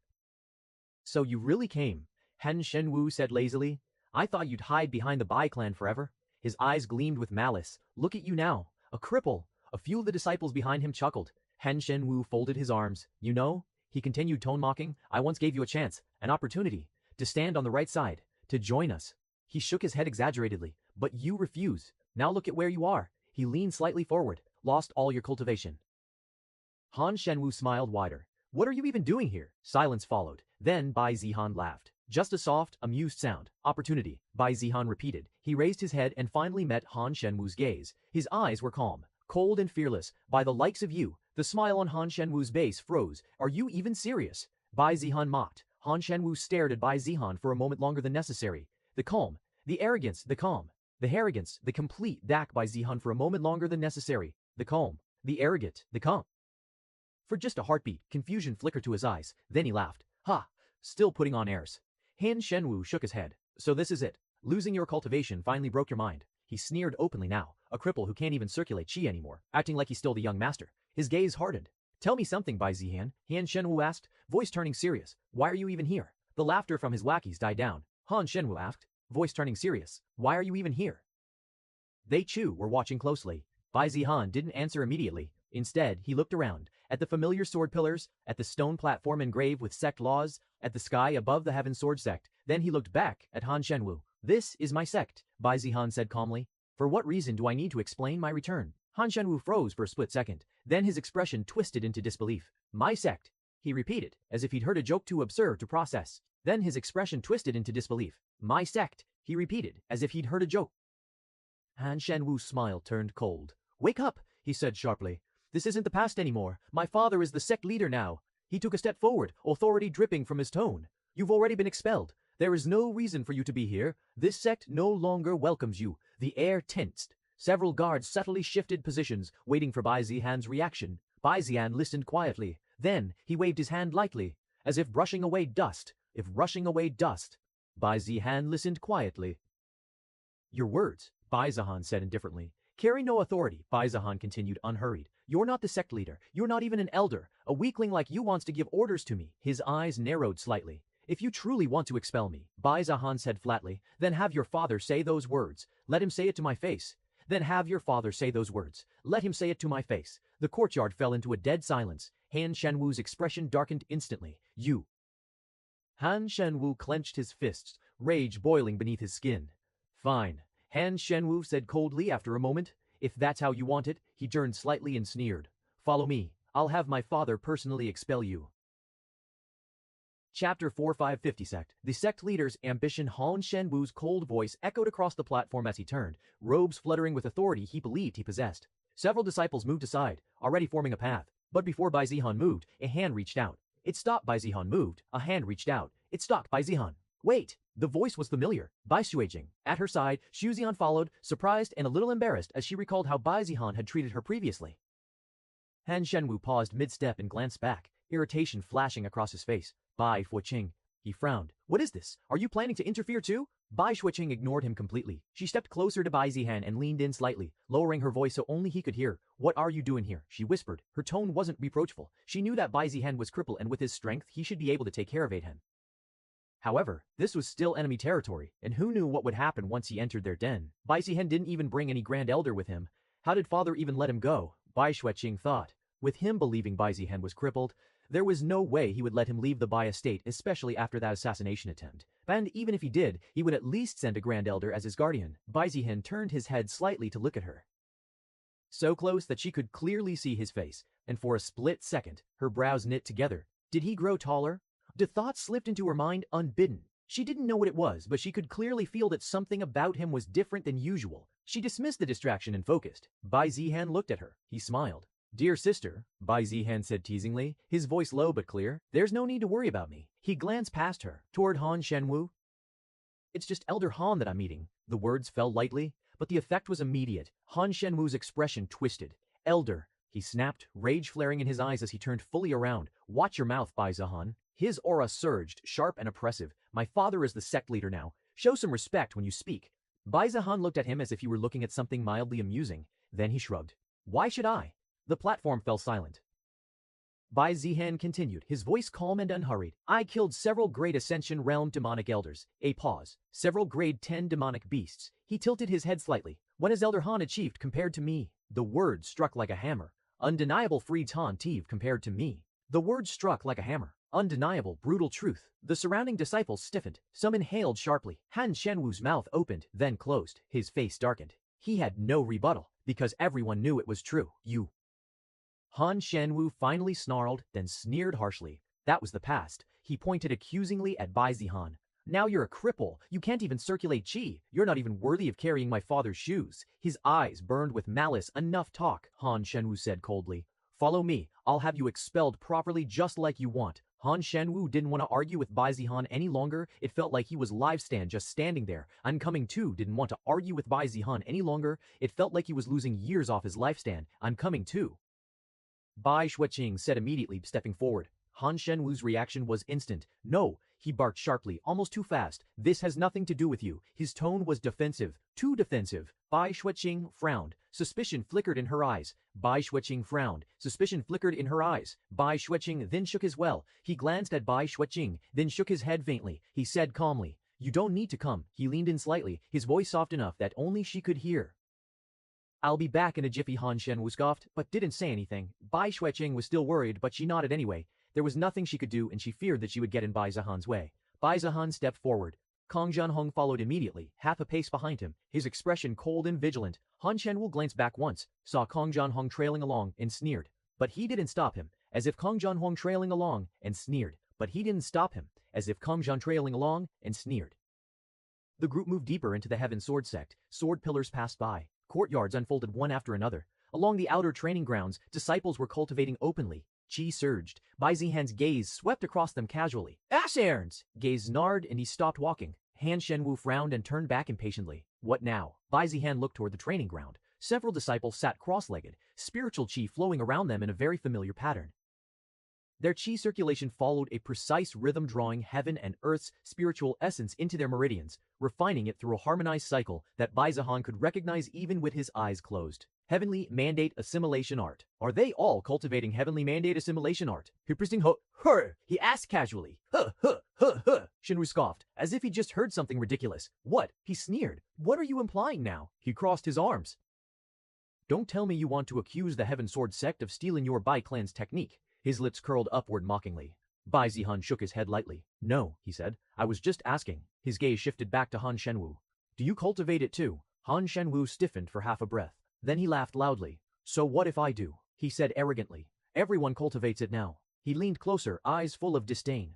So you really came, Han Shenwu said lazily. I thought you'd hide behind the Bai clan forever. His eyes gleamed with malice. Look at you now, a cripple. A few of the disciples behind him chuckled. Han Shenwu folded his arms. You know, he continued tone-mocking, I once gave you a chance, an opportunity, to stand on the right side, to join us. He shook his head exaggeratedly. But you refuse. Now look at where you are. He leaned slightly forward. Lost all your cultivation. Han Shenwu smiled wider. What are you even doing here? Silence followed. Then Bai Zihan laughed. Just a soft, amused sound. Opportunity, Bai Zihan repeated. He raised his head and finally met Han Shenwu's gaze. His eyes were calm, cold and fearless. By the likes of you. The smile on Han Shenwu's base froze. Are you even serious? Bai Zihan mocked. Han Shenwu stared at Bai Zihan for a moment longer than necessary. The calm, the arrogance, the calm. The arrogance, the complete Dak Bai Zihan for a moment longer than necessary. The calm, the arrogant, the calm. For just a heartbeat, confusion flickered to his eyes. Then he laughed. Ha! Still putting on airs. Han Shenwu shook his head. So this is it. Losing your cultivation finally broke your mind. He sneered openly now. A cripple who can't even circulate chi anymore, acting like he's still the young master. His gaze hardened. Tell me something, Bai Zihan, Han Shenwu asked, voice turning serious. Why are you even here? The laughter from his lackeys died down. Han Shenwu asked, voice turning serious. Why are you even here? They too were watching closely. Bai Zihan didn't answer immediately. Instead, he looked around, at the familiar sword pillars, at the stone platform engraved with sect laws, at the sky above the Heaven Sword Sect. Then he looked back at Han Shenwu. This is my sect, Bai Zihan said calmly. For what reason do I need to explain my return? Han Shenwu froze for a split second. Then his expression twisted into disbelief. My sect, he repeated, as if he'd heard a joke too absurd to process. Then his expression twisted into disbelief. My sect, he repeated, as if he'd heard a joke. Han Shenwu's smile turned cold. Wake up, he said sharply. This isn't the past anymore. My father is the sect leader now. He took a step forward, authority dripping from his tone. You've already been expelled. There is no reason for you to be here. This sect no longer welcomes you. The air tensed. Several guards subtly shifted positions, waiting for Bai Zihan's reaction. Bai Zihan listened quietly. Then he waved his hand lightly, as if brushing away dust. Bai Zihan listened quietly. Your words, Bai Zihan said indifferently, Carry no authority, Bai Zihan continued unhurried. You're not the sect leader, you're not even an elder. A weakling like you wants to give orders to me. His eyes narrowed slightly. If you truly want to expel me, Bai Zihan said flatly, then have your father say those words. Let him say it to my face. Then have your father say those words. Let him say it to my face. The courtyard fell into a dead silence. Han Shenwu's expression darkened instantly. You. Han Shenwu clenched his fists, rage boiling beneath his skin. Fine. Han Shenwu said coldly after a moment. If that's how you want it, he turned slightly and sneered. Follow me. I'll have my father personally expel you. Chapter 4550 Sect. The sect leader's ambition. Han Shenwu's cold voice echoed across the platform as he turned, robes fluttering with authority he believed he possessed. Several disciples moved aside, already forming a path. But before Bai Zihan moved, a hand reached out. It stopped. Bai Zihan moved. A hand reached out. It stopped. Bai Zihan. Wait! The voice was familiar. Bai Xuejing. At her side, Xu Zihan followed, surprised and a little embarrassed as she recalled how Bai Zihan had treated her previously. Han Shenwu paused mid-step and glanced back, irritation flashing across his face. Bai Xuejing. He frowned. What is this? Are you planning to interfere too? Bai Xuejing ignored him completely. She stepped closer to Bai Zihan and leaned in slightly, lowering her voice so only he could hear. What are you doing here? She whispered. Her tone wasn't reproachful. She knew that Bai Zihan was crippled and with his strength he should be able to take care of Han. However, this was still enemy territory, and who knew what would happen once he entered their den. Bai Zihan didn't even bring any Grand Elder with him. How did father even let him go? Bai Xuejing thought. With him believing Bai Zihan was crippled, there was no way he would let him leave the Bai estate, especially after that assassination attempt. And even if he did, he would at least send a Grand Elder as his guardian. Bai Zihan turned his head slightly to look at her. So close that she could clearly see his face, and for a split second, her brows knit together. Did he grow taller? The thought slipped into her mind unbidden. She didn't know what it was, but she could clearly feel that something about him was different than usual. She dismissed the distraction and focused. Bai Zihan looked at her. He smiled. Dear sister, Bai Zihan said teasingly, his voice low but clear, there's no need to worry about me. He glanced past her, toward Han Shenwu. It's just Elder Han that I'm meeting. The words fell lightly, but the effect was immediate. Han Shenwu's expression twisted. Elder, he snapped, rage flaring in his eyes as he turned fully around. Watch your mouth, Bai Zihan. His aura surged, sharp and oppressive. My father is the sect leader now. Show some respect when you speak. Bai Zihan looked at him as if he were looking at something mildly amusing. Then he shrugged. Why should I? The platform fell silent. Bai Zihan continued, his voice calm and unhurried. I killed several great Ascension Realm demonic elders. A pause. Several grade 10 demonic beasts. He tilted his head slightly. What has Elder Han achieved compared to me? The word struck like a hammer. Undeniable free Tan Tive compared to me. The word struck like a hammer. Undeniable, brutal truth. The surrounding disciples stiffened. Some inhaled sharply. Han Shenwu's mouth opened, then closed. His face darkened. He had no rebuttal, because everyone knew it was true. You. Han Shenwu finally snarled, then sneered harshly. That was the past. He pointed accusingly at Bai Zihan. Now you're a cripple. You can't even circulate qi. You're not even worthy of carrying my father's shoes. His eyes burned with malice. Enough talk, Han Shenwu said coldly. Follow me. I'll have you expelled properly just like you want. Han Shenwu didn't want to argue with Bai Zihan any longer. It felt like he was live stand just standing there. I'm coming too didn't want to argue with Bai Zihan any longer. It felt like he was losing years off his life stand. I'm coming too. Bai Xuejing said immediately, stepping forward. Han Shenwu's reaction was instant. No, he barked sharply, almost too fast. This has nothing to do with you. His tone was defensive, too defensive. Bai Xuejing frowned. Suspicion flickered in her eyes. Bai Xuejing frowned. Suspicion flickered in her eyes. Bai Xuejing then shook his well. He glanced at Bai Xuejing, then shook his head faintly. He said calmly, you don't need to come. He leaned in slightly, his voice soft enough that only she could hear. I'll be back in a jiffy, Han Shenwu scoffed, but didn't say anything. Bai Xuejing was still worried, but she nodded anyway. There was nothing she could do, and she feared that she would get in Bai Zihan's way. Bai Zihan stepped forward. Kong Jianhong followed immediately, half a pace behind him, his expression cold and vigilant. Han Shenwu glanced back once, saw Kong Jianhong trailing along, and sneered. But he didn't stop him, as if Kong Jianhong trailing along, and sneered. But he didn't stop him, as if Kong Jian trailing along, and sneered. The group moved deeper into the Heaven Sword sect. Sword pillars passed by. Courtyards unfolded one after another. Along the outer training grounds, disciples were cultivating openly. Qi surged. Bai Zihan's gaze swept across them casually. Ass errands! Gaze snarled and he stopped walking. Han Shenwu frowned and turned back impatiently. What now? Bai Zihan looked toward the training ground. Several disciples sat cross-legged, spiritual qi flowing around them in a very familiar pattern. Their qi circulation followed a precise rhythm, drawing heaven and earth's spiritual essence into their meridians, refining it through a harmonized cycle that Bai Zihan could recognize even with his eyes closed. Heavenly mandate assimilation art. Are they all cultivating heavenly mandate assimilation art? He asked casually. Shinru scoffed, as if he just heard something ridiculous. What? He sneered. What are you implying now? He crossed his arms. Don't tell me you want to accuse the Heaven Sword sect of stealing your Bai clan's technique. His lips curled upward mockingly. Bai Zihan shook his head lightly. No, he said. I was just asking. His gaze shifted back to Han Shenwu. Do you cultivate it too? Han Shenwu stiffened for half a breath. Then he laughed loudly. So what if I do? He said arrogantly. Everyone cultivates it now. He leaned closer, eyes full of disdain.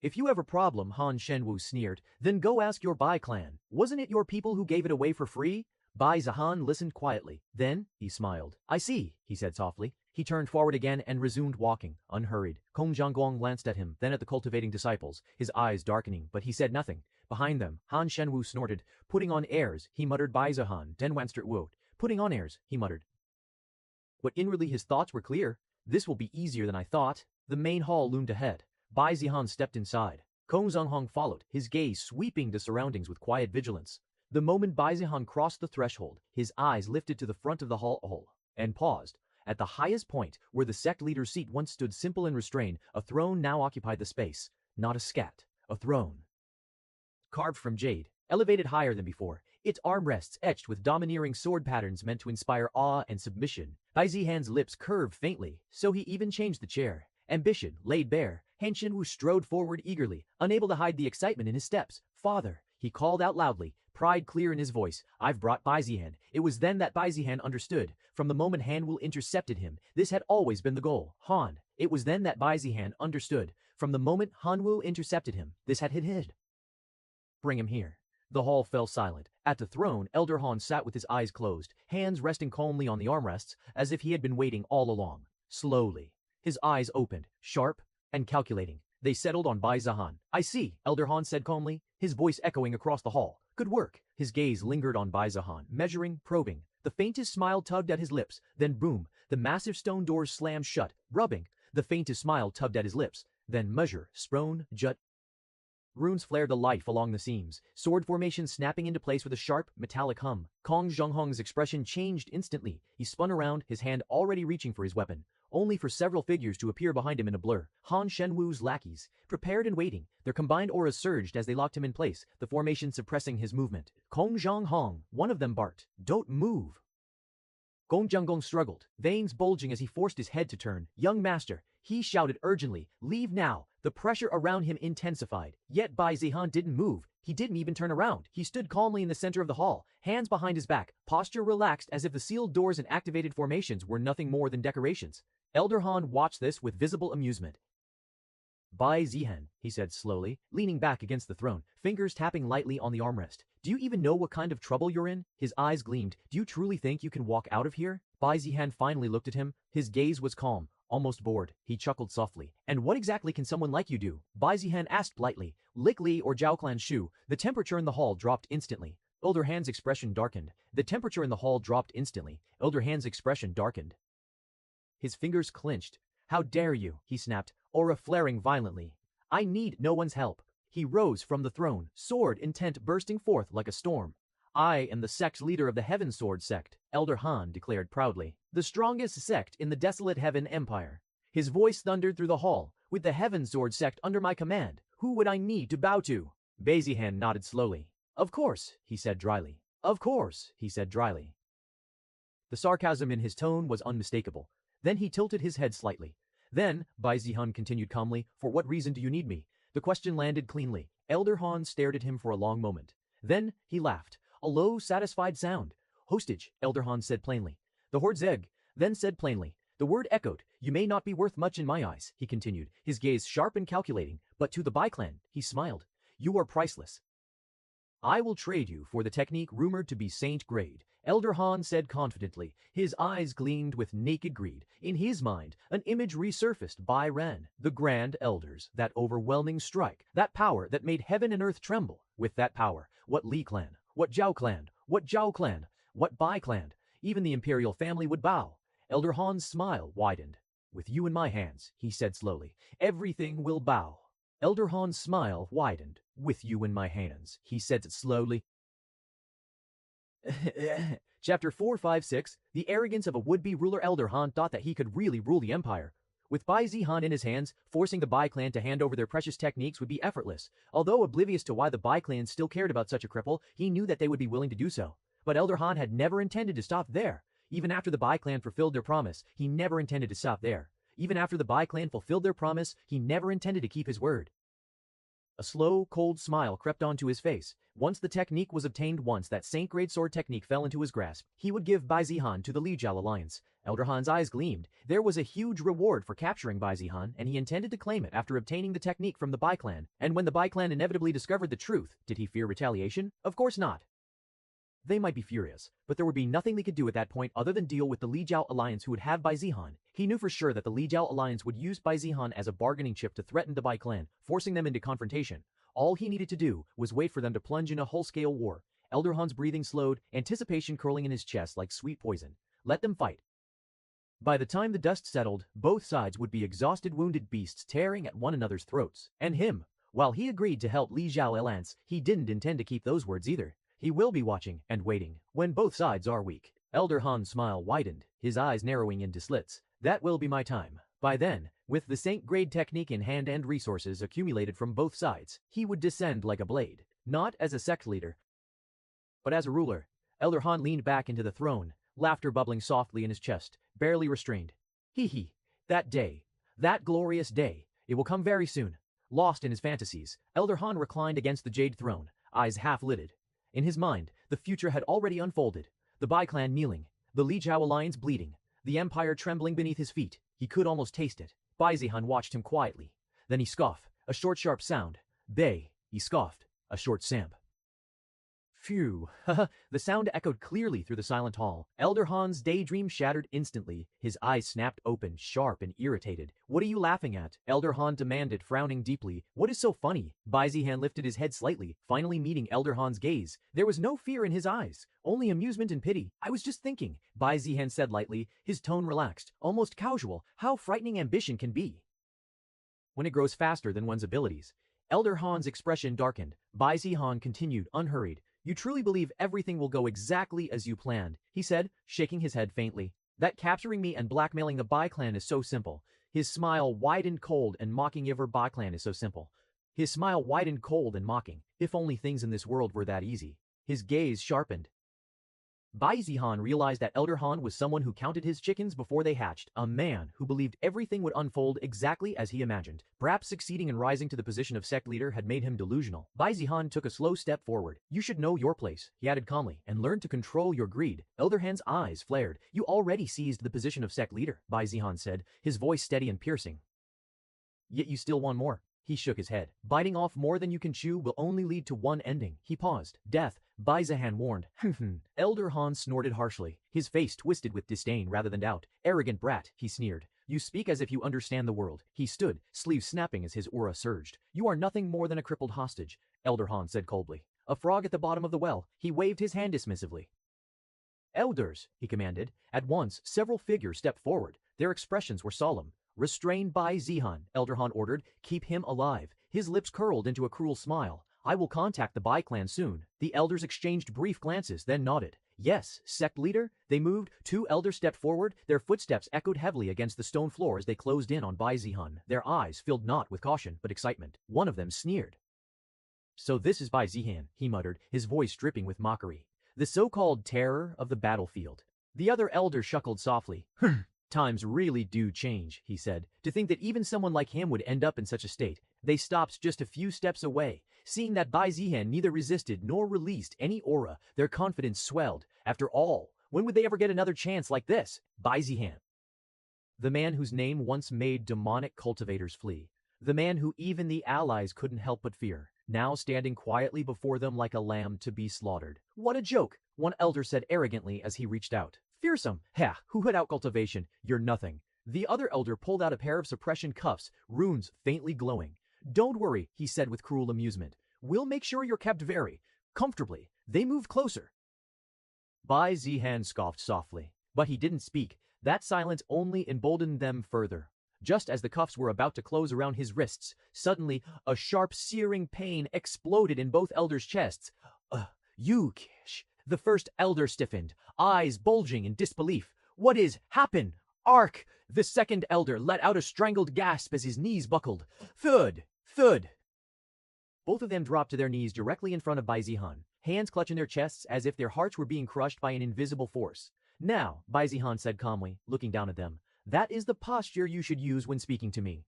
If you have a problem, Han Shenwu sneered, then go ask your Bai clan. Wasn't it your people who gave it away for free? Bai Zihan listened quietly. Then, he smiled. I see, he said softly. He turned forward again and resumed walking, unhurried. Kong Jianguang glanced at him, then at the cultivating disciples, his eyes darkening, but he said nothing. Behind them, Han Shenwu snorted. Putting on airs, he muttered. Bai Zihan, Den Wanstert Woot. Putting on airs, he muttered. But inwardly his thoughts were clear. This will be easier than I thought. The main hall loomed ahead. Bai Zihan stepped inside. Kong Zhenghong followed, his gaze sweeping the surroundings with quiet vigilance. The moment Bai Zihan crossed the threshold, his eyes lifted to the front of the hall and paused. At the highest point, where the sect leader's seat once stood simple and restrained, a throne now occupied the space. Not a scat, a throne. Carved from jade, elevated higher than before, its armrests etched with domineering sword patterns meant to inspire awe and submission. Bai Zihan's lips curved faintly, so he even changed the chair. Ambition laid bare. Han Shenwu strode forward eagerly, unable to hide the excitement in his steps. Father, he called out loudly, pride clear in his voice. I've brought Bai Zihan. It was then that Bai Zihan understood. From the moment Han Wu intercepted him, this had always been the goal. Han. It was then that Bai Zihan understood. From the moment Han Wu intercepted him, this had hid. Bring him here. The hall fell silent. At the throne, Elder Han sat with his eyes closed, hands resting calmly on the armrests, as if he had been waiting all along. Slowly, his eyes opened, sharp and calculating. They settled on Bai Zihan. I see, Elder Han said calmly, his voice echoing across the hall. Good work. His gaze lingered on Bai Zihan, measuring, probing. The faintest smile tugged at his lips. Then boom, the massive stone doors slammed shut, rubbing. The faintest smile tugged at his lips. Then measure, sprone, jut. Runes flared to life along the seams, sword formation snapping into place with a sharp, metallic hum. Kong Zhenghong's expression changed instantly. He spun around, his hand already reaching for his weapon, only for several figures to appear behind him in a blur. Han Shenwu's lackeys, prepared and waiting. Their combined auras surged as they locked him in place, the formation suppressing his movement. Kong Zhenghong, one of them barked, "Don't move." Gong Jianggong struggled, veins bulging as he forced his head to turn. Young master, he shouted urgently, leave now. The pressure around him intensified. Yet Bai Zihan didn't move. He didn't even turn around. He stood calmly in the center of the hall, hands behind his back, posture relaxed as if the sealed doors and activated formations were nothing more than decorations. Elder Han watched this with visible amusement. Bai Zihan, he said slowly, leaning back against the throne, fingers tapping lightly on the armrest. Do you even know what kind of trouble you're in? His eyes gleamed. Do you truly think you can walk out of here? Bai Zihan finally looked at him. His gaze was calm, almost bored. He chuckled softly. And what exactly can someone like you do? Bai Zihan asked lightly. Lick Li or Zhao Clan's shoe. The temperature in the hall dropped instantly. Elder Han's expression darkened. The temperature in the hall dropped instantly. Elder Han's expression darkened. His fingers clenched. How dare you, he snapped, aura flaring violently. I need no one's help. He rose from the throne, sword intent bursting forth like a storm. I am the sect's leader of the Heaven Sword sect, Elder Han declared proudly. The strongest sect in the desolate Heaven Empire. His voice thundered through the hall. With the Heaven Sword sect under my command, who would I need to bow to? Bai Zihan nodded slowly. Of course, he said dryly. Of course, he said dryly. The sarcasm in his tone was unmistakable. Then he tilted his head slightly. Then, Bai Zihan continued calmly, for what reason do you need me? The question landed cleanly. Elder Han stared at him for a long moment. Then, he laughed. A low, satisfied sound. Hostage, Elder Han said plainly. The Horde Zeg then said plainly. The word echoed. You may not be worth much in my eyes, he continued, his gaze sharp and calculating, but to the Bai clan, he smiled. You are priceless. I will trade you for the technique rumored to be saint grade, Elder Han said confidently. His eyes gleamed with naked greed. In his mind, an image resurfaced. Bai Ren, the Grand Elders, that overwhelming strike, that power that made heaven and earth tremble. With that power, what Li clan, what Zhao clan, what Zhao clan, what Bai clan, even the imperial family would bow. Elder Han's smile widened. With you in my hands, he said slowly, everything will bow. Elder Han's smile widened. With you in my hands, he said slowly. Chapter 456, The arrogance of a would-be ruler. Elder Han thought that he could really rule the empire. With Bai Zihan in his hands, forcing the Bai clan to hand over their precious techniques would be effortless. Although oblivious to why the Bai clan still cared about such a cripple, he knew that they would be willing to do so. But Elder Han had never intended to stop there. Even after the Bai clan fulfilled their promise, he never intended to stop there. Even after the Bai clan fulfilled their promise, he never intended to keep his word. A slow, cold smile crept onto his face. Once the technique was obtained, once that Saint-grade sword technique fell into his grasp, he would give Bai Zihan to the Li Jiao alliance. Elder Han's eyes gleamed. There was a huge reward for capturing Bai Zihan, and he intended to claim it after obtaining the technique from the Bai clan. And when the Bai clan inevitably discovered the truth, did he fear retaliation? Of course not. They might be furious, but there would be nothing they could do at that point other than deal with the Li Jiao alliance who would have Bai Zihan. He knew for sure that the Li Jiao alliance would use Bai Zihan as a bargaining chip to threaten the Bai clan, forcing them into confrontation. All he needed to do was wait for them to plunge in a whole-scale war. Elder Han's breathing slowed, anticipation curling in his chest like sweet poison. Let them fight. By the time the dust settled, both sides would be exhausted, wounded beasts tearing at one another's throats. And him, while he agreed to help Li Jiao alliance, he didn't intend to keep those words either. He will be watching and waiting when both sides are weak. Elder Han's smile widened, his eyes narrowing into slits. That will be my time. By then, with the Saint-grade technique in hand and resources accumulated from both sides, he would descend like a blade, not as a sect leader, but as a ruler. Elder Han leaned back into the throne, laughter bubbling softly in his chest, barely restrained. Hee, that day, that glorious day, it will come very soon. Lost in his fantasies, Elder Han reclined against the jade throne, eyes half-lidded. In his mind, the future had already unfolded. The Bai clan kneeling, the Li Jiao alliance bleeding, the empire trembling beneath his feet. He could almost taste it. Bai Zihan watched him quietly. Then he scoffed, a short sharp sound. Bay, he scoffed, a short samp. Phew, the sound echoed clearly through the silent hall. Elder Han's daydream shattered instantly. His eyes snapped open, sharp and irritated. What are you laughing at? Elder Han demanded, frowning deeply. What is so funny? Bai Zihan lifted his head slightly, finally meeting Elder Han's gaze. There was no fear in his eyes, only amusement and pity. I was just thinking, Bai Zihan said lightly, his tone relaxed, almost casual, how frightening ambition can be when it grows faster than one's abilities. Elder Han's expression darkened. Bai Zihan continued, unhurried. You truly believe everything will go exactly as you planned, he said, shaking his head faintly. That capturing me and blackmailing the Bai clan is so simple. His smile widened cold and mocking. Ever Bai clan is so simple. His smile widened cold and mocking. If only things in this world were that easy. His gaze sharpened. Bai Zihan realized that Elder Han was someone who counted his chickens before they hatched, a man who believed everything would unfold exactly as he imagined. Perhaps succeeding and rising to the position of sect leader had made him delusional. Bai Zihan took a slow step forward. You should know your place, he added calmly, and learn to control your greed. Elder Han's eyes flared. You already seized the position of sect leader, Bai Zihan said, his voice steady and piercing. Yet you still want more. He shook his head. Biting off more than you can chew will only lead to one ending. He paused. Death, Bai Zihan warned. Elder Han snorted harshly, his face twisted with disdain rather than doubt. Arrogant brat, he sneered. You speak as if you understand the world. He stood, sleeves snapping as his aura surged. You are nothing more than a crippled hostage, Elder Han said coldly. A frog at the bottom of the well. He waved his hand dismissively. Elders, he commanded. At once, several figures stepped forward. Their expressions were solemn. Restrain Bai Zihan, Elder Han ordered. Keep him alive. His lips curled into a cruel smile. I will contact the Bai clan soon. The elders exchanged brief glances, then nodded. Yes, sect leader. They moved. 2 elders stepped forward. Their footsteps echoed heavily against the stone floor as they closed in on Bai Zihan. Their eyes filled not with caution, but excitement. One of them sneered. So this is Bai Zihan, he muttered, his voice dripping with mockery. The so-called terror of the battlefield. The other elder chuckled softly. Times really do change, he said. To think that even someone like him would end up in such a state. They stopped just a few steps away. Seeing that Bai Zihan neither resisted nor released any aura, their confidence swelled. After all, when would they ever get another chance like this? Bai Zihan, the man whose name once made demonic cultivators flee. The man who even the allies couldn't help but fear. Now standing quietly before them like a lamb to be slaughtered. What a joke, one elder said arrogantly as he reached out. Fearsome. Ha, who hid out cultivation? You're nothing. The other elder pulled out a pair of suppression cuffs, runes faintly glowing. Don't worry, he said with cruel amusement. We'll make sure you're kept very comfortably. They moved closer. Bai Zihan scoffed softly, but he didn't speak. That silence only emboldened them further. Just as the cuffs were about to close around his wrists, suddenly a sharp, searing pain exploded in both elders' chests. You, Kish. The first elder stiffened, eyes bulging in disbelief. What is happen? Ark! The second elder let out a strangled gasp as his knees buckled. Thud! Thud! Both of them dropped to their knees directly in front of Bai Zihan, hands clutching their chests as if their hearts were being crushed by an invisible force. Now, Bai Zihan said calmly, looking down at them, that is the posture you should use when speaking to me.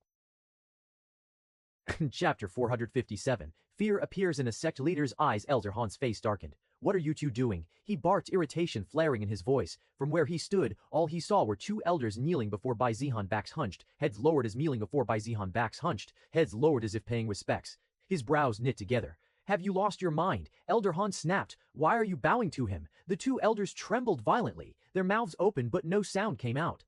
Chapter 457. Fear appears in a sect leader's eyes. Elder Han's face darkened. What are you two doing? He barked, irritation flaring in his voice. From where he stood, all he saw were two elders kneeling before Bai Zihan, backs hunched, heads lowered as kneeling before Bai Zihan, backs hunched, heads lowered as if paying respects. His brows knit together. Have you lost your mind? Elder Han snapped. Why are you bowing to him? The two elders trembled violently. Their mouths opened but no sound came out.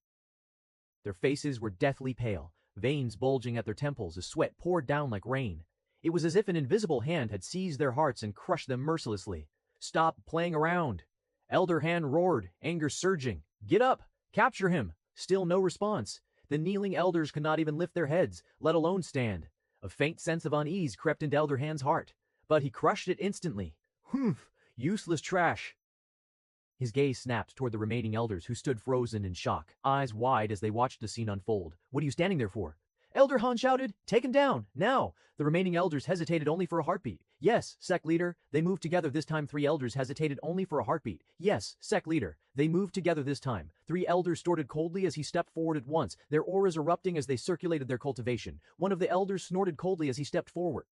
Their faces were deathly pale, veins bulging at their temples as sweat poured down like rain. It was as if an invisible hand had seized their hearts and crushed them mercilessly. Stop playing around. Elder Han roared, anger surging. Get up! Capture him! Still no response. The kneeling elders could not even lift their heads, let alone stand. A faint sense of unease crept into Elder Han's heart, but he crushed it instantly. Humph! Useless trash! His gaze snapped toward the remaining elders who stood frozen in shock, eyes wide as they watched the scene unfold. What are you standing there for? Elder Han shouted, take him down, now! The remaining elders hesitated only for a heartbeat. Yes, sect leader. They moved together this time. 3 elders hesitated only for a heartbeat. Yes, sect leader. They moved together this time. 3 elders snorted coldly as he stepped forward at once, their auras erupting as they circulated their cultivation. One of the elders snorted coldly as he stepped forward.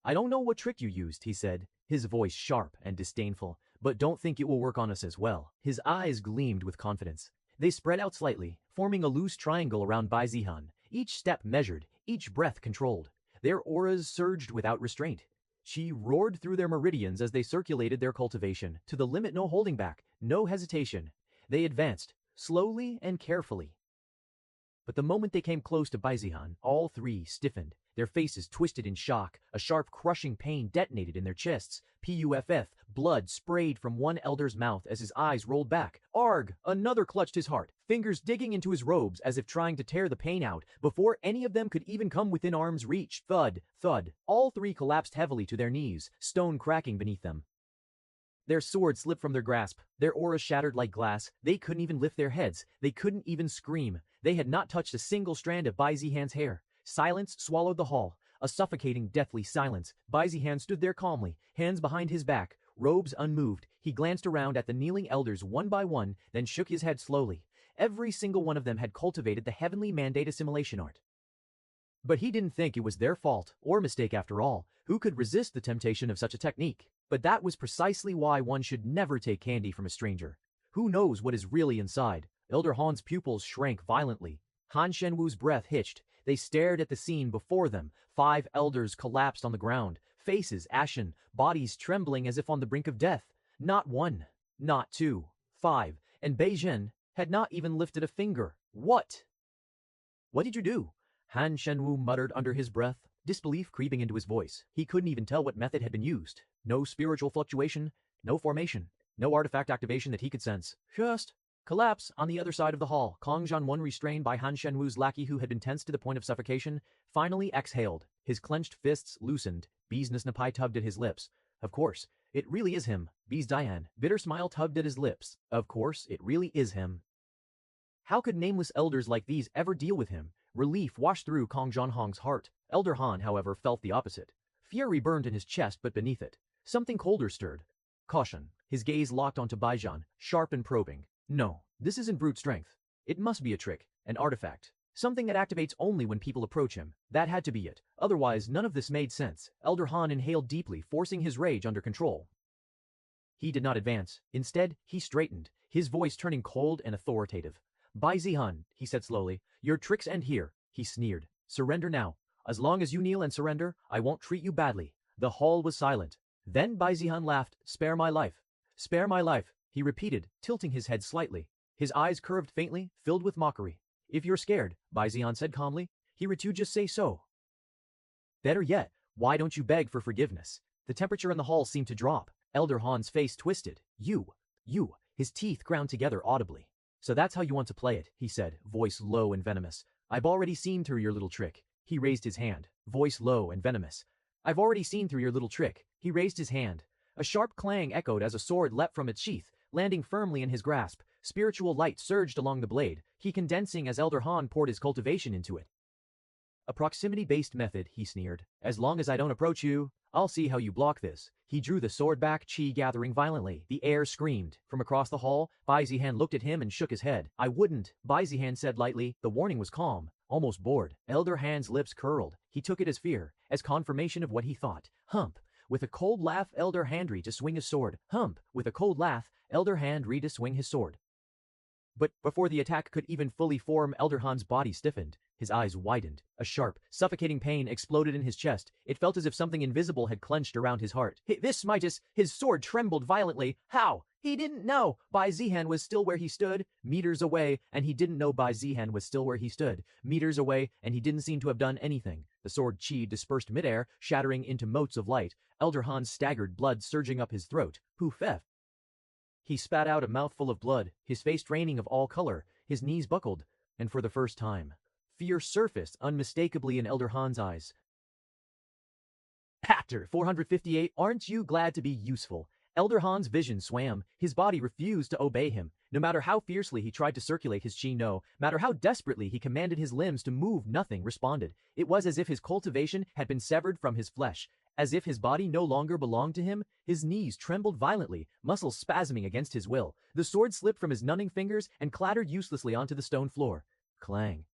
I don't know what trick you used, he said, his voice sharp and disdainful, but don't think it will work on us as well. His eyes gleamed with confidence. They spread out slightly, forming a loose triangle around Bai Zihan, each step measured, each breath controlled. Their auras surged without restraint. She roared through their meridians as they circulated their cultivation, to the limit, no holding back, no hesitation. They advanced, slowly and carefully. But the moment they came close to Bai Zihan, all 3 stiffened. Their faces twisted in shock. A sharp, crushing pain detonated in their chests. Puff, blood sprayed from one elder's mouth as his eyes rolled back. Arg! Another clutched his heart, fingers digging into his robes as if trying to tear the pain out before any of them could even come within arm's reach. Thud, thud. All 3 collapsed heavily to their knees, stone cracking beneath them. Their swords slipped from their grasp, their auras shattered like glass. They couldn't even lift their heads. They couldn't even scream. They had not touched a single strand of Bai Zihan's hair. Silence swallowed the hall, a suffocating, deathly silence. Bai Zihan stood there calmly, hands behind his back, robes unmoved. He glanced around at the kneeling elders one by one, then shook his head slowly. Every single one of them had cultivated the heavenly mandate assimilation art. But he didn't think it was their fault or mistake after all. Who could resist the temptation of such a technique? But that was precisely why one should never take candy from a stranger. Who knows what is really inside? Elder Han's pupils shrank violently. Han Shenwu's breath hitched. They stared at the scene before them. 5 elders collapsed on the ground, faces ashen, bodies trembling as if on the brink of death. Not 1, not 2, 5, and Beijing had not even lifted a finger. What? What did you do? Han Shenwu muttered under his breath, disbelief creeping into his voice. He couldn't even tell what method had been used. No spiritual fluctuation, no formation, no artifact activation that he could sense. Just collapse on the other side of the hall. Kong Zhanwen, restrained by Han Shenwu's lackey who had been tense to the point of suffocation, finally exhaled. His clenched fists loosened. Business Napai tugged at his lips. Of course, it really is him. Bees Diane. Bitter smile tugged at his lips. Of course, it really is him. How could nameless elders like these ever deal with him? Relief washed through Kong Zhanhong's heart. Elder Han, however, felt the opposite. Fury burned in his chest, but beneath it, something colder stirred. Caution. His gaze locked onto Baijian, sharp and probing. No, this isn't brute strength. It must be a trick, an artifact. Something that activates only when people approach him. That had to be it. Otherwise, none of this made sense. Elder Han inhaled deeply, forcing his rage under control. He did not advance. Instead, he straightened, his voice turning cold and authoritative. Bai Zihan, he said slowly, your tricks end here. He sneered. Surrender now. As long as you kneel and surrender, I won't treat you badly. The hall was silent. Then Bai Zihan laughed. Spare my life. Spare my life, he repeated, tilting his head slightly. His eyes curved faintly, filled with mockery. If you're scared, Bai Zihan said calmly, he would you just say so. Better yet, why don't you beg for forgiveness? The temperature in the hall seemed to drop. Elder Han's face twisted. You, his teeth ground together audibly. So that's how you want to play it, he said, voice low and venomous. I've already seen through your little trick. He raised his hand, voice low and venomous. I've already seen through your little trick. He raised his hand. A sharp clang echoed as a sword leapt from its sheath, landing firmly in his grasp. Spiritual light surged along the blade, he condensing as Elder Han poured his cultivation into it. A proximity-based method, he sneered. As long as I don't approach you, I'll see how you block this. He drew the sword back, chi gathering violently. The air screamed. From across the hall, Bai Zihan looked at him and shook his head. I wouldn't, Bai Zihan said lightly. The warning was calm, almost bored. Elder Han's lips curled. He took it as fear, as confirmation of what he thought. Hump. With a cold laugh, Elder Han readied to swing his sword. Hump. With a cold laugh, Elder Han readied to swing his sword. But before the attack could even fully form, Elder Han's body stiffened. His eyes widened. A sharp, suffocating pain exploded in his chest. It felt as if something invisible had clenched around his heart. This might his sword trembled violently. How? He didn't know. Bai Zihan was still where he stood, meters away, and he didn't know Bai Zihan was still where he stood, meters away, and he didn't seem to have done anything. The sword chi dispersed midair, shattering into motes of light. Elder Han staggered, blood surging up his throat. Poof F. He spat out a mouthful of blood, his face draining of all color, his knees buckled, and for the first time, fear surfaced unmistakably in Elder Han's eyes. Actor 458, aren't you glad to be useful? Elder Han's vision swam, his body refused to obey him. No matter how fiercely he tried to circulate his chi, no matter how desperately he commanded his limbs to move, nothing responded. It was as if his cultivation had been severed from his flesh. As if his body no longer belonged to him, his knees trembled violently, muscles spasming against his will. The sword slipped from his numbing fingers and clattered uselessly onto the stone floor. Clang.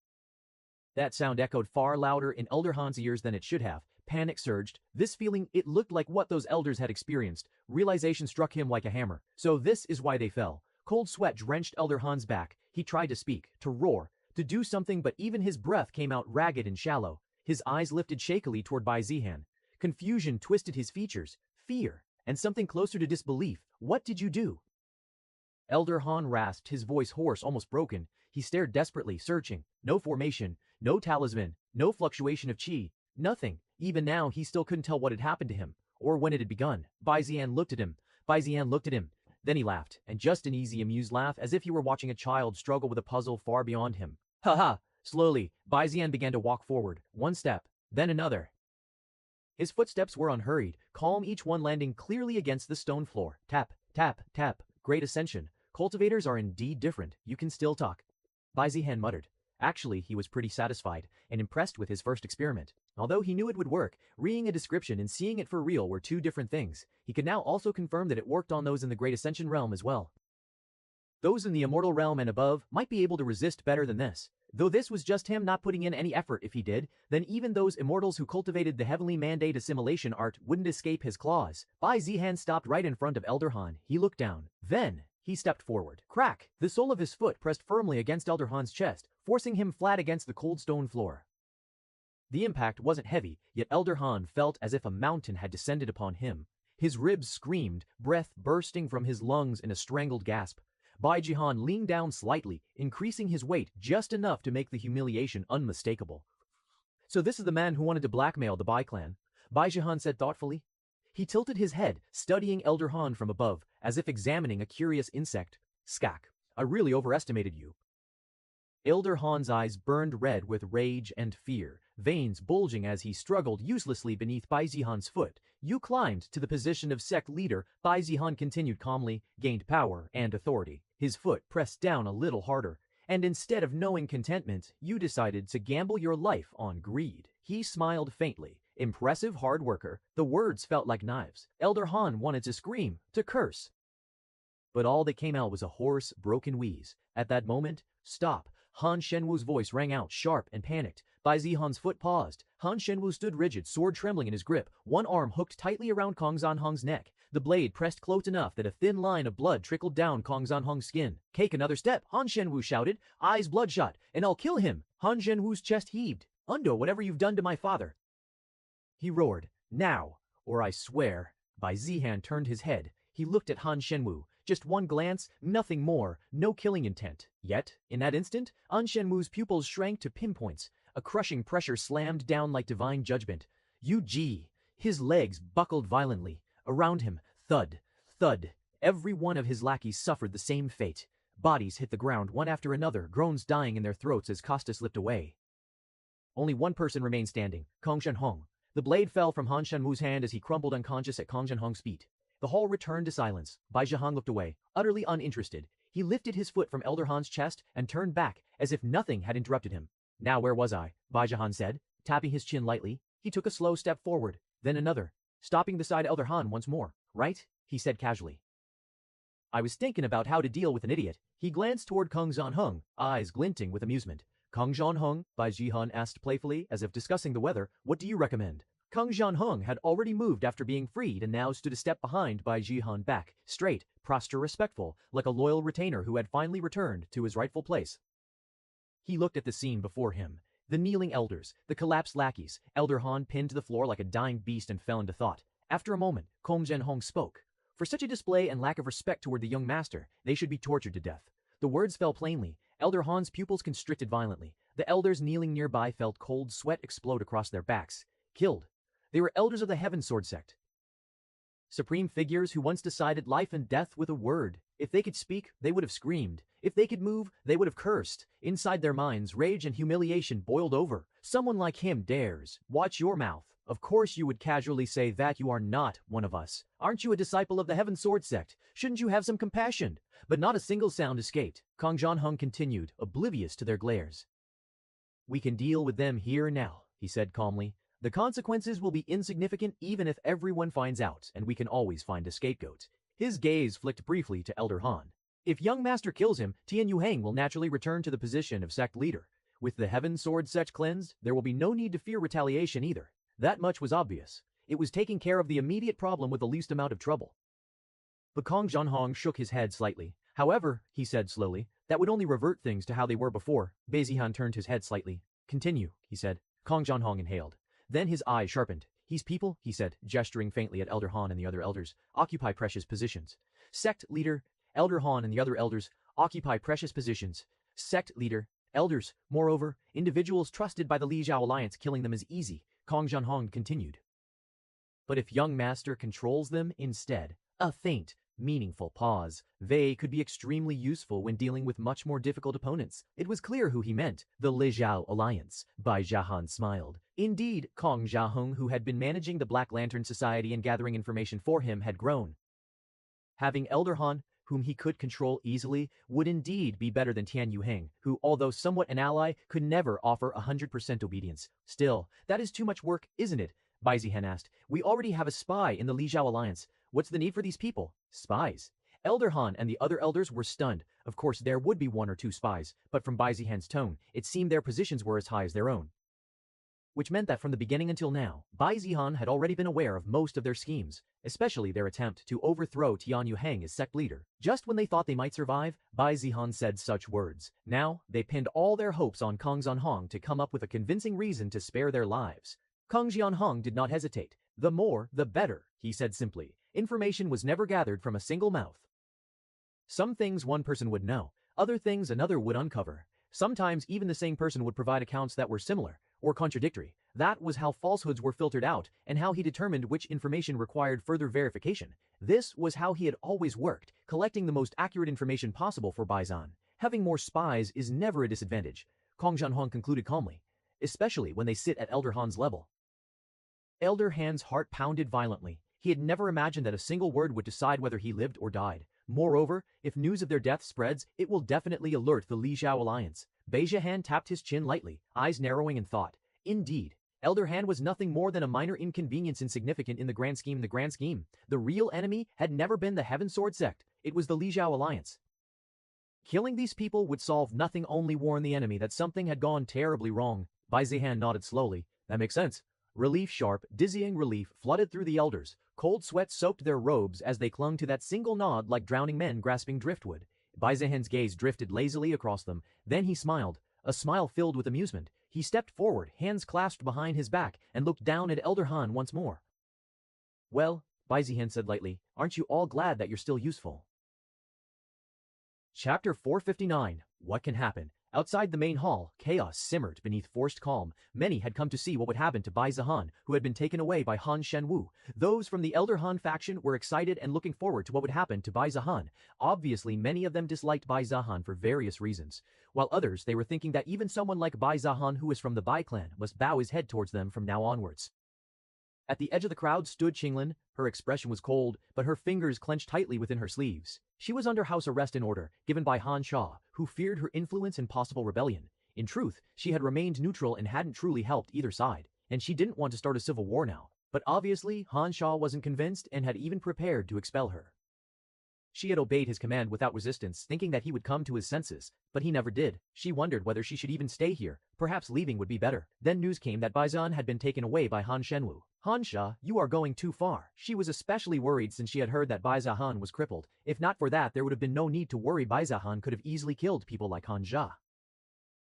That sound echoed far louder in Elder Han's ears than it should have. Panic surged. This feeling, it looked like what those elders had experienced. Realization struck him like a hammer. So this is why they fell. Cold sweat drenched Elder Han's back. He tried to speak, to roar, to do something, but even his breath came out ragged and shallow. His eyes lifted shakily toward Bai Zihan. Confusion twisted his features. Fear, and something closer to disbelief. What did you do? Elder Han rasped, his voice hoarse, almost broken. He stared desperately, searching. No formation, no talisman, no fluctuation of chi, nothing. Even now, he still couldn't tell what had happened to him, or when it had begun. Bai Zihan looked at him. Bai Zihan looked at him. Then he laughed, and just an easy, amused laugh, as if he were watching a child struggle with a puzzle far beyond him. Ha ha! Slowly, Bai Zihan began to walk forward. One step, then another. His footsteps were unhurried, calm, each one landing clearly against the stone floor. Tap, tap, tap. Great ascension. Cultivators are indeed different. You can still talk. Bai Zihan muttered. Actually, he was pretty satisfied and impressed with his first experiment. Although he knew it would work, reading a description and seeing it for real were two different things. He could now also confirm that it worked on those in the Great Ascension realm as well. Those in the immortal realm and above might be able to resist better than this. Though this was just him not putting in any effort. If he did, then even those immortals who cultivated the heavenly mandate assimilation art wouldn't escape his claws. Bai Zihan stopped right in front of Elder Han. He looked down. Then, he stepped forward. Crack! The sole of his foot pressed firmly against Elder Han's chest, forcing him flat against the cold stone floor. The impact wasn't heavy, yet Elder Han felt as if a mountain had descended upon him. His ribs screamed, breath bursting from his lungs in a strangled gasp. Bai Zihan leaned down slightly, increasing his weight just enough to make the humiliation unmistakable. So this is the man who wanted to blackmail the Bai clan, Bai Zihan said thoughtfully. He tilted his head, studying Elder Han from above, as if examining a curious insect. Skak, I really overestimated you. Elder Han's eyes burned red with rage and fear, veins bulging as he struggled uselessly beneath Bai Zihan's foot. You climbed to the position of sect leader, Bai Zihan continued calmly, gained power and authority. His foot pressed down a little harder, and instead of knowing contentment, you decided to gamble your life on greed. He smiled faintly. Impressive hard worker. The words felt like knives. Elder Han wanted to scream, to curse. But all that came out was a hoarse, broken wheeze. At that moment, stop. Han Shenwu's voice rang out, sharp and panicked. Bai Zihan's foot paused. Han Shenwu stood rigid, sword trembling in his grip, one arm hooked tightly around Kong Zanhong's neck. The blade pressed close enough that a thin line of blood trickled down Kong Zanhong's skin. Cake another step, Han Shenwu shouted, eyes bloodshot, and I'll kill him. Han Shenwu's chest heaved. Undo whatever you've done to my father. He roared, now, or I swear. Bai Zihan turned his head. He looked at Han Shenwu. Just one glance, nothing more, no killing intent. Yet, in that instant, Han Shenwu's pupils shrank to pinpoints. A crushing pressure slammed down like divine judgment. Yu-Ji. His legs buckled violently. Around him, thud, thud. Every one of his lackeys suffered the same fate. Bodies hit the ground one after another, groans dying in their throats as Costa slipped away. Only one person remained standing, Kong Zhenhong. The blade fell from Han Shenmu's hand as he crumpled unconscious at Kong Zhenhong's feet. The hall returned to silence. Bai Zhihan looked away, utterly uninterested. He lifted his foot from Elder Han's chest and turned back, as if nothing had interrupted him. Now where was I? Bai Zhihan said, tapping his chin lightly. He took a slow step forward, then another, stopping beside Elder Han once more. Right? He said casually. I was thinking about how to deal with an idiot. He glanced toward Kong Zhenhong, eyes glinting with amusement. Kong Zhenhong, Bai Zhihan asked playfully, as if discussing the weather, what do you recommend? Kong Zhenhong had already moved after being freed and now stood a step behind Bai Zhihan, back, straight, prostrate, respectful, like a loyal retainer who had finally returned to his rightful place. He looked at the scene before him. The kneeling elders, the collapsed lackeys, Elder Han pinned to the floor like a dying beast and fell into thought. After a moment, Kong Zhenhong spoke. For such a display and lack of respect toward the young master, they should be tortured to death. The words fell plainly. Elder Han's pupils constricted violently. The elders kneeling nearby felt cold sweat explode across their backs. Killed. They were elders of the Heaven Sword sect. Supreme figures who once decided life and death with a word. If they could speak, they would have screamed. If they could move, they would have cursed. Inside their minds, rage and humiliation boiled over. Someone like him dares. Watch your mouth. Of course you would casually say that you are not one of us. Aren't you a disciple of the Heaven Sword sect? Shouldn't you have some compassion? But not a single sound escaped. Kong Zhenhong continued, oblivious to their glares. We can deal with them here and now, he said calmly. The consequences will be insignificant even if everyone finds out, and we can always find a scapegoat. His gaze flicked briefly to Elder Han. If young master kills him, Tian Yuhang will naturally return to the position of sect leader. With the Heaven Sword sect cleansed, there will be no need to fear retaliation either. That much was obvious. It was taking care of the immediate problem with the least amount of trouble. But Kong Zhenhong shook his head slightly. However, he said slowly, that would only revert things to how they were before. Bai Zhihan turned his head slightly. Continue, he said. Kong Zhenhong inhaled. Then his eyes sharpened. These people, he said, gesturing faintly at Elder Han and the other elders, occupy precious positions. Sect leader, Elder Han and the other elders, occupy precious positions. Sect leader, elders, moreover, individuals trusted by the Li Zhao Alliance, killing them is easy, Kong Zhenhong continued. But if young master controls them instead, a faint, meaningful pause, they could be extremely useful when dealing with much more difficult opponents. It was clear who he meant, the Li Zhao Alliance. Bai Zhihan smiled. Indeed, Kong Zhenhong, who had been managing the Black Lantern Society and gathering information for him, had grown. Having Elder Han, whom he could control easily, would indeed be better than Tian Yuhang, who, although somewhat an ally, could never offer 100% obedience. Still, that is too much work, isn't it? Bai Zhihan asked. We already have a spy in the Li Zhao Alliance. What's the need for these people? Spies. Elder Han and the other elders were stunned. Of course, there would be one or two spies, but from Bai Zhihan's tone, it seemed their positions were as high as their own. Which meant that from the beginning until now, Bai Zhihan had already been aware of most of their schemes, especially their attempt to overthrow Tian Yuhang as sect leader. Just when they thought they might survive, Bai Zhihan said such words. Now, they pinned all their hopes on Kong Zhenhong to come up with a convincing reason to spare their lives. Kong Zhenhong did not hesitate. The more, the better, he said simply. Information was never gathered from a single mouth. Some things one person would know, other things another would uncover. Sometimes even the same person would provide accounts that were similar or contradictory. That was how falsehoods were filtered out and how he determined which information required further verification. This was how he had always worked, collecting the most accurate information possible for Bai Zhan. Having more spies is never a disadvantage, Kong Zhenhong concluded calmly, especially when they sit at Elder Han's level. Elder Han's heart pounded violently. He had never imagined that a single word would decide whether he lived or died. Moreover, if news of their death spreads, it will definitely alert the Li Zhao Alliance. Bai Zhihan tapped his chin lightly, eyes narrowing in thought. Indeed, Elder Han was nothing more than a minor inconvenience, insignificant in the grand scheme. The real enemy had never been the Heaven Sword sect, it was the Li Zhao Alliance. Killing these people would solve nothing, only warn the enemy that something had gone terribly wrong. Bai Zhihan nodded slowly. That makes sense. Relief, sharp, dizzying relief, flooded through the elders. Cold sweat soaked their robes as they clung to that single nod like drowning men grasping driftwood. Bai Zhihan's gaze drifted lazily across them. Then he smiled, a smile filled with amusement. He stepped forward, hands clasped behind his back, and looked down at Elder Han once more. Well, Bai Zhihan said lightly, aren't you all glad that you're still useful? Chapter 459. What can happen? Outside the main hall, chaos simmered beneath forced calm. Many had come to see what would happen to Bai Zihan, who had been taken away by Han Shenwu. Those from the Elder Han faction were excited and looking forward to what would happen to Bai Zihan. Obviously, many of them disliked Bai Zihan for various reasons, while others they were thinking that even someone like Bai Zihan who was from the Bai clan must bow his head towards them from now onwards. At the edge of the crowd stood Qinglan. Her expression was cold, but her fingers clenched tightly within her sleeves. She was under house arrest in order, given by Han Sha, who feared her influence and possible rebellion. In truth, she had remained neutral and hadn't truly helped either side, and she didn't want to start a civil war now. But obviously, Han Sha wasn't convinced and had even prepared to expel her. She had obeyed his command without resistance, thinking that he would come to his senses, but he never did. She wondered whether she should even stay here. Perhaps leaving would be better. Then news came that Bai Zihan had been taken away by Han Shenwu. Han Sha, you are going too far. She was especially worried since she had heard that Bai Zihan was crippled. If not for that, there would have been no need to worry. Bai Zihan could have easily killed people like Han Sha.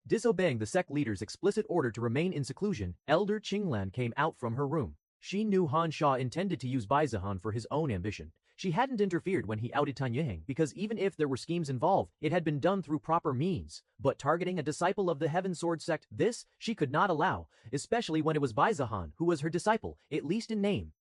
Disobeying the sect leader's explicit order to remain in seclusion, Elder Qinglan came out from her room. She knew Han Sha intended to use Bai Zihan for his own ambition. She hadn't interfered when he outed Tan Yiheng because even if there were schemes involved, it had been done through proper means. But targeting a disciple of the Heaven Sword sect, this she could not allow, especially when it was Bai Zihan who was her disciple, at least in name.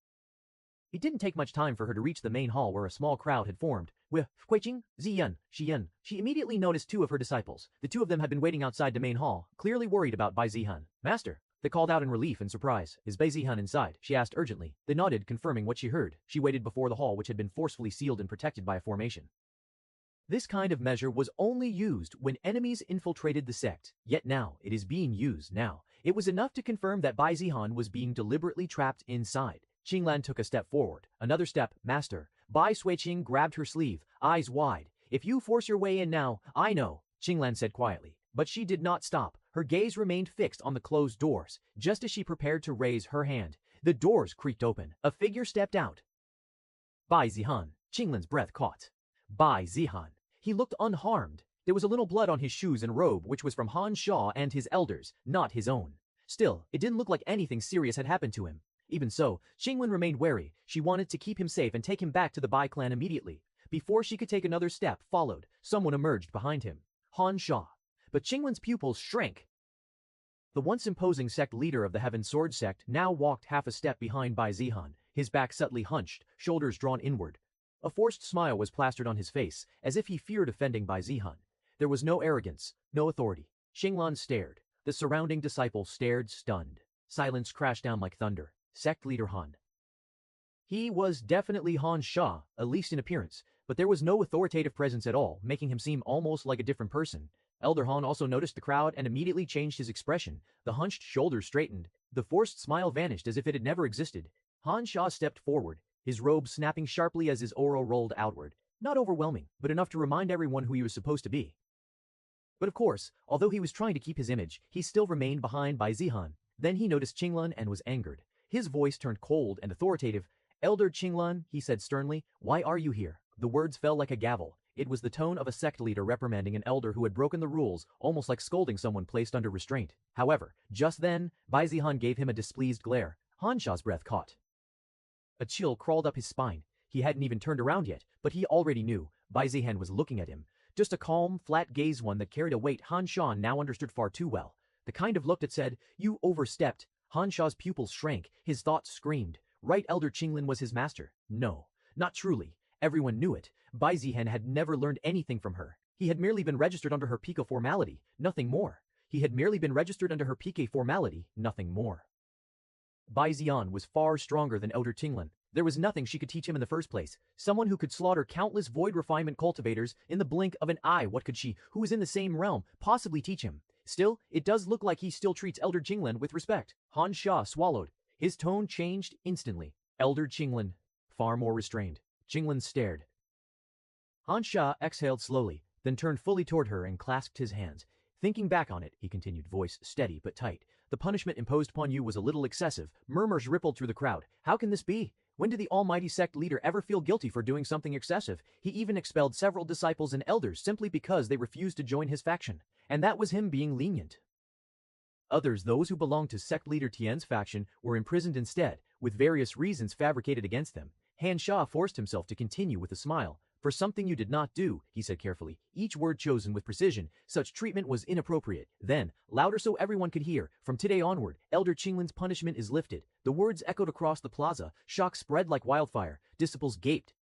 It didn't take much time for her to reach the main hall where a small crowd had formed. With Kuiqing, Ziyan, Xiyan, she immediately noticed two of her disciples. The two of them had been waiting outside the main hall, clearly worried about Bai Zihan. Master, they called out in relief and surprise. Is Bai Zihan inside? She asked urgently. They nodded, confirming what she heard. She waited before the hall, which had been forcefully sealed and protected by a formation. This kind of measure was only used when enemies infiltrated the sect, yet now it is being used now. It was enough to confirm that Bai Zihan was being deliberately trapped inside. Qinglan took a step forward. Another step, Master. Bai Suiqing grabbed her sleeve, eyes wide. If you force your way in now, I know, Qinglan said quietly. But she did not stop. Her gaze remained fixed on the closed doors. Just as she prepared to raise her hand, the doors creaked open. A figure stepped out. Bai Zihan. Qinglan's breath caught. Bai Zihan. He looked unharmed. There was a little blood on his shoes and robe, which was from Han Sha and his elders, not his own. Still, it didn't look like anything serious had happened to him. Even so, Qinglan remained wary. She wanted to keep him safe and take him back to the Bai clan immediately. Before she could take another step, someone emerged behind him. Han Sha. But Qinglan's pupils shrank. The once imposing sect leader of the Heaven Sword sect now walked half a step behind Bai Zihan, his back subtly hunched, shoulders drawn inward. A forced smile was plastered on his face, as if he feared offending Bai Zihan. There was no arrogance, no authority. Qinglan stared. The surrounding disciples stared stunned. Silence crashed down like thunder. Sect leader Han. He was definitely Han Sha, at least in appearance, but there was no authoritative presence at all, making him seem almost like a different person. Elder Han also noticed the crowd and immediately changed his expression. The hunched shoulders straightened. The forced smile vanished as if it had never existed. Han Sha stepped forward, his robe snapping sharply as his aura rolled outward. Not overwhelming, but enough to remind everyone who he was supposed to be. But of course, although he was trying to keep his image, he still remained behind Bai Zihan. Then he noticed Qinglan and was angered. His voice turned cold and authoritative. Elder Qinglan, he said sternly, why are you here? The words fell like a gavel. It was the tone of a sect leader reprimanding an elder who had broken the rules, almost like scolding someone placed under restraint. However, just then, Bai Zihan gave him a displeased glare. Han Sha's breath caught. A chill crawled up his spine. He hadn't even turned around yet, but he already knew. Bai Zihan was looking at him. Just a calm, flat gaze, one that carried a weight Han Sha now understood far too well. The kind of look that said, you overstepped. Han Sha's pupils shrank, his thoughts screamed. Right, Elder Qinglan was his master. No, not truly. Everyone knew it. Bai Zihan had never learned anything from her. He had merely been registered under her PK formality, nothing more. He had merely been registered under her PK formality, nothing more. Bai Zihan was far stronger than Elder Qinglan. There was nothing she could teach him in the first place. Someone who could slaughter countless void refinement cultivators in the blink of an eye. What could she, who was in the same realm, possibly teach him? Still, it does look like he still treats Elder Qinglan with respect. Han Sha swallowed. His tone changed instantly. Elder Qinglan, far more restrained. Qinglan stared. Han Sha exhaled slowly, then turned fully toward her and clasped his hands. Thinking back on it, he continued, voice steady but tight, the punishment imposed upon you was a little excessive. Murmurs rippled through the crowd. How can this be? When did the almighty sect leader ever feel guilty for doing something excessive? He even expelled several disciples and elders simply because they refused to join his faction. And that was him being lenient. Others, those who belonged to sect leader Tian's faction, were imprisoned instead, with various reasons fabricated against them. Han Sha forced himself to continue with a smile. For something you did not do, he said carefully, each word chosen with precision. Such treatment was inappropriate. Then, louder so everyone could hear, from today onward, Elder Qinglin's punishment is lifted. The words echoed across the plaza, shock spread like wildfire, disciples gaped.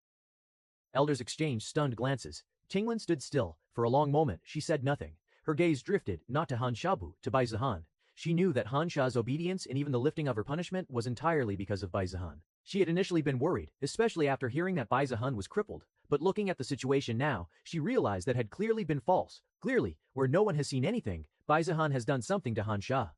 Elders exchanged stunned glances. Qinglin stood still. For a long moment, she said nothing. Her gaze drifted, not to Han Shabu, to Bai Zihan. She knew that Han Sha's obedience and even the lifting of her punishment was entirely because of Bai Zihan. She had initially been worried, especially after hearing that Bai Zihan was crippled, but looking at the situation now, she realized that had clearly been false. Clearly, where no one has seen anything, Bai Zihan has done something to Han Sha.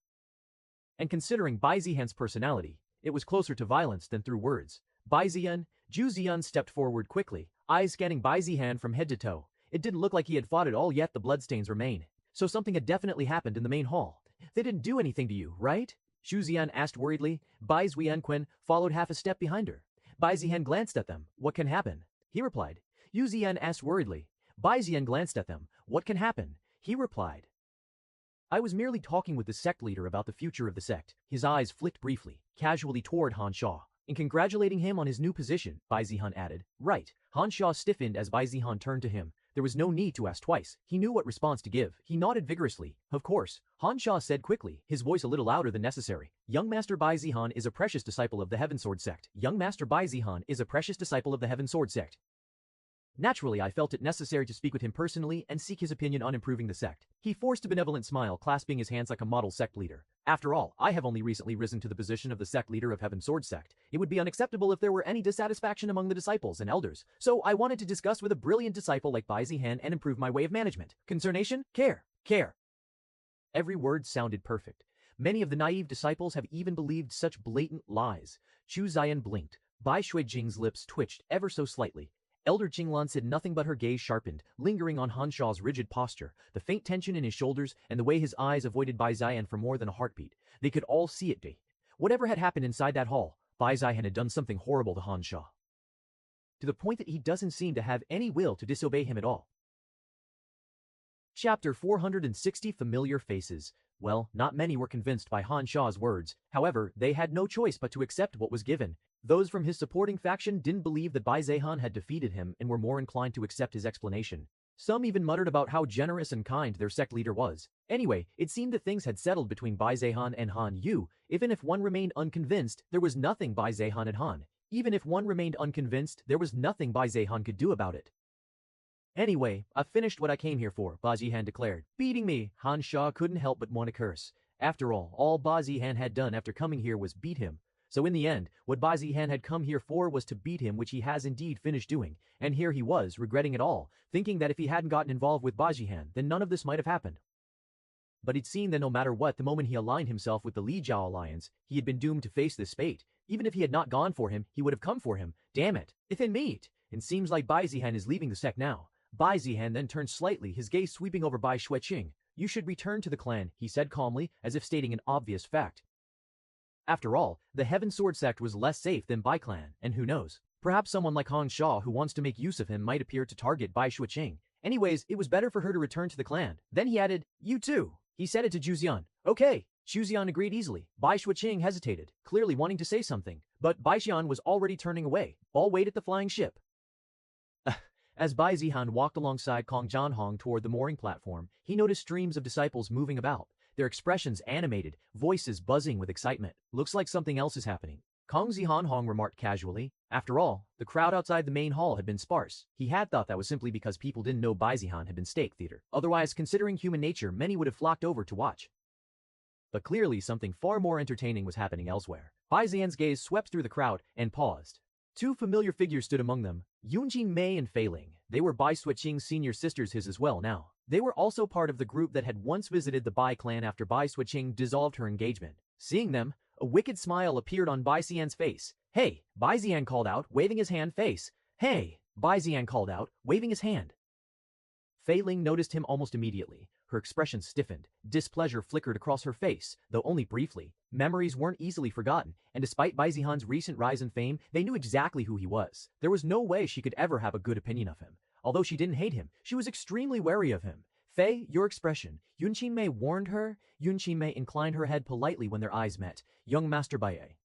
And considering Bai Zihan's personality, it was closer to violence than through words. Bai Zihan, Zhu Ziyan stepped forward quickly, eyes scanning Bai Zihan from head to toe. It didn't look like he had fought at all, yet the bloodstains remained. So something had definitely happened in the main hall. They didn't do anything to you, right? Zhu Ziyan asked worriedly. Bai Ziyanquan followed half a step behind her. Bai Zihan glanced at them. What can happen? He replied. Yu Ziyan asked worriedly. Bai Ziyan glanced at them. What can happen? He replied. I was merely talking with the sect leader about the future of the sect. His eyes flicked briefly, casually toward Han Sha. In congratulating him on his new position, Bai Zihan added. Right. Han Sha stiffened as Bai Zihan turned to him. There was no need to ask twice. He knew what response to give. He nodded vigorously. Of course. Han Sha said quickly, his voice a little louder than necessary. Young Master Bai Zihan is a precious disciple of the Heaven Sword sect. Young Master Bai Zihan is a precious disciple of the Heaven Sword sect. Naturally, I felt it necessary to speak with him personally and seek his opinion on improving the sect. He forced a benevolent smile, clasping his hands like a model sect leader. After all, I have only recently risen to the position of the sect leader of Heaven Sword sect. It would be unacceptable if there were any dissatisfaction among the disciples and elders. So I wanted to discuss with a brilliant disciple like Bai Zihan and improve my way of management. Concernation? Care. Every word sounded perfect. Many of the naive disciples have even believed such blatant lies. Chu Ziyan blinked. Bai Shuijing's lips twitched ever so slightly. Elder Qinglan said nothing, but her gaze sharpened, lingering on Han Sha's rigid posture, the faint tension in his shoulders, and the way his eyes avoided Bai Ziyan for more than a heartbeat. They could all see it. Whatever had happened inside that hall, Bai Ziyan had done something horrible to Han Sha. To the point that he doesn't seem to have any will to disobey him at all. Chapter 460 Familiar Faces. Well, not many were convinced by Han Sha's words. However, they had no choice but to accept what was given. Those from his supporting faction didn't believe that Bai Zihan had defeated him and were more inclined to accept his explanation. Some even muttered about how generous and kind their sect leader was. Anyway, it seemed that things had settled between Bai Zihan and Han Yu. Even if one remained unconvinced, there was nothing Bai Zihan and Han. Even if one remained unconvinced, there was nothing Bai Zihan could do about it. Anyway, I've finished what I came here for, Bai Zihan declared. Beating me, Han Sha couldn't help but want to curse. After all Bai Zihan had done after coming here was beat him. So in the end, what Bai Zihan had come here for was to beat him, which he has indeed finished doing. And here he was, regretting it all, thinking that if he hadn't gotten involved with Bai Zihan, then none of this might have happened. But he'd seen that no matter what, the moment he aligned himself with the Li Jiao alliance, he had been doomed to face this fate. Even if he had not gone for him, he would have come for him. Damn it. If in meat. It seems like Bai Zihan is leaving the sect now. Bai Zihan then turned slightly, his gaze sweeping over Bai Shuiqing. You should return to the clan, he said calmly, as if stating an obvious fact. After all, the Heaven Sword sect was less safe than Bai clan, and who knows? Perhaps someone like Han Sha who wants to make use of him might appear to target Bai Shuiqing. Anyways, it was better for her to return to the clan. Then he added, you too. He said it to Zhu Ziyan. Okay. Zhu Ziyan agreed easily. Bai Shuiqing hesitated, clearly wanting to say something, but Bai Xian was already turning away. All wait at the flying ship. As Bai Zihan walked alongside Kong Jianhong toward the mooring platform, he noticed streams of disciples moving about, their expressions animated, voices buzzing with excitement. Looks like something else is happening. Kong Jianhong remarked casually. After all, the crowd outside the main hall had been sparse. He had thought that was simply because people didn't know Bai Zihan had been stake theater. Otherwise, considering human nature, many would have flocked over to watch. But clearly something far more entertaining was happening elsewhere. Bai Zihan's gaze swept through the crowd and paused. Two familiar figures stood among them, Yunjin Mei and Fei Ling. They were Bai Shuiqing's senior sisters, his as well now. They were also part of the group that had once visited the Bai clan after Bai Shuiqing dissolved her engagement. Seeing them, a wicked smile appeared on Bai Xian's face. Hey, Bai Zihan called out, waving his hand. Face. Hey, Bai Zihan called out, waving his hand. Fei Ling noticed him almost immediately. Her expression stiffened. Displeasure flickered across her face, though only briefly. Memories weren't easily forgotten, and despite Bai Zihan's recent rise in fame, they knew exactly who he was. There was no way she could ever have a good opinion of him. Although she didn't hate him, she was extremely wary of him. Fei, your expression. Yunqin Mei warned her. Yunqin Mei inclined her head politely when their eyes met. Young Master Bai.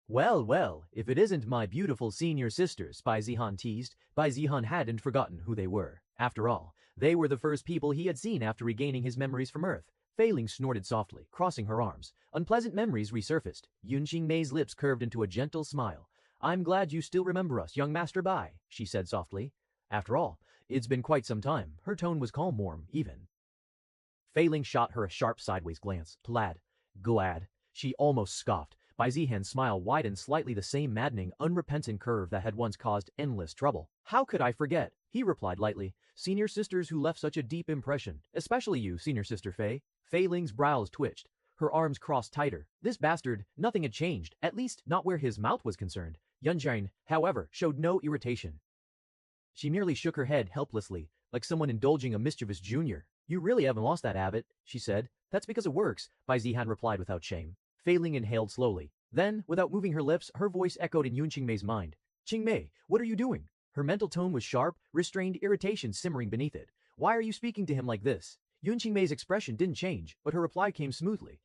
Well, well, if it isn't my beautiful senior sisters, Bai Zihan teased. Bai Zihan hadn't forgotten who they were. After all, they were the first people he had seen after regaining his memories from Earth. Fei Ling snorted softly, crossing her arms. Unpleasant memories resurfaced. Yun Qingmei's lips curved into a gentle smile. I'm glad you still remember us, young Master Bai, she said softly. After all, it's been quite some time. Her tone was calm, warm, even. Fei Ling shot her a sharp sideways glance. Glad. She almost scoffed. Bai Zihan's smile widened slightly, the same maddening, unrepentant curve that had once caused endless trouble. How could I forget? He replied lightly. Senior sisters who left such a deep impression. Especially you, senior sister Fei. Fei Ling's brows twitched. Her arms crossed tighter. This bastard, nothing had changed, at least not where his mouth was concerned. Yunjin, however, showed no irritation. She merely shook her head helplessly, like someone indulging a mischievous junior. You really haven't lost that habit, she said. That's because it works, Bai Zihan replied without shame. Fei Ling inhaled slowly. Then, without moving her lips, her voice echoed in Yun Qingmei's mind. Qingmei, what are you doing? Her mental tone was sharp, restrained irritation simmering beneath it. Why are you speaking to him like this? Yun Qingmei's expression didn't change, but her reply came smoothly.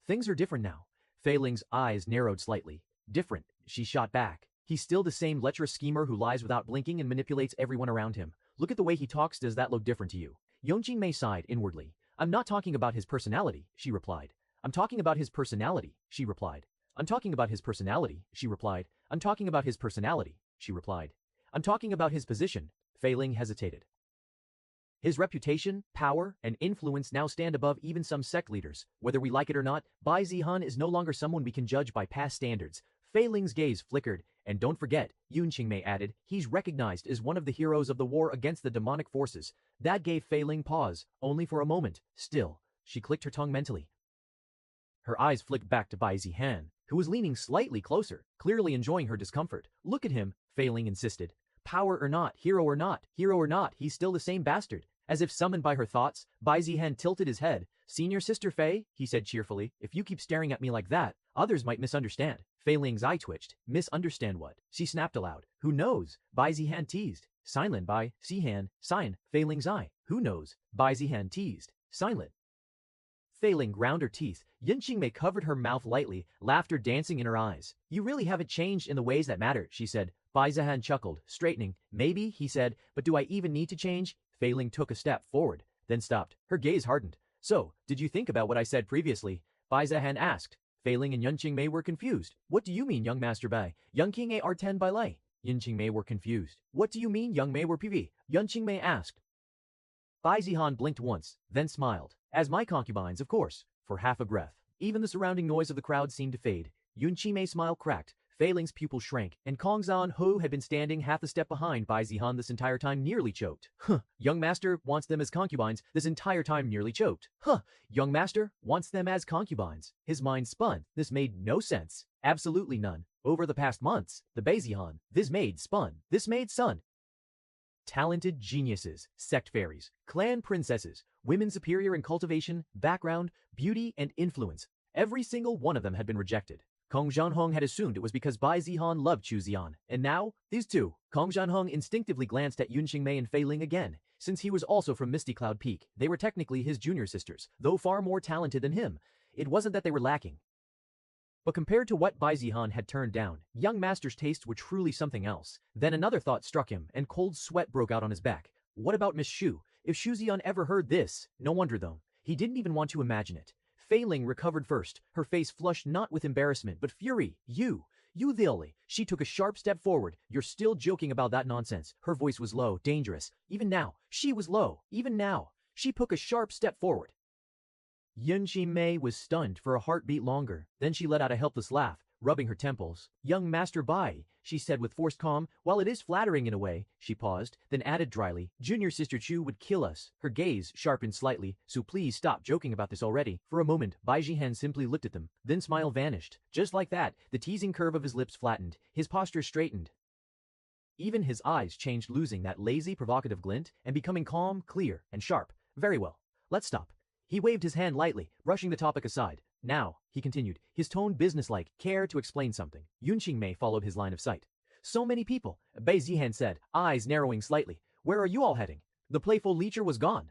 Things are different now. Fei Ling's eyes narrowed slightly. Different, she shot back. He's still the same lecherous schemer who lies without blinking and manipulates everyone around him. Look at the way he talks. Does that look different to you? Yun Qingmei sighed inwardly. I'm not talking about his personality, she replied. I'm talking about his personality, she replied. I'm talking about his personality, she replied. I'm talking about his personality, she replied. I'm talking about his position. Fei Ling hesitated. His reputation, power, and influence now stand above even some sect leaders. Whether we like it or not, Bai Zihan is no longer someone we can judge by past standards. Fei Ling's gaze flickered. And don't forget, Yun Qingmei added, he's recognized as one of the heroes of the war against the demonic forces. That gave Fei Ling pause, only for a moment. Still, she clicked her tongue mentally. Her eyes flicked back to Bai Zihan, who was leaning slightly closer, clearly enjoying her discomfort. Look at him, Fei Ling insisted. Power or not, hero or not, he's still the same bastard. As if summoned by her thoughts, Bai Zihan tilted his head. Senior sister Fei, he said cheerfully, if you keep staring at me like that, others might misunderstand. Fei Ling's eye twitched. Misunderstand what? She snapped aloud. Who knows? Bai Zihan teased. Silent Bai Zihan, sign, Fei Ling's eye. Who knows? Bai Zihan teased. Silent. Fei Ling ground her teeth. Yun Qingmei covered her mouth lightly, laughter dancing in her eyes. You really haven't changed in the ways that matter, she said. Bai Zihan chuckled, straightening. Maybe, he said, but do I even need to change? Fei Ling took a step forward, then stopped. Her gaze hardened. So, did you think about what I said previously? Bai Zihan asked. Fei Ling and Yun Qingmei were confused. What do you mean, young Master Bai? Young King are 10 by Lai. Yun Qingmei were confused. What do you mean, young Mei were PV? Yun Qingmei asked. Bai Zihan blinked once, then smiled. As my concubines, of course. For half a breath. Even the surrounding noise of the crowd seemed to fade. Yun Qingmei's smile cracked. Fei Ling's pupil shrank, and Kong Zhan, who had been standing half a step behind Bai Zihan this entire time, nearly choked. Young Master wants them as concubines this entire time, nearly choked. Young Master wants them as concubines. His mind spun. This made no sense. Absolutely none. Over the past months, the Bai Zihan, this maid spun. This maid's son. Talented geniuses, sect fairies, clan princesses, women superior in cultivation, background, beauty, and influence. Every single one of them had been rejected. Kong Zhanhong had assumed it was because Bai Zihan loved Chu Xian, and now, these two. Kong Zhanhong instinctively glanced at Yun Qingmei and Fei Ling again. Since he was also from Misty Cloud Peak, they were technically his junior sisters, though far more talented than him. It wasn't that they were lacking. But compared to what Bai Zihan had turned down, young Master's tastes were truly something else. Then another thought struck him, and cold sweat broke out on his back. What about Miss Shu? If Chu Xian ever heard this, no wonder though. He didn't even want to imagine it. Fei Ling recovered first, her face flushed not with embarrassment but fury. You Thilly. She took a sharp step forward. You're still joking about that nonsense. Her voice was low, dangerous. Even now, she was low. Even now, she took a sharp step forward. Yun Qingmei was stunned for a heartbeat longer. Then she let out a helpless laugh, rubbing her temples. Young Master Bai, she said with forced calm. While it is flattering in a way, she paused, then added dryly, Junior Sister Chu would kill us. Her gaze sharpened slightly, so please stop joking about this already. For a moment, Bai Zihan simply looked at them, then smile vanished. Just like that, the teasing curve of his lips flattened, his posture straightened. Even his eyes changed, losing that lazy, provocative glint, and becoming calm, clear, and sharp. Very well, let's stop. He waved his hand lightly, brushing the topic aside. Now, he continued, his tone businesslike, care to explain something. Yun Qingmei followed his line of sight. So many people, Bai Zihan said, eyes narrowing slightly. Where are you all heading? The playful leecher was gone.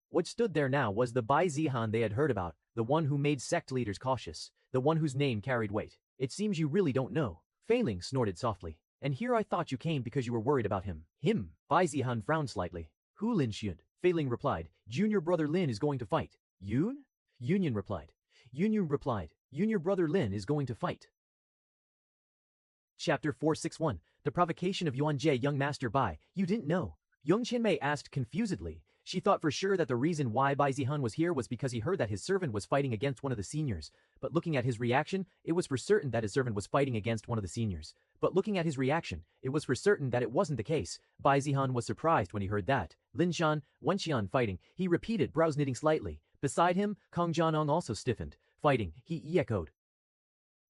What stood there now was the Bai Zihan they had heard about, the one who made sect leaders cautious, the the one whose name carried weight. It seems you really don't know. Fei Ling snorted softly. And here I thought you came because you were worried about him. Him? Bai Zihan frowned slightly. Who? Lin Xian? Fei Ling replied. Junior brother Lin is going to fight. Yun? Yunyan replied. Junior brother Lin is going to fight. Chapter 461. The provocation of Yuan Jie. Young Master Bai, you didn't know. Young Qinmei asked confusedly. She thought for sure that the reason why Bai Zihan was here was because he heard that his servant was fighting against one of the seniors. But looking at his reaction, it was for certain that his servant was fighting against one of the seniors. But looking at his reaction, it was for certain that it wasn't the case. Bai Zihan was surprised when he heard that. Lin Shan, Wenxian fighting, he repeated, brows knitting slightly. Beside him, Kong Jianong also stiffened. Fighting, he echoed.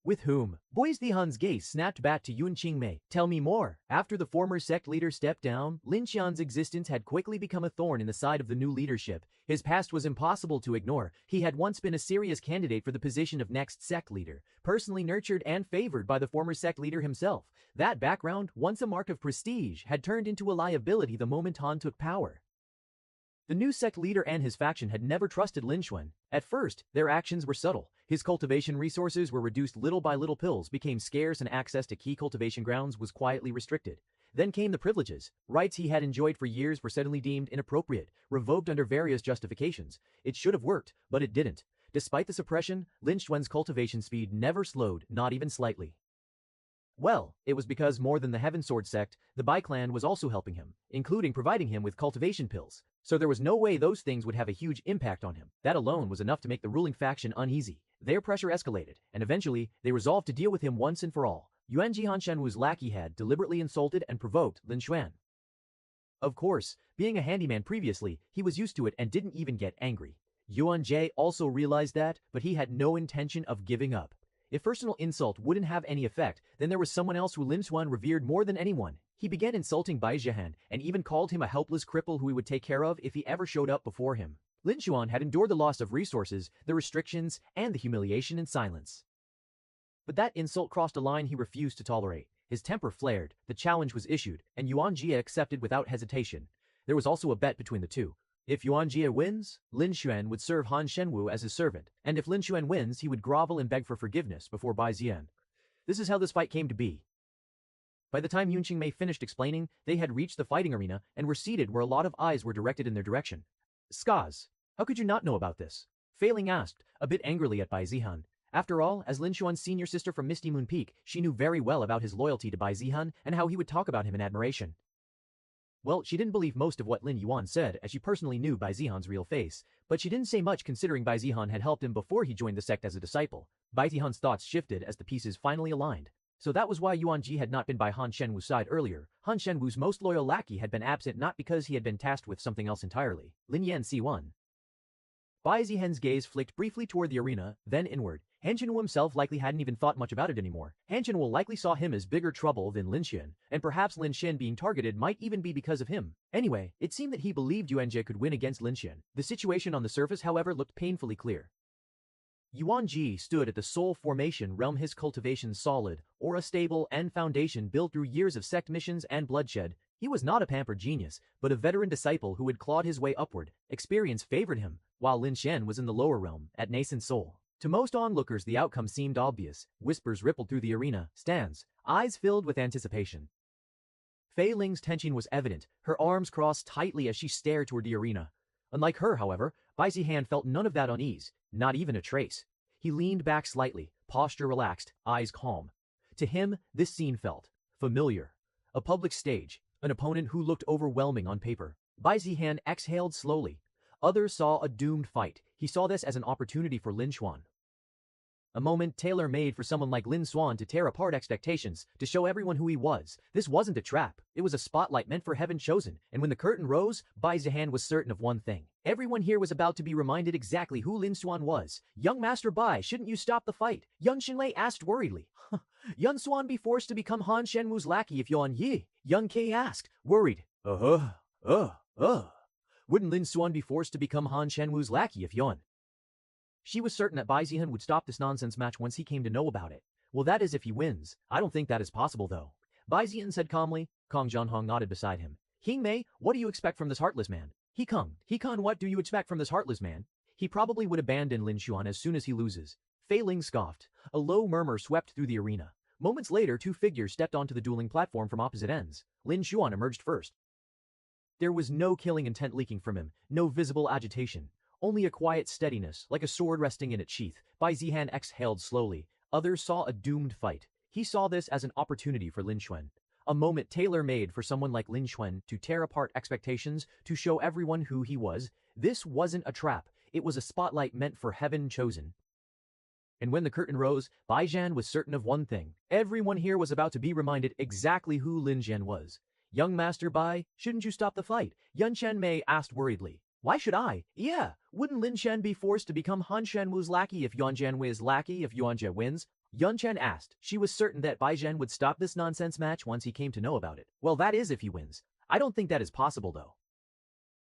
With whom? Bai Zihan's gaze snapped back to Yuan Qingmei. Tell me more. After the former sect leader stepped down, Lin Xian's existence had quickly become a thorn in the side of the new leadership. His past was impossible to ignore. He had once been a serious candidate for the position of next sect leader, personally nurtured and favored by the former sect leader himself. That background, once a mark of prestige, had turned into a liability the moment Han took power. The new sect leader and his faction had never trusted Lin Xuan. At first, their actions were subtle. His cultivation resources were reduced little by little, pills became scarce, and access to key cultivation grounds was quietly restricted. Then came the privileges. Rights he had enjoyed for years were suddenly deemed inappropriate, revoked under various justifications. It should have worked, but it didn't. Despite the suppression, Lin Xuan's cultivation speed never slowed, not even slightly. Well, it was because more than the Heaven Sword sect, the Bai clan was also helping him, including providing him with cultivation pills. So there was no way those things would have a huge impact on him. That alone was enough to make the ruling faction uneasy. Their pressure escalated, and eventually, they resolved to deal with him once and for all. Yuan Ji Hanshenwu's lackey had deliberately insulted and provoked Lin Xuan. Of course, being a handyman previously, he was used to it and didn't even get angry. Yuan Jie also realized that, but he had no intention of giving up. If personal insult wouldn't have any effect, then there was someone else who Lin Xuan revered more than anyone. He began insulting Bai Zihan and even called him a helpless cripple who he would take care of if he ever showed up before him. Lin Xuan had endured the loss of resources, the restrictions, and the humiliation in silence. But that insult crossed a line he refused to tolerate. His temper flared, the challenge was issued, and Yuan Jie accepted without hesitation. There was also a bet between the two. If Yuan Jie wins, Lin Xuan would serve Han Shenwu as his servant, and if Lin Xuan wins, he would grovel and beg for forgiveness before Bai Zihan. This is how this fight came to be. By the time Yuan Qingmei finished explaining, they had reached the fighting arena and were seated where a lot of eyes were directed in their direction. Skaz, how could you not know about this? Fei Ling asked, a bit angrily at Bai Zihan. After all, as Lin Xuan's senior sister from Misty Moon Peak, she knew very well about his loyalty to Bai Zihan and how he would talk about him in admiration. Well, she didn't believe most of what Lin Yuan said, as she personally knew Bai Zihan's real face, but she didn't say much considering Bai Zihan had helped him before he joined the sect as a disciple. Bai Zihan's thoughts shifted as the pieces finally aligned. So that was why Yuan Ji had not been by Han Shenwu's side earlier. Han Shenwu's most loyal lackey had been absent not because he had been tasked with something else entirely. Lin Yan C1. Bai Zihan's gaze flicked briefly toward the arena, then inward. Han Shenwu himself likely hadn't even thought much about it anymore. Han Shenwu likely saw him as bigger trouble than Lin Xian, and perhaps Lin Xian being targeted might even be because of him. Anyway, it seemed that he believed Yuan Jie could win against Lin Xian. The situation on the surface, however, looked painfully clear. Yuan Ji stood at the soul formation realm, his cultivation solid, aura stable, and foundation built through years of sect missions and bloodshed. He was not a pampered genius, but a veteran disciple who had clawed his way upward. Experience favored him, while Lin Xian was in the lower realm, at nascent soul. To most onlookers, the outcome seemed obvious. Whispers rippled through the arena, stands, eyes filled with anticipation. Fei Ling's tension was evident, her arms crossed tightly as she stared toward the arena. Unlike her, however, Bai Zihan felt none of that unease, not even a trace. He leaned back slightly, posture relaxed, eyes calm. To him, this scene felt familiar. A public stage, an opponent who looked overwhelming on paper. Bai Zihan exhaled slowly. Others saw a doomed fight. He saw this as an opportunity for Lin Xuan. A moment tailor-made for someone like Lin Xuan to tear apart expectations, to show everyone who he was. This wasn't a trap. It was a spotlight meant for heaven chosen, and when the curtain rose, Bai Zihan was certain of one thing. Everyone here was about to be reminded exactly who Lin Xuan was. Young Master Bai, shouldn't you stop the fight? Young Xinlei asked worriedly. Yuan Xuan be forced to become Han Shenwu's lackey if Yuan Yi? Young K asked, worried. Wouldn't Lin Xuan be forced to become Han Shenwu's lackey if Yuan? She was certain that Bai Zihan would stop this nonsense match once he came to know about it. Well, that is if he wins. I don't think that is possible, though. Bai Zihan said calmly. Kong Jianhong nodded beside him. King Mei, what do you expect from this heartless man? He Kong, what do you expect from this heartless man? He probably would abandon Lin Xuan as soon as he loses. Fei Ling scoffed. A low murmur swept through the arena. Moments later, two figures stepped onto the dueling platform from opposite ends. Lin Xuan emerged first. There was no killing intent leaking from him, no visible agitation. Only a quiet steadiness, like a sword resting in its sheath. Bai Zihan exhaled slowly. Others saw a doomed fight. He saw this as an opportunity for Lin Xuan. A moment tailor-made for someone like Lin Xuan to tear apart expectations, to show everyone who he was. This wasn't a trap. It was a spotlight meant for heaven chosen. And when the curtain rose, Bai Zhan was certain of one thing. Everyone here was about to be reminded exactly who Lin Zhan was. Young Master Bai, shouldn't you stop the fight? Yun Shenmei asked worriedly. Why should I? Yeah, wouldn't Lin Shen be forced to become Han Shenwu's lackey if Yuan Jianwei's lackey if Yuan Jie wins? Yun Chen asked. She was certain that Bai Zhen would stop this nonsense match once he came to know about it. Well, that is if he wins. I don't think that is possible though.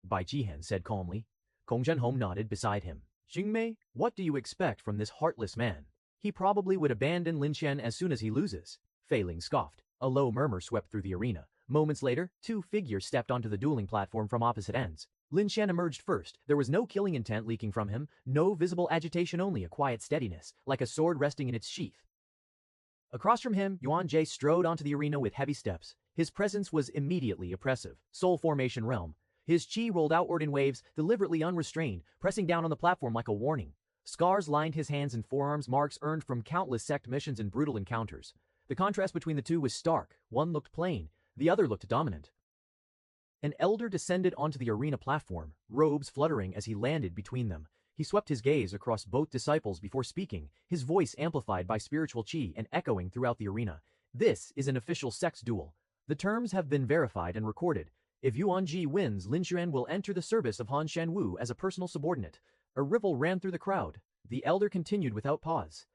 Bai Jihan said calmly. Kong Zhenhong nodded beside him. Xingmei, what do you expect from this heartless man? He probably would abandon Lin Shen as soon as he loses. Fei Ling scoffed. A low murmur swept through the arena. Moments later, two figures stepped onto the dueling platform from opposite ends. Lin Shen emerged first. There was no killing intent leaking from him, no visible agitation, only a quiet steadiness, like a sword resting in its sheath. Across from him, Yuan Jie strode onto the arena with heavy steps. His presence was immediately oppressive. Soul formation realm. His chi rolled outward in waves, deliberately unrestrained, pressing down on the platform like a warning. Scars lined his hands and forearms, marks earned from countless sect missions and brutal encounters. The contrast between the two was stark. One looked plain, the other looked dominant. An elder descended onto the arena platform, robes fluttering as he landed between them. He swept his gaze across both disciples before speaking, his voice amplified by spiritual chi and echoing throughout the arena. This is an official sex duel. The terms have been verified and recorded. If Yuan Ji wins, Lin Xuan will enter the service of Han Shenwu as a personal subordinate. A ripple ran through the crowd. The elder continued without pause.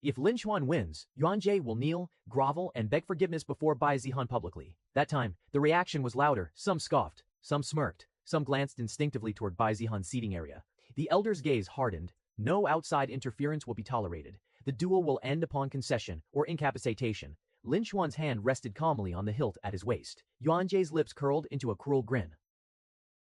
If Lin Xuan wins, Yuan Jie will kneel, grovel, and beg forgiveness before Bai Zihan publicly. That time, the reaction was louder. Some scoffed, some smirked, some glanced instinctively toward Bai Zihan's seating area. The elder's gaze hardened. No outside interference will be tolerated. The duel will end upon concession or incapacitation. Lin Xuan's hand rested calmly on the hilt at his waist. Yuan Jie's lips curled into a cruel grin.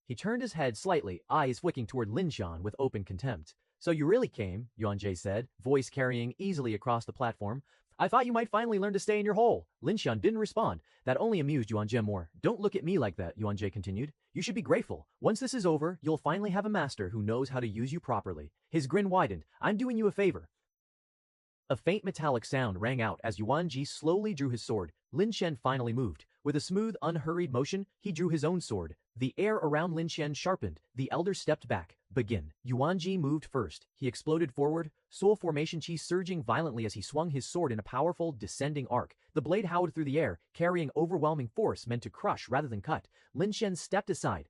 He turned his head slightly, eyes flicking toward Lin Xuan with open contempt. So you really came, Yuan Jie said, voice carrying easily across the platform. I thought you might finally learn to stay in your hole. Lin Xuan didn't respond. That only amused Yuan Jie more. Don't look at me like that, Yuan Jie continued. You should be grateful. Once this is over, you'll finally have a master who knows how to use you properly. His grin widened. I'm doing you a favor. A faint metallic sound rang out as Yuan Ji slowly drew his sword. Lin Shen finally moved. With a smooth, unhurried motion, he drew his own sword. The air around Lin Shen sharpened. The elder stepped back. Begin. Yuan Ji moved first. He exploded forward, soul formation chi surging violently as he swung his sword in a powerful, descending arc. The blade howled through the air, carrying overwhelming force meant to crush rather than cut. Lin Shen stepped aside.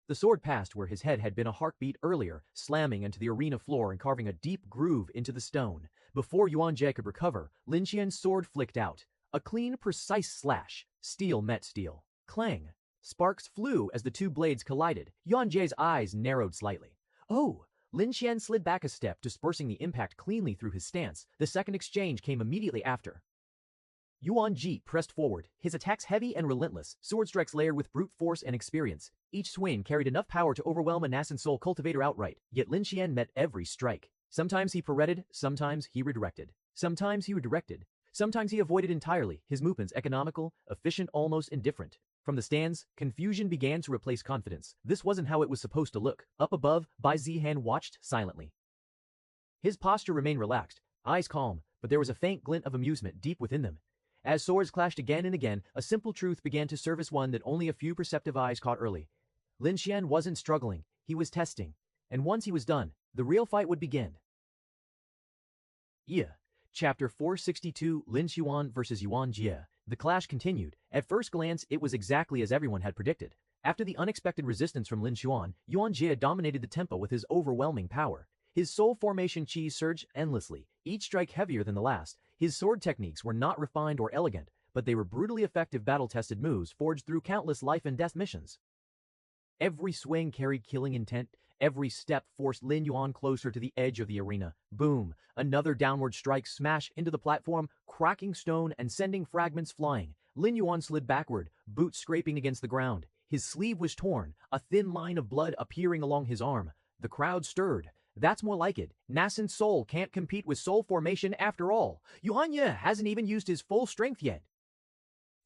The sword passed where his head had been a heartbeat earlier, slamming into the arena floor and carving a deep groove into the stone. Before Yuan Jie could recover, Lin Shen's sword flicked out. A clean, precise slash. Steel met steel. Clang. Sparks flew as the two blades collided. Yuan Jie's eyes narrowed slightly. Oh! Lin Xian slid back a step, dispersing the impact cleanly through his stance. The second exchange came immediately after. Yuan Ji pressed forward, his attacks heavy and relentless, sword strikes layered with brute force and experience. Each swing carried enough power to overwhelm a nascent soul cultivator outright, yet Lin Xian met every strike. Sometimes he pirouetted, sometimes he redirected. Sometimes he redirected. Sometimes he avoided entirely, his movements economical, efficient, almost indifferent. From the stands, confusion began to replace confidence. This wasn't how it was supposed to look. Up above, Bai Zihan watched silently. His posture remained relaxed, eyes calm, but there was a faint glint of amusement deep within them. As swords clashed again and again, a simple truth began to surface, one that only a few perceptive eyes caught early. Lin Xian wasn't struggling, he was testing. And once he was done, the real fight would begin. Yeah. Chapter 462, Lin Xuan vs. Yuan Jie. The clash continued. At first glance, it was exactly as everyone had predicted. After the unexpected resistance from Lin Xuan, Yuan Jie dominated the tempo with his overwhelming power. His soul formation chi surged endlessly, each strike heavier than the last. His sword techniques were not refined or elegant, but they were brutally effective battle-tested moves forged through countless life and death missions. Every swing carried killing intent. Every step forced Lin Yuan closer to the edge of the arena. Boom! Another downward strike smashed into the platform, cracking stone and sending fragments flying. Lin Yuan slid backward, boots scraping against the ground. His sleeve was torn, a thin line of blood appearing along his arm. The crowd stirred. That's more like it. Nascent soul can't compete with soul formation after all. Yuan Ye hasn't even used his full strength yet.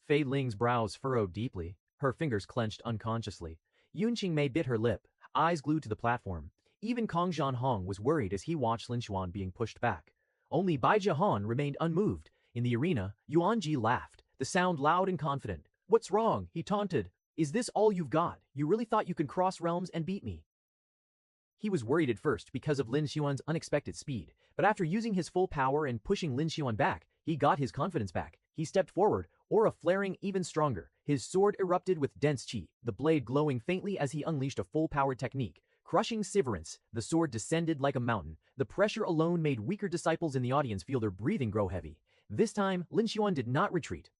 Fei Ling's brows furrowed deeply, her fingers clenched unconsciously. Yun Qingmei bit her lip, eyes glued to the platform. Even Kong Zhanhong was worried as he watched Lin Xuan being pushed back. Only Bai Jihan remained unmoved. In the arena, Yuan Ji laughed, the sound loud and confident. "What's wrong?" he taunted. "Is this all you've got? You really thought you could cross realms and beat me?" He was worried at first because of Lin Xuan's unexpected speed, but after using his full power and pushing Lin Xuan back, he got his confidence back. He stepped forward, aura flaring even stronger. His sword erupted with dense qi, the blade glowing faintly as he unleashed a full-powered technique. Crushing severance, the sword descended like a mountain. The pressure alone made weaker disciples in the audience feel their breathing grow heavy. This time, Lin Xuan did not retreat.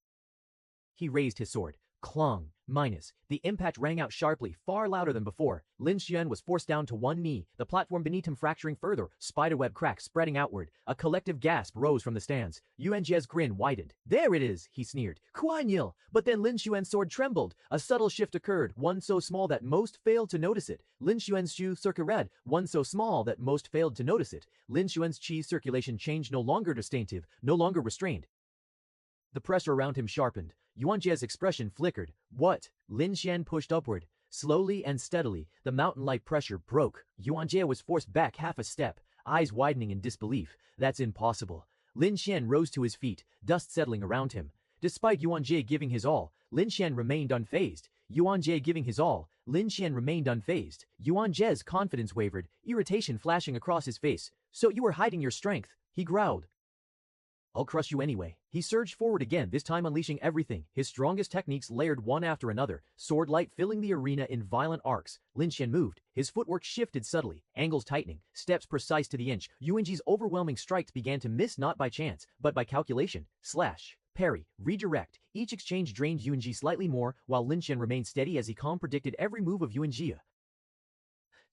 He raised his sword. Clong, minus. The impact rang out sharply, far louder than before. Lin Xuan was forced down to one knee, the platform beneath him fracturing further, spiderweb cracks spreading outward. A collective gasp rose from the stands. Yuan Jie's grin widened. "There it is," he sneered. "Kuan Yil." But then Lin Xuan's sword trembled. A subtle shift occurred, one so small that most failed to notice it. Lin Xuan's shu circa red, one so small that most failed to notice it. Lin Xuan's qi circulation changed, no longer distinctive, no longer restrained. The pressure around him sharpened. Yuan Jie's expression flickered. "What?" Lin Xuan pushed upward. Slowly and steadily, the mountain-like pressure broke. Yuan Jie was forced back half a step, eyes widening in disbelief. "That's impossible." Lin Xuan rose to his feet, dust settling around him. Despite Yuan Jie giving his all, Lin Xuan remained unfazed. Yuan Jie giving his all, Lin Xuan remained unfazed. Yuan Jie's confidence wavered, irritation flashing across his face. "So you were hiding your strength," he growled. "I'll crush you anyway." He surged forward again, this time unleashing everything, his strongest techniques layered one after another, sword light filling the arena in violent arcs. Lin Xuan moved, his footwork shifted subtly, angles tightening, steps precise to the inch. Yuan Ji's overwhelming strikes began to miss not by chance, but by calculation. Slash, parry, redirect. Each exchange drained Yuan Ji slightly more, while Lin Xuan remained steady as he calm predicted every move of Yuan Ji.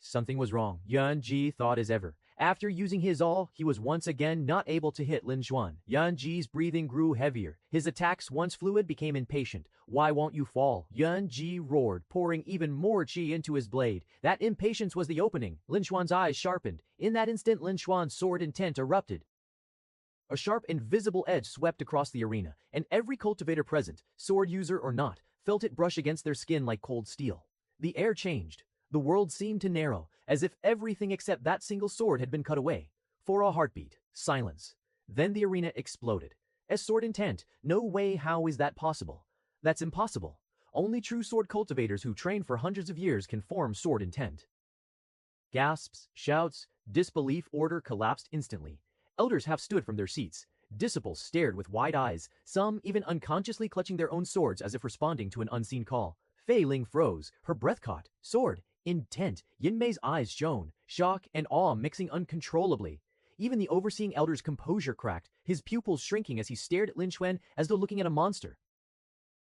Something was wrong, Yuan Ji thought as ever. After using his all, he was once again not able to hit Lin Xuan. Yuan Ji's breathing grew heavier. His attacks, once fluid, became impatient. "Why won't you fall?" Yuan Ji roared, pouring even more qi into his blade. That impatience was the opening. Lin Xuan's eyes sharpened. In that instant, Lin Xuan's sword intent erupted. A sharp, invisible edge swept across the arena, and every cultivator present, sword user or not, felt it brush against their skin like cold steel. The air changed. The world seemed to narrow, as if everything except that single sword had been cut away. For a heartbeat, silence. Then the arena exploded. As sword intent, no way. How is that possible? That's impossible. Only true sword cultivators who train for hundreds of years can form sword intent. Gasps, shouts, disbelief. Order collapsed instantly. Elders half stood from their seats. Disciples stared with wide eyes, some even unconsciously clutching their own swords as if responding to an unseen call. Fei Ling froze, her breath caught. Sword. Intent. Yinmei's eyes shone, shock and awe mixing uncontrollably. Even the overseeing elder's composure cracked, his pupils shrinking as he stared at Lin Xuan as though looking at a monster.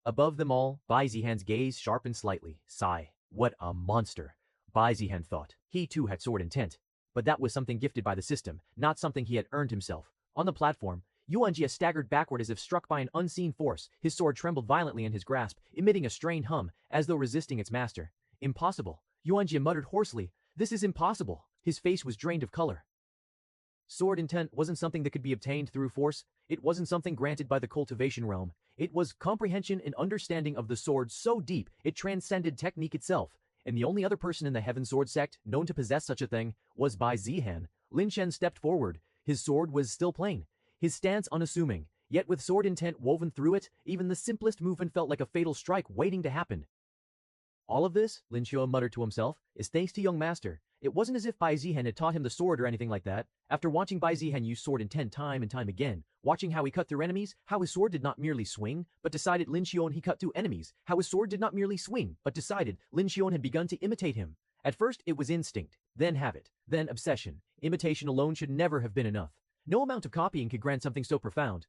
Above them all, Bai Zihan's gaze sharpened slightly. Sigh. What a monster, Bai Zihan thought. He too had sword intent, but that was something gifted by the system, not something he had earned himself. On the platform, Yuan Jie staggered backward as if struck by an unseen force. His sword trembled violently in his grasp, emitting a strained hum, as though resisting its master. Impossible. Yuan Jie muttered hoarsely. This is impossible. His face was drained of color. Sword intent wasn't something that could be obtained through force. It wasn't something granted by the cultivation realm. It was comprehension and understanding of the sword so deep it transcended technique itself. And the only other person in the Heaven Sword sect known to possess such a thing was Bai Zihan. Lin Xuan stepped forward. His sword was still plain, his stance unassuming, yet with sword intent woven through it, even the simplest movement felt like a fatal strike waiting to happen. All of this, Lin Xuan muttered to himself, is thanks to young master. It wasn't as if Bai Zihan had taught him the sword or anything like that. After watching Bai Zihan use sword intent time and time again, watching how he cut through enemies, how his sword did not merely swing, but decided Lin Xuan he cut through enemies, how his sword did not merely swing, but decided Lin Xuan had begun to imitate him. At first it was instinct, then habit, then obsession. Imitation alone should never have been enough. No amount of copying could grant something so profound.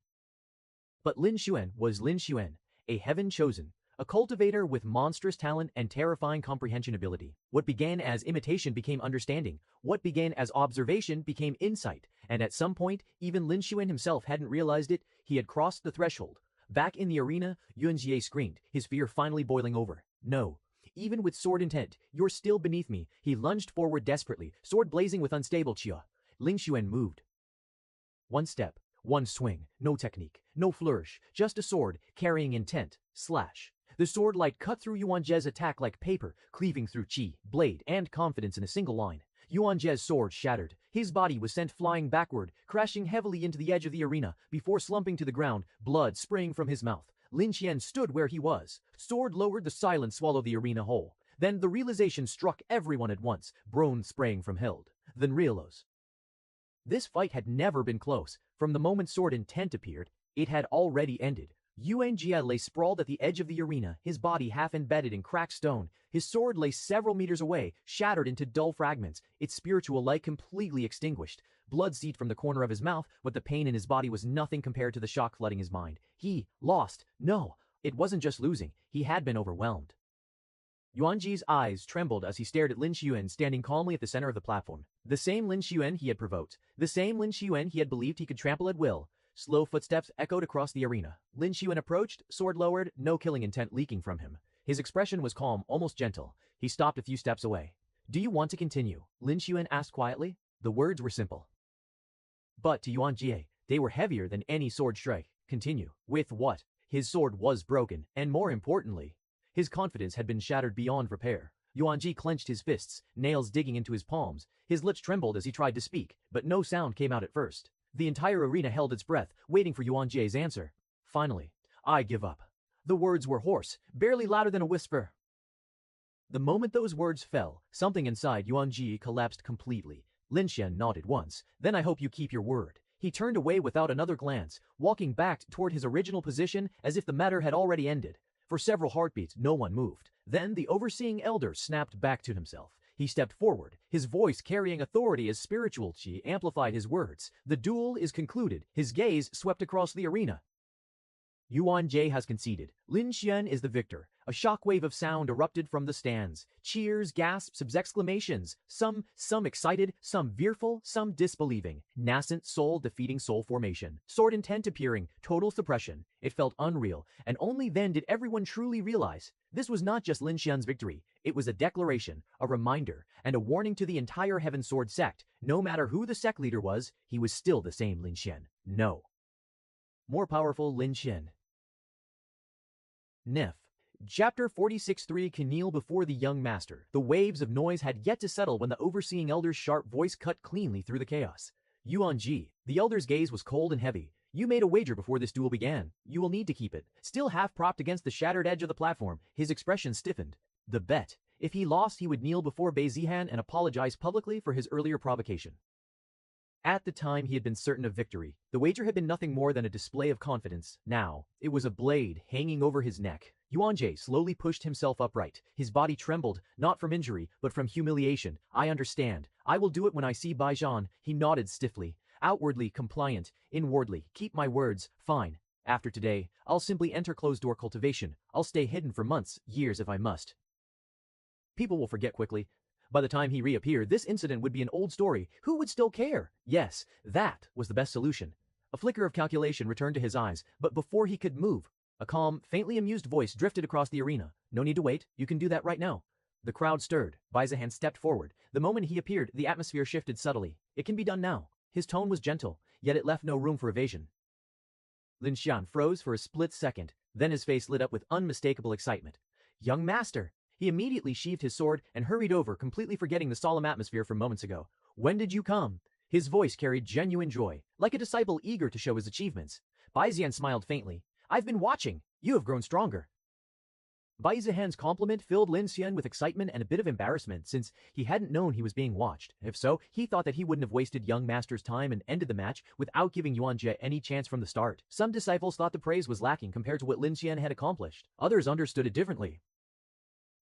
But Lin Xuan was Lin Xuan, a heaven chosen. A cultivator with monstrous talent and terrifying comprehension ability. What began as imitation became understanding. What began as observation became insight. And at some point, even Lin Xuan himself hadn't realized it, he had crossed the threshold. Back in the arena, Yuan Jie screamed, his fear finally boiling over. No. even with sword intent, you're still beneath me. He lunged forward desperately, sword blazing with unstable qia. Lin Xuan moved. One step, one swing, no technique, no flourish, just a sword, carrying intent. Slash. The sword light cut through Yuan Jie's attack like paper, cleaving through qi, blade, and confidence in a single line. Yuan Jie's sword shattered. His body was sent flying backward, crashing heavily into the edge of the arena, before slumping to the ground, blood spraying from his mouth. Lin Qian stood where he was. Sword lowered, the silence swallowed the arena whole. Then the realization struck everyone at once, bone spraying from hild. Then realize. This fight had never been close. From the moment sword intent appeared, it had already ended. Yuan Jie lay sprawled at the edge of the arena, his body half embedded in cracked stone. His sword lay several meters away, shattered into dull fragments, its spiritual light completely extinguished. Blood seeped from the corner of his mouth, but the pain in his body was nothing compared to the shock flooding his mind. He lost. No, it wasn't just losing, he had been overwhelmed. Yuan Ji's eyes trembled as he stared at Lin Xuan standing calmly at the center of the platform. The same Lin Xuan he had provoked. The same Lin Xuan he had believed he could trample at will. Slow footsteps echoed across the arena. Lin Xuan approached, sword lowered, no killing intent leaking from him. His expression was calm, almost gentle. He stopped a few steps away. "Do you want to continue?" Lin Xuan asked quietly. The words were simple. But to Yuan Jie, they were heavier than any sword strike. Continue. With what? His sword was broken, and more importantly, his confidence had been shattered beyond repair. Yuan Jie clenched his fists, nails digging into his palms. His lips trembled as he tried to speak, but no sound came out at first. The entire arena held its breath, waiting for Yuan Jie's answer. Finally, "I give up." The words were hoarse, barely louder than a whisper. The moment those words fell, something inside Yuan Jie collapsed completely. Lin Qian nodded once. "Then I hope you keep your word." He turned away without another glance, walking back toward his original position as if the matter had already ended. For several heartbeats, no one moved. Then the overseeing elder snapped back to himself. He stepped forward, his voice carrying authority as spiritual qi amplified his words. "The duel is concluded." His gaze swept across the arena. Yuan Jie has conceded. Lin Qian is the victor. A shockwave of sound erupted from the stands. Cheers, gasps, exclamations. Some excited, some fearful, some disbelieving. Nascent soul defeating soul formation. Sword intent appearing, total suppression. It felt unreal, and only then did everyone truly realize. This was not just Lin Qian's victory. It was a declaration, a reminder, and a warning to the entire Heaven Sword sect. No matter who the sect leader was, he was still the same Lin Qian. No. More powerful Lin Qian. Nef. Chapter 46. 3 can kneel before the young master. The waves of noise had yet to settle when the overseeing elder's sharp voice cut cleanly through the chaos. Yuan Ji. The elder's gaze was cold and heavy. "You made a wager before this duel began. You will need to keep it." Still half propped against the shattered edge of the platform, his expression stiffened. The bet. If he lost, he would kneel before Bei Zihan and apologize publicly for his earlier provocation. At the time he had been certain of victory. The wager had been nothing more than a display of confidence. Now, it was a blade hanging over his neck. Yuan Jie slowly pushed himself upright. His body trembled, not from injury, but from humiliation. "I understand. I will do it when I see Bai Zhan." He nodded stiffly. Outwardly compliant, inwardly, "Keep my words. Fine. After today, I'll simply enter closed-door cultivation. I'll stay hidden for months, years if I must. People will forget quickly. By the time he reappeared, this incident would be an old story. Who would still care? Yes, that was the best solution." A flicker of calculation returned to his eyes, but before he could move, a calm, faintly amused voice drifted across the arena. "No need to wait. You can do that right now." The crowd stirred. Bai Zihan stepped forward. The moment he appeared, the atmosphere shifted subtly. "It can be done now." His tone was gentle, yet it left no room for evasion. Lin Qian froze for a split second, then his face lit up with unmistakable excitement. "Young master!" He immediately sheathed his sword and hurried over, completely forgetting the solemn atmosphere from moments ago. "When did you come?" His voice carried genuine joy, like a disciple eager to show his achievements. Bai Zihan smiled faintly. "I've been watching. You have grown stronger." Bai Zihan's compliment filled Lin Qian with excitement and a bit of embarrassment, since he hadn't known he was being watched. If so, he thought that he wouldn't have wasted young master's time and ended the match without giving Yuan Jie any chance from the start. Some disciples thought the praise was lacking compared to what Lin Qian had accomplished. Others understood it differently.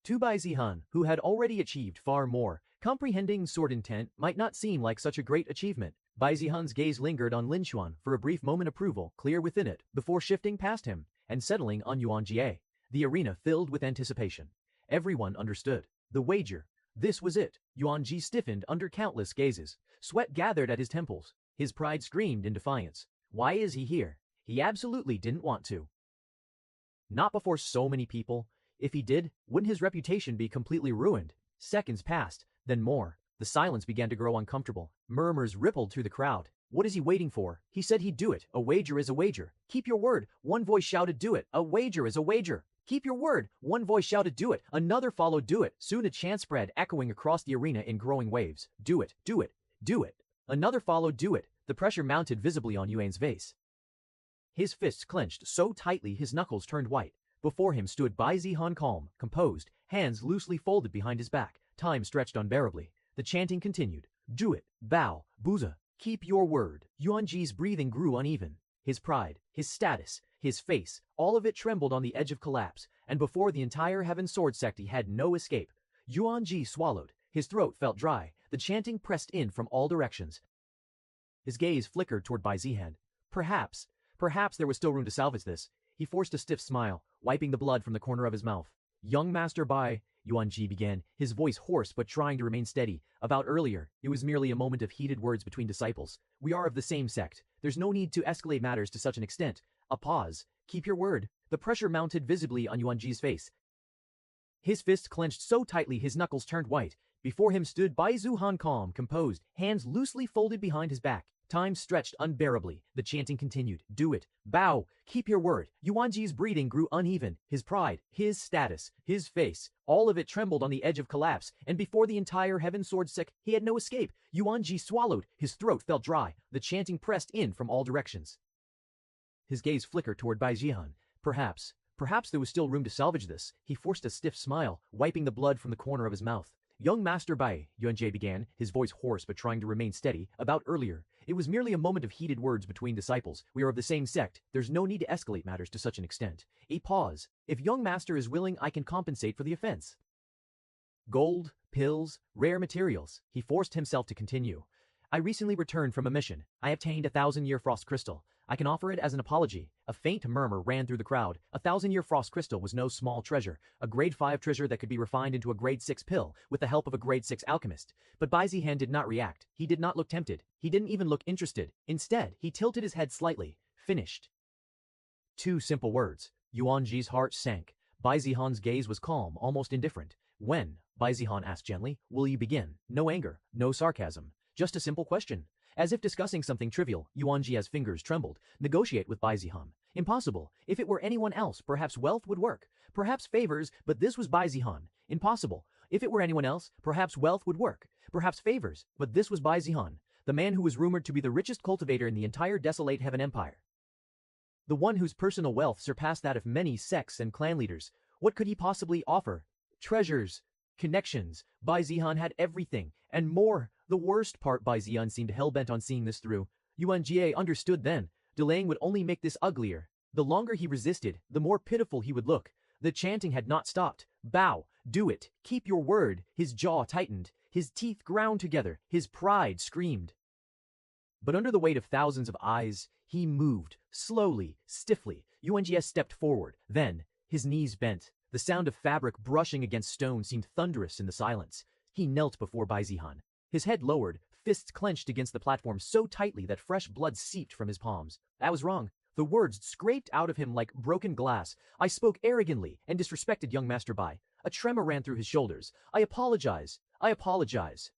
To Bai Zihan, who had already achieved far more, comprehending sword intent might not seem like such a great achievement. Bai Zihan's gaze lingered on Lin Xuan for a brief moment, approval clear within it, before shifting past him and settling on Yuan Jie. The arena filled with anticipation. Everyone understood. The wager. This was it. Yuan Jie stiffened under countless gazes. Sweat gathered at his temples. His pride screamed in defiance. Why is he here? He absolutely didn't want to. Not before so many people. If he did, wouldn't his reputation be completely ruined? Seconds passed, then more. The silence began to grow uncomfortable. Murmurs rippled through the crowd. What is he waiting for? He said he'd do it. A wager is a wager. Keep your word. One voice shouted, do it. A wager is a wager. Keep your word. One voice shouted, do it. Another followed, do it. Soon a chant spread, echoing across the arena in growing waves. Do it, do it, do it. Another followed, do it. The pressure mounted visibly on Yuan's face. His fists clenched so tightly his knuckles turned white. Before him stood Bai Zihan, calm, composed, hands loosely folded behind his back. Time stretched unbearably. The chanting continued. Do it. Bow. Buza. Keep your word. Yuan Ji's breathing grew uneven. His pride, his status, his face, all of it trembled on the edge of collapse, and before the entire Heaven Sword sect he had no escape. Yuan Ji swallowed. His throat felt dry. The chanting pressed in from all directions. His gaze flickered toward Bai Zihan. Perhaps there was still room to salvage this. He forced a stiff smile, wiping the blood from the corner of his mouth. Young Master Bai, Yuan Ji began, his voice hoarse but trying to remain steady. About earlier, it was merely a moment of heated words between disciples. We are of the same sect. There's no need to escalate matters to such an extent. A pause. Keep your word. The pressure mounted visibly on Yuan Ji's face. His fists clenched so tightly his knuckles turned white. Before him stood Bai Zuhan, calm, composed, hands loosely folded behind his back. Time stretched unbearably. The chanting continued. Do it. Bow. Keep your word. Yuan Ji's breathing grew uneven. His pride, his status, his face, all of it trembled on the edge of collapse, and before the entire Heaven Sword sect, he had no escape. Yuan Ji swallowed. His throat felt dry. The chanting pressed in from all directions. His gaze flickered toward Bai Zihan. Perhaps there was still room to salvage this. He forced a stiff smile, wiping the blood from the corner of his mouth. Young Master Bai, Yuan Ji began, his voice hoarse but trying to remain steady. About earlier, it was merely a moment of heated words between disciples. We are of the same sect. There's no need to escalate matters to such an extent. A pause. If young master is willing, I can compensate for the offense. Gold, pills, rare materials. He forced himself to continue. I recently returned from a mission. I obtained a 1,000-year frost crystal. I can offer it as an apology. A faint murmur ran through the crowd. A 1,000-year frost crystal was no small treasure, a grade 5 treasure that could be refined into a grade 6 pill with the help of a grade 6 alchemist. But Bai Zihan did not react. He did not look tempted. He didn't even look interested. Instead, he tilted his head slightly. Finished. 2 simple words. Yuan Ji's heart sank. Bai Zihan's gaze was calm, almost indifferent. When? Bai Zihan asked gently. Will you begin? No anger, no sarcasm. Just a simple question. As if discussing something trivial, Yuan Ji's fingers trembled. Negotiate with Bai Zihan. Impossible. If it were anyone else, perhaps wealth would work. Perhaps favors, but this was Bai Zihan. Impossible. If it were anyone else, perhaps wealth would work. Perhaps favors, but this was Bai Zihan, the man who was rumored to be the richest cultivator in the entire desolate Heaven Empire. The one whose personal wealth surpassed that of many sects and clan leaders. What could he possibly offer? Treasures, connections. Bai Zihan had everything, and more. The worst part, Bai Zihan seemed hell-bent on seeing this through. Yuan Jie understood then. Delaying would only make this uglier. The longer he resisted, the more pitiful he would look. The chanting had not stopped. Bow. Do it. Keep your word. His jaw tightened. His teeth ground together. His pride screamed. But under the weight of thousands of eyes, he moved, slowly, stiffly. Yuan Jie stepped forward. Then, his knees bent. The sound of fabric brushing against stone seemed thunderous in the silence. He knelt before Bai Zihan. His head lowered, fists clenched against the platform so tightly that fresh blood seeped from his palms. I was wrong. The words scraped out of him like broken glass. I spoke arrogantly and disrespected young Master Bai. A tremor ran through his shoulders. I apologize. I apologize.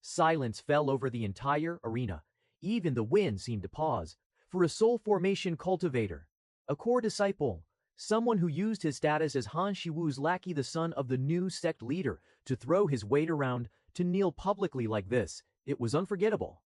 Silence fell over the entire arena. Even the wind seemed to pause. For a soul formation cultivator, a core disciple, someone who used his status as Han Shiwu's lackey, the son of the new sect leader, to throw his weight around, to kneel publicly like this, it was unforgettable.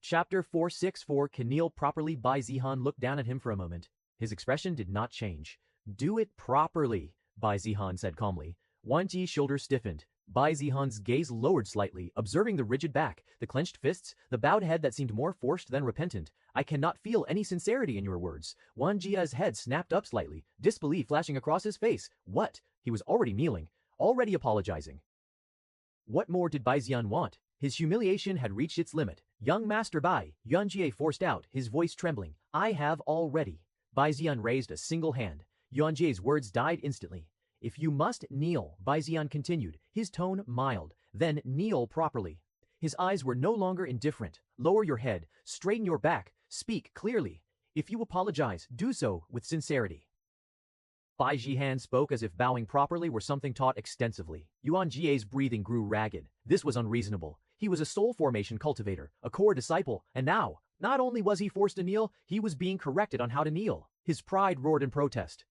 Chapter 464. Can kneel properly. Bai Zihan looked down at him for a moment. His expression did not change. Do it properly, Bai Zihan said calmly. Yuan Ji's shoulders stiffened. Bai Zihan's gaze lowered slightly, observing the rigid back, the clenched fists, the bowed head that seemed more forced than repentant. I cannot feel any sincerity in your words. Yuan Ji's head snapped up slightly, disbelief flashing across his face. What? He was already kneeling, already apologizing. What more did Bai Zihan want? His humiliation had reached its limit. Young Master Bai, Yuan Jie forced out, his voice trembling. I have already. Bai Zihan raised a single hand. Yuan Jie's words died instantly. If you must kneel, Bai Zihan continued, his tone mild. Then kneel properly. His eyes were no longer indifferent. Lower your head, straighten your back, speak clearly. If you apologize, do so with sincerity. Bai Jihan spoke as if bowing properly were something taught extensively. Yuan Jie's breathing grew ragged. This was unreasonable. He was a soul formation cultivator, a core disciple, and now, not only was he forced to kneel, he was being corrected on how to kneel. His pride roared in protest.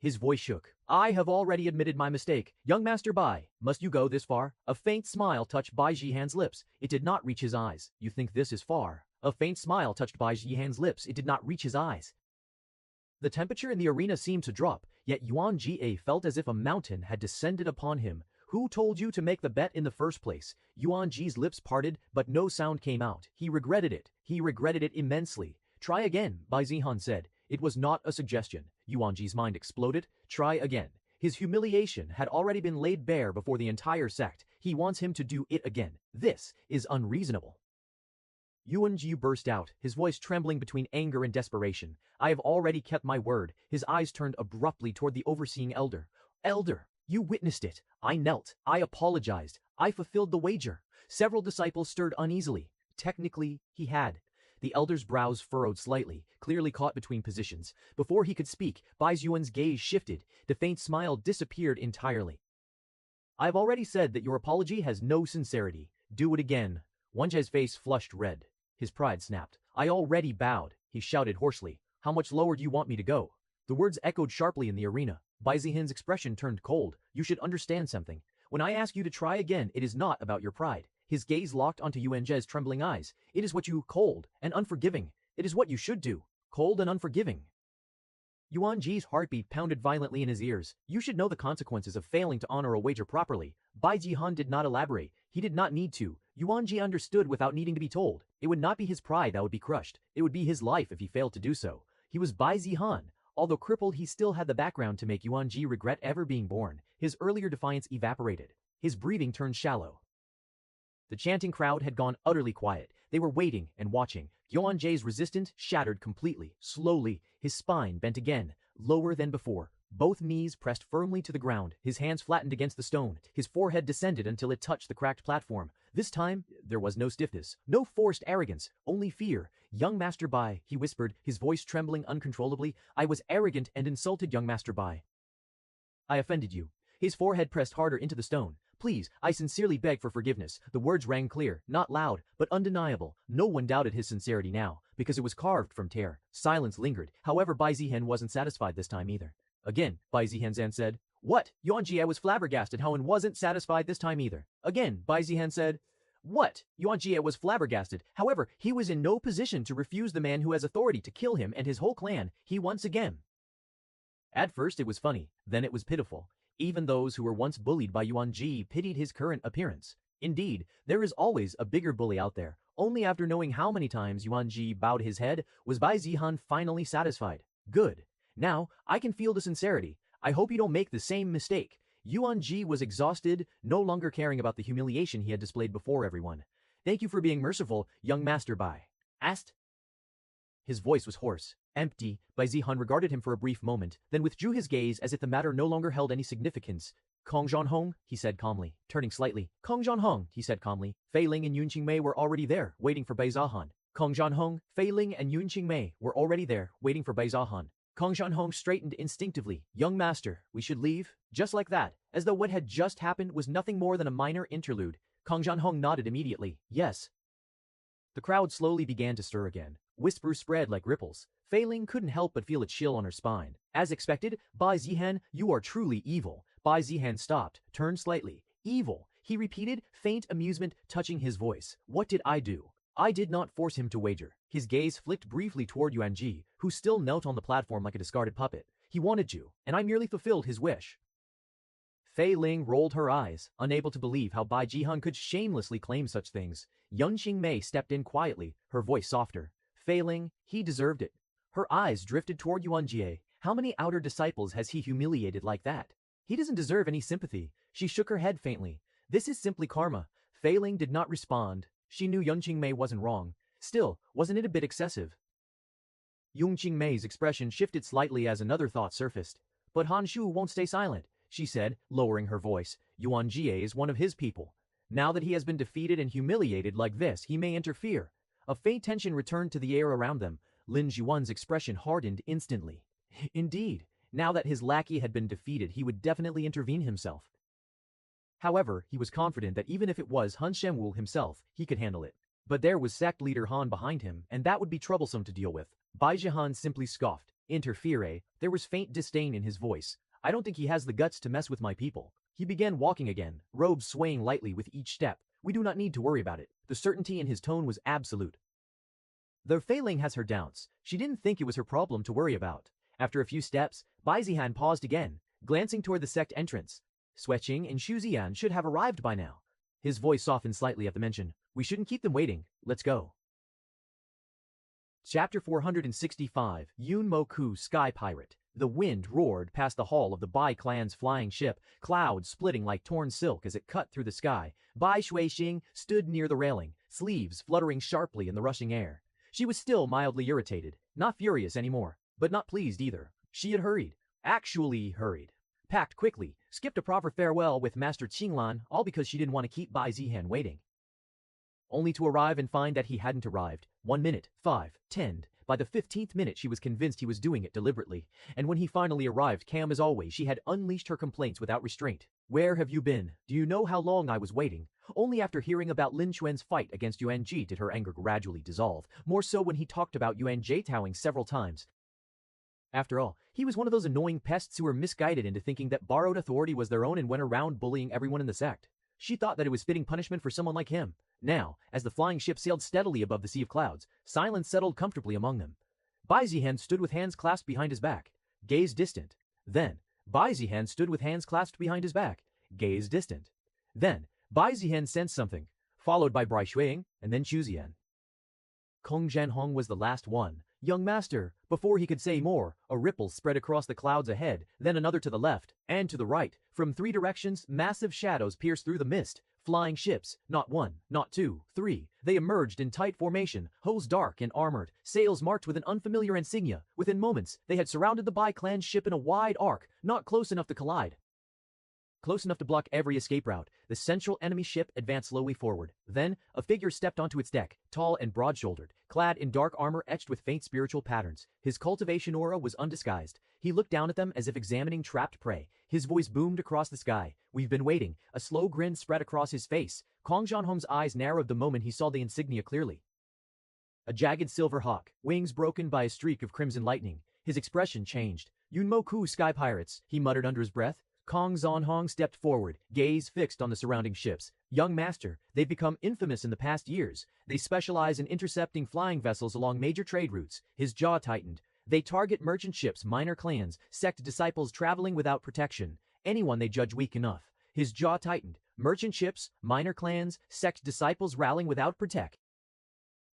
His voice shook. I have already admitted my mistake. Young Master Bai, must you go this far? A faint smile touched Bai Jihan's lips. It did not reach his eyes. You think this is far? A faint smile touched Bai Jihan's lips. It did not reach his eyes. The temperature in the arena seemed to drop, yet Yuan Jie felt as if a mountain had descended upon him. Who told you to make the bet in the first place? Yuan Ji's lips parted, but no sound came out. He regretted it. He regretted it immensely. Try again, Bai Zihan said. It was not a suggestion. Yuan Ji's mind exploded. Try again. His humiliation had already been laid bare before the entire sect. He wants him to do it again. This is unreasonable. Yuan Ji burst out, his voice trembling between anger and desperation. I have already kept my word. His eyes turned abruptly toward the overseeing elder. Elder, you witnessed it. I knelt. I apologized. I fulfilled the wager. Several disciples stirred uneasily. Technically, he had. The elder's brows furrowed slightly, clearly caught between positions. Before he could speak, Bai Yuan's gaze shifted. The faint smile disappeared entirely. I've already said that your apology has no sincerity. Do it again. Wan Zhe's face flushed red. His pride snapped. I already bowed, he shouted hoarsely. How much lower do you want me to go? The words echoed sharply in the arena. Bai Zihan's expression turned cold. You should understand something. When I ask you to try again, it is not about your pride. His gaze locked onto Yuan Zhe's trembling eyes. It is what you cold and unforgiving. It is what you should do. Cold and unforgiving. Yuan Ji's heartbeat pounded violently in his ears. You should know the consequences of failing to honor a wager properly. Bai Jihan did not elaborate. He did not need to. Yuan Ji understood without needing to be told. It would not be his pride that would be crushed. It would be his life if he failed to do so. He was Bai Zihan. Although crippled, he still had the background to make Yuan Ji regret ever being born. His earlier defiance evaporated. His breathing turned shallow. The chanting crowd had gone utterly quiet. They were waiting and watching. Yuan Ji's resistance shattered completely. Slowly, his spine bent again, lower than before. Both knees pressed firmly to the ground. His hands flattened against the stone. His forehead descended until it touched the cracked platform. This time, there was no stiffness, no forced arrogance, only fear. Young Master Bai, he whispered, his voice trembling uncontrollably. I was arrogant and insulted, Young Master Bai. I offended you. His forehead pressed harder into the stone. Please, I sincerely beg for forgiveness. The words rang clear, not loud, but undeniable. No one doubted his sincerity now, because it was carved from tear. Silence lingered. However, Bai Zihan wasn't satisfied this time either. Again, Bai Zihan said, What? Yuan Ji was flabbergasted how and wasn't satisfied this time either. Again, Bai Zihan said, What? Yuan Ji was flabbergasted. However, he was in no position to refuse the man who has authority to kill him and his whole clan. He once again. At first it was funny, then it was pitiful. Even those who were once bullied by Yuan Ji pitied his current appearance. Indeed, there is always a bigger bully out there. Only after knowing how many times Yuan Ji bowed his head was Bai Zihan finally satisfied. Good. Now, I can feel the sincerity. I hope you don't make the same mistake. Yuan Ji was exhausted, no longer caring about the humiliation he had displayed before everyone. Thank you for being merciful, Young Master Bai. Asked. His voice was hoarse, empty. Bai Zihan regarded him for a brief moment, then withdrew his gaze as if the matter no longer held any significance. Kong Zhanhong, he said calmly, turning slightly. Kong Zhanhong, he said calmly. Fei Ling and Yun Qingmei were already there, waiting for Bai Zihan. Kong Zhanhong, Fei Ling and Yun Qingmei were already there, waiting for Bai Zihan. Kong Zhanhong straightened instinctively. Young master, we should leave? Just like that, as though what had just happened was nothing more than a minor interlude. Kong Zhanhong nodded immediately. Yes. The crowd slowly began to stir again. Whispers spread like ripples. Fei Ling couldn't help but feel a chill on her spine. As expected, Bai Zihan, you are truly evil. Bai Zihan stopped, turned slightly. Evil, he repeated, faint amusement touching his voice. What did I do? I did not force him to wager. His gaze flicked briefly toward Yuan Ji, who still knelt on the platform like a discarded puppet. He wanted you, and I merely fulfilled his wish. Fei Ling rolled her eyes, unable to believe how Bai Jihan could shamelessly claim such things. Yun Qingmei stepped in quietly, her voice softer. Fei Ling, he deserved it. Her eyes drifted toward Yuan Jie. How many outer disciples has he humiliated like that? He doesn't deserve any sympathy. She shook her head faintly. This is simply karma. Fei Ling did not respond. She knew Yun Qingmei wasn't wrong. Still, wasn't it a bit excessive? Yun Qingmei's expression shifted slightly as another thought surfaced. But Han Shu won't stay silent, she said, lowering her voice. Yuan Jie is one of his people. Now that he has been defeated and humiliated like this, he may interfere. A faint tension returned to the air around them. Lin Zhuan's expression hardened instantly. Indeed, Now that his lackey had been defeated, he would definitely intervene himself. However, he was confident that even if it was Han Shenwu himself, he could handle it. But there was sect leader Han behind him, and that would be troublesome to deal with. Bai Jihan simply scoffed. Interfere. There was faint disdain in his voice. I don't think he has the guts to mess with my people. He began walking again, robes swaying lightly with each step. We do not need to worry about it. The certainty in his tone was absolute. Though Fei Ling has her doubts, she didn't think it was her problem to worry about. After a few steps, Bai Zihan paused again, glancing toward the sect entrance. Sui Qing and Xu Ziyan should have arrived by now. His voice softened slightly at the mention. We shouldn't keep them waiting. Let's go. Chapter 465, Yun Mo Ku Sky Pirate. The wind roared past the hull of the Bai clan's flying ship, clouds splitting like torn silk as it cut through the sky. Bai Shuixing stood near the railing, sleeves fluttering sharply in the rushing air. She was still mildly irritated, not furious anymore, but not pleased either. She had hurried, actually hurried. Packed quickly, skipped a proper farewell with Master Qinglan, all because she didn't want to keep Bai Zihan waiting. Only to arrive and find that he hadn't arrived. 1 minute, 5, 10. By the 15th minute she was convinced he was doing it deliberately, and when he finally arrived, calm as always, she had unleashed her complaints without restraint. Where have you been? Do you know how long I was waiting? Only after hearing about Lin Chuan's fight against Yuan Ji did her anger gradually dissolve, more so when he talked about Yuan Jitowing several times. After all, he was one of those annoying pests who were misguided into thinking that borrowed authority was their own and went around bullying everyone in the sect. She thought that it was fitting punishment for someone like him. Now, as the flying ship sailed steadily above the sea of clouds, silence settled comfortably among them. Bai Zihan stood with hands clasped behind his back, gaze distant. Then, Bai Zihan stood with hands clasped behind his back, gaze distant. Then, Bai Zihan sensed something, followed by Bai Shuiying, and then Xu Ziyan. Kong Zhenhong was the last one. Young master, before he could say more, a ripple spread across the clouds ahead, then another to the left, and to the right. From 3 directions, massive shadows pierced through the mist. Flying ships, not 1, not 2, 3. They emerged in tight formation, hulls dark and armored, sails marked with an unfamiliar insignia. Within moments, they had surrounded the Bai clan ship in a wide arc, not close enough to collide. Close enough to block every escape route, the central enemy ship advanced slowly forward. Then, a figure stepped onto its deck, tall and broad-shouldered, clad in dark armor etched with faint spiritual patterns. His cultivation aura was undisguised. He looked down at them as if examining trapped prey. His voice boomed across the sky. We've been waiting. A slow grin spread across his face. Kong Zhenhong's eyes narrowed the moment he saw the insignia clearly. A jagged silver hawk, wings broken by a streak of crimson lightning. His expression changed. Yun Mo Ku Sky Pirates, he muttered under his breath. Kong Zhenhong stepped forward, gaze fixed on the surrounding ships. Young master, they've become infamous in the past years. They specialize in intercepting flying vessels along major trade routes. His jaw tightened. They target merchant ships, minor clans, sect disciples traveling without protection. Anyone they judge weak enough. His jaw tightened. Merchant ships, minor clans, sect disciples rallying without protect.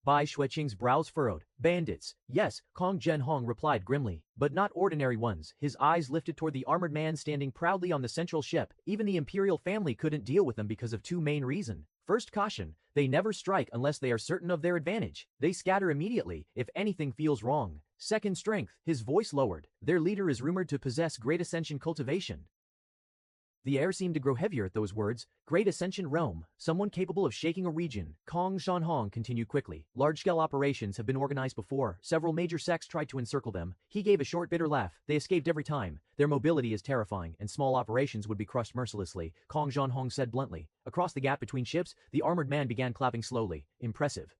Bai Shuiqing's brows furrowed. Bandits. Yes, Kong Zhenhong replied grimly, but not ordinary ones. His eyes lifted toward the armored man standing proudly on the central ship. Even the imperial family couldn't deal with them because of 2 main reasons. First, caution. They never strike unless they are certain of their advantage. They scatter immediately if anything feels wrong. Second, strength. His voice lowered. Their leader is rumored to possess great ascension cultivation. The air seemed to grow heavier at those words. Great Ascension Realm, someone capable of shaking a region. Kong Zhenhong continued quickly. Large-scale operations have been organized before. Several major sects tried to encircle them. He gave a short bitter laugh. They escaped every time. Their mobility is terrifying, and small operations would be crushed mercilessly, Kong Zhenhong said bluntly. Across the gap between ships, the armored man began clapping slowly. Impressive.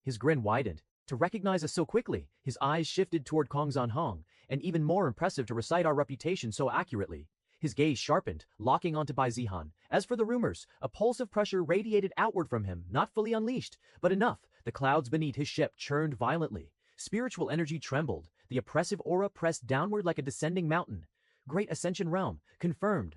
His grin widened. To recognize us so quickly, his eyes shifted toward Kong Zhenhong, and even more impressive to recite our reputation so accurately. His gaze sharpened, locking onto Bai Zihan. As for the rumors, a pulse of pressure radiated outward from him, not fully unleashed, but enough. The clouds beneath his ship churned violently. Spiritual energy trembled. The oppressive aura pressed downward like a descending mountain. Great Ascension Realm, confirmed.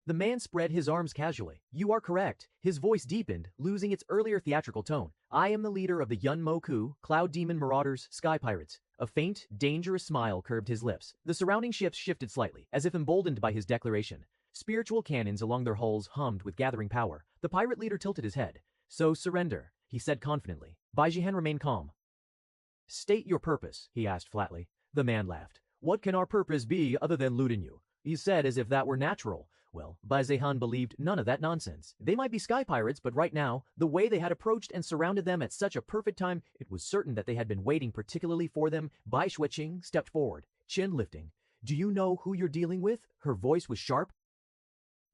The man spread his arms casually. You are correct. His voice deepened, losing its earlier theatrical tone. I am the leader of the Yun Mo Ku, Cloud Demon Marauders, Sky Pirates. A faint, dangerous smile curved his lips. The surrounding ships shifted slightly, as if emboldened by his declaration. Spiritual cannons along their hulls hummed with gathering power. The pirate leader tilted his head. So surrender, he said confidently. Bai Jihan remained calm. State your purpose, he asked flatly. The man laughed. What can our purpose be other than looting you? He said as if that were natural. Well, Bai Zihan believed none of that nonsense. They might be sky pirates, but right now, the way they had approached and surrounded them at such a perfect time, it was certain that they had been waiting particularly for them. Bai Shuiqing stepped forward. chin lifting. Do you know who you're dealing with? Her voice was sharp.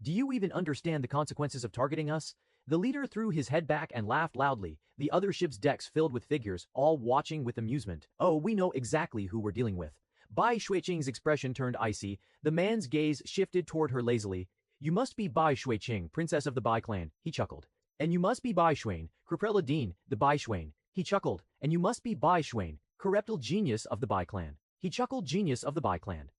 Do you even understand the consequences of targeting us? The leader threw his head back and laughed loudly, the other ship's decks filled with figures, all watching with amusement. Oh, we know exactly who we're dealing with. Bai Shuiqing's expression turned icy. The man's gaze shifted toward her lazily. You must be Bai Shuiqing, princess of the Bai clan, he chuckled. And you must be Bai Xuan, Caprella Dean, the Bai Xuan, he chuckled. And you must be Bai Xuan, corruptible genius of the Bai clan. He chuckled, genius of the Bai clan.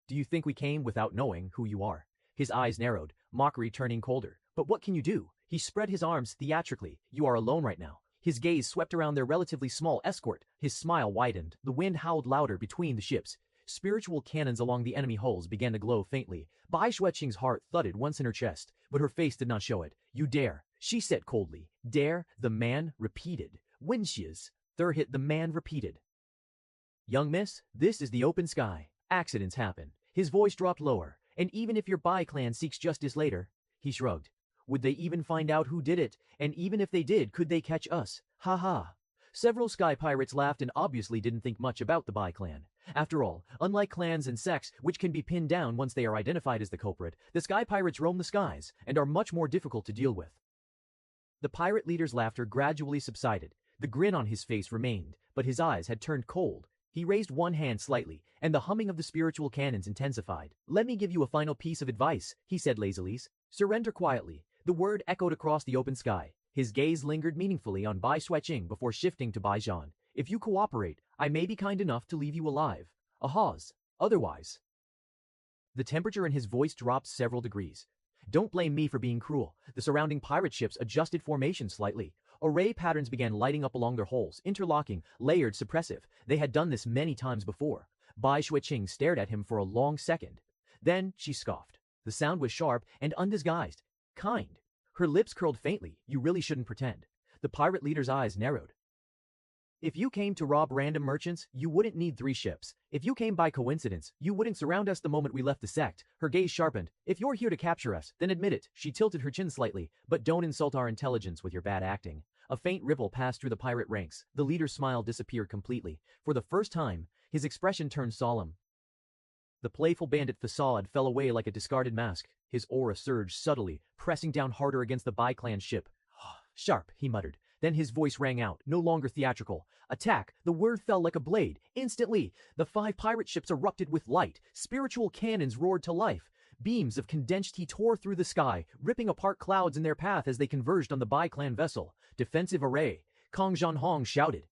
Do you think we came without knowing who you are? His eyes narrowed, mockery turning colder. But what can you do? He spread his arms theatrically. You are alone right now. His gaze swept around their relatively small escort. His smile widened. The wind howled louder between the ships. Spiritual cannons along the enemy hulls began to glow faintly. Bai Shuiqing's heart thudded once in her chest, but her face did not show it. You dare, she said coldly. Dare, the man repeated. Winches. Thurhit, the man repeated. Young miss, this is the open sky. Accidents happen. His voice dropped lower. And even if your Bai clan seeks justice later, he shrugged. Would they even find out who did it? And even if they did, could they catch us? Ha ha. Several sky pirates laughed and obviously didn't think much about the Bai clan. After all, unlike clans and sects, which can be pinned down once they are identified as the culprit, the sky pirates roam the skies and are much more difficult to deal with. The pirate leader's laughter gradually subsided. The grin on his face remained, but his eyes had turned cold. He raised one hand slightly, and the humming of the spiritual cannons intensified. Let me give you a final piece of advice, he said lazily. Surrender quietly. The word echoed across the open sky. His gaze lingered meaningfully on Bai Shuiqing before shifting to Bai Zhan. If you cooperate, I may be kind enough to leave you alive. Ahaz. Otherwise. The temperature in his voice dropped several degrees. Don't blame me for being cruel. The surrounding pirate ships adjusted formation slightly. Array patterns began lighting up along their hulls, interlocking, layered, suppressive. They had done this many times before. Bai Shuiqing stared at him for a long second. Then she scoffed. The sound was sharp and undisguised. Kind. Her lips curled faintly. You really shouldn't pretend. The pirate leader's eyes narrowed. If you came to rob random merchants, you wouldn't need 3 ships. If you came by coincidence, you wouldn't surround us the moment we left the sect. Her gaze sharpened. If you're here to capture us, then admit it. She tilted her chin slightly. But don't insult our intelligence with your bad acting. A faint ripple passed through the pirate ranks. The leader's smile disappeared completely. For the first time, his expression turned solemn. The playful bandit facade fell away like a discarded mask. His aura surged subtly, pressing down harder against the Bai clan ship. Sharp, he muttered. Then his voice rang out, no longer theatrical. Attack! The word fell like a blade. Instantly, the 5 pirate ships erupted with light. Spiritual cannons roared to life. Beams of condensed heat tore through the sky, ripping apart clouds in their path as they converged on the Bai clan vessel. Defensive array. Kong Zhanhong shouted.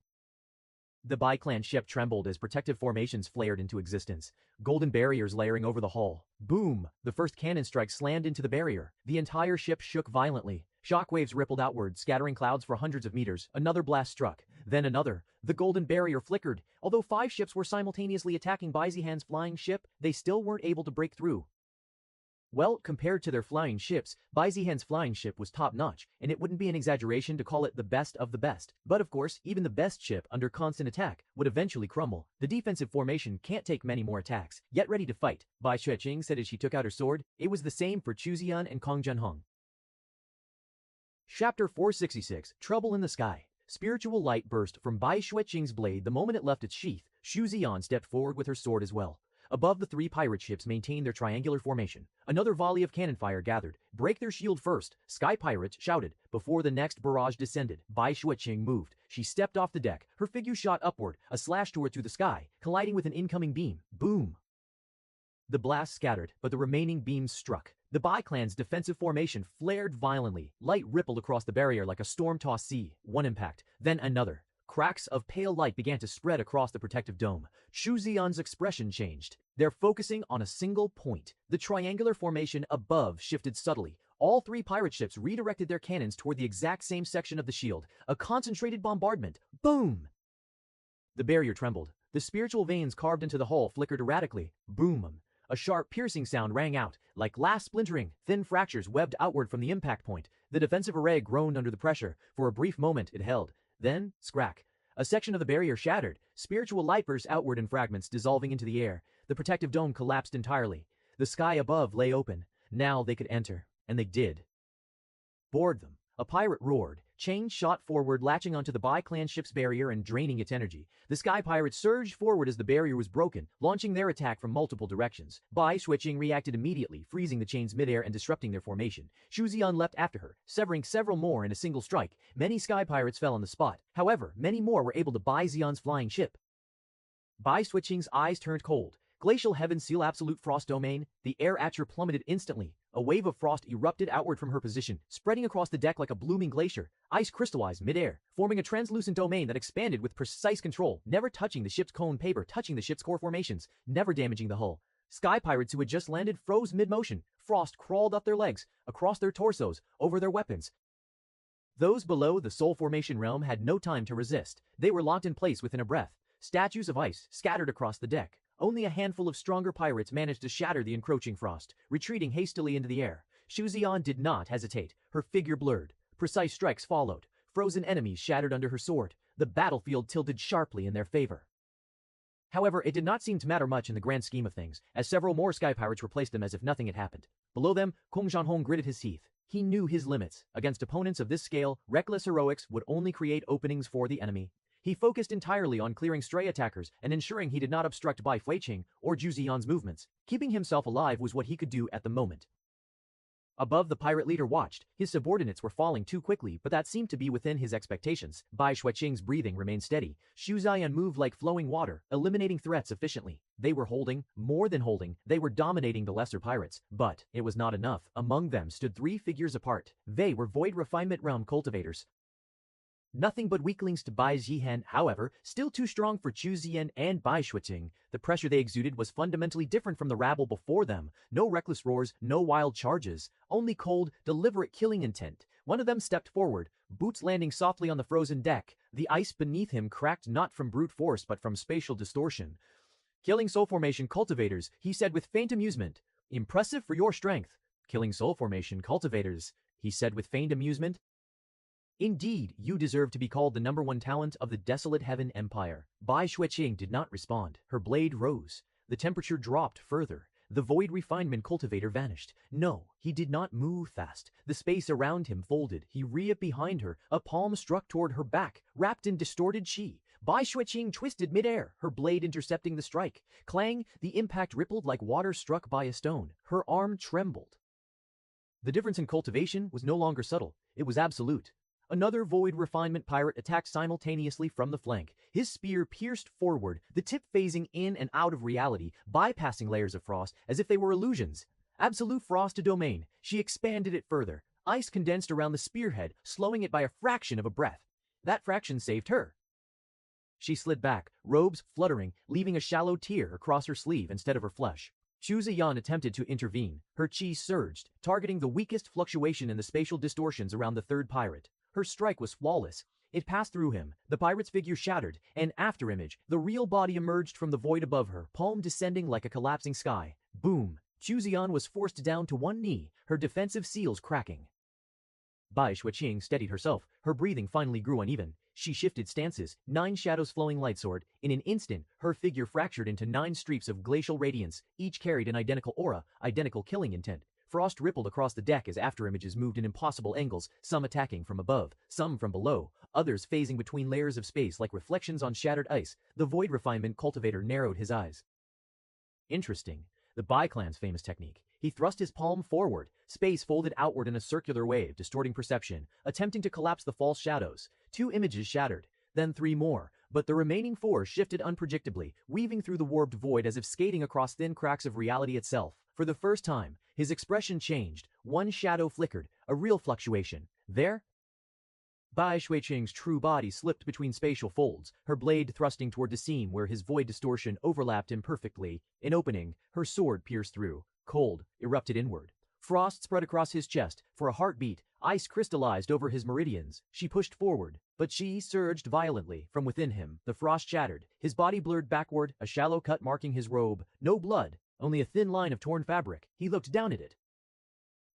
The Bai clan ship trembled as protective formations flared into existence, golden barriers layering over the hull. Boom! The first cannon strike slammed into the barrier. The entire ship shook violently. Shockwaves rippled outward, scattering clouds for hundreds of meters. Another blast struck. Then another. The golden barrier flickered. Although 5 ships were simultaneously attacking Bai Zihan's flying ship, they still weren't able to break through. Well, compared to their flying ships, Bai Zihan's flying ship was top-notch, and it wouldn't be an exaggeration to call it the best of the best. But of course, even the best ship, under constant attack, would eventually crumble. The defensive formation can't take many more attacks. Yet ready to fight, Bai Shuiqing said as she took out her sword. It was the same for Chu Ziyan and Kong Zhanhong. Chapter 466, Trouble in the Sky. Spiritual light burst from Bai Shuiqing's blade the moment it left its sheath. Xu Ziyan stepped forward with her sword as well. Above, the 3 pirate ships maintained their triangular formation. Another volley of cannon fire gathered. Break their shield first, sky pirates shouted. Before the next barrage descended, Bai Shuiqing moved. She stepped off the deck. Her figure shot upward, a slash tore through the sky, colliding with an incoming beam. Boom! The blast scattered, but the remaining beams struck. The Bai clan's defensive formation flared violently. Light rippled across the barrier like a storm-tossed sea. One impact, then another. Cracks of pale light began to spread across the protective dome. Chu Ziyan's expression changed. They're focusing on a single point. The triangular formation above shifted subtly. All 3 pirate ships redirected their cannons toward the exact same section of the shield. A concentrated bombardment. Boom! The barrier trembled. The spiritual veins carved into the hull flickered erratically. Boom! A sharp, piercing sound rang out. Like glass splintering, thin fractures webbed outward from the impact point. The defensive array groaned under the pressure. For a brief moment, it held. Then, scrack. A section of the barrier shattered. Spiritual light burst outward in fragments, dissolving into the air. The protective dome collapsed entirely. The sky above lay open. Now they could enter. And they did. Board them. A pirate roared. Qing shot forward, latching onto the Bai clan ship's barrier and draining its energy. The sky pirates surged forward as the barrier was broken, launching their attack from multiple directions. Bai Shuiqing reacted immediately, freezing the chains midair and disrupting their formation. Xu Zian leapt after her, severing several more in a single strike. Many sky pirates fell on the spot. However, many more were able to Bai Xian's flying ship. Bai Shuiqing's eyes turned cold. Glacial heavens seal absolute frost domain. The air at her plummeted instantly. A wave of frost erupted outward from her position, spreading across the deck like a blooming glacier. Ice crystallized midair, forming a translucent domain that expanded with precise control, never touching the ship's cone paper, touching the ship's core formations, never damaging the hull. Sky pirates who had just landed froze mid-motion. Frost crawled up their legs, across their torsos, over their weapons. Those below the Soul Formation realm had no time to resist. They were locked in place within a breath. Statues of ice scattered across the deck. Only a handful of stronger pirates managed to shatter the encroaching frost, retreating hastily into the air. Xu Zian did not hesitate. Her figure blurred. Precise strikes followed. Frozen enemies shattered under her sword. The battlefield tilted sharply in their favor. However, it did not seem to matter much in the grand scheme of things, as several more sky pirates replaced them as if nothing had happened. Below them, Kong Zhanhong gritted his teeth. He knew his limits. Against opponents of this scale, reckless heroics would only create openings for the enemy. He focused entirely on clearing stray attackers and ensuring he did not obstruct Bai Shuiqing or Zhu Zian's movements. Keeping himself alive was what he could do at the moment. Above, the pirate leader watched. His subordinates were falling too quickly, but that seemed to be within his expectations. Bai Shuiqing's breathing remained steady. Xu Zian moved like flowing water, eliminating threats efficiently. They were holding, more than holding, they were dominating the lesser pirates. But it was not enough. Among them stood three figures apart. They were Void Refinement Realm cultivators. Nothing but weaklings to Bai Zihan, however, still too strong for Xu Zian and Bai Shuiqing. The pressure they exuded was fundamentally different from the rabble before them. No reckless roars, no wild charges, only cold, deliberate killing intent. One of them stepped forward, boots landing softly on the frozen deck. The ice beneath him cracked not from brute force but from spatial distortion. "Killing Soul Formation cultivators," he said with faint amusement. "Impressive for your strength." "Killing Soul Formation cultivators," he said with feigned amusement. "Indeed, you deserve to be called the #1 talent of the desolate heaven empire." Bai Shuiqing did not respond. Her blade rose. The temperature dropped further. The Void Refinement cultivator vanished. No, he did not move fast. The space around him folded. He reaped behind her. A palm struck toward her back, wrapped in distorted chi. Bai Shuiqing twisted midair, her blade intercepting the strike. Clang, the impact rippled like water struck by a stone. Her arm trembled. The difference in cultivation was no longer subtle. It was absolute. Another Void Refinement pirate attacked simultaneously from the flank. His spear pierced forward, the tip phasing in and out of reality, bypassing layers of frost as if they were illusions. Absolute frost domain. She expanded it further. Ice condensed around the spearhead, slowing it by a fraction of a breath. That fraction saved her. She slid back, robes fluttering, leaving a shallow tear across her sleeve instead of her flesh. Xu Ziyan attempted to intervene. Her chi surged, targeting the weakest fluctuation in the spatial distortions around the third pirate. Her strike was flawless. It passed through him. The pirate's figure shattered. An afterimage. The real body emerged from the void above her, palm descending like a collapsing sky. Boom. Xu Ziyan was forced down to one knee, her defensive seals cracking. Bai Shuiqing steadied herself. Her breathing finally grew uneven. She shifted stances, 9 shadows flowing lightsword. In an instant, her figure fractured into 9 streaks of glacial radiance. Each carried an identical aura, identical killing intent. Frost rippled across the deck as afterimages moved in impossible angles, some attacking from above, some from below, others phasing between layers of space like reflections on shattered ice. The Void Refinement cultivator narrowed his eyes. Interesting. The Bai clan's famous technique. He thrust his palm forward, space folded outward in a circular wave, distorting perception, attempting to collapse the false shadows. 2 images shattered, then 3 more, but the remaining 4 shifted unpredictably, weaving through the warped void as if skating across thin cracks of reality itself. For the first time, his expression changed. One shadow flickered, a real fluctuation. There? Bai Shuiqing's true body slipped between spatial folds, her blade thrusting toward the seam where his void distortion overlapped imperfectly. An opening, her sword pierced through. Cold, erupted inward. Frost spread across his chest. For a heartbeat, ice crystallized over his meridians. She pushed forward, but she surged violently from within him. The frost shattered. His body blurred backward, a shallow cut marking his robe. No blood, only a thin line of torn fabric. He looked down at it.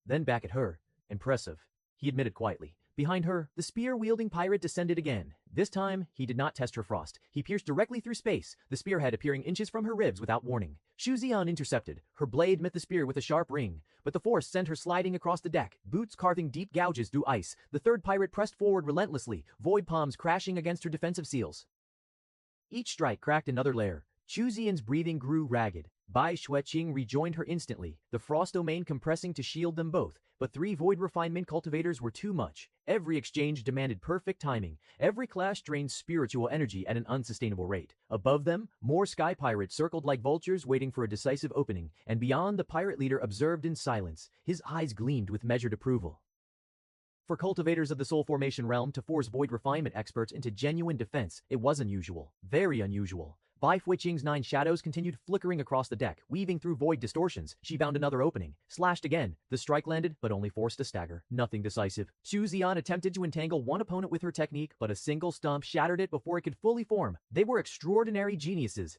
Then back at her. Impressive, he admitted quietly. Behind her, the spear-wielding pirate descended again. This time, he did not test her frost. He pierced directly through space, the spearhead appearing inches from her ribs without warning. Xu Zian intercepted. Her blade met the spear with a sharp ring, but the force sent her sliding across the deck, boots carving deep gouges through ice. The third pirate pressed forward relentlessly, void palms crashing against her defensive seals. Each strike cracked another layer. Xu Zian's breathing grew ragged. Bai Xueqing rejoined her instantly, the frost domain compressing to shield them both, but 3 void refinement cultivators were too much. Every exchange demanded perfect timing. Every clash drained spiritual energy at an unsustainable rate. Above them, more sky pirates circled like vultures waiting for a decisive opening, and beyond, the pirate leader observed in silence. His eyes gleamed with measured approval. For cultivators of the soul formation realm to force void refinement experts into genuine defense, it was unusual. Very unusual. Bai Fuiqing's 9 shadows continued flickering across the deck, weaving through void distortions. She found another opening, slashed again. The strike landed, but only forced a stagger. Nothing decisive. Xu Zian attempted to entangle one opponent with her technique, but a single stomp shattered it before it could fully form. They were extraordinary geniuses.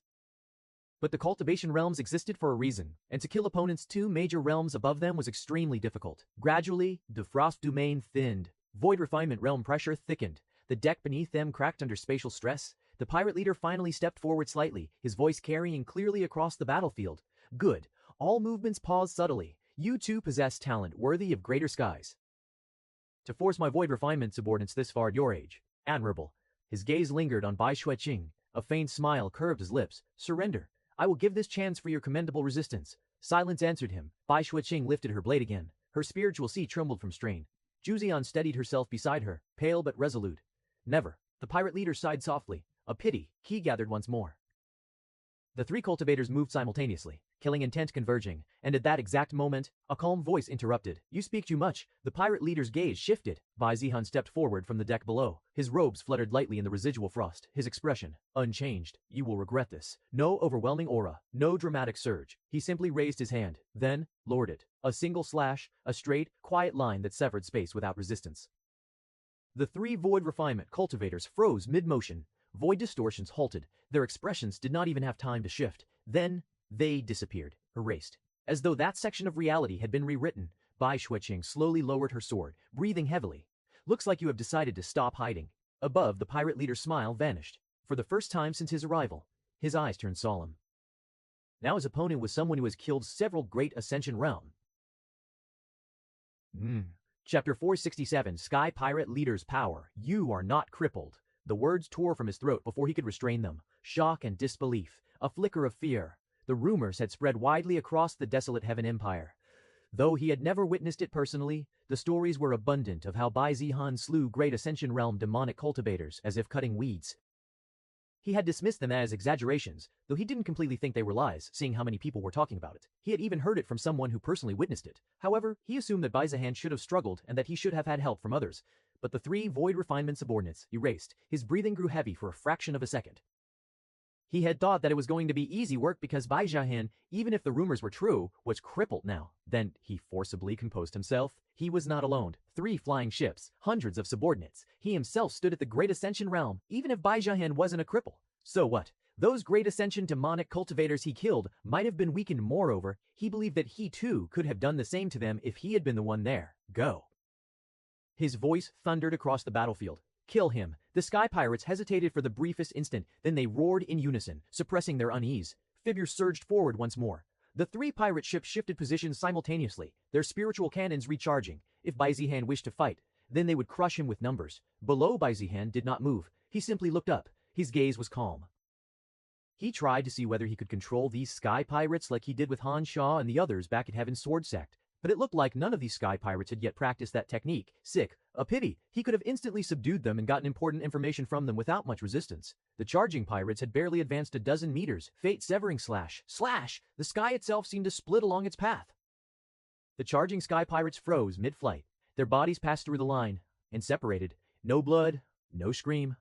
But the cultivation realms existed for a reason, and to kill opponents 2 major realms above them was extremely difficult. Gradually, the frost domain thinned. Void refinement realm pressure thickened. The deck beneath them cracked under spatial stress. The pirate leader finally stepped forward slightly, his voice carrying clearly across the battlefield. Good. All movements paused subtly. You too possess talent worthy of greater skies. To force my void refinement subordinates this far at your age. Admirable. His gaze lingered on Bai Xueqing. A faint smile curved his lips. Surrender. I will give this chance for your commendable resistance. Silence answered him. Bai Xueqing lifted her blade again. Her spiritual sea trembled from strain. Xu Zian steadied herself beside her, pale but resolute. Never. The pirate leader sighed softly. A pity. He gathered once more. The 3 cultivators moved simultaneously, killing intent converging, and at that exact moment, a calm voice interrupted. You speak too much. The pirate leader's gaze shifted. Bai Zihan stepped forward from the deck below. His robes fluttered lightly in the residual frost, his expression unchanged. You will regret this. No overwhelming aura, no dramatic surge. He simply raised his hand, then lowered it. A single slash, a straight, quiet line that severed space without resistance. The 3 void refinement cultivators froze mid-motion. Void distortions halted. Their expressions did not even have time to shift. Then, they disappeared, erased. As though that section of reality had been rewritten, Bai Xueqing slowly lowered her sword, breathing heavily. Looks like you have decided to stop hiding. Above, the pirate leader's smile vanished. For the first time since his arrival, his eyes turned solemn. Now his opponent was someone who has killed several great Ascension realms. Chapter 467, Sky Pirate Leader's Power. You are not crippled. The words tore from his throat before he could restrain them. Shock and disbelief, a flicker of fear. The rumors had spread widely across the desolate Heaven Empire. Though he had never witnessed it personally, the stories were abundant of how Bai Zihan slew great Ascension Realm demonic cultivators as if cutting weeds. He had dismissed them as exaggerations, though he didn't completely think they were lies, seeing how many people were talking about it. He had even heard it from someone who personally witnessed it. However, he assumed that Bai Zihan should have struggled and that he should have had help from others. But the 3 void refinement subordinates erased. His breathing grew heavy for a fraction of a second. He had thought that it was going to be easy work because Bai Zihan, even if the rumors were true, was crippled now. Then he forcibly composed himself. He was not alone. 3 flying ships, hundreds of subordinates. He himself stood at the Great Ascension realm, even if Bai Zihan wasn't a cripple. So what? Those Great Ascension demonic cultivators he killed might have been weakened. Moreover, he believed that he too could have done the same to them if he had been the one there. Go. His voice thundered across the battlefield. Kill him. The Sky Pirates hesitated for the briefest instant, then they roared in unison, suppressing their unease. Figures surged forward once more. The 3 pirate ships shifted positions simultaneously, their spiritual cannons recharging. If Bai Zihan wished to fight, then they would crush him with numbers. Below, Bai Zihan did not move. He simply looked up. His gaze was calm. He tried to see whether he could control these Sky Pirates like he did with Han Shaw and the others back at Heaven's Sword Sect. But it looked like none of these Sky Pirates had yet practiced that technique. Sick. A pity. He could have instantly subdued them and gotten important information from them without much resistance. The charging pirates had barely advanced a dozen meters. Fate-severing slash. Slash! The sky itself seemed to split along its path. The charging Sky Pirates froze mid-flight. Their bodies passed through the line and separated. No blood, no scream.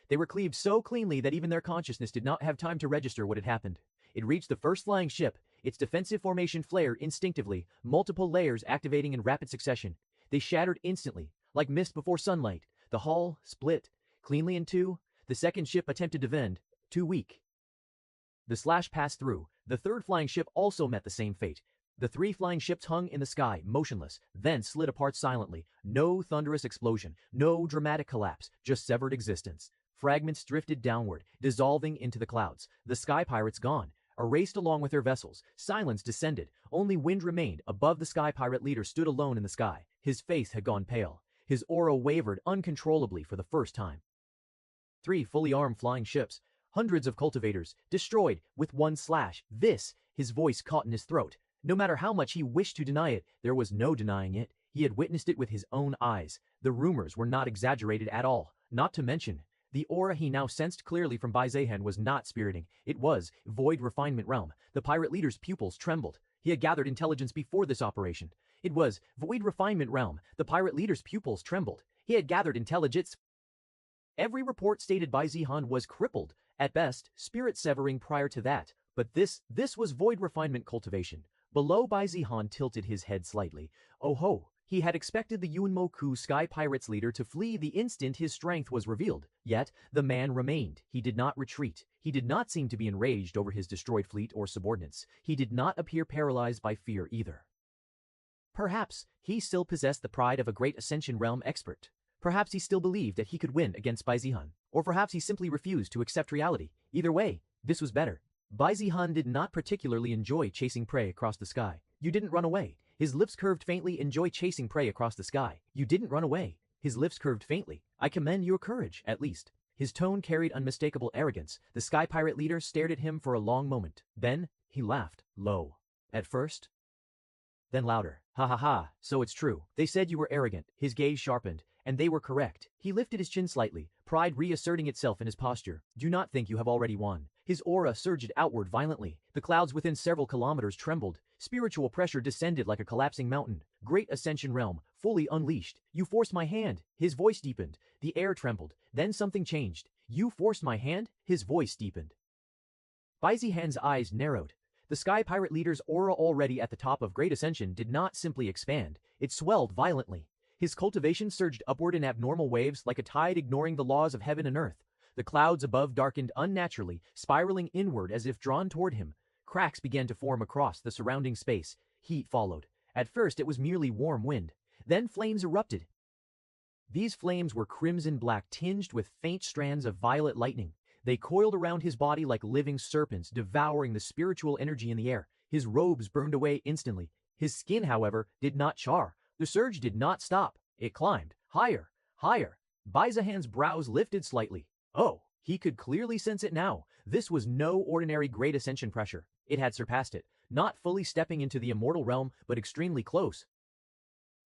They were cleaved so cleanly that even their consciousness did not have time to register what had happened. It reached the first flying ship, its defensive formation flared instinctively, multiple layers activating in rapid succession. They shattered instantly, like mist before sunlight. The hull split cleanly in 2. The second ship attempted to bend, too weak. The slash passed through. The 3rd flying ship also met the same fate. The three flying ships hung in the sky, motionless, then slid apart silently. No thunderous explosion, no dramatic collapse, just severed existence. Fragments drifted downward, dissolving into the clouds. The sky pirates gone, erased along with their vessels. Silence descended. Only wind remained. Above the sky pirate leader stood alone in the sky. His face had gone pale. His aura wavered uncontrollably for the first time. 3 fully armed flying ships. Hundreds of cultivators, destroyed with one slash. His voice caught in his throat. No matter how much he wished to deny it, there was no denying it. He had witnessed it with his own eyes. The rumors were not exaggerated at all. Not to mention, the aura he now sensed clearly from Bai Zihan was not spiriting. It was void refinement realm. The pirate leader's pupils trembled. He had gathered intelligence before this operation. It was void refinement realm. The pirate leader's pupils trembled. He had gathered intelligence. Every report stated Bai Zihan was crippled, at best, spirit severing prior to that. But this was void refinement cultivation. Below, Bai Zihan tilted his head slightly. Oh ho! He had expected the Yunmoku Sky Pirates leader to flee the instant his strength was revealed. Yet, the man remained. He did not retreat. He did not seem to be enraged over his destroyed fleet or subordinates. He did not appear paralyzed by fear either. Perhaps he still possessed the pride of a great Ascension Realm expert. Perhaps he still believed that he could win against Bai Zihan. Or perhaps he simply refused to accept reality. Either way, this was better. Bai Zihan did not particularly enjoy chasing prey across the sky. You didn't run away. His lips curved faintly. Enjoy chasing prey across the sky. You didn't run away. His lips curved faintly. I commend your courage, at least. His tone carried unmistakable arrogance. The sky pirate leader stared at him for a long moment. Then, he laughed, low. At first, then louder. Ha ha ha, so it's true. They said you were arrogant. His gaze sharpened, and they were correct. He lifted his chin slightly, pride reasserting itself in his posture. Do not think you have already won. His aura surged outward violently. The clouds within several kilometers trembled. Spiritual pressure descended like a collapsing mountain. Great Ascension Realm, fully unleashed. You forced my hand. His voice deepened. The air trembled. Then something changed. You forced my hand? His voice deepened. Bai Zihan's eyes narrowed. The Sky Pirate leader's aura, already at the top of Great Ascension, did not simply expand. It swelled violently. His cultivation surged upward in abnormal waves like a tide ignoring the laws of heaven and earth. The clouds above darkened unnaturally, spiraling inward as if drawn toward him. Cracks began to form across the surrounding space. Heat followed. At first it was merely warm wind. Then flames erupted. These flames were crimson black, tinged with faint strands of violet lightning. They coiled around his body like living serpents, devouring the spiritual energy in the air. His robes burned away instantly. His skin, however, did not char. The surge did not stop. It climbed. Higher. Higher. Bai Zihan's brows lifted slightly. Oh, he could clearly sense it now. This was no ordinary Great Ascension pressure. It had surpassed it. Not fully stepping into the immortal realm, but extremely close.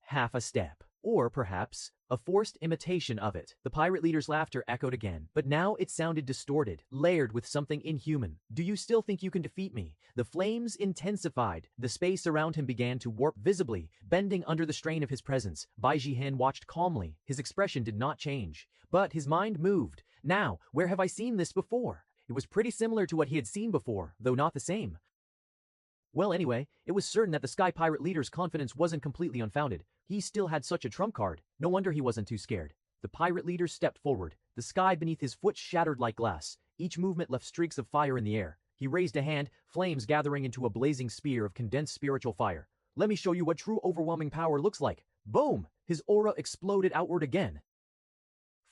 Half a step. Or perhaps a forced imitation of it. The pirate leader's laughter echoed again, but now it sounded distorted, layered with something inhuman. Do you still think you can defeat me? The flames intensified. The space around him began to warp visibly, bending under the strain of his presence. Bai Zihan watched calmly. His expression did not change, but his mind moved. Now, where have I seen this before? It was pretty similar to what he had seen before, though not the same. Well, anyway, it was certain that the Sky Pirate leader's confidence wasn't completely unfounded. He still had such a trump card. No wonder he wasn't too scared. The pirate leader stepped forward. The sky beneath his foot shattered like glass. Each movement left streaks of fire in the air. He raised a hand, flames gathering into a blazing spear of condensed spiritual fire. Let me show you what true overwhelming power looks like. Boom! His aura exploded outward again.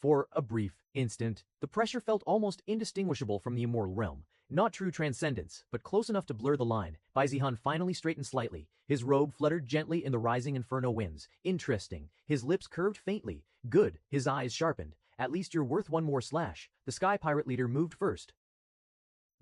For a brief instant, the pressure felt almost indistinguishable from the immortal realm. Not true transcendence, but close enough to blur the line. Bai Zihan finally straightened slightly. His robe fluttered gently in the rising inferno winds. Interesting. His lips curved faintly. Good. His eyes sharpened. At least you're worth one more slash. The Sky Pirate leader moved first.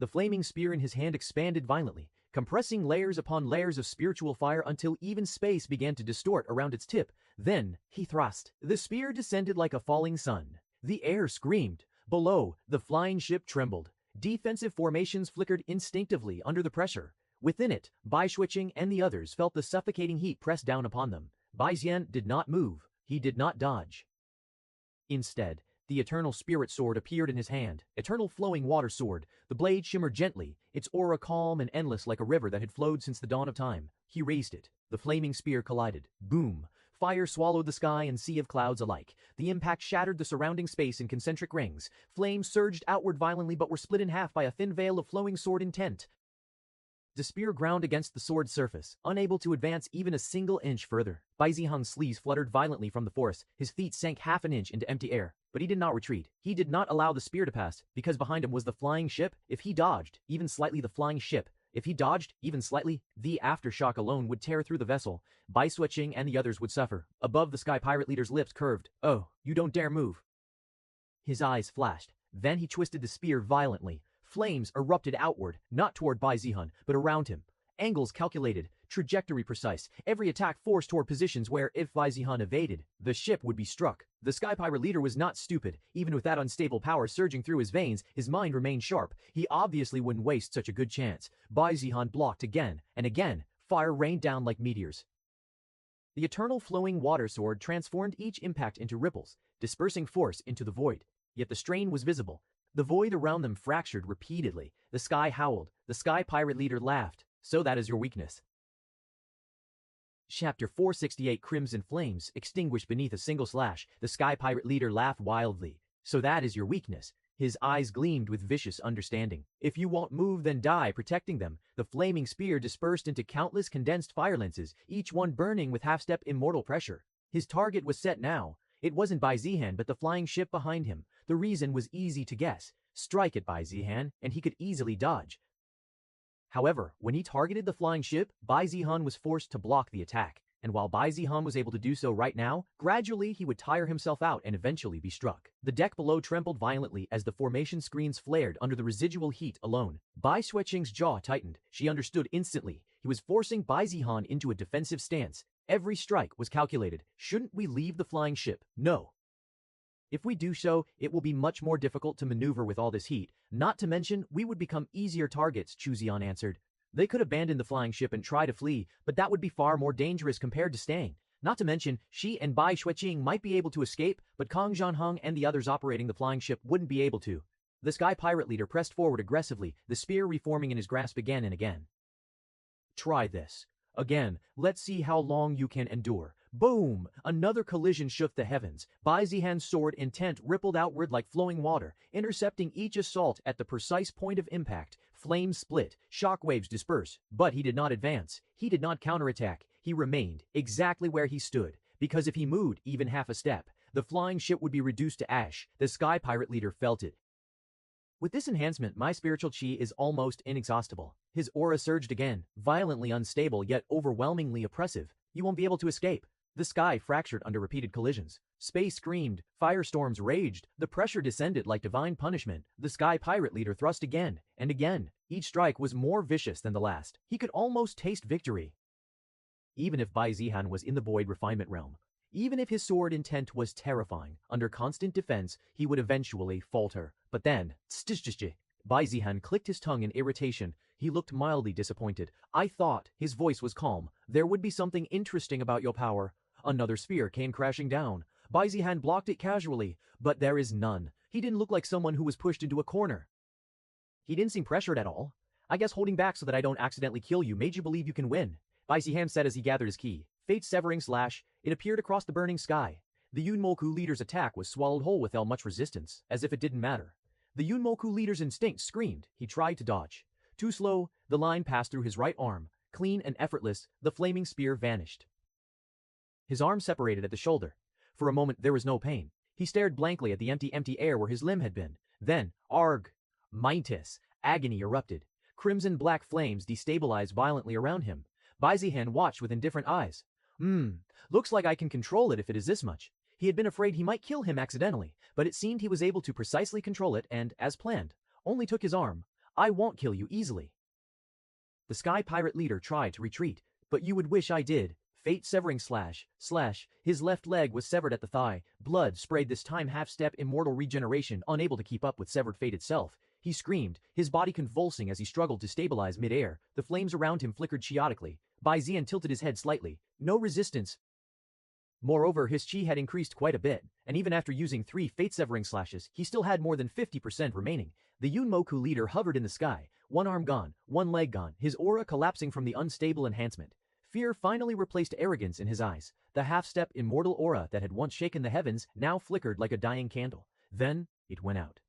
The flaming spear in his hand expanded violently, compressing layers upon layers of spiritual fire until even space began to distort around its tip. Then, he thrust. The spear descended like a falling sun. The air screamed. Below, the flying ship trembled. Defensive formations flickered instinctively under the pressure. Within it, Bai Shuiqing and the others felt the suffocating heat press down upon them. Bai Zihan did not move. He did not dodge. Instead, the eternal spirit sword appeared in his hand, eternal flowing water sword. The blade shimmered gently, its aura calm and endless like a river that had flowed since the dawn of time. He raised it. The flaming spear collided. Boom! Fire swallowed the sky and sea of clouds alike. The impact shattered the surrounding space in concentric rings. Flames surged outward violently but were split in half by a thin veil of flowing sword intent. The spear ground against the sword's surface, unable to advance even a single inch further. Bai Zihang's sleeves fluttered violently from the force, his feet sank half an inch into empty air, but he did not retreat. He did not allow the spear to pass, because behind him was the flying ship. If he dodged, even slightly the aftershock alone would tear through the vessel. Bai Qing and the others would suffer. Above, the Sky Pirate leader's lips curved. "Oh, you don't dare move." His eyes flashed. Then he twisted the spear violently. Flames erupted outward, not toward Bai Zihan, but around him. Angles calculated, trajectory precise, every attack forced toward positions where, if Bai Zihan evaded, the ship would be struck. The Sky Pirate leader was not stupid. Even with that unstable power surging through his veins, his mind remained sharp. He obviously wouldn't waste such a good chance. Bai Zihan blocked again, and again. Fire rained down like meteors. The eternal flowing water sword transformed each impact into ripples, dispersing force into the void. Yet the strain was visible. The void around them fractured repeatedly. The sky howled. The Sky Pirate leader laughed. "So that is your weakness." Chapter 468 Crimson Flames extinguished beneath a single slash. The Sky Pirate leader laughed wildly. "So that is your weakness." His eyes gleamed with vicious understanding. "If you won't move, then die protecting them." The flaming spear dispersed into countless condensed fire lenses, each one burning with half-step immortal pressure. His target was set now. It wasn't Bai Zihan, but the flying ship behind him. The reason was easy to guess. Strike at Bai Zihan, and he could easily dodge. However, when he targeted the flying ship, Bai Zihan was forced to block the attack. And while Bai Zihan was able to do so right now, gradually he would tire himself out and eventually be struck. The deck below trembled violently as the formation screens flared under the residual heat alone. Bai Xueqing's jaw tightened. She understood instantly. He was forcing Bai Zihan into a defensive stance. Every strike was calculated. Shouldn't we leave the flying ship? No. If we do so, it will be much more difficult to maneuver with all this heat. Not to mention, we would become easier targets, Chu Xian answered. They could abandon the flying ship and try to flee, but that would be far more dangerous compared to staying. Not to mention, she and Bai Xueqing might be able to escape, but Kang Zhanheng and the others operating the flying ship wouldn't be able to. The Sky Pirate leader pressed forward aggressively, the spear reforming in his grasp again and again. "Try this. Again, let's see how long you can endure." Boom! Another collision shook the heavens. Bai Zihan's sword intent rippled outward like flowing water, intercepting each assault at the precise point of impact. Flames split, shockwaves disperse, but he did not advance. He did not counterattack. He remained exactly where he stood, because if he moved even half a step, the flying ship would be reduced to ash. The Sky Pirate leader felt it. "With this enhancement, my spiritual chi is almost inexhaustible." His aura surged again, violently unstable yet overwhelmingly oppressive. "You won't be able to escape." The sky fractured under repeated collisions. Space screamed, firestorms raged, the pressure descended like divine punishment. The Sky Pirate leader thrust again and again. Each strike was more vicious than the last. He could almost taste victory. Even if Bai Zihan was in the void refinement realm, even if his sword intent was terrifying, under constant defense, he would eventually falter. But then, Bai Zihan clicked his tongue in irritation. He looked mildly disappointed. "I thought," his voice was calm, "there would be something interesting about your power." Another spear came crashing down. Bai Zihan blocked it casually, but there is none. He didn't look like someone who was pushed into a corner. He didn't seem pressured at all. "I guess holding back so that I don't accidentally kill you made you believe you can win," Bai Zihan said as he gathered his ki. Fate's severing slash, it appeared across the burning sky. The Yunmoku leader's attack was swallowed whole without much resistance, as if it didn't matter. The Yunmoku leader's instinct screamed. He tried to dodge. Too slow, the line passed through his right arm. Clean and effortless, the flaming spear vanished. His arm separated at the shoulder. For a moment there was no pain. He stared blankly at the empty air where his limb had been. Then, arg! Mightiness! Agony erupted. Crimson-black flames destabilized violently around him. Bai Zihan watched with indifferent eyes. Looks like I can control it if it is this much." He had been afraid he might kill him accidentally, but it seemed he was able to precisely control it and, as planned, only took his arm. "I won't kill you easily." The Sky Pirate leader tried to retreat. "But you would wish I did." Fate-severing slash. His left leg was severed at the thigh. Blood sprayed, this time half-step immortal regeneration, unable to keep up with severed fate itself. He screamed, his body convulsing as he struggled to stabilize mid-air. The flames around him flickered chaotically. Bai Zihan tilted his head slightly. No resistance. Moreover, his chi had increased quite a bit, and even after using 3 fate-severing slashes, he still had more than 50% remaining. The Yunmoku leader hovered in the sky, one arm gone, one leg gone, his aura collapsing from the unstable enhancement. Fear finally replaced arrogance in his eyes. The half-step immortal aura that had once shaken the heavens now flickered like a dying candle. Then, it went out.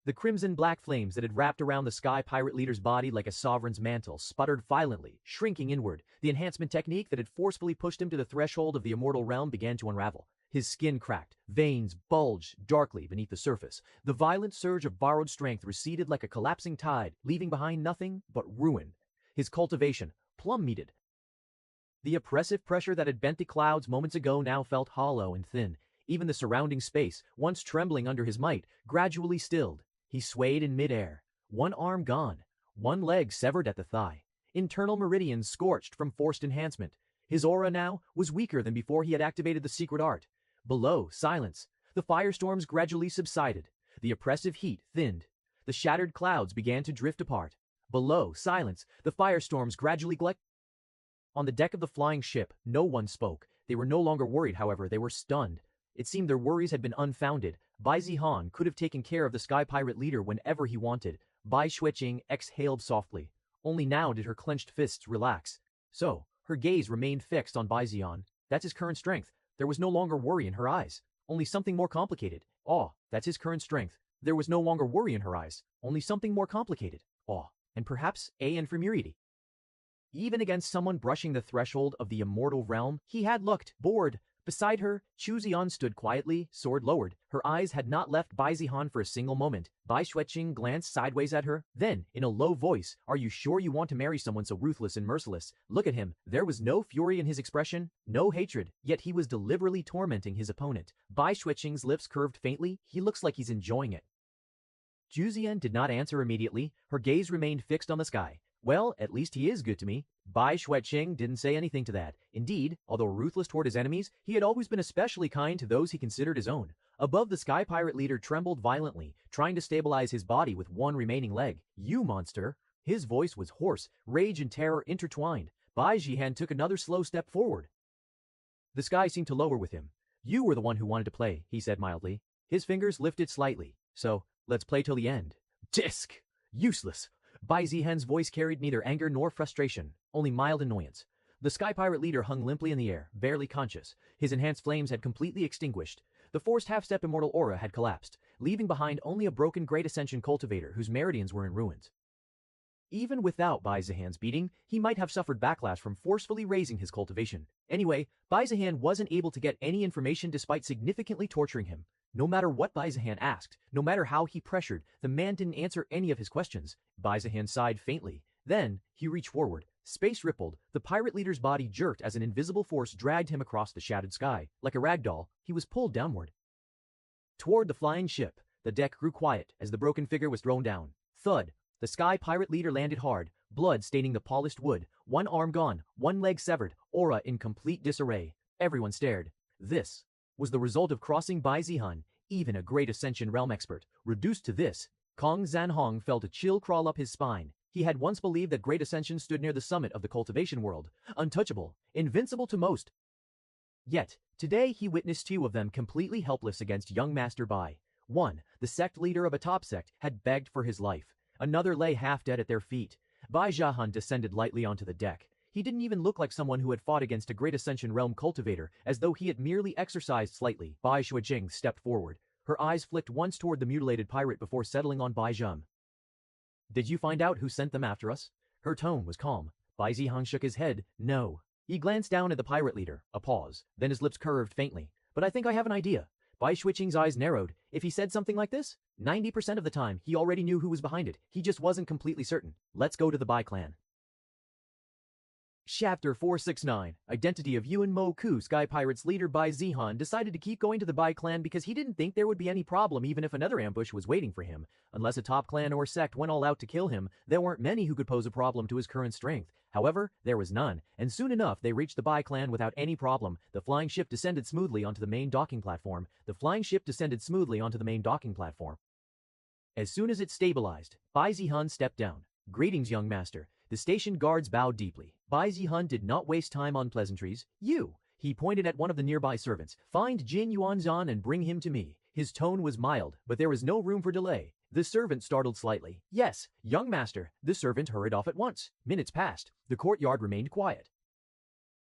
The crimson-black flames that had wrapped around the Sky Pirate leader's body like a sovereign's mantle sputtered violently, shrinking inward. The enhancement technique that had forcefully pushed him to the threshold of the immortal realm began to unravel. His skin cracked, veins bulged darkly beneath the surface. The violent surge of borrowed strength receded like a collapsing tide, leaving behind nothing but ruin. His cultivation, plummeted. The oppressive pressure that had bent the clouds moments ago now felt hollow and thin. Even the surrounding space, once trembling under his might, gradually stilled. He swayed in midair, one arm gone, one leg severed at the thigh, internal meridians scorched from forced enhancement. His aura now was weaker than before he had activated the secret art. Below, silence. The firestorms gradually subsided. The oppressive heat thinned. The shattered clouds began to drift apart. Below, silence. The firestorms gradually On the deck of the flying ship, no one spoke. They were no longer worried, however, they were stunned. It seemed their worries had been unfounded. Bai Zihan could have taken care of the Sky Pirate leader whenever he wanted. Bai Xueqing exhaled softly. Only now did her clenched fists relax. So, her gaze remained fixed on Bai Zihan. That's his current strength. There was no longer worry in her eyes. Only something more complicated. Awe. That's his current strength. There was no longer worry in her eyes. Only something more complicated. Awe. And perhaps inferiority. Even against someone brushing the threshold of the immortal realm, he had looked bored. Beside her, Chu Zian stood quietly, sword lowered. Her eyes had not left Bai Zihan for a single moment. Bai Xueqing glanced sideways at her. Then, in a low voice, "Are you sure you want to marry someone so ruthless and merciless?" Look at him. There was no fury in his expression, no hatred, yet he was deliberately tormenting his opponent. Bai Xueqing's lips curved faintly. He looks like he's enjoying it. Chu Zian did not answer immediately. Her gaze remained fixed on the sky. Well, at least he is good to me. Bai Xueqing didn't say anything to that. Indeed, although ruthless toward his enemies, he had always been especially kind to those he considered his own. Above, the Sky Pirate leader trembled violently, trying to stabilize his body with one remaining leg. "You monster!" His voice was hoarse, rage and terror intertwined. Bai Zihan took another slow step forward. The sky seemed to lower with him. "You were the one who wanted to play," he said mildly. His fingers lifted slightly. "So, let's play till the end." "Disc! Useless!" Bai Zihan's voice carried neither anger nor frustration, only mild annoyance. The Sky Pirate leader hung limply in the air, barely conscious. His enhanced flames had completely extinguished. The forced half-step immortal aura had collapsed, leaving behind only a broken Great Ascension cultivator whose meridians were in ruins. Even without Bai Zihan's beating, he might have suffered backlash from forcefully raising his cultivation. Anyway, Bai Zihan wasn't able to get any information despite significantly torturing him. No matter what Bai Zihan asked, no matter how he pressured, the man didn't answer any of his questions. Bai Zihan sighed faintly. Then, he reached forward. Space rippled. The pirate leader's body jerked as an invisible force dragged him across the shattered sky. Like a rag doll, he was pulled downward. Toward the flying ship, the deck grew quiet as the broken figure was thrown down. Thud. The Sky Pirate leader landed hard, blood staining the polished wood. One arm gone, one leg severed, aura in complete disarray. Everyone stared. This was the result of crossing Bai Zihan, even a Great Ascension realm expert. Reduced to this, Kong Zanhong felt a chill crawl up his spine. He had once believed that Great Ascension stood near the summit of the cultivation world, untouchable, invincible to most. Yet, today he witnessed two of them completely helpless against young Master Bai. One, the sect leader of a top sect, had begged for his life. Another lay half dead at their feet. Bai Zihan descended lightly onto the deck. He didn't even look like someone who had fought against a Great Ascension realm cultivator, as though he had merely exercised slightly. Bai Xueqing stepped forward. Her eyes flicked once toward the mutilated pirate before settling on Bai Zhem. "Did you find out who sent them after us?" Her tone was calm. Bai Zihan shook his head. "No." He glanced down at the pirate leader. A pause. Then his lips curved faintly. "But I think I have an idea." Bai Xueqing's eyes narrowed. If he said something like this, 90% of the time, he already knew who was behind it. He just wasn't completely certain. "Let's go to the Bai clan." Chapter 469, Identity of Yuan Mo Ku. Sky Pirates leader Bai Zihan decided to keep going to the Bai clan because he didn't think there would be any problem even if another ambush was waiting for him. Unless a top clan or sect went all out to kill him, there weren't many who could pose a problem to his current strength. However, there was none, and soon enough they reached the Bai clan without any problem. The flying ship descended smoothly onto the main docking platform. As soon as it stabilized, Bai Zihan stepped down. "Greetings, young master." The station guards bowed deeply. Bai Zihan did not waste time on pleasantries. "You," he pointed at one of the nearby servants, "find Jin Yuanzhan and bring him to me." His tone was mild, but there was no room for delay. The servant startled slightly. "Yes, young master." The servant hurried off at once. Minutes passed. The courtyard remained quiet.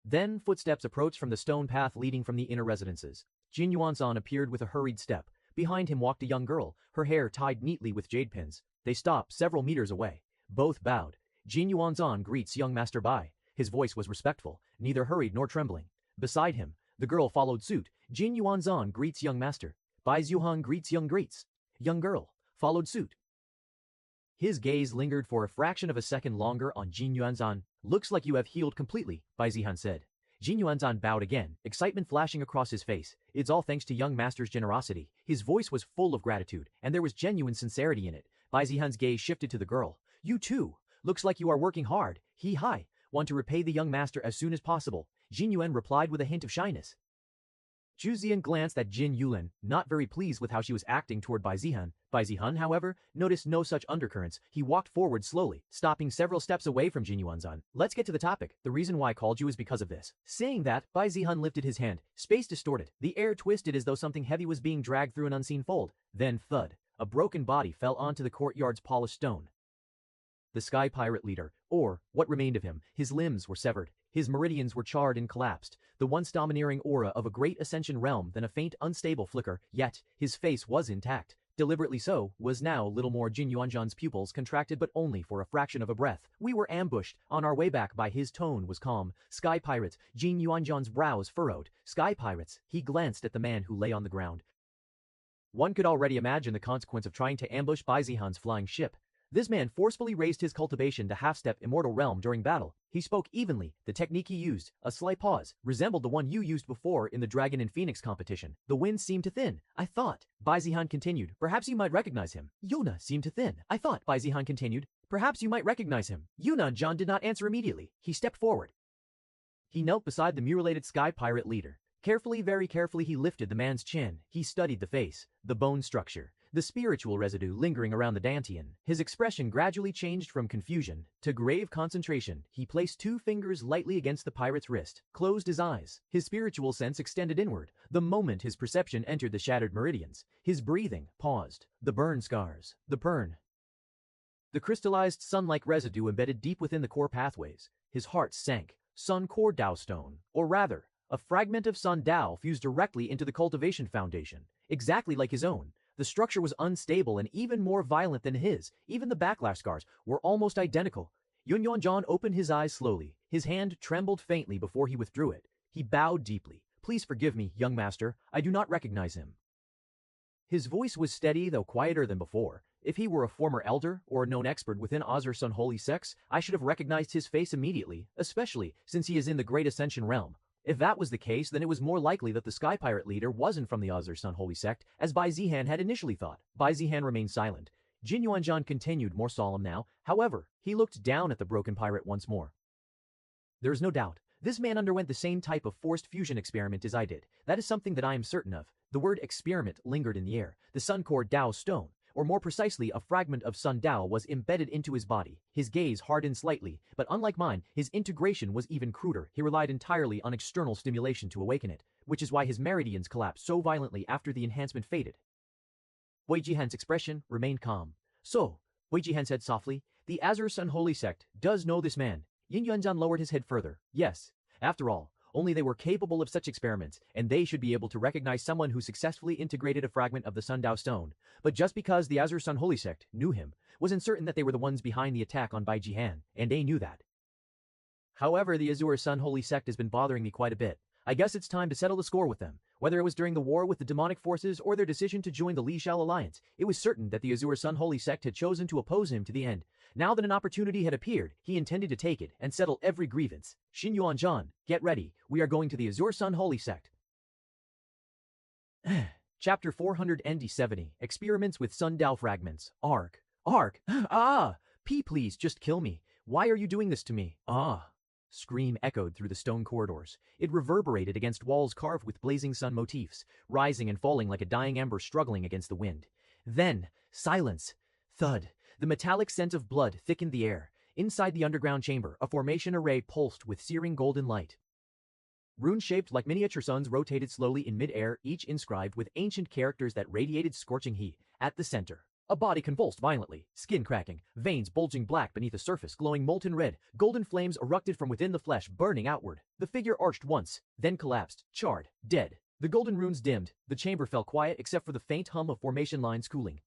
Then footsteps approached from the stone path leading from the inner residences. Jin Yuanzhan appeared with a hurried step. Behind him walked a young girl, her hair tied neatly with jade pins. They stopped several meters away. Both bowed. Jin Yuanzhan greets young Master Bai. His voice was respectful, neither hurried nor trembling. Beside him, the girl followed suit. Jin Yuanzhan greets young master. Bai Zhuhan greets young greets. Young girl followed suit. His gaze lingered for a fraction of a second longer on Jin Yuanzhan. Looks like you have healed completely, Bai Zihan said. Jin Yuanzhan bowed again, excitement flashing across his face. It's all thanks to young master's generosity. His voice was full of gratitude, and there was genuine sincerity in it. Bai Zihan's gaze shifted to the girl. You too. Looks like you are working hard. Hi. Want to repay the young master as soon as possible. Jin Yuan replied with a hint of shyness. Zhu Zian glanced at Jin Yuan, not very pleased with how she was acting toward Bai Zihan. Bai Zihan, however, noticed no such undercurrents. He walked forward slowly, stopping several steps away from Jin Yuanzhan. Let's get to the topic. The reason why I called you is because of this. Saying that, Bai Zihan lifted his hand. Space distorted. The air twisted as though something heavy was being dragged through an unseen fold. Then thud. A broken body fell onto the courtyard's polished stone. The Sky Pirate leader, or what remained of him, his limbs were severed. His meridians were charred and collapsed, the once domineering aura of a great ascension realm than a faint, unstable flicker, yet his face was intact. Deliberately so, was now little more. Jin Yuanzhan's pupils contracted, but only for a fraction of a breath. We were ambushed. On our way back. By his tone was calm. Sky Pirates. Jin Yuanzhan's brows furrowed. Sky Pirates. He glanced at the man who lay on the ground. One could already imagine the consequence of trying to ambush Bai Zihan's flying ship. This man forcefully raised his cultivation to half-step immortal realm during battle. He spoke evenly. The technique he used, a slight pause, resembled the one you used before in the Dragon and Phoenix competition. The wind seemed to thin. I thought. Bai Zihan continued. Perhaps you might recognize him. Yuna seemed to thin. I thought. Bai Zihan continued. Perhaps you might recognize him. Yuna John did not answer immediately. He stepped forward. He knelt beside the mutilated Sky Pirate leader. Carefully, very carefully, he lifted the man's chin. He studied the face, the bone structure, the spiritual residue lingering around the Dantian. His expression gradually changed from confusion to grave concentration. He placed 2 fingers lightly against the pirate's wrist, closed his eyes. His spiritual sense extended inward. The moment his perception entered the shattered meridians, his breathing paused. The burn scars, the crystallized sun-like residue embedded deep within the core pathways. His heart sank. Sun core Dao stone, or rather, a fragment of Sun Dao fused directly into the cultivation foundation, exactly like his own. The structure was unstable and even more violent than his. Even the backlash scars were almost identical. Yun Yuanzhan opened his eyes slowly. His hand trembled faintly before he withdrew it. He bowed deeply. Please forgive me, young master. I do not recognize him. His voice was steady, though quieter than before. If he were a former elder or a known expert within Azur's unholy sects, I should have recognized his face immediately, especially since he is in the Great Ascension realm. If that was the case, then it was more likely that the Sky Pirate leader wasn't from the Azur's unholy sect, as Bai Zihan had initially thought. Bai Zihan remained silent. Jin Yuanzhan continued, more solemn now. However, he looked down at the broken pirate once more. There is no doubt. This man underwent the same type of forced fusion experiment as I did. That is something that I am certain of. The word experiment lingered in the air. The Sun Core Dao stone, or more precisely, a fragment of Sun Dao, was embedded into his body. His gaze hardened slightly, but unlike mine, his integration was even cruder. He relied entirely on external stimulation to awaken it, which is why his meridians collapsed so violently after the enhancement faded. Wei Jihan's expression remained calm. So, Wei Jihan said softly, the Azur's unholy sect does know this man. Yin Yuanzhan lowered his head further. Yes, after all, only they were capable of such experiments, and they should be able to recognize someone who successfully integrated a fragment of the Sun Dao stone. But just because the Azur's unholy sect knew him, wasn't certain that they were the ones behind the attack on Bai Jihan, and they knew that. However, the Azur's unholy sect has been bothering me quite a bit. I guess it's time to settle the score with them. Whether it was during the war with the demonic forces or their decision to join the Li Shao alliance, it was certain that the Azur's unholy sect had chosen to oppose him to the end. Now that an opportunity had appeared, he intended to take it and settle every grievance. Xin Yuanzhan, get ready. We are going to the Azur's unholy sect. Chapter 470, Experiments with Sun Dao Fragments. Arc. Please, just kill me. Why are you doing this to me? Scream echoed through the stone corridors. It reverberated against walls carved with blazing sun motifs, rising and falling like a dying ember struggling against the wind. Then, silence. Thud. The metallic scent of blood thickened the air. Inside the underground chamber, a formation array pulsed with searing golden light. Runes shaped like miniature suns rotated slowly in mid-air, each inscribed with ancient characters that radiated scorching heat. At the center, a body convulsed violently, skin cracking, veins bulging black beneath a surface glowing molten red. Golden flames erupted from within the flesh, burning outward. The figure arched once, then collapsed, charred, dead. The golden runes dimmed, the chamber fell quiet except for the faint hum of formation lines cooling.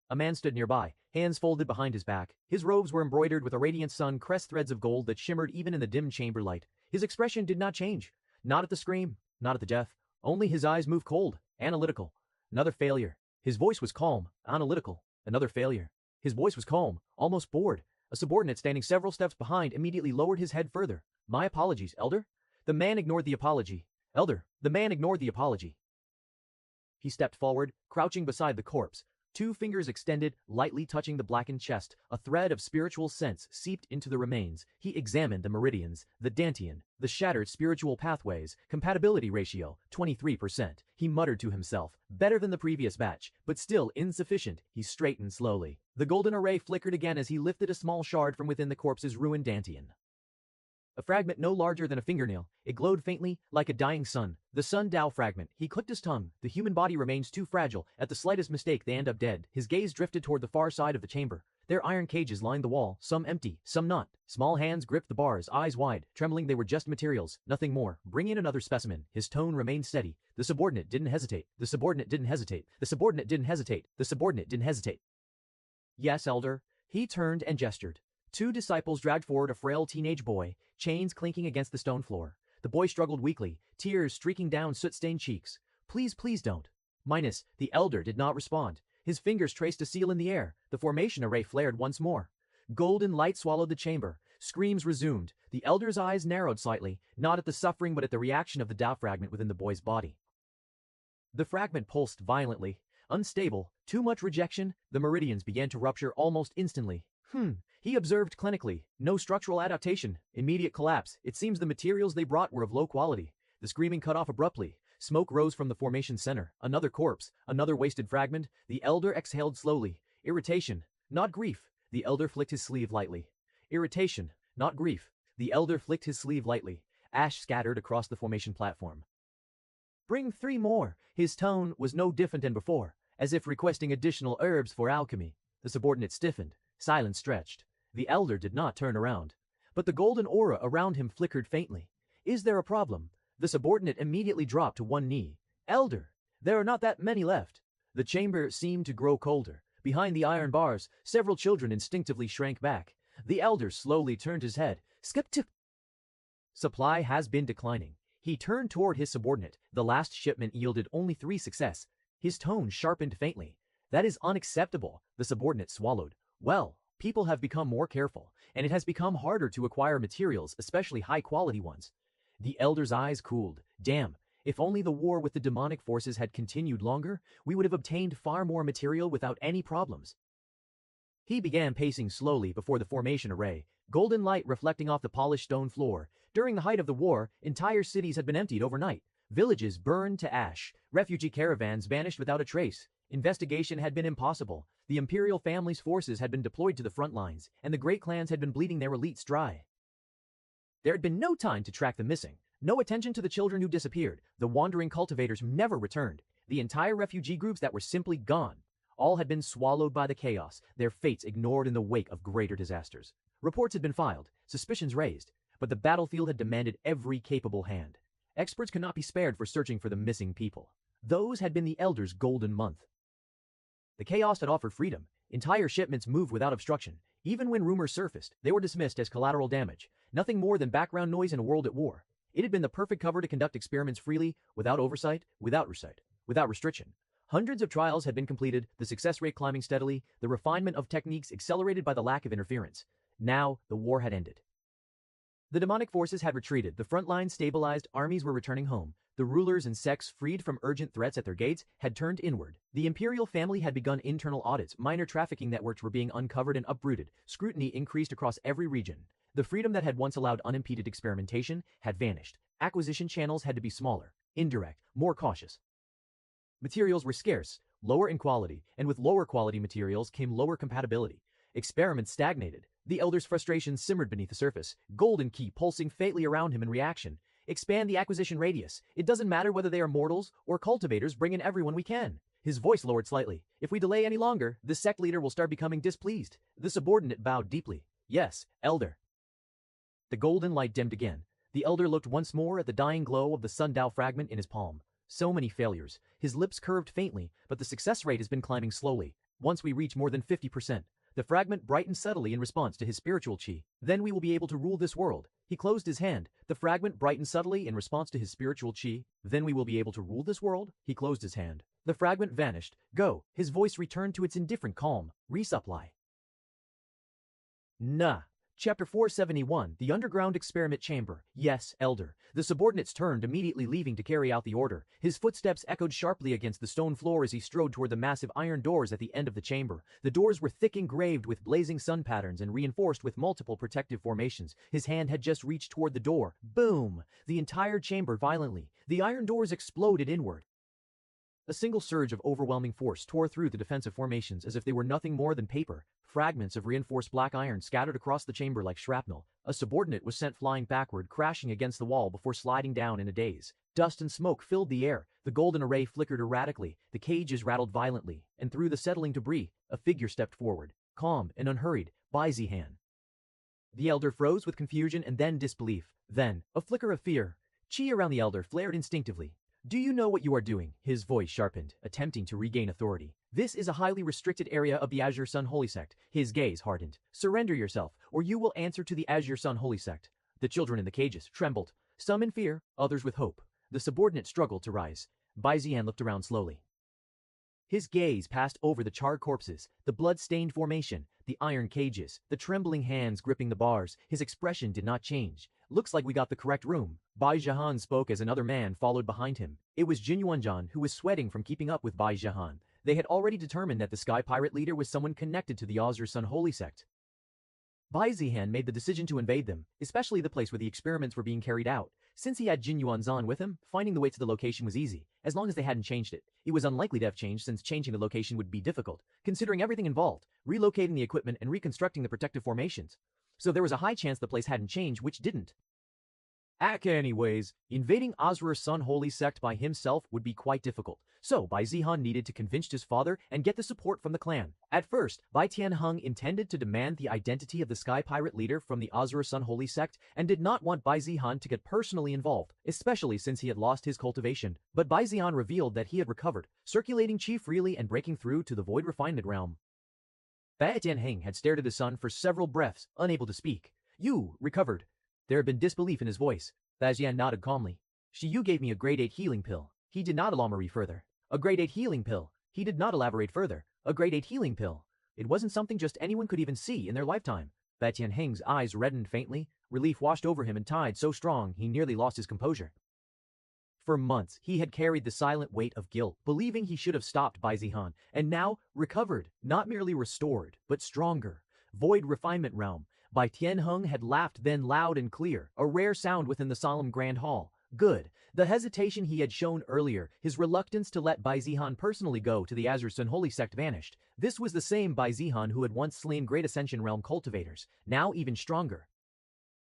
A man stood nearby, hands folded behind his back. His robes were embroidered with a radiant sun crest threads of gold that shimmered even in the dim chamber light. His expression did not change. Not at the scream, not at the death. Only his eyes moved cold, analytical. Another failure. His voice was calm, analytical. Another failure. His voice was calm, almost bored. A subordinate standing several steps behind immediately lowered his head further. My apologies, Elder. The man ignored the apology. Elder, the man ignored the apology. He stepped forward, crouching beside the corpse, 2 fingers extended, lightly touching the blackened chest. A thread of spiritual sense seeped into the remains. He examined the meridians, the dantian, the shattered spiritual pathways, compatibility ratio, 23%. He muttered to himself, better than the previous batch, but still insufficient. He straightened slowly. The golden array flickered again as he lifted a small shard from within the corpse's ruined dantian. A fragment no larger than a fingernail. It glowed faintly, like a dying sun. The sun-Dao fragment. He clicked his tongue. The human body remains too fragile. At the slightest mistake they end up dead. His gaze drifted toward the far side of the chamber. Their iron cages lined the wall, some empty, some not. Small hands gripped the bars, eyes wide, trembling. They were just materials, nothing more. Bring in another specimen. His tone remained steady. The subordinate didn't hesitate. The subordinate didn't hesitate. The subordinate didn't hesitate. The subordinate didn't hesitate. Yes, Elder. He turned and gestured. 2 disciples dragged forward a frail teenage boy, chains clinking against the stone floor. The boy struggled weakly, tears streaking down soot-stained cheeks. Please, please don't. Minus, the Elder did not respond. His fingers traced a seal in the air. The formation array flared once more. Golden light swallowed the chamber. Screams resumed. The Elder's eyes narrowed slightly, not at the suffering but at the reaction of the Dao fragment within the boy's body. The fragment pulsed violently. Unstable, too much rejection. The meridians began to rupture almost instantly. He observed clinically. No structural adaptation. Immediate collapse. It seems the materials they brought were of low quality. The screaming cut off abruptly. Smoke rose from the formation center. Another corpse. Another wasted fragment. The Elder exhaled slowly. Irritation, not grief. The Elder flicked his sleeve lightly. Irritation, not grief. The Elder flicked his sleeve lightly. Ash scattered across the formation platform. Bring 3 more. His tone was no different than before, as if requesting additional herbs for alchemy. The subordinate stiffened. Silence stretched. The Elder did not turn around. But the golden aura around him flickered faintly. Is there a problem? The subordinate immediately dropped to one knee. Elder, there are not that many left. The chamber seemed to grow colder. Behind the iron bars, several children instinctively shrank back. The Elder slowly turned his head. Skeptic. Supply has been declining. He turned toward his subordinate. The last shipment yielded only 3 success. His tone sharpened faintly. That is unacceptable. The subordinate swallowed. Well, people have become more careful, and it has become harder to acquire materials, especially high-quality ones. The Elder's eyes cooled. Damn, if only the war with the demonic forces had continued longer, we would have obtained far more material without any problems. He began pacing slowly before the formation array, golden light reflecting off the polished stone floor. During the height of the war, entire cities had been emptied overnight. Villages burned to ash. Refugee caravans vanished without a trace. Investigation had been impossible. The imperial family's forces had been deployed to the front lines, and the great clans had been bleeding their elites dry. There had been no time to track the missing, no attention to the children who disappeared, the wandering cultivators who never returned, the entire refugee groups that were simply gone. All had been swallowed by the chaos, their fates ignored in the wake of greater disasters. Reports had been filed, suspicions raised, but the battlefield had demanded every capable hand. Experts could not be spared for searching for the missing people. Those had been the Elder's golden month. The chaos had offered freedom. Entire shipments moved without obstruction. Even when rumors surfaced, they were dismissed as collateral damage. Nothing more than background noise in a world at war. It had been the perfect cover to conduct experiments freely, without oversight, without restriction. Hundreds of trials had been completed, the success rate climbing steadily, the refinement of techniques accelerated by the lack of interference. Now, the war had ended. The demonic forces had retreated, the front lines stabilized, armies were returning home. The rulers and sects, freed from urgent threats at their gates, had turned inward. The imperial family had begun internal audits, minor trafficking networks were being uncovered and uprooted, scrutiny increased across every region. The freedom that had once allowed unimpeded experimentation had vanished. Acquisition channels had to be smaller, indirect, more cautious. Materials were scarce, lower in quality, and with lower quality materials came lower compatibility. Experiments stagnated. The Elder's frustration simmered beneath the surface, golden key pulsing faintly around him in reaction. Expand the acquisition radius. It doesn't matter whether they are mortals or cultivators, bring in everyone we can. His voice lowered slightly. If we delay any longer, the sect leader will start becoming displeased. The subordinate bowed deeply. Yes, Elder. The golden light dimmed again. The Elder looked once more at the dying glow of the sun-Dao fragment in his palm. So many failures. His lips curved faintly, but the success rate has been climbing slowly. Once we reach more than 50%, the fragment brightened subtly in response to his spiritual qi. Then we will be able to rule this world. He closed his hand. The fragment brightened subtly in response to his spiritual qi. Then we will be able to rule this world. He closed his hand. The fragment vanished. Go. His voice returned to its indifferent calm. Resupply. Nah. Chapter 471, The Underground Experiment Chamber. Yes, Elder. The subordinates turned, immediately leaving to carry out the order. His footsteps echoed sharply against the stone floor as he strode toward the massive iron doors at the end of the chamber. The doors were thick engraved with blazing sun patterns and reinforced with multiple protective formations. His hand had just reached toward the door. Boom! The entire chamber violently. The iron doors exploded inward. A single surge of overwhelming force tore through the defensive formations as if they were nothing more than paper. Fragments of reinforced black iron scattered across the chamber like shrapnel. A subordinate was sent flying backward, crashing against the wall before sliding down in a daze. Dust and smoke filled the air. The golden array flickered erratically. The cages rattled violently, and through the settling debris, a figure stepped forward, calm and unhurried. Bai Zihan. The elder froze with confusion and then disbelief. Then, a flicker of fear. Qi around the elder flared instinctively. Do you know what you are doing? His voice sharpened, attempting to regain authority. This is a highly restricted area of the Azure Sun Holy Sect. His gaze hardened. Surrender yourself, or you will answer to the Azure Sun Holy Sect. The children in the cages trembled, some in fear, others with hope. The subordinate struggled to rise. Bai Zihan looked around slowly. His gaze passed over the charred corpses, the blood-stained formation, the iron cages, the trembling hands gripping the bars. His expression did not change. Looks like we got the correct room. Bai Zihan spoke as another man followed behind him. It was Jin Yuanzhan, who was sweating from keeping up with Bai Zihan. They had already determined that the Sky Pirate leader was someone connected to the Azure Sun Holy Sect. Bai Zihan made the decision to invade them, especially the place where the experiments were being carried out. Since he had Jin Yuanzhan with him, finding the way to the location was easy, as long as they hadn't changed it. It was unlikely to have changed since changing the location would be difficult, considering everything involved, relocating the equipment and reconstructing the protective formations. So there was a high chance the place hadn't changed, which didn't. Anyways, invading Azure Sun Holy Sect by himself would be quite difficult, so Bai Zihan needed to convince his father and get the support from the clan. At first, Bai Tianheng intended to demand the identity of the Sky Pirate leader from the Azure Sun Holy Sect and did not want Bai Zihan to get personally involved, especially since he had lost his cultivation. But Bai Zihan revealed that he had recovered, circulating qi freely and breaking through to the void refinement realm. Bai Tianheng had stared at his son for several breaths, unable to speak. You recovered. There had been disbelief in his voice. Bai Zihan nodded calmly. Shiyu gave me a grade 8 healing pill. He did not elaborate further. A grade 8 healing pill. He did not elaborate further. A grade 8 healing pill. It wasn't something just anyone could even see in their lifetime. Bai Tianheng's eyes reddened faintly. Relief washed over him and tide so strong he nearly lost his composure. For months, he had carried the silent weight of guilt, believing he should have stopped Bai Zihan, and now recovered, not merely restored, but stronger. Void refinement realm. Bai Tianheng had laughed then loud and clear, a rare sound within the solemn grand hall. Good. The hesitation he had shown earlier, his reluctance to let Bai Zihan personally go to the Azure Sun Holy Sect vanished. This was the same Bai Zihan who had once slain Great Ascension Realm cultivators, now even stronger.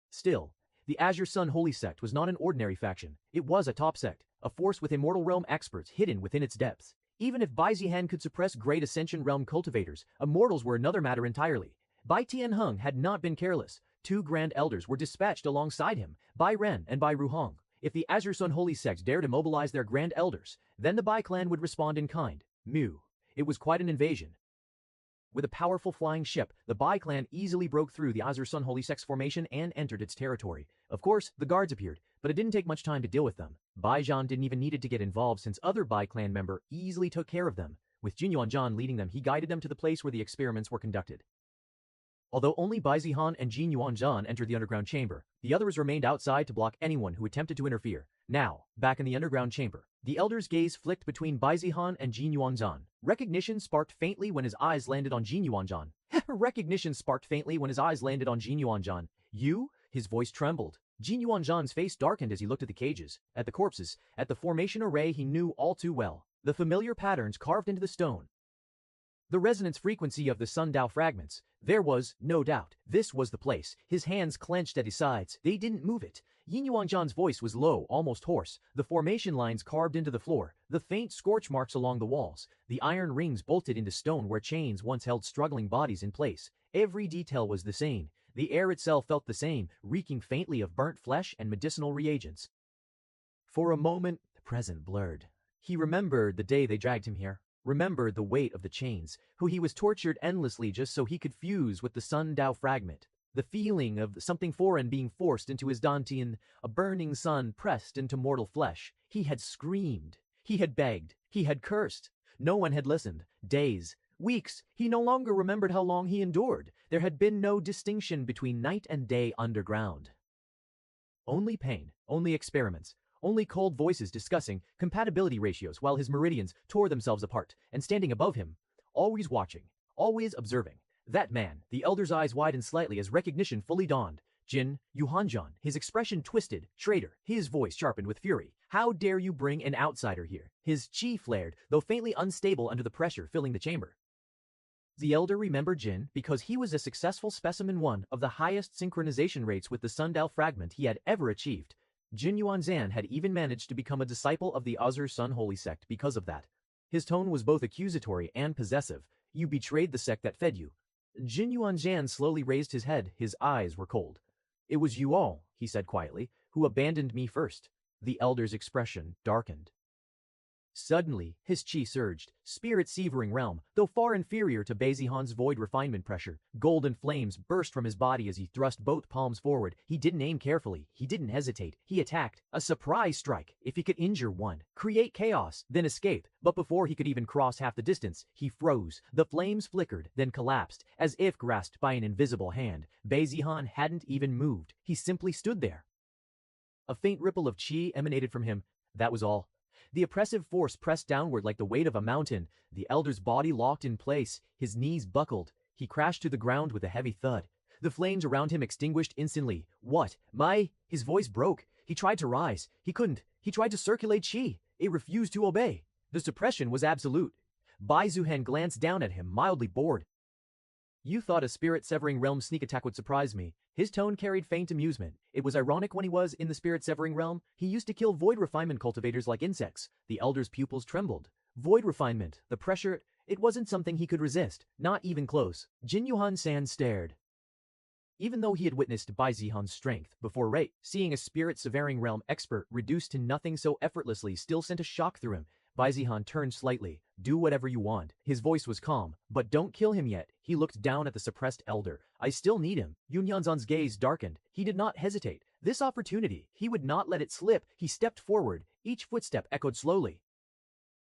Still, the Azure Sun Holy Sect was not an ordinary faction. It was a top sect, a force with Immortal Realm experts hidden within its depths. Even if Bai Zihan could suppress Great Ascension Realm cultivators, immortals were another matter entirely. Bai Tianheng had not been careless. 2 Grand Elders were dispatched alongside him, Bai Ren and Bai Ruhong. If the Azure Sun Holy Sect dared to mobilize their Grand Elders, then the Bai clan would respond in kind. Mew. It was quite an invasion. With a powerful flying ship, the Bai clan easily broke through the Azure Sun Holy Sect's formation and entered its territory. Of course, the guards appeared, but it didn't take much time to deal with them. Bai Zhan didn't even need to get involved since other Bai clan member easily took care of them. With Jin Yuanzhan leading them, he guided them to the place where the experiments were conducted. Although only Bai Zihan and Jin Yuanzhan entered the underground chamber, the others remained outside to block anyone who attempted to interfere. Now, back in the underground chamber, the elder's gaze flicked between Bai Zihan and Jin Yuanzhan. Recognition sparked faintly when his eyes landed on Jin Yuanzhan. Recognition sparked faintly when his eyes landed on Jin Yuanzhan. You? His voice trembled. Jin Yuanzhan's face darkened as he looked at the cages, at the corpses, at the formation array he knew all too well. The familiar patterns carved into the stone. The resonance frequency of the Sundao fragments. There was no doubt. This was the place. His hands clenched at his sides. They didn't move it. Yin Yuanzhan's voice was low, almost hoarse. The formation lines carved into the floor. The faint scorch marks along the walls. The iron rings bolted into stone where chains once held struggling bodies in place. Every detail was the same. The air itself felt the same, reeking faintly of burnt flesh and medicinal reagents. For a moment, present blurred. He remembered the day they dragged him here, remembered the weight of the chains, who he was tortured endlessly just so he could fuse with the Sun-Dao fragment. The feeling of something foreign being forced into his Dantian, a burning sun pressed into mortal flesh. He had screamed. He had begged. He had cursed. No one had listened. Days, weeks, he no longer remembered how long he endured. There had been no distinction between night and day underground. Only pain, only experiments, only cold voices discussing compatibility ratios while his meridians tore themselves apart, and standing above him, always watching, always observing. That man, the elder's eyes widened slightly as recognition fully dawned. Jin Yuhanzhan, his expression twisted. Traitor, his voice sharpened with fury. How dare you bring an outsider here? His chi flared, though faintly unstable under the pressure filling the chamber. The elder remembered Jin because he was a successful specimen, one of the highest synchronization rates with the Sun-Dao fragment he had ever achieved. Jin Yuanzhan had even managed to become a disciple of the Azur Sun Holy Sect because of that. His tone was both accusatory and possessive. You betrayed the sect that fed you. Jin Yuanzhan slowly raised his head. His eyes were cold. It was you all, he said quietly, who abandoned me first. The elder's expression darkened. Suddenly, his chi surged, spirit-severing realm, though far inferior to Beizihan's void refinement pressure. Golden flames burst from his body as he thrust both palms forward. He didn't aim carefully. He didn't hesitate. He attacked. A surprise strike. If he could injure one, create chaos, then escape. But before he could even cross half the distance, he froze. The flames flickered, then collapsed, as if grasped by an invisible hand. Beizihan hadn't even moved. He simply stood there. A faint ripple of chi emanated from him. That was all. The oppressive force pressed downward like the weight of a mountain. The elder's body locked in place. His knees buckled. He crashed to the ground with a heavy thud. The flames around him extinguished instantly. What? His voice broke. He tried to rise. He couldn't. He tried to circulate chi. It refused to obey. The suppression was absolute. Bai Zuhan glanced down at him, mildly bored. You thought a spirit-severing realm sneak attack would surprise me. His tone carried faint amusement. It was ironic when he was in the spirit-severing realm. He used to kill void refinement cultivators like insects. The elder's pupils trembled. Void refinement, the pressure, it wasn't something he could resist. Not even close. Jin Yuhan-san stared. Even though he had witnessed Bai Zihan's strength before Ray, seeing a spirit-severing realm expert reduced to nothing so effortlessly still sent a shock through him. Bai Zihan turned slightly. Do whatever you want. His voice was calm. But don't kill him yet. He looked down at the suppressed elder. I still need him. Yun Yanzan's gaze darkened. He did not hesitate. This opportunity, he would not let it slip. He stepped forward. Each footstep echoed slowly.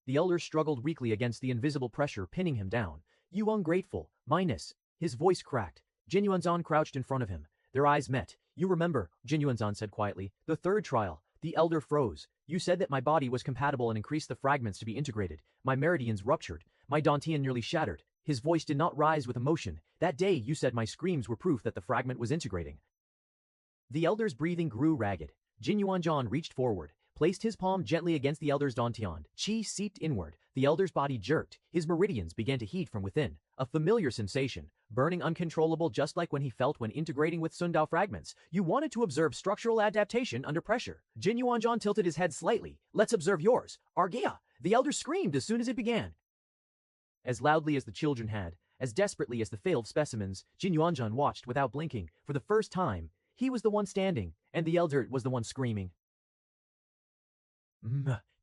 The elder struggled weakly against the invisible pressure pinning him down. You ungrateful. Minus. His voice cracked. Jin Yuanzan crouched in front of him. Their eyes met. You remember, Jin Yuanzan said quietly, the third trial. The elder froze. You said that my body was compatible and increased the fragments to be integrated. My meridians ruptured. My Dantian nearly shattered. His voice did not rise with emotion. That day you said my screams were proof that the fragment was integrating. The elder's breathing grew ragged. Jin Yuanzhan reached forward, placed his palm gently against the elder's Dantian. Qi seeped inward. The elder's body jerked. His meridians began to heat from within. A familiar sensation, burning uncontrollable just like when he felt when integrating with Sun-Dao fragments. You wanted to observe structural adaptation under pressure. Jin Yuanzhan tilted his head slightly. Let's observe yours. Argaea! The elder screamed as soon as it began. As loudly as the children had, as desperately as the failed specimens, Jin Yuanzhan watched without blinking. For the first time, he was the one standing, and the elder was the one screaming.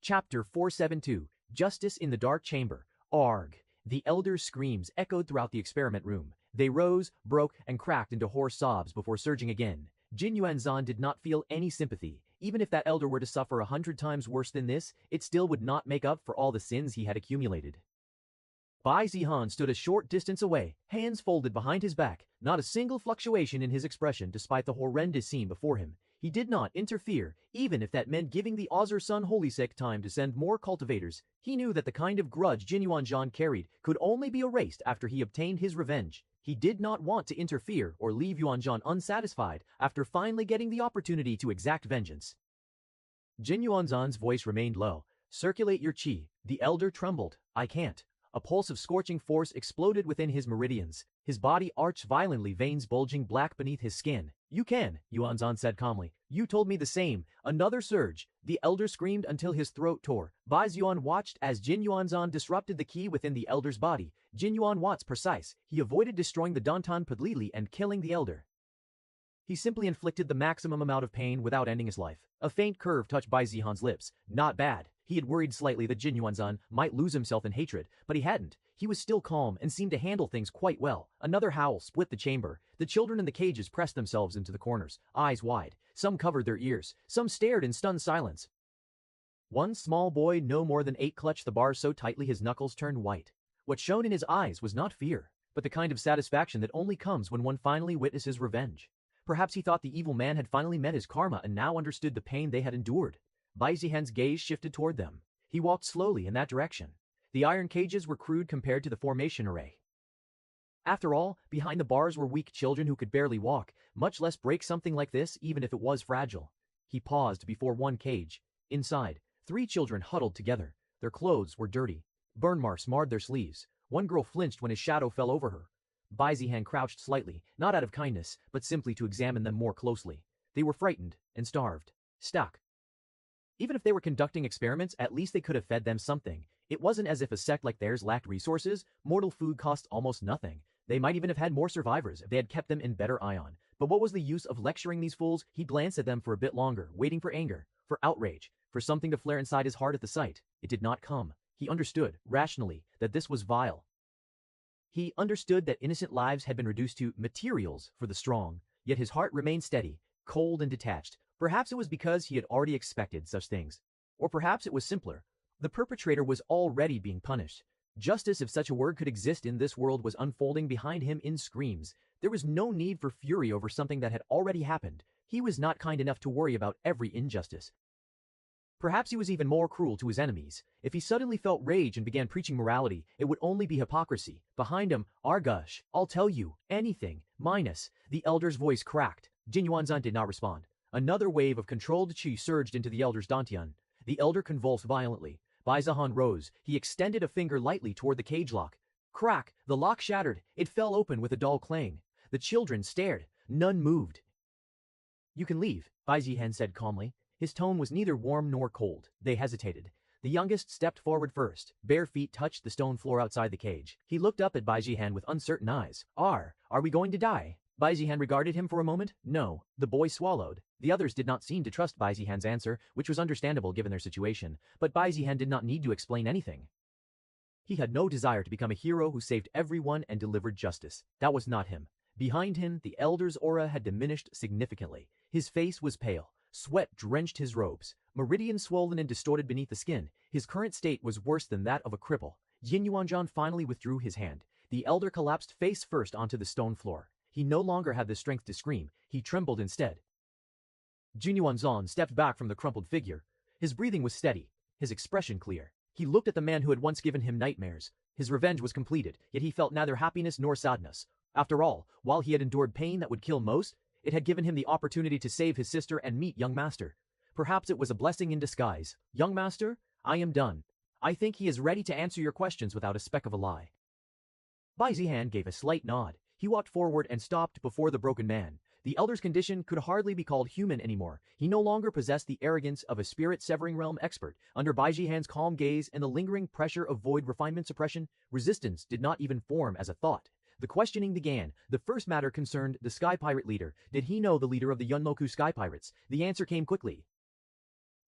Chapter 472, Justice in the Dark Chamber. Arg. The elder's screams echoed throughout the experiment room. They rose, broke, and cracked into hoarse sobs before surging again. Jin Yuanzhan did not feel any sympathy. Even if that elder were to suffer 100 times worse than this, it still would not make up for all the sins he had accumulated. Bai Zihan stood a short distance away, hands folded behind his back, not a single fluctuation in his expression despite the horrendous scene before him. He did not interfere, even if that meant giving the Azur Sun Holy Sect time to send more cultivators. He knew that the kind of grudge Jin Yuanzhan carried could only be erased after he obtained his revenge. He did not want to interfere or leave Yuanzhan unsatisfied after finally getting the opportunity to exact vengeance. Jin Yuanzhan's voice remained low. Circulate your qi. The elder trembled. I can't. A pulse of scorching force exploded within his meridians. His body arched violently, veins bulging black beneath his skin. You can, Yuanzhan said calmly. You told me the same. Another surge. The elder screamed until his throat tore. Bai Zuan watched as Jin Yuanzhan disrupted the qi within the elder's body. Jin Yuan was precise. He avoided destroying the Dantan completely and killing the elder. He simply inflicted the maximum amount of pain without ending his life. A faint curve touched Bai Zihan's lips. Not bad. He had worried slightly that Jin Yuanzhan might lose himself in hatred, but he hadn't. He was still calm and seemed to handle things quite well. Another howl split the chamber. The children in the cages pressed themselves into the corners, eyes wide. Some covered their ears. Some stared in stunned silence. One small boy, no more than 8, clutched the bars so tightly his knuckles turned white. What shone in his eyes was not fear, but the kind of satisfaction that only comes when one finally witnesses revenge. Perhaps he thought the evil man had finally met his karma and now understood the pain they had endured. Bai Zihan's gaze shifted toward them. He walked slowly in that direction. The iron cages were crude compared to the formation array. After all, behind the bars were weak children who could barely walk, much less break something like this even if it was fragile. He paused before one cage. Inside, 3 children huddled together. Their clothes were dirty. Burn marks marred their sleeves. One girl flinched when his shadow fell over her. Bai Zihan crouched slightly, not out of kindness, but simply to examine them more closely. They were frightened and starved. Stuck. Even if they were conducting experiments, at least they could have fed them something. It wasn't as if a sect like theirs lacked resources. Mortal food cost almost nothing. They might even have had more survivors if they had kept them in better ion. But what was the use of lecturing these fools? He glanced at them for a bit longer, waiting for anger, for outrage, for something to flare inside his heart at the sight. It did not come. He understood, rationally, that this was vile. He understood that innocent lives had been reduced to materials for the strong, yet his heart remained steady, cold and detached. Perhaps it was because he had already expected such things. Or perhaps it was simpler. The perpetrator was already being punished. Justice, if such a word could exist in this world, was unfolding behind him in screams. There was no need for fury over something that had already happened. He was not kind enough to worry about every injustice. Perhaps he was even more cruel to his enemies. If he suddenly felt rage and began preaching morality, it would only be hypocrisy. Behind him, Argush, I'll tell you, anything, minus. The elder's voice cracked. Jin Yuanzhan did not respond. Another wave of controlled qi surged into the elder's dantian. The elder convulsed violently. Bai Zihan rose. He extended a finger lightly toward the cage lock. Crack! The lock shattered. It fell open with a dull clang. The children stared. None moved. You can leave, Bai Zihan said calmly. His tone was neither warm nor cold. They hesitated. The youngest stepped forward first. Bare feet touched the stone floor outside the cage. He looked up at Bai Zihan with uncertain eyes. Are we going to die? Bai Zihan regarded him for a moment. No. The boy swallowed. The others did not seem to trust Bai Zihan's answer, which was understandable given their situation, but Bai Zihan did not need to explain anything. He had no desire to become a hero who saved everyone and delivered justice. That was not him. Behind him, the elder's aura had diminished significantly. His face was pale. Sweat drenched his robes. Meridians swollen and distorted beneath the skin. His current state was worse than that of a cripple. Jin Yuanzhan finally withdrew his hand. The elder collapsed face first onto the stone floor. He no longer had the strength to scream. He trembled instead. Jin Yuanzhan stepped back from the crumpled figure. His breathing was steady, his expression clear. He looked at the man who had once given him nightmares. His revenge was completed, yet he felt neither happiness nor sadness. After all, while he had endured pain that would kill most, it had given him the opportunity to save his sister and meet young master. Perhaps it was a blessing in disguise. Young master, I am done. I think he is ready to answer your questions without a speck of a lie. Bai Zihan gave a slight nod. He walked forward and stopped before the broken man. The elder's condition could hardly be called human anymore. He no longer possessed the arrogance of a spirit-severing realm expert. Under Bai Zihan's calm gaze and the lingering pressure of void refinement suppression, resistance did not even form as a thought. The questioning began. The first matter concerned the Sky Pirate leader. Did he know the leader of the Yunmoku Sky Pirates? The answer came quickly.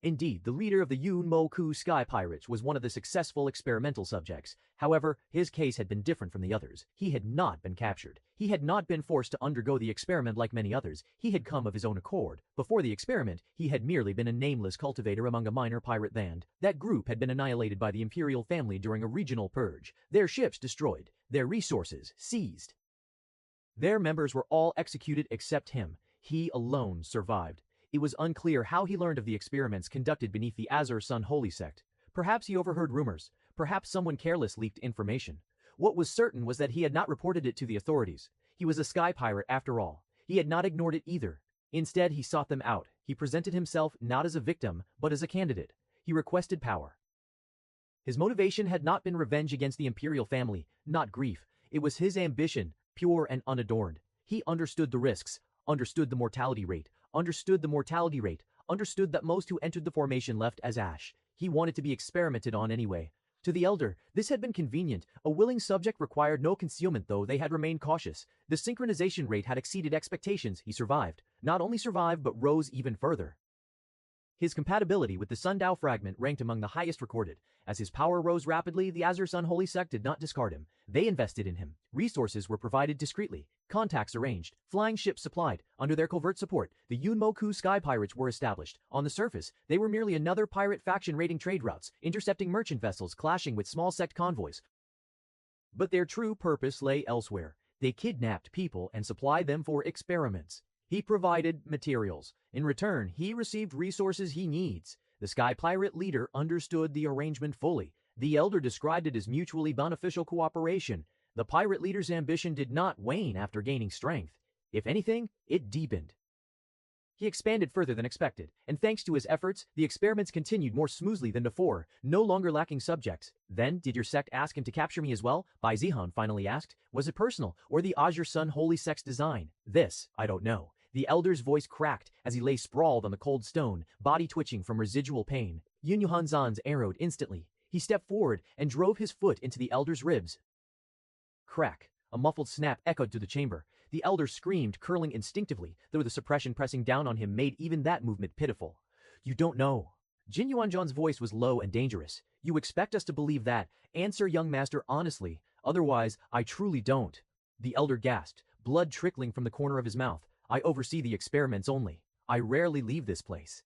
Indeed, the leader of the Yunmoku Sky Pirates was one of the successful experimental subjects. However, his case had been different from the others. He had not been captured. He had not been forced to undergo the experiment like many others. He had come of his own accord. Before the experiment, he had merely been a nameless cultivator among a minor pirate band. That group had been annihilated by the imperial family during a regional purge. Their ships destroyed. Their resources seized. Their members were all executed except him. He alone survived. It was unclear how he learned of the experiments conducted beneath the Azure Sun Holy Sect. Perhaps he overheard rumors. Perhaps someone careless leaked information. What was certain was that he had not reported it to the authorities. He was a sky pirate after all. He had not ignored it either. Instead, he sought them out. He presented himself not as a victim, but as a candidate. He requested power. His motivation had not been revenge against the imperial family, not grief. It was his ambition, pure and unadorned. He understood the risks, understood the mortality rate, understood that most who entered the formation left as ash. He wanted to be experimented on anyway. To the elder, this had been convenient. A willing subject required no concealment, though they had remained cautious. The synchronization rate had exceeded expectations. He survived. not only survived but rose even further. His compatibility with the Sundao fragment ranked among the highest recorded. As his power rose rapidly, the Azure Sun Holy Sect did not discard him. They invested in him. Resources were provided discreetly, contacts arranged, flying ships supplied. Under their covert support, the Yunmoku Sky Pirates were established. On the surface, they were merely another pirate faction raiding trade routes, intercepting merchant vessels, clashing with small sect convoys. But their true purpose lay elsewhere. They kidnapped people and supplied them for experiments. He provided materials. In return, he received resources he needs. The Sky Pirate leader understood the arrangement fully. The Elder described it as mutually beneficial cooperation. The pirate leader's ambition did not wane after gaining strength. If anything, it deepened. He expanded further than expected, and thanks to his efforts, the experiments continued more smoothly than before, no longer lacking subjects. Then, did your sect ask him to capture me as well? Bai Zihan finally asked. Was it personal, or the Azure Sun Holy Sect's design? This, I don't know. The Elder's voice cracked as he lay sprawled on the cold stone, body twitching from residual pain. Yun Yuhanzan's arrowed instantly. He stepped forward and drove his foot into the Elder's ribs. Crack. A muffled snap echoed through the chamber. The Elder screamed, curling instinctively, though the suppression pressing down on him made even that movement pitiful. You don't know. Jin Yuanzhan's voice was low and dangerous. You expect us to believe that? Answer, young master, honestly. Otherwise, I truly don't. The Elder gasped, blood trickling from the corner of his mouth. I oversee the experiments only. I rarely leave this place.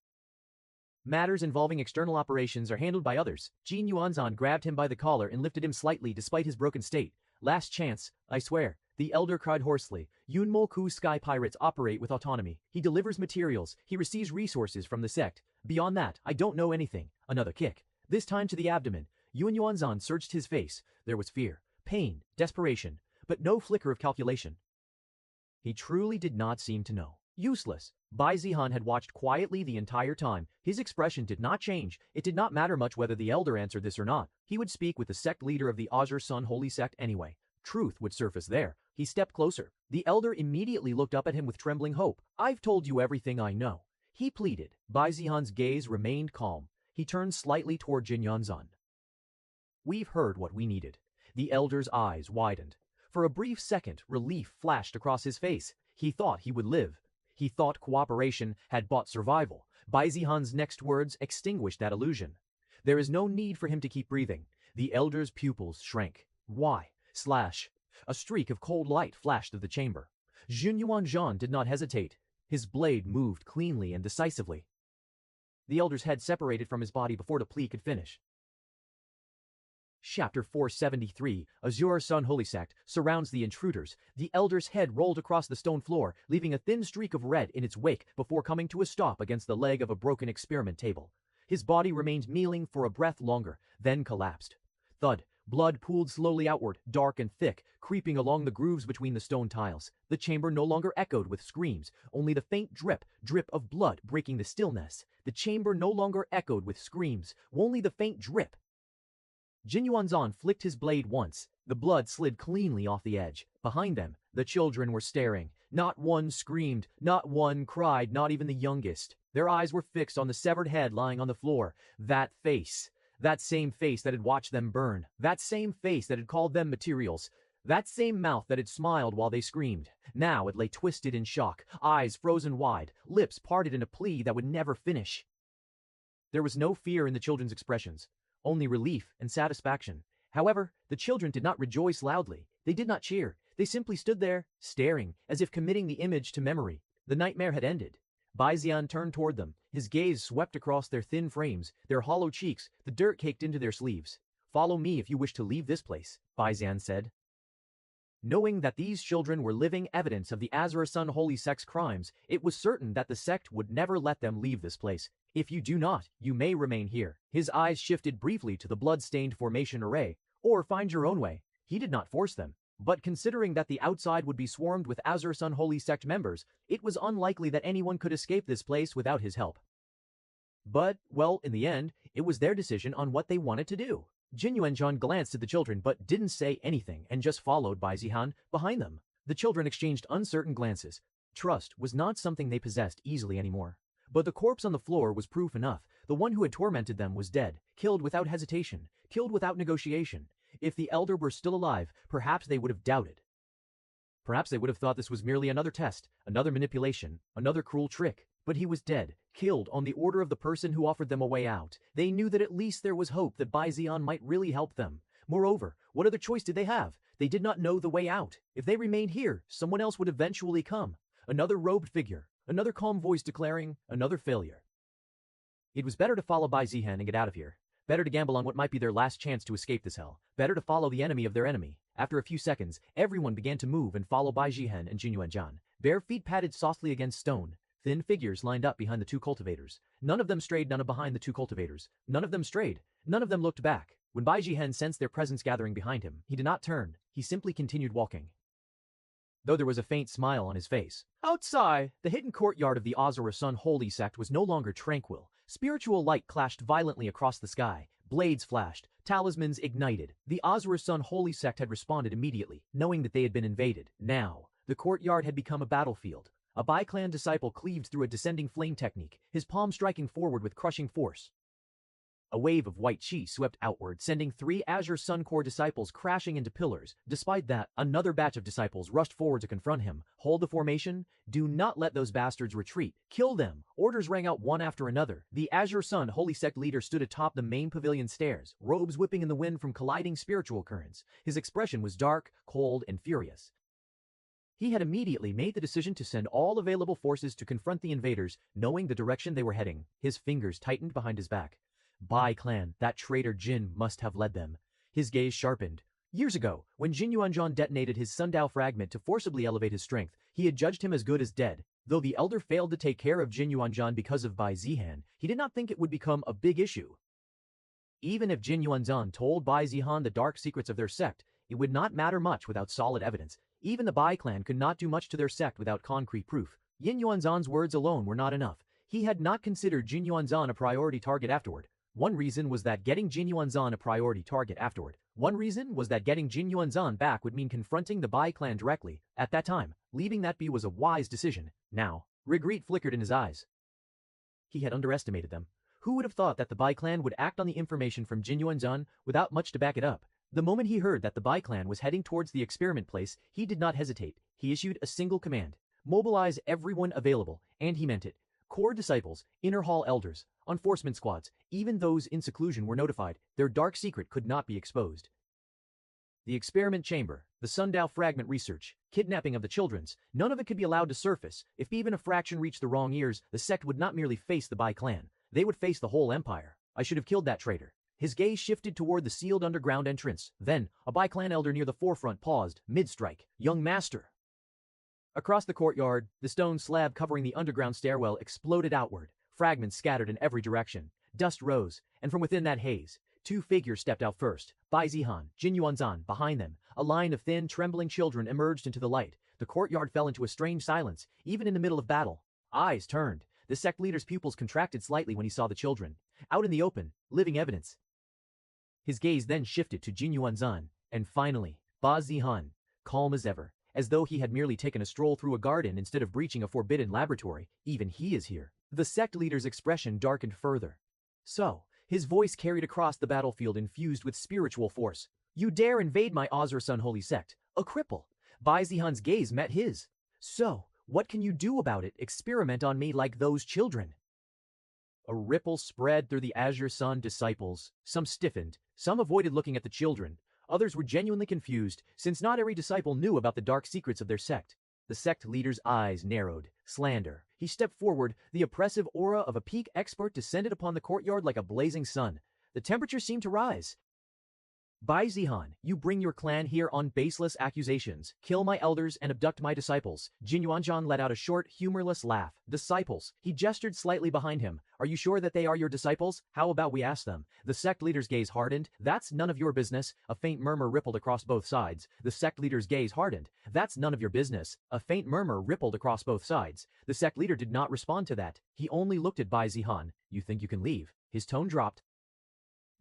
Matters involving external operations are handled by others. Jin Yuanzhan grabbed him by the collar and lifted him slightly despite his broken state. Last chance, I swear. The Elder cried hoarsely. Yunmoku Sky Pirates operate with autonomy. He delivers materials. He receives resources from the sect. Beyond that, I don't know anything. Another kick. This time to the abdomen. Yun Yuanzhan searched his face. There was fear, pain, desperation, but no flicker of calculation. He truly did not seem to know. Useless. Bai Zihan had watched quietly the entire time. His expression did not change. It did not matter much whether the Elder answered this or not. He would speak with the sect leader of the Azure Sun Holy Sect anyway. Truth would surface there. He stepped closer. The Elder immediately looked up at him with trembling hope. I've told you everything I know. He pleaded. Bai Zihan's gaze remained calm. He turned slightly toward Jin Yuanzhan. We've heard what we needed. The Elder's eyes widened. For a brief second, relief flashed across his face. He thought he would live. He thought cooperation had bought survival. Bai Zihan's next words extinguished that illusion. There is no need for him to keep breathing. The Elder's pupils shrank. Why? A streak of cold light flashed through the chamber. Jin Yuanzhan did not hesitate. His blade moved cleanly and decisively. The Elder's head separated from his body before the plea could finish. Chapter 473, Azure Sun Holy Sect, surrounds the intruders. The Elder's head rolled across the stone floor, leaving a thin streak of red in its wake before coming to a stop against the leg of a broken experiment table. His body remained kneeling for a breath longer, then collapsed. Thud. Blood pooled slowly outward, dark and thick, creeping along the grooves between the stone tiles. The chamber no longer echoed with screams, only the faint drip of blood breaking the stillness. The chamber no longer echoed with screams, only the faint drip. Jin Yuanzhan flicked his blade once. The blood slid cleanly off the edge. Behind them, the children were staring. Not one screamed, not one cried, not even the youngest. Their eyes were fixed on the severed head lying on the floor. That face. That same face that had watched them burn. That same face that had called them materials. That same mouth that had smiled while they screamed. Now it lay twisted in shock, eyes frozen wide, lips parted in a plea that would never finish. There was no fear in the children's expressions. Only relief and satisfaction. However, the children did not rejoice loudly. They did not cheer. They simply stood there, staring, as if committing the image to memory. The nightmare had ended. Bai Zihan turned toward them. His gaze swept across their thin frames, their hollow cheeks, the dirt caked into their sleeves. Follow me if you wish to leave this place, Bai Zihan said. Knowing that these children were living evidence of the Azure Sun Holy Sect's crimes, it was certain that the sect would never let them leave this place. If you do not, you may remain here. His eyes shifted briefly to the blood-stained formation array, or find your own way. He did not force them. But considering that the outside would be swarmed with Azure Sun Holy Sect members, it was unlikely that anyone could escape this place without his help. But, well, in the end, it was their decision on what they wanted to do. Jin Yuanzhan glanced at the children but didn't say anything and just followed Bai Zihan behind them. The children exchanged uncertain glances. Trust was not something they possessed easily anymore. But the corpse on the floor was proof enough. The one who had tormented them was dead, killed without hesitation, killed without negotiation. If the Elder were still alive, perhaps they would have doubted. Perhaps they would have thought this was merely another test, another manipulation, another cruel trick. But he was dead, killed on the order of the person who offered them a way out. They knew that at least there was hope that Bai Zihan might really help them. Moreover, what other choice did they have? They did not know the way out. If they remained here, someone else would eventually come. Another robed figure, another calm voice declaring, another failure. It was better to follow Bai Zihan and get out of here. Better to gamble on what might be their last chance to escape this hell. Better to follow the enemy of their enemy. After a few seconds, everyone began to move and follow Bai Zihan and Jin Yuanzhan. Bare feet padded softly against stone. Thin figures lined up behind the two cultivators. None of them strayed, none of behind the two cultivators. None of them strayed. None of them looked back. When Bai Zihan sensed their presence gathering behind him, he did not turn. He simply continued walking, though there was a faint smile on his face. Outside, the hidden courtyard of the Azura Sun holy sect was no longer tranquil. Spiritual light clashed violently across the sky. Blades flashed. Talismans ignited. The Azura Sun holy sect had responded immediately, knowing that they had been invaded. Now, the courtyard had become a battlefield. A Bai clan disciple cleaved through a descending flame technique, his palm striking forward with crushing force. A wave of white chi swept outward, sending 3 Azure Sun Core disciples crashing into pillars. Despite that, another batch of disciples rushed forward to confront him. Hold the formation. Do not let those bastards retreat. Kill them. Orders rang out one after another. The Azure Sun Holy Sect leader stood atop the main pavilion stairs, robes whipping in the wind from colliding spiritual currents. His expression was dark, cold, and furious. He had immediately made the decision to send all available forces to confront the invaders, knowing the direction they were heading. His fingers tightened behind his back. Bai clan, that traitor Jin must have led them. His gaze sharpened. Years ago, when Jin Yuanzhan detonated his Sundao fragment to forcibly elevate his strength, he had judged him as good as dead. Though the elder failed to take care of Jin Yuanzhan because of Bai Zihan, he did not think it would become a big issue. Even if Jin Yuanzhan told Bai Zihan the dark secrets of their sect, it would not matter much without solid evidence. Even the Bai clan could not do much to their sect without concrete proof. Yin Yuanzhan's words alone were not enough. He had not considered Jin Yuanzhan a priority target afterward. One reason was that getting Jin Yuanzhan back would mean confronting the Bai clan directly. At that time, leaving that be was a wise decision. Now, regret flickered in his eyes. He had underestimated them. Who would have thought that the Bai clan would act on the information from Jin Yuanzhan without much to back it up? The moment he heard that the Bai clan was heading towards the experiment place, he did not hesitate. He issued a single command. Mobilize everyone available, and he meant it. Core disciples, inner hall elders, enforcement squads, even those in seclusion were notified. Their dark secret could not be exposed. The experiment chamber, the Sundao fragment research, kidnapping of the children's, none of it could be allowed to surface. If even a fraction reached the wrong ears, the sect would not merely face the Bai clan. They would face the whole empire. I should have killed that traitor. His gaze shifted toward the sealed underground entrance. Then, a Bai clan elder near the forefront paused, mid-strike. Young master. Across the courtyard, the stone slab covering the underground stairwell exploded outward. Fragments scattered in every direction. Dust rose, and from within that haze, 2 figures stepped out first. Bai Zihan, Jin Yuanzhan, behind them. A line of thin, trembling children emerged into the light. The courtyard fell into a strange silence, even in the middle of battle. Eyes turned. The sect leader's pupils contracted slightly when he saw the children. Out in the open, living evidence. His gaze then shifted to Jin Yuanzhan, and finally, Bai Zihan, calm as ever, as though he had merely taken a stroll through a garden instead of breaching a forbidden laboratory. Even he is here. The sect leader's expression darkened further. So, his voice carried across the battlefield infused with spiritual force. You dare invade my Azura Sun holy sect, a cripple. Bai Zihan's gaze met his. So, what can you do about it? Experiment on me like those children. A ripple spread through the Azure Sun disciples. Some stiffened, some avoided looking at the children. Others were genuinely confused, since not every disciple knew about the dark secrets of their sect. The sect leader's eyes narrowed. Slander. He stepped forward, the oppressive aura of a peak expert descended upon the courtyard like a blazing sun. The temperature seemed to rise. Bai Zihan, you bring your clan here on baseless accusations. Kill my elders and abduct my disciples. Jin Yuanzhan let out a short, humorless laugh. Disciples. He gestured slightly behind him. Are you sure that they are your disciples? How about we ask them? The sect leader's gaze hardened. That's none of your business. A faint murmur rippled across both sides. The sect leader's gaze hardened. That's none of your business. A faint murmur rippled across both sides. The sect leader did not respond to that. He only looked at Bai Zihan. You think you can leave? His tone dropped.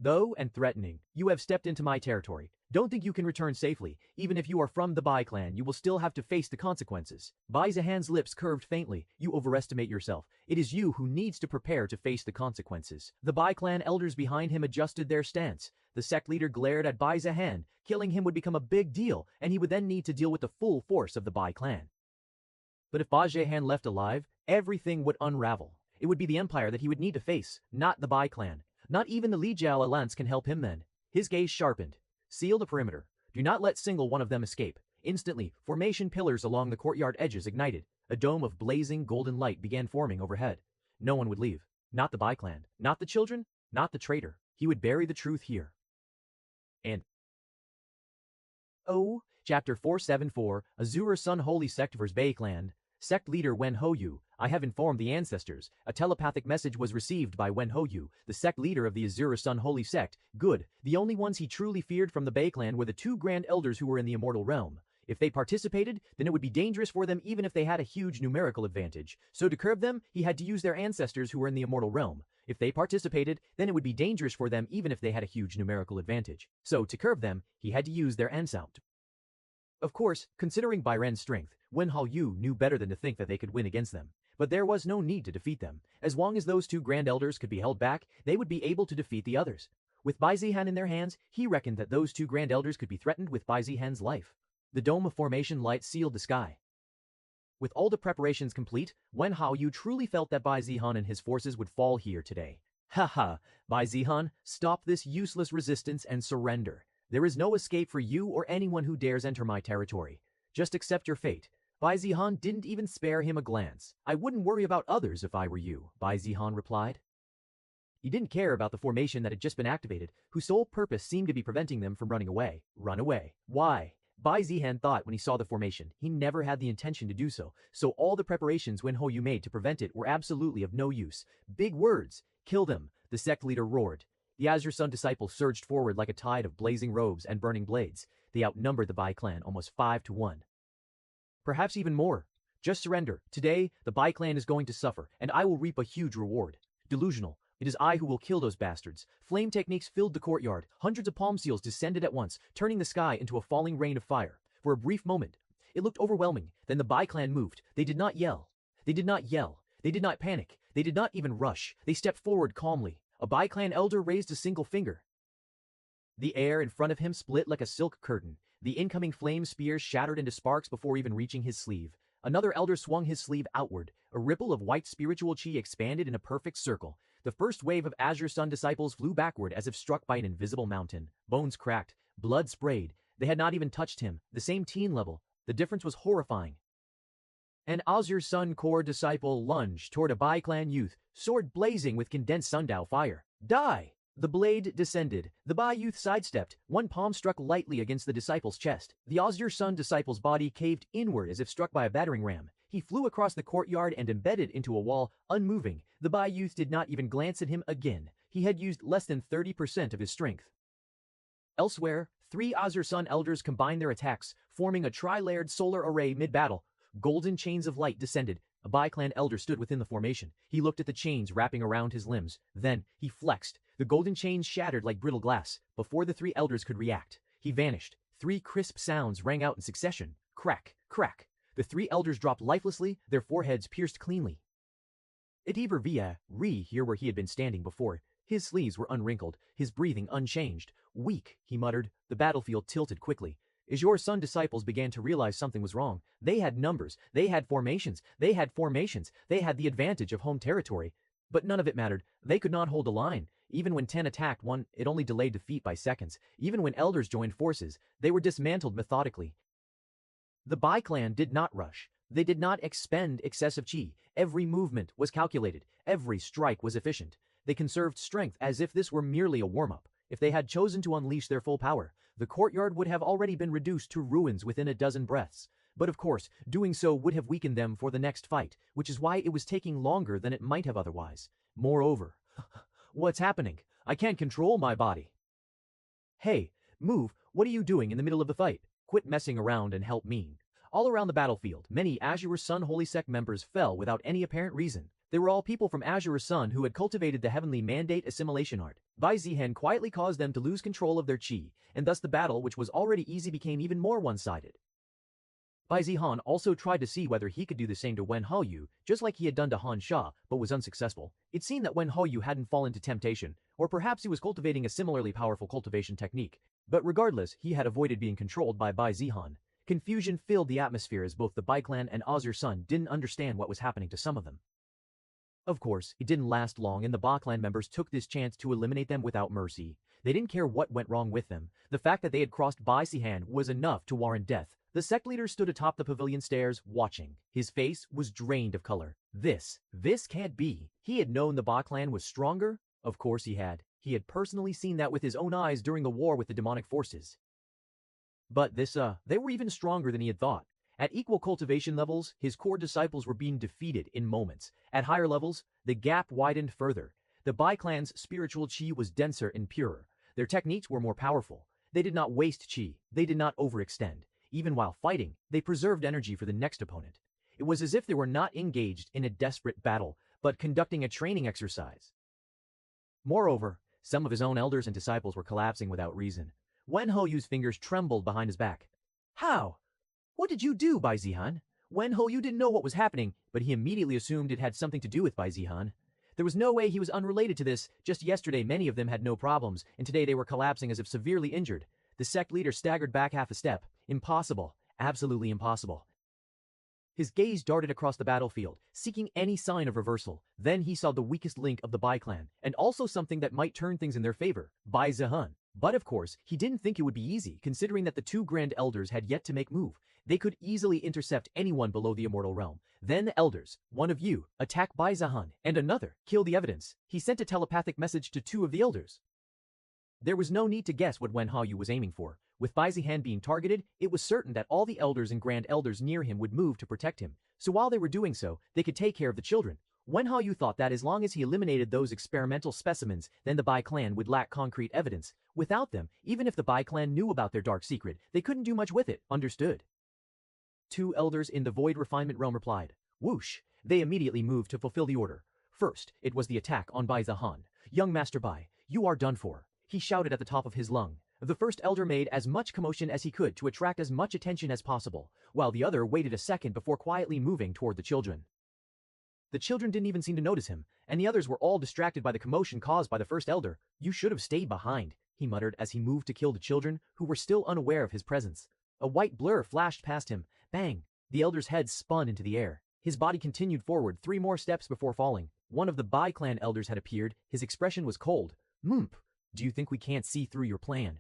Though and threatening, you have stepped into my territory. Don't think you can return safely. Even if you are from the Bai clan, you will still have to face the consequences. Bai Zihan's lips curved faintly. You overestimate yourself. It is you who needs to prepare to face the consequences. The Bai clan elders behind him adjusted their stance. The sect leader glared at Bai Zihan. Killing him would become a big deal, and he would then need to deal with the full force of the Bai clan. But if Bai Zihan left alive, everything would unravel. It would be the empire that he would need to face, not the Bai clan. Not even the Li Jiao alliance can help him then. His gaze sharpened. Seal the perimeter. Do not let single one of them escape. Instantly, formation pillars along the courtyard edges ignited. A dome of blazing golden light began forming overhead. No one would leave. Not the Bai clan. Not the children. Not the traitor. He would bury the truth here. And Chapter 474, Azure Sun Holy Sect vs. Bai Clan. Sect leader Wen Houyu, I have informed the ancestors. A telepathic message was received by Wen Houyu, the sect leader of the Azure Sun Holy Sect. Good. The only ones he truly feared from the Bai clan were the two grand elders who were in the immortal realm. If they participated, then it would be dangerous for them even if they had a huge numerical advantage. So to curb them, he had to use their ancestors who were in the immortal realm. If they participated, then it would be dangerous for them even if they had a huge numerical advantage. So to curb them, he had to use their ancestors. Of course, considering Bai Ren's strength, Wen Houyu knew better than to think that they could win against them. But there was no need to defeat them. As long as those two grand elders could be held back, they would be able to defeat the others. With Bai Zihan in their hands, he reckoned that those two grand elders could be threatened with Bai Zihan's life. The dome of formation light sealed the sky. With all the preparations complete, Wen Houyu truly felt that Bai Zihan and his forces would fall here today. Haha, Bai Zihan, stop this useless resistance and surrender. There is no escape for you or anyone who dares enter my territory. Just accept your fate. Bai Zihan didn't even spare him a glance. I wouldn't worry about others if I were you, Bai Zihan replied. He didn't care about the formation that had just been activated, whose sole purpose seemed to be preventing them from running away. Run away. Why? Bai Zihan thought when he saw the formation, he never had the intention to do so, so all the preparations Wen Houyu made to prevent it were absolutely of no use. Big words. Kill them, the sect leader roared. The Azure Sun disciples surged forward like a tide of blazing robes and burning blades. They outnumbered the Bai clan almost 5 to 1. Perhaps even more. Just surrender. Today, the Bai clan is going to suffer, and I will reap a huge reward. Delusional. It is I who will kill those bastards. Flame techniques filled the courtyard. Hundreds of palm seals descended at once, turning the sky into a falling rain of fire. For a brief moment, it looked overwhelming. Then the Bai clan moved. They did not yell. They did not yell. They did not panic. They did not even rush. They stepped forward calmly. A Bai clan elder raised a single finger. The air in front of him split like a silk curtain. The incoming flame spears shattered into sparks before even reaching his sleeve. Another elder swung his sleeve outward. A ripple of white spiritual chi expanded in a perfect circle. The first wave of Azure Sun disciples flew backward as if struck by an invisible mountain. Bones cracked. Blood sprayed. They had not even touched him. The same teen level. The difference was horrifying. An Azure Sun core disciple lunged toward a Bai clan youth, sword blazing with condensed sundial fire. Die! The blade descended. The Bai youth sidestepped. One palm struck lightly against the disciple's chest. The Azure Sun disciple's body caved inward as if struck by a battering ram. He flew across the courtyard and embedded into a wall, unmoving. The Bai youth did not even glance at him again. He had used less than 30% of his strength. Elsewhere, 3 Azure Sun elders combined their attacks, forming a tri-layered solar array mid-battle. Golden chains of light descended. A Bai clan elder stood within the formation. He looked at the chains wrapping around his limbs. Then, he flexed. The golden chains shattered like brittle glass. Before the 3 elders could react, he vanished. 3 crisp sounds rang out in succession. Crack, crack. The 3 elders dropped lifelessly, their foreheads pierced cleanly. Itiver via re here where he had been standing before. His sleeves were unwrinkled, his breathing unchanged. Weak, he muttered. The battlefield tilted quickly. Azure Sun disciples began to realize something was wrong. They had numbers, they had formations, they had the advantage of home territory. But none of it mattered. They could not hold a line. Even when 10 attacked one, it only delayed defeat by seconds. Even when elders joined forces, they were dismantled methodically. The Bai clan did not rush. They did not expend excessive chi. Every movement was calculated. Every strike was efficient. They conserved strength as if this were merely a warm-up. If they had chosen to unleash their full power, the courtyard would have already been reduced to ruins within a dozen breaths. But of course, doing so would have weakened them for the next fight, which is why it was taking longer than it might have otherwise. Moreover, what's happening? I can't control my body. Hey, move, what are you doing in the middle of the fight? Quit messing around and help me. All around the battlefield, many Azure Sun Holy Sect members fell without any apparent reason. They were all people from Azura's Sun who had cultivated the heavenly mandate assimilation art. Bai Zihan quietly caused them to lose control of their qi, and thus the battle, which was already easy, became even more one-sided. Bai Zihan also tried to see whether he could do the same to Wen Haoyu, just like he had done to Han Sha, but was unsuccessful. It seemed that Wen Haoyu hadn't fallen to temptation, or perhaps he was cultivating a similarly powerful cultivation technique. But regardless, he had avoided being controlled by Bai Zihan. Confusion filled the atmosphere as both the Bai clan and Azure Sun didn't understand what was happening to some of them. Of course, it didn't last long and the Ba clan members took this chance to eliminate them without mercy. They didn't care what went wrong with them. The fact that they had crossed Bai Zihan was enough to warrant death. The sect leader stood atop the pavilion stairs, watching. His face was drained of color. This can't be. He had known the Ba clan was stronger? Of course he had. He had personally seen that with his own eyes during the war with the demonic forces. But they were even stronger than he had thought. At equal cultivation levels, his core disciples were being defeated in moments. At higher levels, the gap widened further. The Bai clan's spiritual qi was denser and purer. Their techniques were more powerful. They did not waste qi. They did not overextend. Even while fighting, they preserved energy for the next opponent. It was as if they were not engaged in a desperate battle, but conducting a training exercise. Moreover, some of his own elders and disciples were collapsing without reason. Wen Haoyu's fingers trembled behind his back. How? What did you do, Bai Zihan? Wen Haoyu didn't know what was happening, but he immediately assumed it had something to do with Bai Zihan. There was no way he was unrelated to this. Just yesterday many of them had no problems, and today they were collapsing as if severely injured. The sect leader staggered back half a step. Impossible. Absolutely impossible. His gaze darted across the battlefield, seeking any sign of reversal. Then he saw the weakest link of the Bai clan, and also something that might turn things in their favor, Bai Zihan. But of course, he didn't think it would be easy, considering that the two Grand Elders had yet to make move. They could easily intercept anyone below the Immortal Realm. Then the Elders, one of you, attack Bai Zihan, and another, kill the evidence. He sent a telepathic message to two of the Elders. There was no need to guess what Wen Haoyu was aiming for. With Bai Zihan being targeted, it was certain that all the Elders and Grand Elders near him would move to protect him. So while they were doing so, they could take care of the children. Wen Haoyu thought that as long as he eliminated those experimental specimens, then the Bai clan would lack concrete evidence. Without them, even if the Bai clan knew about their dark secret, they couldn't do much with it. Understood. Two elders in the Void Refinement Realm replied. Whoosh! They immediately moved to fulfill the order. First, it was the attack on Bai Zihan. Young Master Bai, you are done for. He shouted at the top of his lung. The first elder made as much commotion as he could to attract as much attention as possible, while the other waited a second before quietly moving toward the children. The children didn't even seem to notice him, and the others were all distracted by the commotion caused by the first elder. You should have stayed behind, he muttered as he moved to kill the children, who were still unaware of his presence. A white blur flashed past him. Bang! The elder's head spun into the air. His body continued forward 3 more steps before falling. One of the Bai clan elders had appeared. His expression was cold. Moomp! Do you think we can't see through your plan?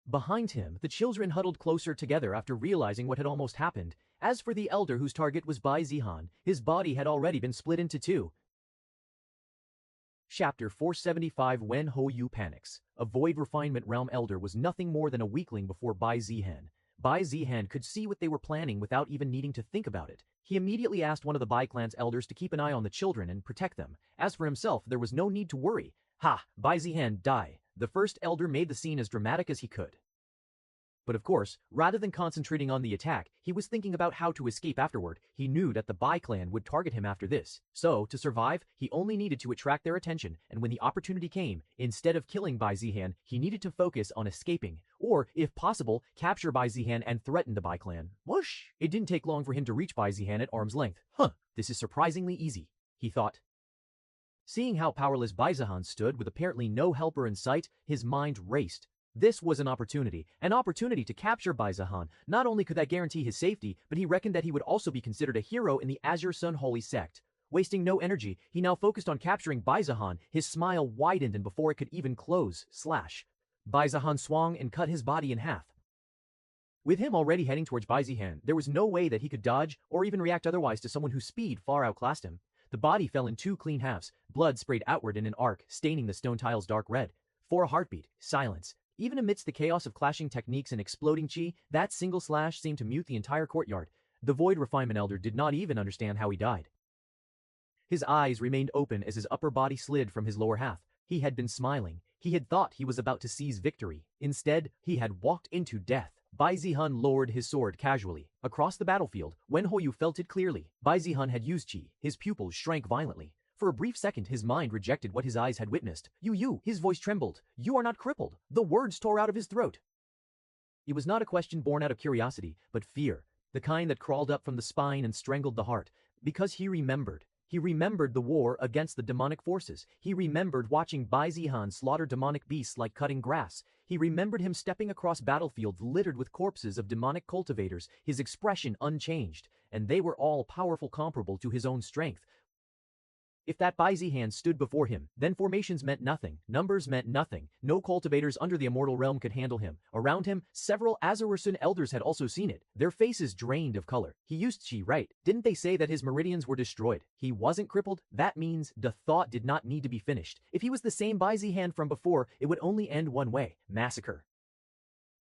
Behind him, the children huddled closer together after realizing what had almost happened. As for the elder whose target was Bai Zihan, his body had already been split into 2. Chapter 475 Wen Haoyu panics. A Void Refinement Realm elder was nothing more than a weakling before Bai Zihan. Bai Zihan could see what they were planning without even needing to think about it. He immediately asked one of the Bai clan's elders to keep an eye on the children and protect them. As for himself, there was no need to worry. Ha! Bai Zihan, die! The first elder made the scene as dramatic as he could. But of course, rather than concentrating on the attack, he was thinking about how to escape afterward. He knew that the Bai clan would target him after this. So, to survive, he only needed to attract their attention, and when the opportunity came, instead of killing Bai Zihan, he needed to focus on escaping, or, if possible, capture Bai Zihan and threaten the Bai clan. Whoosh! It didn't take long for him to reach Bai Zihan at arm's length. This is surprisingly easy, he thought. Seeing how powerless Bai Zihan stood with apparently no helper in sight, his mind raced. This was an opportunity to capture Bai Zihan. Not only could that guarantee his safety, but he reckoned that he would also be considered a hero in the Azure Sun Holy Sect. Wasting no energy, he now focused on capturing Bai Zihan. His smile widened, and before it could even close, Bai Zihan swung and cut his body in half. With him already heading towards Bai Zihan, there was no way that he could dodge or even react otherwise to someone whose speed far outclassed him. The body fell in 2 clean halves. Blood sprayed outward in an arc, staining the stone tiles dark red. For a heartbeat, silence. Even amidst the chaos of clashing techniques and exploding chi, that single slash seemed to mute the entire courtyard. The Void Refinement Elder did not even understand how he died. His eyes remained open as his upper body slid from his lower half. He had been smiling. He had thought he was about to seize victory. Instead, he had walked into death. Bai Zihun lowered his sword casually. Across the battlefield, Wen Huoyu felt it clearly. Bai Zihun had used qi. His pupils shrank violently. For a brief second his mind rejected what his eyes had witnessed. You, his voice trembled. You are not crippled. The words tore out of his throat. It was not a question born out of curiosity, but fear, the kind that crawled up from the spine and strangled the heart. Because he remembered. He remembered the war against the demonic forces. He remembered watching Bai Zihun slaughter demonic beasts like cutting grass. He remembered him stepping across battlefields littered with corpses of demonic cultivators, his expression unchanged, and they were all powerful comparable to his own strength. If that Bai Zihun stood before him, then formations meant nothing, numbers meant nothing, no cultivators under the immortal realm could handle him. Around him, several Azursun elders had also seen it, their faces drained of color. He used qi, right? Didn't they say that his meridians were destroyed? He wasn't crippled? That means the thought did not need to be finished. If he was the same Bai Zihun from before, it would only end one way: massacre.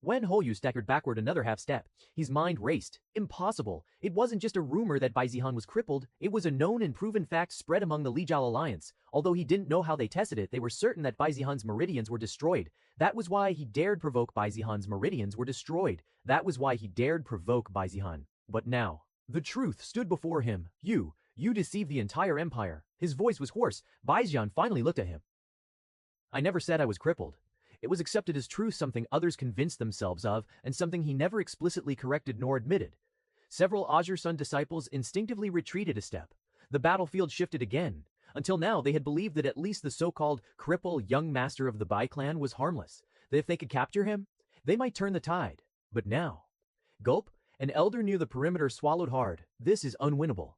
Wen Huoyu staggered backward another half step. His mind raced. Impossible. It wasn't just a rumor that Bai Zihun was crippled, it was a known and proven fact spread among the Li Jiao Alliance. Although he didn't know how they tested it, they were certain that Bai Zihun's meridians were destroyed. That was why he dared provoke Bai Zihun's meridians were destroyed. That was why he dared provoke Bai Zihun. But now, the truth stood before him. You deceived the entire empire. His voice was hoarse. Bai Zihun finally looked at him. I never said I was crippled. It was accepted as truth, something others convinced themselves of, and something he never explicitly corrected nor admitted. Several Azursun disciples instinctively retreated a step. The battlefield shifted again. Until now, they had believed that at least the so-called cripple young master of the Bai clan was harmless, that if they could capture him, they might turn the tide. But now... Gulp, an elder near the perimeter swallowed hard. This is unwinnable.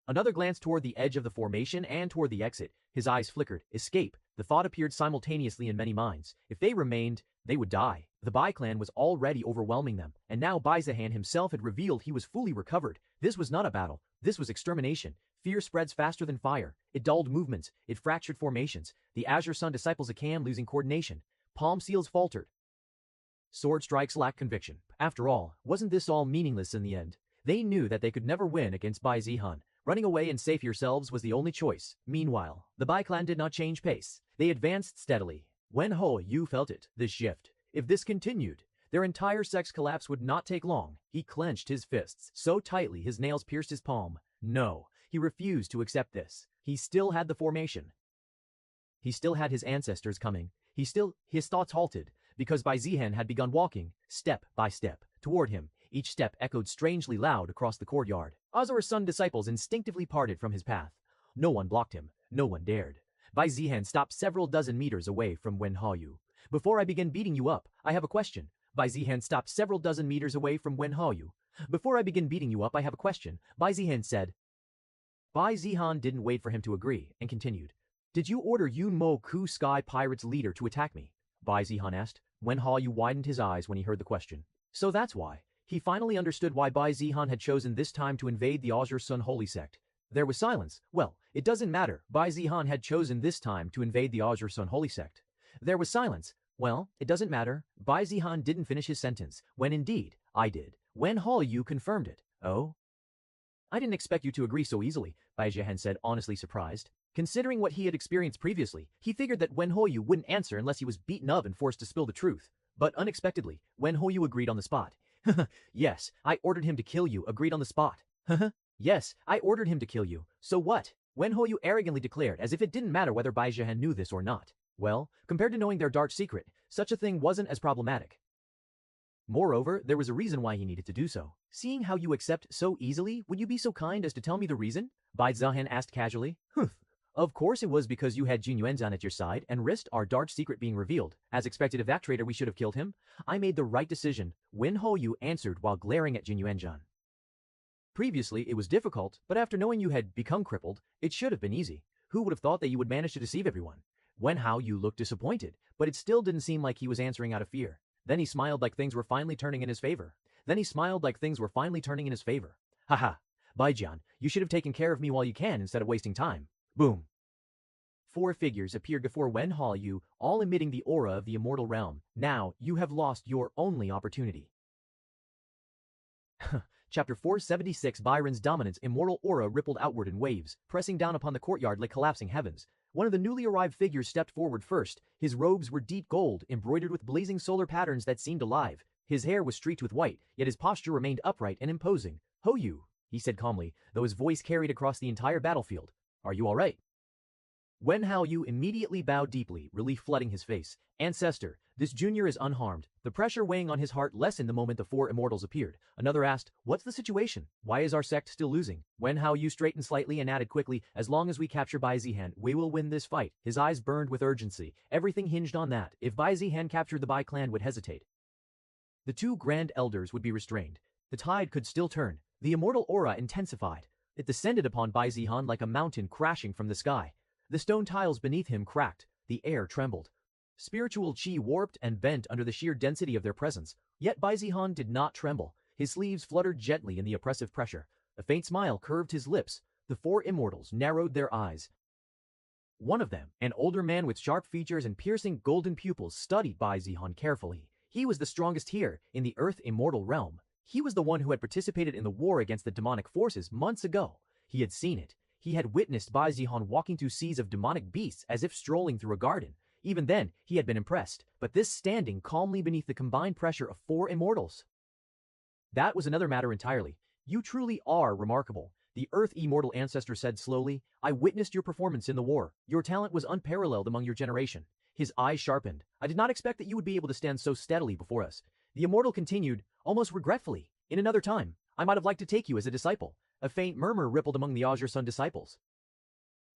Another glance toward the edge of the formation and toward the exit. His eyes flickered. Escape. The thought appeared simultaneously in many minds. If they remained, they would die. The Bai clan was already overwhelming them, and now Bai Zihun himself had revealed he was fully recovered. This was not a battle. This was extermination. Fear spreads faster than fire. It dulled movements. It fractured formations. The Azursun disciples of Cam losing coordination. Palm seals faltered. Sword strikes lacked conviction. After all, wasn't this all meaningless in the end? They knew that they could never win against Bai Zihun. Running away and save yourselves was the only choice. Meanwhile, the Bai clan did not change pace. They advanced steadily. Wen Huoyu felt it, this shift. If this continued, their entire sex collapse would not take long. He clenched his fists so tightly his nails pierced his palm. No, he refused to accept this. He still had the formation. He still had his ancestors coming. His thoughts halted, because Bai Zihun had begun walking, step by step, toward him. Each step echoed strangely loud across the courtyard. Azursun disciples instinctively parted from his path. No one blocked him. No one dared. Bai Zihun stopped several dozen meters away from Wen Huoyu. Before I begin beating you up, I have a question. Bai Zihun stopped several dozen meters away from Wen Huoyu. Before I begin beating you up, I have a question, Bai Zihun said. Bai Zihun didn't wait for him to agree, and continued. Did you order Yun Mo Ku Sky Pirates leader to attack me? Bai Zihun asked. Wen Huoyu widened his eyes when he heard the question. So that's why. He finally understood why Bai Zihun had chosen this time to invade the Azursun holy sect. There was silence. Well, it doesn't matter. Bai Zihun had chosen this time to invade the Azursun holy sect. There was silence. Well, it doesn't matter. Bai Zihun didn't finish his sentence, when indeed, I did. Wen Huoyu confirmed it. Oh? I didn't expect you to agree so easily, Bai Zihun said, honestly surprised. Considering what he had experienced previously, he figured that Wen Huoyu wouldn't answer unless he was beaten up and forced to spill the truth. But unexpectedly, Wen Huoyu agreed on the spot. Yes, I ordered him to kill you, agreed on the spot. Yes, I ordered him to kill you. So what? Wen Huoyu arrogantly declared, as if it didn't matter whether Bai Zihun knew this or not. Well, compared to knowing their dark secret, such a thing wasn't as problematic. Moreover, there was a reason why he needed to do so. Seeing how you accept so easily, would you be so kind as to tell me the reason? Bai Zihun asked casually. Humph. Of course it was because you had Jin Yuanzhan at your side and risked our dark secret being revealed. As expected of that traitor, we should have killed him. I made the right decision, Wen Huoyu answered while glaring at Jin Yuanzhan. Previously, it was difficult, but after knowing you had become crippled, it should have been easy. Who would have thought that you would manage to deceive everyone? Wen Huoyu looked disappointed, but it still didn't seem like he was answering out of fear. Then he smiled like things were finally turning in his favor. Haha, Baijian, you should have taken care of me while you can instead of wasting time. Boom. 4 figures appeared before Wen Huoyu, all emitting the aura of the immortal realm. Now, you have lost your only opportunity. Chapter 476. Byron's dominance. Immortal aura rippled outward in waves, pressing down upon the courtyard like collapsing heavens. One of the newly arrived figures stepped forward first. His robes were deep gold, embroidered with blazing solar patterns that seemed alive. His hair was streaked with white, yet his posture remained upright and imposing. "Ho you," he said calmly, though his voice carried across the entire battlefield. "Are you all right?" Wen Haoyu immediately bowed deeply, relief flooding his face. "Ancestor, this junior is unharmed." The pressure weighing on his heart lessened the moment the four immortals appeared. Another asked, "What's the situation? Why is our sect still losing?" Wen Haoyu straightened slightly and added quickly, "As long as we capture Bai Zihan, we will win this fight." His eyes burned with urgency. Everything hinged on that. If Bai Zihan captured, the Bai clan would hesitate. The two grand elders would be restrained. The tide could still turn. The immortal aura intensified. It descended upon Bai Zihan like a mountain crashing from the sky. The stone tiles beneath him cracked. The air trembled. Spiritual chi warped and bent under the sheer density of their presence. Yet Bai Zihan did not tremble. His sleeves fluttered gently in the oppressive pressure. A faint smile curved his lips. The four immortals narrowed their eyes. One of them, an older man with sharp features and piercing golden pupils, studied Bai Zihan carefully. He was the strongest here, in the Earth Immortal realm. He was the one who had participated in the war against the demonic forces months ago. He had seen it. He had witnessed Bai Zihan walking through seas of demonic beasts as if strolling through a garden. Even then, he had been impressed, but this standing calmly beneath the combined pressure of four immortals. That was another matter entirely. "You truly are remarkable," the Earth Immortal ancestor said slowly. "I witnessed your performance in the war. Your talent was unparalleled among your generation." His eyes sharpened. "I did not expect that you would be able to stand so steadily before us." The immortal continued, almost regretfully, "In another time, I might have liked to take you as a disciple." A faint murmur rippled among the Azure Sun disciples.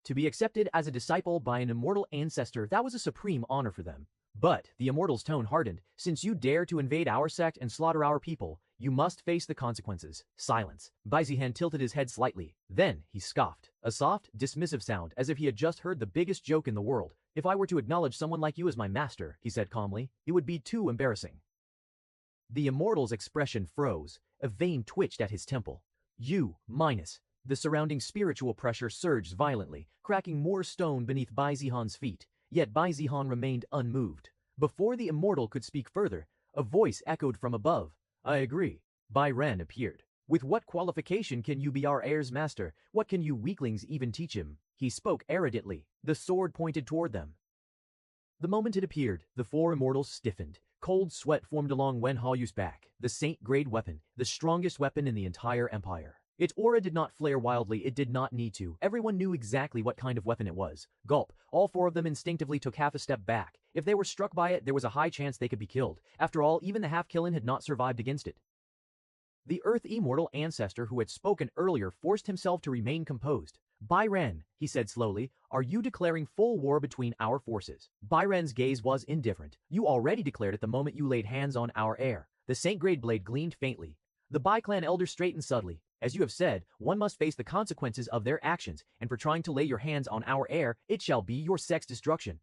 To be accepted as a disciple by an immortal ancestor, that was a supreme honor for them. But the immortal's tone hardened. "Since you dare to invade our sect and slaughter our people, you must face the consequences." Silence. Bai Zihan tilted his head slightly. Then he scoffed. A soft, dismissive sound, as if he had just heard the biggest joke in the world. "If I were to acknowledge someone like you as my master," he said calmly, "it would be too embarrassing." The immortal's expression froze. A vein twitched at his temple. "You, minus." The surrounding spiritual pressure surged violently, cracking more stone beneath Bai Zihan's feet. Yet Bai Zihan remained unmoved. Before the immortal could speak further, a voice echoed from above. "I agree." Bai Ren appeared. "With what qualification can you be our heir's master? What can you weaklings even teach him?" He spoke arrogantly. The sword pointed toward them. The moment it appeared, the four immortals stiffened. Cold sweat formed along Wen Haoyu's back. The saint-grade weapon, the strongest weapon in the entire empire. Its aura did not flare wildly, it did not need to. Everyone knew exactly what kind of weapon it was. Gulp. All four of them instinctively took half a step back. If they were struck by it, there was a high chance they could be killed. After all, even the half-killen had not survived against it. The Earth Immortal ancestor who had spoken earlier forced himself to remain composed. "Bai Ren," he said slowly, "are you declaring full war between our forces?" Bai Ren's gaze was indifferent. "You already declared it the moment you laid hands on our heir." The saint-grade blade gleamed faintly. The Bai clan elder straightened subtly. "As you have said, one must face the consequences of their actions, and for trying to lay your hands on our heir, it shall be your sect's destruction."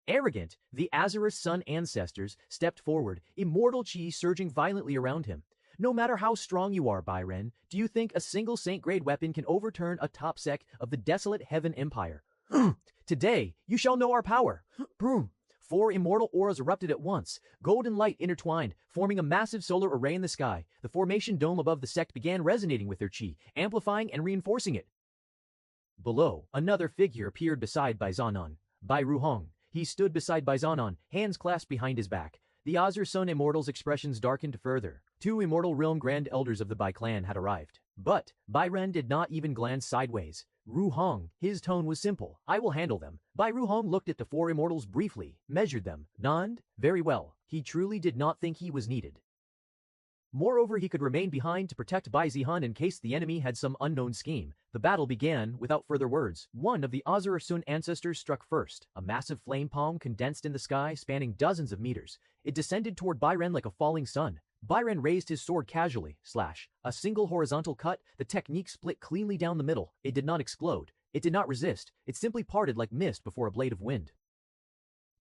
Arrogant, the Azurus Sun ancestors stepped forward, immortal chi surging violently around him. "No matter how strong you are, Bai Ren, do you think a single saint-grade weapon can overturn a top sect of the desolate Heaven Empire? Today, you shall know our power." Four immortal auras erupted at once. Golden light intertwined, forming a massive solar array in the sky. The formation dome above the sect began resonating with their chi, amplifying and reinforcing it. Below, another figure appeared beside Bai Zanan. Bai Ruhong. He stood beside Bai Zanan, hands clasped behind his back. The Azure Sun Immortals' expressions darkened further. Two Immortal Realm Grand Elders of the Bai clan had arrived. But Bai Ren did not even glance sideways. "Ruhong," his tone was simple. "I will handle them." Bai Ruhong looked at the four immortals briefly, measured them, nodded. Very well. He truly did not think he was needed. Moreover, he could remain behind to protect Bai Zihan in case the enemy had some unknown scheme. The battle began without further words. One of the Azure Sun ancestors struck first. A massive flame palm condensed in the sky, spanning dozens of meters. It descended toward Bai Ren like a falling sun. Bai Ren raised his sword casually. Slash. A single horizontal cut, the technique split cleanly down the middle. It did not explode. It did not resist. It simply parted like mist before a blade of wind.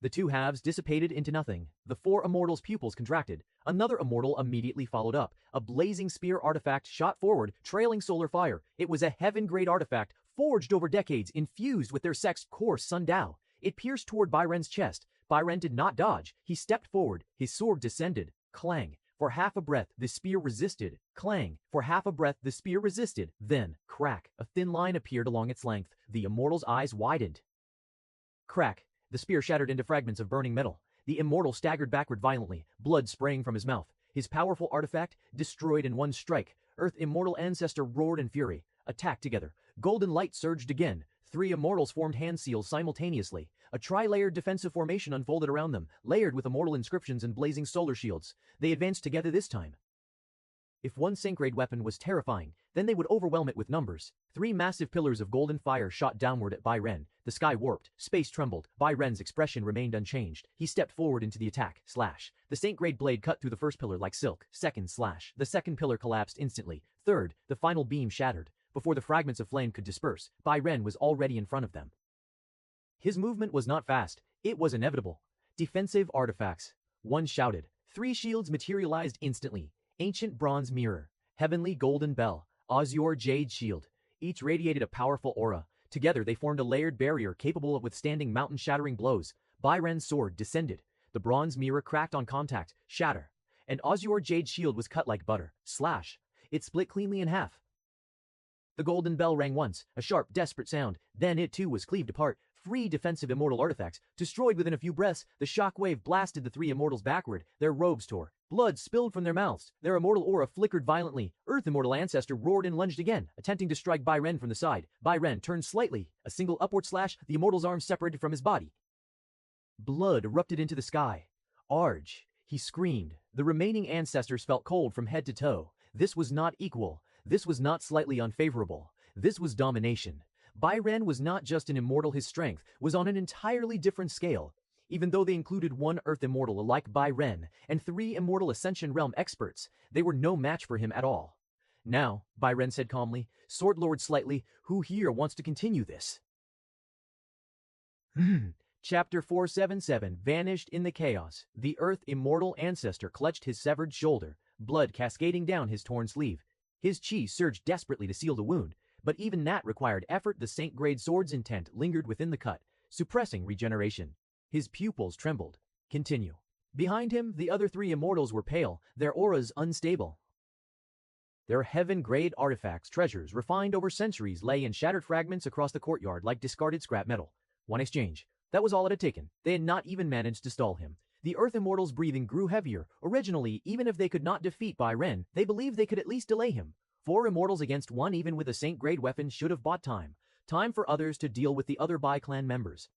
The two halves dissipated into nothing. The four immortals' pupils contracted. Another immortal immediately followed up. A blazing spear artifact shot forward, trailing solar fire. It was a heaven-grade artifact, forged over decades, infused with their sect's core Sundao. It pierced toward Bai Ren's chest. Bai Ren did not dodge. He stepped forward. His sword descended. Clang. For half a breath, the spear resisted. Clang. For half a breath, the spear resisted. Then, crack. A thin line appeared along its length. The immortal's eyes widened. Crack. The spear shattered into fragments of burning metal. The immortal staggered backward violently, blood spraying from his mouth. His powerful artifact destroyed in one strike. Earth immortal ancestor roared in fury. Attacked together. Golden light surged again. 3 immortals formed hand seals simultaneously. A tri-layered defensive formation unfolded around them, layered with immortal inscriptions and blazing solar shields. They advanced together this time. If one sync-grade weapon was terrifying, then they would overwhelm it with numbers. 3 massive pillars of golden fire shot downward at Bai Ren. The sky warped. Space trembled. Bai Ren's expression remained unchanged. He stepped forward into the attack. Slash. The sync-grade blade cut through the first pillar like silk. Second slash. The second pillar collapsed instantly. Third, the final beam shattered. Before the fragments of flame could disperse, Bai Ren was already in front of them. His movement was not fast. It was inevitable. Defensive artifacts. One shouted. 3 shields materialized instantly. Ancient bronze mirror, heavenly golden bell, azure jade shield. Each radiated a powerful aura. Together they formed a layered barrier capable of withstanding mountain-shattering blows. Bai Ren's sword descended. The bronze mirror cracked on contact. Shatter. An azure jade shield was cut like butter. Slash. It split cleanly in half. The golden bell rang once, a sharp, desperate sound. Then it too was cleaved apart. 3 defensive immortal artifacts, destroyed within a few breaths. The shockwave blasted the 3 immortals backward. Their robes tore. Blood spilled from their mouths. Their immortal aura flickered violently. Earth immortal ancestor roared and lunged again, attempting to strike Bai Ren from the side. Bai Ren turned slightly. A single upward slash, the immortal's arm separated from his body. Blood erupted into the sky. Arge! He screamed. The remaining ancestors felt cold from head to toe. This was not equal. This was not slightly unfavorable. This was domination. Bai Ren was not just an immortal, his strength was on an entirely different scale. Even though they included 1 Earth immortal alike Bai Ren and 3 immortal Ascension Realm experts, they were no match for him at all. Now, Bai Ren said calmly, Sword Lord slightly, who here wants to continue this? Chapter 477 vanished in the chaos. The Earth immortal ancestor clutched his severed shoulder, blood cascading down his torn sleeve. His chi surged desperately to seal the wound, but even that required effort. The Saint-grade sword's intent lingered within the cut, suppressing regeneration. His pupils trembled. Continue. Behind him, the other 3 immortals were pale, their auras unstable. Their heaven-grade artifacts, treasures refined over centuries, lay in shattered fragments across the courtyard like discarded scrap metal. One exchange. That was all it had taken. They had not even managed to stall him. The Earth immortals' breathing grew heavier. Originally, even if they could not defeat Bai Ren, they believed they could at least delay him. 4 immortals against 1, even with a Saint-grade weapon, should have bought time. Time for others to deal with the other Bai clan members.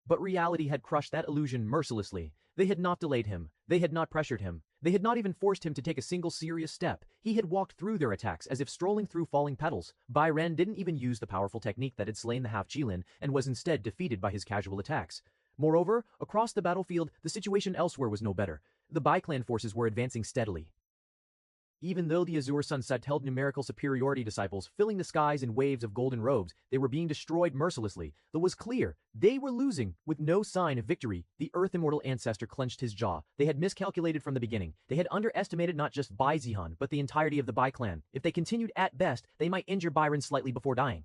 But reality had crushed that illusion mercilessly. They had not delayed him. They had not pressured him. They had not even forced him to take a single serious step. He had walked through their attacks as if strolling through falling petals. Bai Ren didn't even use the powerful technique that had slain the half-Qilin and was instead defeated by his casual attacks. Moreover, across the battlefield, the situation elsewhere was no better. The Bai clan forces were advancing steadily. Even though the Azure Sunset held numerical superiority, disciples filling the skies in waves of golden robes, they were being destroyed mercilessly. It was clear they were losing, with no sign of victory. The Earth immortal ancestor clenched his jaw. They had miscalculated from the beginning. They had underestimated not just Bai Zihan, but the entirety of the Bai clan. If they continued at best, they might injure Byron slightly before dying.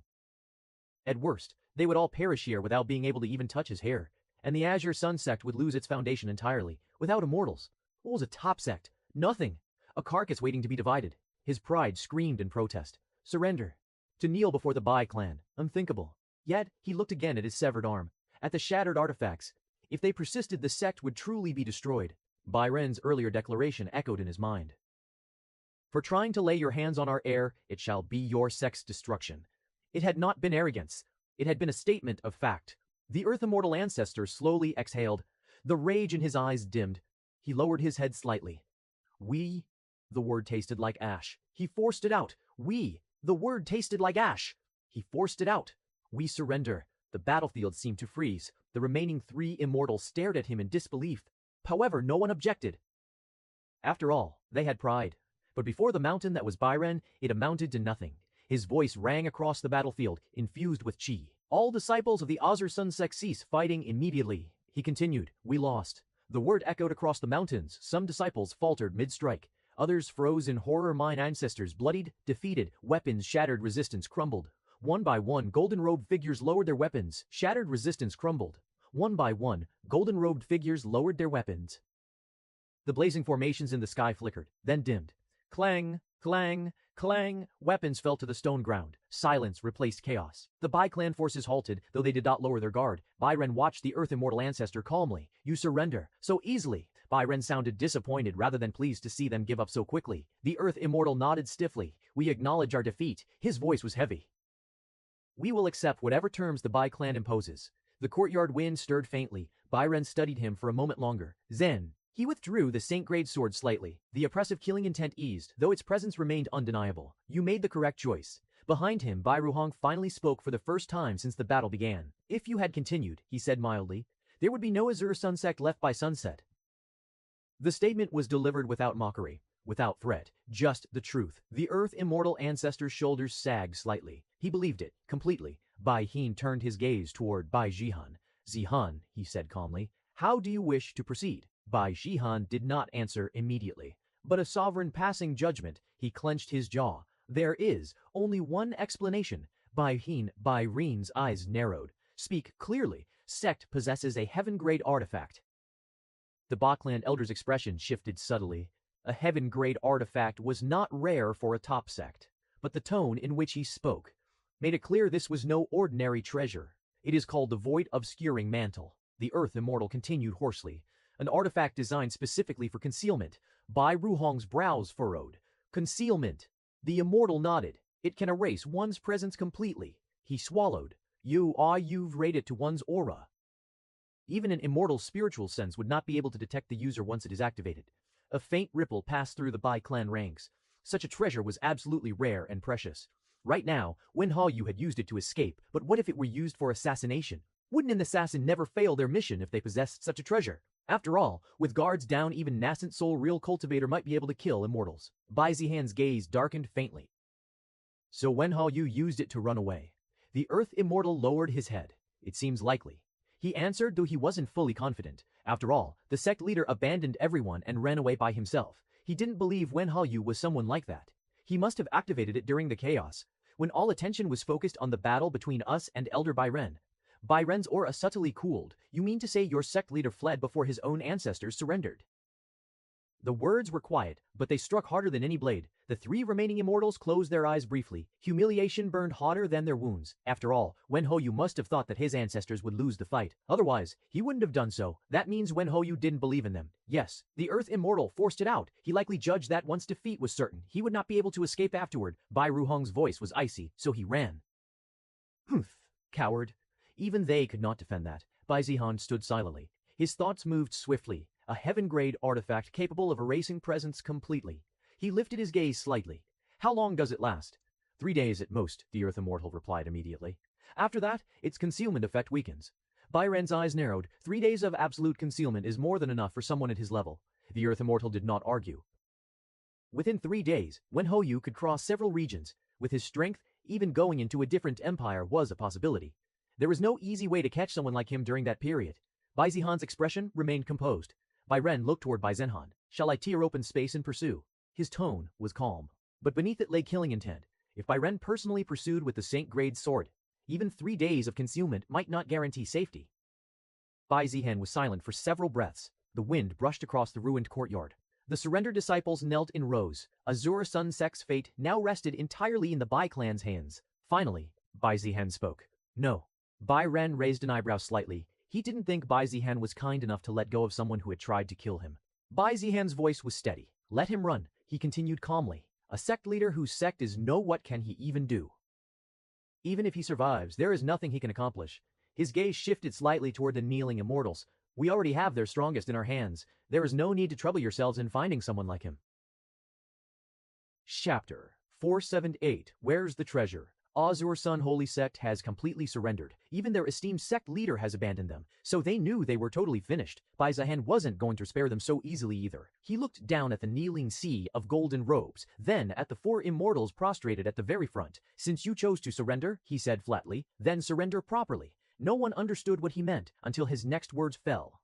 At worst, they would all perish here without being able to even touch his hair. And the Azure Sun sect would lose its foundation entirely. Without immortals, what was a top sect? Nothing. A carcass waiting to be divided. His pride screamed in protest. Surrender. To kneel before the Bai clan. Unthinkable. Yet, he looked again at his severed arm. At the shattered artifacts. If they persisted, the sect would truly be destroyed. Bai Ren's earlier declaration echoed in his mind. For trying to lay your hands on our heir, it shall be your sect's destruction. It had not been arrogance. It had been a statement of fact. The Earth immortal ancestor slowly exhaled. The rage in his eyes dimmed. He lowered his head slightly. We... The word tasted like ash. He forced it out. We. The word tasted like ash. He forced it out. We surrender. The battlefield seemed to freeze. The remaining 3 immortals stared at him in disbelief. However, no one objected. After all, they had pride. But before the mountain that was Bai Ren, it amounted to nothing. His voice rang across the battlefield, infused with chi. All disciples of the Azure Sun sect ceased fighting immediately. He continued, we lost. The word echoed across the mountains. Some disciples faltered mid-strike. Others froze in horror. Mine ancestors bloodied, defeated, weapons shattered, resistance crumbled. One by one, golden-robed figures lowered their weapons. Shattered resistance crumbled. One by one, golden-robed figures lowered their weapons. The blazing formations in the sky flickered, then dimmed. Clang! Clang, clang, weapons fell to the stone ground. Silence replaced chaos. The Bai clan forces halted, though they did not lower their guard. Bai Ren watched the Earth Immortal ancestor calmly. You surrender. So easily. Bai Ren sounded disappointed rather than pleased to see them give up so quickly. The Earth Immortal nodded stiffly. We acknowledge our defeat. His voice was heavy. We will accept whatever terms the Bai clan imposes. The courtyard wind stirred faintly. Bai Ren studied him for a moment longer. Zen. He withdrew the Saint-grade sword slightly. The oppressive killing intent eased, though its presence remained undeniable. You made the correct choice. Behind him, Bai Ruhong finally spoke for the first time since the battle began. If you had continued, he said mildly, there would be no Azure Sun sect left by sunset. The statement was delivered without mockery, without threat, just the truth. The Earth Immortal ancestor's shoulders sagged slightly. He believed it, completely. Bai Hin turned his gaze toward Bai Jihan. Zihan, he said calmly, how do you wish to proceed? Bai Jihan did not answer immediately. But a sovereign passing judgment, he clenched his jaw. There is only one explanation. Bai Rin's eyes narrowed. Speak clearly. Sect possesses a heaven-grade artifact. The Baclan elder's expression shifted subtly. A heaven-grade artifact was not rare for a top sect, but the tone in which he spoke made it clear this was no ordinary treasure. It is called the Void Obscuring Mantle. The Earth Immortal continued hoarsely. An artifact designed specifically for concealment. Bai Ruhong's brows furrowed. Concealment. The Immortal nodded. It can erase one's presence completely. He swallowed. You've rated to one's aura. Even an immortal spiritual sense would not be able to detect the user once it is activated. A faint ripple passed through the Bai clan ranks. Such a treasure was absolutely rare and precious. Right now, Wen Hao had used it to escape, but what if it were used for assassination? Wouldn't an assassin never fail their mission if they possessed such a treasure? After all, with guards down, even nascent soul real cultivator might be able to kill immortals. Bai Zihan's gaze darkened faintly. So Wen Hao used it to run away. The Earth Immortal lowered his head. It seems likely. He answered, though he wasn't fully confident. After all, the sect leader abandoned everyone and ran away by himself. He didn't believe Wen Hao was someone like that. He must have activated it during the chaos, when all attention was focused on the battle between us and Elder Bai Ren. Bai Ren's aura subtly cooled. You mean to say your sect leader fled before his own ancestors surrendered? The words were quiet, but they struck harder than any blade. The three remaining immortals closed their eyes briefly. Humiliation burned hotter than their wounds. After all, Wen Hao must have thought that his ancestors would lose the fight. Otherwise, he wouldn't have done so. That means Wen Hao didn't believe in them. Yes, the Earth Immortal forced it out. He likely judged that once defeat was certain, he would not be able to escape afterward. Bai Ruhong's voice was icy, so he ran. Humph, coward. Even they could not defend that. Bai Zihan stood silently. His thoughts moved swiftly. A heaven-grade artifact capable of erasing presence completely. He lifted his gaze slightly. How long does it last? 3 days at most, the Earth Immortal replied immediately. After that, its concealment effect weakens. Bai Ren's eyes narrowed. 3 days of absolute concealment is more than enough for someone at his level. The Earth Immortal did not argue. Within 3 days, Wen Hao could cross several regions. With his strength, even going into a different empire was a possibility. There was no easy way to catch someone like him during that period. Bai Zihan's expression remained composed. Bai Ren looked toward Bai Zhenhan. Shall I tear open space and pursue? His tone was calm, but beneath it lay killing intent. If Bai Ren personally pursued with the Saint-grade sword, even 3 days of concealment might not guarantee safety. Bai Zihan was silent for several breaths. The wind brushed across the ruined courtyard. The surrendered disciples knelt in rows. Azure Sun Sect's fate now rested entirely in the Bai clan's hands. Finally, Bai Zihan spoke. No. Bai Ren raised an eyebrow slightly. He didn't think Bai Zihan was kind enough to let go of someone who had tried to kill him. Bai Zihan's voice was steady. Let him run, he continued calmly. A sect leader whose sect is no, what can he even do? Even if he survives, there is nothing he can accomplish. His gaze shifted slightly toward the kneeling immortals. We already have their strongest in our hands. There is no need to trouble yourselves in finding someone like him. Chapter 478. Where's the treasure? Azure Sun Holy Sect has completely surrendered. Even their esteemed sect leader has abandoned them, so they knew they were totally finished. Bai Zihan wasn't going to spare them so easily either. He looked down at the kneeling sea of golden robes, then at the 4 immortals prostrated at the very front. Since you chose to surrender, he said flatly, then surrender properly. No one understood what he meant until his next words fell.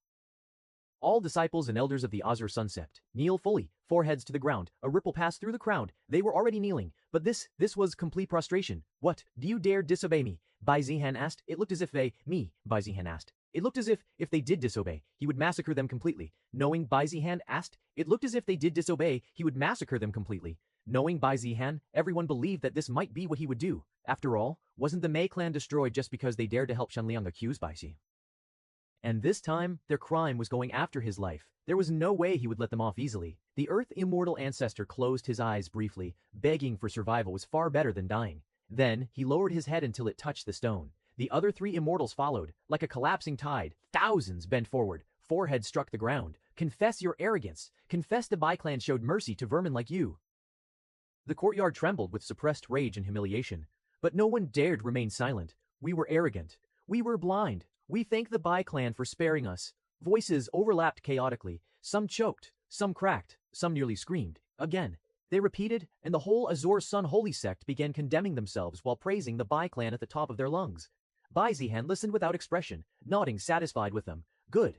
All disciples and elders of the Azure Sun Sect kneel fully, foreheads to the ground. A ripple passed through the crowd. They were already kneeling, but this was complete prostration. What, do you dare disobey me? Bai Zihan asked. It looked as if Bai Zihan asked. It looked as if they did disobey, he would massacre them completely. Knowing Bai Zihan asked, it looked as if they did disobey, he would massacre them completely. Knowing Bai Zihan, everyone believed that this might be what he would do. After all, wasn't the Mei clan destroyed just because they dared to help Shenliang accuse Bai Xi? And this time, their crime was going after his life. There was no way he would let them off easily. The Earth Immortal Ancestor closed his eyes briefly. Begging for survival was far better than dying. Then, he lowered his head until it touched the stone. The other three immortals followed. Like a collapsing tide, thousands bent forward. Foreheads struck the ground. Confess your arrogance. Confess the Bai clan showed mercy to vermin like you. The courtyard trembled with suppressed rage and humiliation. But no one dared remain silent. We were arrogant. We were blind. We thank the Bai clan for sparing us. Voices overlapped chaotically. Some choked, some cracked, some nearly screamed. Again, they repeated, and the whole Azure Sun holy sect began condemning themselves while praising the Bai clan at the top of their lungs. Bai Zihan listened without expression, nodding satisfied with them. Good.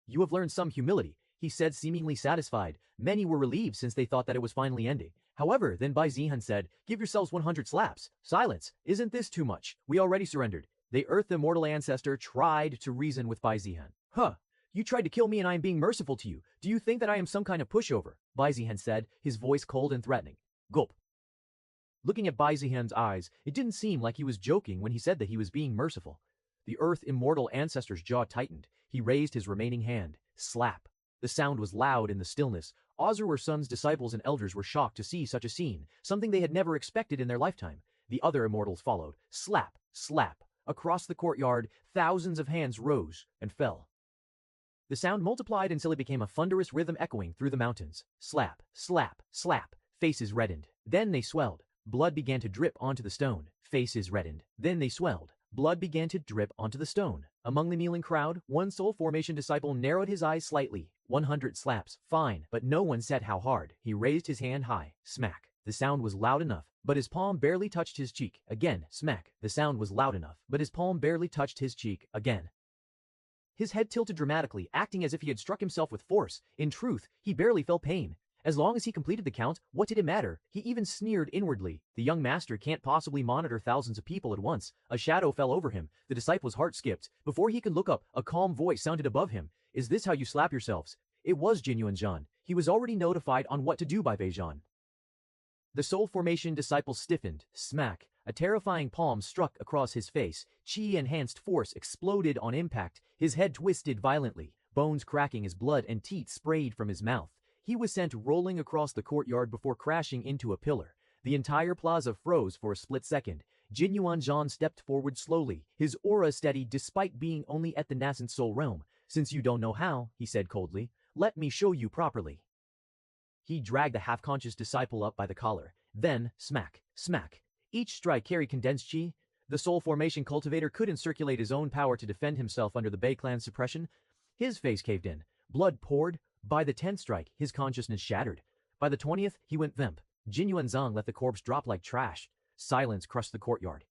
You have learned some humility, he said, seemingly satisfied. Many were relieved since they thought that it was finally ending. However, then Bai Zihan said, give yourselves 100 slaps. Silence. Isn't this too much? We already surrendered. The Earth Immortal Ancestor tried to reason with Bai Zihan. Huh. You tried to kill me and I am being merciful to you. Do you think that I am some kind of pushover? Bai Zihan said, his voice cold and threatening. Gulp. Looking at Bai Zihan's eyes, it didn't seem like he was joking when he said that he was being merciful. The Earth Immortal Ancestor's jaw tightened. He raised his remaining hand. Slap. The sound was loud in the stillness. Azure Sun's disciples and elders were shocked to see such a scene, something they had never expected in their lifetime. The other immortals followed. Slap. Slap. Across the courtyard, thousands of hands rose and fell. The sound multiplied until it became a thunderous rhythm echoing through the mountains. Slap, slap, slap. Faces reddened. Then they swelled. Blood began to drip onto the stone. Faces reddened. Then they swelled. Blood began to drip onto the stone. Among the kneeling crowd, one soul formation disciple narrowed his eyes slightly. 100 slaps. Fine, but no one said how hard. He raised his hand high. Smack. The sound was loud enough, but his palm barely touched his cheek. Again, smack. The sound was loud enough, but his palm barely touched his cheek. Again. His head tilted dramatically, acting as if he had struck himself with force. In truth, he barely felt pain. As long as he completed the count, what did it matter? He even sneered inwardly. The young master can't possibly monitor thousands of people at once. A shadow fell over him. The disciple's heart skipped. Before he could look up, a calm voice sounded above him. Is this how you slap yourselves? It was Jin Yuanzhan. He was already notified on what to do by Beizhan. The soul formation disciple stiffened. Smack. A terrifying palm struck across his face. Qi-enhanced force exploded on impact. His head twisted violently, bones cracking as blood and teeth sprayed from his mouth. He was sent rolling across the courtyard before crashing into a pillar. The entire plaza froze for a split second. Jin Yuanzhan stepped forward slowly, his aura steady despite being only at the nascent soul realm. Since you don't know how, he said coldly, let me show you properly. He dragged the half-conscious disciple up by the collar. Then, smack, smack. Each strike carried condensed chi. The soul formation cultivator couldn't circulate his own power to defend himself under the Bei clan's suppression. His face caved in. Blood poured. By the 10th strike, his consciousness shattered. By the 20th, he went vamp. Jin Yuanzhang let the corpse drop like trash. Silence crushed the courtyard.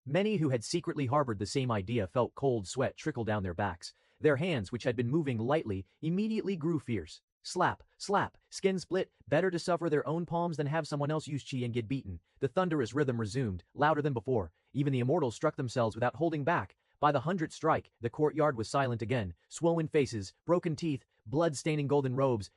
Many who had secretly harbored the same idea felt cold sweat trickle down their backs. Their hands, which had been moving lightly, immediately grew fierce. Slap, slap, skin split. Better to suffer their own palms than have someone else use chi and get beaten. The thunderous rhythm resumed, louder than before. Even the immortals struck themselves without holding back. By the 100th strike, the courtyard was silent again. Swollen faces, broken teeth, blood-staining golden robes.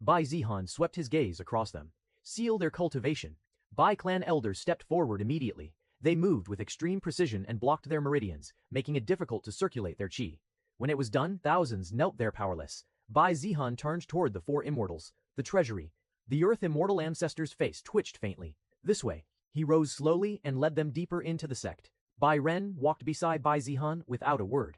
Bai Zihan swept his gaze across them. Seal their cultivation. Bai clan elders stepped forward immediately. They moved with extreme precision and blocked their meridians, making it difficult to circulate their chi. When it was done, thousands knelt there powerless. Bai Zihan turned toward the four immortals. The treasury. The Earth Immortal Ancestor's face twitched faintly. This way. He rose slowly and led them deeper into the sect. Bai Ren walked beside Bai Zihan without a word.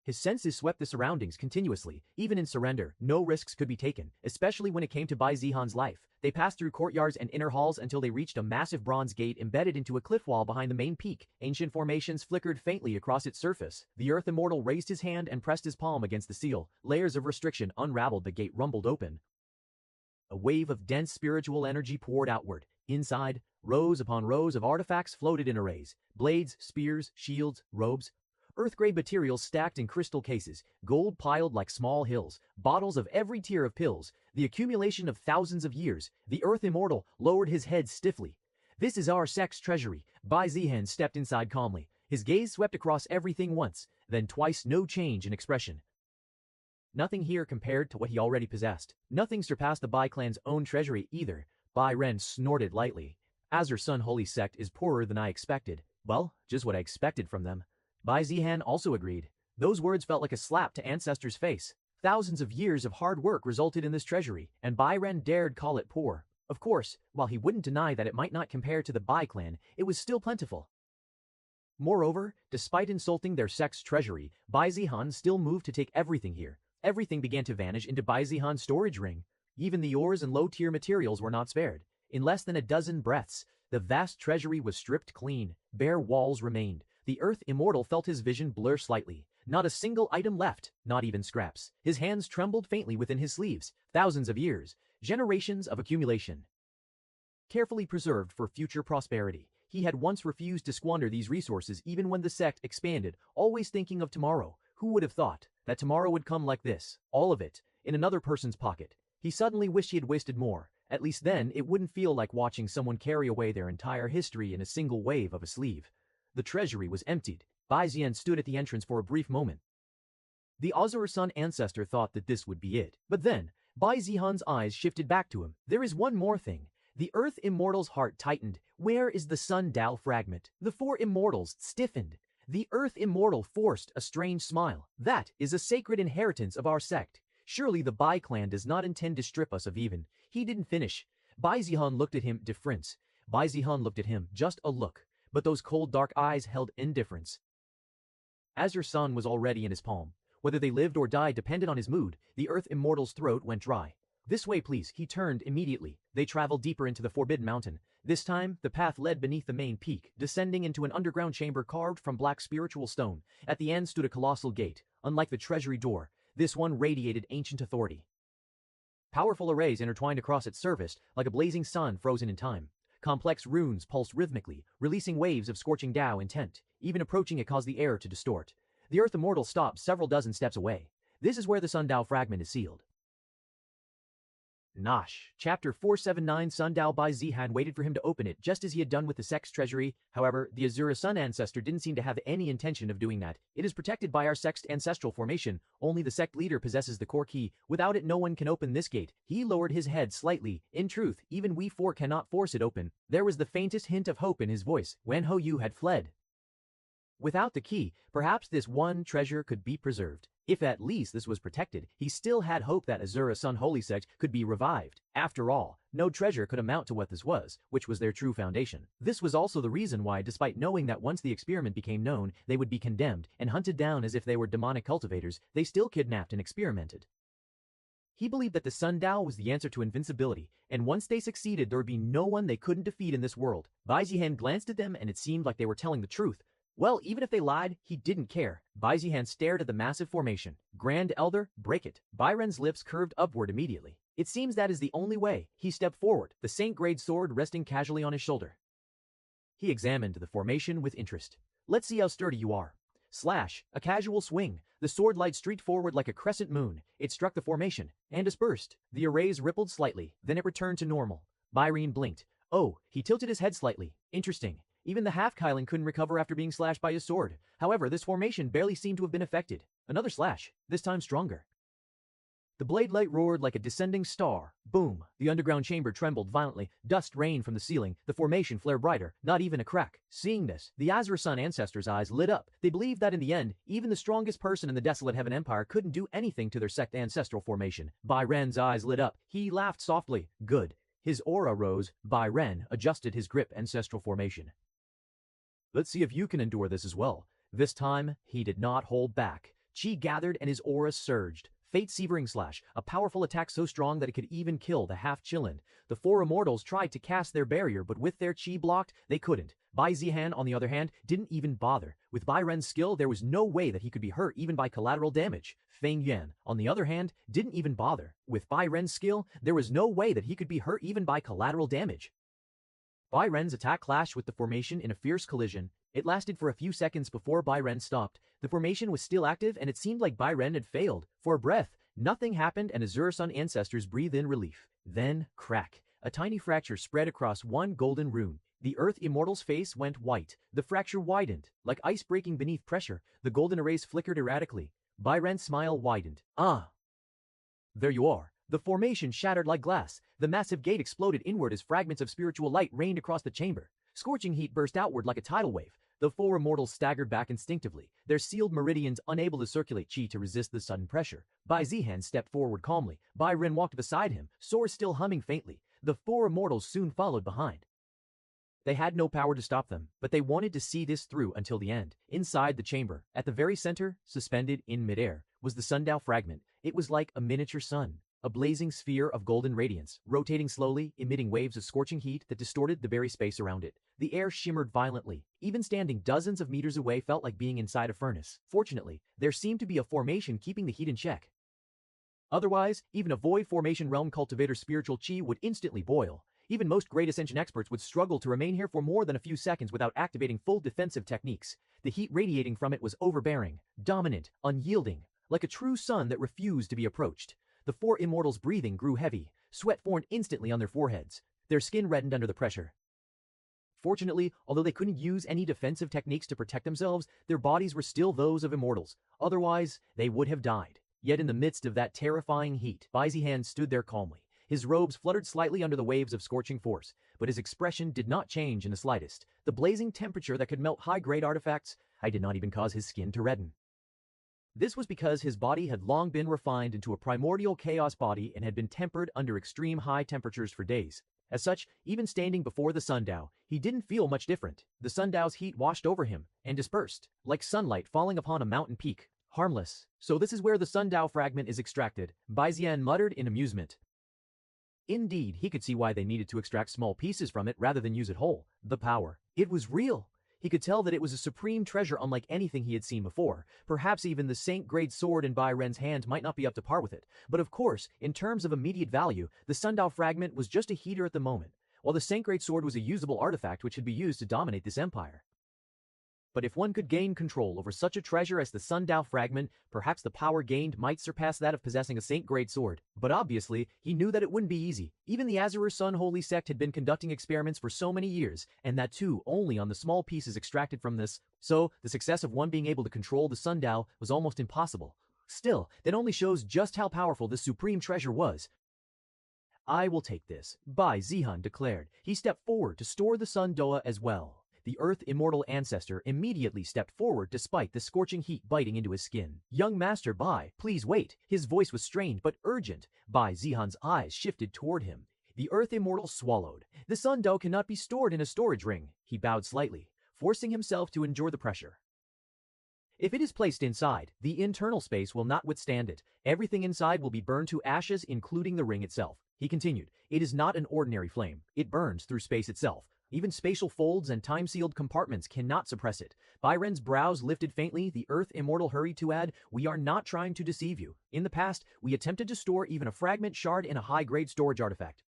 His senses swept the surroundings continuously. Even in surrender, no risks could be taken, especially when it came to Bai Zihan's life. They passed through courtyards and inner halls until they reached a massive bronze gate embedded into a cliff wall behind the main peak. Ancient formations flickered faintly across its surface. The Earth Immortal raised his hand and pressed his palm against the seal. Layers of restriction unraveled. The gate rumbled open. A wave of dense spiritual energy poured outward. Inside, rows upon rows of artifacts floated in arrays. Blades, spears, shields, robes. Earth-grade materials stacked in crystal cases, gold piled like small hills, bottles of every tier of pills, the accumulation of thousands of years. The Earth Immortal lowered his head stiffly. This is our sect's treasury. Bai Zihan stepped inside calmly. His gaze swept across everything once, then twice. No change in expression. Nothing here compared to what he already possessed. Nothing surpassed the Bai clan's own treasury either. Bai Ren snorted lightly. Azure Sun Holy Sect is poorer than I expected. Well, just what I expected from them. Bai Zihan also agreed. Those words felt like a slap to Ancestor's face. Thousands of years of hard work resulted in this treasury, and Bai Ren dared call it poor. Of course, while he wouldn't deny that it might not compare to the Bai clan, it was still plentiful. Moreover, despite insulting their sect's treasury, Bai Zihan still moved to take everything here. Everything began to vanish into Bai Zihan's storage ring. Even the ores and low-tier materials were not spared. In less than a dozen breaths, the vast treasury was stripped clean. Bare walls remained. The Earth Immortal felt his vision blur slightly. Not a single item left, not even scraps. His hands trembled faintly within his sleeves. Thousands of years, generations of accumulation. Carefully preserved for future prosperity. He had once refused to squander these resources even when the sect expanded, always thinking of tomorrow. Who would have thought that tomorrow would come like this, all of it, in another person's pocket? He suddenly wished he had wasted more. At least then, it wouldn't feel like watching someone carry away their entire history in a single wave of a sleeve. The treasury was emptied. Bai Zihan stood at the entrance for a brief moment. The Azure Sun ancestor thought that this would be it. But then, Bai Zihan's eyes shifted back to him. There is one more thing. The Earth Immortal's heart tightened. Where is the Sun Dao fragment? The four Immortals stiffened. The Earth Immortal forced a strange smile. That is a sacred inheritance of our sect. Surely the Bai clan does not intend to strip us of even. He didn't finish. Bai Zihan looked at him, deference. Bai Zihan looked at him, just a look. But those cold dark eyes held indifference. Azure Sun was already in his palm. Whether they lived or died depended on his mood. The Earth Immortal's throat went dry. This way, please. He turned immediately. They traveled deeper into the Forbidden Mountain. This time, the path led beneath the main peak, descending into an underground chamber carved from black spiritual stone. At the end stood a colossal gate. Unlike the treasury door, this one radiated ancient authority. Powerful arrays intertwined across its surface, like a blazing sun frozen in time. Complex runes pulsed rhythmically, releasing waves of scorching Dao intent. Even approaching it caused the air to distort. The Earth Immortal stopped several dozen steps away. This is where the Sun Dao fragment is sealed. Nosh. Chapter 479. Sun Dao Bai Zihan waited for him to open it just as he had done with the sect's treasury. However, the Azure Sun ancestor didn't seem to have any intention of doing that. It is protected by our sect's ancestral formation. Only the sect leader possesses the core key. Without it, no one can open this gate. He lowered his head slightly. In truth, even we four cannot force it open. There was the faintest hint of hope in his voice. Wen Ho Yu had fled. Without the key, perhaps this one treasure could be preserved. If at least this was protected, he still had hope that Azure Sun Holy Sect could be revived. After all, no treasure could amount to what this was, which was their true foundation. This was also the reason why, despite knowing that once the experiment became known, they would be condemned and hunted down as if they were demonic cultivators, they still kidnapped and experimented. He believed that the Sun Dao was the answer to invincibility, and once they succeeded, there would be no one they couldn't defeat in this world. Bai Zihan glanced at them and it seemed like they were telling the truth. Well, even if they lied, he didn't care. Bai Zihan stared at the massive formation. Grand Elder, break it. Bai Ren's lips curved upward immediately. It seems that is the only way. He stepped forward, the saint-grade sword resting casually on his shoulder. He examined the formation with interest. Let's see how sturdy you are. Slash, a casual swing. The sword light streaked forward like a crescent moon. It struck the formation, and dispersed. The arrays rippled slightly, then it returned to normal. Bai Ren blinked. Oh, he tilted his head slightly. Interesting. Even the half-Kylan couldn't recover after being slashed by his sword. However, this formation barely seemed to have been affected. Another slash, this time stronger. The blade light roared like a descending star. Boom! The underground chamber trembled violently. Dust rained from the ceiling. The formation flared brighter. Not even a crack. Seeing this, the Azure Sun ancestors' eyes lit up. They believed that in the end, even the strongest person in the desolate Heaven Empire couldn't do anything to their sect ancestral formation. Bai Ren's eyes lit up. He laughed softly. Good. His aura rose. Bai Ren adjusted his grip ancestral formation. Let's see if you can endure this as well. This time, he did not hold back. Qi gathered and his aura surged. Fate-severing slash, a powerful attack so strong that it could even kill the half-Qilin. The four immortals tried to cast their barrier, but with their Qi blocked, they couldn't. Bai Zihan, on the other hand, didn't even bother. With Bai Ren's skill, there was no way that he could be hurt even by collateral damage. Feng Yuan, on the other hand, didn't even bother. With Bai Ren's skill, there was no way that he could be hurt even by collateral damage. Bai Ren's attack clashed with the formation in a fierce collision. It lasted for a few seconds before Bai Ren stopped. The formation was still active and it seemed like Bai Ren had failed. For a breath, nothing happened and Azure Sun ancestors breathed in relief. Then, crack. A tiny fracture spread across one golden rune. The Earth Immortal's face went white. The fracture widened. Like ice breaking beneath pressure, the golden arrays flickered erratically. Bai Ren's smile widened. Ah! There you are. The formation shattered like glass. The massive gate exploded inward as fragments of spiritual light rained across the chamber. Scorching heat burst outward like a tidal wave. The four immortals staggered back instinctively, their sealed meridians unable to circulate chi to resist the sudden pressure. Bai Zihan stepped forward calmly. Bai Ren walked beside him, sword still humming faintly. The four immortals soon followed behind. They had no power to stop them, but they wanted to see this through until the end. Inside the chamber, at the very center, suspended in midair, was the sundial fragment. It was like a miniature sun. A blazing sphere of golden radiance, rotating slowly, emitting waves of scorching heat that distorted the very space around it. The air shimmered violently. Even standing dozens of meters away felt like being inside a furnace. Fortunately, there seemed to be a formation keeping the heat in check. Otherwise, even a void formation realm cultivator's spiritual chi would instantly boil. Even most great ascension experts would struggle to remain here for more than a few seconds without activating full defensive techniques. The heat radiating from it was overbearing, dominant, unyielding, like a true sun that refused to be approached. The four immortals' breathing grew heavy. Sweat formed instantly on their foreheads. Their skin reddened under the pressure. Fortunately, although they couldn't use any defensive techniques to protect themselves, their bodies were still those of immortals. Otherwise, they would have died. Yet in the midst of that terrifying heat, Bai Zihan stood there calmly. His robes fluttered slightly under the waves of scorching force, but his expression did not change in the slightest. The blazing temperature that could melt high-grade artifacts, did not even cause his skin to redden. This was because his body had long been refined into a primordial chaos body and had been tempered under extreme high temperatures for days. As such, even standing before the sundial, he didn't feel much different. The sundial's heat washed over him and dispersed, like sunlight falling upon a mountain peak. Harmless. So this is where the sundial fragment is extracted, Bai Zihan muttered in amusement. Indeed, he could see why they needed to extract small pieces from it rather than use it whole. The power. It was real. He could tell that it was a supreme treasure unlike anything he had seen before. Perhaps even the Saint-grade sword in Bai Ren's hand might not be up to par with it. But of course, in terms of immediate value, the sundial fragment was just a heater at the moment, while the Saint-grade sword was a usable artifact which could be used to dominate this empire. But if one could gain control over such a treasure as the sundial fragment, perhaps the power gained might surpass that of possessing a Saint-grade sword. But obviously, he knew that it wouldn't be easy. Even the Azure Sun Holy Sect had been conducting experiments for so many years, and that too only on the small pieces extracted from this. So, the success of one being able to control the sundial was almost impossible. Still, that only shows just how powerful this supreme treasure was. I will take this, Bai Zihan declared. He stepped forward to store the sundoa as well. The Earth Immortal Ancestor immediately stepped forward despite the scorching heat biting into his skin. Young Master Bai, please wait. His voice was strained but urgent. Bai Zihan's eyes shifted toward him. The Earth Immortal swallowed. The sundoa cannot be stored in a storage ring. He bowed slightly, forcing himself to endure the pressure. If it is placed inside, the internal space will not withstand it. Everything inside will be burned to ashes, including the ring itself. He continued, it is not an ordinary flame. It burns through space itself. Even spatial folds and time-sealed compartments cannot suppress it. Bai Ren's brows lifted faintly. The Earth Immortal hurried to add, we are not trying to deceive you. In the past, we attempted to store even a fragment shard in a high-grade storage artifact.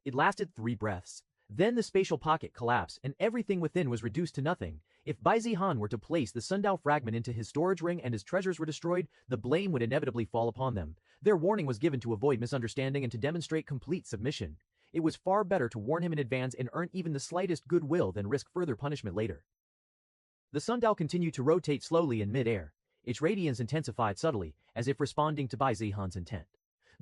It lasted 3 breaths. Then the spatial pocket collapsed and everything within was reduced to nothing. If Bai Zihan were to place the sundial fragment into his storage ring and his treasures were destroyed, the blame would inevitably fall upon them. Their warning was given to avoid misunderstanding and to demonstrate complete submission. It was far better to warn him in advance and earn even the slightest goodwill than risk further punishment later. The sundial continued to rotate slowly in mid-air. Its radiance intensified subtly, as if responding to Bai Zihan's intent.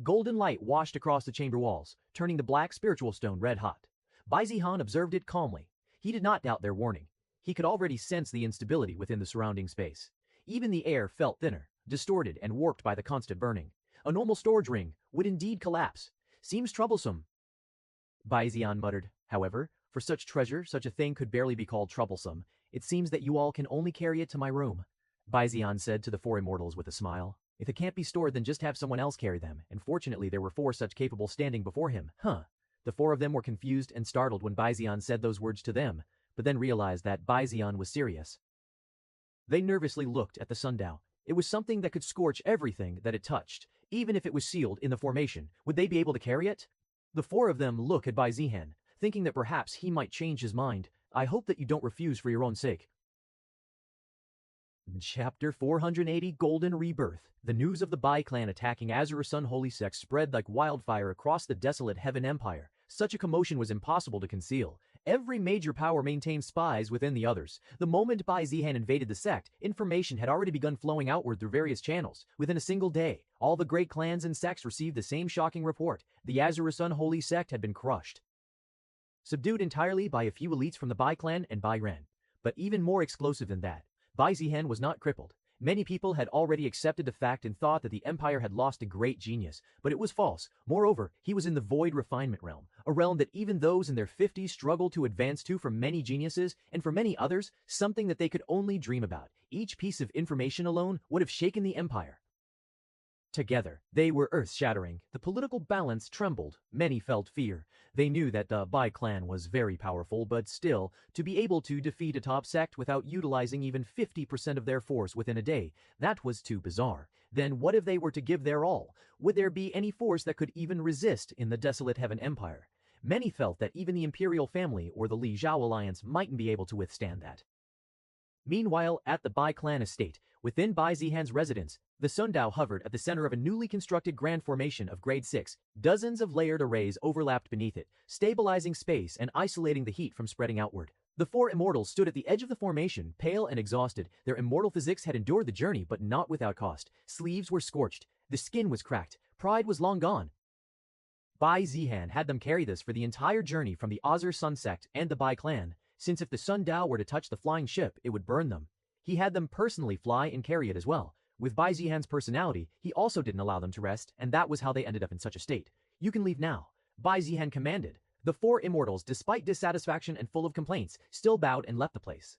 Golden light washed across the chamber walls, turning the black spiritual stone red-hot. Bai Zihan observed it calmly. He did not doubt their warning. He could already sense the instability within the surrounding space. Even the air felt thinner, distorted and warped by the constant burning. A normal storage ring would indeed collapse. Seems troublesome. Bai Zihan muttered. However, for such treasure, such a thing could barely be called troublesome. It seems that you all can only carry it to my room. Bai Zihan said to the 4 immortals with a smile. If it can't be stored, then just have someone else carry them. And fortunately, there were 4 such capable standing before him. The 4 of them were confused and startled when Bai Zihan said those words to them, but then realized that Bai Zihan was serious. They nervously looked at the sundial. It was something that could scorch everything that it touched. Even if it was sealed in the formation, would they be able to carry it? The 4 of them look at Bai Zihan, thinking that perhaps he might change his mind. I hope that you don't refuse for your own sake. Chapter 480 Golden Rebirth. The news of the Bai clan attacking Azure Sun Holy Sect spread like wildfire across the desolate Heaven Empire. Such a commotion was impossible to conceal. Every major power maintained spies within the others. The moment Bai Zihan invaded the sect, information had already begun flowing outward through various channels. Within a single day, all the great clans and sects received the same shocking report. The Azurus unholy sect had been crushed, subdued entirely by a few elites from the Bai clan and Bai Ren. But even more explosive than that, Bai Zihan was not crippled. Many people had already accepted the fact and thought that the empire had lost a great genius, but it was false. Moreover, he was in the void refinement realm, a realm that even those in their 50s struggled to advance to for many geniuses, and for many others, something that they could only dream about. Each piece of information alone would have shaken the empire. Together, they were earth-shattering. The political balance trembled. Many felt fear. They knew that the Bai clan was very powerful, but still, to be able to defeat a top sect without utilizing even 50% of their force within a day, that was too bizarre. Then what if they were to give their all? Would there be any force that could even resist in the desolate Heaven Empire? Many felt that even the imperial family or the Li Zhao alliance mightn't be able to withstand that. Meanwhile, at the Bai clan estate, within Bai Zihan's residence, the sundial hovered at the center of a newly constructed grand formation of grade 6. Dozens of layered arrays overlapped beneath it, stabilizing space and isolating the heat from spreading outward. The four immortals stood at the edge of the formation, pale and exhausted. Their immortal physiques had endured the journey, but not without cost. Sleeves were scorched, the skin was cracked, pride was long gone. Bai Zihan had them carry this for the entire journey from the Azur Sun sect and the Bai clan, since if the sundial were to touch the flying ship, it would burn them. He had them personally fly and carry it as well. With Bai Zihan's personality, he also didn't allow them to rest, and that was how they ended up in such a state. You can leave now, Bai Zihan commanded. The four immortals, despite dissatisfaction and full of complaints, still bowed and left the place.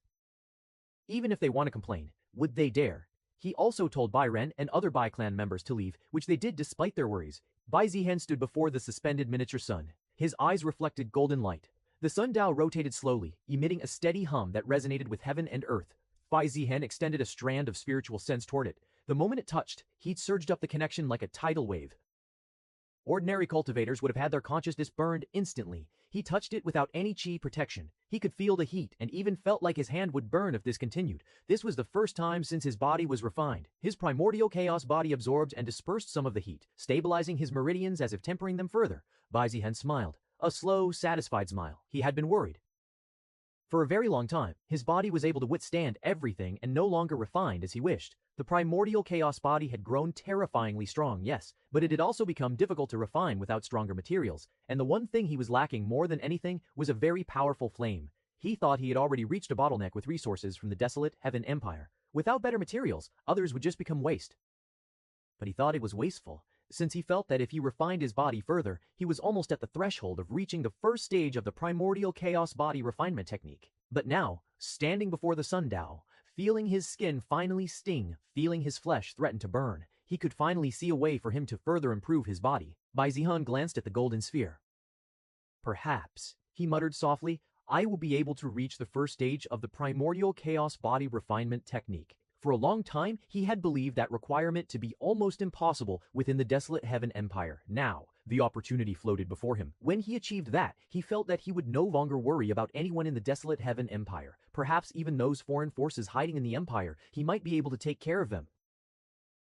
Even if they want to complain, would they dare? He also told Bai Ren and other Bai clan members to leave, which they did despite their worries. Bai Zihan stood before the suspended miniature sun. His eyes reflected golden light. The sundial rotated slowly, emitting a steady hum that resonated with heaven and earth. Bai Zihan extended a strand of spiritual sense toward it. The moment it touched, heat surged up the connection like a tidal wave. Ordinary cultivators would have had their consciousness burned instantly. He touched it without any chi protection. He could feel the heat and even felt like his hand would burn if this continued. This was the first time since his body was refined. His primordial chaos body absorbed and dispersed some of the heat, stabilizing his meridians as if tempering them further. Bai Zihan smiled. A slow, satisfied smile. He had been worried. For a very long time, his body was able to withstand everything and no longer refined as he wished. The primordial chaos body had grown terrifyingly strong, yes, but it had also become difficult to refine without stronger materials, and the one thing he was lacking more than anything was a very powerful flame. He thought he had already reached a bottleneck with resources from the desolate Heaven Empire. Without better materials, others would just become waste. But he thought it was wasteful, since he felt that if he refined his body further, he was almost at the threshold of reaching the first stage of the primordial chaos body refinement technique. But now, standing before the sundial, feeling his skin finally sting, feeling his flesh threaten to burn, he could finally see a way for him to further improve his body. Bai Zihan glanced at the golden sphere. Perhaps, he muttered softly, I will be able to reach the first stage of the primordial chaos body refinement technique. For a long time, he had believed that requirement to be almost impossible within the desolate Heaven Empire. Now, the opportunity floated before him. When he achieved that, he felt that he would no longer worry about anyone in the desolate Heaven Empire. Perhaps even those foreign forces hiding in the Empire, he might be able to take care of them.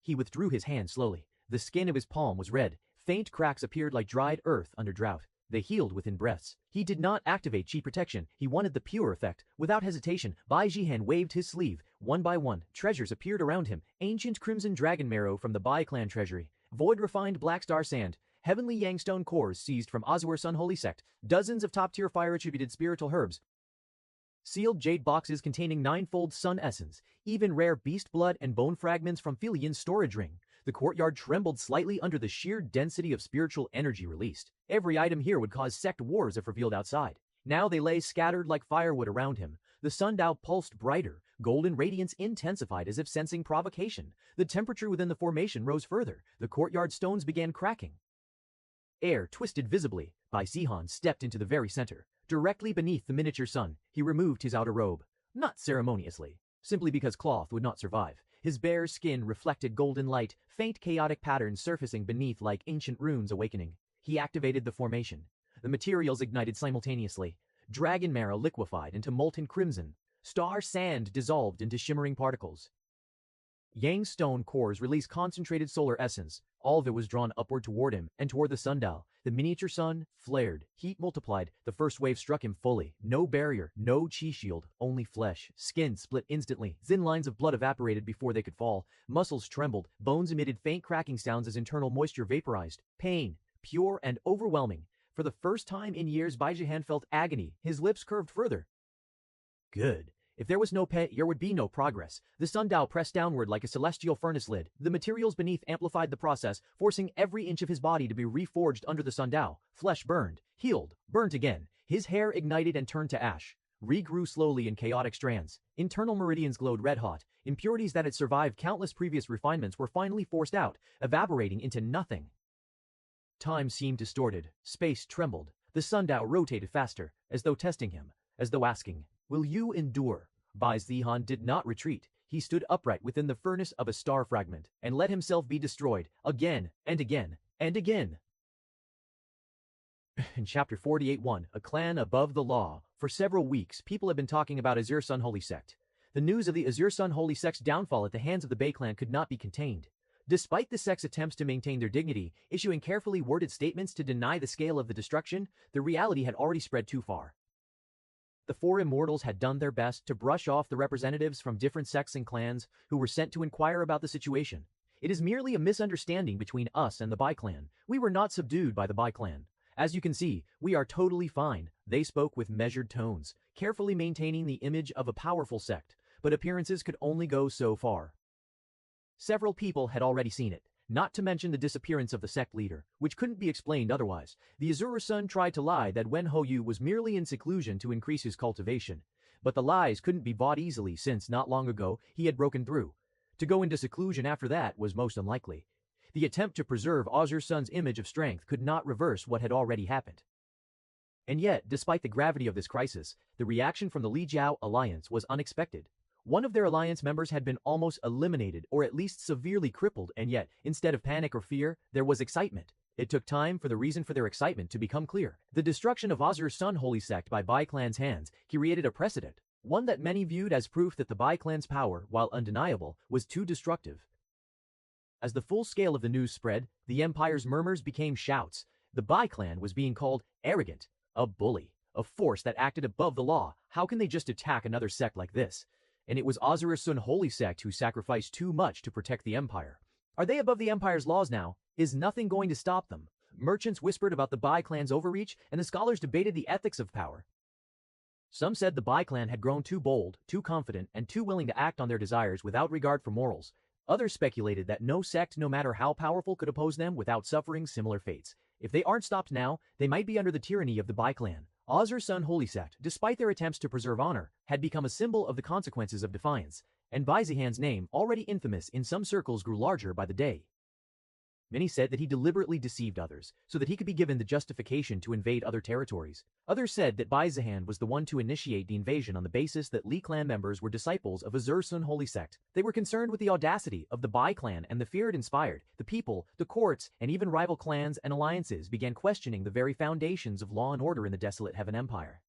He withdrew his hand slowly. The skin of his palm was red. Faint cracks appeared like dried earth under drought. They healed within breaths. He did not activate chi protection. He wanted the pure effect. Without hesitation, Bai Zihan waved his sleeve. One by one, treasures appeared around him. Ancient crimson dragon marrow from the Bai clan treasury. Void refined black star sand. Heavenly yangstone cores seized from Azur's unholy sect. Dozens of top-tier fire-attributed spiritual herbs. Sealed jade boxes containing ninefold sun essence. Even rare beast blood and bone fragments from Filian's storage ring. The courtyard trembled slightly under the sheer density of spiritual energy released. Every item here would cause sect wars if revealed outside. Now they lay scattered like firewood around him. The sundial pulsed brighter. Golden radiance intensified as if sensing provocation. The temperature within the formation rose further. The courtyard stones began cracking. Air twisted visibly. Bai Zihan stepped into the very center. Directly beneath the miniature sun, he removed his outer robe. Not ceremoniously, simply because cloth would not survive. His bare skin reflected golden light, faint chaotic patterns surfacing beneath like ancient runes awakening. He activated the formation. The materials ignited simultaneously. Dragon marrow liquefied into molten crimson. Star sand dissolved into shimmering particles. Yang's stone cores released concentrated solar essence. All of it was drawn upward toward him and toward the sundial. The miniature sun flared. Heat multiplied. The first wave struck him fully. No barrier, no chi shield, only flesh. Skin split instantly. Thin lines of blood evaporated before they could fall. Muscles trembled. Bones emitted faint cracking sounds as internal moisture vaporized. Pain, pure and overwhelming. For the first time in years, Bai Zhihan felt agony. His lips curved further. Good. If there was no pet, there would be no progress. The sundial pressed downward like a celestial furnace lid. The materials beneath amplified the process, forcing every inch of his body to be reforged under the sundial. Flesh burned, healed, burnt again. His hair ignited and turned to ash. Regrew slowly in chaotic strands. Internal meridians glowed red-hot. Impurities that had survived countless previous refinements were finally forced out, evaporating into nothing. Time seemed distorted. Space trembled. The sundial rotated faster, as though testing him, as though asking, "Will you endure?" Bai Zhihan did not retreat. He stood upright within the furnace of a star fragment and let himself be destroyed again and again and again. In Chapter 48:1, A Clan Above the Law. For several weeks, people have been talking about Azure Sun Holy Sect. The news of the Azure Sun Holy Sect's downfall at the hands of the Bei clan could not be contained. Despite the sect's attempts to maintain their dignity, issuing carefully worded statements to deny the scale of the destruction, the reality had already spread too far. The four immortals had done their best to brush off the representatives from different sects and clans who were sent to inquire about the situation. It is merely a misunderstanding between us and the Bai clan. We were not subdued by the Bai clan. As you can see, we are totally fine. They spoke with measured tones, carefully maintaining the image of a powerful sect, but appearances could only go so far. Several people had already seen it. Not to mention the disappearance of the sect leader, which couldn't be explained otherwise. The Azure Sun tried to lie that Wen Houyu was merely in seclusion to increase his cultivation. But the lies couldn't be bought easily since not long ago he had broken through. To go into seclusion after that was most unlikely. The attempt to preserve Azure Sun's image of strength could not reverse what had already happened. And yet, despite the gravity of this crisis, the reaction from the Li Jiao alliance was unexpected. One of their alliance members had been almost eliminated or at least severely crippled, and yet, instead of panic or fear, there was excitement. It took time for the reason for their excitement to become clear. The destruction of Azure Sun Holy Sect by Bai clan's hands created a precedent, one that many viewed as proof that the Bai clan's power, while undeniable, was too destructive. As the full scale of the news spread, the Empire's murmurs became shouts. The Bai clan was being called arrogant, a bully, a force that acted above the law. How can they just attack another sect like this? And it was Azure Sun Holy Sect who sacrificed too much to protect the Empire. Are they above the Empire's laws now? Is nothing going to stop them? Merchants whispered about the Bai clan's overreach, and the scholars debated the ethics of power. Some said the Bai clan had grown too bold, too confident, and too willing to act on their desires without regard for morals. Others speculated that no sect, no matter how powerful, could oppose them without suffering similar fates. If they aren't stopped now, they might be under the tyranny of the Bai clan. Azure Sun Holy Sect, despite their attempts to preserve honor, had become a symbol of the consequences of defiance, and Bai Zhihan's name, already infamous in some circles, grew larger by the day. Many said that he deliberately deceived others, so that he could be given the justification to invade other territories. Others said that Bai Zhihan was the one to initiate the invasion on the basis that Li clan members were disciples of Azure Sun Holy Sect. They were concerned with the audacity of the Bai clan and the fear it inspired. The people, the courts, and even rival clans and alliances began questioning the very foundations of law and order in the desolate Heaven Empire.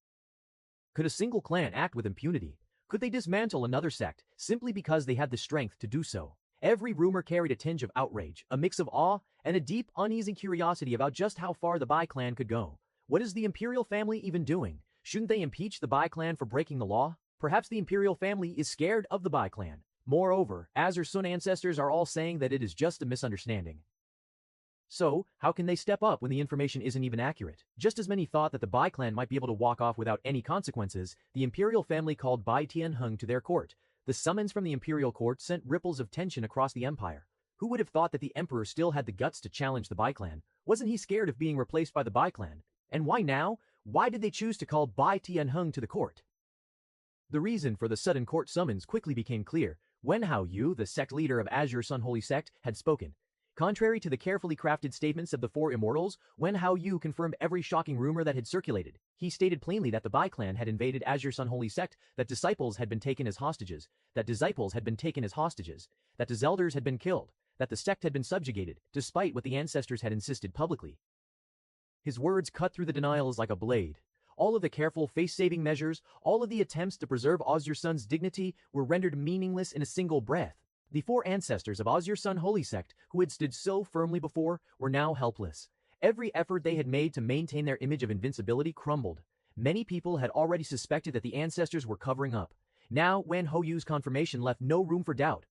Could a single clan act with impunity? Could they dismantle another sect simply because they had the strength to do so? Every rumor carried a tinge of outrage, a mix of awe, and a deep, uneasy curiosity about just how far the Bai clan could go. What is the imperial family even doing? Shouldn't they impeach the Bai clan for breaking the law? Perhaps the imperial family is scared of the Bai clan. Moreover, Azure Sun ancestors are all saying that it is just a misunderstanding. So, how can they step up when the information isn't even accurate? Just as many thought that the Bai clan might be able to walk off without any consequences, the imperial family called Bai Tianheng to their court. The summons from the imperial court sent ripples of tension across the empire. Who would have thought that the emperor still had the guts to challenge the Bai clan? Wasn't he scared of being replaced by the Bai clan? And why now? Why did they choose to call Bai Tianheng to the court? The reason for the sudden court summons quickly became clear. Wen Houyu, the sect leader of Azure Sun Holy Sect, had spoken. Contrary to the carefully crafted statements of the four immortals, Wen Houyu confirmed every shocking rumor that had circulated. He stated plainly that the Bai clan had invaded Azure Sun Holy Sect, that disciples had been taken as hostages, that the elders had been killed, that the sect had been subjugated, despite what the ancestors had insisted publicly. His words cut through the denials like a blade. All of the careful face-saving measures, all of the attempts to preserve Azure Sun's dignity were rendered meaningless in a single breath. The 4 ancestors of Ozur's Sun Holy Sect, who had stood so firmly before, were now helpless. Every effort they had made to maintain their image of invincibility crumbled. Many people had already suspected that the ancestors were covering up. Now, Wen Hoyu's confirmation left no room for doubt.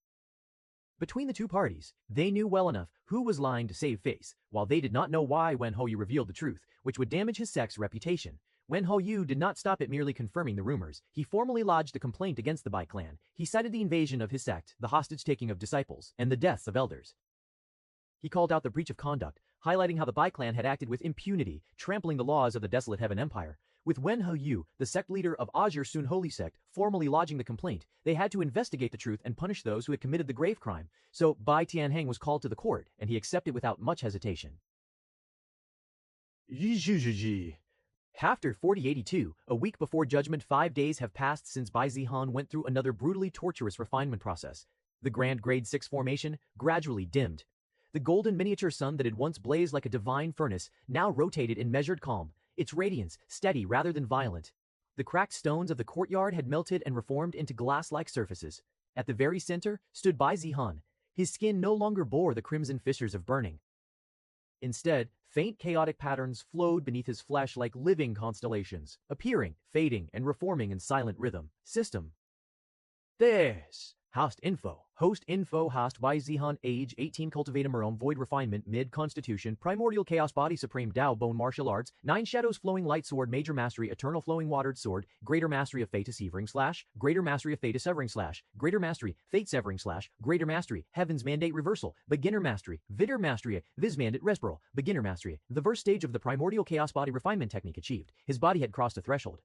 Between the two parties, they knew well enough who was lying to save face, while they did not know why Wen Hoyu revealed the truth, which would damage his sect's reputation. Wen Hoyu did not stop at merely confirming the rumors. He formally lodged a complaint against the Bai clan. He cited the invasion of his sect, the hostage-taking of disciples, and the deaths of elders. He called out the breach of conduct, highlighting how the Bai clan had acted with impunity, trampling the laws of the desolate Heaven Empire. With Wen Hoyu, the sect leader of Ozur's Sun Holy Sect, formally lodging the complaint, they had to investigate the truth and punish those who had committed the grave crime. So Bai Tianheng was called to the court, and he accepted without much hesitation. After 4082, a week before judgment, 5 days have passed since Bai Zihan went through another brutally torturous refinement process. The grand grade 6 formation gradually dimmed. The golden miniature sun that had once blazed like a divine furnace now rotated in measured calm, its radiance steady rather than violent. The cracked stones of the courtyard had melted and reformed into glass-like surfaces. At the very center stood Bai Zihan. His skin no longer bore the crimson fissures of burning. Instead, faint chaotic patterns flowed beneath his flesh like living constellations, appearing, fading, and reforming in silent rhythm. System. This. Host info, host Bai Zihan, age 18, cultivate Realm, void refinement, mid constitution, primordial chaos body, supreme Dao, bone martial arts, 9 shadows, flowing light sword, major mastery, eternal flowing watered sword, greater mastery of fate severing slash, greater mastery of fate severing slash, greater mastery, fate severing slash, greater mastery, heaven's mandate reversal, beginner mastery, vitter mastery, viz mandate respiral, beginner mastery. The first stage of the primordial chaos body refinement technique achieved. His body had crossed a threshold.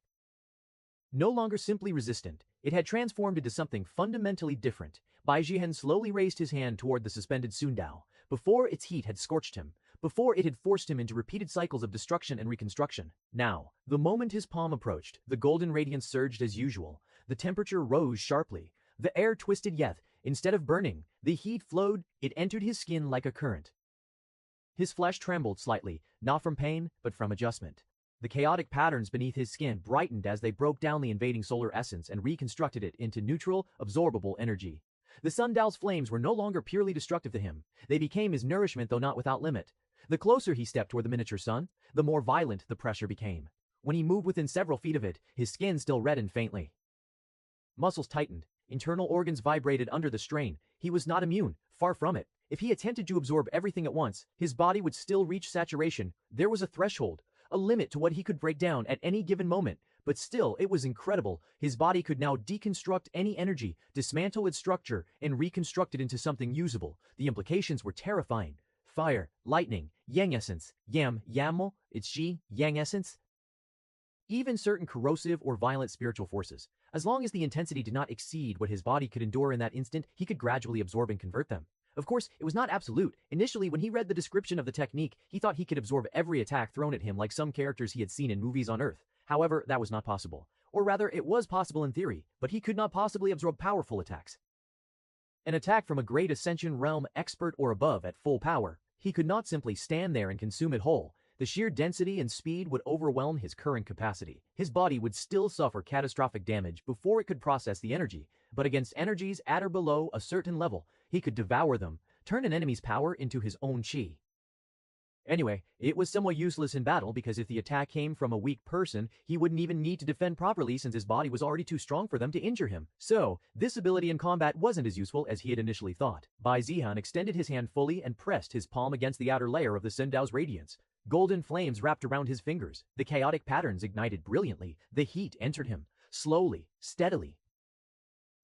No longer simply resistant, it had transformed into something fundamentally different. Bai Zihan slowly raised his hand toward the suspended Sundao, before its heat had scorched him, before it had forced him into repeated cycles of destruction and reconstruction. Now, the moment his palm approached, the golden radiance surged as usual. The temperature rose sharply. The air twisted, yet, instead of burning, the heat flowed. It entered his skin like a current. His flesh trembled slightly, not from pain, but from adjustment. The chaotic patterns beneath his skin brightened as they broke down the invading solar essence and reconstructed it into neutral, absorbable energy. The sundial's flames were no longer purely destructive to him. They became his nourishment, though not without limit. The closer he stepped toward the miniature sun, the more violent the pressure became. When he moved within several feet of it, his skin still reddened faintly. Muscles tightened. Internal organs vibrated under the strain. He was not immune, far from it. If he attempted to absorb everything at once, his body would still reach saturation. There was a threshold, a limit to what he could break down at any given moment, but still, it was incredible. His body could now deconstruct any energy, dismantle its structure, and reconstruct it into something usable. The implications were terrifying. Fire, lightning, yang essence, yamo, its Xi, yang essence. Even certain corrosive or violent spiritual forces. As long as the intensity did not exceed what his body could endure in that instant, he could gradually absorb and convert them. Of course, it was not absolute. Initially, when he read the description of the technique, he thought he could absorb every attack thrown at him like some characters he had seen in movies on Earth. However, that was not possible. Or rather, it was possible in theory, but he could not possibly absorb powerful attacks. An attack from a great ascension realm expert or above at full power, he could not simply stand there and consume it whole. The sheer density and speed would overwhelm his current capacity. His body would still suffer catastrophic damage before it could process the energy, but against energies at or below a certain level, he could devour them, turn an enemy's power into his own chi. Anyway, it was somewhat useless in battle because if the attack came from a weak person, he wouldn't even need to defend properly since his body was already too strong for them to injure him. So, this ability in combat wasn't as useful as he had initially thought. Bai Zihan extended his hand fully and pressed his palm against the outer layer of the Sendao's radiance. Golden flames wrapped around his fingers. The chaotic patterns ignited brilliantly. The heat entered him, slowly, steadily.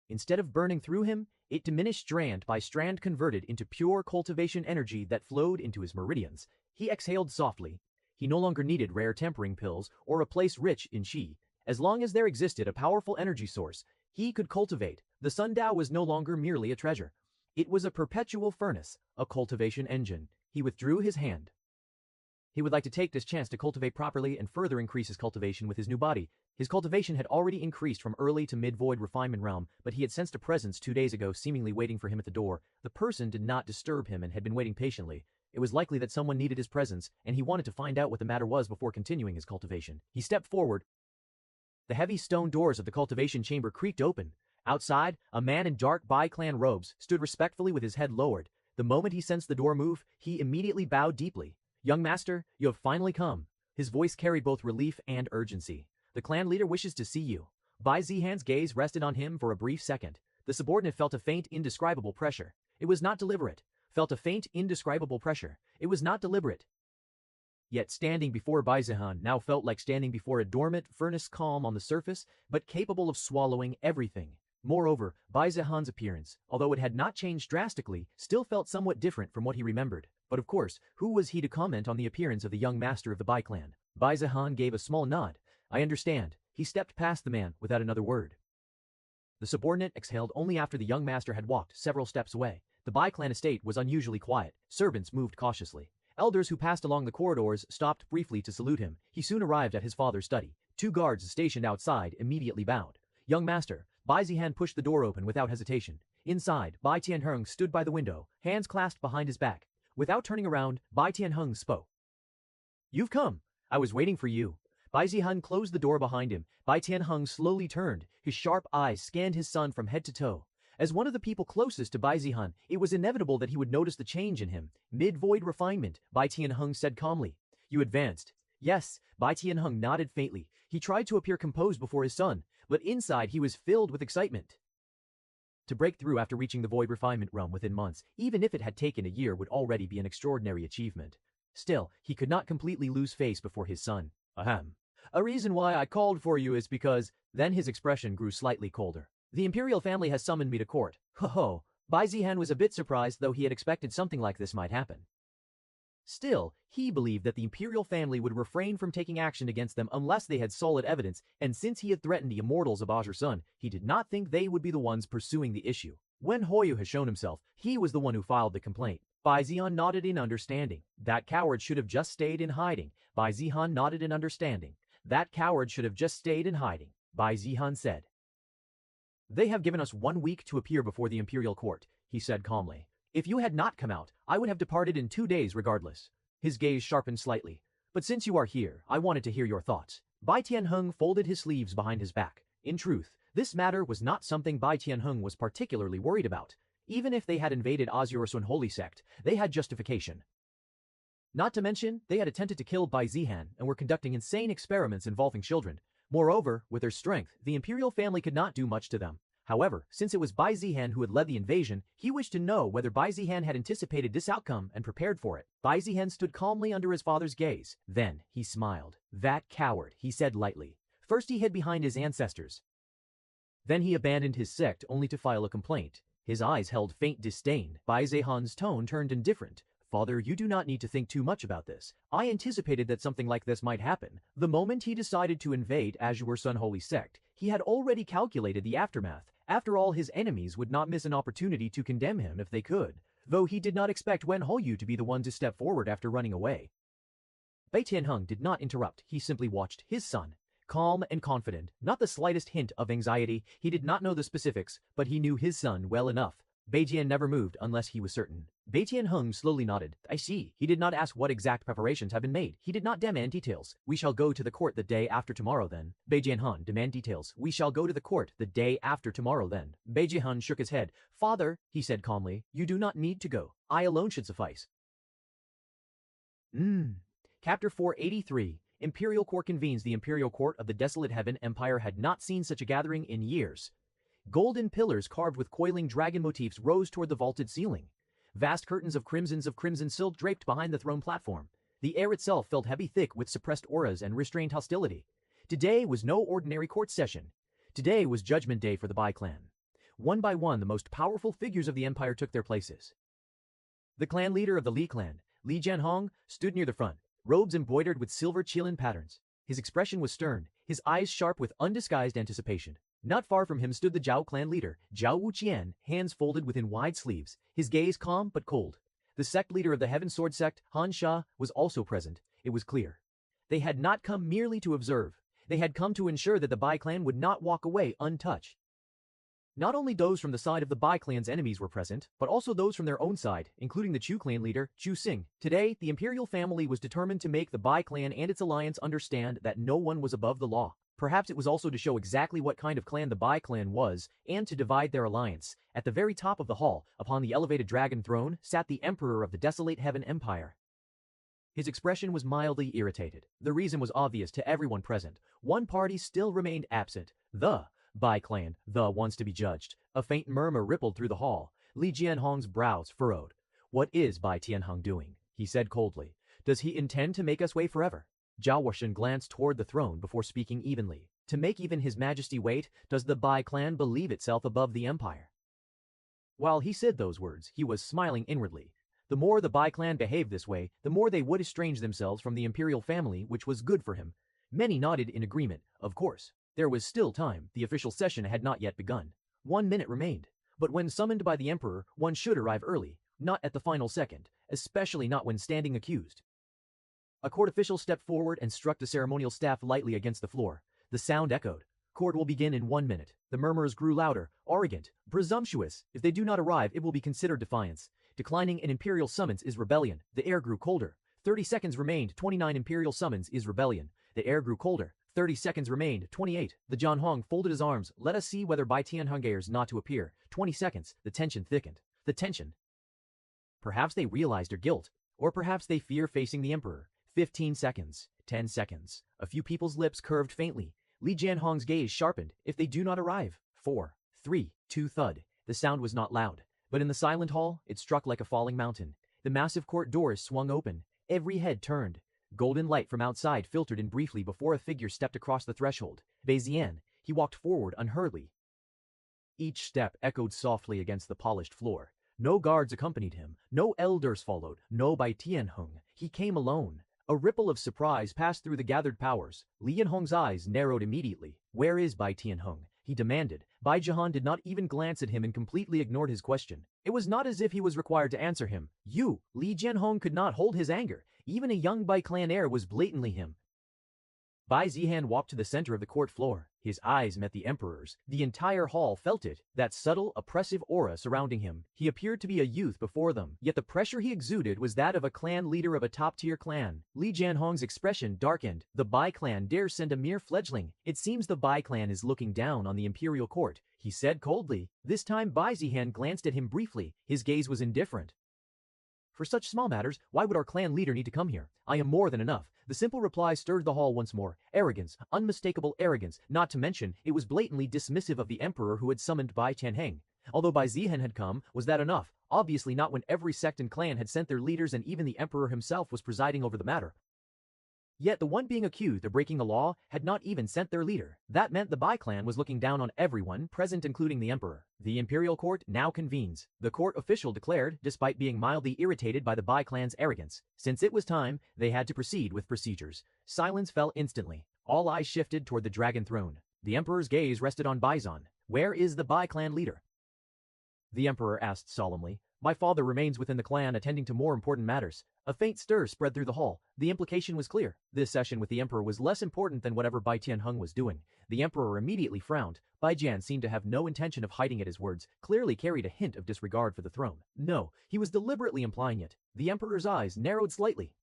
Instead of burning through him, it diminished strand by strand, converted into pure cultivation energy that flowed into his meridians. He exhaled softly. He no longer needed rare tempering pills or a place rich in qi. As long as there existed a powerful energy source, he could cultivate. The Sundao was no longer merely a treasure. It was a perpetual furnace, a cultivation engine. He withdrew his hand. He would like to take this chance to cultivate properly and further increase his cultivation with his new body. His cultivation had already increased from early to mid-void refinement realm, but he had sensed a presence 2 days ago seemingly waiting for him at the door. The person did not disturb him and had been waiting patiently. It was likely that someone needed his presence, and he wanted to find out what the matter was before continuing his cultivation. He stepped forward. The heavy stone doors of the cultivation chamber creaked open. Outside, a man in dark Bai clan robes stood respectfully with his head lowered. The moment he sensed the door move, he immediately bowed deeply. "Young master, you have finally come." His voice carried both relief and urgency. "The clan leader wishes to see you." Bai Zihan's gaze rested on him for a brief second. The subordinate felt a faint, indescribable pressure. It was not deliberate. Felt a faint, indescribable pressure. It was not deliberate. Yet standing before Bai Zihan now felt like standing before a dormant furnace, calm on the surface, but capable of swallowing everything. Moreover, Bai Zihan's appearance, although it had not changed drastically, still felt somewhat different from what he remembered. But of course, who was he to comment on the appearance of the young master of the Bai clan? Bai Zihan gave a small nod. "I understand." He stepped past the man without another word. The subordinate exhaled only after the young master had walked several steps away. The Bai clan estate was unusually quiet. Servants moved cautiously. Elders who passed along the corridors stopped briefly to salute him. He soon arrived at his father's study. 2 guards stationed outside immediately bowed. "Young master." Bai Zihan pushed the door open without hesitation. Inside, Bai Tianheng stood by the window, hands clasped behind his back. Without turning around, Bai Tianheng spoke. "You've come. I was waiting for you." Bai Zihan closed the door behind him. Bai Tianheng slowly turned. His sharp eyes scanned his son from head to toe. As one of the people closest to Bai Zihan, it was inevitable that he would notice the change in him. "Mid-void refinement," Bai Tianheng said calmly. "You advanced." "Yes." Bai Tianheng nodded faintly. He tried to appear composed before his son, but inside he was filled with excitement. To break through after reaching the void refinement realm within months, even if it had taken a year, would already be an extraordinary achievement. Still, he could not completely lose face before his son. "Ahem. A reason why I called for you is because..." Then his expression grew slightly colder. "The imperial family has summoned me to court." Ho ho. Bai Zihan was a bit surprised, though he had expected something like this might happen. Still, he believed that the imperial family would refrain from taking action against them unless they had solid evidence, and since he had threatened the immortals of Azure Sun, he did not think they would be the ones pursuing the issue. When Hoyu had shown himself, he was the one who filed the complaint. Bai Zihan nodded in understanding. "That coward should have just stayed in hiding." Bai Zihan nodded in understanding. "That coward should have just stayed in hiding," Bai Zihan said. "They have given us 1 week to appear before the imperial court," he said calmly. "If you had not come out, I would have departed in 2 days regardless." His gaze sharpened slightly. "But since you are here, I wanted to hear your thoughts." Bai Tianheng folded his sleeves behind his back. In truth, this matter was not something Bai Tianheng was particularly worried about. Even if they had invaded Azure Sun Holy Sect, they had justification. Not to mention, they had attempted to kill Bai Zihan and were conducting insane experiments involving children. Moreover, with their strength, the imperial family could not do much to them. However, since it was Bai Zihan who had led the invasion, he wished to know whether Bai Zihan had anticipated this outcome and prepared for it. Bai Zihan stood calmly under his father's gaze. Then, he smiled. "That coward," he said lightly. First he hid behind his ancestors. Then he abandoned his sect only to file a complaint. His eyes held faint disdain. Bai Zihan's tone turned indifferent. "Father, you do not need to think too much about this. I anticipated that something like this might happen. The moment he decided to invade Azure Sun Holy Sect, he had already calculated the aftermath. After all, his enemies would not miss an opportunity to condemn him if they could, though he did not expect Wen Hoyu to be the one to step forward after running away." Bai Tianheng did not interrupt. He simply watched his son. Calm and confident, not the slightest hint of anxiety. He did not know the specifics, but he knew his son well enough. Bai Jian never moved unless he was certain. Bai Tianheng slowly nodded. "I see." He did not ask what exact preparations have been made. He did not demand details. "We shall go to the court the day after tomorrow then." Bai Jianhan, "Demand details." "We shall go to the court the day after tomorrow then." Bai Jianhan shook his head. "Father," he said calmly, "you do not need to go. I alone should suffice." Chapter 483. Imperial Court convenes. The Imperial Court of the Desolate Heaven Empire had not seen such a gathering in years. Golden pillars carved with coiling dragon motifs rose toward the vaulted ceiling. Vast curtains of crimson silk draped behind the throne platform. The air itself felt heavy thick with suppressed auras and restrained hostility. Today was no ordinary court session. Today was Judgment Day for the Bai clan. One by one, the most powerful figures of the empire took their places. The clan leader of the Li clan, Li Jianhong, stood near the front, robes embroidered with silver qilin patterns. His expression was stern, his eyes sharp with undisguised anticipation. Not far from him stood the Zhao clan leader, Zhao Wuqian, hands folded within wide sleeves, his gaze calm but cold. The sect leader of the Heaven Sword sect, Han Sha, was also present. It was clear. They had not come merely to observe. They had come to ensure that the Bai clan would not walk away untouched. Not only those from the side of the Bai clan's enemies were present, but also those from their own side, including the Chu clan leader, Chu Xing. Today, the imperial family was determined to make the Bai clan and its alliance understand that no one was above the law. Perhaps it was also to show exactly what kind of clan the Bai clan was, and to divide their alliance. At the very top of the hall, upon the elevated dragon throne, sat the Emperor of the Desolate Heaven Empire. His expression was mildly irritated. The reason was obvious to everyone present. One party still remained absent. The Bai clan, wants to be judged. A faint murmur rippled through the hall. Li Jianhong's brows furrowed. What is Bai Tianheng doing? He said coldly. Does he intend to make us wait forever? Zhao Wuxian glanced toward the throne before speaking evenly. To make even his majesty wait, does the Bai clan believe itself above the empire? While he said those words, he was smiling inwardly. The more the Bai clan behaved this way, the more they would estrange themselves from the imperial family, which was good for him. Many nodded in agreement. Of course, there was still time. The official session had not yet begun. 1 minute remained. But when summoned by the emperor, one should arrive early, not at the final second, especially not when standing accused. A court official stepped forward and struck the ceremonial staff lightly against the floor. The sound echoed. Court will begin in 1 minute. The murmurs grew louder, arrogant, presumptuous. If they do not arrive, it will be considered defiance. Declining an imperial summons is rebellion. The air grew colder. 30 seconds remained. 29 imperial summons is rebellion. The air grew colder. 30 seconds remained. 28. The Jianhong folded his arms. Let us see whether Bai Tianheng dares not to appear. 20 seconds. The tension thickened. The tension. Perhaps they realized their guilt, or perhaps they fear facing the emperor. 15 seconds. 10 seconds. A few people's lips curved faintly. Li Jianhong's gaze sharpened. If they do not arrive. 4, 3, 2 thud. The sound was not loud. But in the silent hall, it struck like a falling mountain. The massive court doors swung open. Every head turned. Golden light from outside filtered in briefly before a figure stepped across the threshold. Bai Ziyan. He walked forward unhurriedly. Each step echoed softly against the polished floor. No guards accompanied him. No elders followed. No Bai Tianheng. He came alone. A ripple of surprise passed through the gathered powers. Li Yanhong's eyes narrowed immediately. Where is Bai Tianheng? He demanded. Bai Jihan did not even glance at him and completely ignored his question. It was not as if he was required to answer him. Li Jianhong could not hold his anger. Even a young Bai clan heir was blatantly him. Bai Zihan walked to the center of the court floor. His eyes met the emperor's. The entire hall felt it, that subtle, oppressive aura surrounding him. He appeared to be a youth before them, yet the pressure he exuded was that of a clan leader of a top-tier clan. Li Jianhong's expression darkened. The Bai clan dares send a mere fledgling. It seems the Bai clan is looking down on the imperial court, he said coldly. This time Bai Zihan glanced at him briefly. His gaze was indifferent. For such small matters, why would our clan leader need to come here? I am more than enough. The simple reply stirred the hall once more. Arrogance, unmistakable arrogance, not to mention, it was blatantly dismissive of the emperor who had summoned Bai Tianheng. Although Bai Zihan had come, was that enough? Obviously not when every sect and clan had sent their leaders and even the emperor himself was presiding over the matter. Yet the one being accused of breaking the law had not even sent their leader. That meant the Bai clan was looking down on everyone present, including the emperor. The imperial court now convenes. The court official declared, despite being mildly irritated by the Bai clan's arrogance. Since it was time, they had to proceed with procedures. Silence fell instantly. All eyes shifted toward the dragon throne. The emperor's gaze rested on Baizan. Where is the Bai clan leader? The emperor asked solemnly. My father remains within the clan attending to more important matters. A faint stir spread through the hall. The implication was clear. This session with the emperor was less important than whatever Bai Tianheng was doing. The emperor immediately frowned. Bai Jian seemed to have no intention of hiding at his words, clearly carried a hint of disregard for the throne. No, he was deliberately implying it. The emperor's eyes narrowed slightly.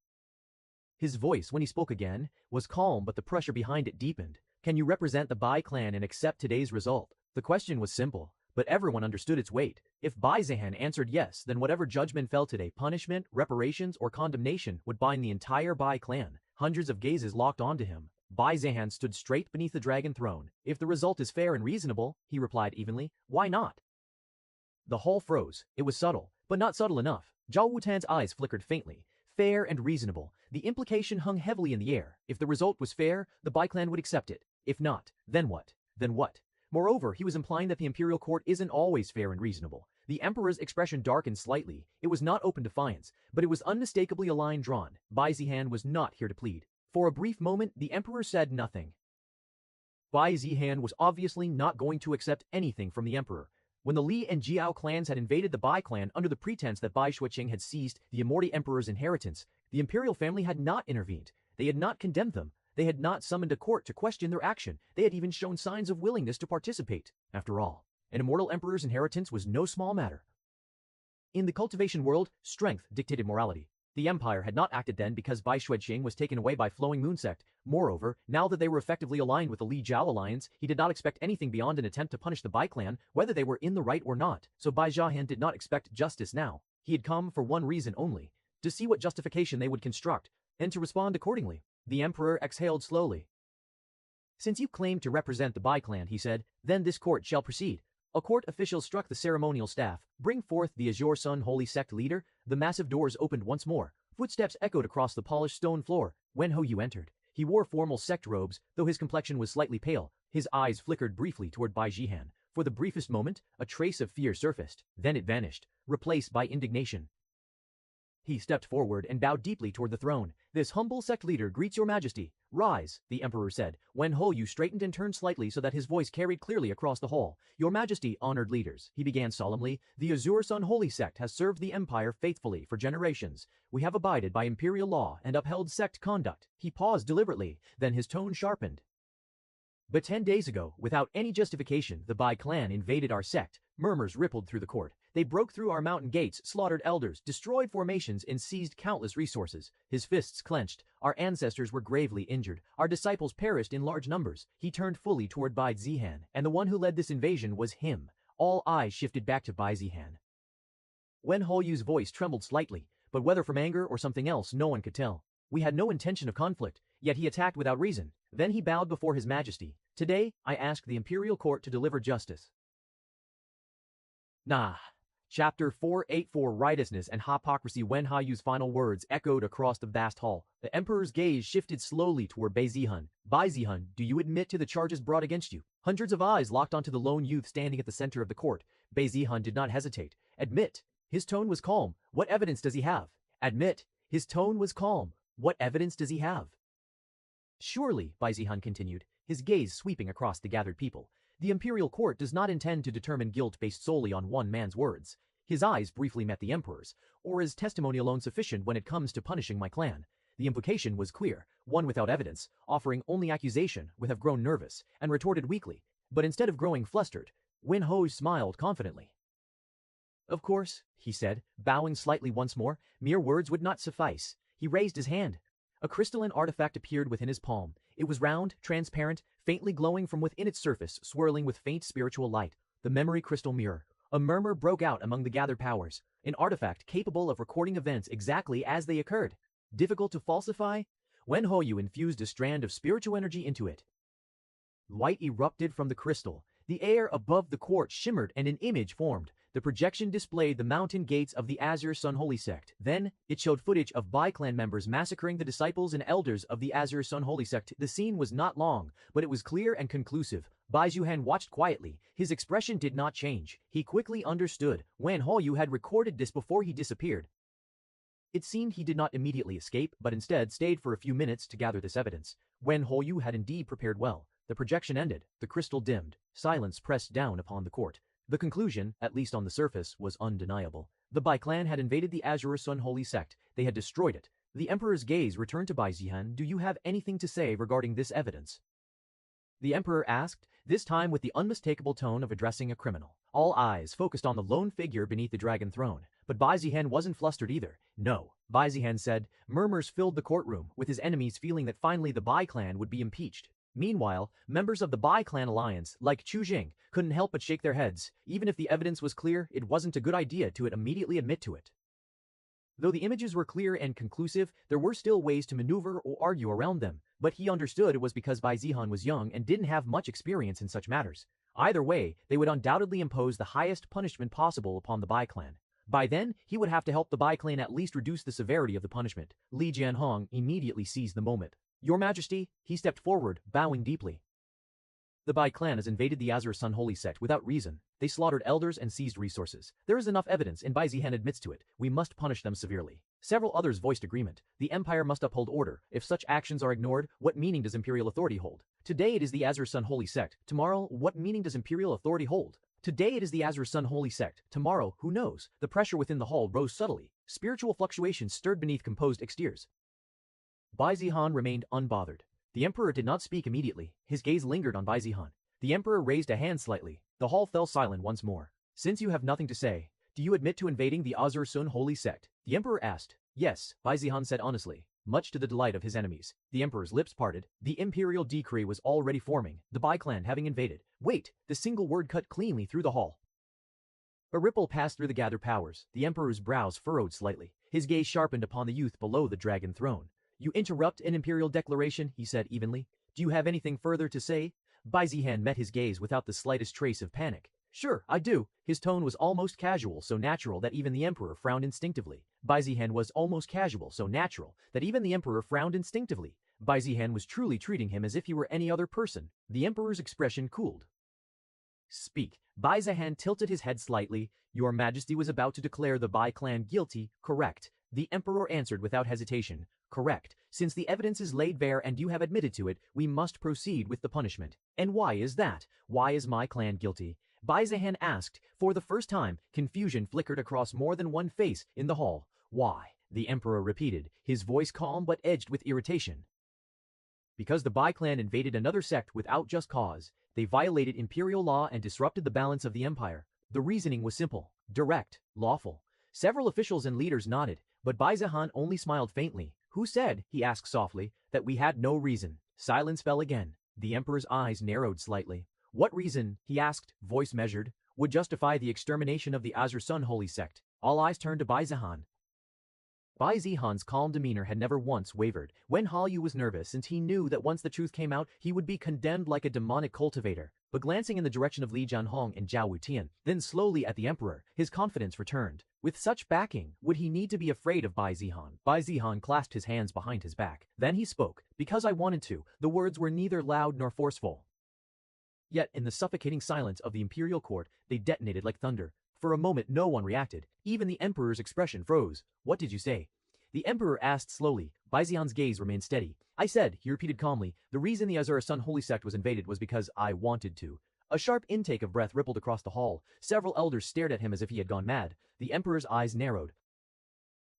His voice, when he spoke again, was calm, but the pressure behind it deepened. Can you represent the Bai clan and accept today's result? The question was simple, but everyone understood its weight. If Bai Zihan answered yes, then whatever judgment fell today, punishment, reparations, or condemnation, would bind the entire Bai clan. Hundreds of gazes locked onto him. Bai Zihan stood straight beneath the dragon throne. If the result is fair and reasonable, he replied evenly, why not? The hall froze. It was subtle, but not subtle enough. Zhao Wutan's eyes flickered faintly. Fair and reasonable. The implication hung heavily in the air. If the result was fair, the Bai clan would accept it. If not, then what? Then what? Moreover, he was implying that the imperial court isn't always fair and reasonable. The emperor's expression darkened slightly. It was not open defiance, but it was unmistakably a line drawn. Bai Zihan was not here to plead. For a brief moment, the emperor said nothing. Bai Zihan was obviously not going to accept anything from the emperor. When the Li and Jiao clans had invaded the Bai clan under the pretense that Bai Shuqing had seized the Immortal Emperor's inheritance, the imperial family had not intervened. They had not condemned them. They had not summoned a court to question their action. They had even shown signs of willingness to participate. After all, an immortal emperor's inheritance was no small matter. In the cultivation world, strength dictated morality. The empire had not acted then because Bai Xueqing was taken away by Flowing Moon sect. Moreover, now that they were effectively aligned with the Li Jiao alliance, he did not expect anything beyond an attempt to punish the Bai clan, whether they were in the right or not. So Bai Zhahan did not expect justice now. He had come for one reason only: to see what justification they would construct, and to respond accordingly. The emperor exhaled slowly. Since you claim to represent the Bai clan, he said, then this court shall proceed. A court official struck the ceremonial staff. Bring forth the Azure Sun Holy Sect leader. The massive doors opened once more. Footsteps echoed across the polished stone floor. Wen Houyu entered. He wore formal sect robes, though his complexion was slightly pale. His eyes flickered briefly toward Bai Zhihan. For the briefest moment, a trace of fear surfaced. Then it vanished, replaced by indignation. He stepped forward and bowed deeply toward the throne. This humble sect leader greets your majesty. Rise, the emperor said. Wen Houyu straightened and turned slightly so that his voice carried clearly across the hall. Your majesty, honored leaders, he began solemnly. The Azure Sun Holy Sect has served the empire faithfully for generations. We have abided by imperial law and upheld sect conduct. He paused deliberately, then his tone sharpened. But 10 days ago, without any justification, the Bai clan invaded our sect. Murmurs rippled through the court. They broke through our mountain gates, slaughtered elders, destroyed formations, and seized countless resources. His fists clenched. Our ancestors were gravely injured. Our disciples perished in large numbers. He turned fully toward Bai Zihan, and the one who led this invasion was him. All eyes shifted back to Bai Zihan. Wen Houyu's voice trembled slightly, but whether from anger or something else, no one could tell. We had no intention of conflict, yet he attacked without reason. Then he bowed before his majesty. Today, I ask the imperial court to deliver justice. Nah. Chapter 484 Righteousness and Hypocrisy. Wen Haiyu's final words echoed across the vast hall. The emperor's gaze shifted slowly toward Bai Zihan. Bai Zihan, do you admit to the charges brought against you? Hundreds of eyes locked onto the lone youth standing at the center of the court. Bai Zihan did not hesitate. Admit. His tone was calm. What evidence does he have? Admit. His tone was calm. What evidence does he have? Surely, Bai Zihan continued, his gaze sweeping across the gathered people. The imperial court does not intend to determine guilt based solely on one man's words. His eyes briefly met the emperor's. Or is testimony alone sufficient when it comes to punishing my clan? The implication was clear. One without evidence, offering only accusation, would have grown nervous, and retorted weakly. But instead of growing flustered, Wen Hou smiled confidently. Of course, he said, bowing slightly once more, mere words would not suffice. He raised his hand. A crystalline artifact appeared within his palm. It was round, transparent, faintly glowing from within its surface, swirling with faint spiritual light. The memory crystal mirror. A murmur broke out among the gathered powers. An artifact capable of recording events exactly as they occurred. Difficult to falsify? Wen Houyu infused a strand of spiritual energy into it. Light erupted from the crystal. The air above the court shimmered and an image formed. The projection displayed the mountain gates of the Azure Sun Holy Sect. Then, it showed footage of Bai clan members massacring the disciples and elders of the Azure Sun Holy Sect. The scene was not long, but it was clear and conclusive. Bai Zhihan watched quietly. His expression did not change. He quickly understood. Wen Houyu had recorded this before he disappeared. It seemed he did not immediately escape, but instead stayed for a few minutes to gather this evidence. Wen Houyu had indeed prepared well. The projection ended. The crystal dimmed. Silence pressed down upon the court. The conclusion, at least on the surface, was undeniable. The Bai clan had invaded the Azure Sun Holy Sect. They had destroyed it. The emperor's gaze returned to Bai Zihan. Do you have anything to say regarding this evidence? The emperor asked, this time with the unmistakable tone of addressing a criminal. All eyes focused on the lone figure beneath the dragon throne. But Bai Zihan wasn't flustered either. No, Bai Zihan said. Murmurs filled the courtroom, with his enemies feeling that finally the Bai clan would be impeached. Meanwhile, members of the Bai clan alliance, like Qing, couldn't help but shake their heads. Even if the evidence was clear, it wasn't a good idea to immediately admit to it. Though the images were clear and conclusive, there were still ways to maneuver or argue around them. But he understood it was because Bai Zihan was young and didn't have much experience in such matters. Either way, they would undoubtedly impose the highest punishment possible upon the Bai clan. By then, he would have to help the Bai clan at least reduce the severity of the punishment. Li Jianhong immediately seized the moment. Your Majesty, he stepped forward, bowing deeply. The Bai clan has invaded the Azure Sun Holy Sect without reason. They slaughtered elders and seized resources. There is enough evidence, and Bai Zihan admits to it. We must punish them severely. Several others voiced agreement. The empire must uphold order. If such actions are ignored, what meaning does imperial authority hold? Today it is the Azure Sun Holy Sect. Tomorrow, what meaning does imperial authority hold? Today it is the Azure Sun Holy Sect. Tomorrow, who knows? The pressure within the hall rose subtly. Spiritual fluctuations stirred beneath composed exteriors. Bai Zihan remained unbothered. The emperor did not speak immediately. His gaze lingered on Bai Zihan. The emperor raised a hand slightly. The hall fell silent once more. Since you have nothing to say, do you admit to invading the Azure Sun Holy Sect? The emperor asked. Yes, Bai Zihan said honestly, much to the delight of his enemies. The emperor's lips parted. The imperial decree was already forming, the Bai clan having invaded. Wait, the single word cut cleanly through the hall. A ripple passed through the gathered powers. The emperor's brows furrowed slightly. His gaze sharpened upon the youth below the dragon throne. You interrupt an imperial declaration, he said evenly. Do you have anything further to say? Bai Zihan met his gaze without the slightest trace of panic. Sure, I do. His tone was almost casual, so natural that even the emperor frowned instinctively. Bai Zihan was almost casual, so natural that even the emperor frowned instinctively. Bai Zihan was truly treating him as if he were any other person. The emperor's expression cooled. Speak. Bai Zihan tilted his head slightly. Your Majesty was about to declare the Bai clan guilty, correct? The emperor answered without hesitation. Correct. Since the evidence is laid bare and you have admitted to it, we must proceed with the punishment. And why is that? Why is my clan guilty? Bai Zihan asked. For the first time, confusion flickered across more than one face in the hall. Why? The emperor repeated, his voice calm but edged with irritation. Because the Bai clan invaded another sect without just cause. They violated imperial law and disrupted the balance of the empire. The reasoning was simple, direct, lawful. Several officials and leaders nodded, but Bai Zihan only smiled faintly. Who said, he asked softly, that we had no reason? Silence fell again. The emperor's eyes narrowed slightly. What reason, he asked, voice measured, would justify the extermination of the Azure Sun holy sect? All eyes turned to Bai Zihan. Bai Zihan's calm demeanor had never once wavered. Wen Hallyu was nervous since he knew that once the truth came out, he would be condemned like a demonic cultivator. But glancing in the direction of Li Jianhong and Zhao Wutian, then slowly at the emperor, his confidence returned. With such backing, would he need to be afraid of Bai Zihan? Bai Zihan clasped his hands behind his back. Then he spoke. Because I wanted to. The words were neither loud nor forceful. Yet, in the suffocating silence of the imperial court, they detonated like thunder. For a moment no one reacted. Even the emperor's expression froze. What did you say? The emperor asked slowly. Bai Zihan's gaze remained steady. I said, he repeated calmly, the reason the Azure Sun holy sect was invaded was because I wanted to. A sharp intake of breath rippled across the hall. Several elders stared at him as if he had gone mad. The emperor's eyes narrowed.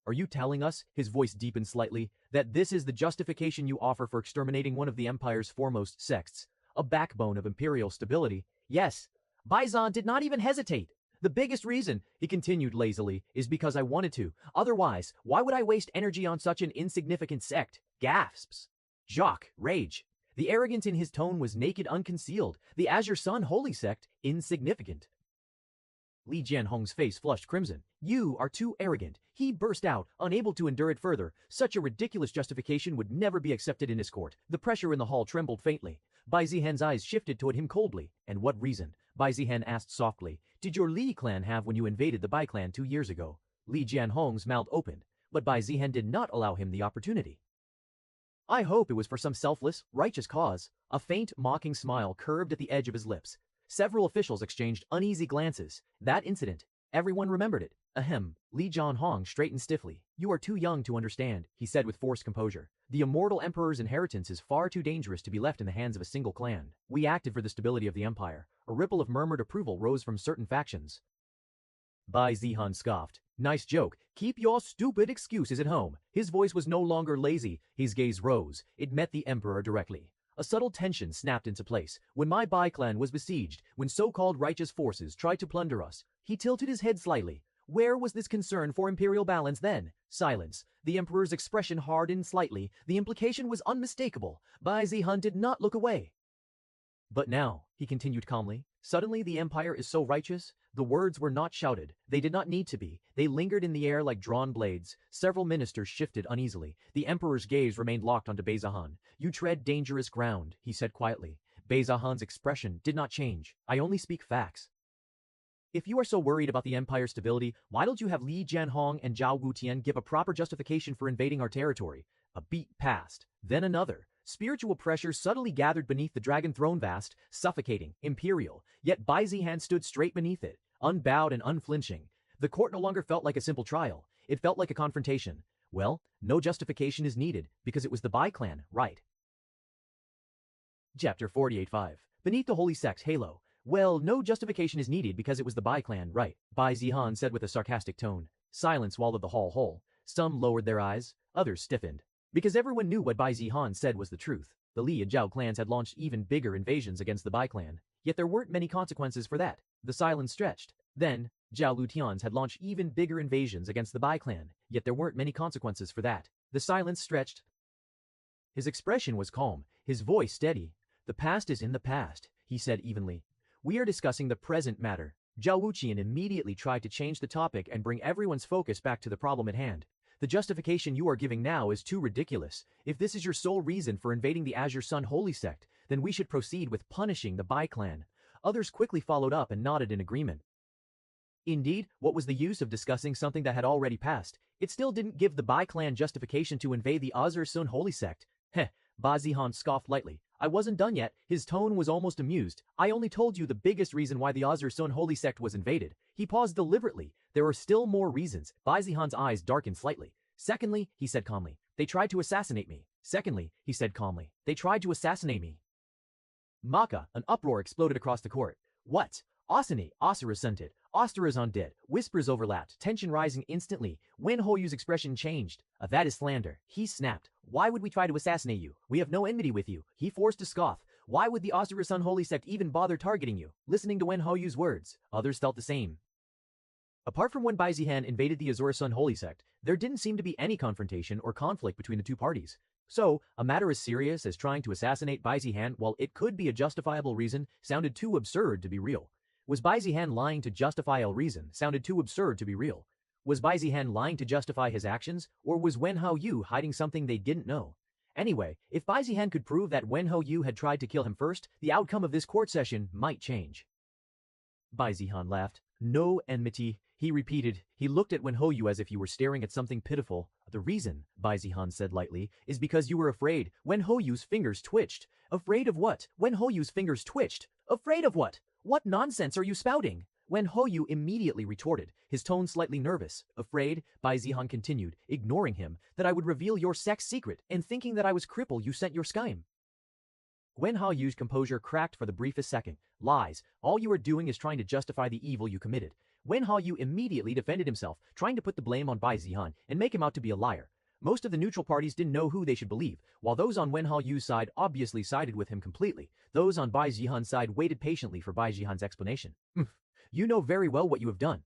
Are you telling us, his voice deepened slightly, that this is the justification you offer for exterminating one of the empire's foremost sects? A backbone of imperial stability? Yes. Bai Zihan did not even hesitate. The biggest reason, he continued lazily, is because I wanted to. Otherwise, why would I waste energy on such an insignificant sect? Gasps. Jacques, rage. The arrogance in his tone was naked, unconcealed. The Azure Sun holy sect, insignificant. Li Jianhong's face flushed crimson. You are too arrogant. He burst out, unable to endure it further. Such a ridiculous justification would never be accepted in his court. The pressure in the hall trembled faintly. Bai Zihan's eyes shifted toward him coldly. And what reason? Bai Zihan asked softly. Did your Li clan have when you invaded the Bai clan 2 years ago? Li Jianhong's mouth opened, but Bai Zihan did not allow him the opportunity. I hope it was for some selfless, righteous cause. A faint, mocking smile curved at the edge of his lips. Several officials exchanged uneasy glances. That incident, everyone remembered it. Ahem. Li Jianhong straightened stiffly. You are too young to understand, he said with forced composure. The immortal emperor's inheritance is far too dangerous to be left in the hands of a single clan. We acted for the stability of the empire. A ripple of murmured approval rose from certain factions. Bai Zihan scoffed. Nice joke. Keep your stupid excuses at home. His voice was no longer lazy. His gaze rose. It met the emperor directly. A subtle tension snapped into place. When my Bai clan was besieged, when so-called righteous forces tried to plunder us, he tilted his head slightly. Where was this concern for imperial balance then? Silence. The emperor's expression hardened slightly. The implication was unmistakable. Bai Zihan did not look away. But now, he continued calmly, suddenly the empire is so righteous? The words were not shouted. They did not need to be. They lingered in the air like drawn blades. Several ministers shifted uneasily. The emperor's gaze remained locked onto Bai Zihan. You tread dangerous ground, he said quietly. Bai Zihan's expression did not change. I only speak facts. If you are so worried about the empire's stability, why don't you have Li Jianhong and Zhao Wutian give a proper justification for invading our territory? A beat passed, then another. Spiritual pressure subtly gathered beneath the dragon throne, vast, suffocating, imperial, yet Bai Zihan stood straight beneath it, unbowed and unflinching. The court no longer felt like a simple trial. It felt like a confrontation. Well, no justification is needed, because it was the Bai clan, right? Chapter 48-5. Beneath the holy sect's halo. Well, no justification is needed because it was the Bai clan, right? Bai Zihan said with a sarcastic tone. Silence swallowed the hall whole. Some lowered their eyes, others stiffened. Because everyone knew what Bai Zihan said was the truth. The Li and Zhao clans had launched even bigger invasions against the Bai clan, yet there weren't many consequences for that. The silence stretched. Then, Zhao Lutians had launched even bigger invasions against the Bai clan, yet there weren't many consequences for that. The silence stretched. His expression was calm, his voice steady. The past is in the past, he said evenly. We are discussing the present matter. Zhao Wuqian immediately tried to change the topic and bring everyone's focus back to the problem at hand. The justification you are giving now is too ridiculous. If this is your sole reason for invading the Azure Sun Holy Sect, then we should proceed with punishing the Bai clan. Others quickly followed up and nodded in agreement. Indeed, what was the use of discussing something that had already passed? It still didn't give the Bai clan justification to invade the Azure Sun Holy Sect. Heh, Ba Zihan scoffed lightly. I wasn't done yet. His tone was almost amused. I only told you the biggest reason why the Azure Sun Holy Sect was invaded. He paused deliberately. There are still more reasons. Ba Zihan's eyes darkened slightly. Secondly, he said calmly, they tried to assassinate me. Secondly, he said calmly, they tried to assassinate me. Maka, an uproar exploded across the court. What? Asane, Asura assented. Osterazon did. Whispers overlapped, tension rising instantly. Wen Hoyu's expression changed. That is slander. He snapped. Why would we try to assassinate you? We have no enmity with you. He forced a scoff. Why would the Asura Sun Holy Sect even bother targeting you? Listening to Wen Hoyu's words, others felt the same. Apart from when Bai Zihan invaded the Azure Sun Holy Sect, there didn't seem to be any confrontation or conflict between the two parties. So, a matter as serious as trying to assassinate Bai Zihan, while it could be a justifiable reason, sounded too absurd to be real. Was Bai Zihan lying to justify a reason sounded too absurd to be real? Was Bai Zihan lying to justify his actions, or was Wen Hao hiding something they didn't know? Anyway, if Bai Zihan could prove that Wen Hao had tried to kill him first, the outcome of this court session might change. Bai Zihan laughed. No enmity, he repeated. He looked at Wen Hao as if he were staring at something pitiful. The reason, Bai Zihan said lightly, is because you were afraid. Wen Hao's fingers twitched. Afraid of what? Wen Hao's fingers twitched. Afraid of what? What nonsense are you spouting? Wen Hao immediately retorted, his tone slightly nervous. Afraid, Bai Zihan continued, ignoring him, that I would reveal your sex secret, and thinking that I was crippled you sent your scheme. Wen Hao's composure cracked for the briefest second. Lies. All you are doing is trying to justify the evil you committed. Wen Hao immediately defended himself, trying to put the blame on Bai Zihan and make him out to be a liar. Most of the neutral parties didn't know who they should believe, while those on Wen Hao's side obviously sided with him completely. Those on Bai Zihan's side waited patiently for Bai Zihan's explanation. You know very well what you have done,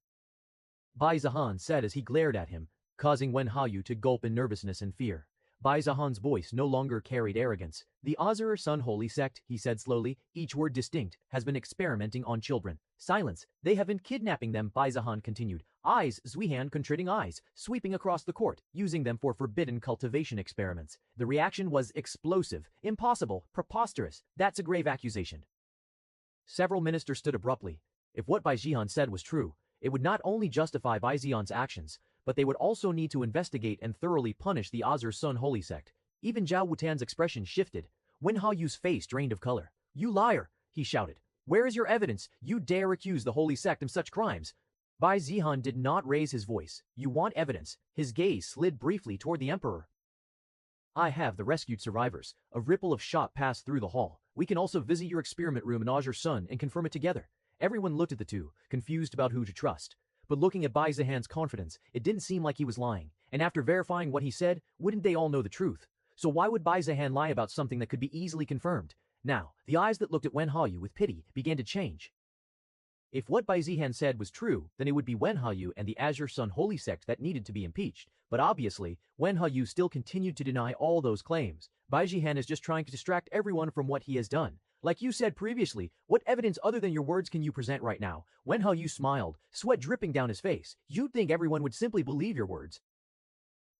Bai Zihan said as he glared at him, causing Wen Hao to gulp in nervousness and fear. Bai Zihan's voice no longer carried arrogance. The Azure Sun Holy Sect, he said slowly, each word distinct, has been experimenting on children. Silence. They have been kidnapping them, Bai Zihan continued. Eyes, Zuihan contriting eyes, sweeping across the court, using them for forbidden cultivation experiments. The reaction was explosive, impossible, preposterous. That's a grave accusation. Several ministers stood abruptly. If what Bai Zihan said was true, it would not only justify Bai Zihan's actions, but they would also need to investigate and thoroughly punish the Azure Sun Holy Sect. Even Zhao Wutan's expression shifted. Wen Hao's face drained of color. You liar, he shouted. Where is your evidence? You dare accuse the Holy Sect of such crimes? Bai Zihan did not raise his voice. You want evidence? His gaze slid briefly toward the Emperor. I have the rescued survivors. A ripple of shock passed through the hall. We can also visit your experiment room in Azure Sun and confirm it together. Everyone looked at the two, confused about who to trust. But looking at Bai Zihan's confidence, it didn't seem like he was lying. And after verifying what he said, wouldn't they all know the truth? So why would Bai Zihan lie about something that could be easily confirmed? Now, the eyes that looked at Wen Hao with pity began to change. If what Bai Zihan said was true, then it would be Wen Hao and the Azure Sun Holy Sect that needed to be impeached. But obviously, Wen Hao still continued to deny all those claims. Bai Zihan is just trying to distract everyone from what he has done. Like you said previously, what evidence other than your words can you present right now? Wen Hao smiled, sweat dripping down his face. You'd think everyone would simply believe your words.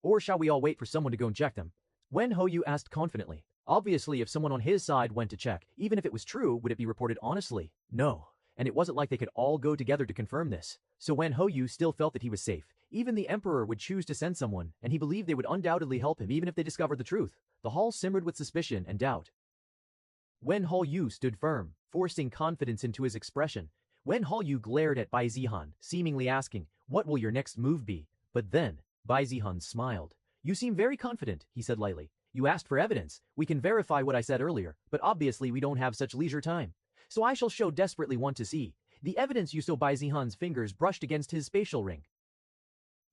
Or shall we all wait for someone to go and check them? Wen Hao asked confidently. Obviously, if someone on his side went to check, even if it was true, would it be reported honestly? No. And it wasn't like they could all go together to confirm this. So Wen Hao still felt that he was safe. Even the Emperor would choose to send someone, and he believed they would undoubtedly help him even if they discovered the truth. The hall simmered with suspicion and doubt. Wen Hao stood firm, forcing confidence into his expression. Wen Hao glared at Bai Zihan, seemingly asking, what will your next move be? But then, Bai Zihan smiled. You seem very confident, he said lightly. You asked for evidence. We can verify what I said earlier, but obviously we don't have such leisure time. So I shall show desperately want to see. The evidence you saw Bai Zihan's fingers brushed against his spatial ring.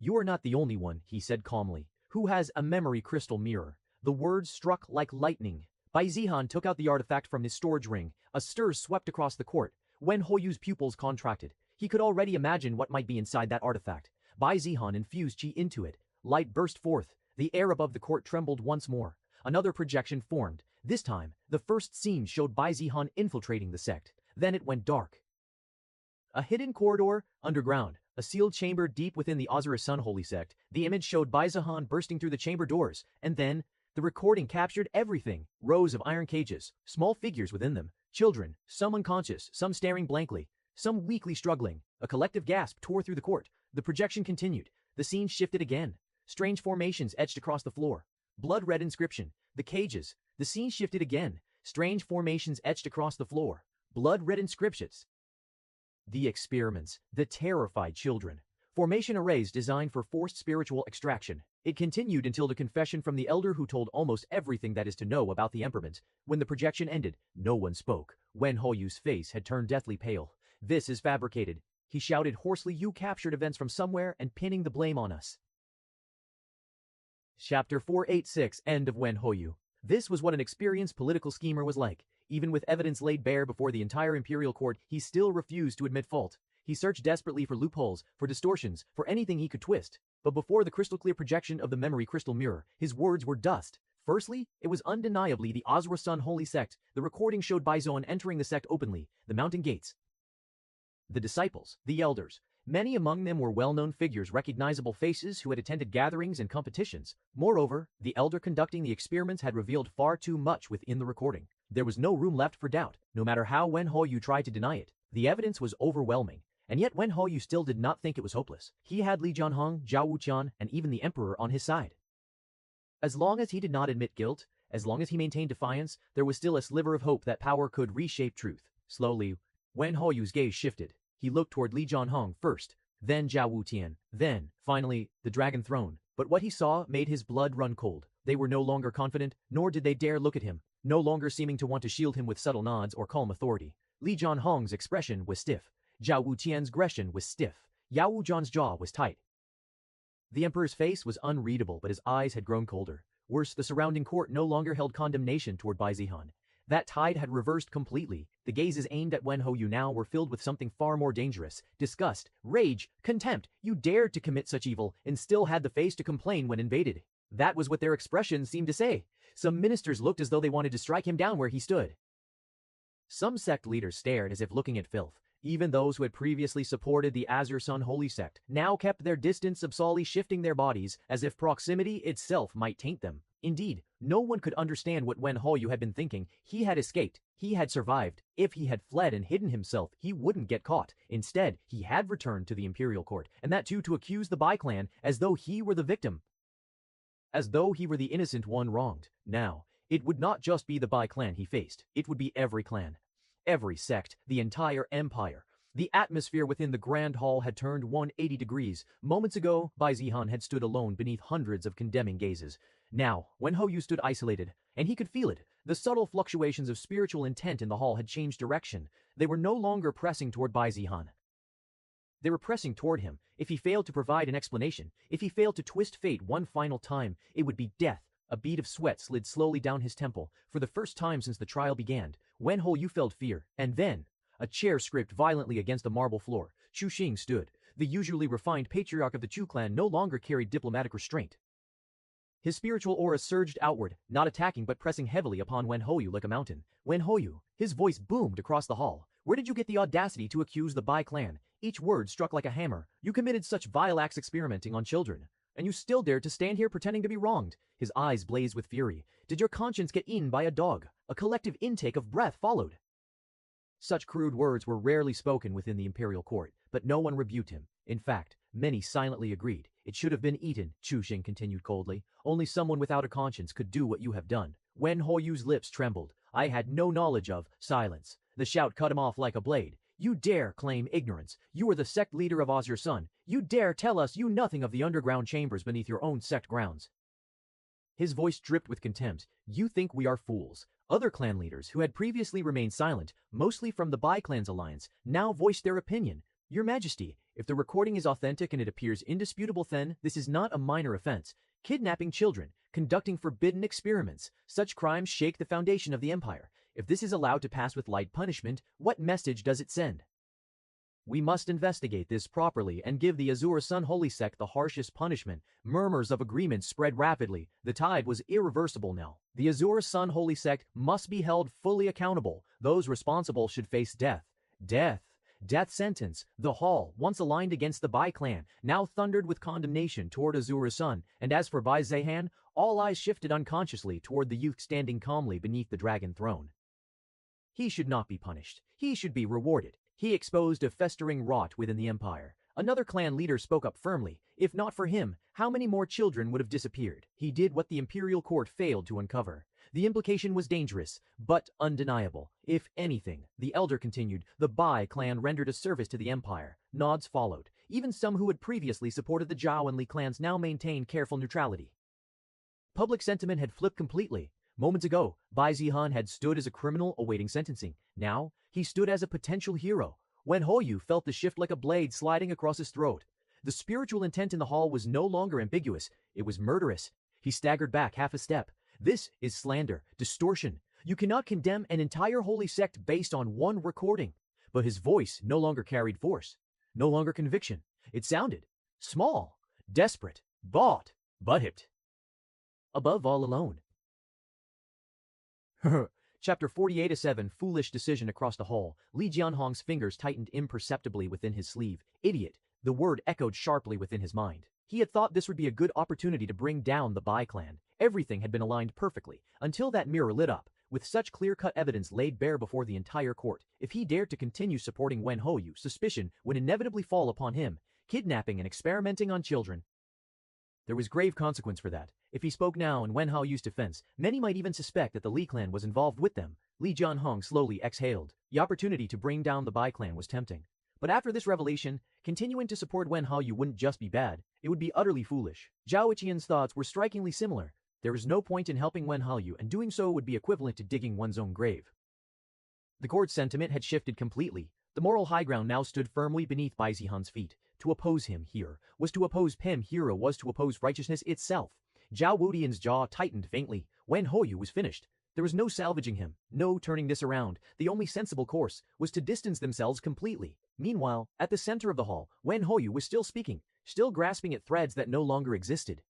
You are not the only one, he said calmly, who has a memory crystal mirror. The words struck like lightning. Bai Zihan took out the artifact from his storage ring. A stir swept across the court. Wen Hao's pupils contracted. He could already imagine what might be inside that artifact. Bai Zihan infused qi into it. Light burst forth. The air above the court trembled once more. Another projection formed. This time, the first scene showed Bai Zihan infiltrating the sect. Then it went dark. A hidden corridor, underground, a sealed chamber deep within the Osiris Sun holy sect. The image showed Bai Zihan bursting through the chamber doors, and then, the recording captured everything. Rows of iron cages, small figures within them, children, some unconscious, some staring blankly, some weakly struggling. A collective gasp tore through the court. The projection continued. The scene shifted again. Strange formations etched across the floor. Blood-red inscription. The cages. The scene shifted again. Strange formations etched across the floor. Blood-red inscriptions. The experiments. The terrified children. Formation arrays designed for forced spiritual extraction. It continued until the confession from the elder who told almost everything that is to know about the emperment. When the projection ended, no one spoke. Wen Hoyu's face had turned deathly pale. "This is fabricated," he shouted hoarsely. "You captured events from somewhere and pinning the blame on us." Chapter 486, End of Wen Hoyu. This was what an experienced political schemer was like. Even with evidence laid bare before the entire imperial court, he still refused to admit fault. He searched desperately for loopholes, for distortions, for anything he could twist. But before the crystal-clear projection of the memory crystal mirror, his words were dust. Firstly, it was undeniably the Osiris Sun holy sect. The recording showed Baizoan entering the sect openly, the mountain gates. The disciples, the elders. Many among them were well-known figures, recognizable faces who had attended gatherings and competitions. Moreover, the elder conducting the experiments had revealed far too much within the recording. There was no room left for doubt, no matter how Wen Hoyu tried to deny it. The evidence was overwhelming. And yet Wen Hoyu still did not think it was hopeless. He had Li Jianhong, Zhao Wuqian, and even the emperor on his side. As long as he did not admit guilt, as long as he maintained defiance, there was still a sliver of hope that power could reshape truth. Slowly, Wen Hoyu's gaze shifted. He looked toward Li Jianhong first, then Zhao Wuqian, then, finally, the Dragon Throne. But what he saw made his blood run cold. They were no longer confident, nor did they dare look at him, no longer seeming to want to shield him with subtle nods or calm authority. Li Jianhong's expression was stiff. Zhao Wuqian's aggression was stiff. Yao Wujian's jaw was tight. The emperor's face was unreadable, but his eyes had grown colder. Worse, the surrounding court no longer held condemnation toward Bai Zihan. That tide had reversed completely. The gazes aimed at Wen Hoyu now were filled with something far more dangerous. Disgust, rage, contempt. You dared to commit such evil and still had the face to complain when invaded. That was what their expressions seemed to say. Some ministers looked as though they wanted to strike him down where he stood. Some sect leaders stared as if looking at filth. Even those who had previously supported the Osiris Sun holy sect now kept their distance, subtly shifting their bodies as if proximity itself might taint them. Indeed, no one could understand what Wen Hoyu had been thinking. He had escaped. He had survived. If he had fled and hidden himself, he wouldn't get caught. Instead, he had returned to the imperial court, and that too to accuse the Bai clan as though he were the victim. As though he were the innocent one wronged. Now, it would not just be the Bai clan he faced. It would be every clan. Every sect, the entire empire. The atmosphere within the grand hall had turned 180 degrees. Moments ago, Bai Zihan had stood alone beneath hundreds of condemning gazes. Now, Wen Hoyu stood isolated, and he could feel it. The subtle fluctuations of spiritual intent in the hall had changed direction. They were no longer pressing toward Bai Zihan. They were pressing toward him. If he failed to provide an explanation, if he failed to twist fate one final time, it would be death. A bead of sweat slid slowly down his temple. For the first time since the trial began, Wen Hoyu felt fear. And then, a chair scraped violently against the marble floor. Qing stood. The usually refined patriarch of the Chu clan no longer carried diplomatic restraint. His spiritual aura surged outward, not attacking but pressing heavily upon Wen Hoyu like a mountain. Wen Hoyu, his voice boomed across the hall. Where did you get the audacity to accuse the Bai clan? Each word struck like a hammer. You committed such vile acts experimenting on children. And you still dared to stand here pretending to be wronged. His eyes blazed with fury. Did your conscience get eaten by a dog? A collective intake of breath followed. Such crude words were rarely spoken within the imperial court, but no one rebuked him. In fact, many silently agreed. It should have been eaten, Qing continued coldly. Only someone without a conscience could do what you have done. Wen Hoyu's lips trembled. I had no knowledge of silence. The shout cut him off like a blade. You dare claim ignorance. You are the sect leader of Osiris Sun. You dare tell us you nothing of the underground chambers beneath your own sect grounds. His voice dripped with contempt. You think we are fools. Other clan leaders who had previously remained silent, mostly from the Bai clan's alliance, now voiced their opinion. Your Majesty, if the recording is authentic and it appears indisputable, then this is not a minor offense. Kidnapping children, conducting forbidden experiments, such crimes shake the foundation of the empire. If this is allowed to pass with light punishment, what message does it send? We must investigate this properly and give the Azure Sun Holy Sect the harshest punishment. Murmurs of agreement spread rapidly. The tide was irreversible now. The Azure Sun Holy Sect must be held fully accountable. Those responsible should face death. Death sentence. The hall, once aligned against the Bai clan, now thundered with condemnation toward Azure Sun, and as for Bai Zehan, all eyes shifted unconsciously toward the youth standing calmly beneath the dragon throne. He should not be punished. He should be rewarded. He exposed a festering rot within the empire. Another clan leader spoke up firmly. If not for him, how many more children would have disappeared? He did what the imperial court failed to uncover. The implication was dangerous, but undeniable. If anything, the elder continued, the Bai clan rendered a service to the empire. Nods followed. Even some who had previously supported the Zhao and Li clans now maintained careful neutrality. Public sentiment had flipped completely. Moments ago, Bai Zihan had stood as a criminal awaiting sentencing. Now, he stood as a potential hero. Wen Hoyu felt the shift like a blade sliding across his throat. The spiritual intent in the hall was no longer ambiguous. It was murderous. He staggered back half a step. This is slander, distortion. You cannot condemn an entire holy sect based on one recording. But his voice no longer carried force. No longer conviction. It sounded small, desperate, bought, but-hipped. Above all alone. Chapter 48-7 Foolish Decision across the hall. Li Jianhong's fingers tightened imperceptibly within his sleeve. Idiot. The word echoed sharply within his mind. He had thought this would be a good opportunity to bring down the Bai clan. Everything had been aligned perfectly, until that mirror lit up, with such clear-cut evidence laid bare before the entire court. If he dared to continue supporting Wen Hoyu, suspicion would inevitably fall upon him, kidnapping and experimenting on children. There was grave consequence for that. If he spoke now in Wen Haoyu's defense, many might even suspect that the Li clan was involved with them. Li Jianhong slowly exhaled. The opportunity to bring down the Bai clan was tempting. But after this revelation, continuing to support Wen Haoyu wouldn't just be bad, it would be utterly foolish. Zhao Iqian's thoughts were strikingly similar. There was no point in helping Wen Haoyu, and doing so would be equivalent to digging one's own grave. The court's sentiment had shifted completely. The moral high ground now stood firmly beneath Bai Zihan's feet. To oppose him here was to oppose Pim Hero was to oppose righteousness itself. Zhao Wudian's jaw tightened faintly. Wen Hoyu was finished. There was no salvaging him, no turning this around. The only sensible course was to distance themselves completely. Meanwhile, at the center of the hall, Wen Hoyu was still speaking, still grasping at threads that no longer existed.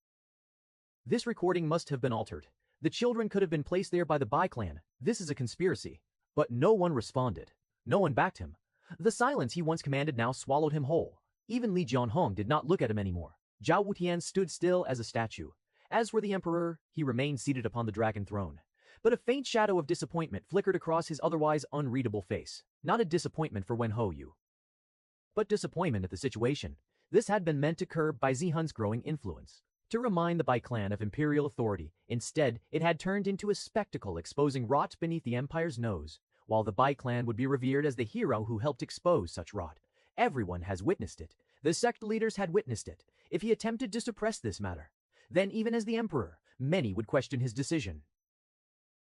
This recording must have been altered. The children could have been placed there by the Bai clan. This is a conspiracy. But no one responded. No one backed him. The silence he once commanded now swallowed him whole. Even Li Jianhong did not look at him anymore. Zhao Wutian stood still as a statue. As for the emperor, he remained seated upon the dragon throne. But a faint shadow of disappointment flickered across his otherwise unreadable face. Not a disappointment for Wen Hoyu, but disappointment at the situation. This had been meant to curb Bai Zihan's growing influence, to remind the Bai clan of imperial authority. Instead, it had turned into a spectacle exposing rot beneath the empire's nose, while the Bai clan would be revered as the hero who helped expose such rot. Everyone has witnessed it. The sect leaders had witnessed it. If he attempted to suppress this matter, then even as the emperor, many would question his decision.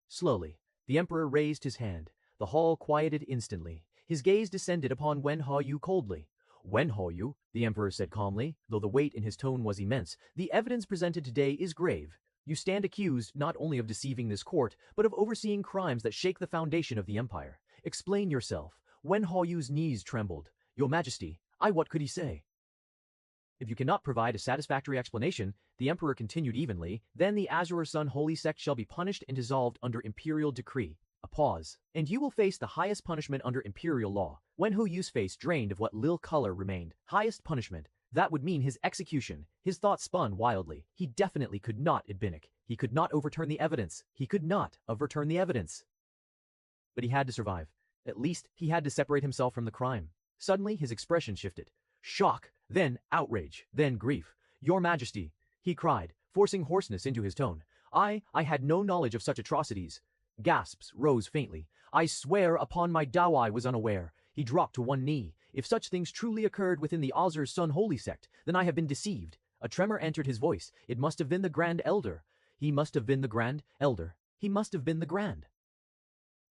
Slowly, the emperor raised his hand. The hall quieted instantly. His gaze descended upon Wen Haoyu coldly. Wen Haoyu, the emperor said calmly, though the weight in his tone was immense, the evidence presented today is grave. You stand accused not only of deceiving this court, but of overseeing crimes that shake the foundation of the empire. Explain yourself. Wen Haoyu's knees trembled. Your Majesty, what could he say? If you cannot provide a satisfactory explanation, the emperor continued evenly, then the Azure Sun Holy Sect shall be punished and dissolved under imperial decree. A pause. And you will face the highest punishment under imperial law. Wen Hoyu's face drained of what little color remained. Highest punishment. That would mean his execution. His thoughts spun wildly. He definitely could not Idbinic. He could not overturn the evidence. He could not overturn the evidence. But he had to survive. At least, he had to separate himself from the crime. Suddenly, his expression shifted. Shock, then outrage, then grief. Your Majesty, he cried, forcing hoarseness into his tone. I had no knowledge of such atrocities. Gasps rose faintly. I swear upon my Dao I was unaware. He dropped to one knee. If such things truly occurred within the Azure Sun Holy Sect, then I have been deceived. A tremor entered his voice. It must have been the Grand Elder. He must have been the Grand Elder. He must have been the Grand.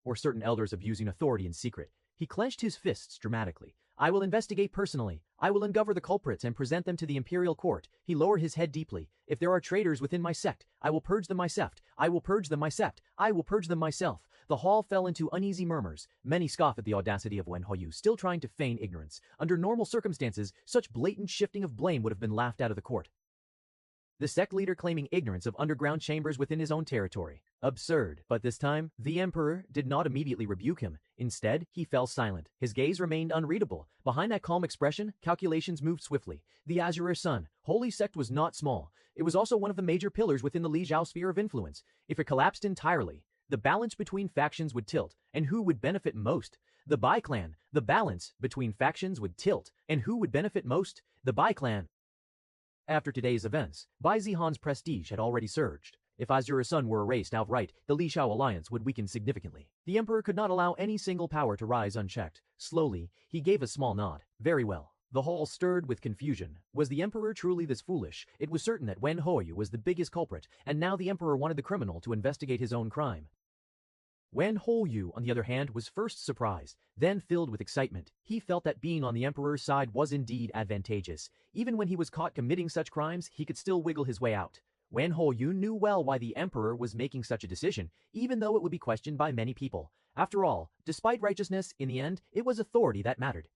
Or certain elders abusing authority in secret. He clenched his fists dramatically. I will investigate personally. I will uncover the culprits and present them to the imperial court. He lowered his head deeply. If there are traitors within my sect, I will purge them myself. I will purge them myself. I will purge them myself. The hall fell into uneasy murmurs. Many scoff at the audacity of Wen Houyu, still trying to feign ignorance. Under normal circumstances, such blatant shifting of blame would have been laughed out of the court. The sect leader claiming ignorance of underground chambers within his own territory. Absurd. But this time, the emperor did not immediately rebuke him. Instead, he fell silent. His gaze remained unreadable. Behind that calm expression, calculations moved swiftly. The Azure Sun, holy sect, was not small. It was also one of the major pillars within the Li Zhao sphere of influence. If it collapsed entirely, the balance between factions would tilt. And who would benefit most? The Bai clan. The balance between factions would tilt. And who would benefit most? The Bai clan. After today's events, Bai Zihan's prestige had already surged. If Azure Sun were erased outright, the Li Shao alliance would weaken significantly. The emperor could not allow any single power to rise unchecked. Slowly, he gave a small nod. Very well. The hall stirred with confusion. Was the emperor truly this foolish? It was certain that Wen Houyu was the biggest culprit, and now the emperor wanted the criminal to investigate his own crime. Wen Houyu, on the other hand, was first surprised, then filled with excitement. He felt that being on the emperor's side was indeed advantageous. Even when he was caught committing such crimes, he could still wiggle his way out. Wen Houyu knew well why the emperor was making such a decision, even though it would be questioned by many people. After all, despite righteousness, in the end, it was authority that mattered.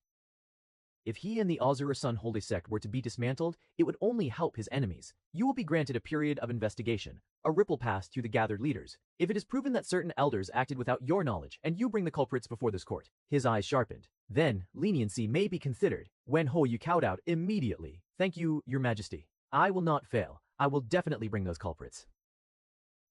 If he and the Azure Sun Holy Sect were to be dismantled, it would only help his enemies. You will be granted a period of investigation. A ripple passed through the gathered leaders. If it is proven that certain elders acted without your knowledge, and you bring the culprits before this court. His eyes sharpened. Then, leniency may be considered. Wen Houyu cowed out immediately. Thank you, your majesty. I will not fail. I will definitely bring those culprits.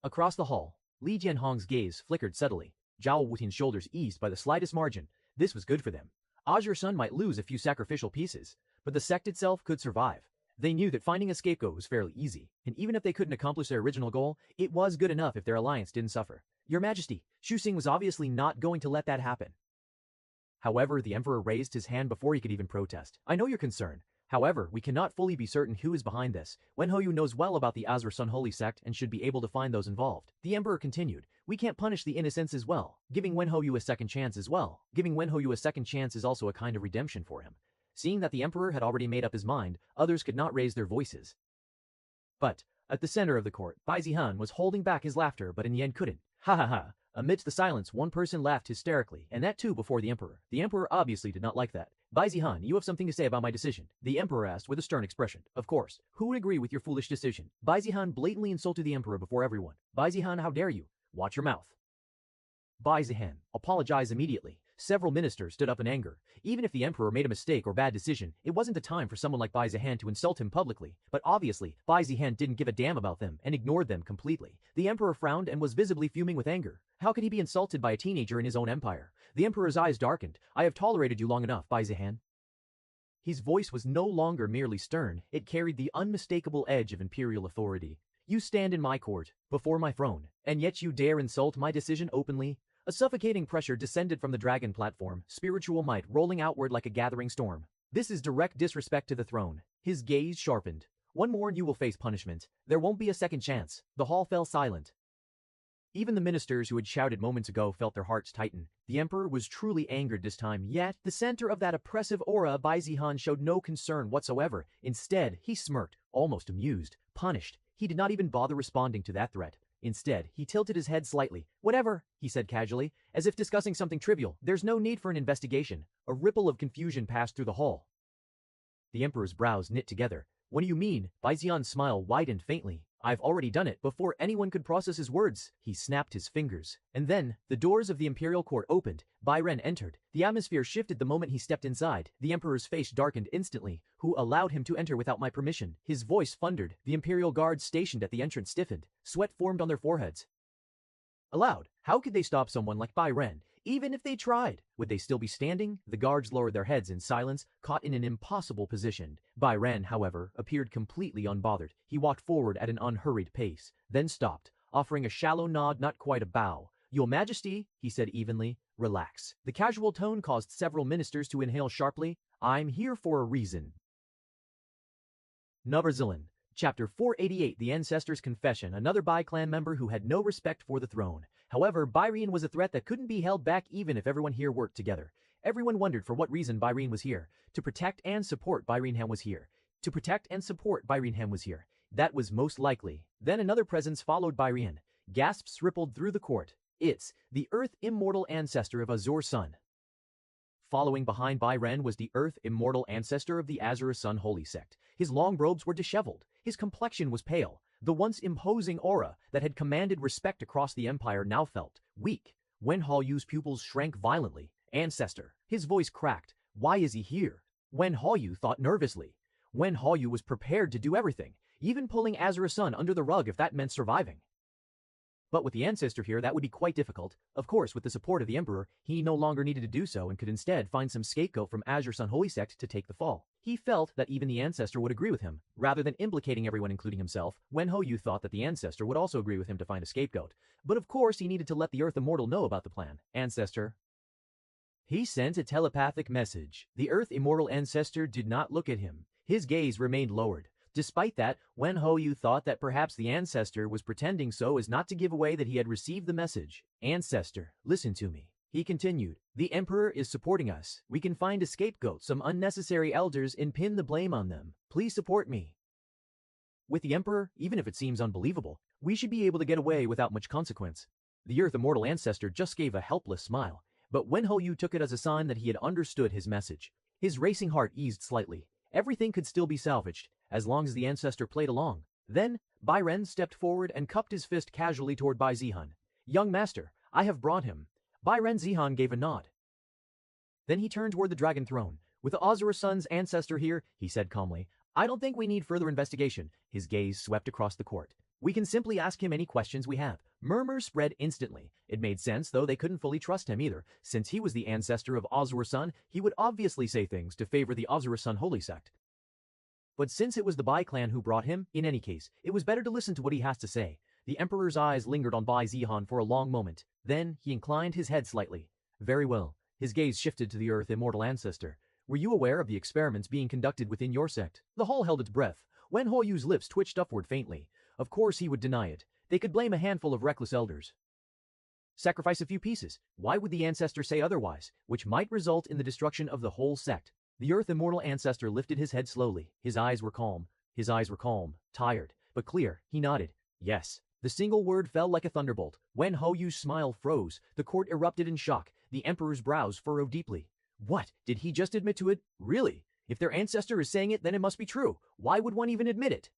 Across the hall, Li Jianhong's gaze flickered subtly. Zhao Wutin's shoulders eased by the slightest margin. This was good for them. Azure Sun might lose a few sacrificial pieces, but the sect itself could survive. They knew that finding a scapegoat was fairly easy, and even if they couldn't accomplish their original goal, it was good enough if their alliance didn't suffer. Your Majesty, Shu Xing was obviously not going to let that happen. However, the emperor raised his hand before he could even protest. I know your concern. However, we cannot fully be certain who is behind this. Wen Houyu knows well about the Azure Sun Holy Sect and should be able to find those involved. The emperor continued, we can't punish the innocents as well. Giving Wen Houyu a second chance as well. Giving Wen Houyu a second chance is also a kind of redemption for him. Seeing that the emperor had already made up his mind, others could not raise their voices. But, at the center of the court, Bai Zihan was holding back his laughter but in the end couldn't. Ha ha ha. Amidst the silence, one person laughed hysterically, and that too before the emperor. The emperor obviously did not like that. Bai Zihan, you have something to say about my decision? The emperor asked with a stern expression. Of course. Who would agree with your foolish decision? Bai Zihan blatantly insulted the emperor before everyone. Bai Zihan, how dare you? Watch your mouth. Bai Zihan, apologize immediately. Several ministers stood up in anger. Even if the emperor made a mistake or bad decision, it wasn't the time for someone like Bai Zihan to insult him publicly. But obviously, Bai Zihan didn't give a damn about them and ignored them completely. The emperor frowned and was visibly fuming with anger. How could he be insulted by a teenager in his own empire? The emperor's eyes darkened. I have tolerated you long enough, Bai Zihan. His voice was no longer merely stern, it carried the unmistakable edge of imperial authority. You stand in my court, before my throne, and yet you dare insult my decision openly? A suffocating pressure descended from the dragon platform, spiritual might rolling outward like a gathering storm. This is direct disrespect to the throne. His gaze sharpened. One more and you will face punishment. There won't be a second chance. The hall fell silent. Even the ministers who had shouted moments ago felt their hearts tighten. The emperor was truly angered this time, yet the center of that oppressive aura, Bai Zihan, showed no concern whatsoever. Instead, he smirked, almost amused, punished. He did not even bother responding to that threat. Instead, he tilted his head slightly. Whatever, he said casually, as if discussing something trivial. There's no need for an investigation. A ripple of confusion passed through the hall. The emperor's brows knit together. What do you mean? Bai Zihan's smile widened faintly. I've already done it. Before anyone could process his words, he snapped his fingers. And then, the doors of the imperial court opened. Bai Ren entered. The atmosphere shifted the moment he stepped inside. The emperor's face darkened instantly. Who allowed him to enter without my permission? His voice thundered. The imperial guards stationed at the entrance stiffened. Sweat formed on their foreheads. Allowed? How could they stop someone like Bai Ren? Even if they tried, would they still be standing? The guards lowered their heads in silence, caught in an impossible position. Bai Ren, however, appeared completely unbothered. He walked forward at an unhurried pace, then stopped, offering a shallow nod, not quite a bow. Your Majesty, he said evenly, relax. The casual tone caused several ministers to inhale sharply. I'm here for a reason. Nuberzilin. Chapter 488 The Ancestor's Confession. Another Bai clan member who had no respect for the throne. However, Baireen was a threat that couldn't be held back even if everyone here worked together. Everyone wondered for what reason Baireen was here. To protect and support Baireenhem was here. To protect and support Baireenhem was here. That was most likely. Then another presence followed Baireen. Gasps rippled through the court. It's the Earth Immortal Ancestor of Azure Sun. Following behind Bai Ren was the Earth Immortal Ancestor of the Azure Sun Holy Sect. His long robes were disheveled. His complexion was pale. The once imposing aura that had commanded respect across the Empire now felt weak. Wen Haoyu's pupils shrank violently. Ancestor. His voice cracked. Why is he here? Wen Haoyu thought nervously. Wen Haoyu was prepared to do everything, even pulling Azure Sun under the rug if that meant surviving. But with the ancestor here, that would be quite difficult. Of course, with the support of the Emperor, he no longer needed to do so and could instead find some scapegoat from Azure Sun Holy Sect to take the fall. He felt that even the ancestor would agree with him. Rather than implicating everyone including himself, Wen Haoyu thought that the ancestor would also agree with him to find a scapegoat. But of course, he needed to let the Earth Immortal know about the plan. Ancestor. He sent a telepathic message. The Earth Immortal Ancestor did not look at him. His gaze remained lowered. Despite that, Wen Haoyu thought that perhaps the ancestor was pretending so as not to give away that he had received the message. Ancestor, listen to me. He continued, the Emperor is supporting us. We can find a scapegoat, some unnecessary elders, and pin the blame on them. Please support me. With the Emperor, even if it seems unbelievable, we should be able to get away without much consequence. The Earth Immortal Ancestor just gave a helpless smile, but Wen Haoyu took it as a sign that he had understood his message. His racing heart eased slightly. Everything could still be salvaged, as long as the ancestor played along. Then, Bai Ren stepped forward and cupped his fist casually toward Bai Zihan. Young master, I have brought him. Bai Ren Zihan gave a nod. Then he turned toward the dragon throne. With the Azure Sun's ancestor here, he said calmly, I don't think we need further investigation. His gaze swept across the court. We can simply ask him any questions we have. Murmurs spread instantly. It made sense, though they couldn't fully trust him either. Since he was the ancestor of Azure Sun, he would obviously say things to favor the Azure Sun Holy Sect. But since it was the Bai clan who brought him, in any case, it was better to listen to what he has to say. The Emperor's eyes lingered on Bai Zihan for a long moment. Then, he inclined his head slightly. Very well. His gaze shifted to the Earth Immortal Ancestor. Were you aware of the experiments being conducted within your sect? The hall held its breath. Wen Haoyu's lips twitched upward faintly. Of course he would deny it. They could blame a handful of reckless elders. Sacrifice a few pieces. Why would the ancestor say otherwise? Which might result in the destruction of the whole sect. The Earth Immortal Ancestor lifted his head slowly. His eyes were calm. Tired, but clear. He nodded. Yes. The single word fell like a thunderbolt. Wen Haoyu's smile froze. The court erupted in shock. The Emperor's brows furrowed deeply. What? Did he just admit to it? Really? If their ancestor is saying it, then it must be true. Why would one even admit it?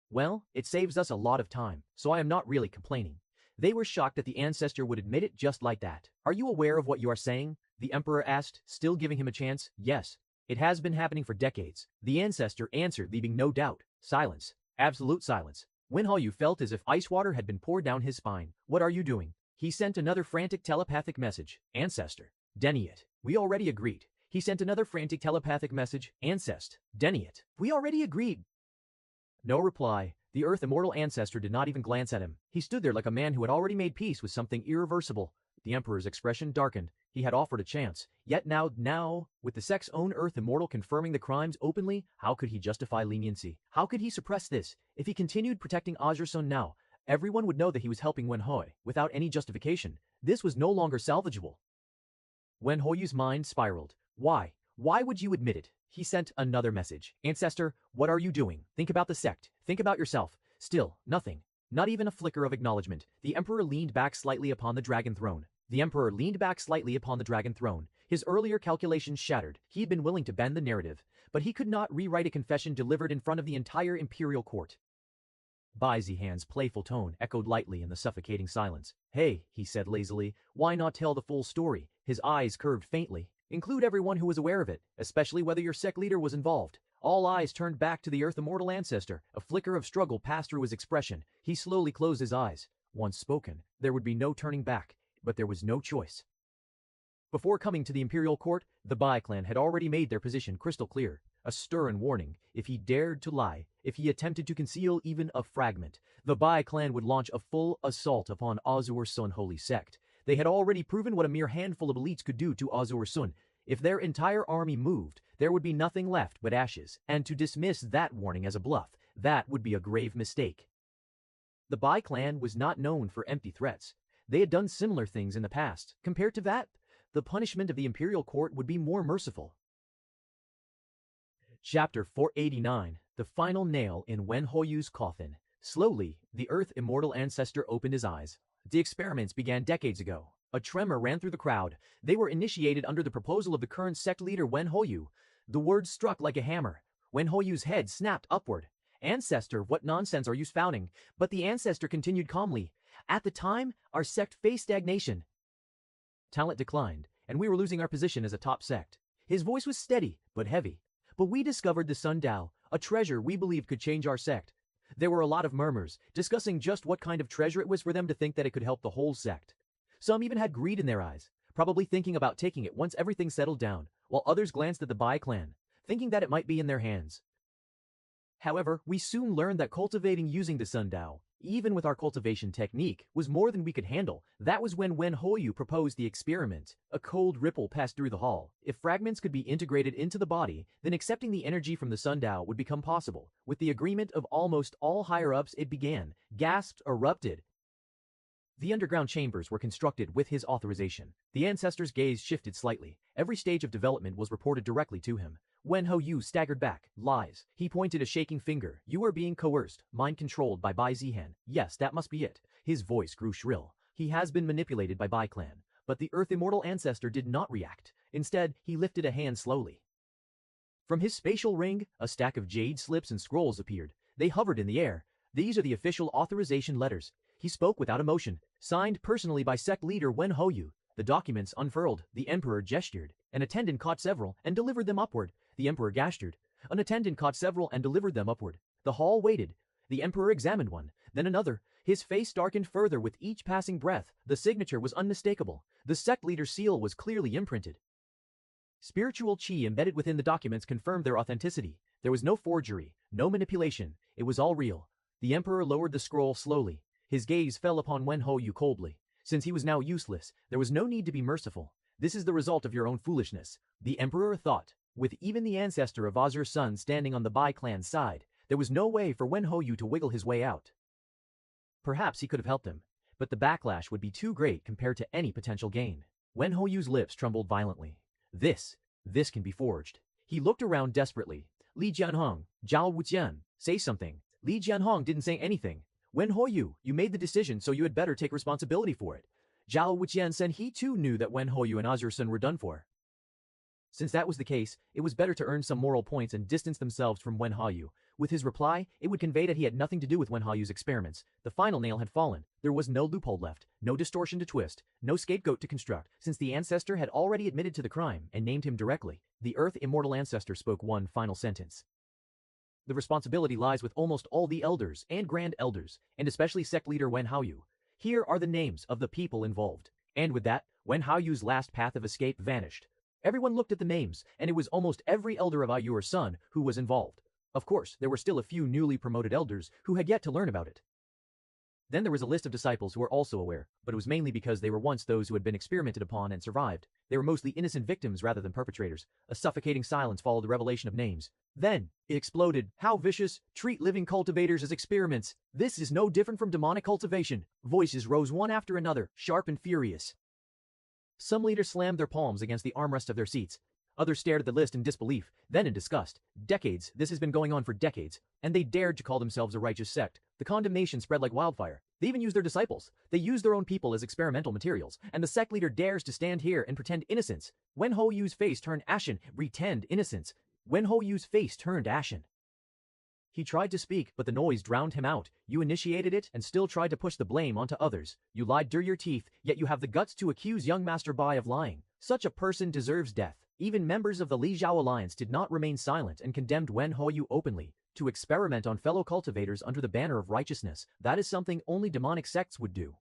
Well, it saves us a lot of time, so I am not really complaining. They were shocked that the ancestor would admit it just like that. Are you aware of what you are saying? The Emperor asked, still giving him a chance. Yes. It has been happening for decades. The ancestor answered, leaving no doubt. Silence. Absolute silence. Wen Haoyu felt as if ice water had been poured down his spine. What are you doing? He sent another frantic telepathic message. Ancestor. Deny it. We already agreed. He sent another frantic telepathic message. Ancest. Deny it. We already agreed. No reply. The Earth Immortal Ancestor did not even glance at him. He stood there like a man who had already made peace with something irreversible. The Emperor's expression darkened. He had offered a chance. Yet now, with the sect's own Earth Immortal confirming the crimes openly, how could he justify leniency? How could he suppress this? If he continued protecting Azure Sun now, everyone would know that he was helping Wen Haoyu, without any justification. This was no longer salvageable. Wen Haoyu's mind spiraled. Why? Why would you admit it? He sent another message. Ancestor, what are you doing? Think about the sect. Think about yourself. Still, nothing. Not even a flicker of acknowledgement. The Emperor leaned back slightly upon the dragon throne. His earlier calculations shattered. He had been willing to bend the narrative, but he could not rewrite a confession delivered in front of the entire imperial court. Bai Zihan's playful tone echoed lightly in the suffocating silence. Hey, he said lazily, why not tell the full story? His eyes curved faintly. Include everyone who was aware of it, especially whether your sect leader was involved. All eyes turned back to the Earth Immortal Ancestor. A flicker of struggle passed through his expression. He slowly closed his eyes. Once spoken, there would be no turning back, but there was no choice. Before coming to the Imperial Court, the Bai clan had already made their position crystal clear. A stern warning: if he dared to lie, if he attempted to conceal even a fragment, the Bai clan would launch a full assault upon Azure Sun Holy Sect. They had already proven what a mere handful of elites could do to Azure Sun. If their entire army moved, there would be nothing left but ashes, and to dismiss that warning as a bluff, that would be a grave mistake. The Bai clan was not known for empty threats. They had done similar things in the past. Compared to that, the punishment of the Imperial Court would be more merciful. Chapter 489. The Final Nail in Wen Haoyu's Coffin. Slowly, the Earth Immortal Ancestor opened his eyes. The experiments began decades ago. A tremor ran through the crowd. They were initiated under the proposal of the current sect leader Wen Hoyu. The words struck like a hammer. Wen Hoyu's head snapped upward. Ancestor, what nonsense are you spouting? But the ancestor continued calmly. At the time, our sect faced stagnation. Talent declined, and we were losing our position as a top sect. His voice was steady, but heavy. But we discovered the Sundao, a treasure we believed could change our sect. There were a lot of murmurs, discussing just what kind of treasure it was for them to think that it could help the whole sect. Some even had greed in their eyes, probably thinking about taking it once everything settled down, while others glanced at the Bai clan, thinking that it might be in their hands. However, we soon learned that cultivating using the Sundao, even with our cultivation technique, was more than we could handle. That was when Wen Hoyu proposed the experiment. A cold ripple passed through the hall. If fragments could be integrated into the body, then accepting the energy from the Sundao would become possible. With the agreement of almost all higher-ups, it began. Gasps erupted. The underground chambers were constructed with his authorization. The ancestor's gaze shifted slightly. Every stage of development was reported directly to him. Wen Hoyu staggered back. Lies. He pointed a shaking finger. You are being coerced, mind-controlled by Bai Zihan. Yes, that must be it. His voice grew shrill. He has been manipulated by Bai clan. But the Earth Immortal ancestor did not react. Instead, he lifted a hand slowly. From his spatial ring, a stack of jade slips and scrolls appeared. They hovered in the air. These are the official authorization letters. He spoke without emotion, signed personally by sect leader Wen Hoyu. The documents unfurled. The emperor gestured. An attendant caught several and delivered them upward. The emperor gestured. An attendant caught several and delivered them upward. The hall waited. The emperor examined one, then another. His face darkened further with each passing breath. The signature was unmistakable. The sect leader's seal was clearly imprinted. Spiritual qi embedded within the documents confirmed their authenticity. There was no forgery, no manipulation. It was all real. The emperor lowered the scroll slowly. His gaze fell upon Wen Hoyu coldly. Since he was now useless, there was no need to be merciful. This is the result of your own foolishness. The emperor thought. With even the ancestor of Azur's son standing on the Bai clan's side, there was no way for Wen Hoyu to wiggle his way out. Perhaps he could have helped him, but the backlash would be too great compared to any potential gain. Wen Hoyu's lips trembled violently. This can be forged. He looked around desperately. Li Jianhong, Zhao Wujian, say something. Li Jianhong didn't say anything. Wen Hoyu, you made the decision, so you had better take responsibility for it. Zhao Wujian said he too knew that Wen Hoyu and Azur's son were done for. Since that was the case, it was better to earn some moral points and distance themselves from Wen Hoyu. With his reply, it would convey that he had nothing to do with Wen Hoyu's experiments. The final nail had fallen. There was no loophole left, no distortion to twist, no scapegoat to construct, since the ancestor had already admitted to the crime and named him directly. The Earth Immortal ancestor spoke one final sentence. The responsibility lies with almost all the elders and grand elders, and especially sect leader Wen Hoyu. Here are the names of the people involved. And with that, Wen Hoyu's last path of escape vanished. Everyone looked at the names, and it was almost every elder of Ayur's son who was involved. Of course, there were still a few newly promoted elders who had yet to learn about it. Then there was a list of disciples who were also aware, but it was mainly because they were once those who had been experimented upon and survived. They were mostly innocent victims rather than perpetrators. A suffocating silence followed the revelation of names. Then, it exploded. How vicious! Treat living cultivators as experiments. This is no different from demonic cultivation. Voices rose one after another, sharp and furious. Some leaders slammed their palms against the armrest of their seats. Others stared at the list in disbelief, then in disgust. Decades, this has been going on for decades, and they dared to call themselves a righteous sect. The condemnation spread like wildfire. They even used their disciples. They used their own people as experimental materials, and the sect leader dares to stand here and pretend innocence. Wen Hoyu's face turned ashen. Pretend innocence. Wen Hoyu's face turned ashen. He tried to speak, but the noise drowned him out. You initiated it and still tried to push the blame onto others. You lied through your teeth, yet you have the guts to accuse young Master Bai of lying. Such a person deserves death. Even members of the Li Zhao alliance did not remain silent and condemned Wen Hoyu openly. To experiment on fellow cultivators under the banner of righteousness, that is something only demonic sects would do.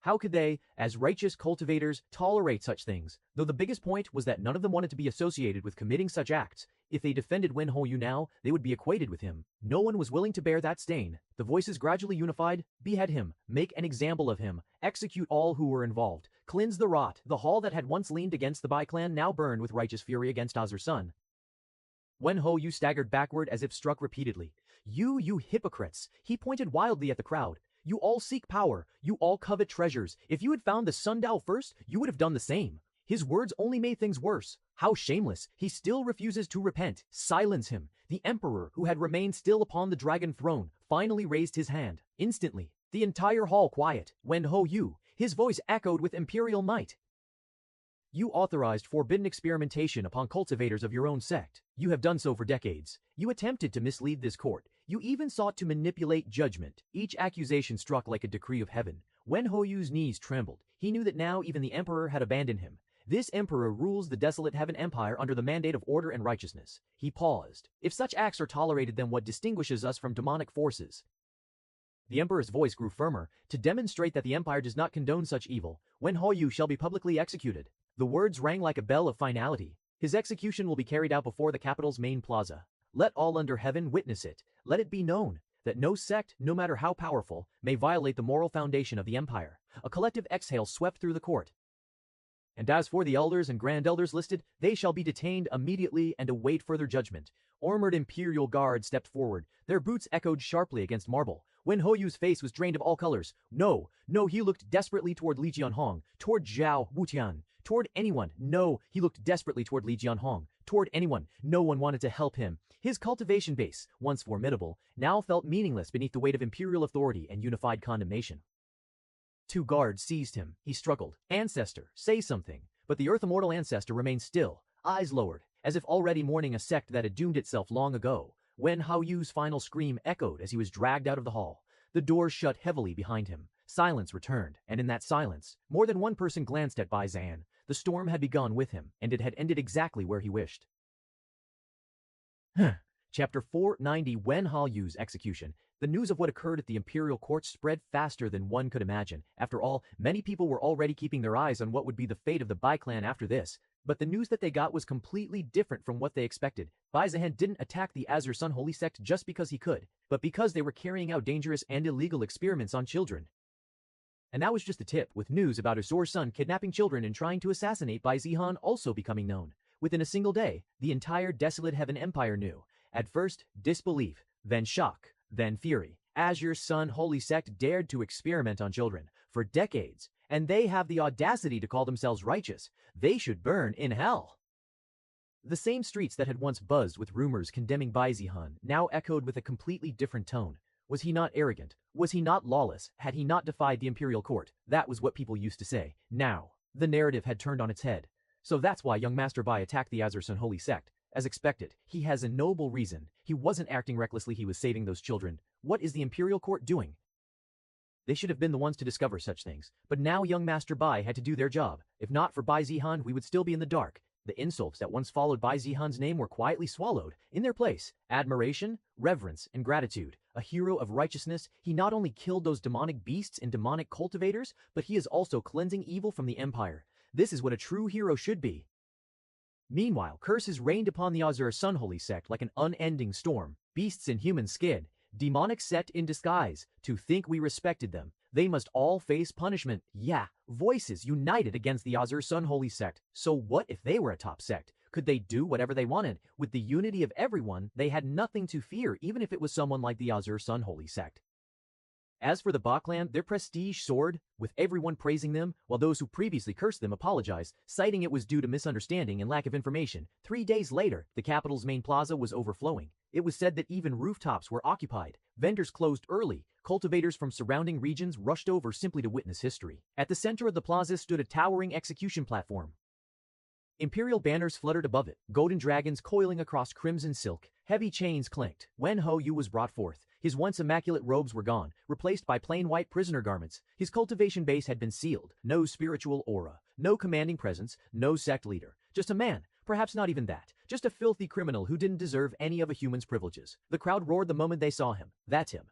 How could they, as righteous cultivators, tolerate such things? Though the biggest point was that none of them wanted to be associated with committing such acts. If they defended Wen Hoyu now, they would be equated with him. No one was willing to bear that stain. The voices gradually unified. Behead him. Make an example of him. Execute all who were involved. Cleanse the rot. The hall that had once leaned against the Bai clan now burned with righteous fury against Azur's son. Wen Hoyu staggered backward as if struck repeatedly. You hypocrites! He pointed wildly at the crowd. You all seek power. You all covet treasures. If you had found the Sundao first, you would have done the same. His words only made things worse. How shameless. He still refuses to repent. Silence him. The emperor, who had remained still upon the dragon throne, finally raised his hand. Instantly, The entire hall quiet. Wen Ho Yu, his voice echoed with imperial might. You authorized forbidden experimentation upon cultivators of your own sect. You have done so for decades. You attempted to mislead this court. You even sought to manipulate judgment. Each accusation struck like a decree of heaven. Wen Hoyu's knees trembled. He knew that now even the emperor had abandoned him. This emperor rules the desolate heaven empire under the mandate of order and righteousness. He paused. If such acts are tolerated, then what distinguishes us from demonic forces? The emperor's voice grew firmer. To demonstrate that the empire does not condone such evil, Wen Hoyu shall be publicly executed. The words rang like a bell of finality. His execution will be carried out before the capital's main plaza. Let all under heaven witness it. Let it be known that no sect, no matter how powerful, may violate the moral foundation of the empire. A collective exhale swept through the court. And as for the elders and grand elders listed, they shall be detained immediately and await further judgment. Armored imperial guards stepped forward. Their boots echoed sharply against marble. Wen Hoyu's face was drained of all colors. No, he looked desperately toward Li Jianhong, toward Zhao Wutian, toward anyone. No, he looked desperately toward Li Jianhong, toward anyone. No one wanted to help him. His cultivation base, once formidable, now felt meaningless beneath the weight of imperial authority and unified condemnation. Two guards seized him. He struggled. Ancestor, say something. But the Earth Immortal Ancestor remained still, eyes lowered, as if already mourning a sect that had doomed itself long ago. Wen Haoyu's final scream echoed as he was dragged out of the hall. The doors shut heavily behind him. Silence returned, and in that silence, more than one person glanced at Bai Zhan. The storm had begun with him, and it had ended exactly where he wished. Chapter 490, Wen Haoyu's execution. The news of what occurred at the imperial court spread faster than one could imagine. After all, many people were already keeping their eyes on what would be the fate of the Bai clan after this. But the news that they got was completely different from what they expected. Bai Zhan didn't attack the Azure Sun Holy Sect just because he could, but because they were carrying out dangerous and illegal experiments on children. And that was just the tip, with news about Azur's son kidnapping children and trying to assassinate Bai Zhan also becoming known. Within a single day, the entire desolate heaven empire knew. At first, disbelief, then shock, then fury. Azure's Sun Holy Sect dared to experiment on children for decades, and they have the audacity to call themselves righteous. They should burn in hell. The same streets that had once buzzed with rumors condemning Bai Zhan now echoed with a completely different tone. Was he not arrogant? Was he not lawless? Had he not defied the imperial court? That was what people used to say. Now, the narrative had turned on its head. So that's why young Master Bai attacked the Azure Sun Holy Sect. As expected, he has a noble reason. He wasn't acting recklessly, he was saving those children. What is the imperial court doing? They should have been the ones to discover such things. But now young Master Bai had to do their job. If not for Bai Zhan, we would still be in the dark. The insults that once followed Bai Zhan's name were quietly swallowed. In their place, admiration, reverence, and gratitude. A hero of righteousness, he not only killed those demonic beasts and demonic cultivators, but he is also cleansing evil from the empire. This is what a true hero should be. Meanwhile, curses rained upon the Azure Sun Holy Sect like an unending storm. Beasts in human skin, demonic sect in disguise. To think we respected them. They must all face punishment. Yeah, voices united against the Azure Sun Holy Sect. So what if they were a top sect? Could they do whatever they wanted? With the unity of everyone, they had nothing to fear, even if it was someone like the Azure Sun Holy Sect. As for the Bai clan, their prestige soared, with everyone praising them, while those who previously cursed them apologized, citing it was due to misunderstanding and lack of information. 3 days later, the capital's main plaza was overflowing. It was said that even rooftops were occupied. Vendors closed early. Cultivators from surrounding regions rushed over simply to witness history. At the center of the plaza stood a towering execution platform. Imperial banners fluttered above it, golden dragons coiling across crimson silk. Heavy chains clinked. Wen Hoyu was brought forth. His once immaculate robes were gone, replaced by plain white prisoner garments. His cultivation base had been sealed. No spiritual aura, no commanding presence, no sect leader. Just a man, perhaps not even that. Just a filthy criminal who didn't deserve any of a human's privileges. The crowd roared the moment they saw him. That's him.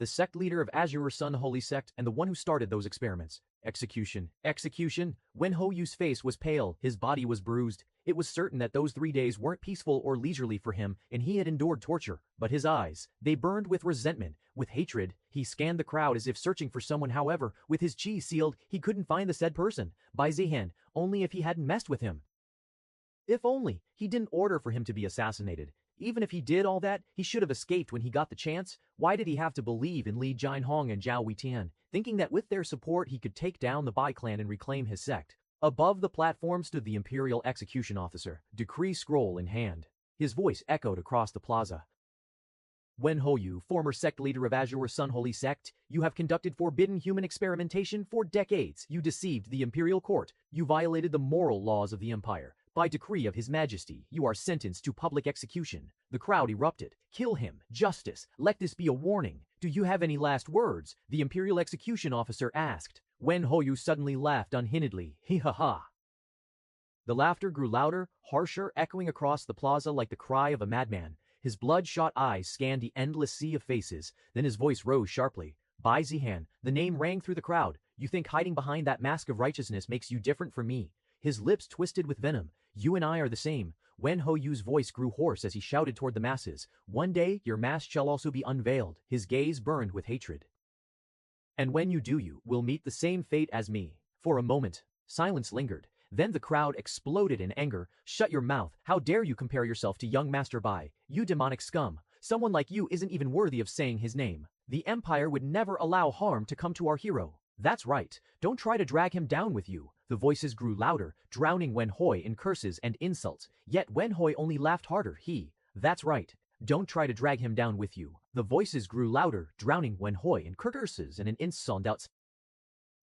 The sect leader of Azure Sun Holy Sect and the one who started those experiments. Execution. Execution. Wen Hoyu's face was pale, his body was bruised. It was certain that those 3 days weren't peaceful or leisurely for him, and he had endured torture. But his eyes, they burned with resentment, with hatred. He scanned the crowd as if searching for someone. However, with his chi sealed, he couldn't find the said person. Bai Zhan, only if he hadn't messed with him. If only he didn't order for him to be assassinated. Even if he did all that, he should have escaped when he got the chance. Why did he have to believe in Li Jianhong and Zhao Wutian, thinking that with their support he could take down the Bai clan and reclaim his sect? Above the platform stood the Imperial Execution Officer, decree scroll in hand. His voice echoed across the plaza. Wen Houyu, former sect leader of Azure's unholy sect, you have conducted forbidden human experimentation for decades. You deceived the imperial court. You violated the moral laws of the empire. By decree of His Majesty, you are sentenced to public execution. The crowd erupted. Kill him. Justice. Let this be a warning. Do you have any last words? The imperial execution officer asked. Wen Houyu suddenly laughed unhingedly. He ha ha. The laughter grew louder, harsher, echoing across the plaza like the cry of a madman. His bloodshot eyes scanned the endless sea of faces. Then his voice rose sharply. Bai Zihan, the name rang through the crowd. You think hiding behind that mask of righteousness makes you different from me? His lips twisted with venom. You and I are the same. Wen Houyu's voice grew hoarse as he shouted toward the masses. One day, your mask shall also be unveiled. His gaze burned with hatred. And when you do, you will meet the same fate as me. For a moment, silence lingered. Then the crowd exploded in anger. Shut your mouth. How dare you compare yourself to young Master Bai? You demonic scum. Someone like you isn't even worthy of saying his name. The Empire would never allow harm to come to our hero. That's right. Don't try to drag him down with you. The voices grew louder, drowning Wen Hoi in curses and insults. Yet Wen Hoi only laughed harder. That's right. Don't try to drag him down with you. The voices grew louder, drowning Wen Hoi in curses and in insults.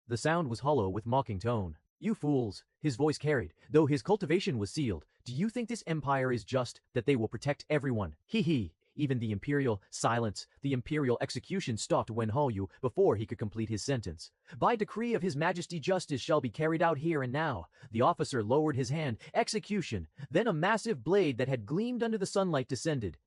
The sound was hollow with mocking tone. You fools, his voice carried, though his cultivation was sealed. Do you think this empire is just, that they will protect everyone? Even the imperial silence, the imperial execution stopped Wen Houyu before he could complete his sentence. By decree of His Majesty, justice shall be carried out here and now. The officer lowered his hand. Execution. Then a massive blade that had gleamed under the sunlight descended.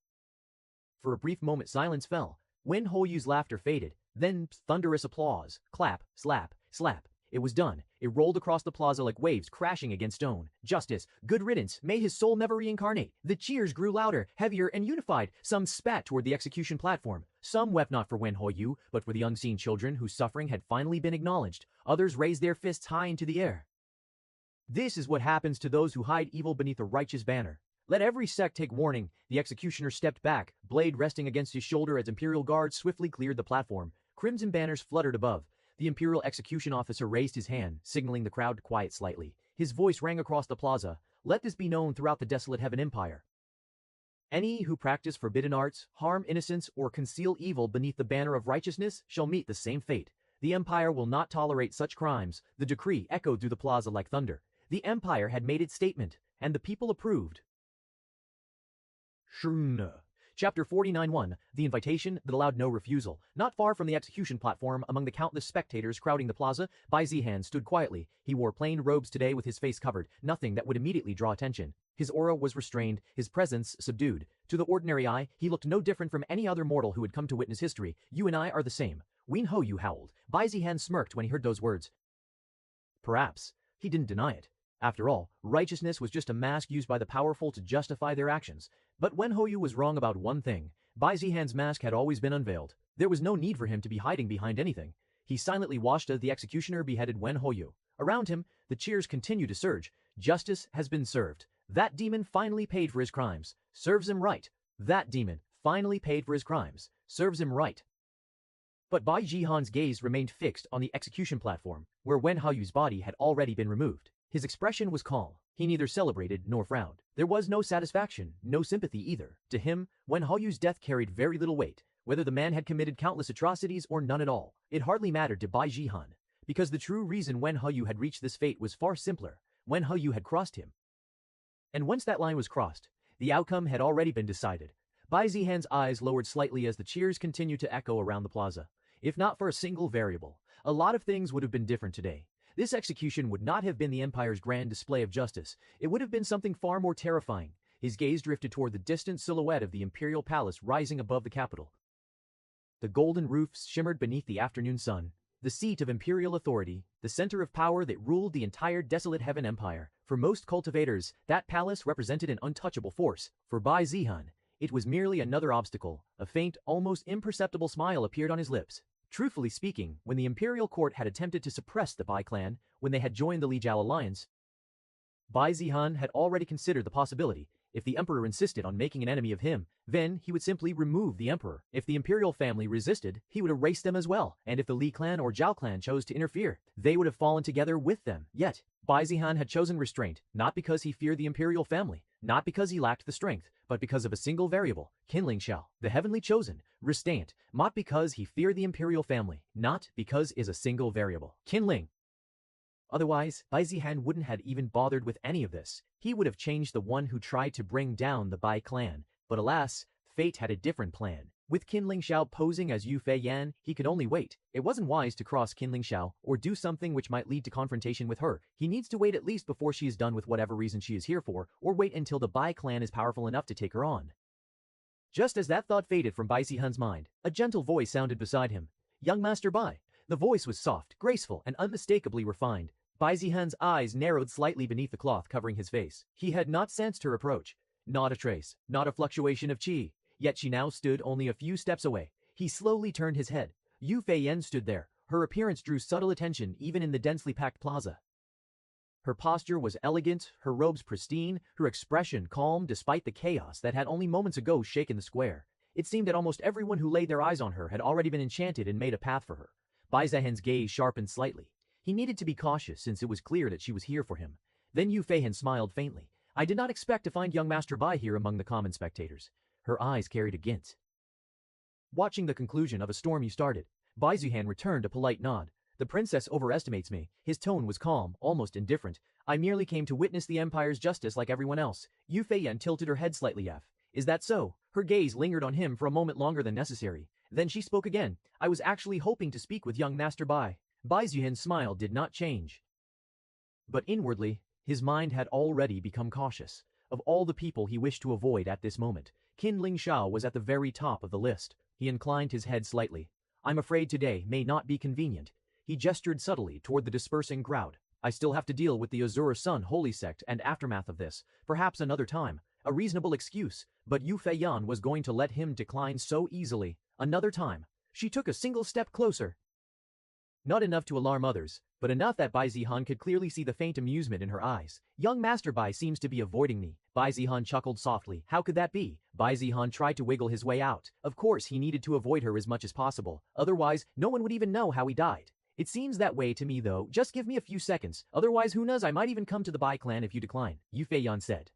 For a brief moment silence fell. Wen Houyu's laughter faded. Then thunderous applause. Clap, slap, slap. It was done. It rolled across the plaza like waves crashing against stone. Justice. Good riddance. May his soul never reincarnate. The cheers grew louder, heavier, and unified. Some spat toward the execution platform. Some wept not for Wen Houyu, but for the unseen children whose suffering had finally been acknowledged. Others raised their fists high into the air. This is what happens to those who hide evil beneath a righteous banner. Let every sect take warning. The executioner stepped back, blade resting against his shoulder as Imperial guards swiftly cleared the platform. Crimson banners fluttered above. The Imperial execution officer raised his hand, signaling the crowd to quiet slightly. His voice rang across the plaza. Let this be known throughout the desolate Heaven Empire. Any who practice forbidden arts, harm innocents, or conceal evil beneath the banner of righteousness shall meet the same fate. The Empire will not tolerate such crimes. The decree echoed through the plaza like thunder. The Empire had made its statement, and the people approved. Shun. Chapter 49:1, the invitation that allowed no refusal. Not far from the execution platform, among the countless spectators crowding the plaza, Bai Zihan stood quietly. He wore plain robes today with his face covered, nothing that would immediately draw attention. His aura was restrained, his presence subdued. To the ordinary eye, he looked no different from any other mortal who had come to witness history. You and I are the same. Wen Houyu howled. Bai Zihan smirked when he heard those words. Perhaps. He didn't deny it. After all, righteousness was just a mask used by the powerful to justify their actions. But Wen Houyu was wrong about one thing. Bai Zihan's mask had always been unveiled. There was no need for him to be hiding behind anything. He silently watched as the executioner beheaded Wen Houyu. Around him, the cheers continued to surge. Justice has been served. That demon finally paid for his crimes. Serves him right. That demon finally paid for his crimes. Serves him right. But Bai Zihan's gaze remained fixed on the execution platform, where Wen Houyu's body had already been removed. His expression was calm. He neither celebrated nor frowned. There was no satisfaction, no sympathy either. To him, Wen Houyu's death carried very little weight. Whether the man had committed countless atrocities or none at all, it hardly mattered to Bai Zihan, because the true reason Wen Houyu had reached this fate was far simpler. Wen Houyu had crossed him. And once that line was crossed, the outcome had already been decided. Bai Zihan's eyes lowered slightly as the cheers continued to echo around the plaza. If not for a single variable, a lot of things would have been different today. This execution would not have been the Empire's grand display of justice. It would have been something far more terrifying. His gaze drifted toward the distant silhouette of the Imperial Palace rising above the capital. The golden roofs shimmered beneath the afternoon sun. The seat of imperial authority, the center of power that ruled the entire desolate Heaven Empire. For most cultivators, that palace represented an untouchable force. For Bai Zihan, it was merely another obstacle. A faint, almost imperceptible smile appeared on his lips. Truthfully speaking, when the imperial court had attempted to suppress the Bai clan, when they had joined the Li Jiao alliance, Bai Zihan had already considered the possibility. If the emperor insisted on making an enemy of him, then he would simply remove the emperor. If the imperial family resisted, he would erase them as well. And if the Li clan or Zhao clan chose to interfere, they would have fallen together with them. Yet, Bai Zihan had chosen restraint, not because he feared the imperial family, not because he lacked the strength, but because of a single variable, Qin Shao, the heavenly chosen, restraint, not because he feared the imperial family, not because is a single variable, Qin. Otherwise, Bai Zihan wouldn't have even bothered with any of this. He would have changed the one who tried to bring down the Bai clan. But alas, fate had a different plan. With Qin Shao posing as Yu Feiyan, he could only wait. It wasn't wise to cross Qin Shao or do something which might lead to confrontation with her. He needs to wait at least before she is done with whatever reason she is here for, or wait until the Bai clan is powerful enough to take her on. Just as that thought faded from Bai Zihan's mind, a gentle voice sounded beside him. Young Master Bai. The voice was soft, graceful, and unmistakably refined. Bai Zihan's eyes narrowed slightly beneath the cloth covering his face. He had not sensed her approach. Not a trace, not a fluctuation of qi. Yet she now stood only a few steps away. He slowly turned his head. Yu Feiyan stood there. Her appearance drew subtle attention even in the densely packed plaza. Her posture was elegant, her robes pristine, her expression calm despite the chaos that had only moments ago shaken the square. It seemed that almost everyone who laid their eyes on her had already been enchanted and made a path for her. Bai Zihan's gaze sharpened slightly. He needed to be cautious since it was clear that she was here for him. Then Yu Feiyan smiled faintly. I did not expect to find young Master Bai here among the common spectators. Her eyes carried a glint. Watching the conclusion of a storm you started, Bai Zihan returned a polite nod. The princess overestimates me. His tone was calm, almost indifferent. I merely came to witness the empire's justice like everyone else. Yu Feiyan tilted her head slightly. Is that so? Her gaze lingered on him for a moment longer than necessary. Then she spoke again. I was actually hoping to speak with young Master Bai. Bai Zihan's smile did not change. But inwardly, his mind had already become cautious. Of all the people he wished to avoid at this moment, Qin Shao was at the very top of the list. He inclined his head slightly. I'm afraid today may not be convenient. He gestured subtly toward the dispersing crowd. I still have to deal with the Azura Sun holy sect and aftermath of this. Perhaps another time. A reasonable excuse, but Yu Feiyan was going to let him decline so easily. Another time. She took a single step closer. Not enough to alarm others, but enough that Bai Zihan could clearly see the faint amusement in her eyes. Young Master Bai seems to be avoiding me. Bai Zihan chuckled softly. How could that be? Bai Zihan tried to wiggle his way out. Of course he needed to avoid her as much as possible. Otherwise, no one would even know how he died. It seems that way to me though. Just give me a few seconds. Otherwise who knows, I might even come to the Bai clan if you decline. Yu Feiyan said.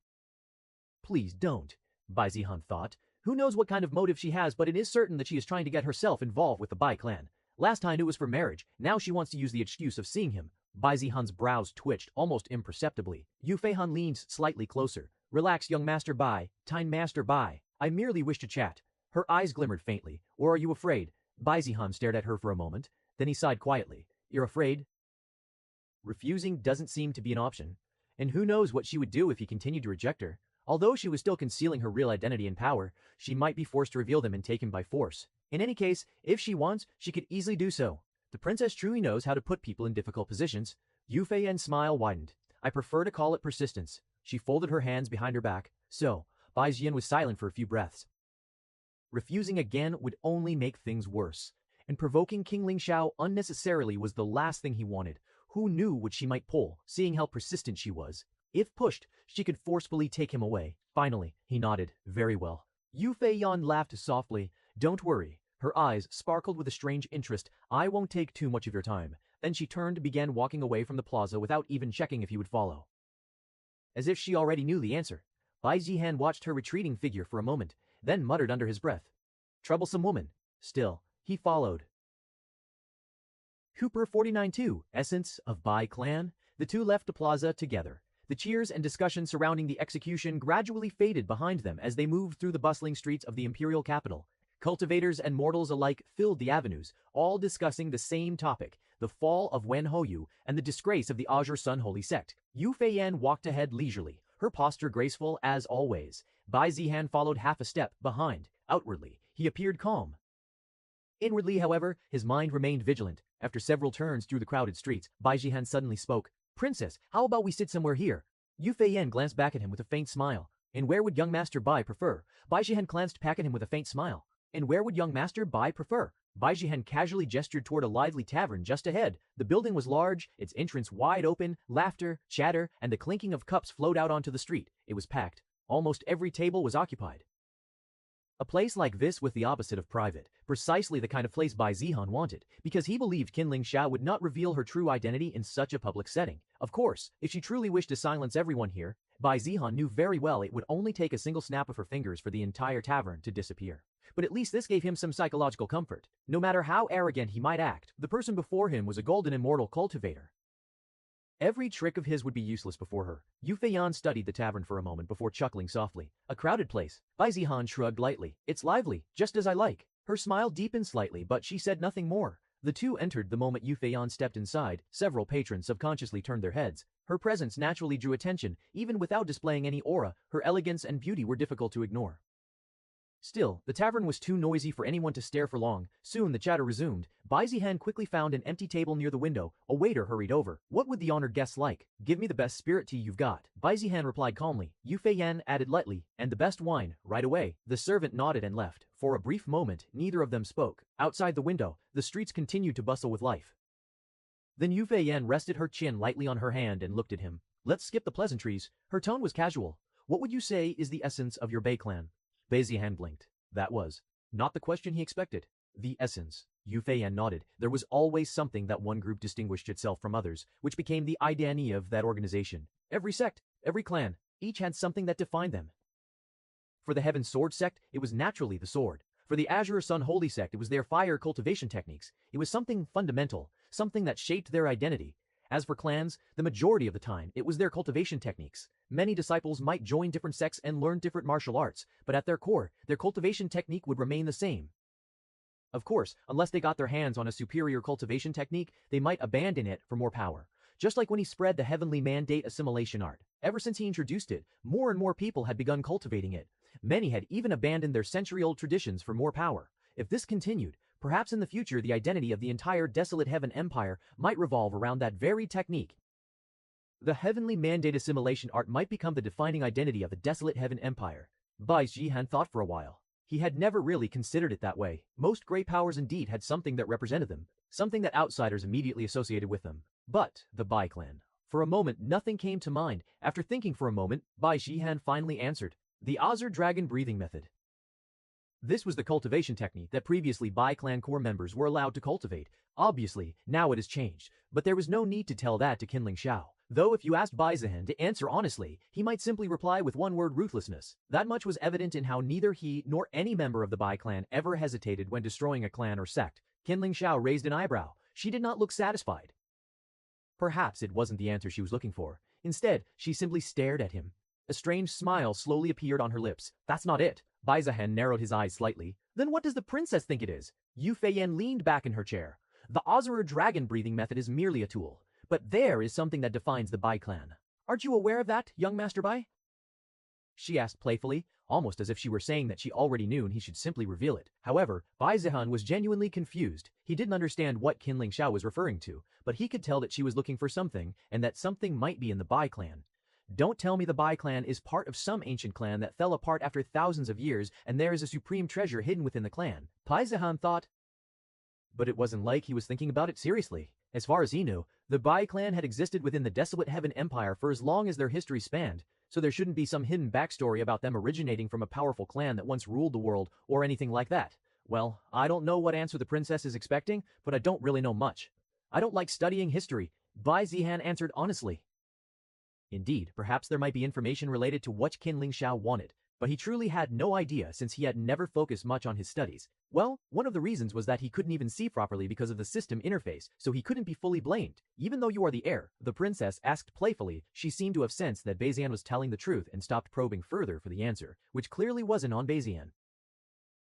Please don't, Bai Zihan thought. Who knows what kind of motive she has, but it is certain that she is trying to get herself involved with the Bai clan. Last time it was for marriage, now she wants to use the excuse of seeing him. Bai Zihan's brows twitched almost imperceptibly. Yu Feiyan leaned slightly closer. Relax, young Master Bai, Time Master Bai. I merely wish to chat. Her eyes glimmered faintly. Or are you afraid? Bai Zihan stared at her for a moment. Then he sighed quietly. You're afraid? Refusing doesn't seem to be an option. And who knows what she would do if he continued to reject her. Although she was still concealing her real identity and power, she might be forced to reveal them and take him by force. In any case, if she wants, she could easily do so. The princess truly knows how to put people in difficult positions. Yu Feiyan's smile widened. I prefer to call it persistence. She folded her hands behind her back. So, Bai Zihan was silent for a few breaths. Refusing again would only make things worse. And provoking Qin Shao unnecessarily was the last thing he wanted. Who knew what she might pull, seeing how persistent she was. If pushed, she could forcefully take him away. Finally, he nodded. Very well. Yu Feiyan laughed softly. Don't worry. Her eyes sparkled with a strange interest. I won't take too much of your time. Then she turned and began walking away from the plaza without even checking if he would follow. As if she already knew the answer, Bai Zihan watched her retreating figure for a moment, then muttered under his breath. Troublesome woman. Still, he followed. Cooper 49-2, Essence of Bai Clan. The two left the plaza together. The cheers and discussion surrounding the execution gradually faded behind them as they moved through the bustling streets of the imperial capital. Cultivators and mortals alike filled the avenues, all discussing the same topic, the fall of Wen Houyu and the disgrace of the Azure Sun Holy Sect. Yu Feiyan walked ahead leisurely, her posture graceful as always. Bai Zihan followed half a step behind. Outwardly, he appeared calm. Inwardly, however, his mind remained vigilant. After several turns through the crowded streets, Bai Zihan suddenly spoke. Princess, how about we sit somewhere here? Yu Feiyan glanced back at him with a faint smile. And where would young Master Bai prefer? Bai Zihan glanced back at him with a faint smile. And where would young Master Bai prefer? Bai Zihan casually gestured toward a lively tavern just ahead. The building was large, its entrance wide open, laughter, chatter, and the clinking of cups flowed out onto the street. It was packed. Almost every table was occupied. A place like this with the opposite of private, precisely the kind of place Bai Zihan wanted, because he believed Qin Xiao would not reveal her true identity in such a public setting. Of course, if she truly wished to silence everyone here, Bai Zihan knew very well it would only take a single snap of her fingers for the entire tavern to disappear. But at least this gave him some psychological comfort. No matter how arrogant he might act, the person before him was a golden immortal cultivator. Every trick of his would be useless before her. Yu Feiyan studied the tavern for a moment before chuckling softly. A crowded place. Bai Zihan shrugged lightly. It's lively, just as I like. Her smile deepened slightly, but she said nothing more. The two entered the moment Yu Feiyan stepped inside. Several patrons subconsciously turned their heads. Her presence naturally drew attention. Even without displaying any aura, her elegance and beauty were difficult to ignore. Still, the tavern was too noisy for anyone to stare for long. Soon the chatter resumed. Bai Zihan quickly found an empty table near the window. A waiter hurried over. What would the honored guests like? Give me the best spirit tea you've got. Bai Zihan replied calmly. Yu Feiyan added lightly, and the best wine, right away. The servant nodded and left. For a brief moment, neither of them spoke. Outside the window, the streets continued to bustle with life. Then Yu Feiyan rested her chin lightly on her hand and looked at him. Let's skip the pleasantries. Her tone was casual. What would you say is the essence of your Bei clan? Bai Zihan blinked. That was not the question he expected. The essence. Yu Feiyan nodded. There was always something that one group distinguished itself from others, which became the identity of that organization. Every sect, every clan, each had something that defined them. For the Heaven Sword sect, it was naturally the sword. For the Azure Sun Holy sect, it was their fire cultivation techniques. It was something fundamental, something that shaped their identity. As for clans, the majority of the time, it was their cultivation techniques. Many disciples might join different sects and learn different martial arts, but at their core, their cultivation technique would remain the same. Of course, unless they got their hands on a superior cultivation technique, they might abandon it for more power. Just like when he spread the heavenly mandate assimilation art. Ever since he introduced it, more and more people had begun cultivating it. Many had even abandoned their century-old traditions for more power. If this continued, perhaps in the future the identity of the entire Desolate Heaven Empire might revolve around that very technique. The heavenly mandate assimilation art might become the defining identity of the Desolate Heaven Empire. Bai Zihan thought for a while. He had never really considered it that way. Most great powers indeed had something that represented them, something that outsiders immediately associated with them. But the Bai clan. For a moment, nothing came to mind. After thinking for a moment, Bai Zihan finally answered. The Azure Dragon breathing method. This was the cultivation technique that previously Bai clan core members were allowed to cultivate. Obviously, now it has changed, but there was no need to tell that to Qin Xiao. Though if you asked Bai Zihan to answer honestly, he might simply reply with one word: ruthlessness. That much was evident in how neither he nor any member of the Bai clan ever hesitated when destroying a clan or sect. Qin Xiao raised an eyebrow. She did not look satisfied. Perhaps it wasn't the answer she was looking for. Instead, she simply stared at him. A strange smile slowly appeared on her lips. That's not it. Bai Zihan narrowed his eyes slightly. Then what does the princess think it is? Yu Feiyan leaned back in her chair. The Azure Dragon breathing method is merely a tool. But there is something that defines the Bai clan. Aren't you aware of that, young Master Bai? She asked playfully, almost as if she were saying that she already knew and he should simply reveal it. However, Bai Zihan was genuinely confused. He didn't understand what Qin Xiao was referring to, but he could tell that she was looking for something, and that something might be in the Bai clan. Don't tell me the Bai clan is part of some ancient clan that fell apart after thousands of years and there is a supreme treasure hidden within the clan. Bai Zihan thought. But it wasn't like he was thinking about it seriously. As far as he knew, the Bai clan had existed within the Desolate Heaven Empire for as long as their history spanned, so there shouldn't be some hidden backstory about them originating from a powerful clan that once ruled the world or anything like that. Well, I don't know what answer the princess is expecting, but I don't really know much. I don't like studying history, Bai Zihan answered honestly. Indeed, perhaps there might be information related to what Qin Xiao wanted, but he truly had no idea since he had never focused much on his studies. Well, one of the reasons was that he couldn't even see properly because of the system interface, so he couldn't be fully blamed. Even though you are the heir, the princess asked playfully. She seemed to have sensed that Bai Zihan was telling the truth and stopped probing further for the answer, which clearly wasn't on Bai Zihan.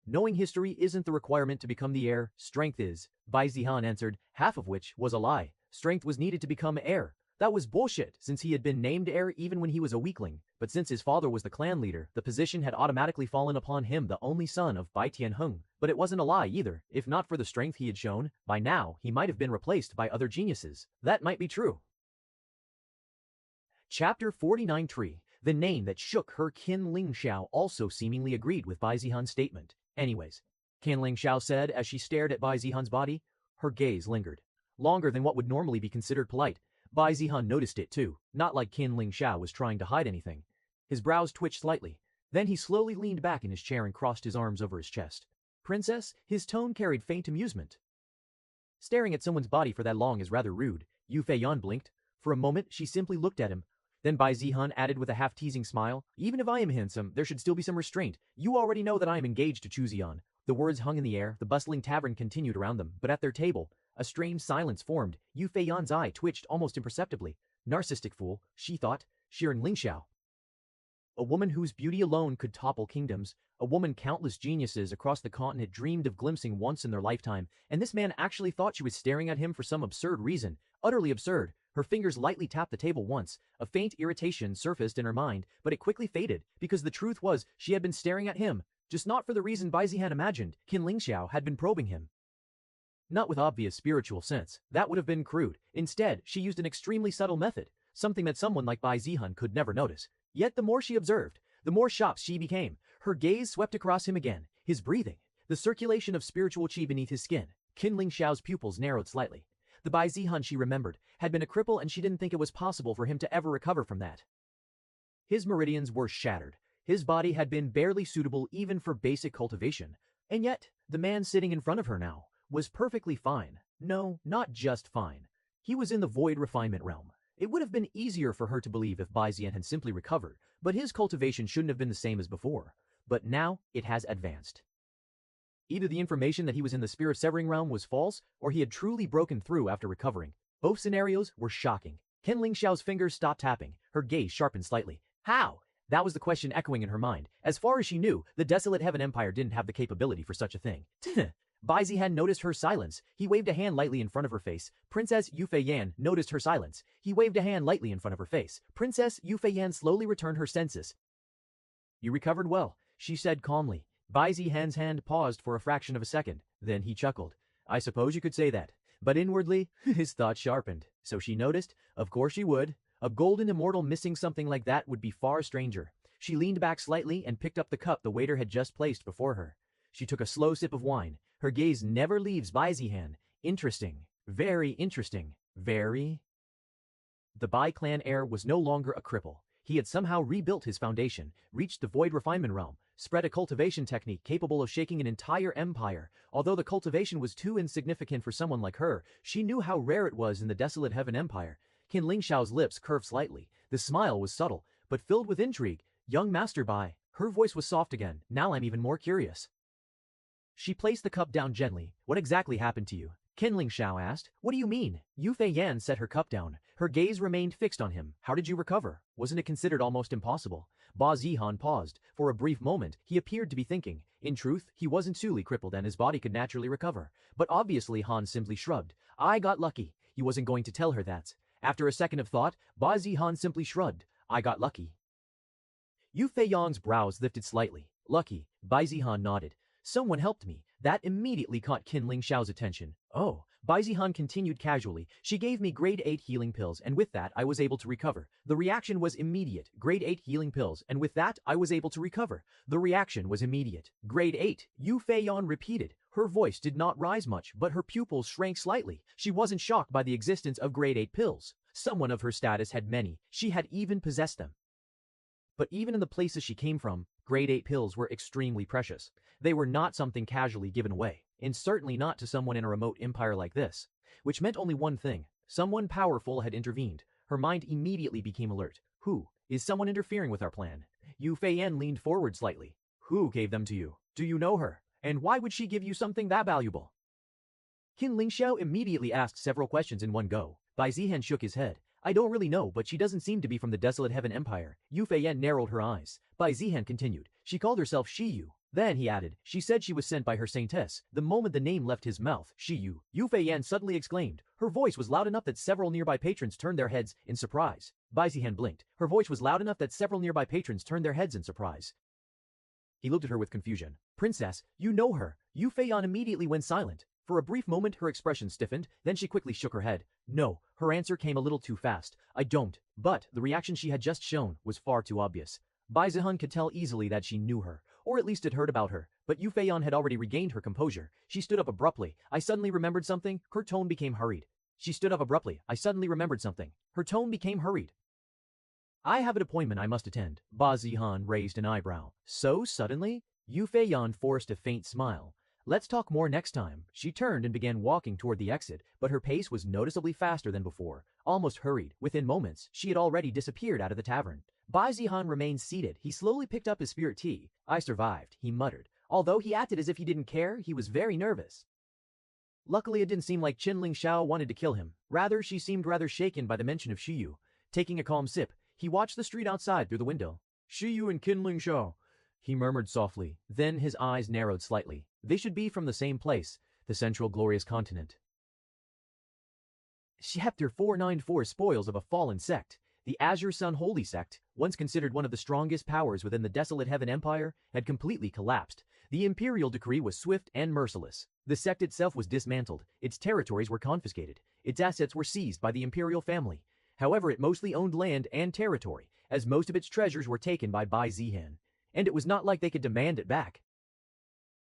Knowing history isn't the requirement to become the heir, strength is, Bai Zihan answered, half of which was a lie. Strength was needed to become heir. That was bullshit, since he had been named heir even when he was a weakling, but since his father was the clan leader, the position had automatically fallen upon him, the only son of Bai Tianheng. But it wasn't a lie either. If not for the strength he had shown, by now he might have been replaced by other geniuses. That might be true. Chapter 49 Tree. The name that shook her Qin Xiao also seemingly agreed with Bai Zihan's statement. Anyways, Qin Xiao said as she stared at Bai Zihan's body. Her gaze lingered. Longer than what would normally be considered polite. Bai Zihan noticed it too, not like Qin Xiao was trying to hide anything. His brows twitched slightly. Then he slowly leaned back in his chair and crossed his arms over his chest. Princess, his tone carried faint amusement. Staring at someone's body for that long is rather rude. Yu Feiyan blinked. For a moment, she simply looked at him. Then Bai Zihan added with a half-teasing smile, even if I am handsome, there should still be some restraint. You already know that I am engaged to Chu Ziyan. The words hung in the air, the bustling tavern continued around them, but at their table, a strange silence formed. Yu Feiyan's eye twitched almost imperceptibly. Narcissistic fool, she thought, Shirin Lingxiao. A woman whose beauty alone could topple kingdoms, a woman countless geniuses across the continent dreamed of glimpsing once in their lifetime, and this man actually thought she was staring at him for some absurd reason, utterly absurd. Her fingers lightly tapped the table once. A faint irritation surfaced in her mind, but it quickly faded, because the truth was she had been staring at him, just not for the reason Bai Zihan imagined. Qin Lingxiao had been probing him. Not with obvious spiritual sense, that would have been crude. Instead, she used an extremely subtle method, something that someone like Bai Zihan could never notice. Yet the more she observed, the more shocked she became. Her gaze swept across him again, his breathing, the circulation of spiritual qi beneath his skin. Qin Lingxiao's pupils narrowed slightly. The Bai Zihan she remembered had been a cripple, and she didn't think it was possible for him to ever recover from that. His meridians were shattered. His body had been barely suitable even for basic cultivation. And yet, the man sitting in front of her now was perfectly fine. No, not just fine. He was in the void refinement realm. It would have been easier for her to believe if Bai Zihan had simply recovered, but his cultivation shouldn't have been the same as before. But now, it has advanced. Either the information that he was in the spirit severing realm was false, or he had truly broken through after recovering. Both scenarios were shocking. Qin Lingxiao's fingers stopped tapping. Her gaze sharpened slightly. How? That was the question echoing in her mind. As far as she knew, the desolate Heaven Empire didn't have the capability for such a thing. Bai Zihan noticed her silence. He waved a hand lightly in front of her face. Princess Yu Feiyan noticed her silence. He waved a hand lightly in front of her face. Princess Yu Feiyan slowly returned her senses. You recovered well, she said calmly. Bai Zihan's hand paused for a fraction of a second. Then he chuckled. I suppose you could say that. But inwardly, his thought sharpened. So she noticed? Of course she would. A golden immortal missing something like that would be far stranger. She leaned back slightly and picked up the cup the waiter had just placed before her. She took a slow sip of wine. Her gaze never leaves Bai Zihan. Interesting. Very interesting. Very. The Bai clan heir was no longer a cripple. He had somehow rebuilt his foundation, reached the void refinement realm, spread a cultivation technique capable of shaking an entire empire. Although the cultivation was too insignificant for someone like her, she knew how rare it was in the desolate Heaven Empire. Qin Lingxiao's lips curved slightly. The smile was subtle, but filled with intrigue. Young Master Bai. Her voice was soft again. Now I'm even more curious. She placed the cup down gently. What exactly happened to you? Qin Lingxiao asked. What do you mean? Yu Feiyan set her cup down. Her gaze remained fixed on him. How did you recover? Wasn't it considered almost impossible? Ba Zihan paused. For a brief moment, he appeared to be thinking. In truth, he wasn't truly crippled and his body could naturally recover. But obviously Han simply shrugged. I got lucky. He wasn't going to tell her that. After a second of thought, Ba Zihan simply shrugged. I got lucky. Yu Feiyan's brows lifted slightly. Lucky. Bai Zihan nodded. Someone helped me. That immediately caught Qin Lingxiao's attention. Oh, Bai Zihan continued casually. She gave me grade 8 healing pills, and with that I was able to recover. The reaction was immediate. Grade 8 healing pills, and with that I was able to recover. The reaction was immediate. Grade 8. Yu Feiyan repeated. Her voice did not rise much, but her pupils shrank slightly. She wasn't shocked by the existence of grade 8 pills. Someone of her status had many. She had even possessed them. But even in the places she came from, grade 8 pills were extremely precious. They were not something casually given away, and certainly not to someone in a remote empire like this. Which meant only one thing. Someone powerful had intervened. Her mind immediately became alert. Who? Is someone interfering with our plan? Yu Feiyan leaned forward slightly. Who gave them to you? Do you know her? And why would she give you something that valuable? Qin Lingxiao immediately asked several questions in one go. Bai Zihan shook his head. I don't really know, but she doesn't seem to be from the desolate Heaven Empire. Yu Feiyan narrowed her eyes. Bai Zihan continued. She called herself Shiyu. Then, he added, she said she was sent by her saintess. The moment the name left his mouth, Shiyu, Yu Feiyan suddenly exclaimed. Her voice was loud enough that several nearby patrons turned their heads in surprise. Bai Zihan blinked. Her voice was loud enough that several nearby patrons turned their heads in surprise. He looked at her with confusion. Princess, you know her. Yu Feiyan immediately went silent. For a brief moment her expression stiffened, then she quickly shook her head. No, her answer came a little too fast. I don't. But the reaction she had just shown was far too obvious. Bai Zihan could tell easily that she knew her, or at least had heard about her, but Yu Feiyan had already regained her composure. She stood up abruptly. I suddenly remembered something. Her tone became hurried. She stood up abruptly. I suddenly remembered something. Her tone became hurried. I have an appointment I must attend. Ba Zihan raised an eyebrow. So suddenly? Yu Feiyan forced a faint smile. Let's talk more next time. She turned and began walking toward the exit, but her pace was noticeably faster than before, almost hurried. Within moments, she had already disappeared out of the tavern. Bai Zihan remained seated. He slowly picked up his spirit tea. I survived, he muttered. Although he acted as if he didn't care, he was very nervous. Luckily, it didn't seem like Qinling Xiao wanted to kill him. Rather, she seemed rather shaken by the mention of Shiyu. Taking a calm sip, he watched the street outside through the window. Shiyu and Qinling Xiao, he murmured softly. Then his eyes narrowed slightly. They should be from the same place, the Central Glorious Continent. Chapter 494 Spoils of a Fallen Sect. The Azure Sun Holy Sect, once considered one of the strongest powers within the Desolate Heaven Empire, had completely collapsed. The imperial decree was swift and merciless. The sect itself was dismantled, its territories were confiscated, its assets were seized by the imperial family. However, it mostly owned land and territory, as most of its treasures were taken by Bai Zihan. And it was not like they could demand it back.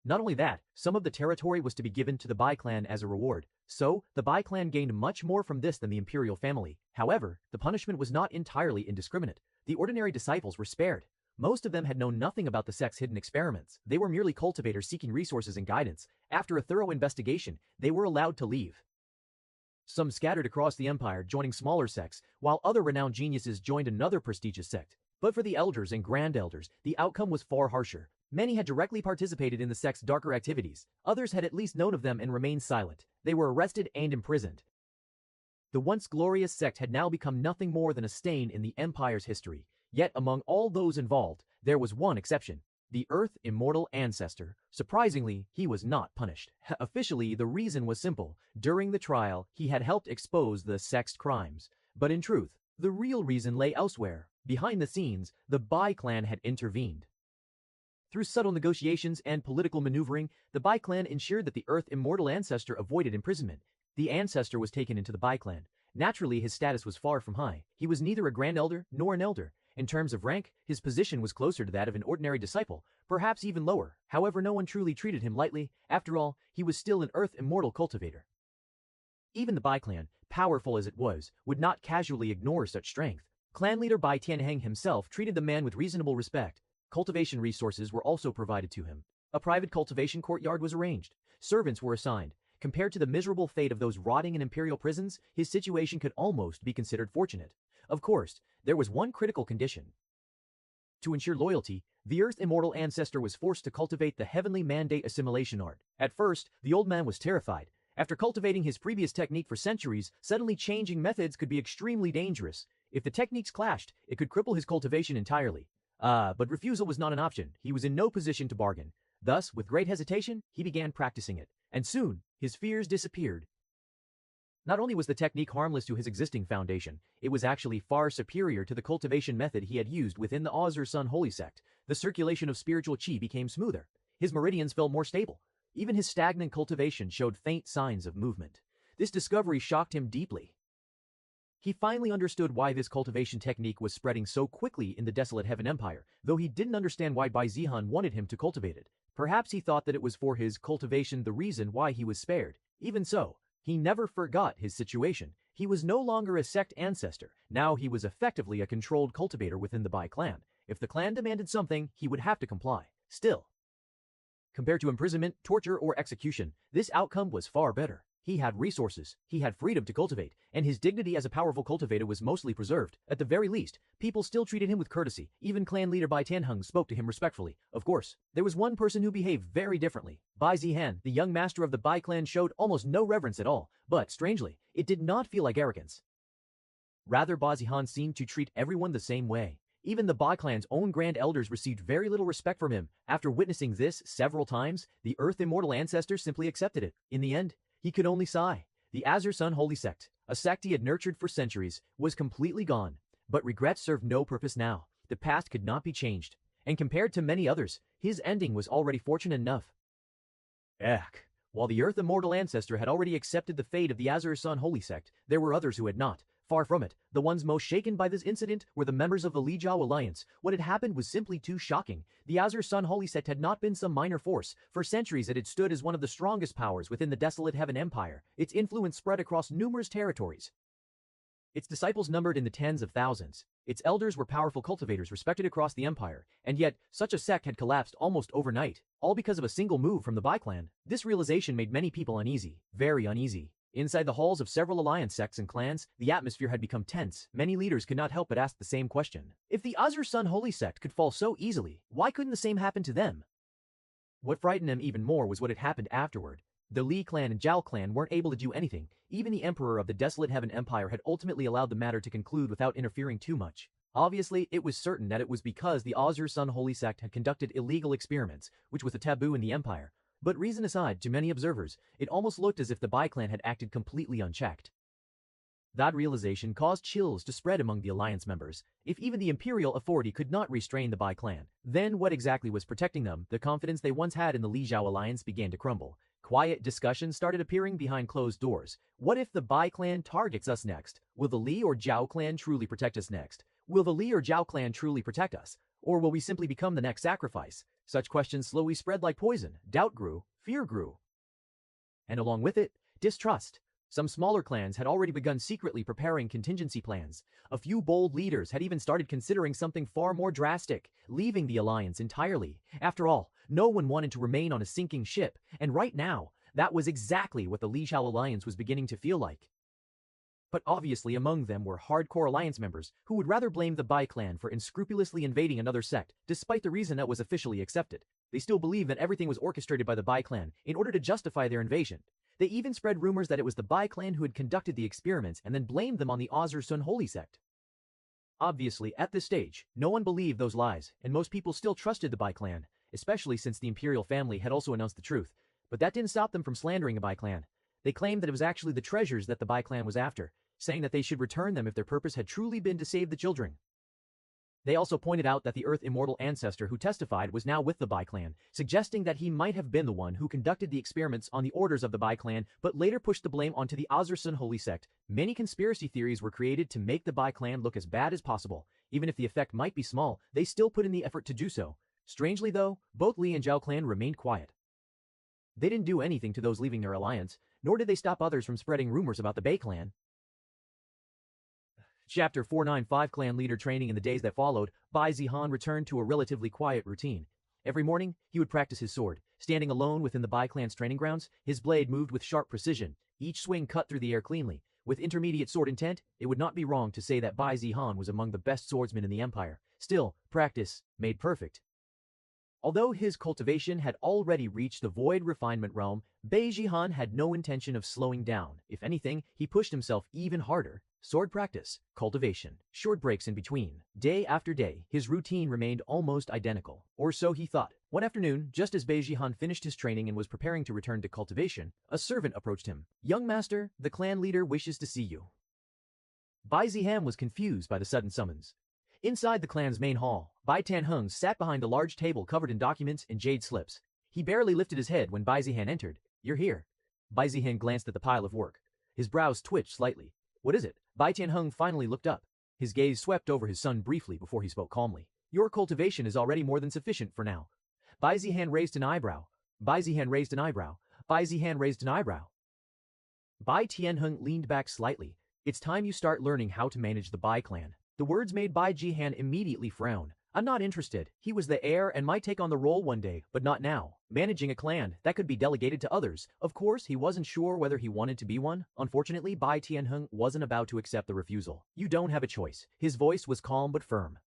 Not only that, some of the territory was to be given to the Bai clan as a reward, so the Bai clan gained much more from this than the imperial family. However, the punishment was not entirely indiscriminate. The ordinary disciples were spared. Most of them had known nothing about the sect's hidden experiments. They were merely cultivators seeking resources and guidance. After a thorough investigation, they were allowed to leave. Some scattered across the empire, joining smaller sects, while other renowned geniuses joined another prestigious sect. But for the elders and grand elders, the outcome was far harsher. Many had directly participated in the sect's darker activities. Others had at least known of them and remained silent. They were arrested and imprisoned. The once glorious sect had now become nothing more than a stain in the empire's history. Yet among all those involved, there was one exception. The Earth Immortal Ancestor. Surprisingly, he was not punished. Officially, the reason was simple. During the trial, he had helped expose the sect's crimes. But in truth, the real reason lay elsewhere. Behind the scenes, the Bai clan had intervened. Through subtle negotiations and political maneuvering, the Bai clan ensured that the Earth Immortal Ancestor avoided imprisonment. The Ancestor was taken into the Bai clan. Naturally, his status was far from high. He was neither a Grand Elder nor an Elder. In terms of rank, his position was closer to that of an ordinary disciple, perhaps even lower. However, no one truly treated him lightly. After all, he was still an Earth Immortal cultivator. Even the Bai clan, powerful as it was, would not casually ignore such strength. Clan leader Bai Tianheng himself treated the man with reasonable respect. Cultivation resources were also provided to him. A private cultivation courtyard was arranged. Servants were assigned. Compared to the miserable fate of those rotting in imperial prisons, his situation could almost be considered fortunate. Of course, there was one critical condition. To ensure loyalty, the Earth Immortal Ancestor was forced to cultivate the Heavenly Mandate Assimilation Art. At first, the old man was terrified. After cultivating his previous technique for centuries, suddenly changing methods could be extremely dangerous. If the techniques clashed, it could cripple his cultivation entirely. But refusal was not an option. He was in no position to bargain. Thus, with great hesitation, he began practicing it. And soon, his fears disappeared. Not only was the technique harmless to his existing foundation, it was actually far superior to the cultivation method he had used within the Azure Sun Holy Sect. The circulation of spiritual qi became smoother. His meridians felt more stable. Even his stagnant cultivation showed faint signs of movement. This discovery shocked him deeply. He finally understood why this cultivation technique was spreading so quickly in the Desolate Heaven Empire, though he didn't understand why Bai Zihan wanted him to cultivate it. Perhaps he thought that it was for his cultivation the reason why he was spared. Even so, he never forgot his situation. He was no longer a sect ancestor. Now he was effectively a controlled cultivator within the Bai clan. If the clan demanded something, he would have to comply. Still, compared to imprisonment, torture, or execution, this outcome was far better. He had resources, he had freedom to cultivate, and his dignity as a powerful cultivator was mostly preserved. At the very least, people still treated him with courtesy. Even clan leader Bai Tianheng spoke to him respectfully. Of course, there was one person who behaved very differently. Bai Zihan, the young master of the Bai clan, showed almost no reverence at all, but strangely, it did not feel like arrogance. Rather, Bai Zihan seemed to treat everyone the same way. Even the Bai clan's own grand elders received very little respect from him. After witnessing this several times, the Earth Immortal Ancestor simply accepted it. In the end, he could only sigh. The Azure Sun Holy Sect, a sect he had nurtured for centuries, was completely gone. But regret served no purpose now. The past could not be changed. And compared to many others, his ending was already fortunate enough. Eck. While the Earth Immortal Ancestor had already accepted the fate of the Azure Sun Holy Sect, there were others who had not. Far from it, the ones most shaken by this incident were the members of the Li Jiao Alliance. What had happened was simply too shocking. The Azure Sun Holy Sect had not been some minor force. For centuries it had stood as one of the strongest powers within the Desolate Heaven Empire. Its influence spread across numerous territories. Its disciples numbered in the tens of thousands. Its elders were powerful cultivators respected across the empire, and yet, such a sect had collapsed almost overnight, all because of a single move from the Bai clan. This realization made many people uneasy, very uneasy. Inside the halls of several alliance sects and clans, the atmosphere had become tense. Many leaders could not help but ask the same question. If the Azur Sun Holy Sect could fall so easily, why couldn't the same happen to them? What frightened them even more was what had happened afterward. The Li clan and Zhao clan weren't able to do anything. Even the emperor of the Desolate Heaven Empire had ultimately allowed the matter to conclude without interfering too much. Obviously, it was certain that it was because the Azur Sun Holy Sect had conducted illegal experiments, which was a taboo in the empire. But reason aside, to many observers, it almost looked as if the Bai clan had acted completely unchecked. That realization caused chills to spread among the alliance members. If even the imperial authority could not restrain the Bai clan, then what exactly was protecting them? The confidence they once had in the Li Zhao alliance began to crumble. Quiet discussions started appearing behind closed doors. What if the Bai clan targets us next? Will the Li or Zhao clan truly protect us next? Will the Li or Zhao clan truly protect us? Or will we simply become the next sacrifice? Such questions slowly spread like poison. Doubt grew, fear grew. And along with it, distrust. Some smaller clans had already begun secretly preparing contingency plans. A few bold leaders had even started considering something far more drastic, leaving the alliance entirely. After all, no one wanted to remain on a sinking ship, and right now, that was exactly what the Li Zhao alliance was beginning to feel like. But obviously among them were hardcore alliance members who would rather blame the Bai clan for unscrupulously invading another sect, despite the reason that was officially accepted. They still believed that everything was orchestrated by the Bai clan in order to justify their invasion. They even spread rumors that it was the Bai clan who had conducted the experiments and then blamed them on the Azur Sun Holy Sect. Obviously, at this stage, no one believed those lies, and most people still trusted the Bai clan, especially since the imperial family had also announced the truth. But that didn't stop them from slandering the Bai clan. They claimed that it was actually the treasures that the Bai clan was after, saying that they should return them if their purpose had truly been to save the children. They also pointed out that the Earth Immortal ancestor who testified was now with the Bai clan, suggesting that he might have been the one who conducted the experiments on the orders of the Bai clan, but later pushed the blame onto the Azur Sun Holy Sect. Many conspiracy theories were created to make the Bai clan look as bad as possible. Even if the effect might be small, they still put in the effort to do so. Strangely though, both Li and Zhao clan remained quiet. They didn't do anything to those leaving their alliance, nor did they stop others from spreading rumors about the Bai clan. Chapter 495 Clan Leader Training. In the days that followed, Bai Zihan returned to a relatively quiet routine. Every morning, he would practice his sword. Standing alone within the Bai clan's training grounds, his blade moved with sharp precision. Each swing cut through the air cleanly. With intermediate sword intent, it would not be wrong to say that Bai Zihan was among the best swordsmen in the empire. Still, practice made perfect. Although his cultivation had already reached the void refinement realm, Bai Zihan had no intention of slowing down. If anything, he pushed himself even harder. Sword practice, cultivation, short breaks in between. Day after day, his routine remained almost identical, or so he thought. One afternoon, just as Bai Zihan finished his training and was preparing to return to cultivation, a servant approached him. "Young master, the clan leader wishes to see you." Bai Zihan was confused by the sudden summons. Inside the clan's main hall, Bai Tianheng sat behind a large table covered in documents and jade slips. He barely lifted his head when Bai Zihan entered. "You're here." Bai Zihan glanced at the pile of work. His brows twitched slightly. "What is it?" Bai Tianheng finally looked up. His gaze swept over his son briefly before he spoke calmly. "Your cultivation is already more than sufficient for now." Bai Zihan raised an eyebrow. Bai Zihan raised an eyebrow. Bai Zihan raised an eyebrow. Bai Tianheng leaned back slightly. "It's time you start learning how to manage the Bai clan." The words made Bai Zihan immediately frown. "I'm not interested. He was the heir and might take on the role one day, but not now. Managing a clan, that could be delegated to others." Of course, he wasn't sure whether he wanted to be one. Unfortunately, Bai Tianheng wasn't about to accept the refusal. "You don't have a choice." His voice was calm but firm.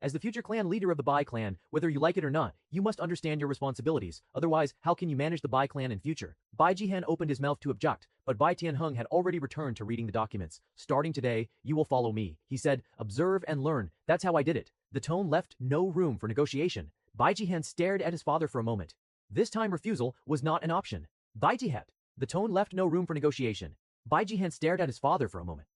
"As the future clan leader of the Bai clan, whether you like it or not, you must understand your responsibilities. Otherwise, how can you manage the Bai clan in future?" Bai Zihan opened his mouth to object, but Bai Tianheng had already returned to reading the documents. "Starting today, you will follow me," he said. "Observe and learn. That's how I did it." The tone left no room for negotiation. Bai Zihan stared at his father for a moment. This time refusal was not an option. Bai Zihan. The tone left no room for negotiation. Bai Zihan stared at his father for a moment.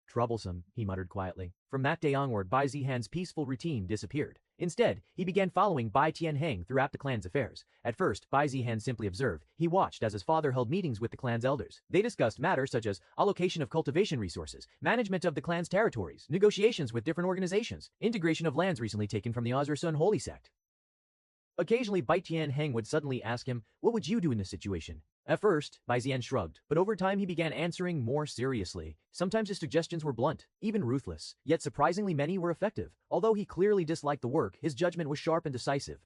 "Troublesome," he muttered quietly. From that day onward, Bai Zihan's peaceful routine disappeared. Instead, he began following Bai Tianheng throughout the clan's affairs. At first, Bai Zihan simply observed. He watched as his father held meetings with the clan's elders. They discussed matters such as allocation of cultivation resources, management of the clan's territories, negotiations with different organizations, integration of lands recently taken from the Azur Sun Holy Sect. Occasionally, Bai Tianheng would suddenly ask him, "What would you do in this situation?" At first, Bai Zihan shrugged, but over time he began answering more seriously. Sometimes his suggestions were blunt, even ruthless, yet surprisingly many were effective. Although he clearly disliked the work, his judgment was sharp and decisive.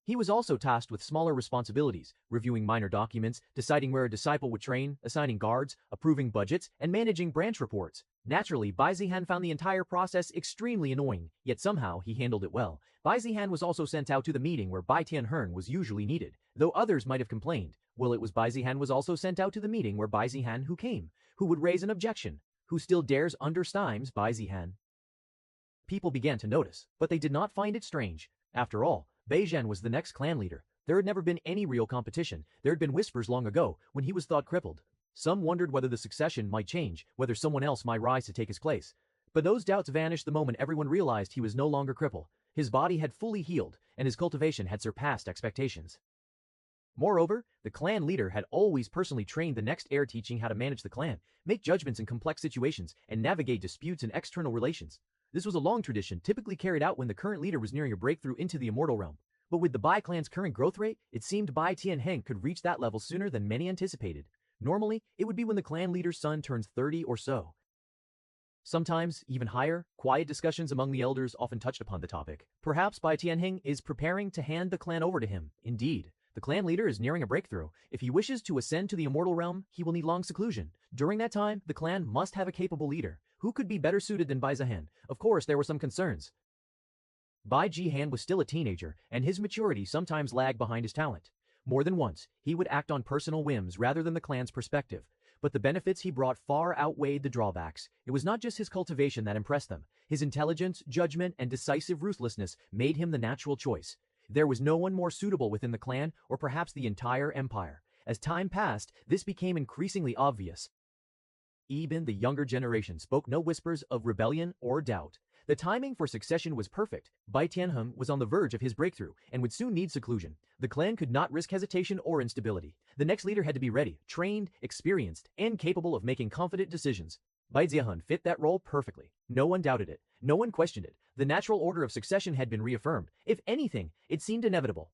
He was also tasked with smaller responsibilities, reviewing minor documents, deciding where a disciple would train, assigning guards, approving budgets, and managing branch reports. Naturally, Bai Zihan found the entire process extremely annoying, yet somehow he handled it well. Bai Zihan was also sent out to the meeting where Bai Tianheng was usually needed, though others might have complained. Well, it was Bai Zihan was also sent out to the meeting where Bai Zihan who would raise an objection, who still dares underestimes Bai Zihan. People began to notice, but they did not find it strange. After all, Bai Zhen was the next clan leader. There had never been any real competition. There had been whispers long ago, when he was thought crippled. Some wondered whether the succession might change, whether someone else might rise to take his place. But those doubts vanished the moment everyone realized he was no longer crippled. His body had fully healed, and his cultivation had surpassed expectations. Moreover, the clan leader had always personally trained the next heir, teaching how to manage the clan, make judgments in complex situations, and navigate disputes in external relations. This was a long tradition, typically carried out when the current leader was nearing a breakthrough into the immortal realm. But with the Bai clan's current growth rate, it seemed Bai Tianheng could reach that level sooner than many anticipated. Normally, it would be when the clan leader's son turns 30 or so. Sometimes, even higher, quiet discussions among the elders often touched upon the topic. Perhaps Bai Tianheng is preparing to hand the clan over to him. Indeed, the clan leader is nearing a breakthrough. If he wishes to ascend to the immortal realm, he will need long seclusion. During that time, the clan must have a capable leader. Who could be better suited than Bai Zihan? Of course, there were some concerns. Bai Zihan was still a teenager, and his maturity sometimes lagged behind his talent. More than once, he would act on personal whims rather than the clan's perspective. But the benefits he brought far outweighed the drawbacks. It was not just his cultivation that impressed them. His intelligence, judgment, and decisive ruthlessness made him the natural choice. There was no one more suitable within the clan, or perhaps the entire empire. As time passed, this became increasingly obvious. Even the younger generation spoke no whispers of rebellion or doubt. The timing for succession was perfect. Bai Tianheng was on the verge of his breakthrough and would soon need seclusion. The clan could not risk hesitation or instability. The next leader had to be ready, trained, experienced, and capable of making confident decisions. Bai Zihan fit that role perfectly. No one doubted it. No one questioned it. The natural order of succession had been reaffirmed. If anything, it seemed inevitable.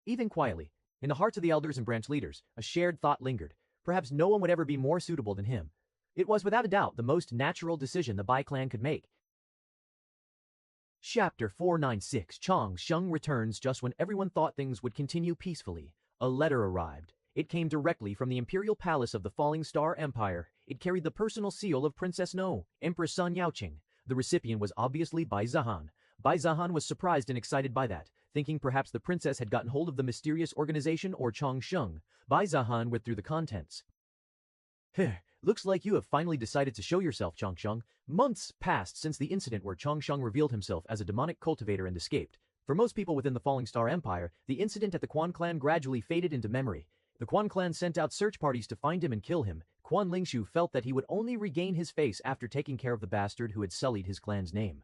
Even quietly, in the hearts of the elders and branch leaders, a shared thought lingered. Perhaps no one would ever be more suitable than him. It was without a doubt the most natural decision the Bai clan could make. Chapter 496. Qing Sheng returns just when everyone thought things would continue peacefully. A letter arrived. It came directly from the imperial palace of the Falling Star Empire. It carried the personal seal of Princess No, Empress Sun Yaoqing. The recipient was obviously Bai Zihan. Bai Zihan was surprised and excited by that, thinking perhaps the princess had gotten hold of the mysterious organization or Qing Sheng. Bai Zihan went through the contents. Looks like you have finally decided to show yourself, Qing Sheng. Months passed since the incident where Qing Sheng revealed himself as a demonic cultivator and escaped. For most people within the Falling Star Empire, the incident at the Quan clan gradually faded into memory. The Quan clan sent out search parties to find him and kill him. Quan Lingshu felt that he would only regain his face after taking care of the bastard who had sullied his clan's name.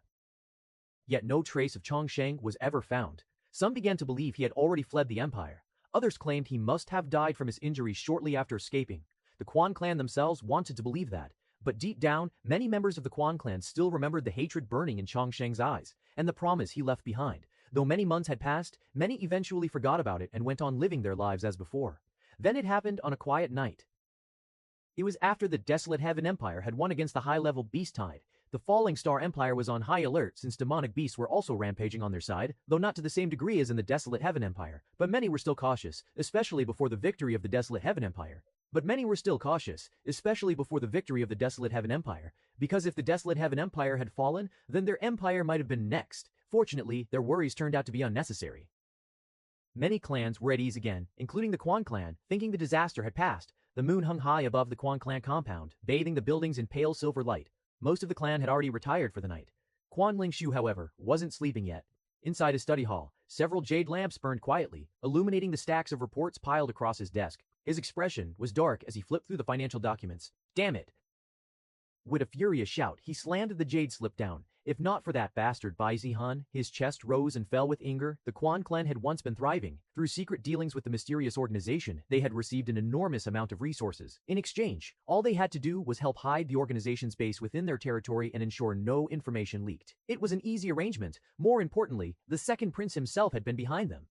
Yet no trace of Qing Sheng was ever found. Some began to believe he had already fled the empire. Others claimed he must have died from his injuries shortly after escaping. The Quan clan themselves wanted to believe that, but deep down, many members of the Quan clan still remembered the hatred burning in Qing Sheng's eyes, and the promise he left behind. Though many months had passed, many eventually forgot about it and went on living their lives as before. Then it happened on a quiet night. It was after the Desolate Heaven Empire had won against the high-level Beast Tide. The Falling Star Empire was on high alert since demonic beasts were also rampaging on their side, though not to the same degree as in the Desolate Heaven Empire. But many were still cautious, especially before the victory of the Desolate Heaven Empire. Because if the Desolate Heaven Empire had fallen, then their empire might have been next. Fortunately, their worries turned out to be unnecessary. Many clans were at ease again, including the Quan clan, thinking the disaster had passed. The moon hung high above the Quan clan compound, bathing the buildings in pale silver light. Most of the clan had already retired for the night. Quan Lingshu, however, wasn't sleeping yet. Inside his study hall, several jade lamps burned quietly, illuminating the stacks of reports piled across his desk. His expression was dark as he flipped through the financial documents. Damn it! With a furious shout, he slammed the jade slip down. If not for that bastard Bai Zihan, his chest rose and fell with anger. The Quan clan had once been thriving. Through secret dealings with the mysterious organization, they had received an enormous amount of resources. In exchange, all they had to do was help hide the organization's base within their territory and ensure no information leaked. It was an easy arrangement. More importantly, the second prince himself had been behind them.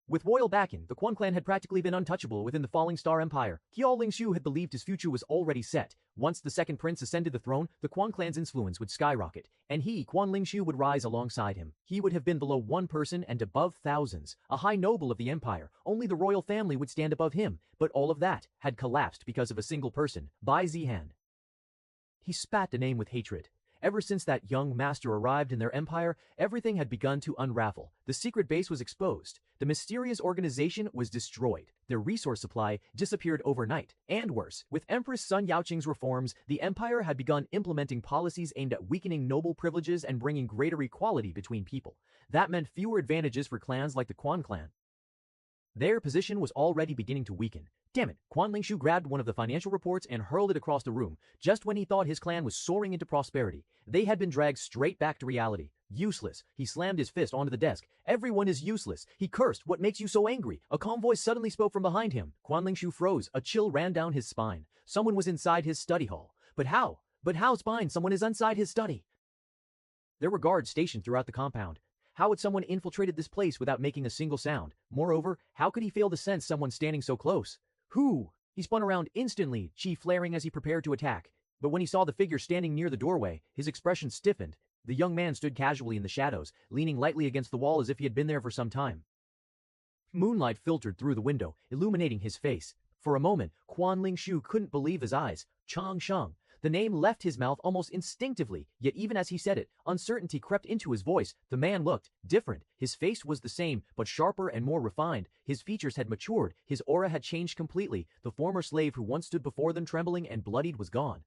With royal backing, the Quan clan had practically been untouchable within the falling star empire. Qiao Lingshu had believed his future was already set. Once the second prince ascended the throne, the Quan clan's influence would skyrocket, and he, Quan Lingshu, would rise alongside him. He would have been below one person and above thousands, a high noble of the empire. Only the royal family would stand above him, but all of that had collapsed because of a single person, Bai Zihan. He spat the name with hatred. Ever since that young master arrived in their empire, everything had begun to unravel. The secret base was exposed. The mysterious organization was destroyed. Their resource supply disappeared overnight. And worse, with Empress Sun Yaoqing's reforms, the empire had begun implementing policies aimed at weakening noble privileges and bringing greater equality between people. That meant fewer advantages for clans like the Quan clan. Their position was already beginning to weaken. Damn it, Quan Lingshu grabbed one of the financial reports and hurled it across the room, just when he thought his clan was soaring into prosperity. They had been dragged straight back to reality. Useless. He slammed his fist onto the desk. Everyone is useless. He cursed. What makes you so angry? A calm voice suddenly spoke from behind him. Quan Lingshu froze. A chill ran down his spine. Someone was inside his study hall. But how? But how, spine? Someone is inside his study. There were guards stationed throughout the compound. How had someone infiltrated this place without making a single sound? Moreover, how could he fail to sense someone standing so close? Who? He spun around instantly, chi flaring as he prepared to attack. But when he saw the figure standing near the doorway, his expression stiffened. The young man stood casually in the shadows, leaning lightly against the wall as if he had been there for some time. Moonlight filtered through the window, illuminating his face. For a moment, Quan Lingshu couldn't believe his eyes. Chang Sheng. The name left his mouth almost instinctively, yet even as he said it, uncertainty crept into his voice. The man looked different. His face was the same, but sharper and more refined. His features had matured. His aura had changed completely. The former slave who once stood before them trembling and bloodied was gone.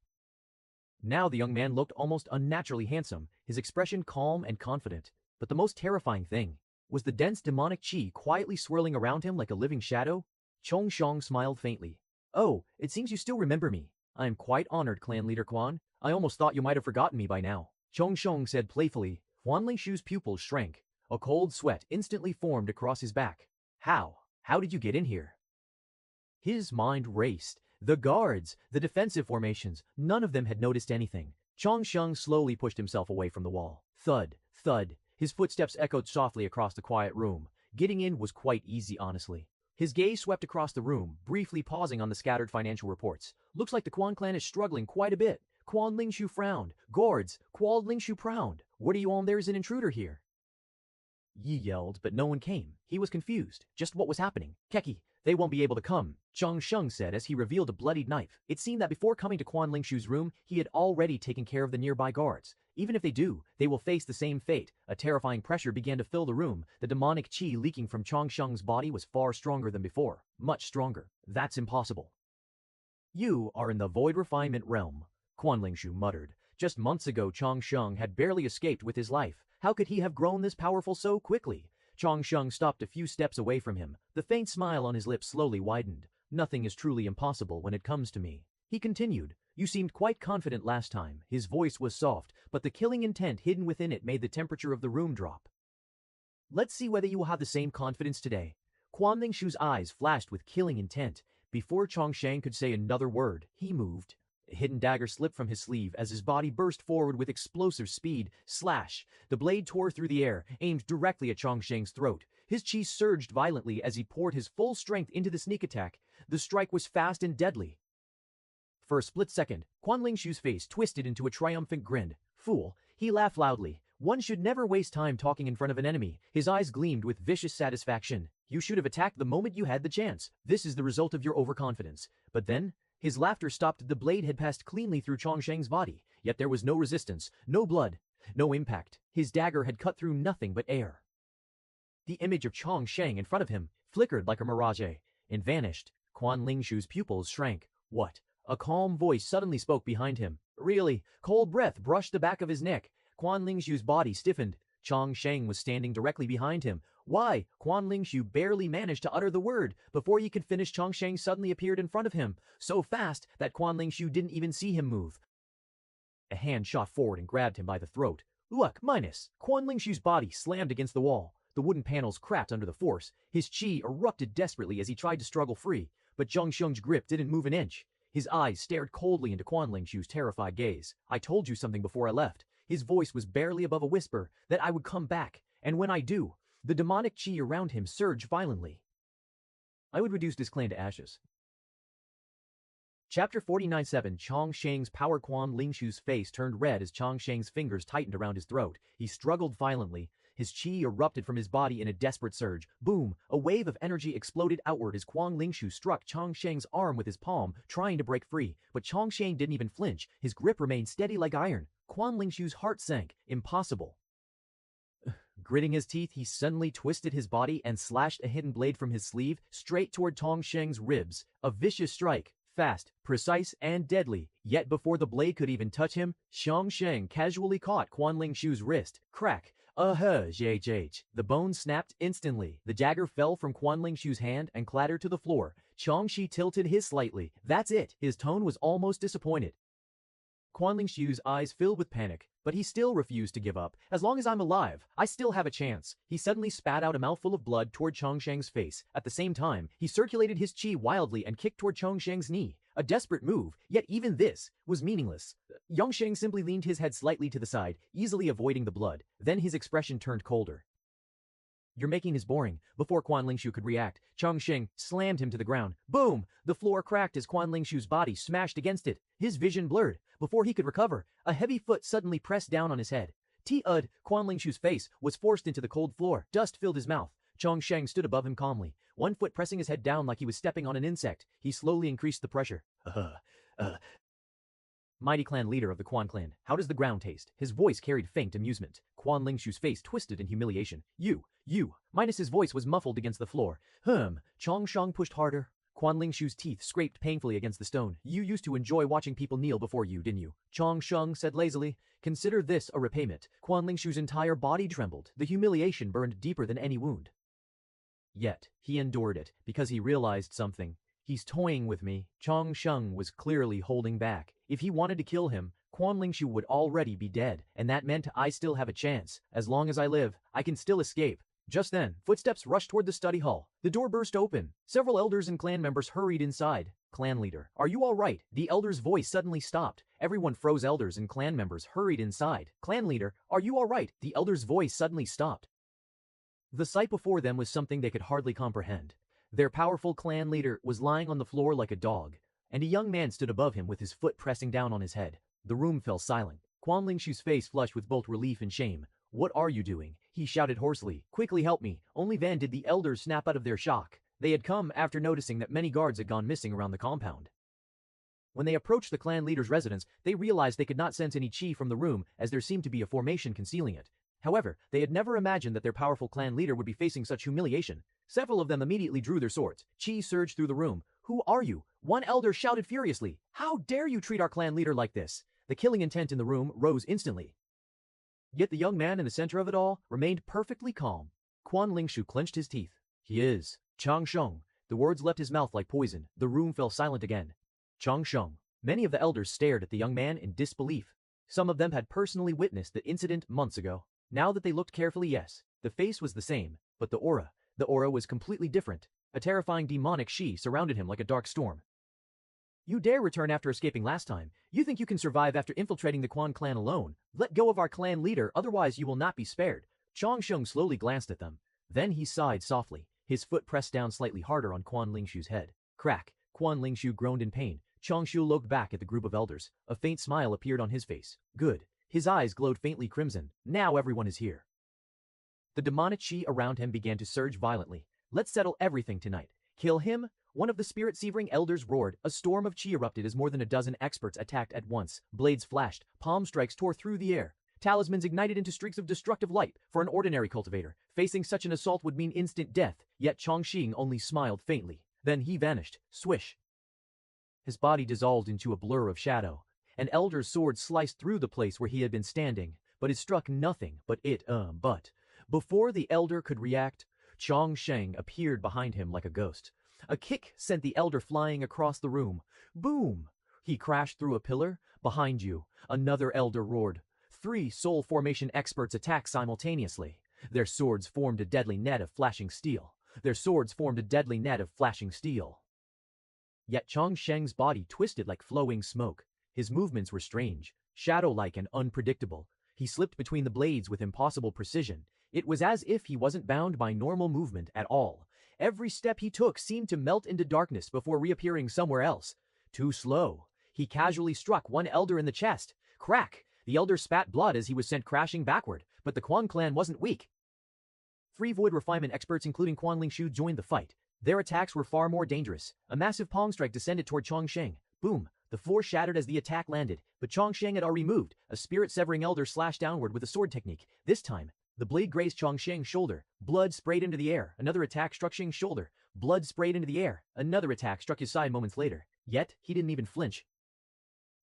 Now the young man looked almost unnaturally handsome, his expression calm and confident. But the most terrifying thing was the dense demonic chi quietly swirling around him like a living shadow. Chong Shang smiled faintly. "Oh, it seems you still remember me. I am quite honored, clan leader Quan. I almost thought you might have forgotten me by now." Chong Sheng said playfully. Quan Lingshu's pupils shrank. A cold sweat instantly formed across his back. How? How did you get in here? His mind raced. The guards, the defensive formations, none of them had noticed anything. Chong Sheng slowly pushed himself away from the wall. Thud, thud. His footsteps echoed softly across the quiet room. Getting in was quite easy, honestly. His gaze swept across the room, briefly pausing on the scattered financial reports. Looks like the Quan clan is struggling quite a bit. Quan Lingshu frowned. Guards, Quan Lingshu frowned. What are you on? There's an intruder here. Yi yelled, but no one came. He was confused. Just what was happening? Keki, they won't be able to come, Chang Sheng said as he revealed a bloodied knife. It seemed that before coming to Quan Lingshu's room, he had already taken care of the nearby guards. Even if they do, they will face the same fate. A terrifying pressure began to fill the room. The demonic chi leaking from Chang Sheng's body was far stronger than before. Much stronger. That's impossible. You are in the void refinement realm, Quan Lingshu muttered. Just months ago Chang Sheng had barely escaped with his life. How could he have grown this powerful so quickly? Chang Sheng stopped a few steps away from him. The faint smile on his lips slowly widened. Nothing is truly impossible when it comes to me. He continued. You seemed quite confident last time. His voice was soft, but the killing intent hidden within it made the temperature of the room drop. Let's see whether you will have the same confidence today. Quan Lingshu's eyes flashed with killing intent. Before Chang Sheng could say another word, he moved. A hidden dagger slipped from his sleeve as his body burst forward with explosive speed. Slash! The blade tore through the air, aimed directly at Chang Sheng's throat. His chi surged violently as he poured his full strength into the sneak attack. The strike was fast and deadly. For a split second, Quan Lingshu's face twisted into a triumphant grin. Fool, he laughed loudly. One should never waste time talking in front of an enemy. His eyes gleamed with vicious satisfaction. You should have attacked the moment you had the chance. This is the result of your overconfidence. But then, his laughter stopped. The blade had passed cleanly through Chang Sheng's body, yet there was no resistance, no blood, no impact. His dagger had cut through nothing but air. The image of Chang Sheng in front of him flickered like a mirage and vanished. Quan Lingshu's pupils shrank. What? A calm voice suddenly spoke behind him. Really? Cold breath brushed the back of his neck. Quan Lingshu's body stiffened. Chang Sheng was standing directly behind him. Why? Quan Lingshu barely managed to utter the word. Before he could finish, Chang Sheng suddenly appeared in front of him, so fast that Quan Lingshu didn't even see him move. A hand shot forward and grabbed him by the throat. Luck minus. Quan Lingshu's body slammed against the wall. The wooden panels cracked under the force. His chi erupted desperately as he tried to struggle free, but Chang Sheng's grip didn't move an inch. His eyes stared coldly into Quan Lingshu's terrified gaze. I told you something before I left. His voice was barely above a whisper, that I would come back, and when I do, The demonic chi around him surged violently. I would reduce this clan to ashes. Chapter 49-7 Chong Sheng's power. Quan Lingshu's face turned red as Chong Sheng's fingers tightened around his throat. He struggled violently. His chi erupted from his body in a desperate surge. Boom! A wave of energy exploded outward as Quan Lingshu struck Chong Sheng's arm with his palm, trying to break free. But Chong Sheng didn't even flinch. His grip remained steady like iron. Quan Lingshu's heart sank. Impossible. Gritting his teeth, he suddenly twisted his body and slashed a hidden blade from his sleeve straight toward Chong Sheng's ribs. A vicious strike. Fast, precise, and deadly. Yet before the blade could even touch him, Chong Sheng casually caught Quan Lingshu's wrist. Crack! JH. The bone snapped instantly. The dagger fell from Quan Lingshu's hand and clattered to the floor. Chong Shi tilted his slightly. That's it. His tone was almost disappointed. Quan Lingshu's eyes filled with panic, but he still refused to give up. As long as I'm alive, I still have a chance. He suddenly spat out a mouthful of blood toward Chong Sheng's face. At the same time, he circulated his chi wildly and kicked toward Chong Sheng's knee. A desperate move, yet even this was meaningless. Yang Sheng simply leaned his head slightly to the side, easily avoiding the blood. Then his expression turned colder. You're making this boring. Before Quan Lingshu could react, Chong Sheng slammed him to the ground. Boom! The floor cracked as Quan Lingshu's body smashed against it. His vision blurred. Before he could recover, a heavy foot suddenly pressed down on his head. Quan Lingshu's face was forced into the cold floor. Dust filled his mouth. Chong Sheng stood above him calmly, one foot pressing his head down like he was stepping on an insect. He slowly increased the pressure. Mighty clan leader of the Quan clan, how does the ground taste? His voice carried faint amusement. Quan Lingshu's face twisted in humiliation. You. Minus his voice was muffled against the floor. Chong Sheng pushed harder. Quan Lingshu's teeth scraped painfully against the stone. You used to enjoy watching people kneel before you, didn't you? Chong Sheng said lazily. Consider this a repayment. Quan Lingshu's entire body trembled. The humiliation burned deeper than any wound. Yet, he endured it, because he realized something. He's toying with me. Chong Sheng was clearly holding back. If he wanted to kill him, Quan Lingshu would already be dead, and that meant I still have a chance. As long as I live, I can still escape. Just then, footsteps rushed toward the study hall. The door burst open. Several elders and clan members hurried inside. Clan leader, are you all right? The elder's voice suddenly stopped. Everyone froze. Elders and clan members hurried inside. Clan leader, are you all right? The elder's voice suddenly stopped. The sight before them was something they could hardly comprehend. Their powerful clan leader was lying on the floor like a dog, and a young man stood above him with his foot pressing down on his head. The room fell silent. Quan Lingshu's face flushed with both relief and shame. What are you doing? He shouted hoarsely. Quickly help me. Only then did the elders snap out of their shock. They had come after noticing that many guards had gone missing around the compound. When they approached the clan leader's residence, they realized they could not sense any chi from the room as there seemed to be a formation concealing it. However, they had never imagined that their powerful clan leader would be facing such humiliation. Several of them immediately drew their swords. Chi surged through the room. Who are you? One elder shouted furiously. How dare you treat our clan leader like this? The killing intent in the room rose instantly. Yet the young man in the center of it all remained perfectly calm. Quan Lingshu clenched his teeth. He is Chong Sheng. The words left his mouth like poison. The room fell silent again. Chong Sheng. Many of the elders stared at the young man in disbelief. Some of them had personally witnessed the incident months ago. Now that they looked carefully, yes, the face was the same, but the aura was completely different. A terrifying demonic she surrounded him like a dark storm. You dare return after escaping last time. You think you can survive after infiltrating the Quan clan alone? Let go of our clan leader, otherwise you will not be spared. Chong Sheng slowly glanced at them. Then he sighed softly. His foot pressed down slightly harder on Quan Lingshu's head. Crack. Quan Lingshu groaned in pain. Chong Shu looked back at the group of elders. A faint smile appeared on his face. Good. His eyes glowed faintly crimson. Now everyone is here. The demonic chi around him began to surge violently. Let's settle everything tonight. Kill him? One of the spirit-severing elders roared. A storm of chi erupted as more than a dozen experts attacked at once. Blades flashed. Palm strikes tore through the air. Talismans ignited into streaks of destructive light. For an ordinary cultivator, facing such an assault would mean instant death. Yet Chong Sheng only smiled faintly. Then he vanished. Swish. His body dissolved into a blur of shadow. An elder's sword sliced through the place where he had been standing, but it struck nothing but. Before the elder could react, Chong Sheng appeared behind him like a ghost. A kick sent the elder flying across the room. Boom! He crashed through a pillar. Behind you, another elder roared. 3 soul formation experts attacked simultaneously. Their swords formed a deadly net of flashing steel. Yet Chong Sheng's body twisted like flowing smoke. His movements were strange, shadow-like and unpredictable. He slipped between the blades with impossible precision. It was as if he wasn't bound by normal movement at all. Every step he took seemed to melt into darkness before reappearing somewhere else. Too slow. He casually struck one elder in the chest. Crack! The elder spat blood as he was sent crashing backward, but the Quan clan wasn't weak. 3 void refinement experts including Quan Lingshu joined the fight. Their attacks were far more dangerous. A massive pong strike descended toward Chongsheng. Boom! The floor shattered as the attack landed, but Chongsheng had already moved. A spirit-severing elder slashed downward with a sword technique. This time, the blade grazed Chongsheng's shoulder. Blood sprayed into the air. Another attack struck Sheng's shoulder. Blood sprayed into the air. Another attack struck his side moments later. Yet, he didn't even flinch.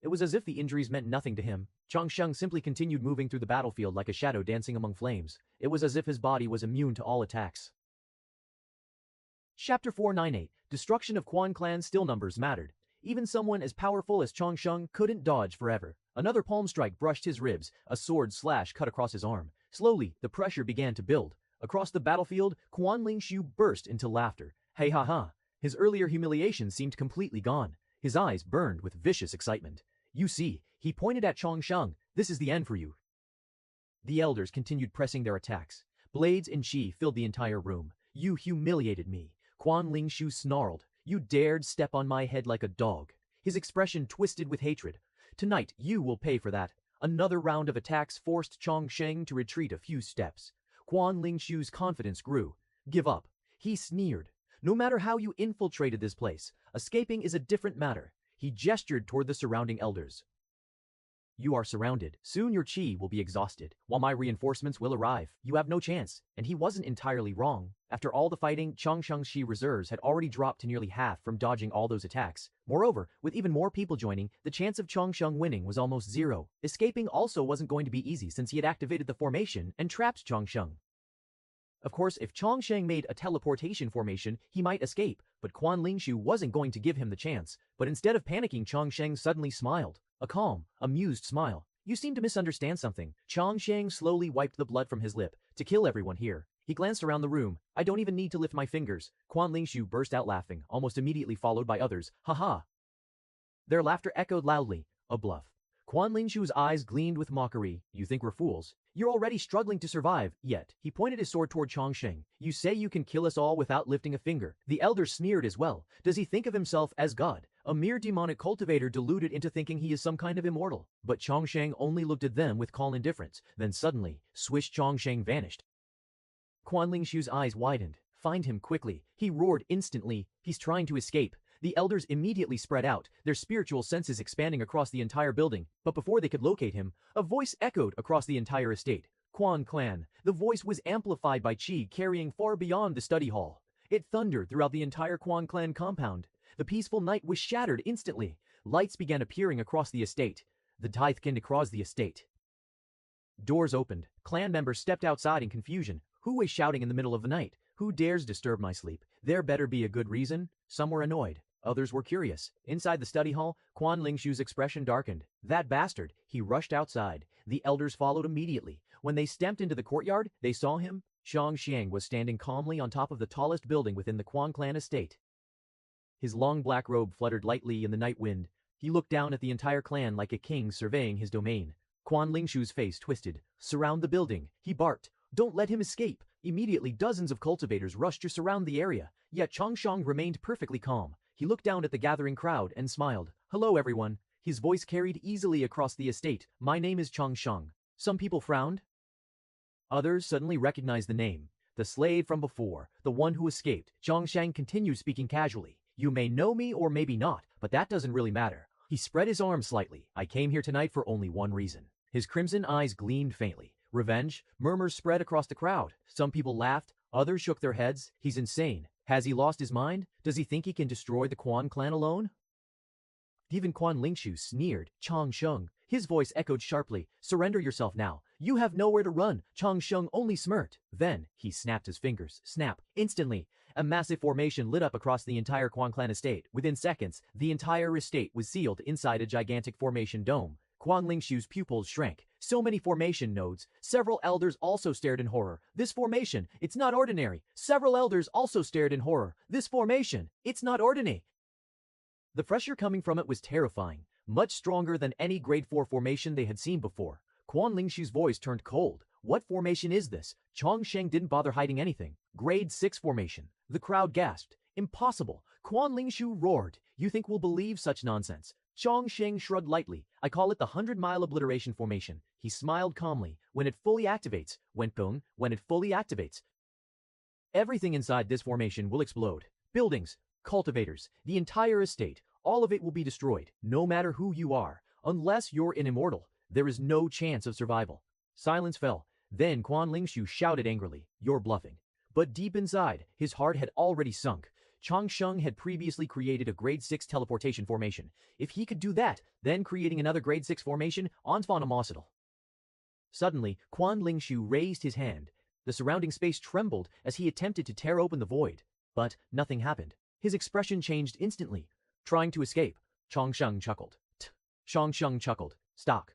It was as if the injuries meant nothing to him. Chongsheng simply continued moving through the battlefield like a shadow dancing among flames. It was as if his body was immune to all attacks. Chapter 498. Destruction of Quan clan still numbers mattered. Even someone as powerful as Chongsheng couldn't dodge forever. Another palm strike brushed his ribs. A sword slash cut across his arm. Slowly, the pressure began to build. Across the battlefield, Quan Lingshu burst into laughter. Hey ha ha. His earlier humiliation seemed completely gone. His eyes burned with vicious excitement. You see, he pointed at Chongsheng. This is the end for you. The elders continued pressing their attacks. Blades and chi filled the entire room. You humiliated me. Quan Lingshu snarled. You dared step on my head like a dog. His expression twisted with hatred. Tonight, you will pay for that. Another round of attacks forced Chongsheng to retreat a few steps. Quan Lingshu's confidence grew. Give up. He sneered. No matter how you infiltrated this place, escaping is a different matter. He gestured toward the surrounding elders. You are surrounded. Soon your chi will be exhausted. While my reinforcements will arrive, you have no chance. And he wasn't entirely wrong. After all the fighting, Chongsheng's chi reserves had already dropped to nearly half from dodging all those attacks. Moreover, with even more people joining, the chance of Chongsheng winning was almost zero. Escaping also wasn't going to be easy since he had activated the formation and trapped Chongsheng. Of course, if Chongsheng made a teleportation formation, he might escape, but Quan Lingshu wasn't going to give him the chance. But instead of panicking, Chongsheng suddenly smiled. A calm, amused smile. You seem to misunderstand something. Chongsheng slowly wiped the blood from his lip. To kill everyone here. He glanced around the room. I don't even need to lift my fingers. Quan Lingshu burst out laughing, almost immediately followed by others. Haha. Their laughter echoed loudly. A bluff. Quan Lingshu's eyes gleamed with mockery. You think we're fools? You're already struggling to survive, yet. He pointed his sword toward Chongsheng. You say you can kill us all without lifting a finger. The elder sneered as well. Does he think of himself as God? A mere demonic cultivator deluded into thinking he is some kind of immortal. But Chongsheng only looked at them with calm indifference. Then suddenly, swish, Chongsheng vanished. Quan Lingshu's eyes widened. Find him quickly. He roared instantly. He's trying to escape. The elders immediately spread out, their spiritual senses expanding across the entire building. But before they could locate him, a voice echoed across the entire estate. Quan clan. The voice was amplified by chi carrying far beyond the study hall. It thundered throughout the entire Quan clan compound. The peaceful night was shattered instantly. Lights began appearing across the estate. The Tithkin across the estate. Doors opened. Clan members stepped outside in confusion. Who was shouting in the middle of the night? Who dares disturb my sleep? There better be a good reason. Some were annoyed. Others were curious. Inside the study hall, Quan Lingshu's expression darkened. That bastard. He rushed outside. The elders followed immediately. When they stepped into the courtyard, they saw him. Chongsheng was standing calmly on top of the tallest building within the Quan clan estate. His long black robe fluttered lightly in the night wind. He looked down at the entire clan like a king surveying his domain. Quan Lingshu's face twisted. Surround the building, he barked. Don't let him escape. Immediately dozens of cultivators rushed to surround the area. Yet Chongsheng remained perfectly calm. He looked down at the gathering crowd and smiled. Hello everyone. His voice carried easily across the estate. My name is Chongsheng. Some people frowned. Others suddenly recognized the name. The slave from before, the one who escaped. Chongsheng continued speaking casually. You may know me or maybe not, but that doesn't really matter. He spread his arms slightly. I came here tonight for only one reason. His crimson eyes gleamed faintly. Revenge? Murmurs spread across the crowd. Some people laughed. Others shook their heads. He's insane. Has he lost his mind? Does he think he can destroy the Quan clan alone? Even Quan Lingshu sneered. Chongsheng. His voice echoed sharply. Surrender yourself now. You have nowhere to run. Chongsheng only smirked. Then, he snapped his fingers. Snap. Instantly, a massive formation lit up across the entire Quan clan estate. Within seconds, the entire estate was sealed inside a gigantic formation dome. Quan Lingshu's pupils shrank. So many formation nodes. Several elders also stared in horror. This formation, it's not ordinary. Several elders also stared in horror. This formation, it's not ordinary. The pressure coming from it was terrifying, much stronger than any grade 4 formation they had seen before. Quan Lingshu's voice turned cold. What formation is this? Chongsheng didn't bother hiding anything. Grade 6 formation. The crowd gasped. Impossible. Quan Lingshu roared. You think we'll believe such nonsense? Chongsheng shrugged lightly. I call it the 100-mile obliteration formation. He smiled calmly. When it fully activates, Wenkong, when it fully activates, everything inside this formation will explode. Buildings, cultivators, the entire estate, all of it will be destroyed, no matter who you are. Unless you're an immortal, there is no chance of survival. Silence fell. Then Quan Lingshu shouted angrily, you're bluffing. But deep inside, his heart had already sunk. Chongsheng had previously created a grade 6 teleportation formation. If he could do that, then creating another grade 6 formation, Onfon Amosidal. Suddenly, Quan Lingshu raised his hand. The surrounding space trembled as he attempted to tear open the void. But nothing happened. His expression changed instantly. Trying to escape, Chongsheng chuckled. Chongsheng chuckled. Stock.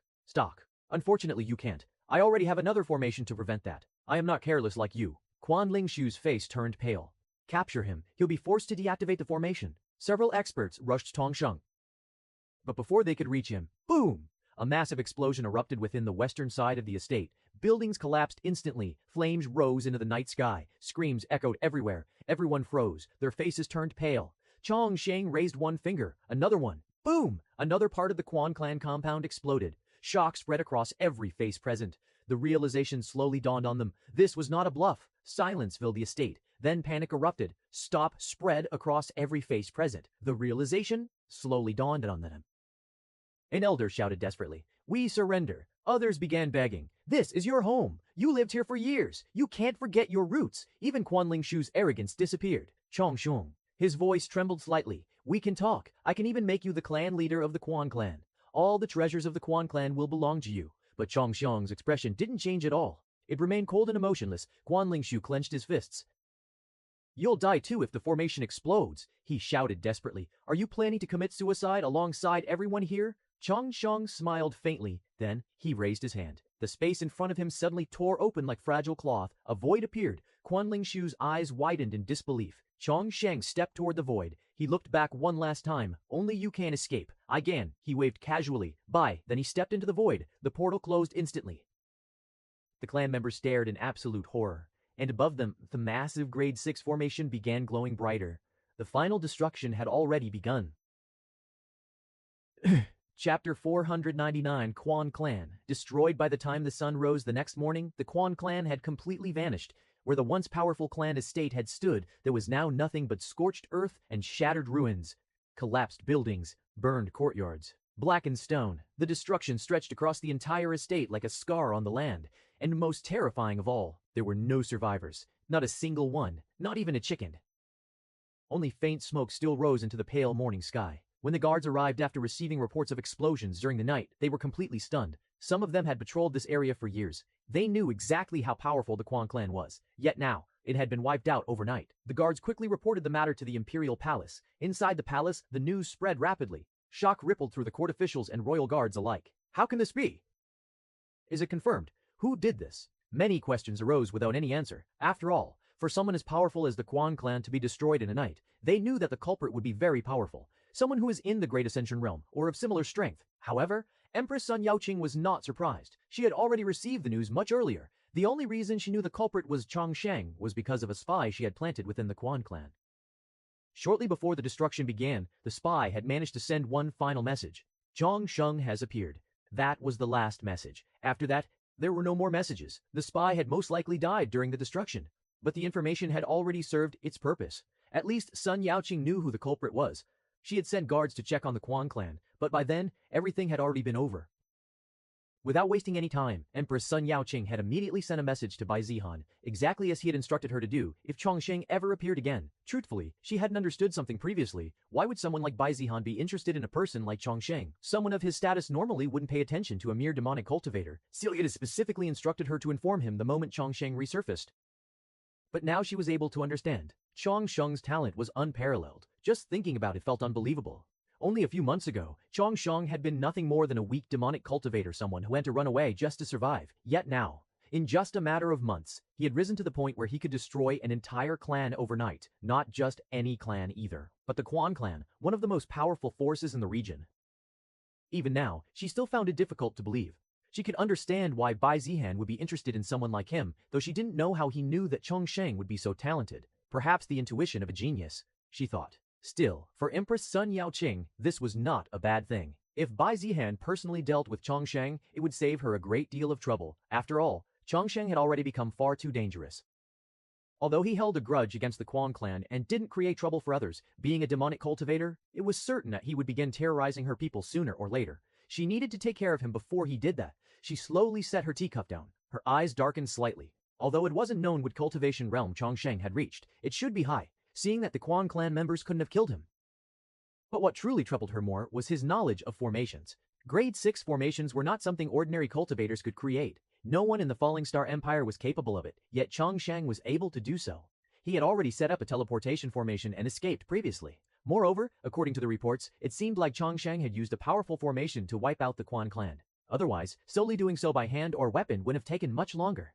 Unfortunately, you can't. I already have another formation to prevent that. I am not careless like you. Quan Lingshu's face turned pale. Capture him. He'll be forced to deactivate the formation. Several experts rushed Chongsheng. But before they could reach him, boom! A massive explosion erupted within the western side of the estate. Buildings collapsed instantly. Flames rose into the night sky. Screams echoed everywhere. Everyone froze. Their faces turned pale. Chongsheng raised one finger. Another one. Boom! Another part of the Quan clan compound exploded. Shock spread across every face present. The realization slowly dawned on them. This was not a bluff. Silence filled the estate. Then panic erupted. Stop spread across every face present. The realization slowly dawned on them. An elder shouted desperately, we surrender. Others began begging. This is your home. You lived here for years. You can't forget your roots. Even Quan Lingshu's arrogance disappeared. Chongsheng. His voice trembled slightly. We can talk. I can even make you the clan leader of the Quan clan. All the treasures of the Quan clan will belong to you. But Chongsheng's expression didn't change at all. It remained cold and emotionless. Quan Lingshu clenched his fists. You'll die too if the formation explodes, he shouted desperately. Are you planning to commit suicide alongside everyone here? Chongsheng smiled faintly. Then he raised his hand. The space in front of him suddenly tore open like fragile cloth. A void appeared. Quan Lingshu's eyes widened in disbelief. Chongsheng stepped toward the void. He looked back one last time. Only you can escape. I can. He waved casually. Bye. Then he stepped into the void. The portal closed instantly. The clan members stared in absolute horror. And above them, the massive grade 6 formation began glowing brighter. The final destruction had already begun. Chapter 499 Quan Clan. Destroyed by the time the sun rose the next morning, the Quan clan had completely vanished. Where the once powerful clan estate had stood, there was now nothing but scorched earth and shattered ruins. Collapsed buildings, burned courtyards, blackened stone. The destruction stretched across the entire estate like a scar on the land. And most terrifying of all, there were no survivors. Not a single one, not even a chicken. Only faint smoke still rose into the pale morning sky. When the guards arrived after receiving reports of explosions during the night, they were completely stunned. Some of them had patrolled this area for years. They knew exactly how powerful the Quan clan was. Yet now, it had been wiped out overnight. The guards quickly reported the matter to the imperial palace. Inside the palace, the news spread rapidly. Shock rippled through the court officials and royal guards alike. How can this be? Is it confirmed? Who did this? Many questions arose without any answer. After all, for someone as powerful as the Quan clan to be destroyed in a night, they knew that the culprit would be very powerful. Someone who is in the Great Ascension realm, or of similar strength. However, Empress Sun Yaoqing was not surprised. She had already received the news much earlier. The only reason she knew the culprit was Chongsheng was because of a spy she had planted within the Quan clan. Shortly before the destruction began, the spy had managed to send one final message. Chongsheng has appeared. That was the last message. After that, there were no more messages. The spy had most likely died during the destruction. But the information had already served its purpose. At least Sun Yaoqing knew who the culprit was. She had sent guards to check on the Quan clan, but by then, everything had already been over. Without wasting any time, Empress Sun Yaoqing had immediately sent a message to Bai Zihan, exactly as he had instructed her to do, if Chongsheng ever appeared again. Truthfully, she hadn't understood something previously. Why would someone like Bai Zihan be interested in a person like Chongsheng? Someone of his status normally wouldn't pay attention to a mere demonic cultivator. Celia had specifically instructed her to inform him the moment Chongsheng resurfaced. But now she was able to understand. Chongsheng's talent was unparalleled. Just thinking about it felt unbelievable. Only a few months ago, Chongsheng had been nothing more than a weak demonic cultivator, someone who had to run away just to survive. Yet now, in just a matter of months, he had risen to the point where he could destroy an entire clan overnight. Not just any clan either, but the Quan clan, one of the most powerful forces in the region. Even now, she still found it difficult to believe. She could understand why Bai Zihan would be interested in someone like him, though she didn't know how he knew that Chongsheng would be so talented. Perhaps the intuition of a genius, she thought. Still, for Empress Sun Yaoqing, this was not a bad thing. If Bai Zihan personally dealt with Chongsheng, it would save her a great deal of trouble. After all, Chongsheng had already become far too dangerous. Although he held a grudge against the Quan clan and didn't create trouble for others, being a demonic cultivator, it was certain that he would begin terrorizing her people sooner or later. She needed to take care of him before he did that. She slowly set her teacup down. Her eyes darkened slightly. Although it wasn't known what cultivation realm Chongsheng had reached, it should be high, seeing that the Quan clan members couldn't have killed him. But what truly troubled her more was his knowledge of formations. Grade 6 formations were not something ordinary cultivators could create. No one in the Falling Star Empire was capable of it, yet Chongsheng was able to do so. He had already set up a teleportation formation and escaped previously. Moreover, according to the reports, it seemed like Chongsheng had used a powerful formation to wipe out the Quan clan. Otherwise, solely doing so by hand or weapon would have taken much longer.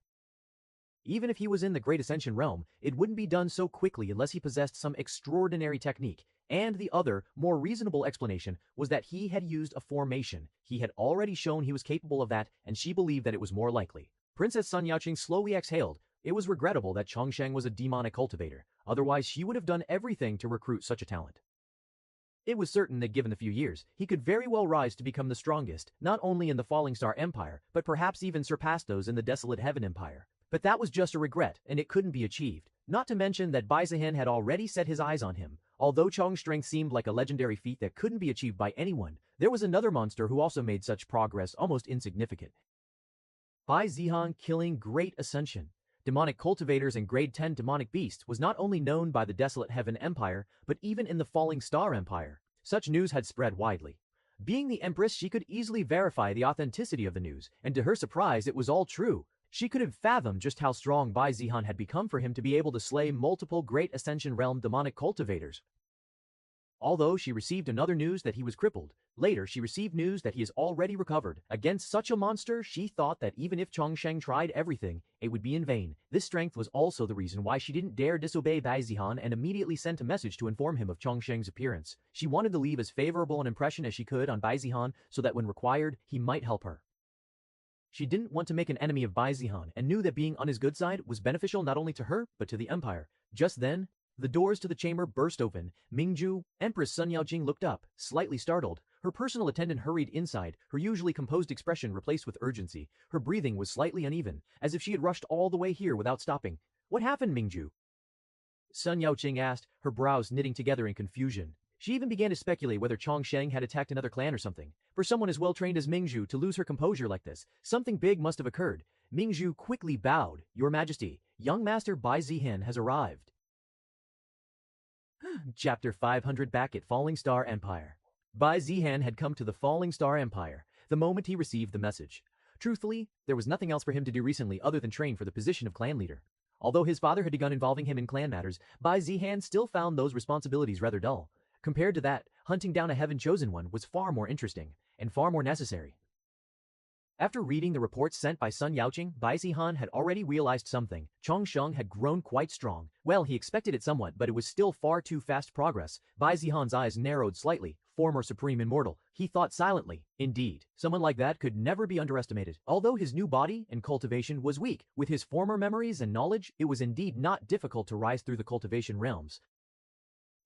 Even if he was in the Great Ascension realm, it wouldn't be done so quickly unless he possessed some extraordinary technique. And the other, more reasonable explanation was that he had used a formation. He had already shown he was capable of that, and she believed that it was more likely. Princess Sun Yaoqing slowly exhaled. It was regrettable that Chongsheng was a demonic cultivator. Otherwise, she would have done everything to recruit such a talent. It was certain that given a few years, he could very well rise to become the strongest, not only in the Falling Star Empire, but perhaps even surpass those in the Desolate Heaven Empire. But that was just a regret, and it couldn't be achieved. Not to mention that Bai Zihan had already set his eyes on him. Although Chong's strength seemed like a legendary feat that couldn't be achieved by anyone, there was another monster who also made such progress almost insignificant. Bai Zihan killing Great Ascension. Demonic cultivators and grade 10 demonic beasts was not only known by the Desolate Heaven Empire, but even in the Falling Star Empire. Such news had spread widely. Being the Empress, she could easily verify the authenticity of the news, and to her surprise, it was all true. She could have fathomed just how strong Bai Zihan had become for him to be able to slay multiple Great Ascension Realm demonic cultivators. Although she received another news that he was crippled, later she received news that he is already recovered. Against such a monster, she thought that even if Chongsheng tried everything, it would be in vain. This strength was also the reason why she didn't dare disobey Bai Zihan and immediately sent a message to inform him of Chongsheng's appearance. She wanted to leave as favorable an impression as she could on Bai Zihan so that when required, he might help her. She didn't want to make an enemy of Bai Zihan and knew that being on his good side was beneficial not only to her, but to the empire. Just then, the doors to the chamber burst open. Mingju, Empress Sun Yaoqing looked up, slightly startled. Her personal attendant hurried inside, her usually composed expression replaced with urgency. Her breathing was slightly uneven, as if she had rushed all the way here without stopping. "What happened, Mingju?" Sun Yaoqing asked, her brows knitting together in confusion. She even began to speculate whether Chongsheng had attacked another clan or something. For someone as well-trained as Mingju to lose her composure like this, something big must have occurred. Mingju quickly bowed. "Your Majesty, young Master Bai Zihan has arrived." Chapter 500 Back at Falling Star Empire. Bai Zihan had come to the Falling Star Empire the moment he received the message. Truthfully, there was nothing else for him to do recently other than train for the position of clan leader. Although his father had begun involving him in clan matters, Bai Zihan still found those responsibilities rather dull. Compared to that, hunting down a heaven-chosen one was far more interesting, and far more necessary. After reading the reports sent by Sun Yaoqing, Bai Zihan had already realized something. Chongsheng had grown quite strong. Well, he expected it somewhat, but it was still far too fast progress. Bai Zihan's eyes narrowed slightly. Former Supreme Immortal, he thought silently. Indeed, someone like that could never be underestimated. Although his new body and cultivation was weak, with his former memories and knowledge, it was indeed not difficult to rise through the cultivation realms.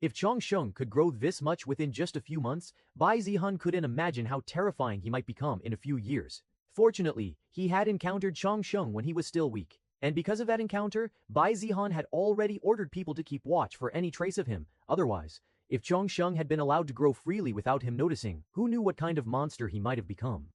If Chongsheng could grow this much within just a few months, Bai Zihan couldn't imagine how terrifying he might become in a few years. Fortunately, he had encountered Chongsheng when he was still weak, and because of that encounter, Bai Zihan had already ordered people to keep watch for any trace of him. Otherwise, if Chongsheng had been allowed to grow freely without him noticing, who knew what kind of monster he might have become?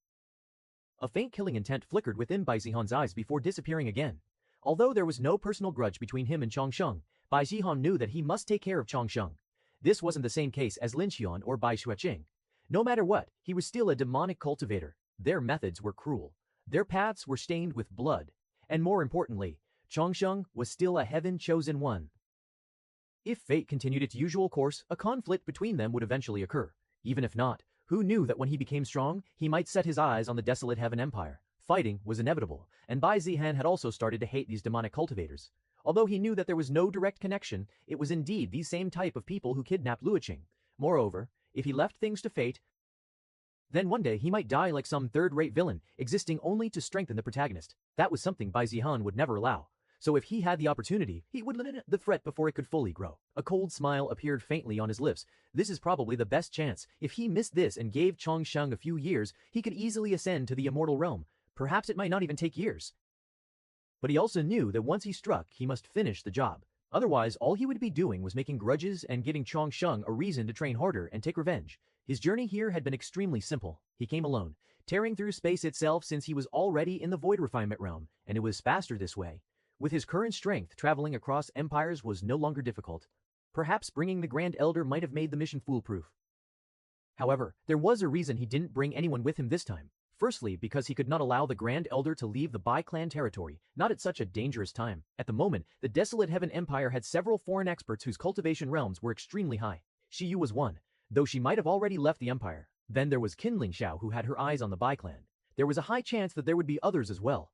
A faint killing intent flickered within Bai Zihan's eyes before disappearing again. Although there was no personal grudge between him and Chongsheng, Bai Zihan knew that he must take care of Chongsheng. This wasn't the same case as Lin Xian or Bai Xueqing. No matter what, he was still a demonic cultivator. Their methods were cruel. Their paths were stained with blood. And more importantly, Chongsheng was still a heaven-chosen one. If fate continued its usual course, a conflict between them would eventually occur. Even if not, who knew that when he became strong, he might set his eyes on the Desolate Heaven Empire? Fighting was inevitable, and Bai Zihan had also started to hate these demonic cultivators. Although he knew that there was no direct connection, it was indeed these same type of people who kidnapped Luoqing. Moreover, if he left things to fate, Then one day he might die like some third-rate villain, existing only to strengthen the protagonist. That was something Bai Zihan would never allow. So if he had the opportunity, he would limit the threat before it could fully grow. A cold smile appeared faintly on his lips. This is probably the best chance. If he missed this and gave Chongsheng a few years, he could easily ascend to the immortal realm. Perhaps it might not even take years. But he also knew that once he struck, he must finish the job. Otherwise, all he would be doing was making grudges and giving Chongsheng a reason to train harder and take revenge. His journey here had been extremely simple. He came alone, tearing through space itself since he was already in the void refinement realm, and it was faster this way. With his current strength, traveling across empires was no longer difficult. Perhaps bringing the Grand Elder might have made the mission foolproof. However, there was a reason he didn't bring anyone with him this time. Firstly, because he could not allow the Grand Elder to leave the Bai clan territory, not at such a dangerous time. At the moment, the Desolate Heaven Empire had several foreign experts whose cultivation realms were extremely high. Shiyu was one, though she might have already left the empire. Then there was Qinling Xiao, who had her eyes on the Bai clan. There was a high chance that there would be others as well.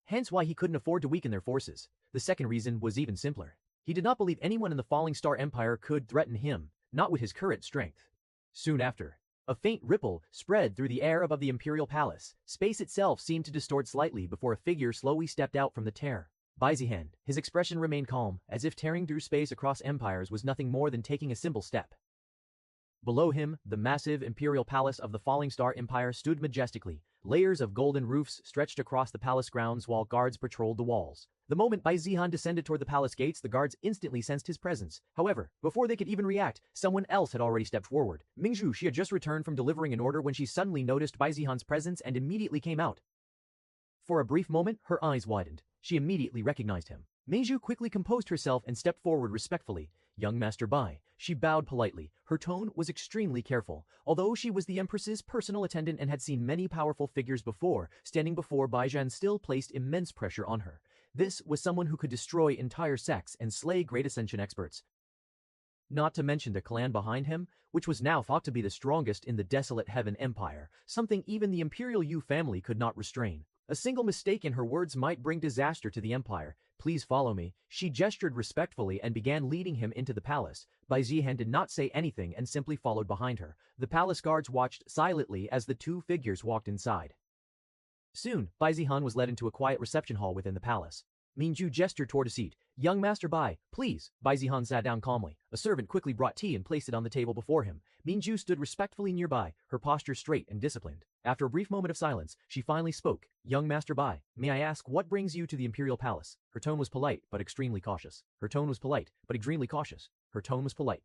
Hence why he couldn't afford to weaken their forces. The second reason was even simpler. He did not believe anyone in the Falling Star Empire could threaten him, not with his current strength. Soon after, a faint ripple spread through the air above the Imperial Palace. Space itself seemed to distort slightly before a figure slowly stepped out from the tear. Bai Zihan, his expression remained calm, as if tearing through space across empires was nothing more than taking a simple step. Below him, the massive Imperial Palace of the Falling Star Empire stood majestically. Layers of golden roofs stretched across the palace grounds while guards patrolled the walls. The moment Bai Zihan descended toward the palace gates, the guards instantly sensed his presence. However, before they could even react, someone else had already stepped forward. Mingzhu, she had just returned from delivering an order when she suddenly noticed Bai Zihan's presence and immediately came out. For a brief moment, her eyes widened. She immediately recognized him. Mingzhu quickly composed herself and stepped forward respectfully. Young Master Bai. She bowed politely. Her tone was extremely careful. Although she was the Empress's personal attendant and had seen many powerful figures before, standing before Baijian still placed immense pressure on her. This was someone who could destroy entire sects and slay great ascension experts. Not to mention the clan behind him, which was now thought to be the strongest in the Desolate Heaven Empire, something even the Imperial Yu family could not restrain. A single mistake in her words might bring disaster to the empire. Please follow me. She gestured respectfully and began leading him into the palace. Bai Zihan did not say anything and simply followed behind her. The palace guards watched silently as the two figures walked inside. Soon, Bai Zihan was led into a quiet reception hall within the palace. Mingzhu gestured toward a seat. Young Master Bai, please. Bai Zihan sat down calmly. A servant quickly brought tea and placed it on the table before him. Mingzhu stood respectfully nearby, her posture straight and disciplined. After a brief moment of silence, she finally spoke. Young Master Bai, may I ask what brings you to the Imperial Palace? Her tone was polite, but extremely cautious. Her tone was polite, but extremely cautious. Her tone was polite.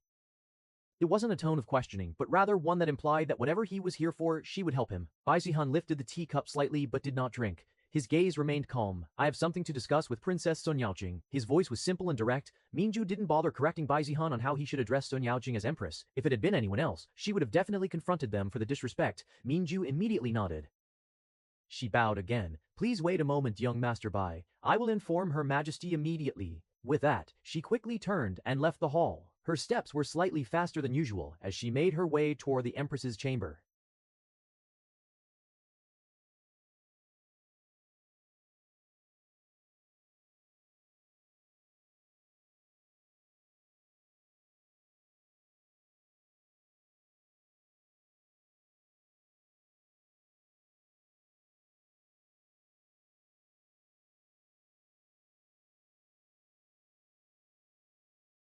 It wasn't a tone of questioning, but rather one that implied that whatever he was here for, she would help him. Bai Zihan lifted the teacup slightly but did not drink. His gaze remained calm. I have something to discuss with Princess Sun Yaojing. His voice was simple and direct. Mingzhu didn't bother correcting Bai Zihan on how he should address Sun Yaojing as Empress. If it had been anyone else, she would have definitely confronted them for the disrespect. Mingzhu immediately nodded. She bowed again. Please wait a moment, young Master Bai. I will inform Her Majesty immediately. With that, she quickly turned and left the hall. Her steps were slightly faster than usual as she made her way toward the Empress's chamber.